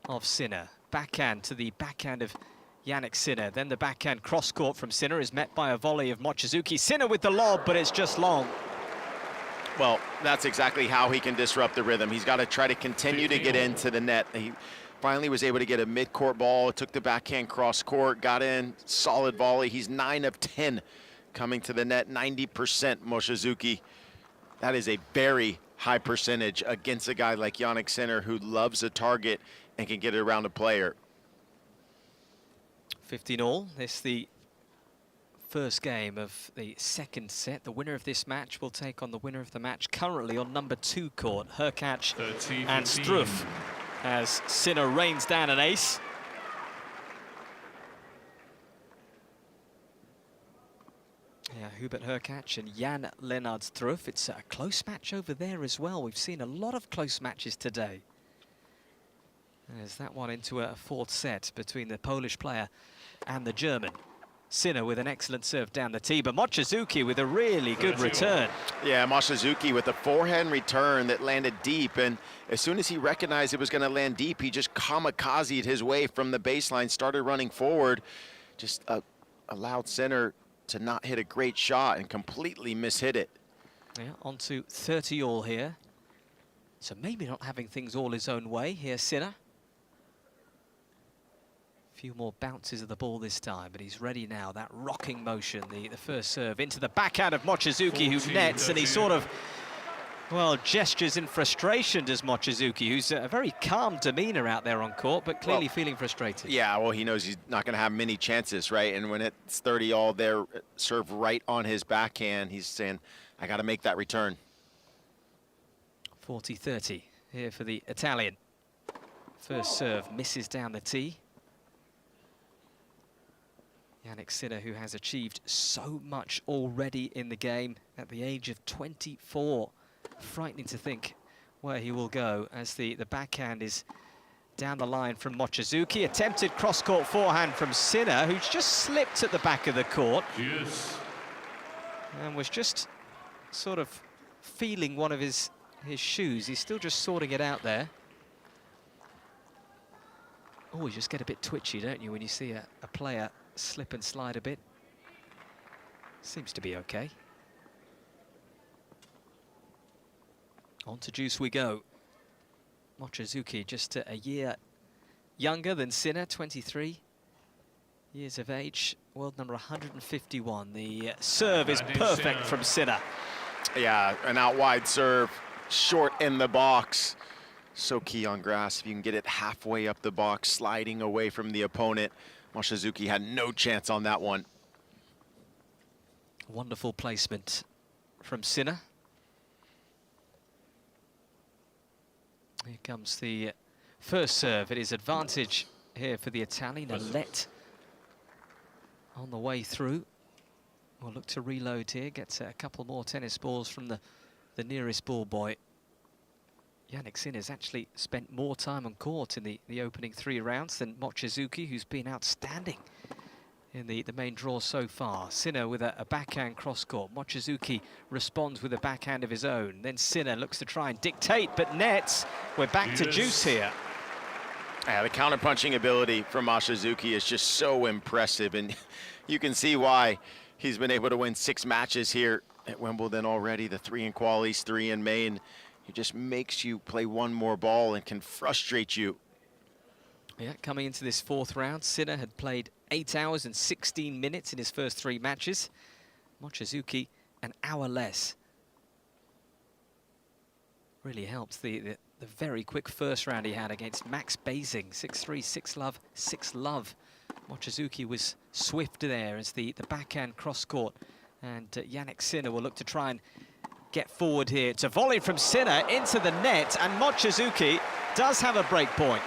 of Sinner? Backhand to the backhand of Yannick Sinner. Then the backhand cross-court from Sinner is met by a volley of Mochizuki. Sinner with the lob, but it's just long. Well, that's exactly how he can disrupt the rhythm. He's got to try to continue to get into the net. He finally was able to get a mid-court ball, took the backhand cross-court, got in, solid volley. He's 9 of 10 coming to the net, 90% Mochizuki. That is a very high percentage against a guy like Yannick Sinner, who loves a target and can get it around a player. 15-all. This is the first game of the second set. The winner of this match will take on the winner of the match currently on number 2 court, Hurkacz and Struff, as Sinner rains down an ace. Yeah, Hubert Hurkacz and Jan Lennard Struff. It's a close match over there as well. We've seen a lot of close matches today. There's that one into a fourth set between the Polish player and the German. Sinner with an excellent serve down the tee, but Mochizuki with a really good return. Yeah, Mochizuki with a forehand return that landed deep, and as soon as he recognized it was going to land deep, he just kamikazed his way from the baseline, started running forward, just allowed Sinner to not hit a great shot and completely mishit it. Yeah, on to 30 all here. So maybe not having things all his own way here, Sinner. Few more bounces of the ball this time, but he's ready now. That rocking motion, the first serve into the backhand of Mochizuki, who nets, and he sort of, well, gestures in frustration, does Mochizuki, who's a very calm demeanor out there on court, but clearly feeling frustrated. Yeah, well, he knows he's not going to have many chances, right? And when it's 30 all there, serve right on his backhand, he's saying, I got to make that return. 40-30 here for the Italian. First serve misses down the tee. Jannik Sinner, who has achieved so much already in the game at the age of 24. Frightening to think where he will go as the backhand is down the line from Mochizuki. Attempted cross-court forehand from Sinner, who's just slipped at the back of the court. Yes. And was just sort of feeling one of his shoes. He's still just sorting it out there. Oh, you just get a bit twitchy, don't you, when you see a player slip and slide a bit. Seems to be okay. On to juice we go. Mochizuki just a year younger than Sinner, 23 years of age, world number 151. The serve is perfect from Sinner. Yeah, an out wide serve, short in the box. So key on grass. If you can get it halfway up the box, sliding away from the opponent. Mochizuki had no chance on that one. Wonderful placement from Sinner. Here comes the first serve. It is advantage here for the Italian. A let on the way through. We'll look to reload here. Gets a couple more tennis balls from the nearest ball boy. Jannik Sinner's actually spent more time on court in the opening 3 rounds than Mochizuki, who's been outstanding in the main draw so far. Sinner with a backhand cross-court. Mochizuki responds with a backhand of his own. Then Sinner looks to try and dictate, but nets. We're back to juice here. Yeah, the counter-punching ability from Mochizuki is just so impressive, and you can see why he's been able to win 6 matches here at Wimbledon already, the 3 in qualies, 3 in main. He just makes you play one more ball and can frustrate you. Yeah, coming into this 4th round, Sinner had played 8 hours and 16 minutes in his first 3 matches. Mochizuki, an hour less. Really helps the very quick first round he had against Max Basing. 6-3, 6-love, 6-love. Mochizuki was swift there as the backhand cross-court. And Jannik Sinner will look to try and get forward here. It's a volley from Sinner into the net, and Mochizuki does have a break point.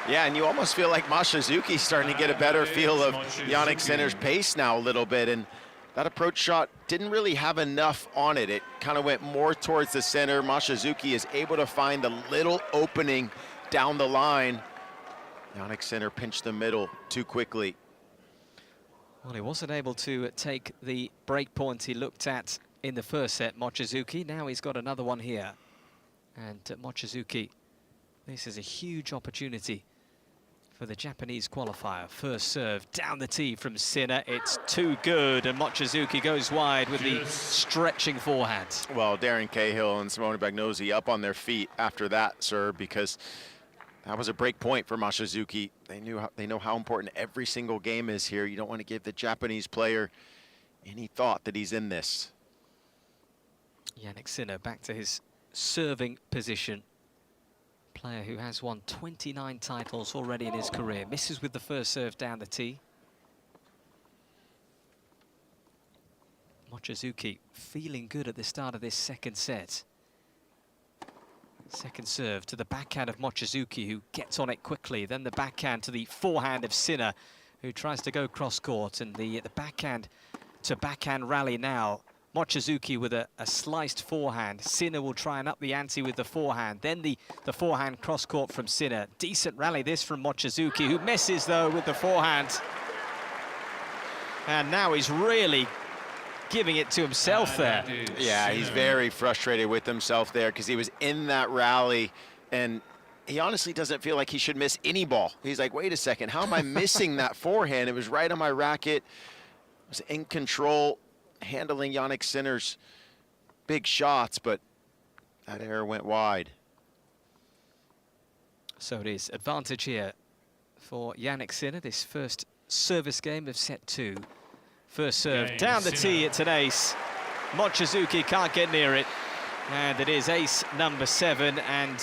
Yeah, and you almost feel like Mochizuki's starting to get a better feel of Jannik Sinner's pace now a little bit, and that approach shot didn't really have enough on it. It kind of went more towards the center. Mochizuki is able to find a little opening down the line. Jannik Sinner pinched the middle too quickly. Well, he wasn't able to take the break point he looked at in the first set, Mochizuki. Now he's got another one here. And Mochizuki, this is a huge opportunity for the Japanese qualifier. First serve down the tee from Sinner. It's too good, and Mochizuki goes wide with the stretching forehand. Well, Darren Cahill and Simone Bagnozzi up on their feet after that serve, because that was a break point for Mochizuki. They know how important every single game is here. You don't want to give the Japanese player any thought that he's in this. Jannik Sinner back to his serving position. Player who has won 29 titles already in his career. Misses with the first serve down the tee. Mochizuki feeling good at the start of this 2nd set. Second serve to the backhand of Mochizuki, who gets on it quickly. Then the backhand to the forehand of Sinner, who tries to go cross-court. And the backhand to backhand rally now Mochizuki with a sliced forehand. Sinner will try and up the ante with the forehand. Then the forehand cross-court from Sinner. Decent rally this from Mochizuki, who misses, though, with the forehand. And now he's really giving it to himself there. Yeah, he's very frustrated with himself there because he was in that rally, and he honestly doesn't feel like he should miss any ball. He's like, wait a second, how am I missing that forehand? It was right on my racket. I was in control, handling Jannik Sinner's big shots, but that error went wide. So it is advantage here for Jannik Sinner, this first service game of set 2. First serve down the tee, it's an ace. Mochizuki can't get near it. And it is ace number 7. And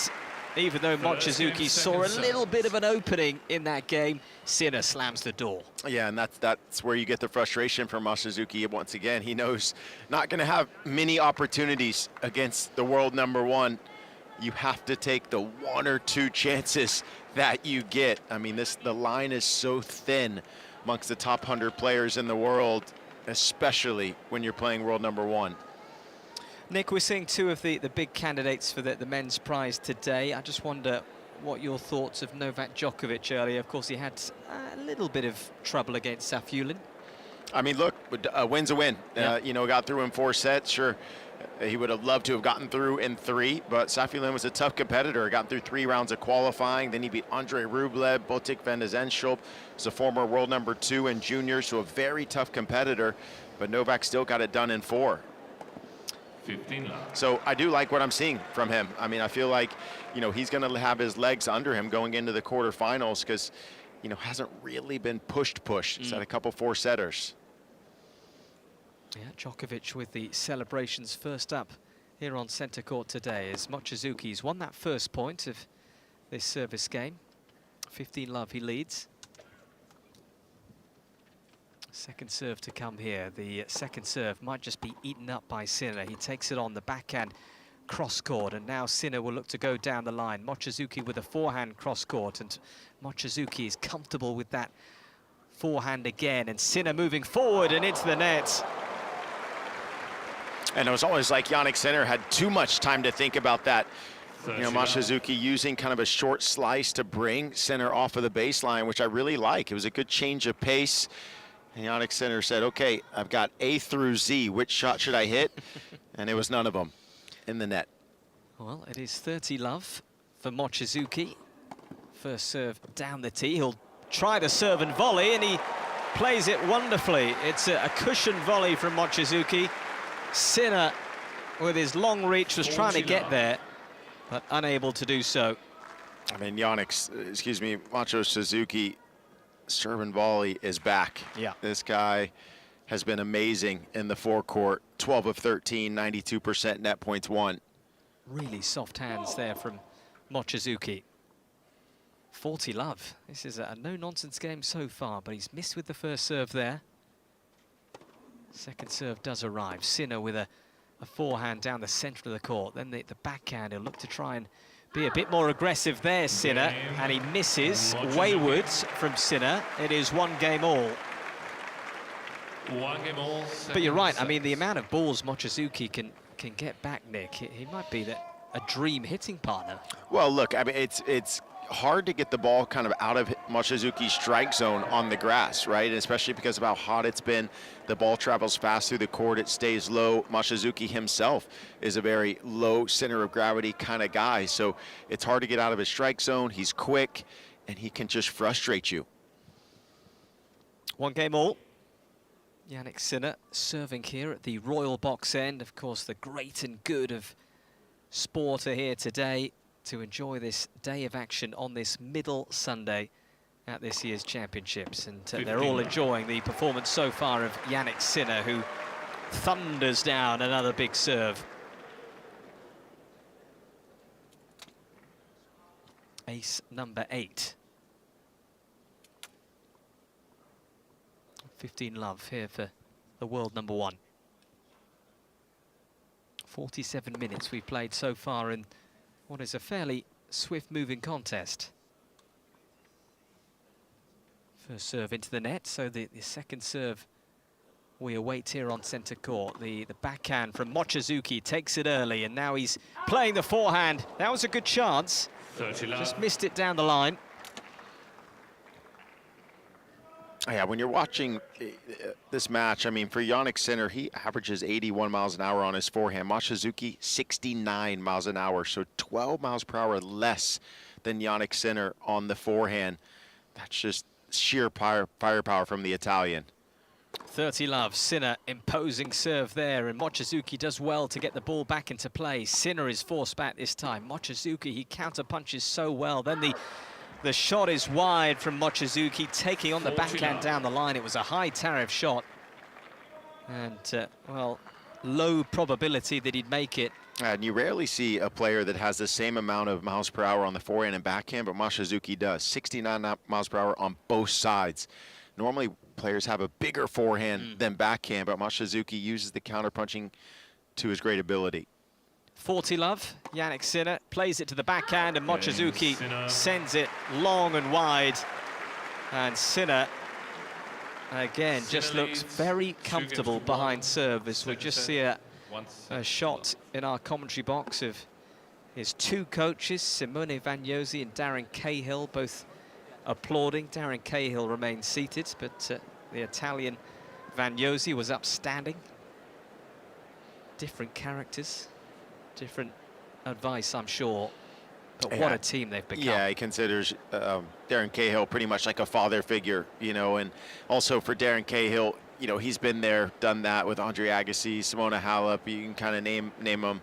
even though Mochizuki saw a little bit of an opening in that game, Sinner slams the door. Yeah, and that's where you get the frustration from Mochizuki. Once again, he knows not going to have many opportunities against the world #1. You have to take the 1 or 2 chances that you get. I mean, the line is so thin amongst the top 100 players in the world, especially when you're playing world #1. Nick, we're seeing 2 of the big candidates for the men's prize today. I just wonder what your thoughts of Novak Djokovic earlier. Of course, he had a little bit of trouble against Safiullin. I mean, look, a win's a win. Yeah. You know, got through in 4 sets. Sure, he would have loved to have gotten through in 3, but Safiullin was a tough competitor. Got through 3 rounds of qualifying. Then he beat Andre Rublev, Botic van de Zandschulp. He's a former world #2 in juniors, so a very tough competitor. But Novak still got it done in 4. 15 love. So I do like what I'm seeing from him. I mean, I feel like, you know, he's going to have his legs under him going into the quarterfinals because, you know, hasn't really been pushed. He's had a couple 4-setters. Yeah, Djokovic with the celebrations first up here on centre court today as Mochizuki's won that first point of this service game. 15 love he leads. Second serve to come here. The second serve might just be eaten up by Sinner. He takes it on the backhand cross-court, and now Sinner will look to go down the line. Mochizuki with a forehand cross-court, and Mochizuki is comfortable with that forehand again, and Sinner moving forward and into the net. And it was always like Jannik Sinner had too much time to think about that. You know, Mochizuki using kind of a short slice to bring Sinner off of the baseline, which I really like. It was a good change of pace. And Jannik Sinner said, okay, I've got A through Z. Which shot should I hit? And it was none of them in the net. Well, it is 30 love for Mochizuki. First serve down the tee. He'll try to serve and volley, and he plays it wonderfully. It's a cushioned volley from Mochizuki. Sinner, with his long reach, was trying to get there, but unable to do so. I mean, Macho Suzuki, serve and volley is back. Yeah. This guy has been amazing in the forecourt. 12 of 13, 92% net points won. Really soft hands there from Mochizuki. 40 love. This is a no-nonsense game so far, but he's missed with the first serve there. Second serve does arrive. Sinner with a forehand down the centre of the court. Then the backhand, he'll look to try and be a bit more aggressive there, Sinner, and he misses. Waywards from Sinner. It is 1 game all. 1 game all. But you're right. I mean, the amount of balls Mochizuki can get back, Nick, he might be a dream hitting partner. Well, look, I mean, it's hard to get the ball kind of out of Mochizuki's strike zone on the grass, right? Especially because of how hot it's been. The ball travels fast through the court, it stays low. Mochizuki himself is a very low center of gravity kind of guy, so it's hard to get out of his strike zone. He's quick, and he can just frustrate you. 1 game all. Jannik Sinner serving here at the Royal Box end. Of course, the great and good of sport are here today to enjoy this day of action on this middle Sunday at this year's championships. And they're all enjoying the performance so far of Jannik Sinner, who thunders down another big serve. Ace number 8. 15 love here for the world #1. 47 minutes we've played so far in what is a fairly swift-moving contest. First serve into the net, so the second serve we await here on centre court. The backhand from Mochizuki takes it early, and now he's playing the forehand. That was a good chance. Just missed it down the line. Yeah, when you're watching this match, I mean, for Jannik Sinner, he averages 81 miles an hour on his forehand. Mochizuki, 69 miles an hour, so 12 miles per hour less than Jannik Sinner on the forehand. That's just sheer firepower from the Italian. 30 love. Sinner imposing serve there, and Mochizuki does well to get the ball back into play. Sinner is forced back this time. Mochizuki, he counter punches so well. Then the shot is wide from Mochizuki, taking on the backhand down the line. It was a high tariff shot, and well, low probability that he'd make it. And you rarely see a player that has the same amount of miles per hour on the forehand and backhand, but Mochizuki does. 69 miles per hour on both sides. Normally, players have a bigger forehand than backhand, but Mochizuki uses the counterpunching to his great ability. 40 love. Jannik Sinner plays it to the backhand, and Mochizuki sends it long and wide. And Sinner, again, just looks very comfortable behind serve, as we just see a shot in our commentary box of his two coaches, Simone Vagnosi and Darren Cahill, both applauding. Darren Cahill remains seated, but the Italian Vagnosi was upstanding. Different characters, different advice, I'm sure. But what a team they've become. Yeah, he considers Darren Cahill pretty much like a father figure, you know, and also for Darren Cahill, you know, he's been there, done that with Andre Agassi, Simona Halep. You can kind of name them,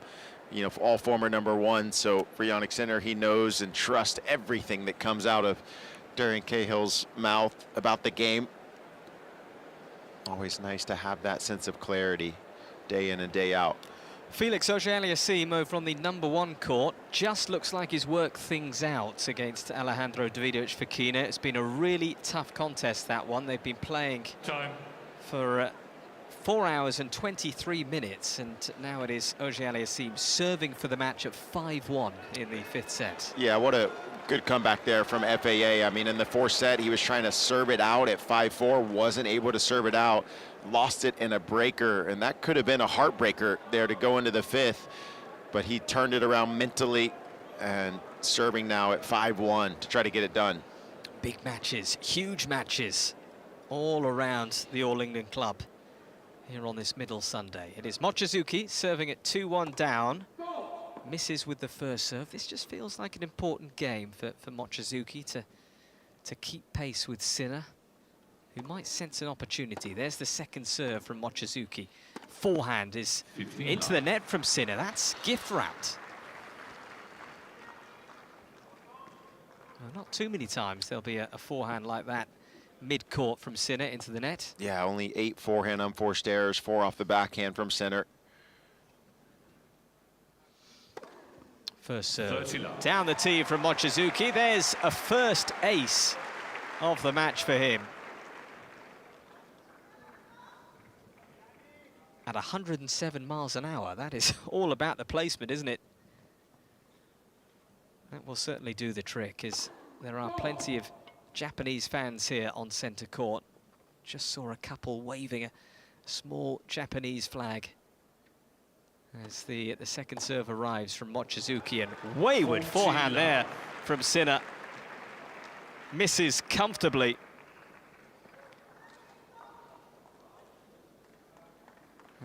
you know, all former #1. So for Jannik Sinner, he knows and trusts everything that comes out of Darren Cahill's mouth about the game. Always nice to have that sense of clarity day in and day out. Felix Auger-Aliassime over on the #1 court. Just looks like he's worked things out against Alejandro Davidovich Fokina. It's been a really tough contest, that one. They've been playing for 4 hours and 23 minutes, and now it is Auger-Aliassime serving for the match at 5-1 in the 5th set. Yeah, what a good comeback there from FAA. I mean, in the 4th set, he was trying to serve it out at 5-4, wasn't able to serve it out, lost it in a breaker, and that could have been a heartbreaker there to go into the 5th, but he turned it around mentally and serving now at 5-1 to try to get it done. Big matches, huge matches, all around the All England club here on this middle Sunday. It is Mochizuki serving at 2-1 down. Misses with the first serve. This just feels like an important game for Mochizuki to keep pace with Sinner, who might sense an opportunity. There's the second serve from Mochizuki. Forehand is into the net from Sinner. That's gift wrapped. Well, not too many times there'll be a forehand like that mid-court from Sinner into the net. Yeah, only 8 forehand unforced errors, 4 off the backhand from Sinner. First serve down the tee from Mochizuki. There's a first ace of the match for him. At 107 miles an hour, that is all about the placement, isn't it? That will certainly do the trick, as there are plenty of Japanese fans here on centre court. Just saw a couple waving a small Japanese flag as the second serve arrives from Mochizuki, and wayward forehand there from Sinner. Misses comfortably.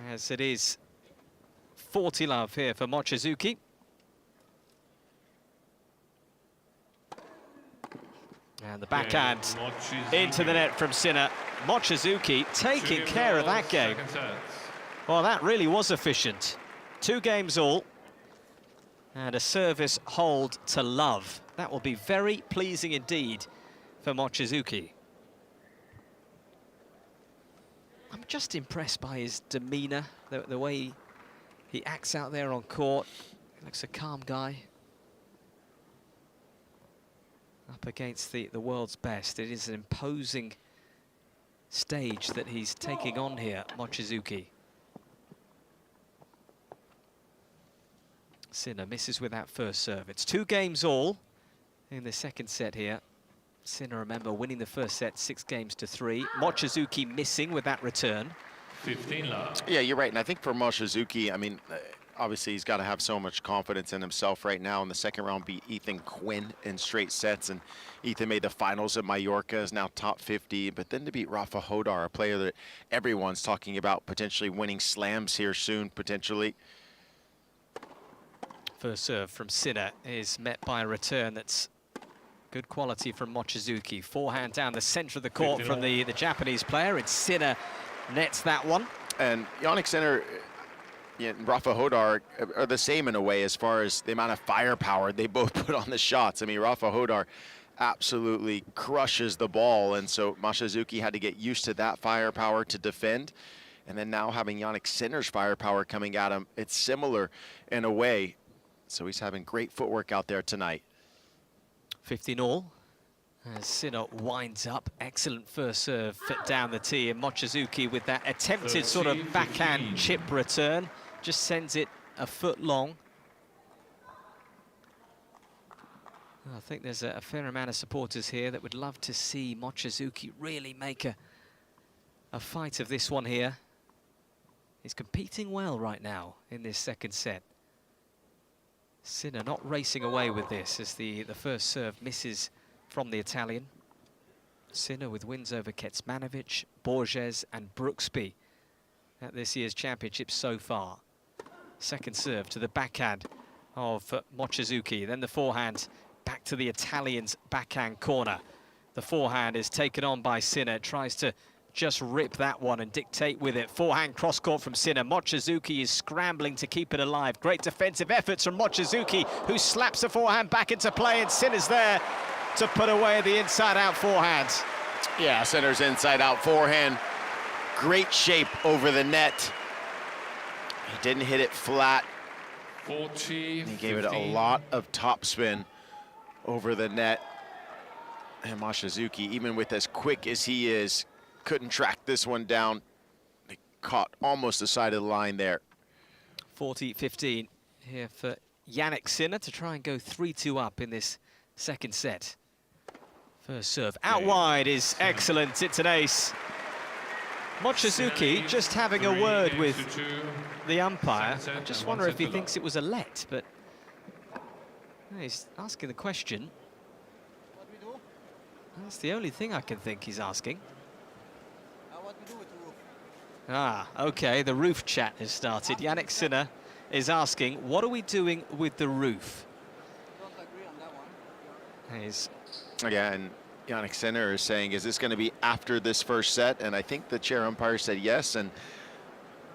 As it is 40 love here for Mochizuki. And the backhand into the net from Sinner. Mochizuki taking care of that game. Well, that really was efficient. 2 games all. And a service hold to love. That will be very pleasing indeed for Mochizuki. I'm just impressed by his demeanour, the way he acts out there on court. He looks a calm guy. Up against the world's best. It is an imposing stage that he's taking on here, Mochizuki. Sinner misses with that first serve. It's 2 games all in the second set here. Sinner, remember, winning the first set 6-3. Mochizuki missing with that return. 15 love. Yeah, you're right. And I think for Mochizuki, I mean, obviously he's got to have so much confidence in himself right now. In the second round, beat Ethan Quinn in straight sets. And Ethan made the finals at Mallorca, is now top 50. But then to beat Rafa Hodar, a player that everyone's talking about potentially winning slams here soon, potentially. First serve from Sinner is met by a return that's good quality from Mochizuki. Forehand down the center of the court from the Japanese player. It's Sinner nets that one. And Jannik Sinner and Rafa Hodar are the same in a way as far as the amount of firepower they both put on the shots. I mean, Rafa Hodar absolutely crushes the ball, and so Mochizuki had to get used to that firepower to defend. And then now having Jannik Sinner's firepower coming at him, it's similar in a way. So he's having great footwork out there tonight. 15-all. As Sinner winds up, excellent first serve down the tee, and Mochizuki with that attempted sort of backhand chip return just sends it a foot long. I think there's a fair amount of supporters here that would love to see Mochizuki really make a fight of this one here. He's competing well right now in this second set. Sinner not racing away with this as the first serve misses from the Italian. Sinner with wins over Kecmanovic, Borges and Brooksby at this year's championship so far. Second serve to the backhand of Mochizuki, then the forehand back to the Italian's backhand corner. The forehand is taken on by Sinner, tries to just rip that one and dictate with it. Forehand cross court from Sinner. Mochizuki is scrambling to keep it alive. Great defensive efforts from Mochizuki, who slaps the forehand back into play, and Sinner's there to put away the inside-out forehand. Yeah, Sinner's inside-out forehand. Great shape over the net. He didn't hit it flat. 40, he gave it a lot of topspin over the net. And Mochizuki, even with as quick as he is, couldn't track this one down. They caught almost the side of the line there. 40-15 here for Jannik Sinner to try and go 3-2 up in this second set. First serve out wide is excellent. It's an ace. Mochizuki just having a word with the umpire. I just wonder if he thinks it was a let, but he's asking the question. That's the only thing I can think he's asking. Ah, okay, the roof chat has started. Jannik Sinner is asking, what are we doing with the roof? Yeah, and Jannik Sinner is saying, is this going to be after this first set? And I think the chair umpire said yes, and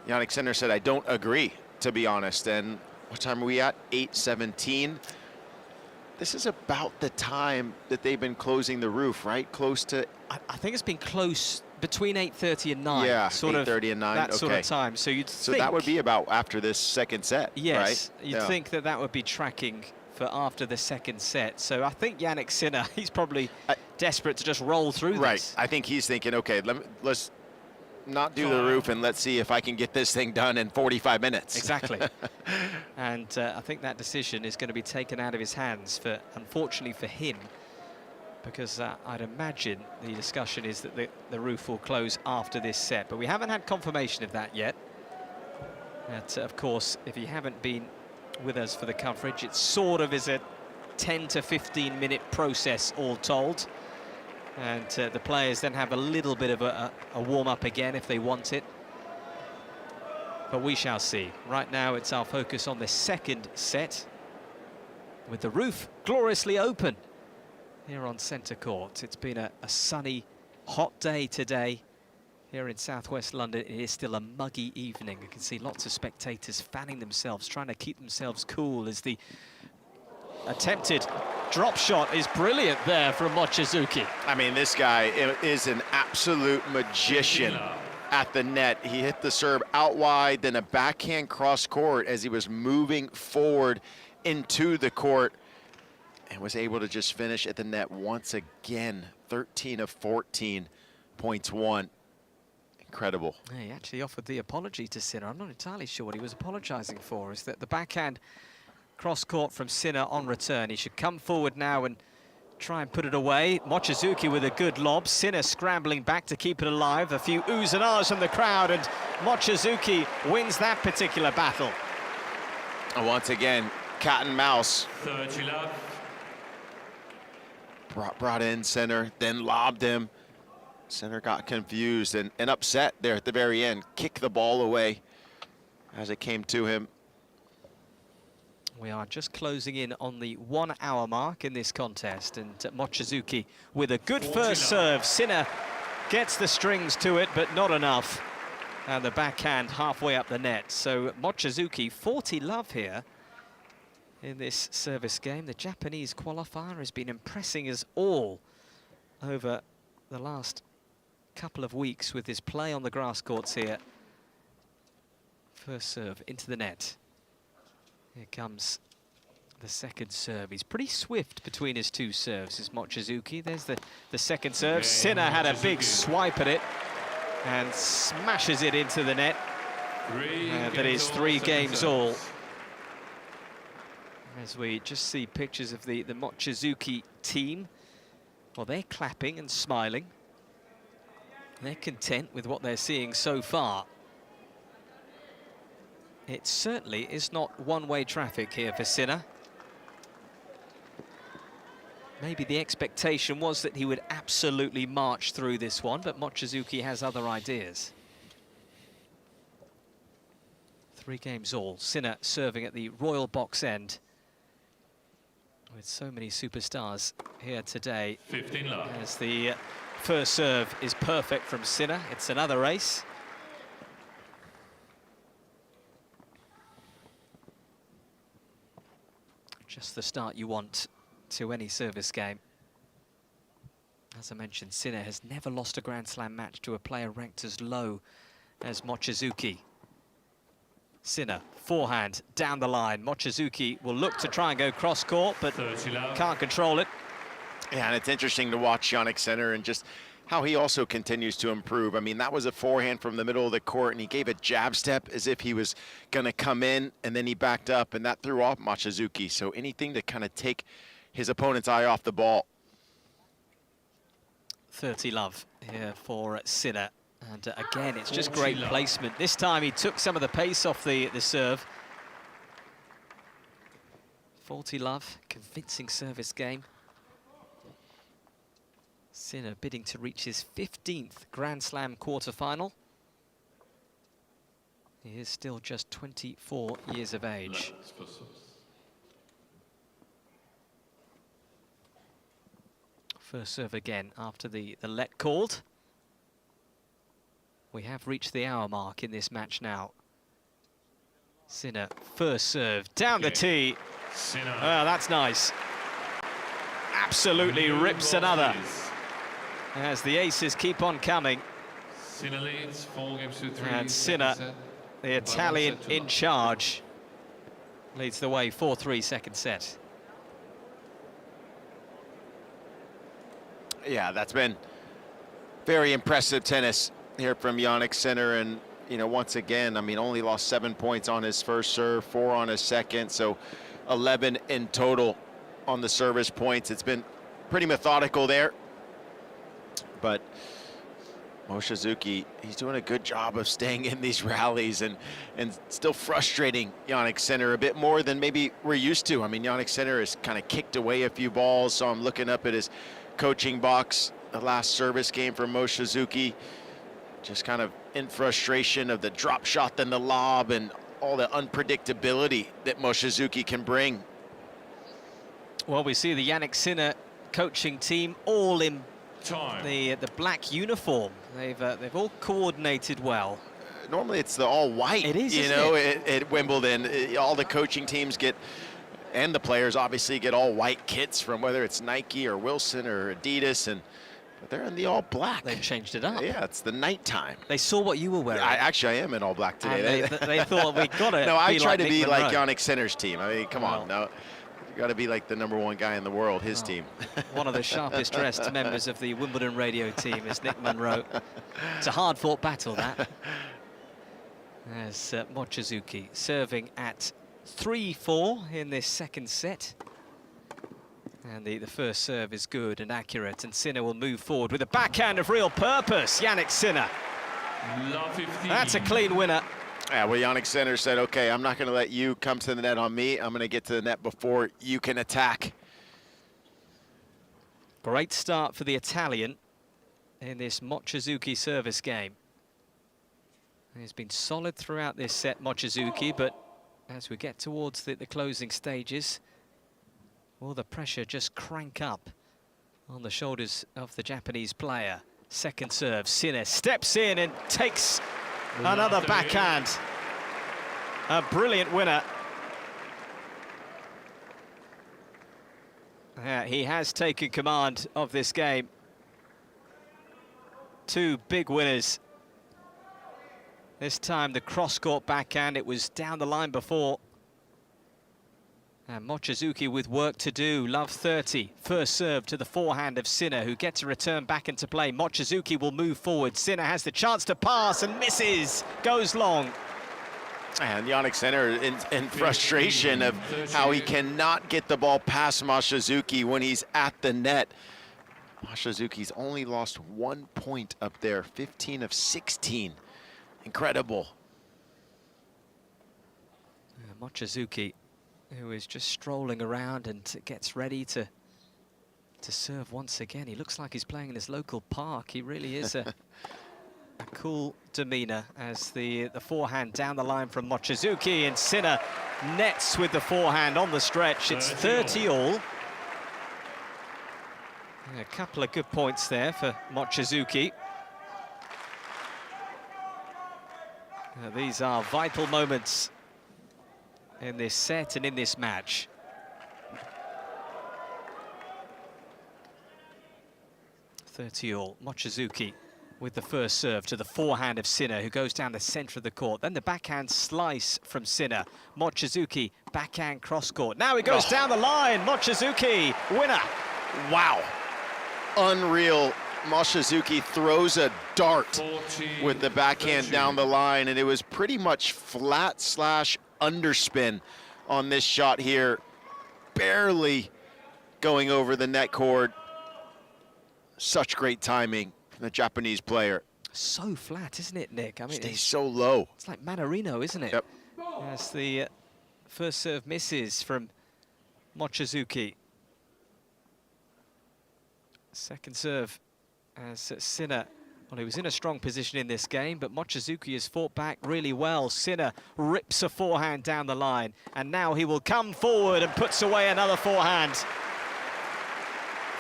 Jannik Sinner said, I don't agree, to be honest. And what time are we at? 8:17. This is about the time that they've been closing the roof, right? Close to... I think it's been close between 8:30 and 9. Yeah, sort 8:30 and 9. That sort of time. So you'd think... that would be about after this second set, yes, right? You'd think that that would be tracking for after the second set. So I think Jannik Sinner, he's probably desperate to just roll through this. Right. I think he's thinking, okay, let's not do the roof and let's see if I can get this thing done in 45 minutes. Exactly. And I think that decision is going to be taken out of his hands, unfortunately for him, because I'd imagine the discussion is that the roof will close after this set, but we haven't had confirmation of that yet. But, of course, if you haven't been with us for the coverage, it sort of is a 10 to 15 minute process all told. And the players then have a little bit of a warm-up again if they want it. But we shall see. Right now it's our focus on the second set, with the roof gloriously open here on centre court. It's been a sunny, hot day today here in southwest London. It is still a muggy evening. You can see lots of spectators fanning themselves, trying to keep themselves cool as the attempted drop shot is brilliant there from Mochizuki. I mean, this guy is an absolute magician at the net. He hit the serve out wide, then a backhand cross court as he was moving forward into the court, and was able to just finish at the net once again. 13 of 14, points won. Incredible. He actually offered the apology to Sinner. I'm not entirely sure what he was apologizing for. Is that the backhand cross court from Sinner on return? He should come forward now and try and put it away. Mochizuki with a good lob. Sinner scrambling back to keep it alive. A few oohs and ahs from the crowd, and Mochizuki wins that particular battle. And once again, cat and mouse. 30 love. Brought in Sinner, then lobbed him. Sinner got confused and upset there at the very end. Kicked the ball away as it came to him. We are just closing in on the 1 hour mark in this contest, and Mochizuki with a good first serve. Sinner gets the strings to it, but not enough. And the backhand halfway up the net. So Mochizuki, 40 love here in this service game. The Japanese qualifier has been impressing us all over the last couple of weeks with his play on the grass courts here. First serve into the net. Here comes the second serve. He's pretty swift between his two serves, is Mochizuki. There's the second serve. Sinner had a big swipe at it and smashes it into the net. That is 3 games all. As we just see pictures of the Mochizuki team, well, they're clapping and smiling. They're content with what they're seeing so far. It certainly is not one-way traffic here for Sinner. Maybe the expectation was that he would absolutely march through this one, but Mochizuki has other ideas. 3 games all. Sinner serving at the royal box end. With so many superstars here today. 15 love. As the first serve is perfect from Sinner. It's another ace. Just the start you want to any service game. As I mentioned, Sinner has never lost a Grand Slam match to a player ranked as low as Mochizuki. Sinner, forehand, down the line. Mochizuki will look to try and go cross-court, but can't control it. Yeah, and it's interesting to watch Jannik Sinner and just how he also continues to improve. I mean, that was a forehand from the middle of the court, and he gave a jab step as if he was going to come in, and then he backed up, and that threw off Mochizuki. So anything to kind of take his opponent's eye off the ball. 30 love here for Sinner. And again, it's just great placement. This time he took some of the pace off the serve. 40 love, convincing service game. Sinner bidding to reach his 15th Grand Slam quarter-final. He is still just 24 years of age. First serve again after the let called. We have reached the hour mark in this match now. Sinner, first serve, down the tee. Oh, that's nice. Absolutely rips another. As the aces keep on coming. Sinner leads 4 games to 3. And Sinner, the Italian in charge, leads the way 4-3 second set. Yeah, that's been very impressive tennis here from Jannik Sinner, and you know, once again, I mean, only lost 7 points on his first serve, 4 on his second, so 11 in total on the service points. It's been pretty methodical there, but Mochizuki, he's doing a good job of staying in these rallies and still frustrating Jannik Sinner a bit more than maybe we're used to. I mean, Jannik Sinner has kind of kicked away a few balls, so I'm looking up at his coaching box, the last service game for Mochizuki. Just kind of in frustration of the drop shot, then the lob, and all the unpredictability that Mochizuki can bring. Well, we see the Jannik Sinner coaching team all in the black uniform. They've all coordinated well. Normally it's the all white. It is, you know, at Wimbledon. All the coaching teams get, and the players obviously get all white kits from whether it's Nike or Wilson or Adidas, but they're in the all black. They've changed it up. Yeah, it's the nighttime. They saw what you were wearing. I am in all black today. And they thought, we got to No, I try to Nick be Monroe. like Jannik Sinner's team. I mean, come on. No, you got to be like the #1 guy in the world, his team. One of the sharpest dressed members of the Wimbledon radio team is Nick Monroe. It's a hard-fought battle, that. As Mochizuki serving at 3-4 in this second set. And the first serve is good and accurate, and Sinner will move forward with a backhand of real purpose. Jannik Sinner. That's a clean winner. Yeah, well, Jannik Sinner said, okay, I'm not going to let you come to the net on me. I'm going to get to the net before you can attack. Great start for the Italian in this Mochizuki service game. He's been solid throughout this set, Mochizuki, but as we get towards the closing stages, will the pressure just crank up on the shoulders of the Japanese player? Second serve, Sinner steps in and takes another backhand. A brilliant winner. Yeah, he has taken command of this game. Two big winners. This time the cross-court backhand, it was down the line before. And Mochizuki with work to do. Love 30. First serve to the forehand of Sinner, who gets a return back into play. Mochizuki will move forward. Sinner has the chance to pass and misses. Goes long. And Jannik Sinner in frustration of how he cannot get the ball past Mochizuki when he's at the net. Mochizuki's only lost 1 point up there, 15 of 16. Incredible. Mochizuki, who is just strolling around and gets ready to serve once again. He looks like he's playing in his local park. He really is a cool demeanor as the forehand down the line from Mochizuki, and Sinner nets with the forehand on the stretch. It's 30 all. A couple of good points there for Mochizuki. These are vital moments in this set and in this match. All. Mochizuki with the first serve to the forehand of Sinner, who goes down the centre of the court. Then the backhand slice from Sinner. Mochizuki, backhand cross-court. Now he goes down the line. Mochizuki, winner. Wow. Unreal. Mochizuki throws a dart with the backhand down the line, and it was pretty much flat slash underspin on this shot here. Barely going over the net cord. Such great timing from the Japanese player. So flat, isn't it, Nick? I mean, stays so low. It's like Manarino, isn't it? Yep. As the first serve misses from Mochizuki. Second serve as Sinner, well, he was in a strong position in this game, but Mochizuki has fought back really well. Sinner rips a forehand down the line, and now he will come forward and puts away another forehand.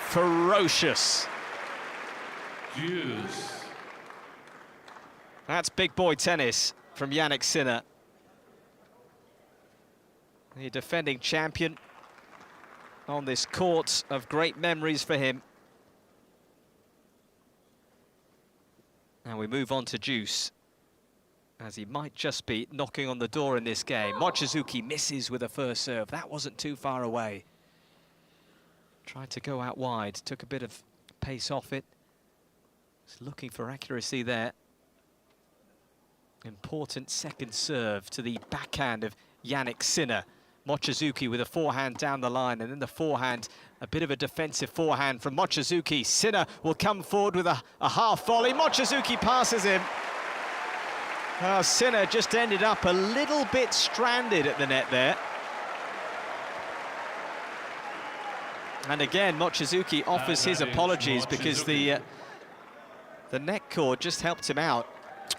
Ferocious. That's big boy tennis from Jannik Sinner. The defending champion on this court of great memories for him. Now we move on to Juice, as he might just be knocking on the door in this game. Mochizuki misses with a first serve. That wasn't too far away. Tried to go out wide, took a bit of pace off it. Was looking for accuracy there. Important second serve to the backhand of Jannik Sinner. Mochizuki with a forehand down the line, and then the forehand, a bit of a defensive forehand from Mochizuki. Sinner will come forward with a half volley. Mochizuki passes him. Sinner just ended up a little bit stranded at the net there. And again, Mochizuki offers his apologies because the net cord just helped him out.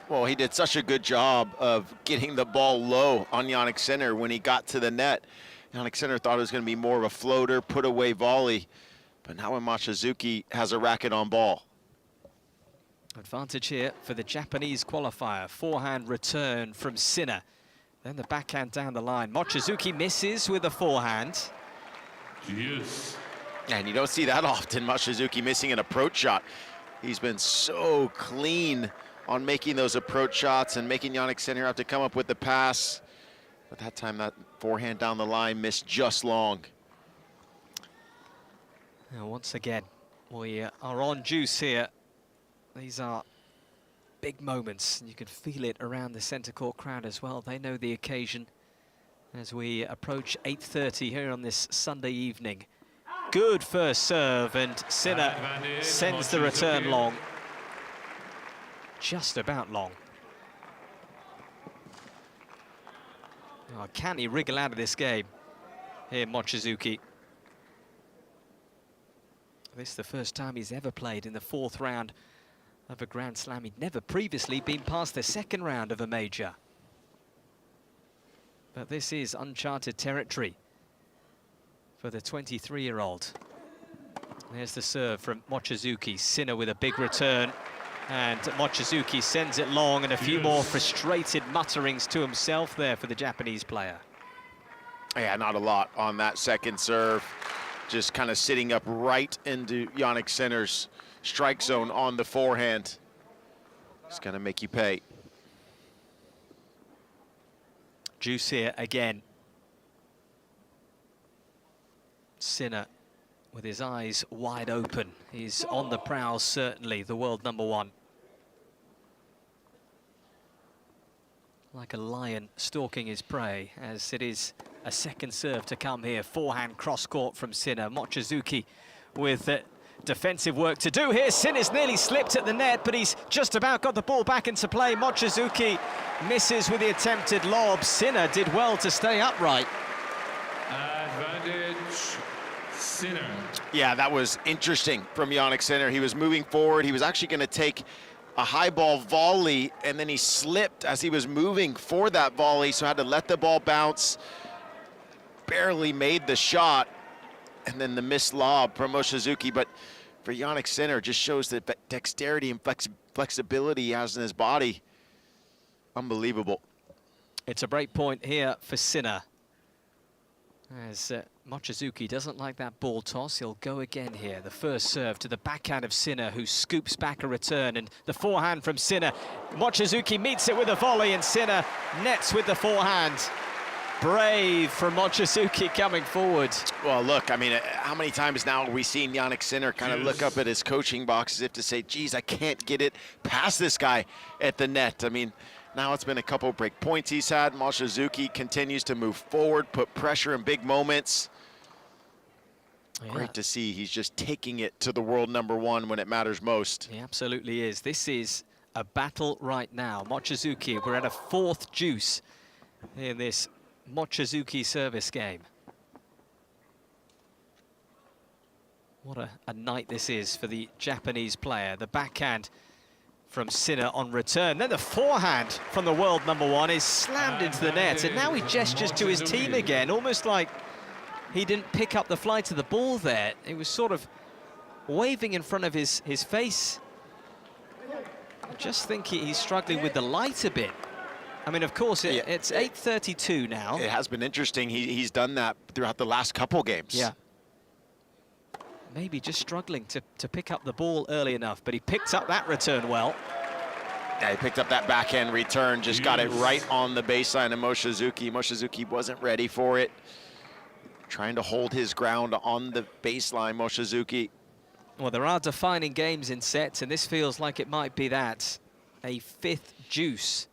Well, he did such a good job of getting the ball low on Jannik Sinner when he got to the net. Jannik Sinner thought it was going to be more of a floater, put away volley. But now when Mochizuki has a racket on ball. Advantage here for the Japanese qualifier. Forehand return from Sinner. Then the backhand down the line. Mochizuki misses with a forehand. And you don't see that often, Mochizuki missing an approach shot. He's been so clean on making those approach shots and making Jannik Sinner have to come up with the pass. But that time, that forehand down the line missed just long. Now, once again, we are on Juice here. These are big moments. You can feel it around the centre court crowd as well. They know the occasion as we approach 8:30 here on this Sunday evening. Good first serve, and Sinner sends the return long. Just about long. Oh, can he wriggle out of this game? Here, Mochizuki. This is the first time he's ever played in the 4th round of a Grand Slam. He'd never previously been past the 2nd round of a major. But this is uncharted territory for the 23-year-old. There's the serve from Mochizuki. Sinner with a big return. And Mochizuki sends it long, and a few more frustrated mutterings to himself there for the Japanese player. Yeah, not a lot on that second serve. Just kind of sitting up right into Jannik Sinner's strike zone on the forehand. It's going to make you pay. Juice here again. Sinner with his eyes wide open. He's on the prowl, certainly, the world #1. Like a lion stalking his prey, as it is a second serve to come here. Forehand cross-court from Sinner. Mochizuki with defensive work to do here. Sinner's nearly slipped at the net, but he's just about got the ball back into play. Mochizuki misses with the attempted lob. Sinner did well to stay upright. Advantage, Sinner. Yeah, that was interesting from Jannik Sinner. He was moving forward. He was actually going to take a high ball volley, and then he slipped as he was moving for that volley, so had to let the ball bounce. Barely made the shot, and then the missed lob from Mochizuki. But for Jannik Sinner, just shows the dexterity and flexibility he has in his body. Unbelievable. It's a break point here for Sinner. As Mochizuki doesn't like that ball toss, he'll go again here. The first serve to the backhand of Sinner, who scoops back a return, and the forehand from Sinner. Mochizuki meets it with a volley, and Sinner nets with the forehand. Brave from Mochizuki coming forward. Well, look, I mean, how many times now have we seen Jannik Sinner kind of look up at his coaching box as if to say, geez, I can't get it past this guy at the net. I mean, now it's been a couple break points he's had. Mochizuki continues to move forward, put pressure in big moments. Yeah. Great to see he's just taking it to the world #1 when it matters most. He absolutely is. This is a battle right now. Mochizuki, we're at a 4th juice in this Mochizuki service game. What a night this is for the Japanese player. The backhand from Sinner on return. Then the forehand from the world #1 is slammed into the net, and now he gestures to his team again, almost like he didn't pick up the flight of the ball there. It was sort of waving in front of his face. I just think he's struggling with the light a bit. I mean, of course, it's 8:32 now. It has been interesting. He's done that throughout the last couple games. Yeah. Maybe just struggling to pick up the ball early enough, but he picked up that return well. Yeah, he picked up that backhand return, just got it right on the baseline of Mochizuki. Mochizuki wasn't ready for it. Trying to hold his ground on the baseline, Mochizuki. Well, there are defining games in sets, and this feels like it might be that. A 5th juice.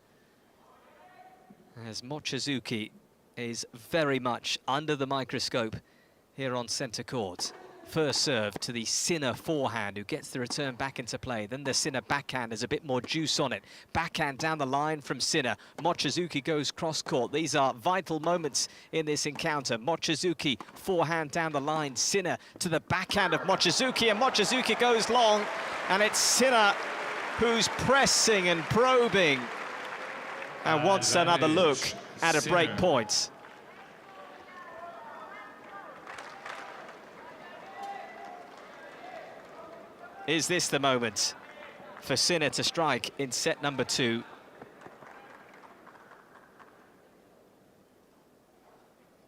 As Mochizuki is very much under the microscope here on centre court. First serve to the Sinner forehand, who gets the return back into play. Then the Sinner backhand has a bit more juice on it. Backhand down the line from Sinner. Mochizuki goes cross-court. These are vital moments in this encounter. Mochizuki, forehand down the line. Sinner to the backhand of Mochizuki, and Mochizuki goes long. And it's Sinner who's pressing and probing and wants another look at a break point. Is this the moment for Sinner to strike in set #2?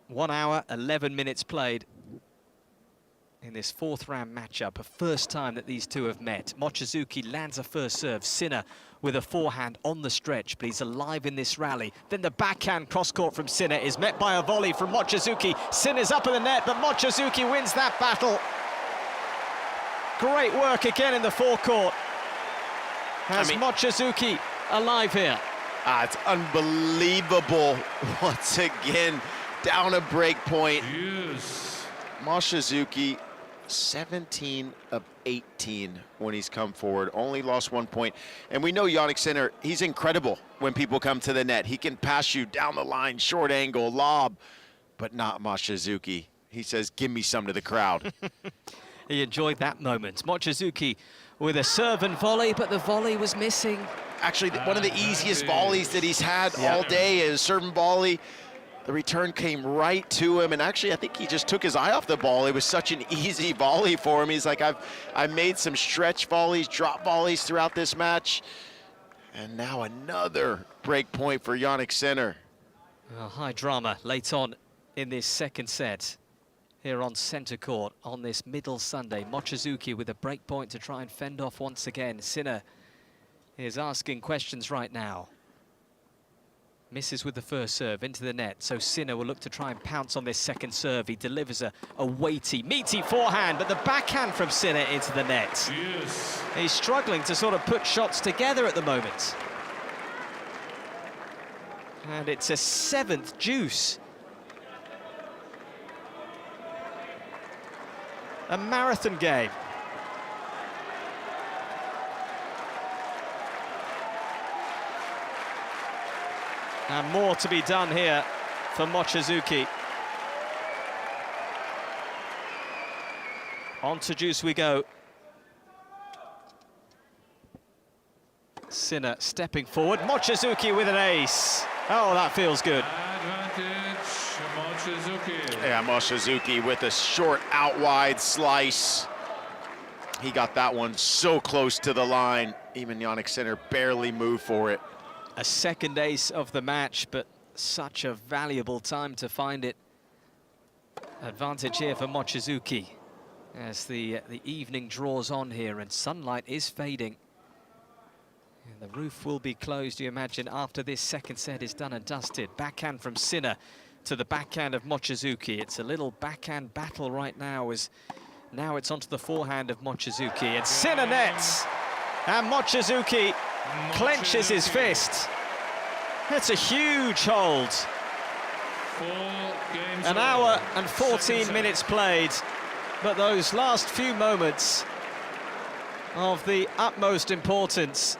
One hour, 11 minutes played in this 4th round matchup. A first time that these two have met. Mochizuki lands a first serve. Sinner with a forehand on the stretch, but he's alive in this rally. Then the backhand cross-court from Sinner is met by a volley from Mochizuki. Sinner's up in the net, but Mochizuki wins that battle. Great work again in the forecourt. Has Mochizuki alive here? It's unbelievable once again. Down a break point. Yes. Mochizuki 17 of 18 when he's come forward, only lost 1 point. And we know Jannik Sinner, he's incredible when people come to the net. He can pass you down the line, short angle, lob, but not Mochizuki. He says, give me some to the crowd. He enjoyed that moment. Mochizuki with a serve and volley, but the volley was missing. Actually, one of the easiest volleys that he's had all day is serve and volley. The return came right to him, and actually, I think he just took his eye off the ball. It was such an easy volley for him. He's like, I've made some stretch volleys, drop volleys throughout this match, and now another break point for Jannik Sinner. Well, high drama late on in this second set here on centre court on this middle Sunday. Mochizuki with a break point to try and fend off once again. Sinner is asking questions right now. Misses with the first serve into the net, so Sinner will look to try and pounce on this second serve. He delivers a weighty, meaty forehand, but the backhand from Sinner into the net. Yes. He's struggling to sort of put shots together at the moment. And it's a 7th deuce. A marathon game. And more to be done here for Mochizuki. On to deuce we go. Sinner stepping forward. Mochizuki with an ace. Oh, that feels good. Advantage, Mochizuki. Yeah, Mochizuki with a short out wide slice. He got that one so close to the line. Even Jannik Sinner barely moved for it. A second ace of the match, but such a valuable time to find it. Advantage here for Mochizuki as the evening draws on here and sunlight is fading. And the roof will be closed, you imagine, after this second set is done and dusted. Backhand from Sinner to the backhand of Mochizuki. It's a little backhand battle right now as now it's onto the forehand of Mochizuki. And Sinner nets, and Mochizuki clenches his fist. That's a huge hold. An hour and 14 minutes played, but those last few moments of the utmost importance.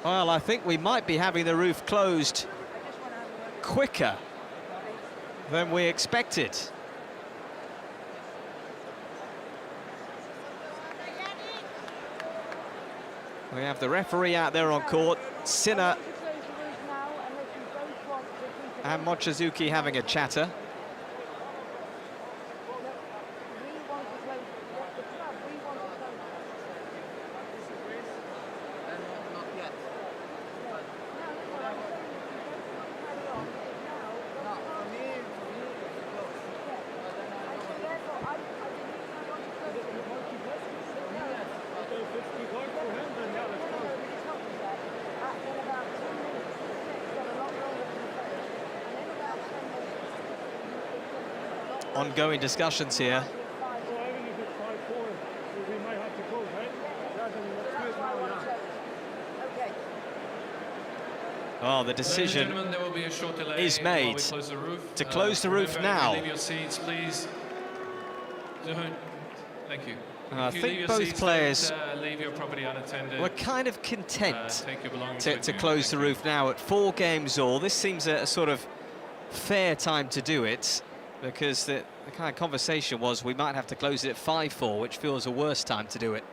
Well, I think we might be having the roof closed quicker than we expected. We have the referee out there on court, Sinner and Mochizuki having a chatter. Ongoing discussions here. Oh, the decision is made to close the roof now. Leave your seats, please. Thank you. I think both players leave your property unattended. were kind of content Take your belongings to with you. close the roof now at 4 games all. This seems a sort of fair time to do it, because the kind of conversation was we might have to close it at 5-4, which feels a worse time to do it.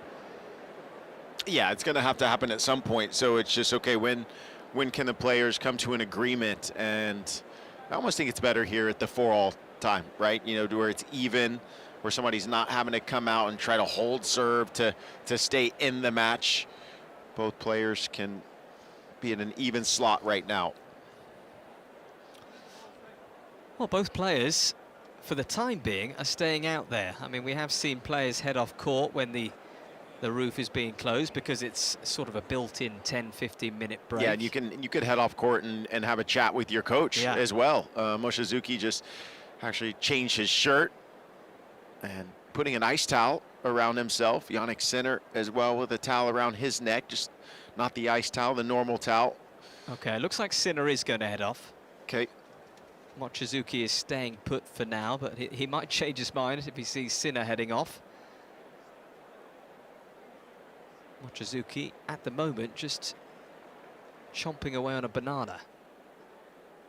Yeah, it's going to have to happen at some point. So it's just, okay, when can the players come to an agreement? And I almost think it's better here at the 4-all time, right? You know, to where it's even, where somebody's not having to come out and try to hold serve to stay in the match. Both players can be in an even slot right now. Well, both players, for the time being, are staying out there. I mean, we have seen players head off court when the roof is being closed, because it's sort of a built-in 10-15 minute break. Yeah, and you could head off court and have a chat with your coach as well. Mochizuki just actually changed his shirt and putting an ice towel around himself. Jannik Sinner as well with a towel around his neck, just not the ice towel, the normal towel. Okay, looks like Sinner is going to head off. Okay. Mochizuki is staying put for now, but he might change his mind if he sees Sinner heading off. Mochizuki, at the moment, just chomping away on a banana.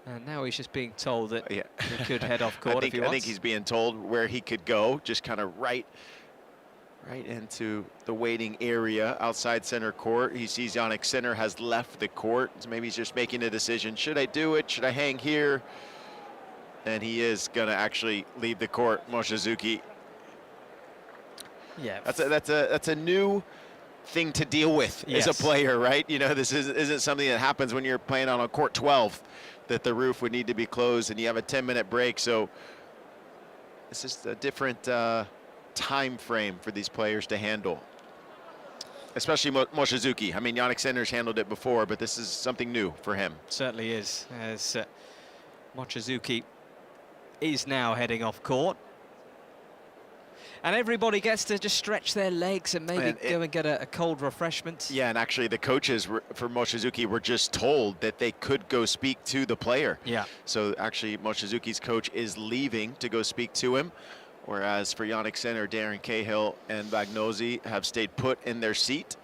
And now he's just being told that he could head off court if he wants. I think he's being told where he could go, just kind of right into the waiting area outside center court. He sees Jannik Sinner has left the court, so maybe he's just making a decision. Should I do it? Should I hang here? And he is gonna actually leave the court, Mochizuki. Yeah, that's a new thing to deal with as a player, right? You know, this isn't something that happens when you're playing on a court 12, that the roof would need to be closed and you have a 10-minute break. So it's just a different time frame for these players to handle, especially Mochizuki. I mean, Jannik Sinner's handled it before, but this is something new for him. Certainly is, as Mochizuki is now heading off court. And everybody gets to just stretch their legs and maybe go and get a cold refreshment. Yeah, and actually the coaches for Mochizuki were just told that they could go speak to the player. Yeah. So actually Mochizuki's coach is leaving to go speak to him, whereas for Jannik Sinner, Darren Cahill and Bagnozzi have stayed put in their seat.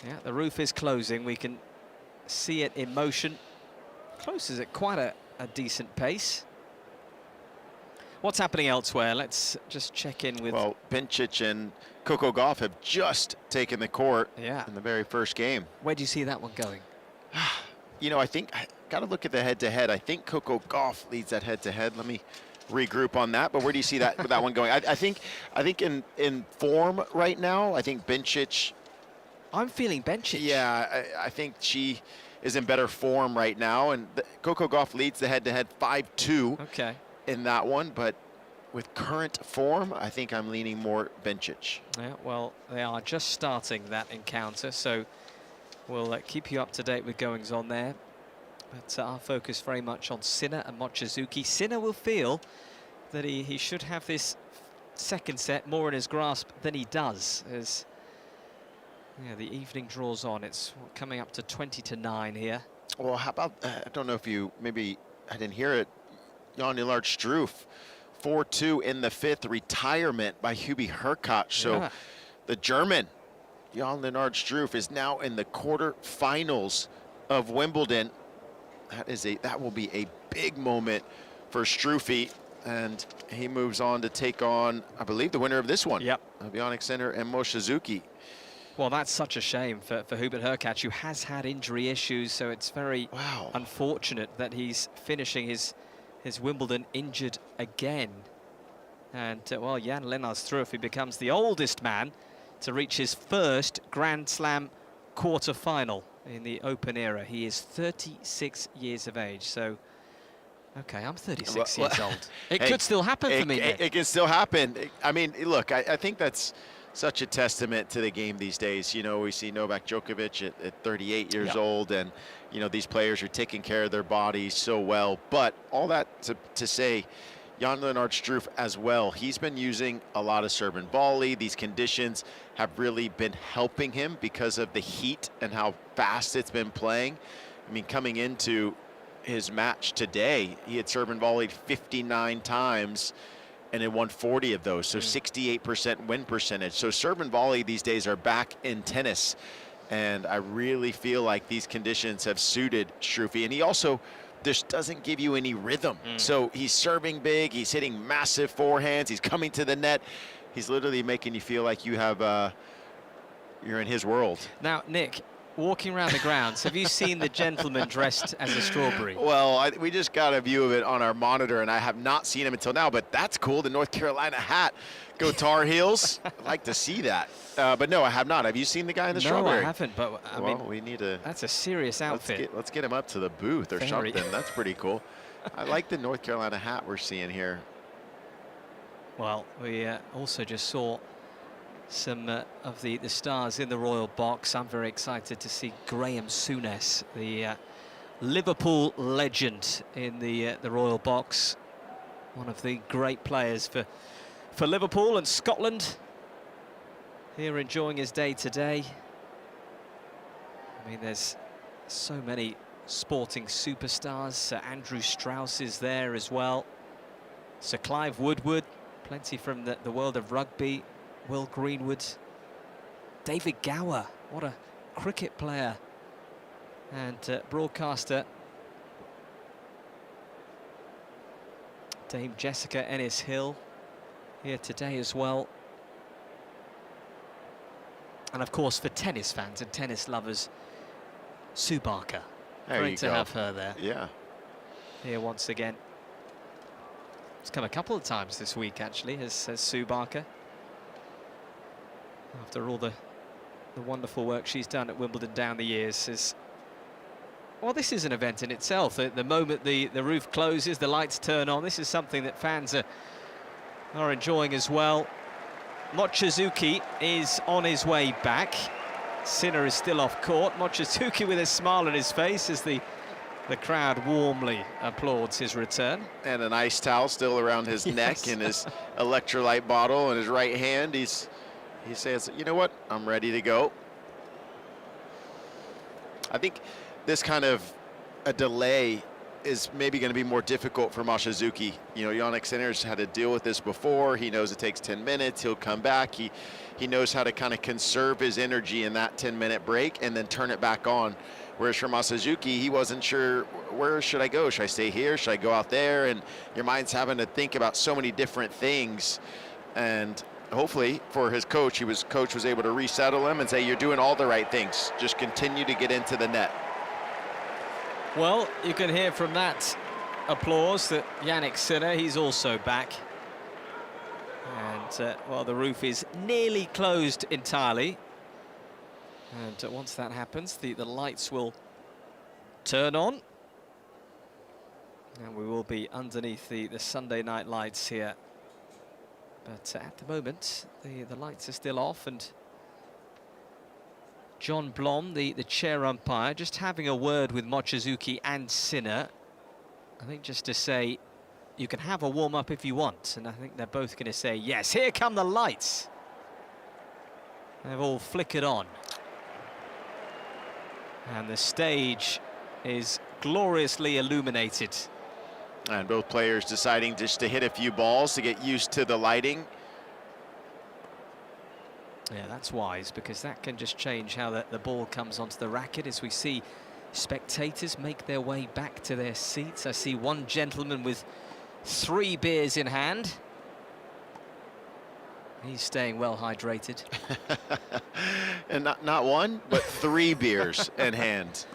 Yeah, the roof is closing. We can see it in motion. Closes at quite a decent pace. What's happening elsewhere? Let's just check in with... Well, Bencic and Coco Gauff have just taken the court in the very first game. Where do you see that one going? You know, I think I got to look at the head-to-head. I think Coco Gauff leads that head-to-head. Let me regroup on that. But where do you see that one going? I think in form right now, I think Bencic... I'm feeling Bencic. Yeah, I think she is in better form right now. And Coco Gauff leads the head-to-head 5-2. Okay. In that one, but with current form, I think I'm leaning more Bencic. Yeah, well, they are just starting that encounter, so we'll keep you up to date with goings on there. But our focus very much on Sinner and Mochizuki. Sinner will feel that he should have this second set more in his grasp than he does, as the evening draws on. It's coming up to 20-9 here. Well, how about, I don't know if maybe I didn't hear it, Jan-Lennard Struff, 4-2 in the fifth, retirement by Hubie Hurkacz. So the German, Jan-Lennard Struff, is now in the quarterfinals of Wimbledon. That will be a big moment for Struffy, and he moves on to take on, I believe, the winner of this one. Yep. Of Jannik Sinner and Mochizuki. Well, that's such a shame for Hubert Hurkacz, who has had injury issues, so it's very unfortunate that he's finishing his Wimbledon injured again. And, well, Jan-Lennard Struff, he becomes the oldest man to reach his first Grand Slam quarter-final in the Open era. He is 36 years of age, so, okay, I'm 36 years old. It could still happen for me. It can still happen. I mean, look, I think that's such a testament to the game these days. You know, we see Novak Djokovic at 38 years old, and, you know, these players are taking care of their bodies so well. But all that to say, Jan-Lennard Struff as well, he's been using a lot of serve and volley. These conditions have really been helping him because of the heat and how fast it's been playing. I mean, coming into his match today, he had serve and volleyed 59 times, and it won 40 of those, so 68% win percentage. So serve and volley these days are back in tennis, and I really feel like these conditions have suited Struffy. And he also just doesn't give you any rhythm. So he's serving big, he's hitting massive forehands, he's coming to the net. He's literally making you feel like you have, you're in his world. Now, Nick, walking around the grounds, have you seen the gentleman dressed as a strawberry? Well, we just got a view of it on our monitor, and I have not seen him until now, but that's cool, the North Carolina hat. Go Tar Heels. I'd like to see that. But no, I have not. Have you seen the guy in the strawberry? No, I haven't, but I mean, we need to... That's a serious outfit. Let's get him up to the booth or something. That's pretty cool. I like the North Carolina hat we're seeing here. Well, we also just saw some of the stars in the Royal Box. I'm very excited to see Graham Souness, the Liverpool legend, in the Royal Box. One of the great players for Liverpool and Scotland. Here enjoying his day today. I mean, there's so many sporting superstars. Sir Andrew Strauss is there as well. Sir Clive Woodward, plenty from the world of rugby. Will Greenwood. David Gower, what a cricket player and broadcaster. Dame Jessica Ennis-Hill here today as well. And of course, for tennis fans and tennis lovers, Sue Barker. Great to have her there. Yeah. Here once again. It's come a couple of times this week, actually, as Sue Barker. After all the wonderful work she's done at Wimbledon down the years. Well, this is an event in itself. The moment the roof closes, the lights turn on, this is something that fans are enjoying as well. Mochizuki is on his way back. Sinner is still off court. Mochizuki with a smile on his face as the crowd warmly applauds his return. And an ice towel still around his neck and his electrolyte bottle in his right hand. He says, you know what, I'm ready to go. I think this kind of a delay is maybe going to be more difficult for Mochizuki. You know, Jannik Sinner's had to deal with this before. He knows it takes 10 minutes. He'll come back. He knows how to kind of conserve his energy in that 10-minute break and then turn it back on. Whereas for Mochizuki, he wasn't sure, where should I go? Should I stay here? Should I go out there? And your mind's having to think about so many different things. And hopefully for his coach, coach was able to resettle him and say, you're doing all the right things. Just continue to get into the net. Well, you can hear from that applause that Jannik Sinner, he's also back. And, well, the roof is nearly closed entirely. And once that happens, the lights will turn on. And we will be underneath the Sunday night lights here. But at the moment, the lights are still off, and John Blom, the chair umpire, just having a word with Mochizuki and Sinner. I think just to say, you can have a warm-up if you want. And I think they're both going to say, yes, here come the lights. They've all flickered on. And the stage is gloriously illuminated. And both players deciding just to hit a few balls to get used to the lighting. Yeah, that's wise, because that can just change how the ball comes onto the racket as we see spectators make their way back to their seats. I see one gentleman with 3 beers in hand. He's staying well hydrated. And not one, but 3 beers in hand.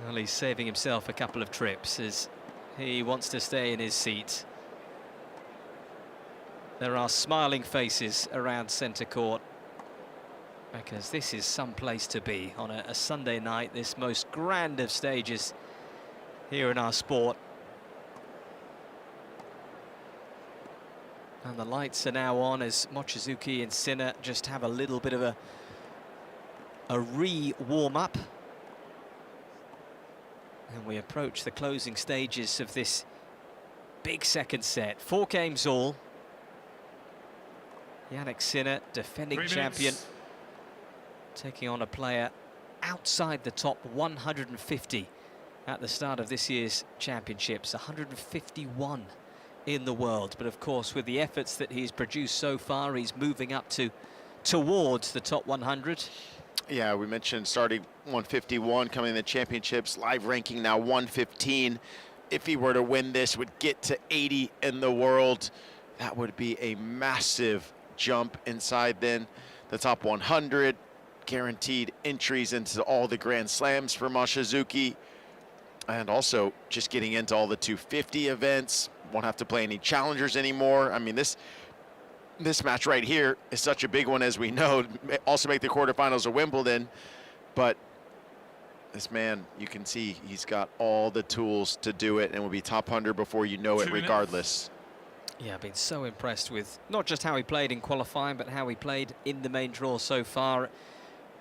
Well, he's saving himself a couple of trips as he wants to stay in his seat. There are smiling faces around centre court, because this is some place to be on a Sunday night, this most grand of stages here in our sport. And the lights are now on as Mochizuki and Sinner just have a little bit of a re-warm-up. And we approach the closing stages of this big second set. 4 games all. Jannik Sinner, defending champion, taking on a player outside the top 150 at the start of this year's championships. 151 in the world, but of course with the efforts that he's produced so far, he's moving up towards the top 100. Yeah, we mentioned starting 151, coming in the championships, live ranking now 115. If he were to win this, would get to 80 in the world. That would be a massive jump inside then the top 100, guaranteed entries into all the Grand Slams for Mochizuki, and also just getting into all the 250 events. Won't have to play any challengers anymore. I mean, this match right here is such a big one, as we know. Also make the quarterfinals of Wimbledon, but this man, you can see he's got all the tools to do it and will be top 100 before you know it, regardless. Yeah, I've been so impressed with not just how he played in qualifying, but how he played in the main draw so far.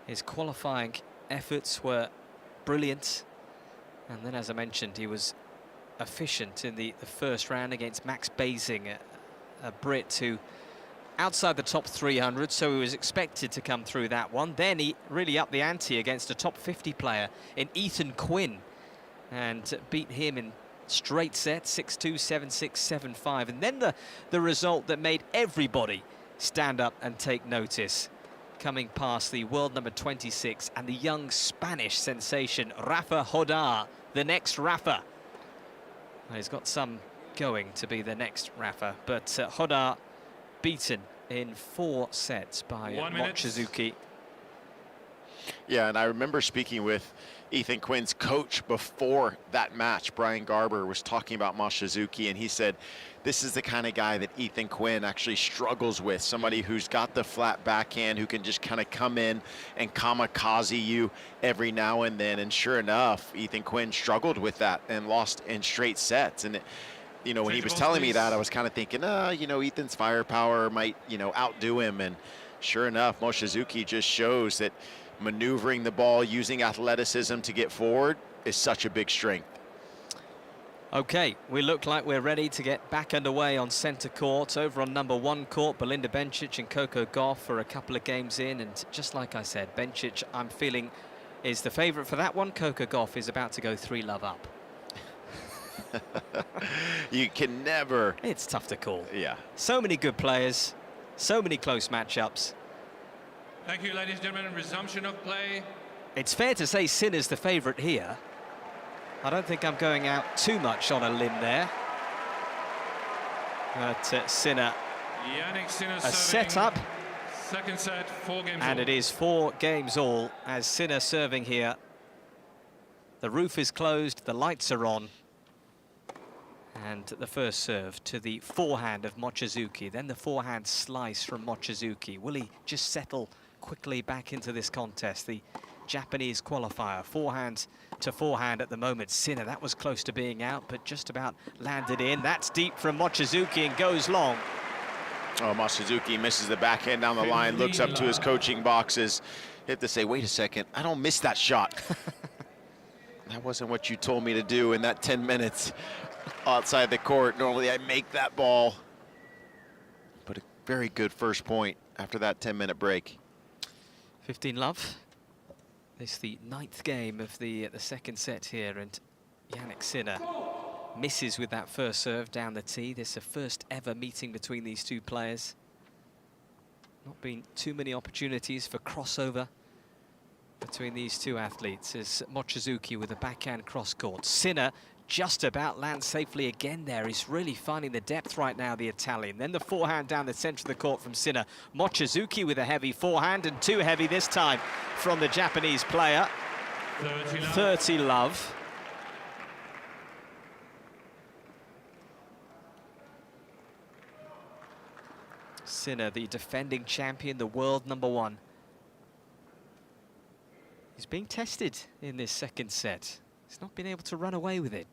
His qualifying efforts were brilliant. And then, as I mentioned, he was efficient in the first round against Max Basing, a Brit who outside the top 300, so he was expected to come through that one. Then he really upped the ante against a top 50 player in Ethan Quinn and beat him in straight sets, 6-2, 7-6, 7-5. And then the result that made everybody stand up and take notice, coming past the world number 26 and the young Spanish sensation, Rafa Hodar, the next Rafa. Well, he's got some going to be the next Rafa, but Hodar beaten in 4 sets by Mochizuki. Yeah, and I remember speaking with Ethan Quinn's coach before that match. Brian Garber was talking about Mochizuki, and he said, this is the kind of guy that Ethan Quinn actually struggles with, somebody who's got the flat backhand, who can just kind of come in and kamikaze you every now and then. And sure enough, Ethan Quinn struggled with that and lost in straight sets. And you know, when he was telling me that, I was kind of thinking, you know, Ethan's firepower might, you know, outdo him. And sure enough, Mochizuki just shows that maneuvering the ball, using athleticism to get forward is such a big strength. Okay, we look like we're ready to get back underway on centre court. Over on number 1 court, Belinda Bencic and Coco Gauff are a couple of games in. And just like I said, Bencic, I'm feeling, is the favourite for that one. Coco Gauff is about to go 3-love up. You can never. It's tough to call. Yeah. So many good players, so many close matchups. Thank you, ladies and gentlemen. Resumption of play. It's fair to say Sinner's the favourite here. I don't think I'm going out too much on a limb there. But Sinner, a set-up. Second set, 4 games and all. it is 4 games all as Sinner serving here. The roof is closed, the lights are on. And the first serve to the forehand of Mochizuki, then the forehand slice from Mochizuki. Will he just settle quickly back into this contest? The Japanese qualifier, forehand to forehand at the moment. Sinner, that was close to being out, but just about landed in. That's deep from Mochizuki and goes long. Oh, Mochizuki misses the backhand down the line, looks up to his coaching boxes. You have to say, wait a second, I don't miss that shot. That wasn't what you told me to do in that 10 minutes outside the court. Normally I make that ball. But a very good first point after that 10-minute break. 15-love. This is the 9th game of the second set here, and Jannik Sinner misses with that first serve down the tee. This is the first ever meeting between these two players. Not been too many opportunities for crossover between these two athletes, as Mochizuki with a backhand cross court. Sinner just about lands safely again there. He's really finding the depth right now, the Italian. Then the forehand down the center of the court from Sinner. Mochizuki with a heavy forehand, and too heavy this time from the Japanese player. 30-love. Sinner, the defending champion, the world #1. He's being tested in this second set. He's not been able to run away with it.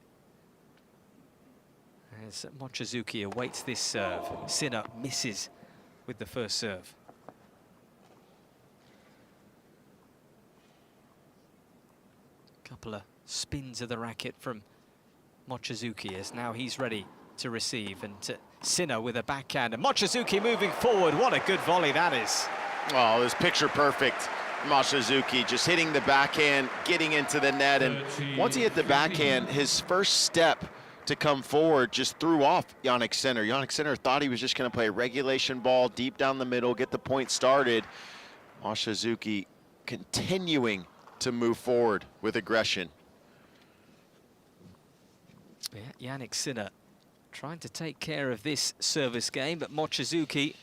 As Mochizuki awaits this serve, Sinner misses with the first serve. Couple of spins of the racket from Mochizuki as now he's ready to receive, and Sinner with a backhand, and Mochizuki moving forward. What a good volley that is. Oh, it was picture perfect. Mochizuki just hitting the backhand, getting into the net, and once he hit the backhand, his first step to come forward just threw off Jannik Sinner. Jannik Sinner thought he was just going to play a regulation ball deep down the middle, get the point started. Mochizuki continuing to move forward with aggression. Yeah, Jannik Sinner trying to take care of this service game, but Mochizuki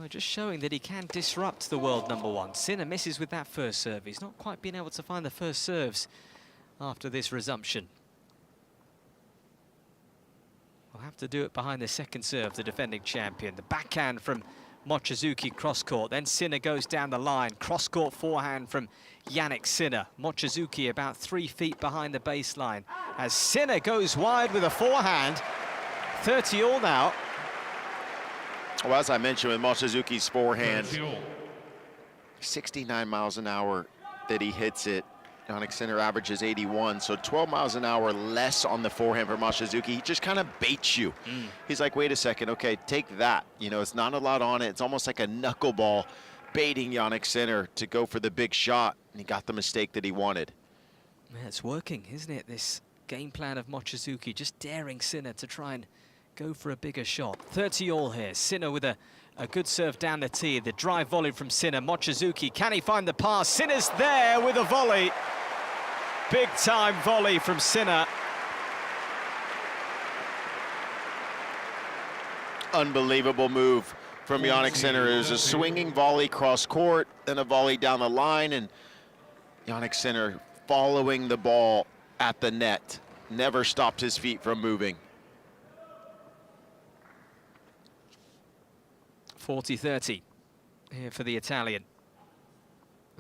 just showing that he can disrupt the world #1. Sinner misses with that first serve. He's not quite been able to find the first serves after this resumption. We'll have to do it behind the second serve, the defending champion. The backhand from Mochizuki cross-court. Then Sinner goes down the line. Cross-court forehand from Jannik Sinner. Mochizuki about 3 feet behind the baseline. As Sinner goes wide with a forehand. 30 all now. Well, as I mentioned with Mochizuki's forehand, 69 miles an hour that he hits it. Yannick Sinner averages 81, so 12 miles an hour less on the forehand for Mochizuki. He just kind of baits you. He's like, wait a second, okay, take that. You know, it's not a lot on it. It's almost like a knuckleball baiting Yannick Sinner to go for the big shot, and he got the mistake that he wanted. Yeah, it's working, isn't it? This game plan of Mochizuki, just daring Sinner to try and go for a bigger shot. 30-all here. Sinner with a good serve down the tee. The drive volley from Sinner. Mochizuki, can he find the pass? Sinner's there with a volley. Big time volley from Sinner. Unbelievable move from Yannick Sinner. It was a swinging volley cross court, then a volley down the line, and Yannick Sinner following the ball at the net. Never stopped his feet from moving. 40-30 here for the Italian,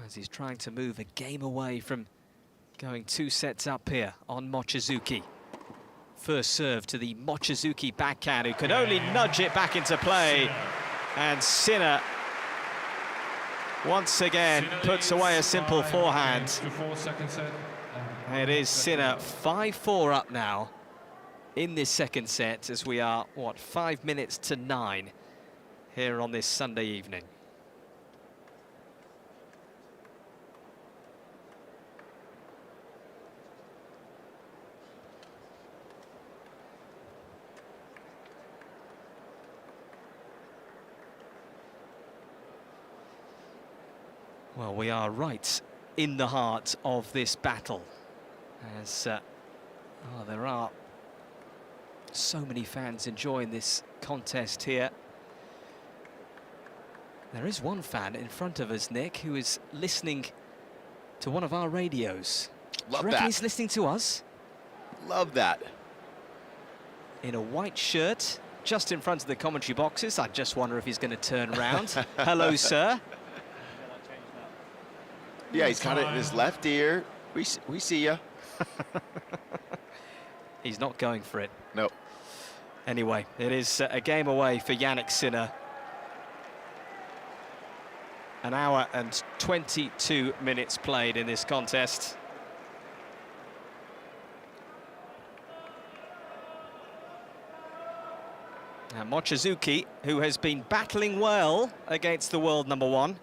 as he's trying to move a game away from going 2 sets up here on Mochizuki. First serve to the Mochizuki backhand, who can only nudge it back into play. And Sinner, once again, puts away a simple forehand. It is Sinner 5-4 up now in this second set, as we are, what, 5 minutes to 9 here on this Sunday evening. Well, we are right in the heart of this battle, as there are so many fans enjoying this contest here. There is one fan in front of us, Nick, who is listening to one of our radios. Love Do you reckon that. he's listening to us? Love that. In a white shirt, just in front of the commentary boxes. I just wonder if he's going to turn around. Hello, sir. Yeah, he's got it in his left ear. We see ya. He's not going for it. No. Anyway, it is a game away for Yannick Sinner. An hour and 22 minutes played in this contest. Now Mochizuki, who has been battling well against the world #1,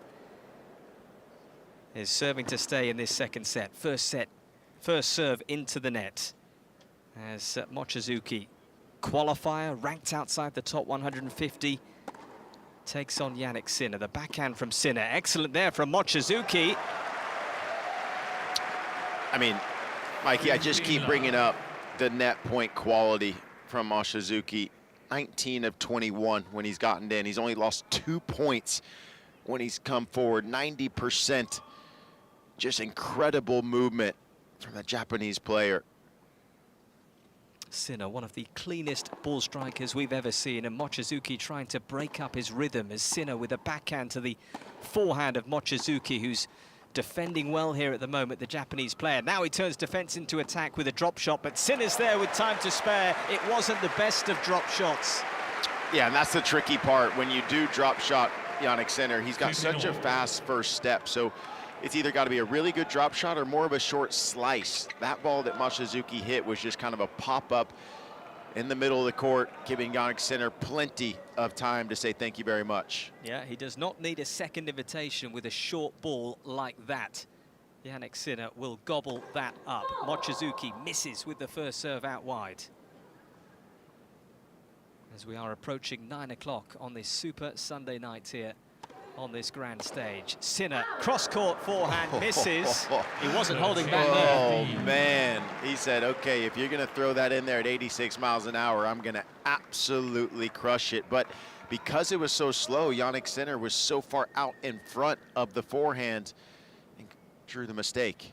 is serving to stay in this second set. First serve into the net. As Mochizuki, qualifier, ranked outside the top 150, takes on Yannick Sinner. The backhand from Sinner, excellent there from Mochizuki. I mean, Mikey, I just keep bringing up the net point quality from Mochizuki. 19 of 21 when he's gotten in. He's only lost 2 points when he's come forward. 90%. Just incredible movement from the Japanese player. Sinner, one of the cleanest ball strikers we've ever seen, and Mochizuki trying to break up his rhythm as Sinner with a backhand to the forehand of Mochizuki, who's defending well here at the moment, the Japanese player. Now he turns defense into attack with a drop shot, but Sinner's there with time to spare. It wasn't the best of drop shots. Yeah, and that's the tricky part. When you do drop shot Yannick Sinner, he's got such a fast first step, so it's either got to be a really good drop shot or more of a short slice. That ball that Mochizuki hit was just kind of a pop-up in the middle of the court, giving Yannick Sinner plenty of time to say thank you very much. Yeah, he does not need a second invitation with a short ball like that. Yannick Sinner will gobble that up. Mochizuki misses with the first serve out wide. As we are approaching 9 o'clock on this Super Sunday night here on this grand stage. Sinner, cross-court forehand, misses. He wasn't holding back there. Oh, man. He said, okay, if you're going to throw that in there at 86 miles an hour, I'm going to absolutely crush it. But because it was so slow, Yannick Sinner was so far out in front of the forehand and drew the mistake.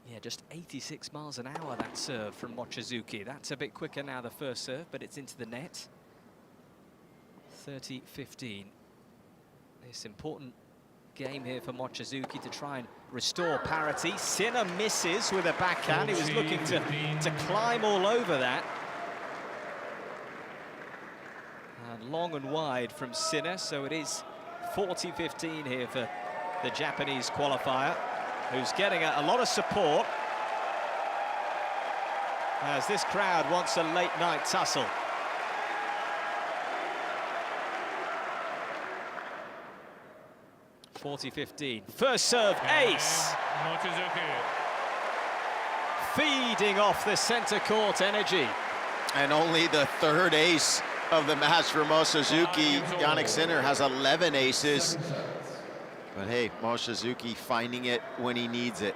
Yeah, just 86 miles an hour, that serve from Mochizuki. That's a bit quicker now, the first serve, but it's into the net. 30-15. This important game here for Mochizuki to try and restore parity. Sinner misses with a backhand. He was looking to climb all over that. And long and wide from Sinner, so it is 40-15 here for the Japanese qualifier. who's getting a lot of support as this crowd wants a late-night tussle. (40-15). First serve, ace. Feeding off the center court energy. And only the third ace of the match for Mochizuki. Jannik Sinner has 11 aces. But hey, Mochizuki finding it when he needs it.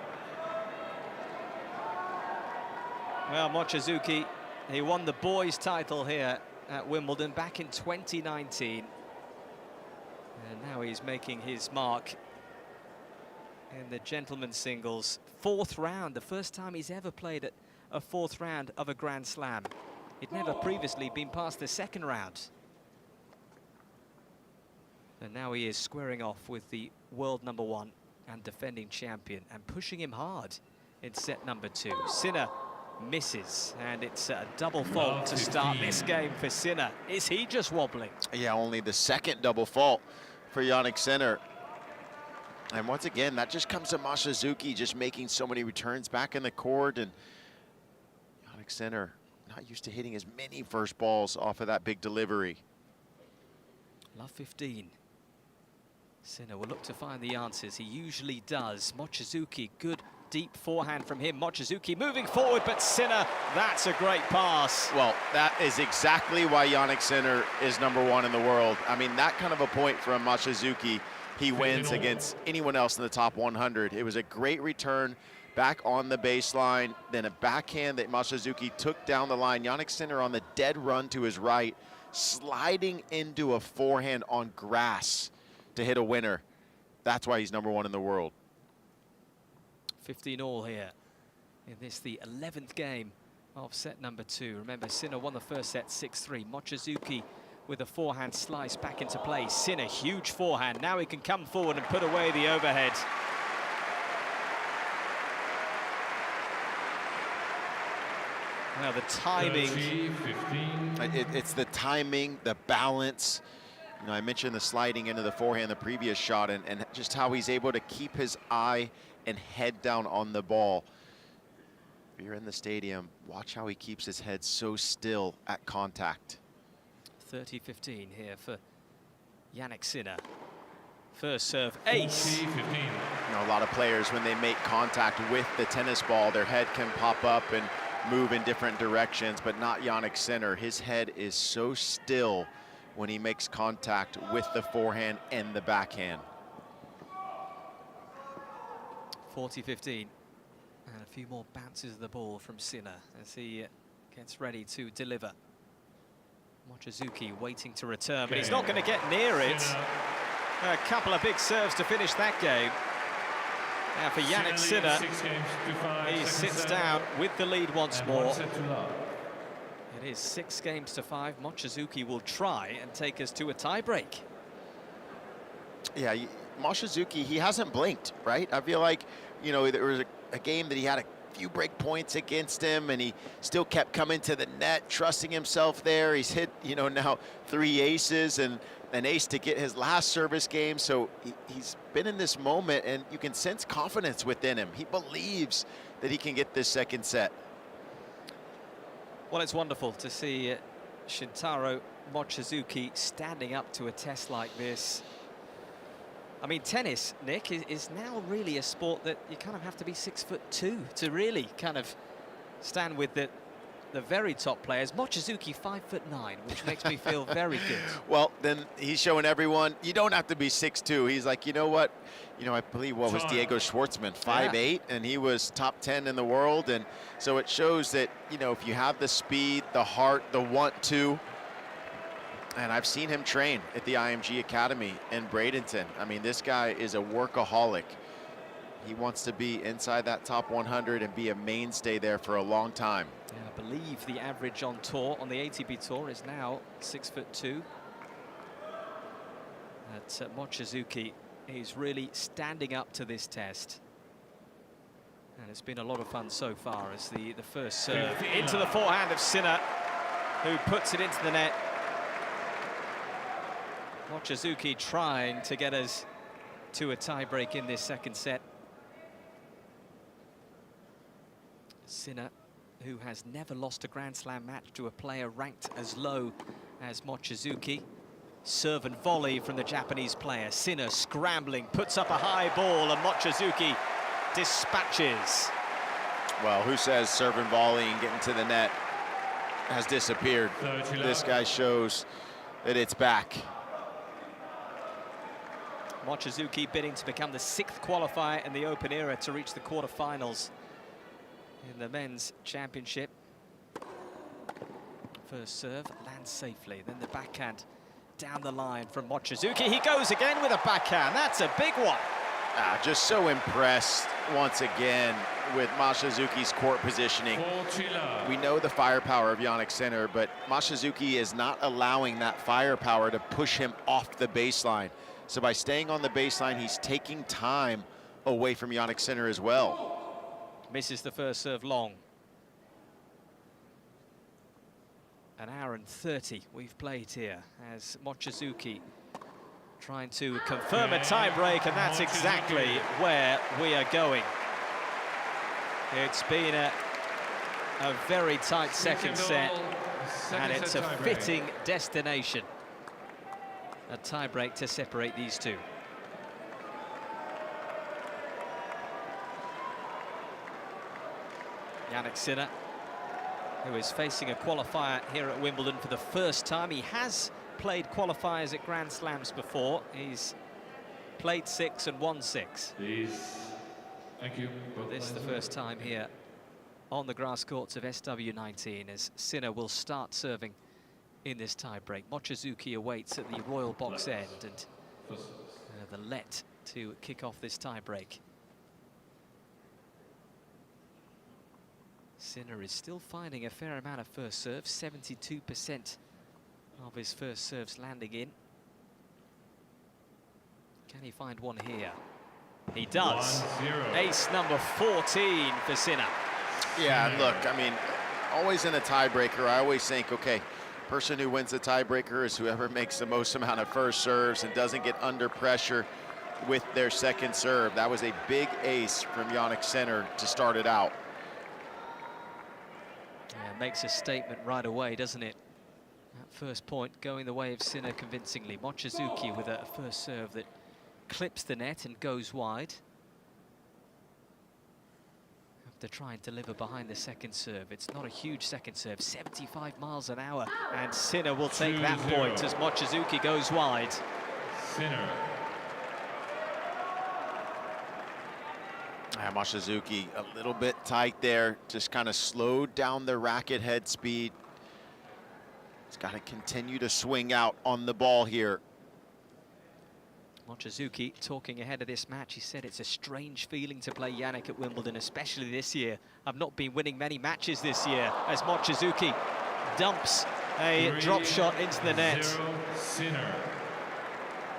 Well, Mochizuki, he won the boys' title here at Wimbledon back in 2019. And now he's making his mark in the gentlemen's singles. Fourth round, the first time he's ever played at a fourth round of a Grand Slam. He'd never previously been past the second round. And now he is squaring off with the world #1 and defending champion and pushing him hard in set number 2. Sinner misses, and it's a double fault to start this game for Sinner. Is he just wobbling? Yeah, only the second double fault for Jannik Sinner. And once again, that just comes to Mochizuki just making so many returns back in the court, and Jannik Sinner not used to hitting as many first balls off of that big delivery. Love 15. Sinner will look to find the answers. He usually does. Mochizuki, good deep forehand from him. Mochizuki moving forward, but Sinner, that's a great pass. Well, that is exactly why Jannik Sinner is #1 in the world. I mean, that kind of a point from Mochizuki, he wins against anyone else in the top 100. It was a great return back on the baseline, then a backhand that Mochizuki took down the line. Jannik Sinner on the dead run to his right, sliding into a forehand on grass to hit a winner. That's why he's #1 in the world. 15 all here in this, the 11th game of set number 2. Remember, Sinner won the first set 6-3. Mochizuki with a forehand slice back into play. Sinner, huge forehand. Now he can come forward and put away the overhead. Now the timing. It's the timing, the balance. You know, I mentioned the sliding into the forehand the previous shot, and just how he's able to keep his eye and head down on the ball. If you're in the stadium, watch how he keeps his head so still at contact. 30-15 here for Jannik Sinner. First serve, ace. You know, a lot of players, when they make contact with the tennis ball, their head can pop up and move in different directions, but not Jannik Sinner. His head is so still when he makes contact with the forehand and the backhand. 40-15. And a few more bounces of the ball from Sinner as he gets ready to deliver. Mochizuki waiting to return, but he's not going to get near it. A couple of big serves to finish that game. Now for Jannik Sinner, he sits down with the lead once more. It is 6-5. Mochizuki will try and take us to a tie-break. Yeah, Mochizuki, he hasn't blinked, right? I feel like, you know, there was a game that he had a few break points against him, and he still kept coming to the net, trusting himself there. He's hit, you know, now 3 aces and an ace to get his last service game. So he's been in this moment, and you can sense confidence within him. He believes that he can get this second set. Well, it's wonderful to see Shintaro Mochizuki standing up to a test like this. I mean, tennis, Nick, is now really a sport that you kind of have to be 6'2" to really kind of stand with the very top players. Mochizuki 5'9", which makes me feel very good. Well, then he's showing everyone you don't have to be 6'2". He's like, you know what? You know, I believe what was Diego Schwartzman, 5'8", and he was top 10 in the world. And so it shows that, you know, if you have the speed, the heart, the want to. And I've seen him train at the IMG Academy in Bradenton. I mean, this guy is a workaholic. He wants to be inside that top 100 and be a mainstay there for a long time. Yeah, I believe the average on tour, on the ATP Tour, is now 6'2". Mochizuki, he's really standing up to this test. And it's been a lot of fun so far as the first serve into the forehand of Sinner, who puts it into the net. Mochizuki trying to get us to a tie-break in this second set. Sinner, who has never lost a Grand Slam match to a player ranked as low as Mochizuki. Serve and volley from the Japanese player. Sinner scrambling, puts up a high ball, and Mochizuki dispatches. Well, who says serve and volley and getting to the net has disappeared? This guy shows that it's back. Mochizuki bidding to become the 6th qualifier in the Open era to reach the quarterfinals in the men's championship. First serve lands safely, then the backhand down the line from Mochizuki. He goes again with a backhand. That's a big one. Just so impressed once again with Mochizuki's court positioning. We know the firepower of Jannik Sinner, but Mochizuki is not allowing that firepower to push him off the baseline. So by staying on the baseline, he's taking time away from Jannik Sinner as well. Misses the first serve long. An hour and 30 we've played here as Mochizuki trying to confirm a tie break, and that's exactly where we are going. It's been a very tight second set, and it's a fitting destination. A tie break to separate these two. Jannik Sinner, who is facing a qualifier here at Wimbledon for the first time. He has played qualifiers at Grand Slams before. He's played 6 and won 6. Please. Thank you. This is the first time here on the grass courts of SW19 as Sinner will start serving in this tie-break. Mochizuki awaits at the royal box end, and the let to kick off this tie-break. Sinner is still finding a fair amount of first serves, 72% of his first serves landing in. Can he find one here? He does. 1-0. Ace number 14 for Sinner. Yeah, and look, I mean, always in a tiebreaker, I always think, okay, person who wins the tiebreaker is whoever makes the most amount of first serves and doesn't get under pressure with their second serve. That was a big ace from Jannik Sinner to start it out. Yeah, makes a statement right away, doesn't it? That first point going the way of Sinner convincingly. Mochizuki with a first serve that clips the net and goes wide. Have to try and deliver behind the second serve. It's not a huge second serve, 75 miles an hour. And Sinner will take that point as Mochizuki goes wide. Sinner. Mochizuki a little bit tight there, just kind of slowed down the racket head speed. He's got to continue to swing out on the ball here. Mochizuki talking ahead of this match, he said it's a strange feeling to play Jannik at Wimbledon, especially this year. I've not been winning many matches this year, as Mochizuki dumps a drop shot into the net. Sinner.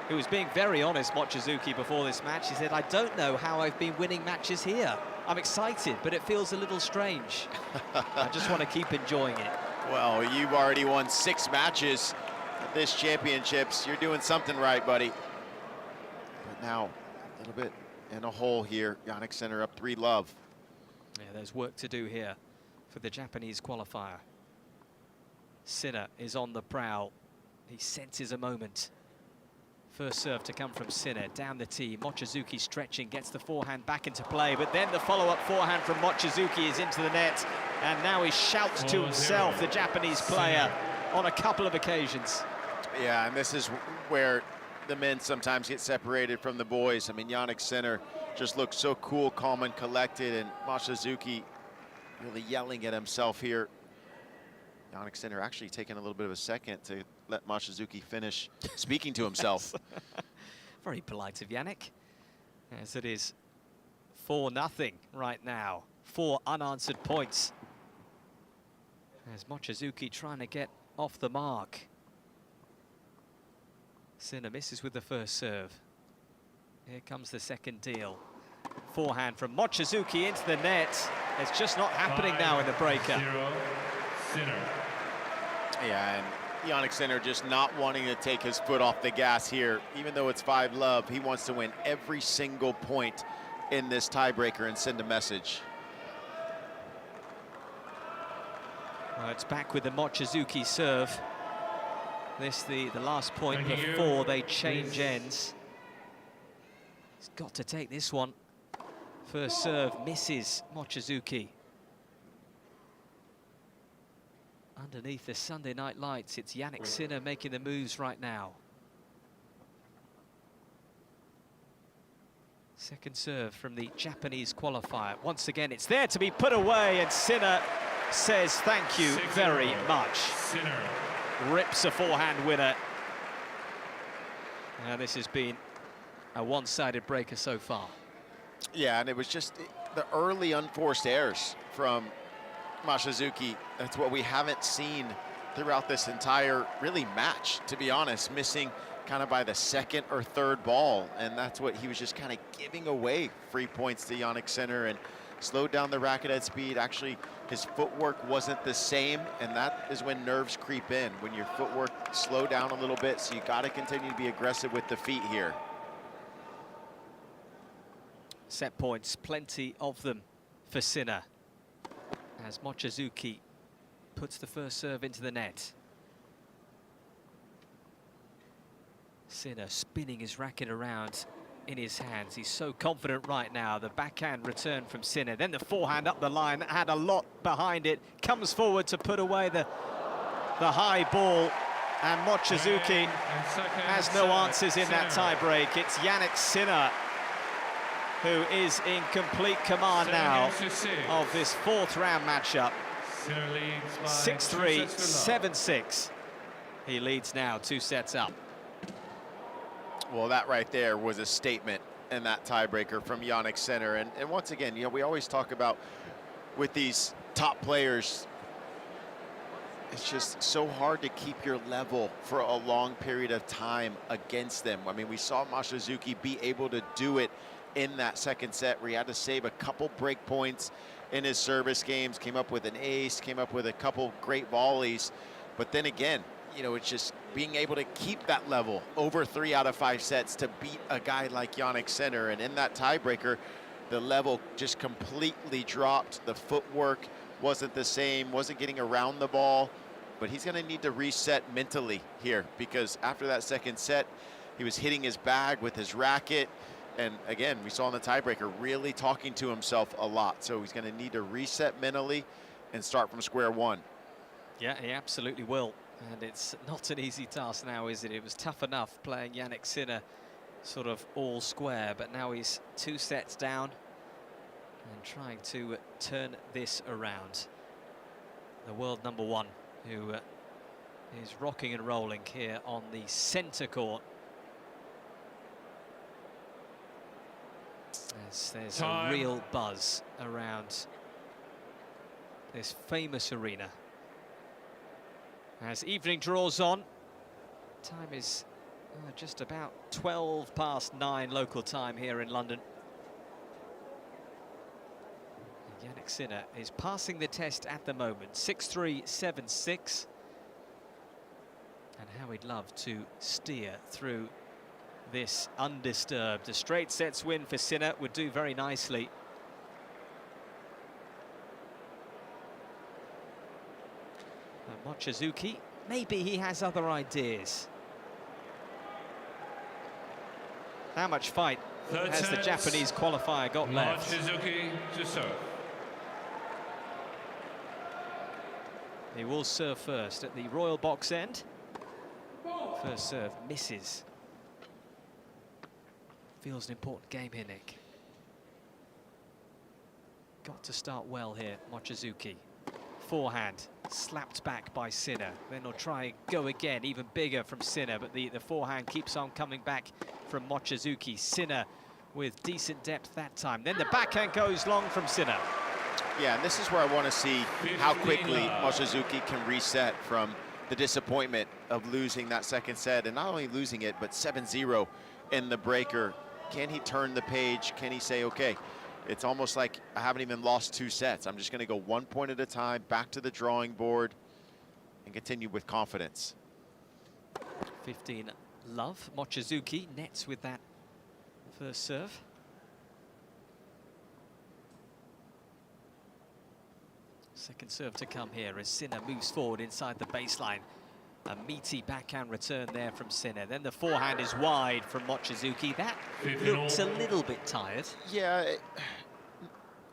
He was being very honest, Mochizuki, before this match. He said, I don't know how I've been winning matches here. I'm excited, but it feels a little strange. I just want to keep enjoying it. Well, you've already won 6 matches at this championships. You're doing something right, buddy. But now, a little bit in a hole here. Jannik Sinner up 3-love. Yeah, there's work to do here for the Japanese qualifier. Sinner is on the prowl. He senses a moment. First serve to come from Sinner, down the tee. Mochizuki stretching, gets the forehand back into play, but then the follow-up forehand from Mochizuki is into the net, and now he shouts to himself, the Japanese player, on a couple of occasions. Yeah, and this is where the men sometimes get separated from the boys. I mean, Jannik Sinner just looks so cool, calm, and collected, and Mochizuki really yelling at himself here. Jannik Sinner actually taking a little bit of a second to let Mochizuki finish speaking to himself. Very polite of Jannik, as it is 4-0 right now. 4 unanswered points. As Mochizuki trying to get off the mark. Sinner misses with the first serve. Here comes the second deal. Forehand from Mochizuki into the net. It's just not happening now in the breaker. 5-0. Sinner. Yeah, and Jannik Sinner just not wanting to take his foot off the gas here. Even though it's 5-love, he wants to win every single point in this tiebreaker and send a message. It's back with the Mochizuki serve. This the last point before they change ends. He's got to take this one. First serve misses Mochizuki. Underneath the Sunday night lights, it's Jannik Sinner making the moves right now. Second serve from the Japanese qualifier. Once again, it's there to be put away, and Sinner says thank you very much. Sinner rips a forehand winner. Now this has been a one-sided breaker so far. Yeah, and it was just the early unforced errors from Mochizuki. That's what we haven't seen throughout this entire really match, to be honest, missing kind of by the second or third ball, and that's what he was just kind of giving away free points to Jannik Sinner and slowed down the racket head speed. Actually, his footwork wasn't the same, and that is when nerves creep in, when your footwork slow down a little bit, so you got to continue to be aggressive with the feet here. Set points, plenty of them for Sinner, as Mochizuki puts the first serve into the net. Sinner spinning his racket around in his hands. He's so confident right now. The backhand return from Sinner, then the forehand up the line that had a lot behind it, comes forward to put away the high ball, and Mochizuki has no answers in that tie-break. It's Jannik Sinner who is in complete command now of this fourth round matchup. 6-3, 7-6. He leads now 2 sets up. Well, that right there was a statement in that tiebreaker from Jannik Sinner. And once again, you know, we always talk about with these top players, it's just so hard to keep your level for a long period of time against them. I mean, we saw Mochizuki be able to do it in that second set where he had to save a couple break points in his service games, came up with an ace, came up with a couple great volleys. But then again, you know, it's just being able to keep that level over 3 out of 5 sets to beat a guy like Jannik Sinner. And in that tiebreaker, the level just completely dropped. The footwork wasn't the same, wasn't getting around the ball, but he's gonna need to reset mentally here, because after that second set, he was hitting his bag with his racket. And again, we saw in the tiebreaker, really talking to himself a lot. So he's gonna need to reset mentally and start from square one. Yeah, he absolutely will. And it's not an easy task now, is it? It was tough enough playing Jannik Sinner sort of all square, but now he's 2 sets down and trying to turn this around. The world number 1 who is rocking and rolling here on the center court. There's a real buzz around this famous arena. As evening draws on, time is just about 12 past 9 local time here in London. And Jannik Sinner is passing the test at the moment, 6-3, 7-6. And how he'd love to steer through this undisturbed. A straight sets win for Sinner would do very nicely. Mochizuki, maybe he has other ideas. How much fight has the Japanese qualifier got left? Mochizuki to serve. He will serve first at the royal box end. First serve misses. Feels an important game here, Nick. Got to start well here, Mochizuki. Forehand slapped back by Sinner. Then he'll try and go again, even bigger from Sinner, but the forehand keeps on coming back from Mochizuki. Sinner with decent depth that time. Then the backhand goes long from Sinner. Yeah, and this is where I want to see how quickly Mochizuki can reset from the disappointment of losing that second set, and not only losing it, but 7-0 in the breaker. Can he turn the page? Can he say, okay, it's almost like I haven't even lost 2 sets. I'm just going to go 1 point at a time, back to the drawing board, and continue with confidence. 15 love. Mochizuki nets with that first serve. Second serve to come here as Sinner moves forward inside the baseline. A meaty backhand return there from Sinner. Then the forehand is wide from Mochizuki. That looks a little bit tired. Yeah,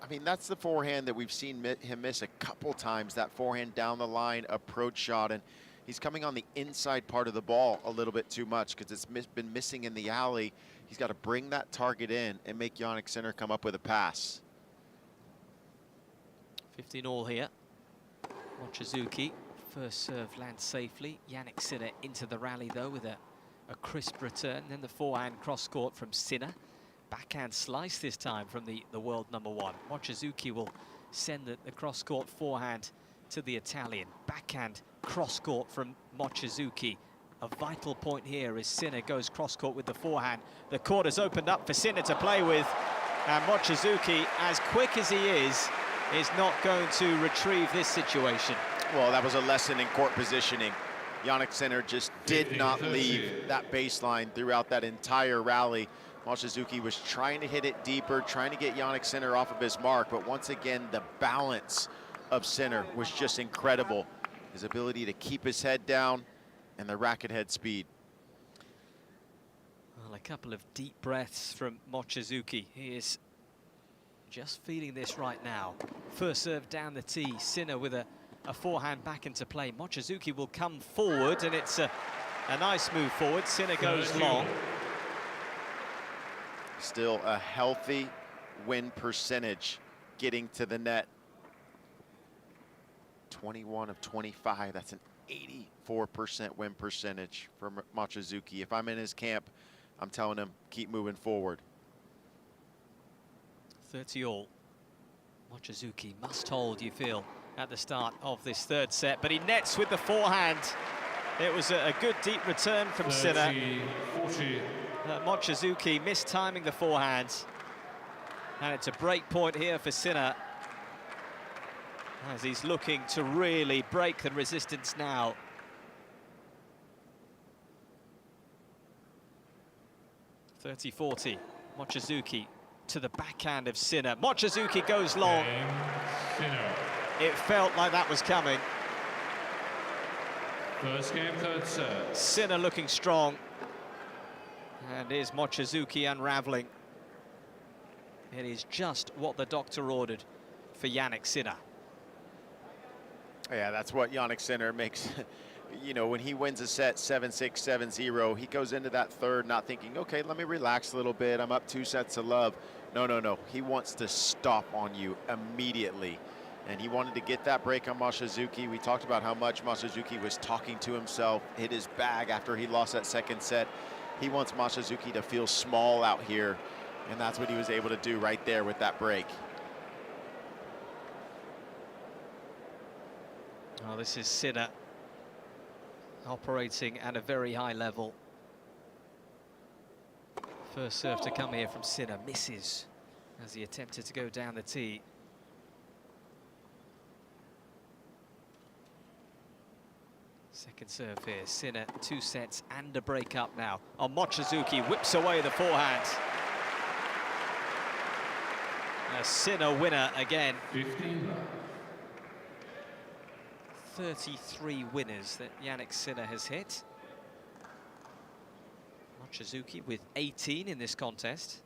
I mean, that's the forehand that we've seen him miss a couple times, that forehand down the line approach shot. And he's coming on the inside part of the ball a little bit too much because it's been missing in the alley. He's got to bring that target in and make Jannik Sinner come up with a pass. 15-all here. Mochizuki, first serve lands safely. Jannik Sinner into the rally though with a crisp return. Then the forehand cross court from Sinner. Backhand slice this time from the world number one. Mochizuki will send the cross court forehand to the Italian. Backhand cross court from Mochizuki. A vital point here as Sinner goes cross court with the forehand. The court has opened up for Sinner to play with. And Mochizuki, as quick as he is not going to retrieve this situation. Well, that was a lesson in court positioning. Jannik Sinner just did not leave that baseline throughout that entire rally. Mochizuki was trying to hit it deeper, trying to get Jannik Sinner off of his mark, but once again, the balance of Sinner was just incredible. His ability to keep his head down and the racket head speed. Well, a couple of deep breaths from Mochizuki. He is just feeling this right now. First serve down the tee, Sinner with a forehand back into play. Mochizuki will come forward, and it's a nice move forward. Sinner goes long. Still a healthy win percentage getting to the net. 21 of 25, that's an 84% win percentage for Mochizuki. If I'm in his camp, I'm telling him, keep moving forward. 30-all. Mochizuki must hold, you feel, at the start of this third set, but he nets with the forehand. It was a good deep return from Sinner. Mochizuki mistiming the forehand. And it's a break point here for Sinner, as he's looking to really break the resistance now. (30-40). Mochizuki to the backhand of Sinner. Mochizuki goes long. It felt like that was coming. First game, third serve. Sinner looking strong. And here's Mochizuki unraveling. It is just what the doctor ordered for Jannik Sinner. Yeah, that's what Jannik Sinner makes. You know, when he wins a set 7-6, 7-0, he goes into that third not thinking, okay, let me relax a little bit. I'm up 2 sets to love. No. He wants to stop on you immediately. And he wanted to get that break on Mochizuki. We talked about how much Mochizuki was talking to himself, hit his bag after he lost that second set. He wants Mochizuki to feel small out here, and that's what he was able to do right there with that break. Oh, this is Sinner operating at a very high level. First serve to come here from Sinner, misses as he attempted to go down the tee. Second serve here, Sinner, 2 sets and a break up now. Oh, Mochizuki whips away the forehand. A Sinner winner again. 33 winners that Jannik Sinner has hit. Mochizuki with 18 in this contest.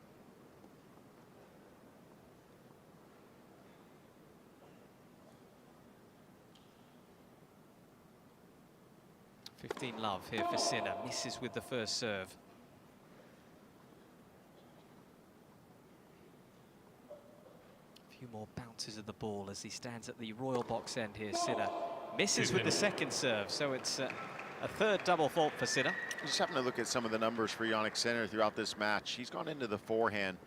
Love here for Sinner, misses with the first serve. A few more bounces of the ball as he stands at the royal box end here, Sinner. Misses with the second serve, so it's a third double fault for Sinner. Just having to look at some of the numbers for Jannik Sinner throughout this match. He's gone into the forehand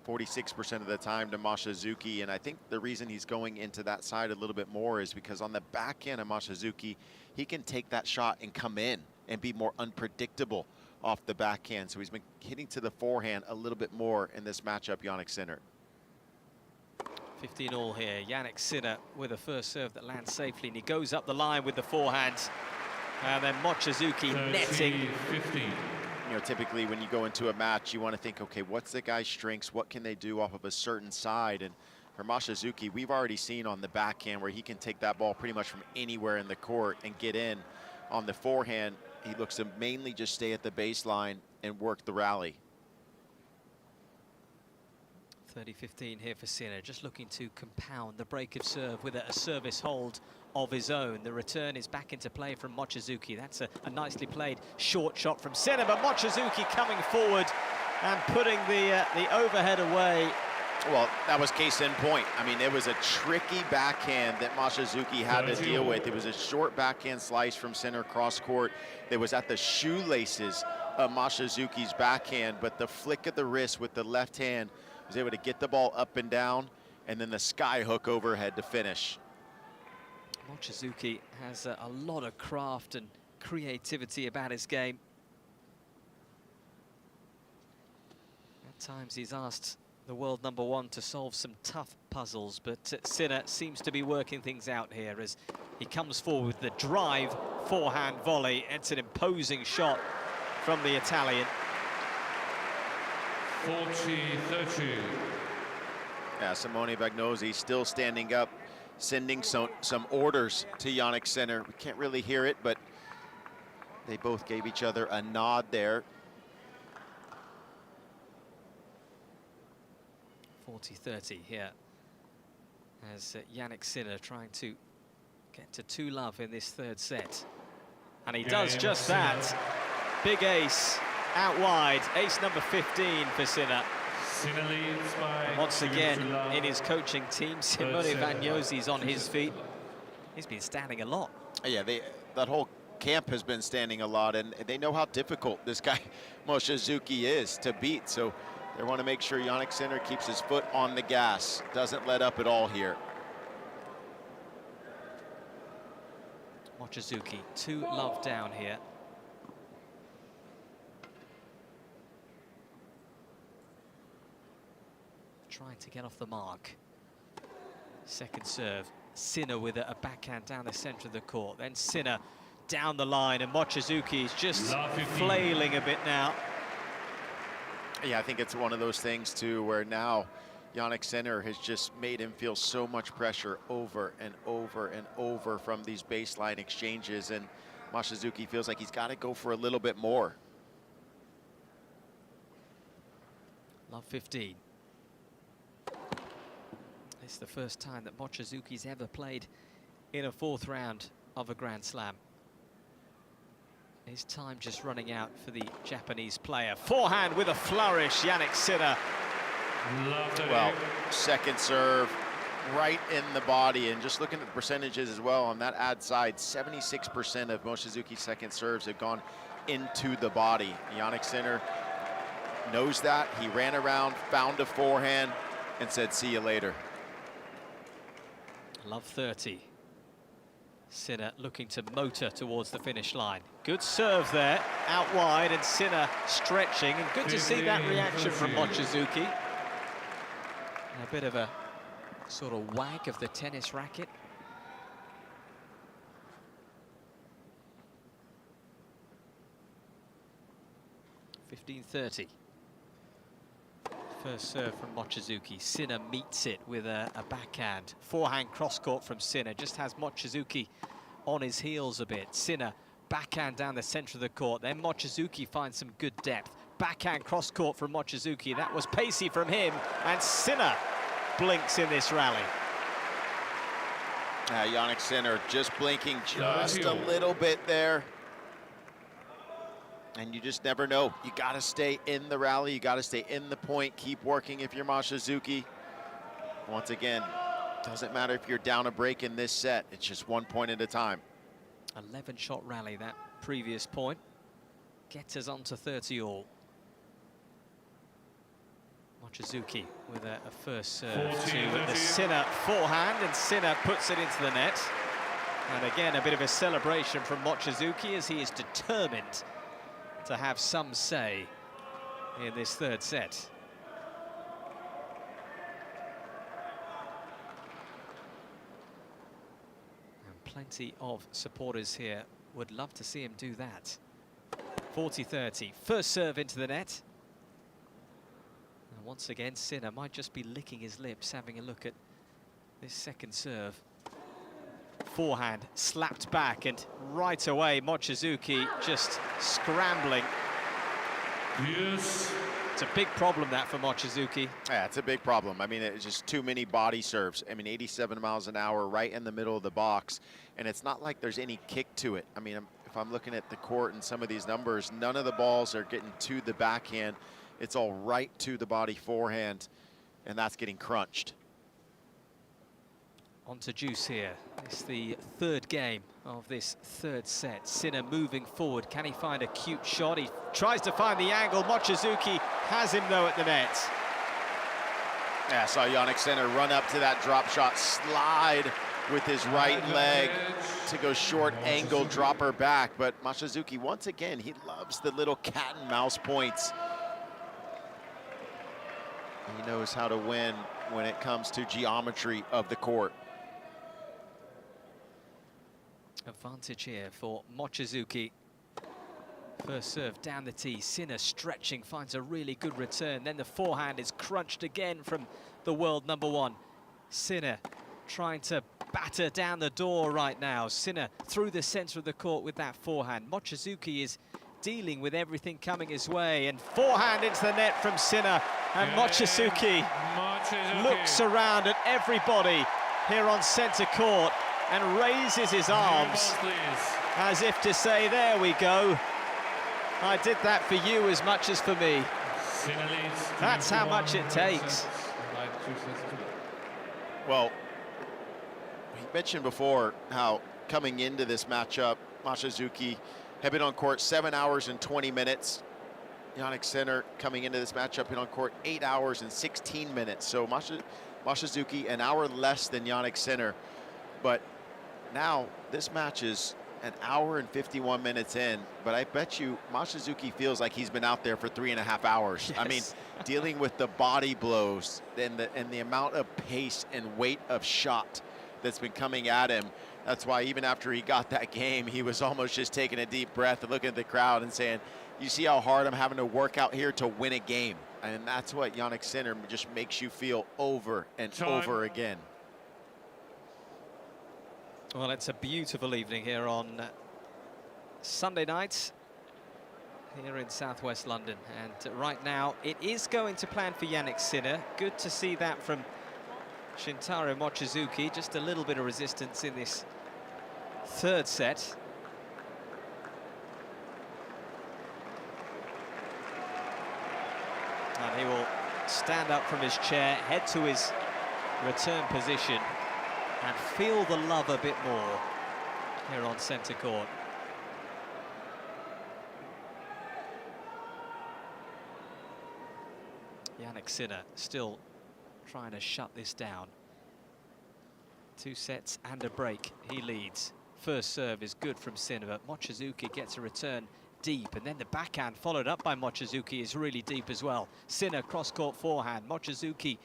46% of the time to Mochizuki, and I think the reason he's going into that side a little bit more is because on the backhand of Mochizuki, he can take that shot and come in and be more unpredictable off the backhand. So he's been hitting to the forehand a little bit more in this matchup, Jannik Sinner. 15-all here. Jannik Sinner with a first serve that lands safely, and he goes up the line with the forehand. And then Mochizuki netting. 15. You know, typically when you go into a match, you want to think, okay, what's the guy's strengths? What can they do off of a certain side? And For Mashizuki, we've already seen on the backhand where he can take that ball pretty much from anywhere in the court and get in. On the forehand, he looks to mainly just stay at the baseline and work the rally. 30-15 here for Sinner, just looking to compound the break of serve with a service hold of his own. The return is back into play from Mochizuki. That's a nicely played short shot from Sinner, but Mochizuki coming forward and putting the overhead away. Well, that was case in point. I mean, it was a tricky backhand that Mashizuki had to deal with. It was a short backhand slice from center cross court. It was at the shoelaces of Mashizuki's backhand, but the flick of the wrist with the left hand was able to get the ball up and down, and then the sky hook overhead to finish. Mochizuki has a lot of craft and creativity about his game. At times he's asked the world #1 to solve some tough puzzles, but Sinner seems to be working things out here as he comes forward with the drive forehand volley. It's an imposing shot from the Italian. 40-30. Yeah, Simone Bagnozzi still standing up, sending some orders to Jannik Sinner. We can't really hear it, but they both gave each other a nod there. 40-30 here as Jannik Sinner trying to get to 2-love in this third set. And he does just that. Big ace out wide, ace number 15 for Sinner. Sinner leads by Once again, in his coaching team, Simone Bagnozzi's on his feet. He's been standing a lot. Yeah, that whole camp has been standing a lot, and they know how difficult this guy Mochizuki is to beat. So they want to make sure Jannik Sinner keeps his foot on the gas, doesn't let up at all here. Mochizuki, 2-love down here. Trying to get off the mark. Second serve, Sinner with a backhand down the center of the court. Then Sinner down the line, and Mochizuki is just flailing a bit now. Yeah, I think it's one of those things too where now Jannik Sinner has just made him feel so much pressure over and over and over from these baseline exchanges, and Mochizuki feels like he's got to go for a little bit more. Love 15. It's the first time that Mochizuki's ever played in a fourth round of a Grand Slam. His time just running out for the Japanese player. Forehand with a flourish, Jannik Sinner. Well, second serve right in the body, and just looking at the percentages as well on that ad side, 76% of Mochizuki's second serves have gone into the body. Jannik Sinner knows that. He ran around, found a forehand, and said, see you later. Love 30. Sinner looking to motor towards the finish line. Good serve there, out wide, and Sinner stretching, and good to see that reaction from Mochizuki. A bit of a sort of wag of the tennis racket. (15:30). First serve from Mochizuki. Sinner meets it with a backhand. Forehand cross-court from Sinner. Just has Mochizuki on his heels a bit. Sinner backhand down the center of the court. Then Mochizuki finds some good depth. Backhand cross-court from Mochizuki. That was pacey from him. And Sinner blinks in this rally. Jannik Sinner just blinking just a little bit there. And you just never know. You got to stay in the rally. You got to stay in the point. Keep working if you're Mochizuki. Once again, doesn't matter if you're down a break in this set. It's just 1 point at a time. 11-shot rally, that previous point. Gets us on to 30 all. Mochizuki with a first serve to the Sinner forehand, and Sinner puts it into the net. And again, a bit of a celebration from Mochizuki as he is determined to have some say in this third set. And plenty of supporters here would love to see him do that. 40-30, first serve into the net. And Once again, Sinner might just be licking his lips, having a look at this second serve. Forehand slapped back, and right away Mochizuki just scrambling. Yes. It's a big problem, that, for Mochizuki. Yeah, it's a big problem. I mean, it's just too many body serves. I mean, 87 miles an hour right in the middle of the box, and it's not like there's any kick to it. I mean, if I'm looking at the court and some of these numbers, none of the balls are getting to the backhand. It's all right to the body forehand, and that's getting crunched. On to Juice here. It's the third game of this third set. Sinner moving forward. Can he find a cute shot? He tries to find the angle. Mochizuki has him, though, at the net. Yeah, I saw Jannik Sinner run up to that drop shot, slide with his right leg to go short angle, drop her back. But Mochizuki, once again, he loves the little cat and mouse points. He knows how to win when it comes to geometry of the court. Advantage here for Mochizuki. First serve down the tee. Sinner stretching, finds a really good return. Then the forehand is crunched again from the world number one. Sinner trying to batter down the door right now. Sinner through the center of the court with that forehand. Mochizuki is dealing with everything coming his way, and forehand into the net from Sinner. And Mochizuki looks around at everybody here on center court and raises his arms as if to say, there we go. I did that for you as much as for me. That's how much it takes. Well, we mentioned before how coming into this matchup, Mochizuki had been on court 7 hours and 20 minutes. Jannik Sinner coming into this matchup been on court 8 hours and 16 minutes. So Mochizuki an hour less than Jannik Sinner. But now this match is an hour and 51 minutes in, but I bet you Mochizuki feels like he's been out there for 3.5 hours. Yes. I mean, dealing with the body blows and the amount of pace and weight of shot that's been coming at him. That's why even after he got that game, he was almost just taking a deep breath and looking at the crowd and saying, you see how hard I'm having to work out here to win a game. And that's what Jannik Sinner just makes you feel over and over again. Well, it's a beautiful evening here on Sunday night here in southwest London. And right now, it is going to plan for Jannik Sinner. Good to see that from Shintaro Mochizuki. Just a little bit of resistance in this third set. And he will stand up from his chair, head to his return position, and feel the love a bit more here on centre court. Jannik Sinner still trying to shut this down. 2 sets and a break, he leads. First serve is good from Sinner, but Mochizuki gets a return deep, and then the backhand followed up by Mochizuki is really deep as well. Sinner cross-court forehand. Mochizuki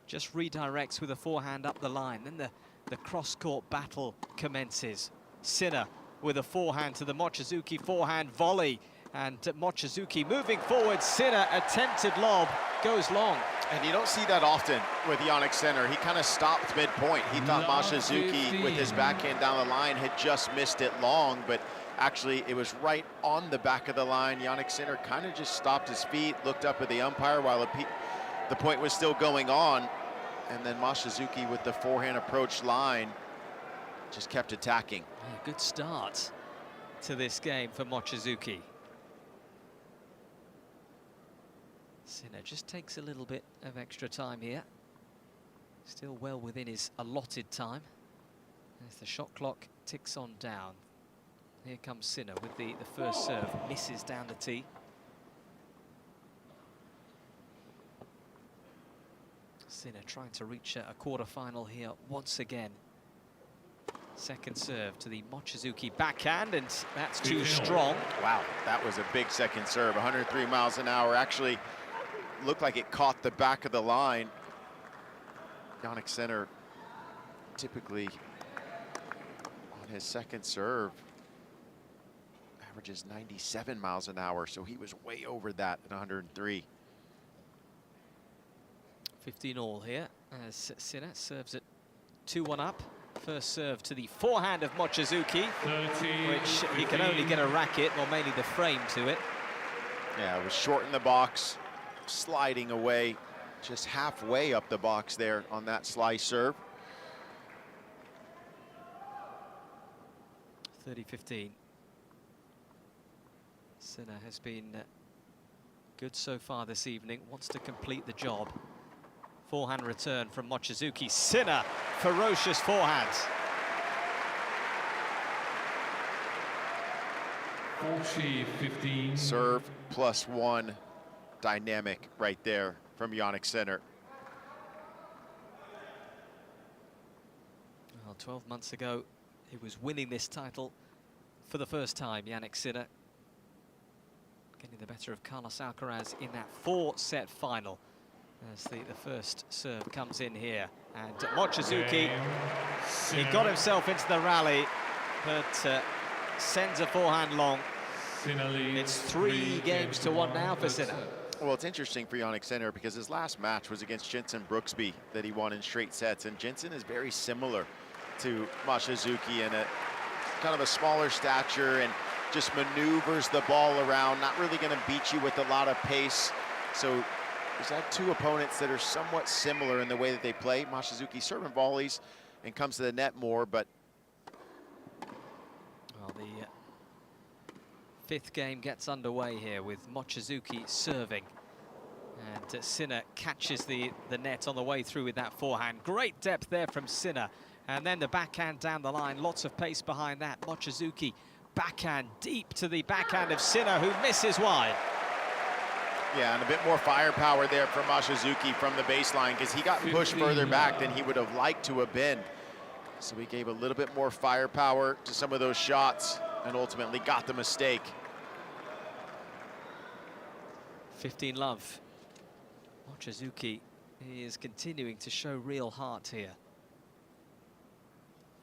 just redirects with a forehand up the line. Then the cross-court battle commences. Sinner with a forehand to the Mochizuki forehand volley, and Mochizuki moving forward. Sinner attempted lob, goes long. And you don't see that often with Jannik Sinner. He kind of stopped midpoint. He thought Mochizuki with his backhand down the line had just missed it long, but actually it was right on the back of the line. Jannik Sinner kind of just stopped his feet, looked up at the umpire while the point was still going on. And then Mochizuki with the forehand approach line just kept attacking. Yeah, good start to this game for Mochizuki. Sinner just takes a little bit of extra time here. Still well within his allotted time. As the shot clock ticks on down. Here comes Sinner with the first serve. Misses down the tee. Sinner trying to reach a quarter-final here once again. Second serve to the Mochizuki backhand, and that's too strong. Wow, that was a big second serve. 103 miles an hour. Actually looked like it caught the back of the line. Jannik Sinner typically on his second serve averages 97 miles an hour, so he was way over that at 103. 15 all here as Sinner serves it 2-1 up. First serve to the forehand of Mochizuki, which he can only get a racket, or mainly the frame to it. Yeah, it was short in the box, sliding away, just halfway up the box there on that slice serve. 30-15. Sinner has been good so far this evening, wants to complete the job. Forehand return from Mochizuki. Sinner, ferocious forehand. 40-15. Serve +1 dynamic right there from Jannik Sinner. Well, 12 months ago, he was winning this title for the first time, Jannik Sinner. Getting the better of Carlos Alcaraz in that 4-set final. As the first serve comes in here. And Mochizuki, he got himself into the rally, but sends a forehand long. It's 3-1 now for Sinner. Well, it's interesting for Jannik Sinner because his last match was against Jensen Brooksby that he won in straight sets. And Jensen is very similar to Mochizuki in a kind of a smaller stature and just maneuvers the ball around, not really going to beat you with a lot of pace. So he's had two opponents that are somewhat similar in the way that they play. Mochizuki serving volleys and comes to the net more, but... Well, the fifth game gets underway here with Mochizuki serving. And Sinner catches the net on the way through with that forehand. Great depth there from Sinner. And then the backhand down the line, lots of pace behind that. Mochizuki, backhand deep to the backhand of Sinner, who misses wide. Yeah, and a bit more firepower there from Mochizuki from the baseline because he got pushed further back than he would have liked to have been. So he gave a little bit more firepower to some of those shots and ultimately got the mistake. 15 love. Mochizuki, he is continuing to show real heart here.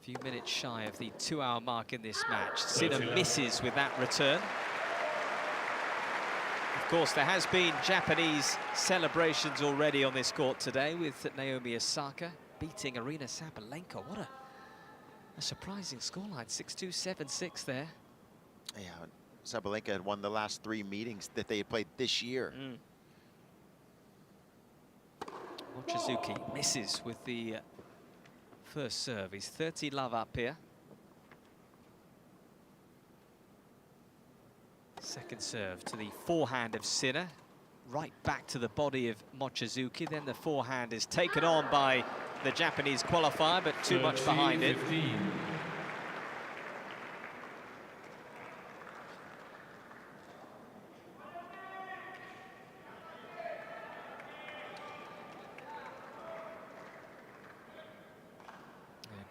A few minutes shy of the 2-hour mark in this match. Sinner misses with that return. Of course, there has been Japanese celebrations already on this court today with Naomi Osaka beating Arina Sabalenka. What a surprising scoreline, 6-2, 7-6 there. Yeah, Sabalenka had won the last 3 meetings that they had played this year. Mochizuki misses with the first serve. He's 30 love up here. Second serve to the forehand of Sinner, right back to the body of Mochizuki. Then the forehand is taken on by the Japanese qualifier, but too much behind it.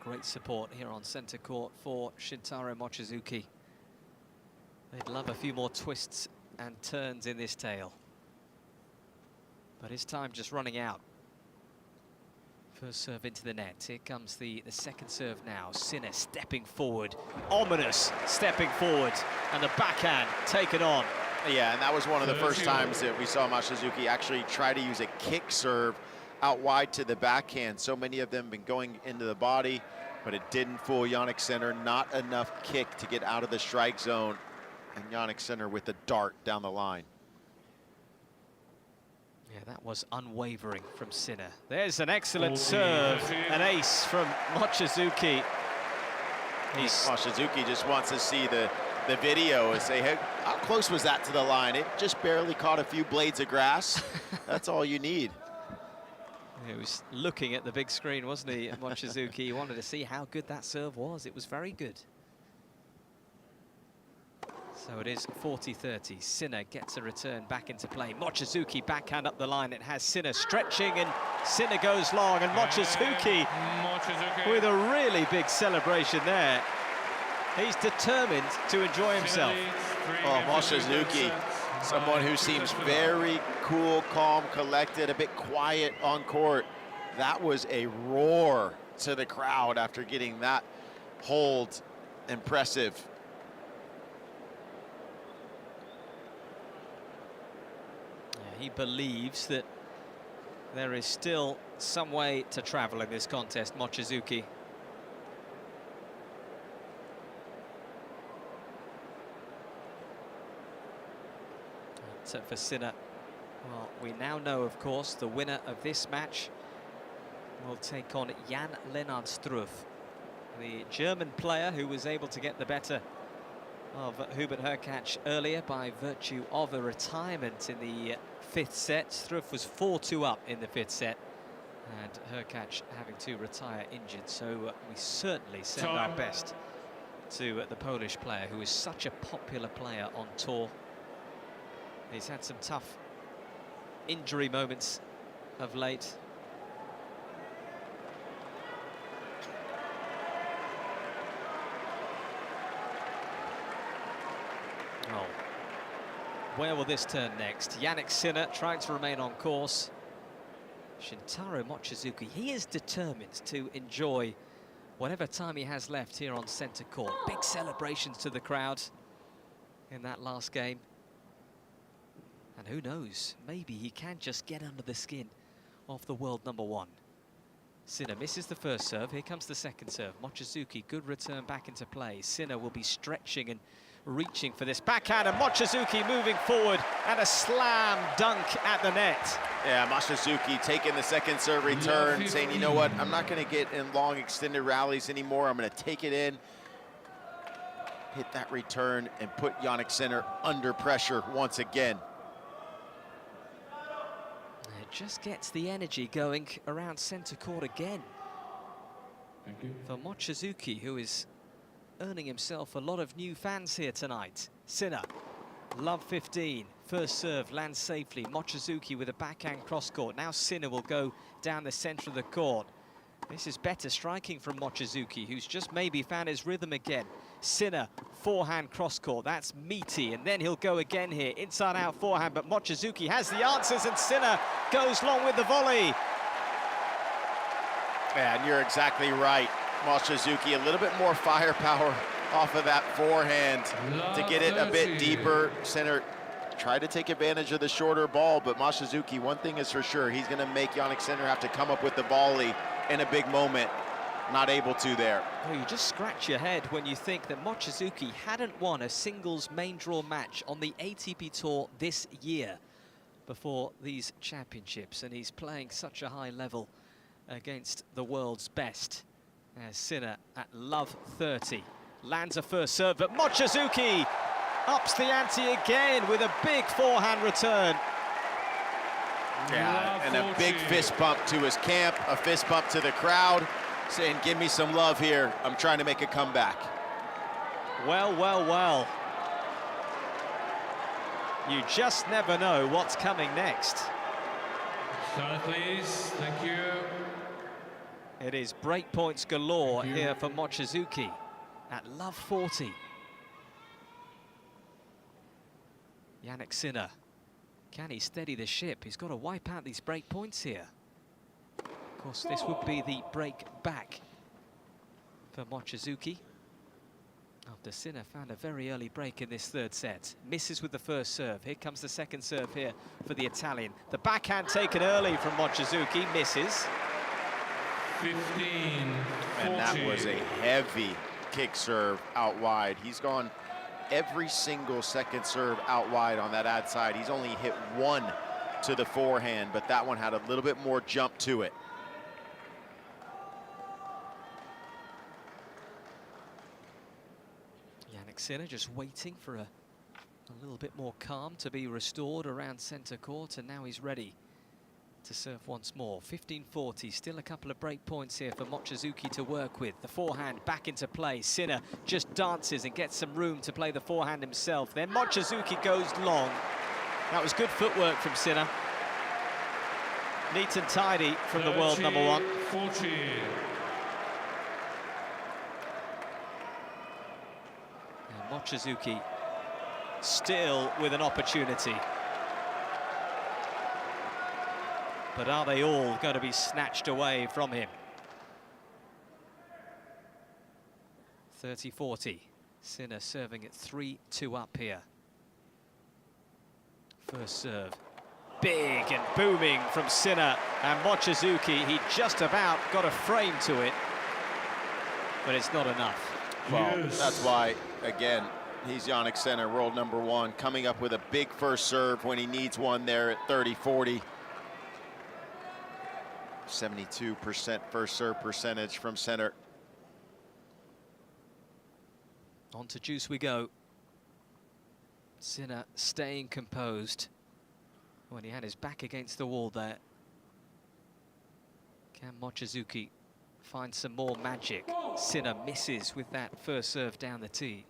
Great support here on centre court for Shintaro Mochizuki. They'd love a few more twists and turns in this tale. But his time just running out. First serve into the net. Here comes the second serve now. Sinner stepping forward. Ominous stepping forward. And the backhand taken on. Yeah, and that was one of the first times that we saw Mochizuki actually try to use a kick serve out wide to the backhand. So many of them have been going into the body, but it didn't fool Jannik Sinner. Not enough kick to get out of the strike zone. And Jannik Sinner with the dart down the line. Yeah, that was unwavering from Sinner. There's an excellent serve, an ace from Mochizuki. Mochizuki just wants to see the video and say, hey, how close was that to the line? It just barely caught a few blades of grass. That's all you need. He was looking at the big screen, wasn't he, Mochizuki? He wanted to see how good that serve was. It was very good. So it is 40-30. Sinner gets a return back into play. Mochizuki backhand up the line. It has Sinner stretching, and Sinner goes long. And Mochizuki with a really big celebration there. He's determined to enjoy himself. Oh, Mochizuki, someone who seems very cool, calm, collected, a bit quiet on court. That was a roar to the crowd after getting that hold. Impressive. He believes that there is still some way to travel in this contest, Mochizuki. So for Sinner, well, we now know, of course, the winner of this match will take on Jan Lennart Struff, the German player who was able to get the better of Hubert Hurkacz earlier by virtue of a retirement in the 5th set. Struff was 4-2 up in the 5th set, and Hurkacz having to retire injured. So we certainly send our best to the Polish player, who is such a popular player on tour. He's had some tough injury moments of late. Oh, where will this turn next? Jannik Sinner trying to remain on course. Shintaro Mochizuki, he is determined to enjoy whatever time he has left here on centre court. Big celebrations to the crowd in that last game. And who knows, maybe he can just get under the skin of the world #1. Sinner misses the first serve. Here comes the second serve. Mochizuki, good return back into play. Sinner will be stretching and reaching for this backhand, and Mochizuki moving forward, and a slam dunk at the net. Yeah, Mochizuki taking the second serve return, saying, you know what, I'm not going to get in long extended rallies anymore. I'm going to take it in, hit that return, and put Jannik Sinner under pressure once again. It just gets the energy going around centre court again. Thank you. For Mochizuki, who is earning himself a lot of new fans here tonight. Sinner, love 15. First serve lands safely. Mochizuki with a backhand cross court. Now Sinner will go down the centre of the court. This is better striking from Mochizuki, who's just maybe found his rhythm again. Sinner, forehand cross court. That's meaty, and then he'll go again here. Inside out forehand, but Mochizuki has the answers, and Sinner goes long with the volley. Yeah, and you're exactly right. Mochizuki, a little bit more firepower off of that forehand to get it a bit deeper. Sinner tried to take advantage of the shorter ball, but Mochizuki, one thing is for sure, he's going to make Jannik Sinner have to come up with the volley in a big moment. Not able to there. Oh, you just scratch your head when you think that Mochizuki hadn't won a singles main draw match on the ATP Tour this year before these championships, and he's playing such a high level against the world's best. As Sinner at love 30 lands a first serve, but Mochizuki ups the ante again with a big forehand return. Yeah, and a big fist bump to his camp, a fist bump to the crowd, saying, give me some love here. I'm trying to make a comeback. Well, well, well. You just never know what's coming next. Start, please. Thank you. It is break points galore here for Mochizuki at love 40. Jannik Sinner, can he steady the ship? He's got to wipe out these break points here. Of course, this would be the break back for Mochizuki. After Sinner found a very early break in this third set. Misses with the first serve. Here comes the second serve here for the Italian. The backhand taken early from Mochizuki, misses. 15, 40. And that was a heavy kick serve out wide. He's gone every single second serve out wide on that ad side. He's only hit one to the forehand, but that one had a little bit more jump to it. Jannik Sinner just waiting for a little bit more calm to be restored around centre court, and now he's ready to serve once more. 15-40, still a couple of break points here for Mochizuki to work with. The forehand back into play. Sinner just dances and gets some room to play the forehand himself. Then Mochizuki goes long. That was good footwork from Sinner. Neat and tidy from the world #1. 40. And Mochizuki still with an opportunity. But are they all going to be snatched away from him? 30-40. Sinner serving at 3-2 up here. First serve. big and booming from Sinner and Mochizuki. He just about got a frame to it, but it's not enough. Well, that's why, again, he's Jannik Sinner, world #1, coming up with a big first serve when he needs one there at 30-40. 72% first serve percentage from Sinner. On to juice we go. Sinner staying composed when he had his back against the wall there. Can Mochizuki find some more magic? Sinner misses with that first serve down the tee.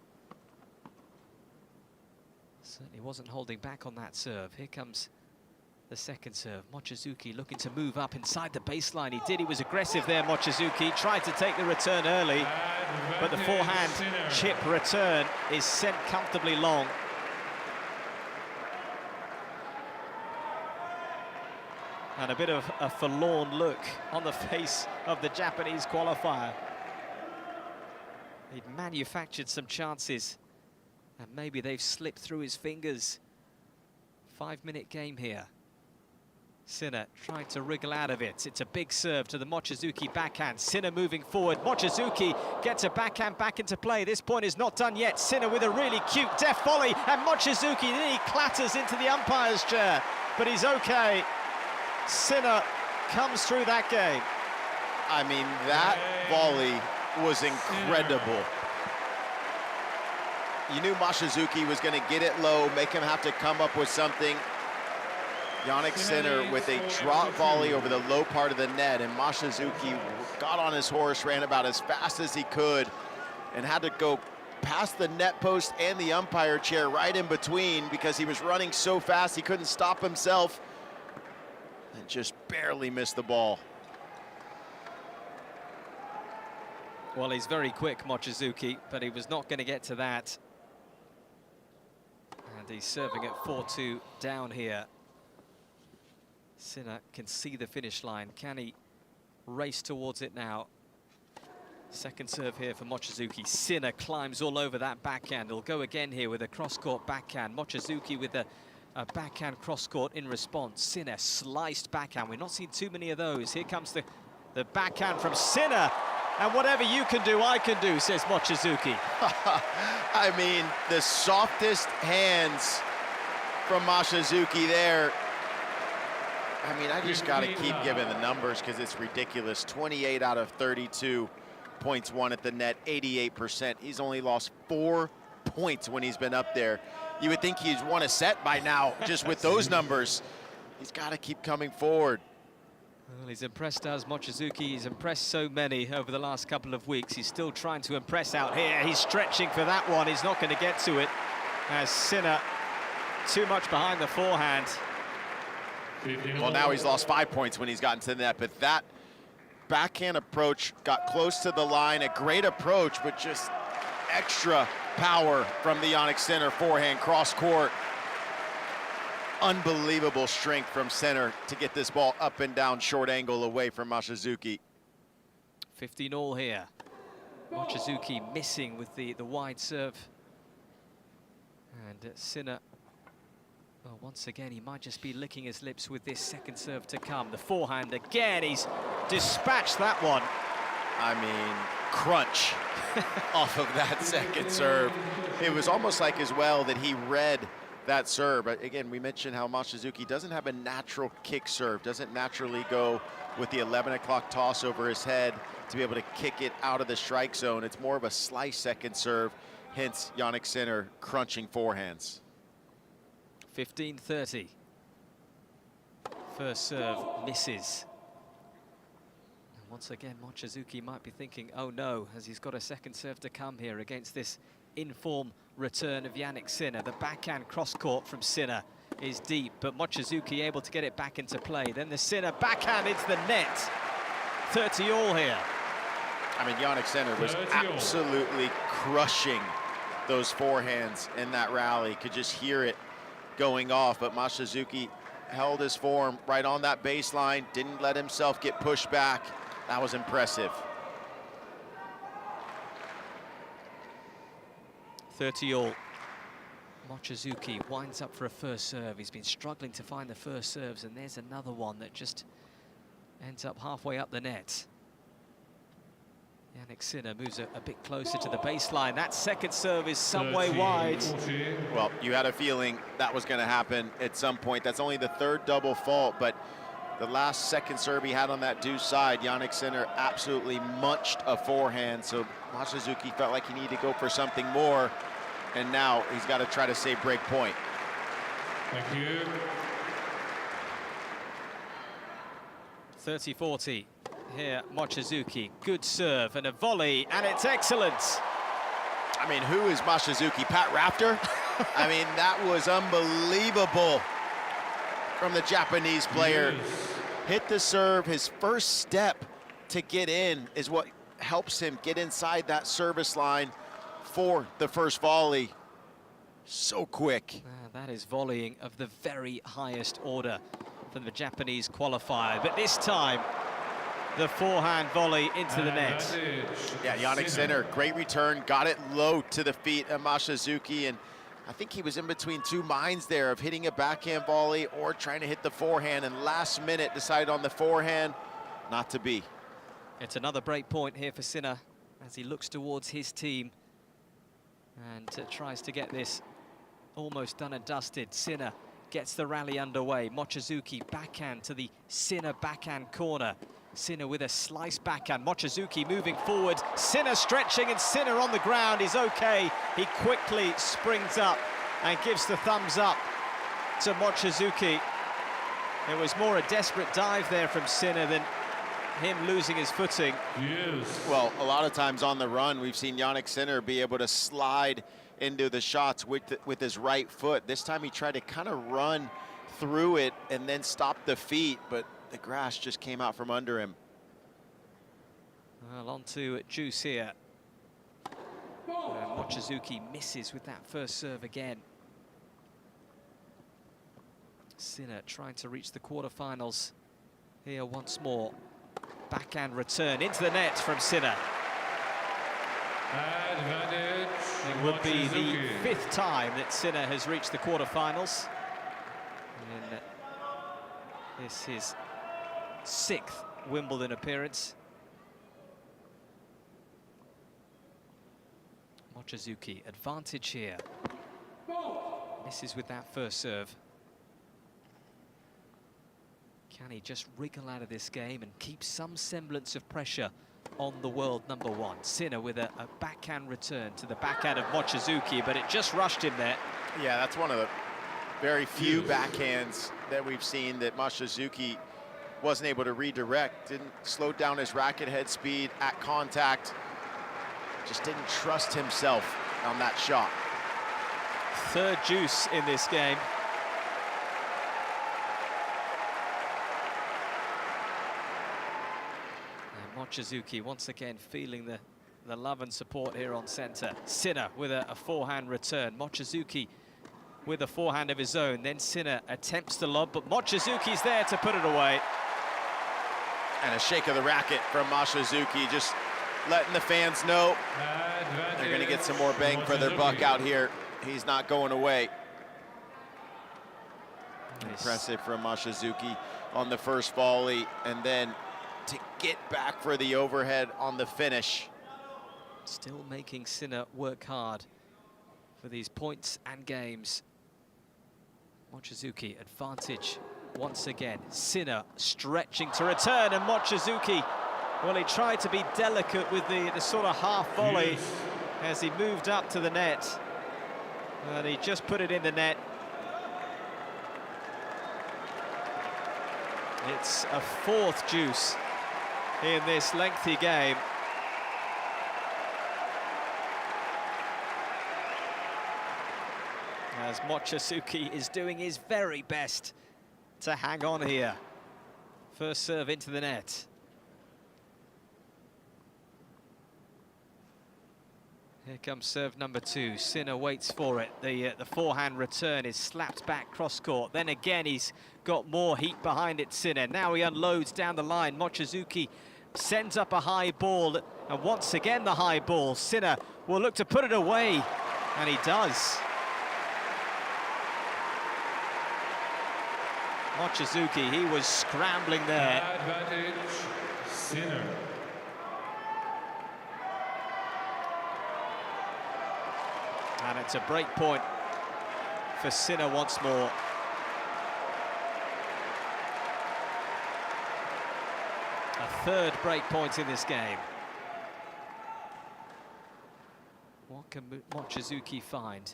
Certainly wasn't holding back on that serve. Here comes the second serve. Mochizuki looking to move up inside the baseline. He did. He was aggressive there, Mochizuki. Tried to take the return early, but the forehand chip return is sent comfortably long. And a bit of a forlorn look on the face of the Japanese qualifier. He'd manufactured some chances, and maybe they've slipped through his fingers. 5-minute game here. Sinner trying to wriggle out of it. It's a big serve to the Mochizuki backhand. Sinner moving forward. Mochizuki gets a backhand back into play. This point is not done yet. Sinner with a really cute deft volley, and Mochizuki nearly clatters into the umpire's chair, but he's okay. Sinner comes through that game. I mean, that volley was incredible. You knew Mochizuki was going to get it low, make him have to come up with something. Jannik Sinner with a drop volley over the low part of the net, and Mochizuki got on his horse, ran about as fast as he could, and had to go past the net post and the umpire chair right in between because he was running so fast he couldn't stop himself, and just barely missed the ball. Well, he's very quick, Mochizuki, but he was not going to get to that. And he's serving at 4-2 down here. Sinner can see the finish line. Can he race towards it now? Second serve here for Mochizuki. Sinner climbs all over that backhand. He'll go again here with a cross-court backhand. Mochizuki with a backhand cross-court in response. Sinner sliced backhand. We're not seeing too many of those. Here comes the backhand from Sinner. And whatever you can do, I can do, says Mochizuki. I mean, the softest hands from Mochizuki there. I mean, I just got to keep giving the numbers because it's ridiculous. 28 out of 32 points won at the net, 88%. He's only lost 4 points when he's been up there. You would think he's won a set by now just with those numbers. He's got to keep coming forward. Well, he's impressed us, Mochizuki. He's impressed so many over the last couple of weeks. He's still trying to impress out here. He's stretching for that one. He's not going to get to it as Sinner too much behind the forehand. Well, now he's lost 5 points when he's gotten to the net, but that backhand approach got close to the line. A great approach, but just extra power from the Jannik Sinner forehand cross court. Unbelievable strength from Sinner to get this ball up and down short angle away from Mochizuki. 15-all here. Mochizuki missing with the wide serve. And Sinner, well, once again, he might just be licking his lips with this second serve to come. The forehand again, he's dispatched that one. I mean, crunch off of that second serve. It was almost like as well that he read that serve. But again, we mentioned how Mochizuki doesn't have a natural kick serve, doesn't naturally go with the 11 o'clock toss over his head to be able to kick it out of the strike zone. It's more of a slice second serve, hence Jannik Sinner crunching forehands. 15-30. First serve misses. And once again, Mochizuki might be thinking, oh no, as he's got a second serve to come here against this in-form return of Jannik Sinner. The backhand cross-court from Sinner is deep, but Mochizuki able to get it back into play. Then the Sinner backhand into the net. 30-all here. I mean, Jannik Sinner was absolutely crushing those forehands in that rally. Could just hear it going off, but Mochizuki held his form right on that baseline, didn't let himself get pushed back. That was impressive. 30-all. Mochizuki winds up for a first serve. He's been struggling to find the first serves, and there's another one that just ends up halfway up the net. Jannik Sinner moves a bit closer to the baseline. That second serve is some way wide. Well, you had a feeling that was going to happen at some point. That's only the third double fault, but the last second serve he had on that deuce side, Jannik Sinner absolutely munched a forehand, so Mochizuki felt like he needed to go for something more, and now he's got to try to save break point. Thank you. 30-40 here, Mochizuki. Good serve and a volley, and it's excellent. I mean, who is Mochizuki? Pat Rafter? I mean, that was unbelievable from the Japanese player. Yes. Hit the serve. His first step to get in is what helps him get inside that service line for the first volley. So quick. That is volleying of the very highest order from the Japanese qualifier. But this time, the forehand volley into the net. Yeah, Jannik Sinner, great return, got it low to the feet of Mochizuki, and I think he was in between two minds there of hitting a backhand volley or trying to hit the forehand, and last minute decided on the forehand, not to be. It's another break point here for Sinner as he looks towards his team and tries to get this almost done and dusted. Sinner gets the rally underway. Mochizuki backhand to the Sinner backhand corner. Sinner with a slice backhand. Mochizuki moving forward. Sinner stretching, and Sinner on the ground is okay. He quickly springs up and gives the thumbs up to Mochizuki. It was more a desperate dive there from Sinner than him losing his footing. Yes. Well, a lot of times on the run, we've seen Jannik Sinner be able to slide into the shots with his right foot. This time he tried to kind of run through it and then stop the feet, but the grass just came out from under him. Well, on to Juice here. Mochizuki misses with that first serve again. Sinner trying to reach the quarterfinals here once more. Backhand return into the net from Sinner. Advantage. It would be the 5th time that Sinner has reached the quarterfinals. And this is his 6th Wimbledon appearance. Mochizuki, advantage here. Misses with that first serve. Can he just wriggle out of this game and keep some semblance of pressure on the world number one? Sinner with a backhand return to the backhand of Mochizuki, but it just rushed him there. Yeah, that's one of the very few backhands that we've seen that Mochizuki wasn't able to redirect, didn't slow down his racket head speed at contact, just didn't trust himself on that shot. 3rd juice in this game. Mochizuki once again feeling the love and support here on centre. Sinner with a forehand return. Mochizuki with a forehand of his own. Then Sinner attempts to lob, but Mochizuki's there to put it away. And a shake of the racket from Mochizuki, just letting the fans know they're going to get some more bang for their buck out here. He's not going away. Nice. Impressive from Mochizuki on the first volley, and then to get back for the overhead on the finish. Still making Sinner work hard for these points and games. Mochizuki advantage once again. Sinner stretching to return, and Mochizuki, well, he tried to be delicate with the sort of half volley as he moved up to the net, and he just put it in the net. It's a 4th juice in this lengthy game. As Mochizuki is doing his very best to hang on here. First serve into the net. Here comes serve number 2. Sinner waits for it. The forehand return is slapped back cross-court. Then again, he's got more heat behind it, Sinner. Now he unloads down the line. Mochizuki sends up a high ball, and once again the high ball. Sinner will look to put it away, and he does. Mochizuki, he was scrambling there. Advantage, Sinner. And it's a break point for Sinner once more. A third break point in this game. What can Mochizuki find?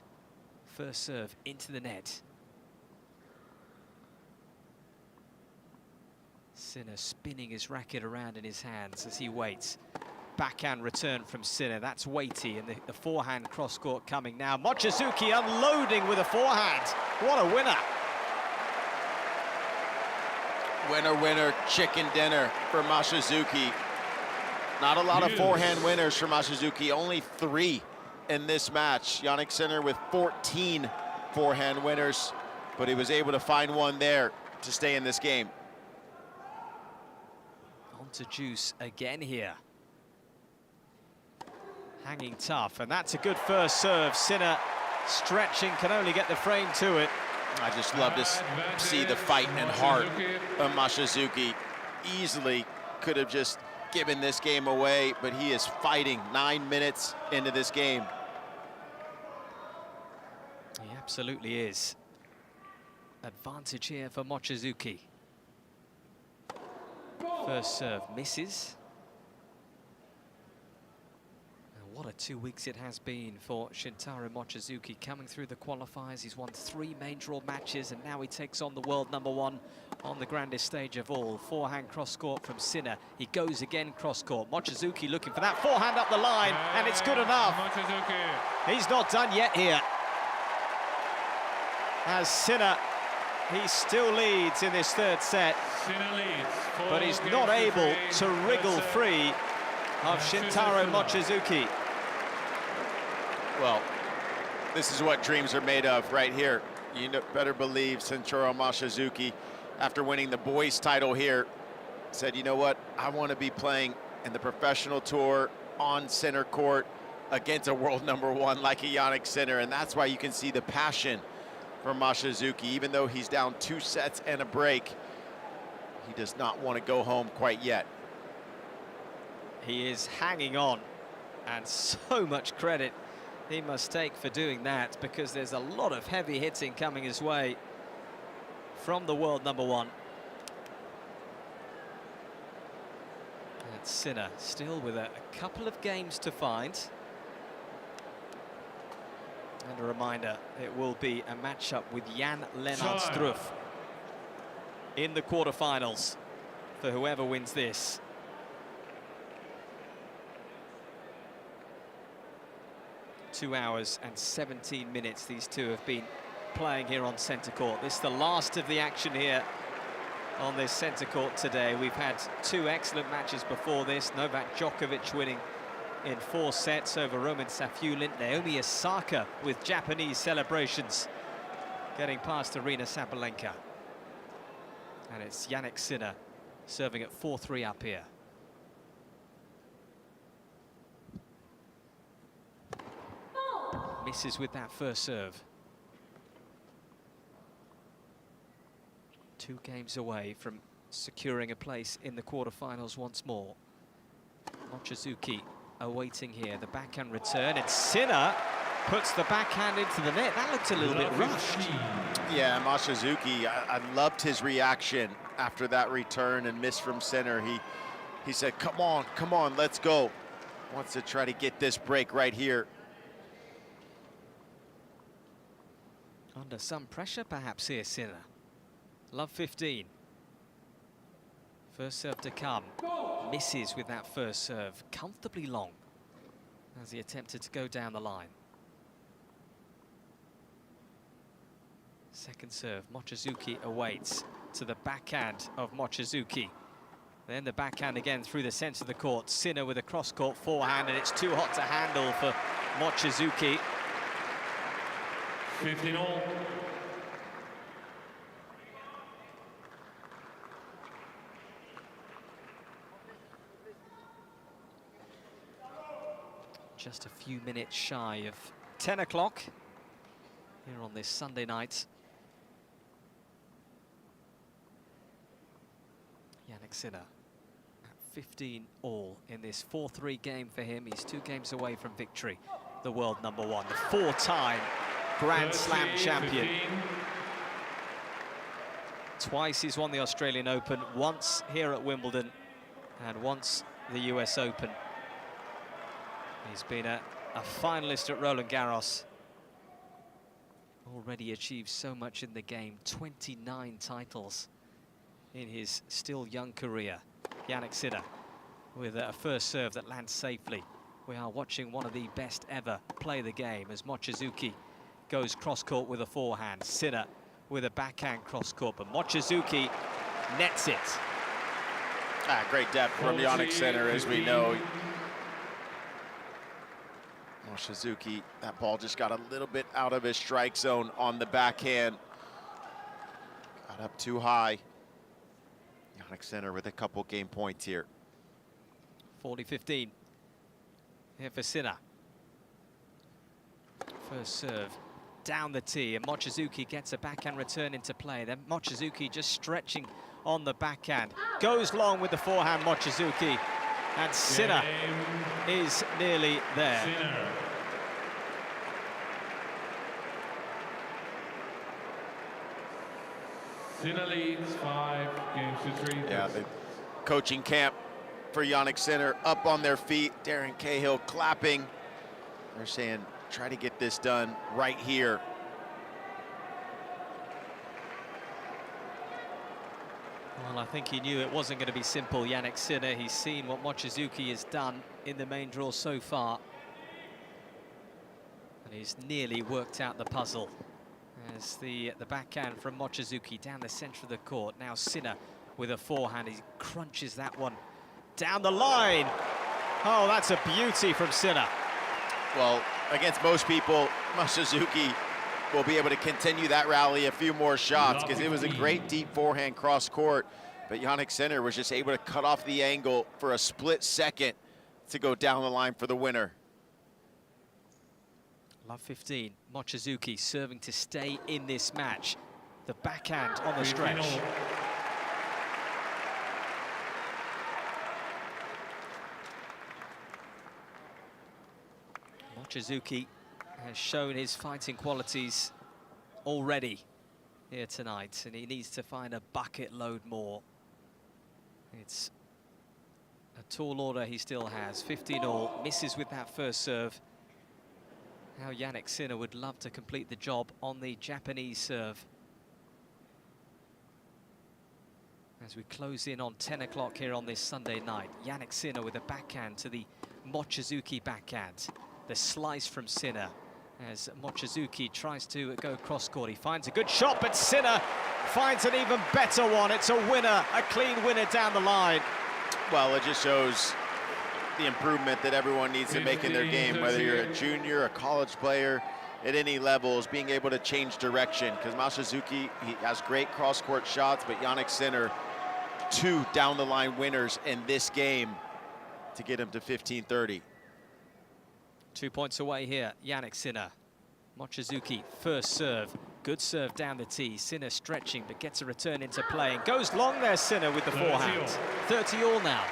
First serve into the net. Sinner spinning his racket around in his hands as he waits. Backhand return from Sinner, that's weighty, and the forehand cross-court coming now. Mochizuki unloading with a forehand. What a winner. Winner, winner, chicken dinner for Mochizuki. Not a lot of forehand winners for Mochizuki, only 3 in this match. Jannik Sinner with 14 forehand winners, but he was able to find one there to stay in this game. On to Juice again here. Hanging tough, and that's a good first serve. Sinner stretching, can only get the frame to it. I just love to see the fight and heart of Mochizuki. Easily could have just given this game away, but he is fighting 9 minutes into this game. He absolutely is. Advantage here for Mochizuki. First serve misses. And what a 2 weeks it has been for Shintaro Mochizuki, coming through the qualifiers. He's won 3 main draw matches, and now he takes on the world #1 on the grandest stage of all. Forehand cross-court from Sinner. He goes again cross-court. Mochizuki looking for that forehand up the line, and it's good enough. He's not done yet here. As Sinner, he still leads in this third set, but he's not able to wriggle free of Shintaro Mochizuki. Well, this is what dreams are made of right here. You better believe Shintaro Mochizuki, after winning the boys title here, said, you know what, I want to be playing in the professional tour on center court against a world #1 like a Jannik Sinner, and that's why you can see the passion for Mochizuki. Even though he's down 2 sets and a break, he does not want to go home quite yet. He is hanging on, and so much credit he must take for doing that, because there's a lot of heavy hitting coming his way from the world #1. And Sinner still with a couple of games to find. And a reminder, it will be a matchup with Jan Lennart Struff in the quarterfinals for whoever wins this. Two hours and 17 minutes these two have been playing here on centre court. This is the last of the action here on this centre court today. We've had 2 excellent matches before this. Novak Djokovic winning in 4 sets over Roman Safiullin. Naomi Osaka with Japanese celebrations, getting past Aryna Sabalenka. And it's Jannik Sinner serving at 4-3 up here. Misses with that first serve. 2 games away from securing a place in the quarterfinals once more. Mochizuki awaiting here the backhand return, and Sinner puts the backhand into the net. That looked a little bit rushed. Yeah, Mochizuki, I loved his reaction after that return and miss from Sinner. He said, come on, let's go. Wants to try to get this break right here. Under some pressure perhaps here, Sinner. Love 15. First serve to come. Misses with that first serve. Comfortably long as he attempted to go down the line. Second serve, Mochizuki awaits to the backhand of Mochizuki. Then the backhand again through the centre of the court. Sinner with a cross-court forehand, and it's too hot to handle for Mochizuki. 15-all. Just a few minutes shy of 10 o'clock here on this Sunday night. Jannik Sinner at 15 all in this 4-3 game for him. He's 2 games away from victory. The world #1, the 4-time Grand Slam champion. Twice he's won the Australian Open, once here at Wimbledon and once the US Open. He's been a finalist at Roland Garros. Already achieved so much in the game, 29 titles in his still young career. Jannik Sinner with a first serve that lands safely. We are watching one of the best ever play the game as Mochizuki goes cross-court with a forehand. Sinner with a backhand cross-court, but Mochizuki nets it. Great depth from Jannik Sinner, as we know. Mochizuki, that ball just got a little bit out of his strike zone on the backhand. Got up too high. Jannik Sinner with a couple game points here. 40-15 here for Sinner. First serve down the tee, and Mochizuki gets a backhand return into play. Then Mochizuki just stretching on the backhand. Goes long with the forehand, Mochizuki. And Sinner is nearly there. Sinner leads 5-3. Yeah, the coaching camp for Jannik Sinner up on their feet. Darren Cahill clapping. They're saying, try to get this done right here. Well, I think he knew it wasn't going to be simple, Jannik Sinner. He's seen what Mochizuki has done in the main draw so far. And he's nearly worked out the puzzle. As the backhand from Mochizuki down the center of the court. Now Sinner with a forehand. He crunches that one down the line. Oh, that's a beauty from Sinner. Well, against most people, Mochizuki will be able to continue that rally a few more shots because it was a great deep forehand cross court, but Jannik Sinner was just able to cut off the angle for a split second to go down the line for the winner. Love 15, Mochizuki serving to stay in this match. The backhand on the stretch. Mochizuki has shown his fighting qualities already here tonight, and he needs to find a bucket load more. It's a tall order he still has. 15 all, misses with that first serve. Now Jannik Sinner would love to complete the job on the Japanese serve. As we close in on 10 o'clock here on this Sunday night, Jannik Sinner with a backhand to the Mochizuki backhand. The slice from Sinner as Mochizuki tries to go cross-court. He finds a good shot, but Sinner finds an even better one. It's a winner, a clean winner down the line. Well, it just shows the improvement that everyone needs to make in their game, whether you're a junior, a college player, at any levels, being able to change direction. Because Mochizuki, he has great cross-court shots, but Jannik Sinner, 2 down-the-line winners in this game to get him to 15-30. 2 points away here, Jannik Sinner. Mochizuki, first serve. Good serve down the tee. Sinner stretching, but gets a return into play. And goes long there, Sinner, with the forehand. 30 all now.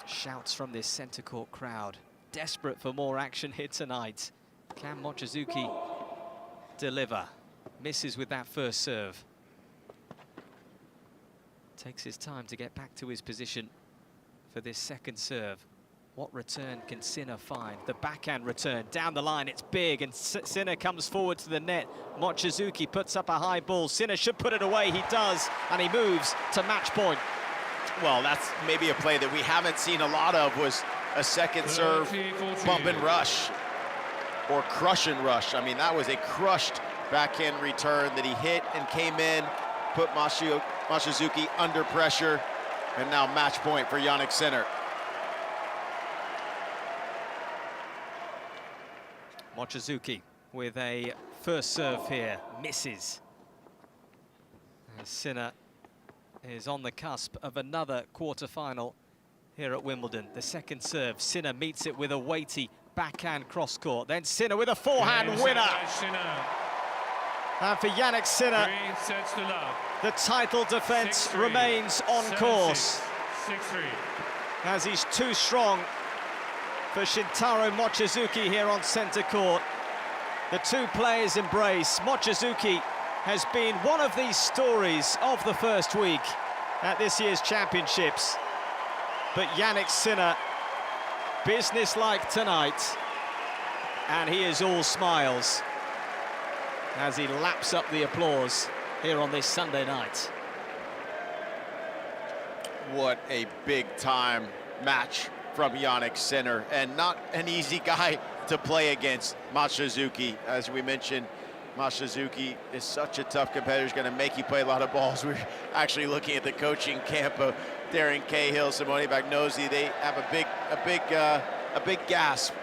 Shouts from this centre court crowd. Desperate for more action here tonight. Can Mochizuki deliver? Misses with that first serve. Takes his time to get back to his position for this second serve. What return can Sinner find? The backhand return down the line, it's big, and Sinner comes forward to the net. Mochizuki puts up a high ball. Sinner should put it away, he does, and he moves to match point. Well, that's maybe a play that we haven't seen a lot of, was a second serve bump and rush, or crush and rush. I mean, that was a crushed backhand return that he hit and came in, put Mochizuki under pressure, and now match point for Jannik Sinner. Mochizuki with a first serve here, misses. And Sinner is on the cusp of another quarter-final here at Wimbledon. The second serve, Sinner meets it with a weighty backhand cross court. Then Sinner with a forehand winner. And for Jannik Sinner, the title defense remains on course. 6-3. As he's too strong for Shintaro Mochizuki here on centre court. The two players embrace. Mochizuki has been one of these stories of the first week at this year's championships. But Jannik Sinner, business-like tonight, and he is all smiles as he laps up the applause here on this Sunday night. What a big-time match from Jannik Sinner, and not an easy guy to play against. Mochizuki, as we mentioned, Mochizuki is such a tough competitor. He's going to make you play a lot of balls. We're actually looking at the coaching camp of Darren Cahill, Simone Bagnozzi. They have a big gasp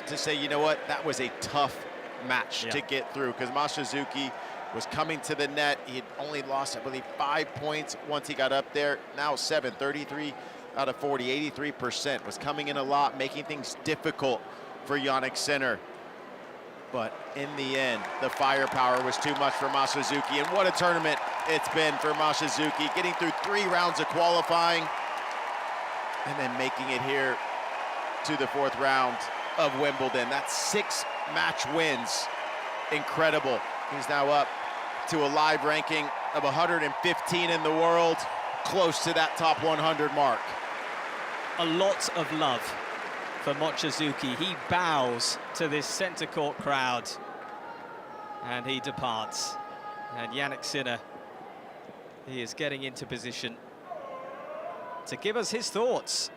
to say, you know what, that was a tough match to get through, because Mochizuki was coming to the net. He had only lost, I believe, 5 points once he got up there. Now 7, 33 out of 40, 83%. Was coming in a lot, making things difficult for Jannik Sinner. But in the end, the firepower was too much for Mochizuki. And what a tournament it's been for Mochizuki, getting through 3 rounds of qualifying and then making it here to the 4th round of Wimbledon. That's 6 match wins. Incredible. He's now up to a live ranking of 115 in the world, close to that top 100 mark. A lot of love for Mochizuki. He bows to this centre court crowd and he departs. And Jannik Sinner, he is getting into position to give us his thoughts,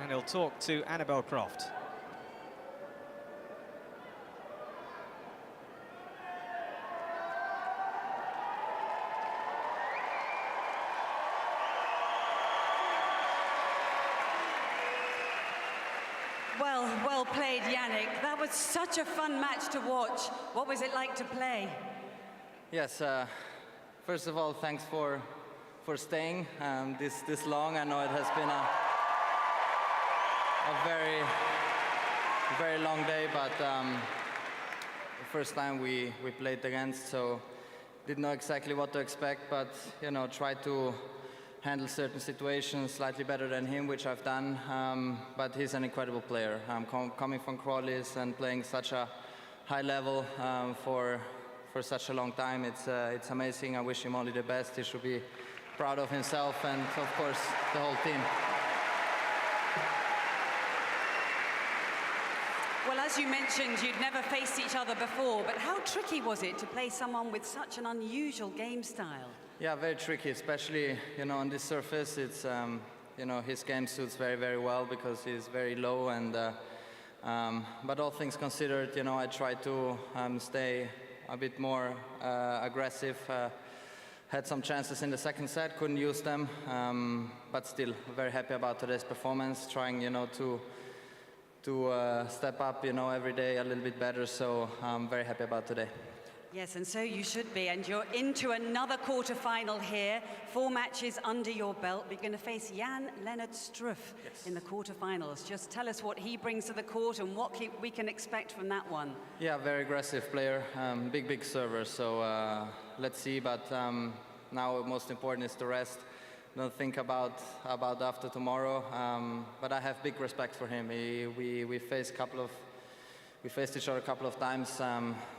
and he'll talk to Annabelle Croft. Well played, Jannik. That was such a fun match to watch. What was it like to play? Yes, first of all, thanks for staying this long. I know it has been a very long day, but the first time we played against, so didn't know exactly what to expect, but you know, tried to handle certain situations slightly better than him, which I've done, but he's an incredible player. Coming from Crawleys and playing such a high level for such a long time, it's amazing. I wish him only the best. He should be proud of himself and, of course, the whole team. Well, as you mentioned, you'd never faced each other before, but how tricky was it to play someone with such an unusual game style? Yeah, very tricky, especially, you know, on this surface. It's, you know, his game suits very, very well because he's very low, and but all things considered, you know, I try to stay a bit more aggressive. Had some chances in the second set, couldn't use them, but still very happy about today's performance, trying, you know, to step up, you know, every day a little bit better, so I'm very happy about today. Yes, and so you should be, and you're into another quarter-final here. 4 matches under your belt. You're going to face Jan-Lennard Struff in the quarter-finals. Just tell us what he brings to the court and what we can expect from that one. Yeah, very aggressive player, big server, so let's see, but now most important is the rest. Don't think about after tomorrow, but I have big respect for him. We faced each other a couple of times.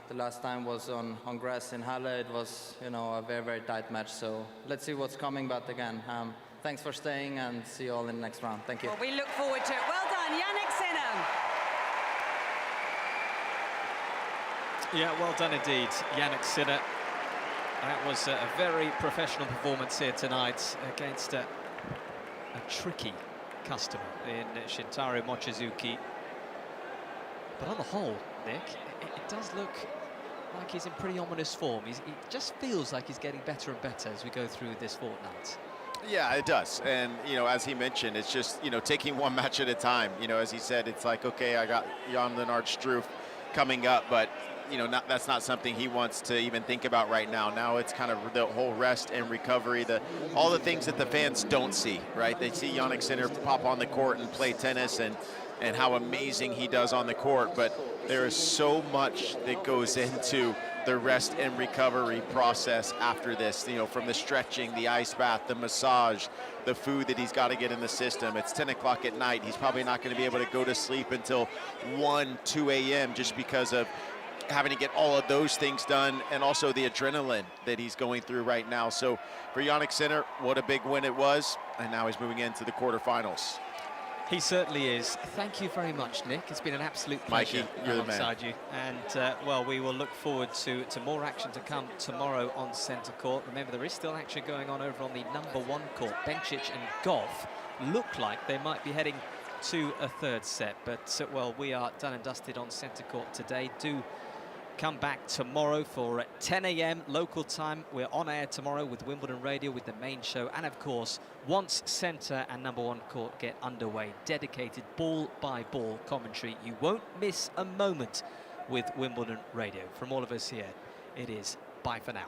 The last time was on grass in Halle. It was, you know, a very, very tight match. So let's see what's coming. But again, thanks for staying, and see you all in the next round. Thank you. Well, we look forward to it. Well done, Jannik Sinner. Yeah, well done indeed, Jannik Sinner. That was a very professional performance here tonight against a tricky customer in Shintaro Mochizuki. But on the whole, Nick, it does look like he's in pretty ominous form. It just feels like he's getting better and better as we go through this fortnight. Yeah, it does. And, you know, as he mentioned, it's just, you know, taking one match at a time. You know, as he said, it's like, okay, I got Jan-Lennard Struff coming up, but you know, that's not something he wants to even think about right now. Now it's kind of the whole rest and recovery, all the things that the fans don't see, right? They see Jannik Sinner pop on the court and play tennis and how amazing he does on the court, but there is so much that goes into the rest and recovery process after this, you know, from the stretching, the ice bath, the massage, the food that he's got to get in the system. It's 10 o'clock at night. He's probably not going to be able to go to sleep until 1, 2 a.m. just because of having to get all of those things done, and also the adrenaline that he's going through right now. So for Jannik Sinner, what a big win it was, and now he's moving into the quarterfinals. He certainly is. Thank you very much, Nick. It's been an absolute pleasure alongside you. And, well, we will look forward to more action to come tomorrow on centre court. Remember, there is still action going on over on the #1 court. Bencic and Goff look like they might be heading to a third set. But, well, we are done and dusted on centre court today. Do come back tomorrow for 10 a.m. local time. We're on air tomorrow with Wimbledon Radio with the main show, and of course once centre and #1 court get underway, dedicated ball by ball commentary. You won't miss a moment with Wimbledon Radio. From all of us here, it is bye for now.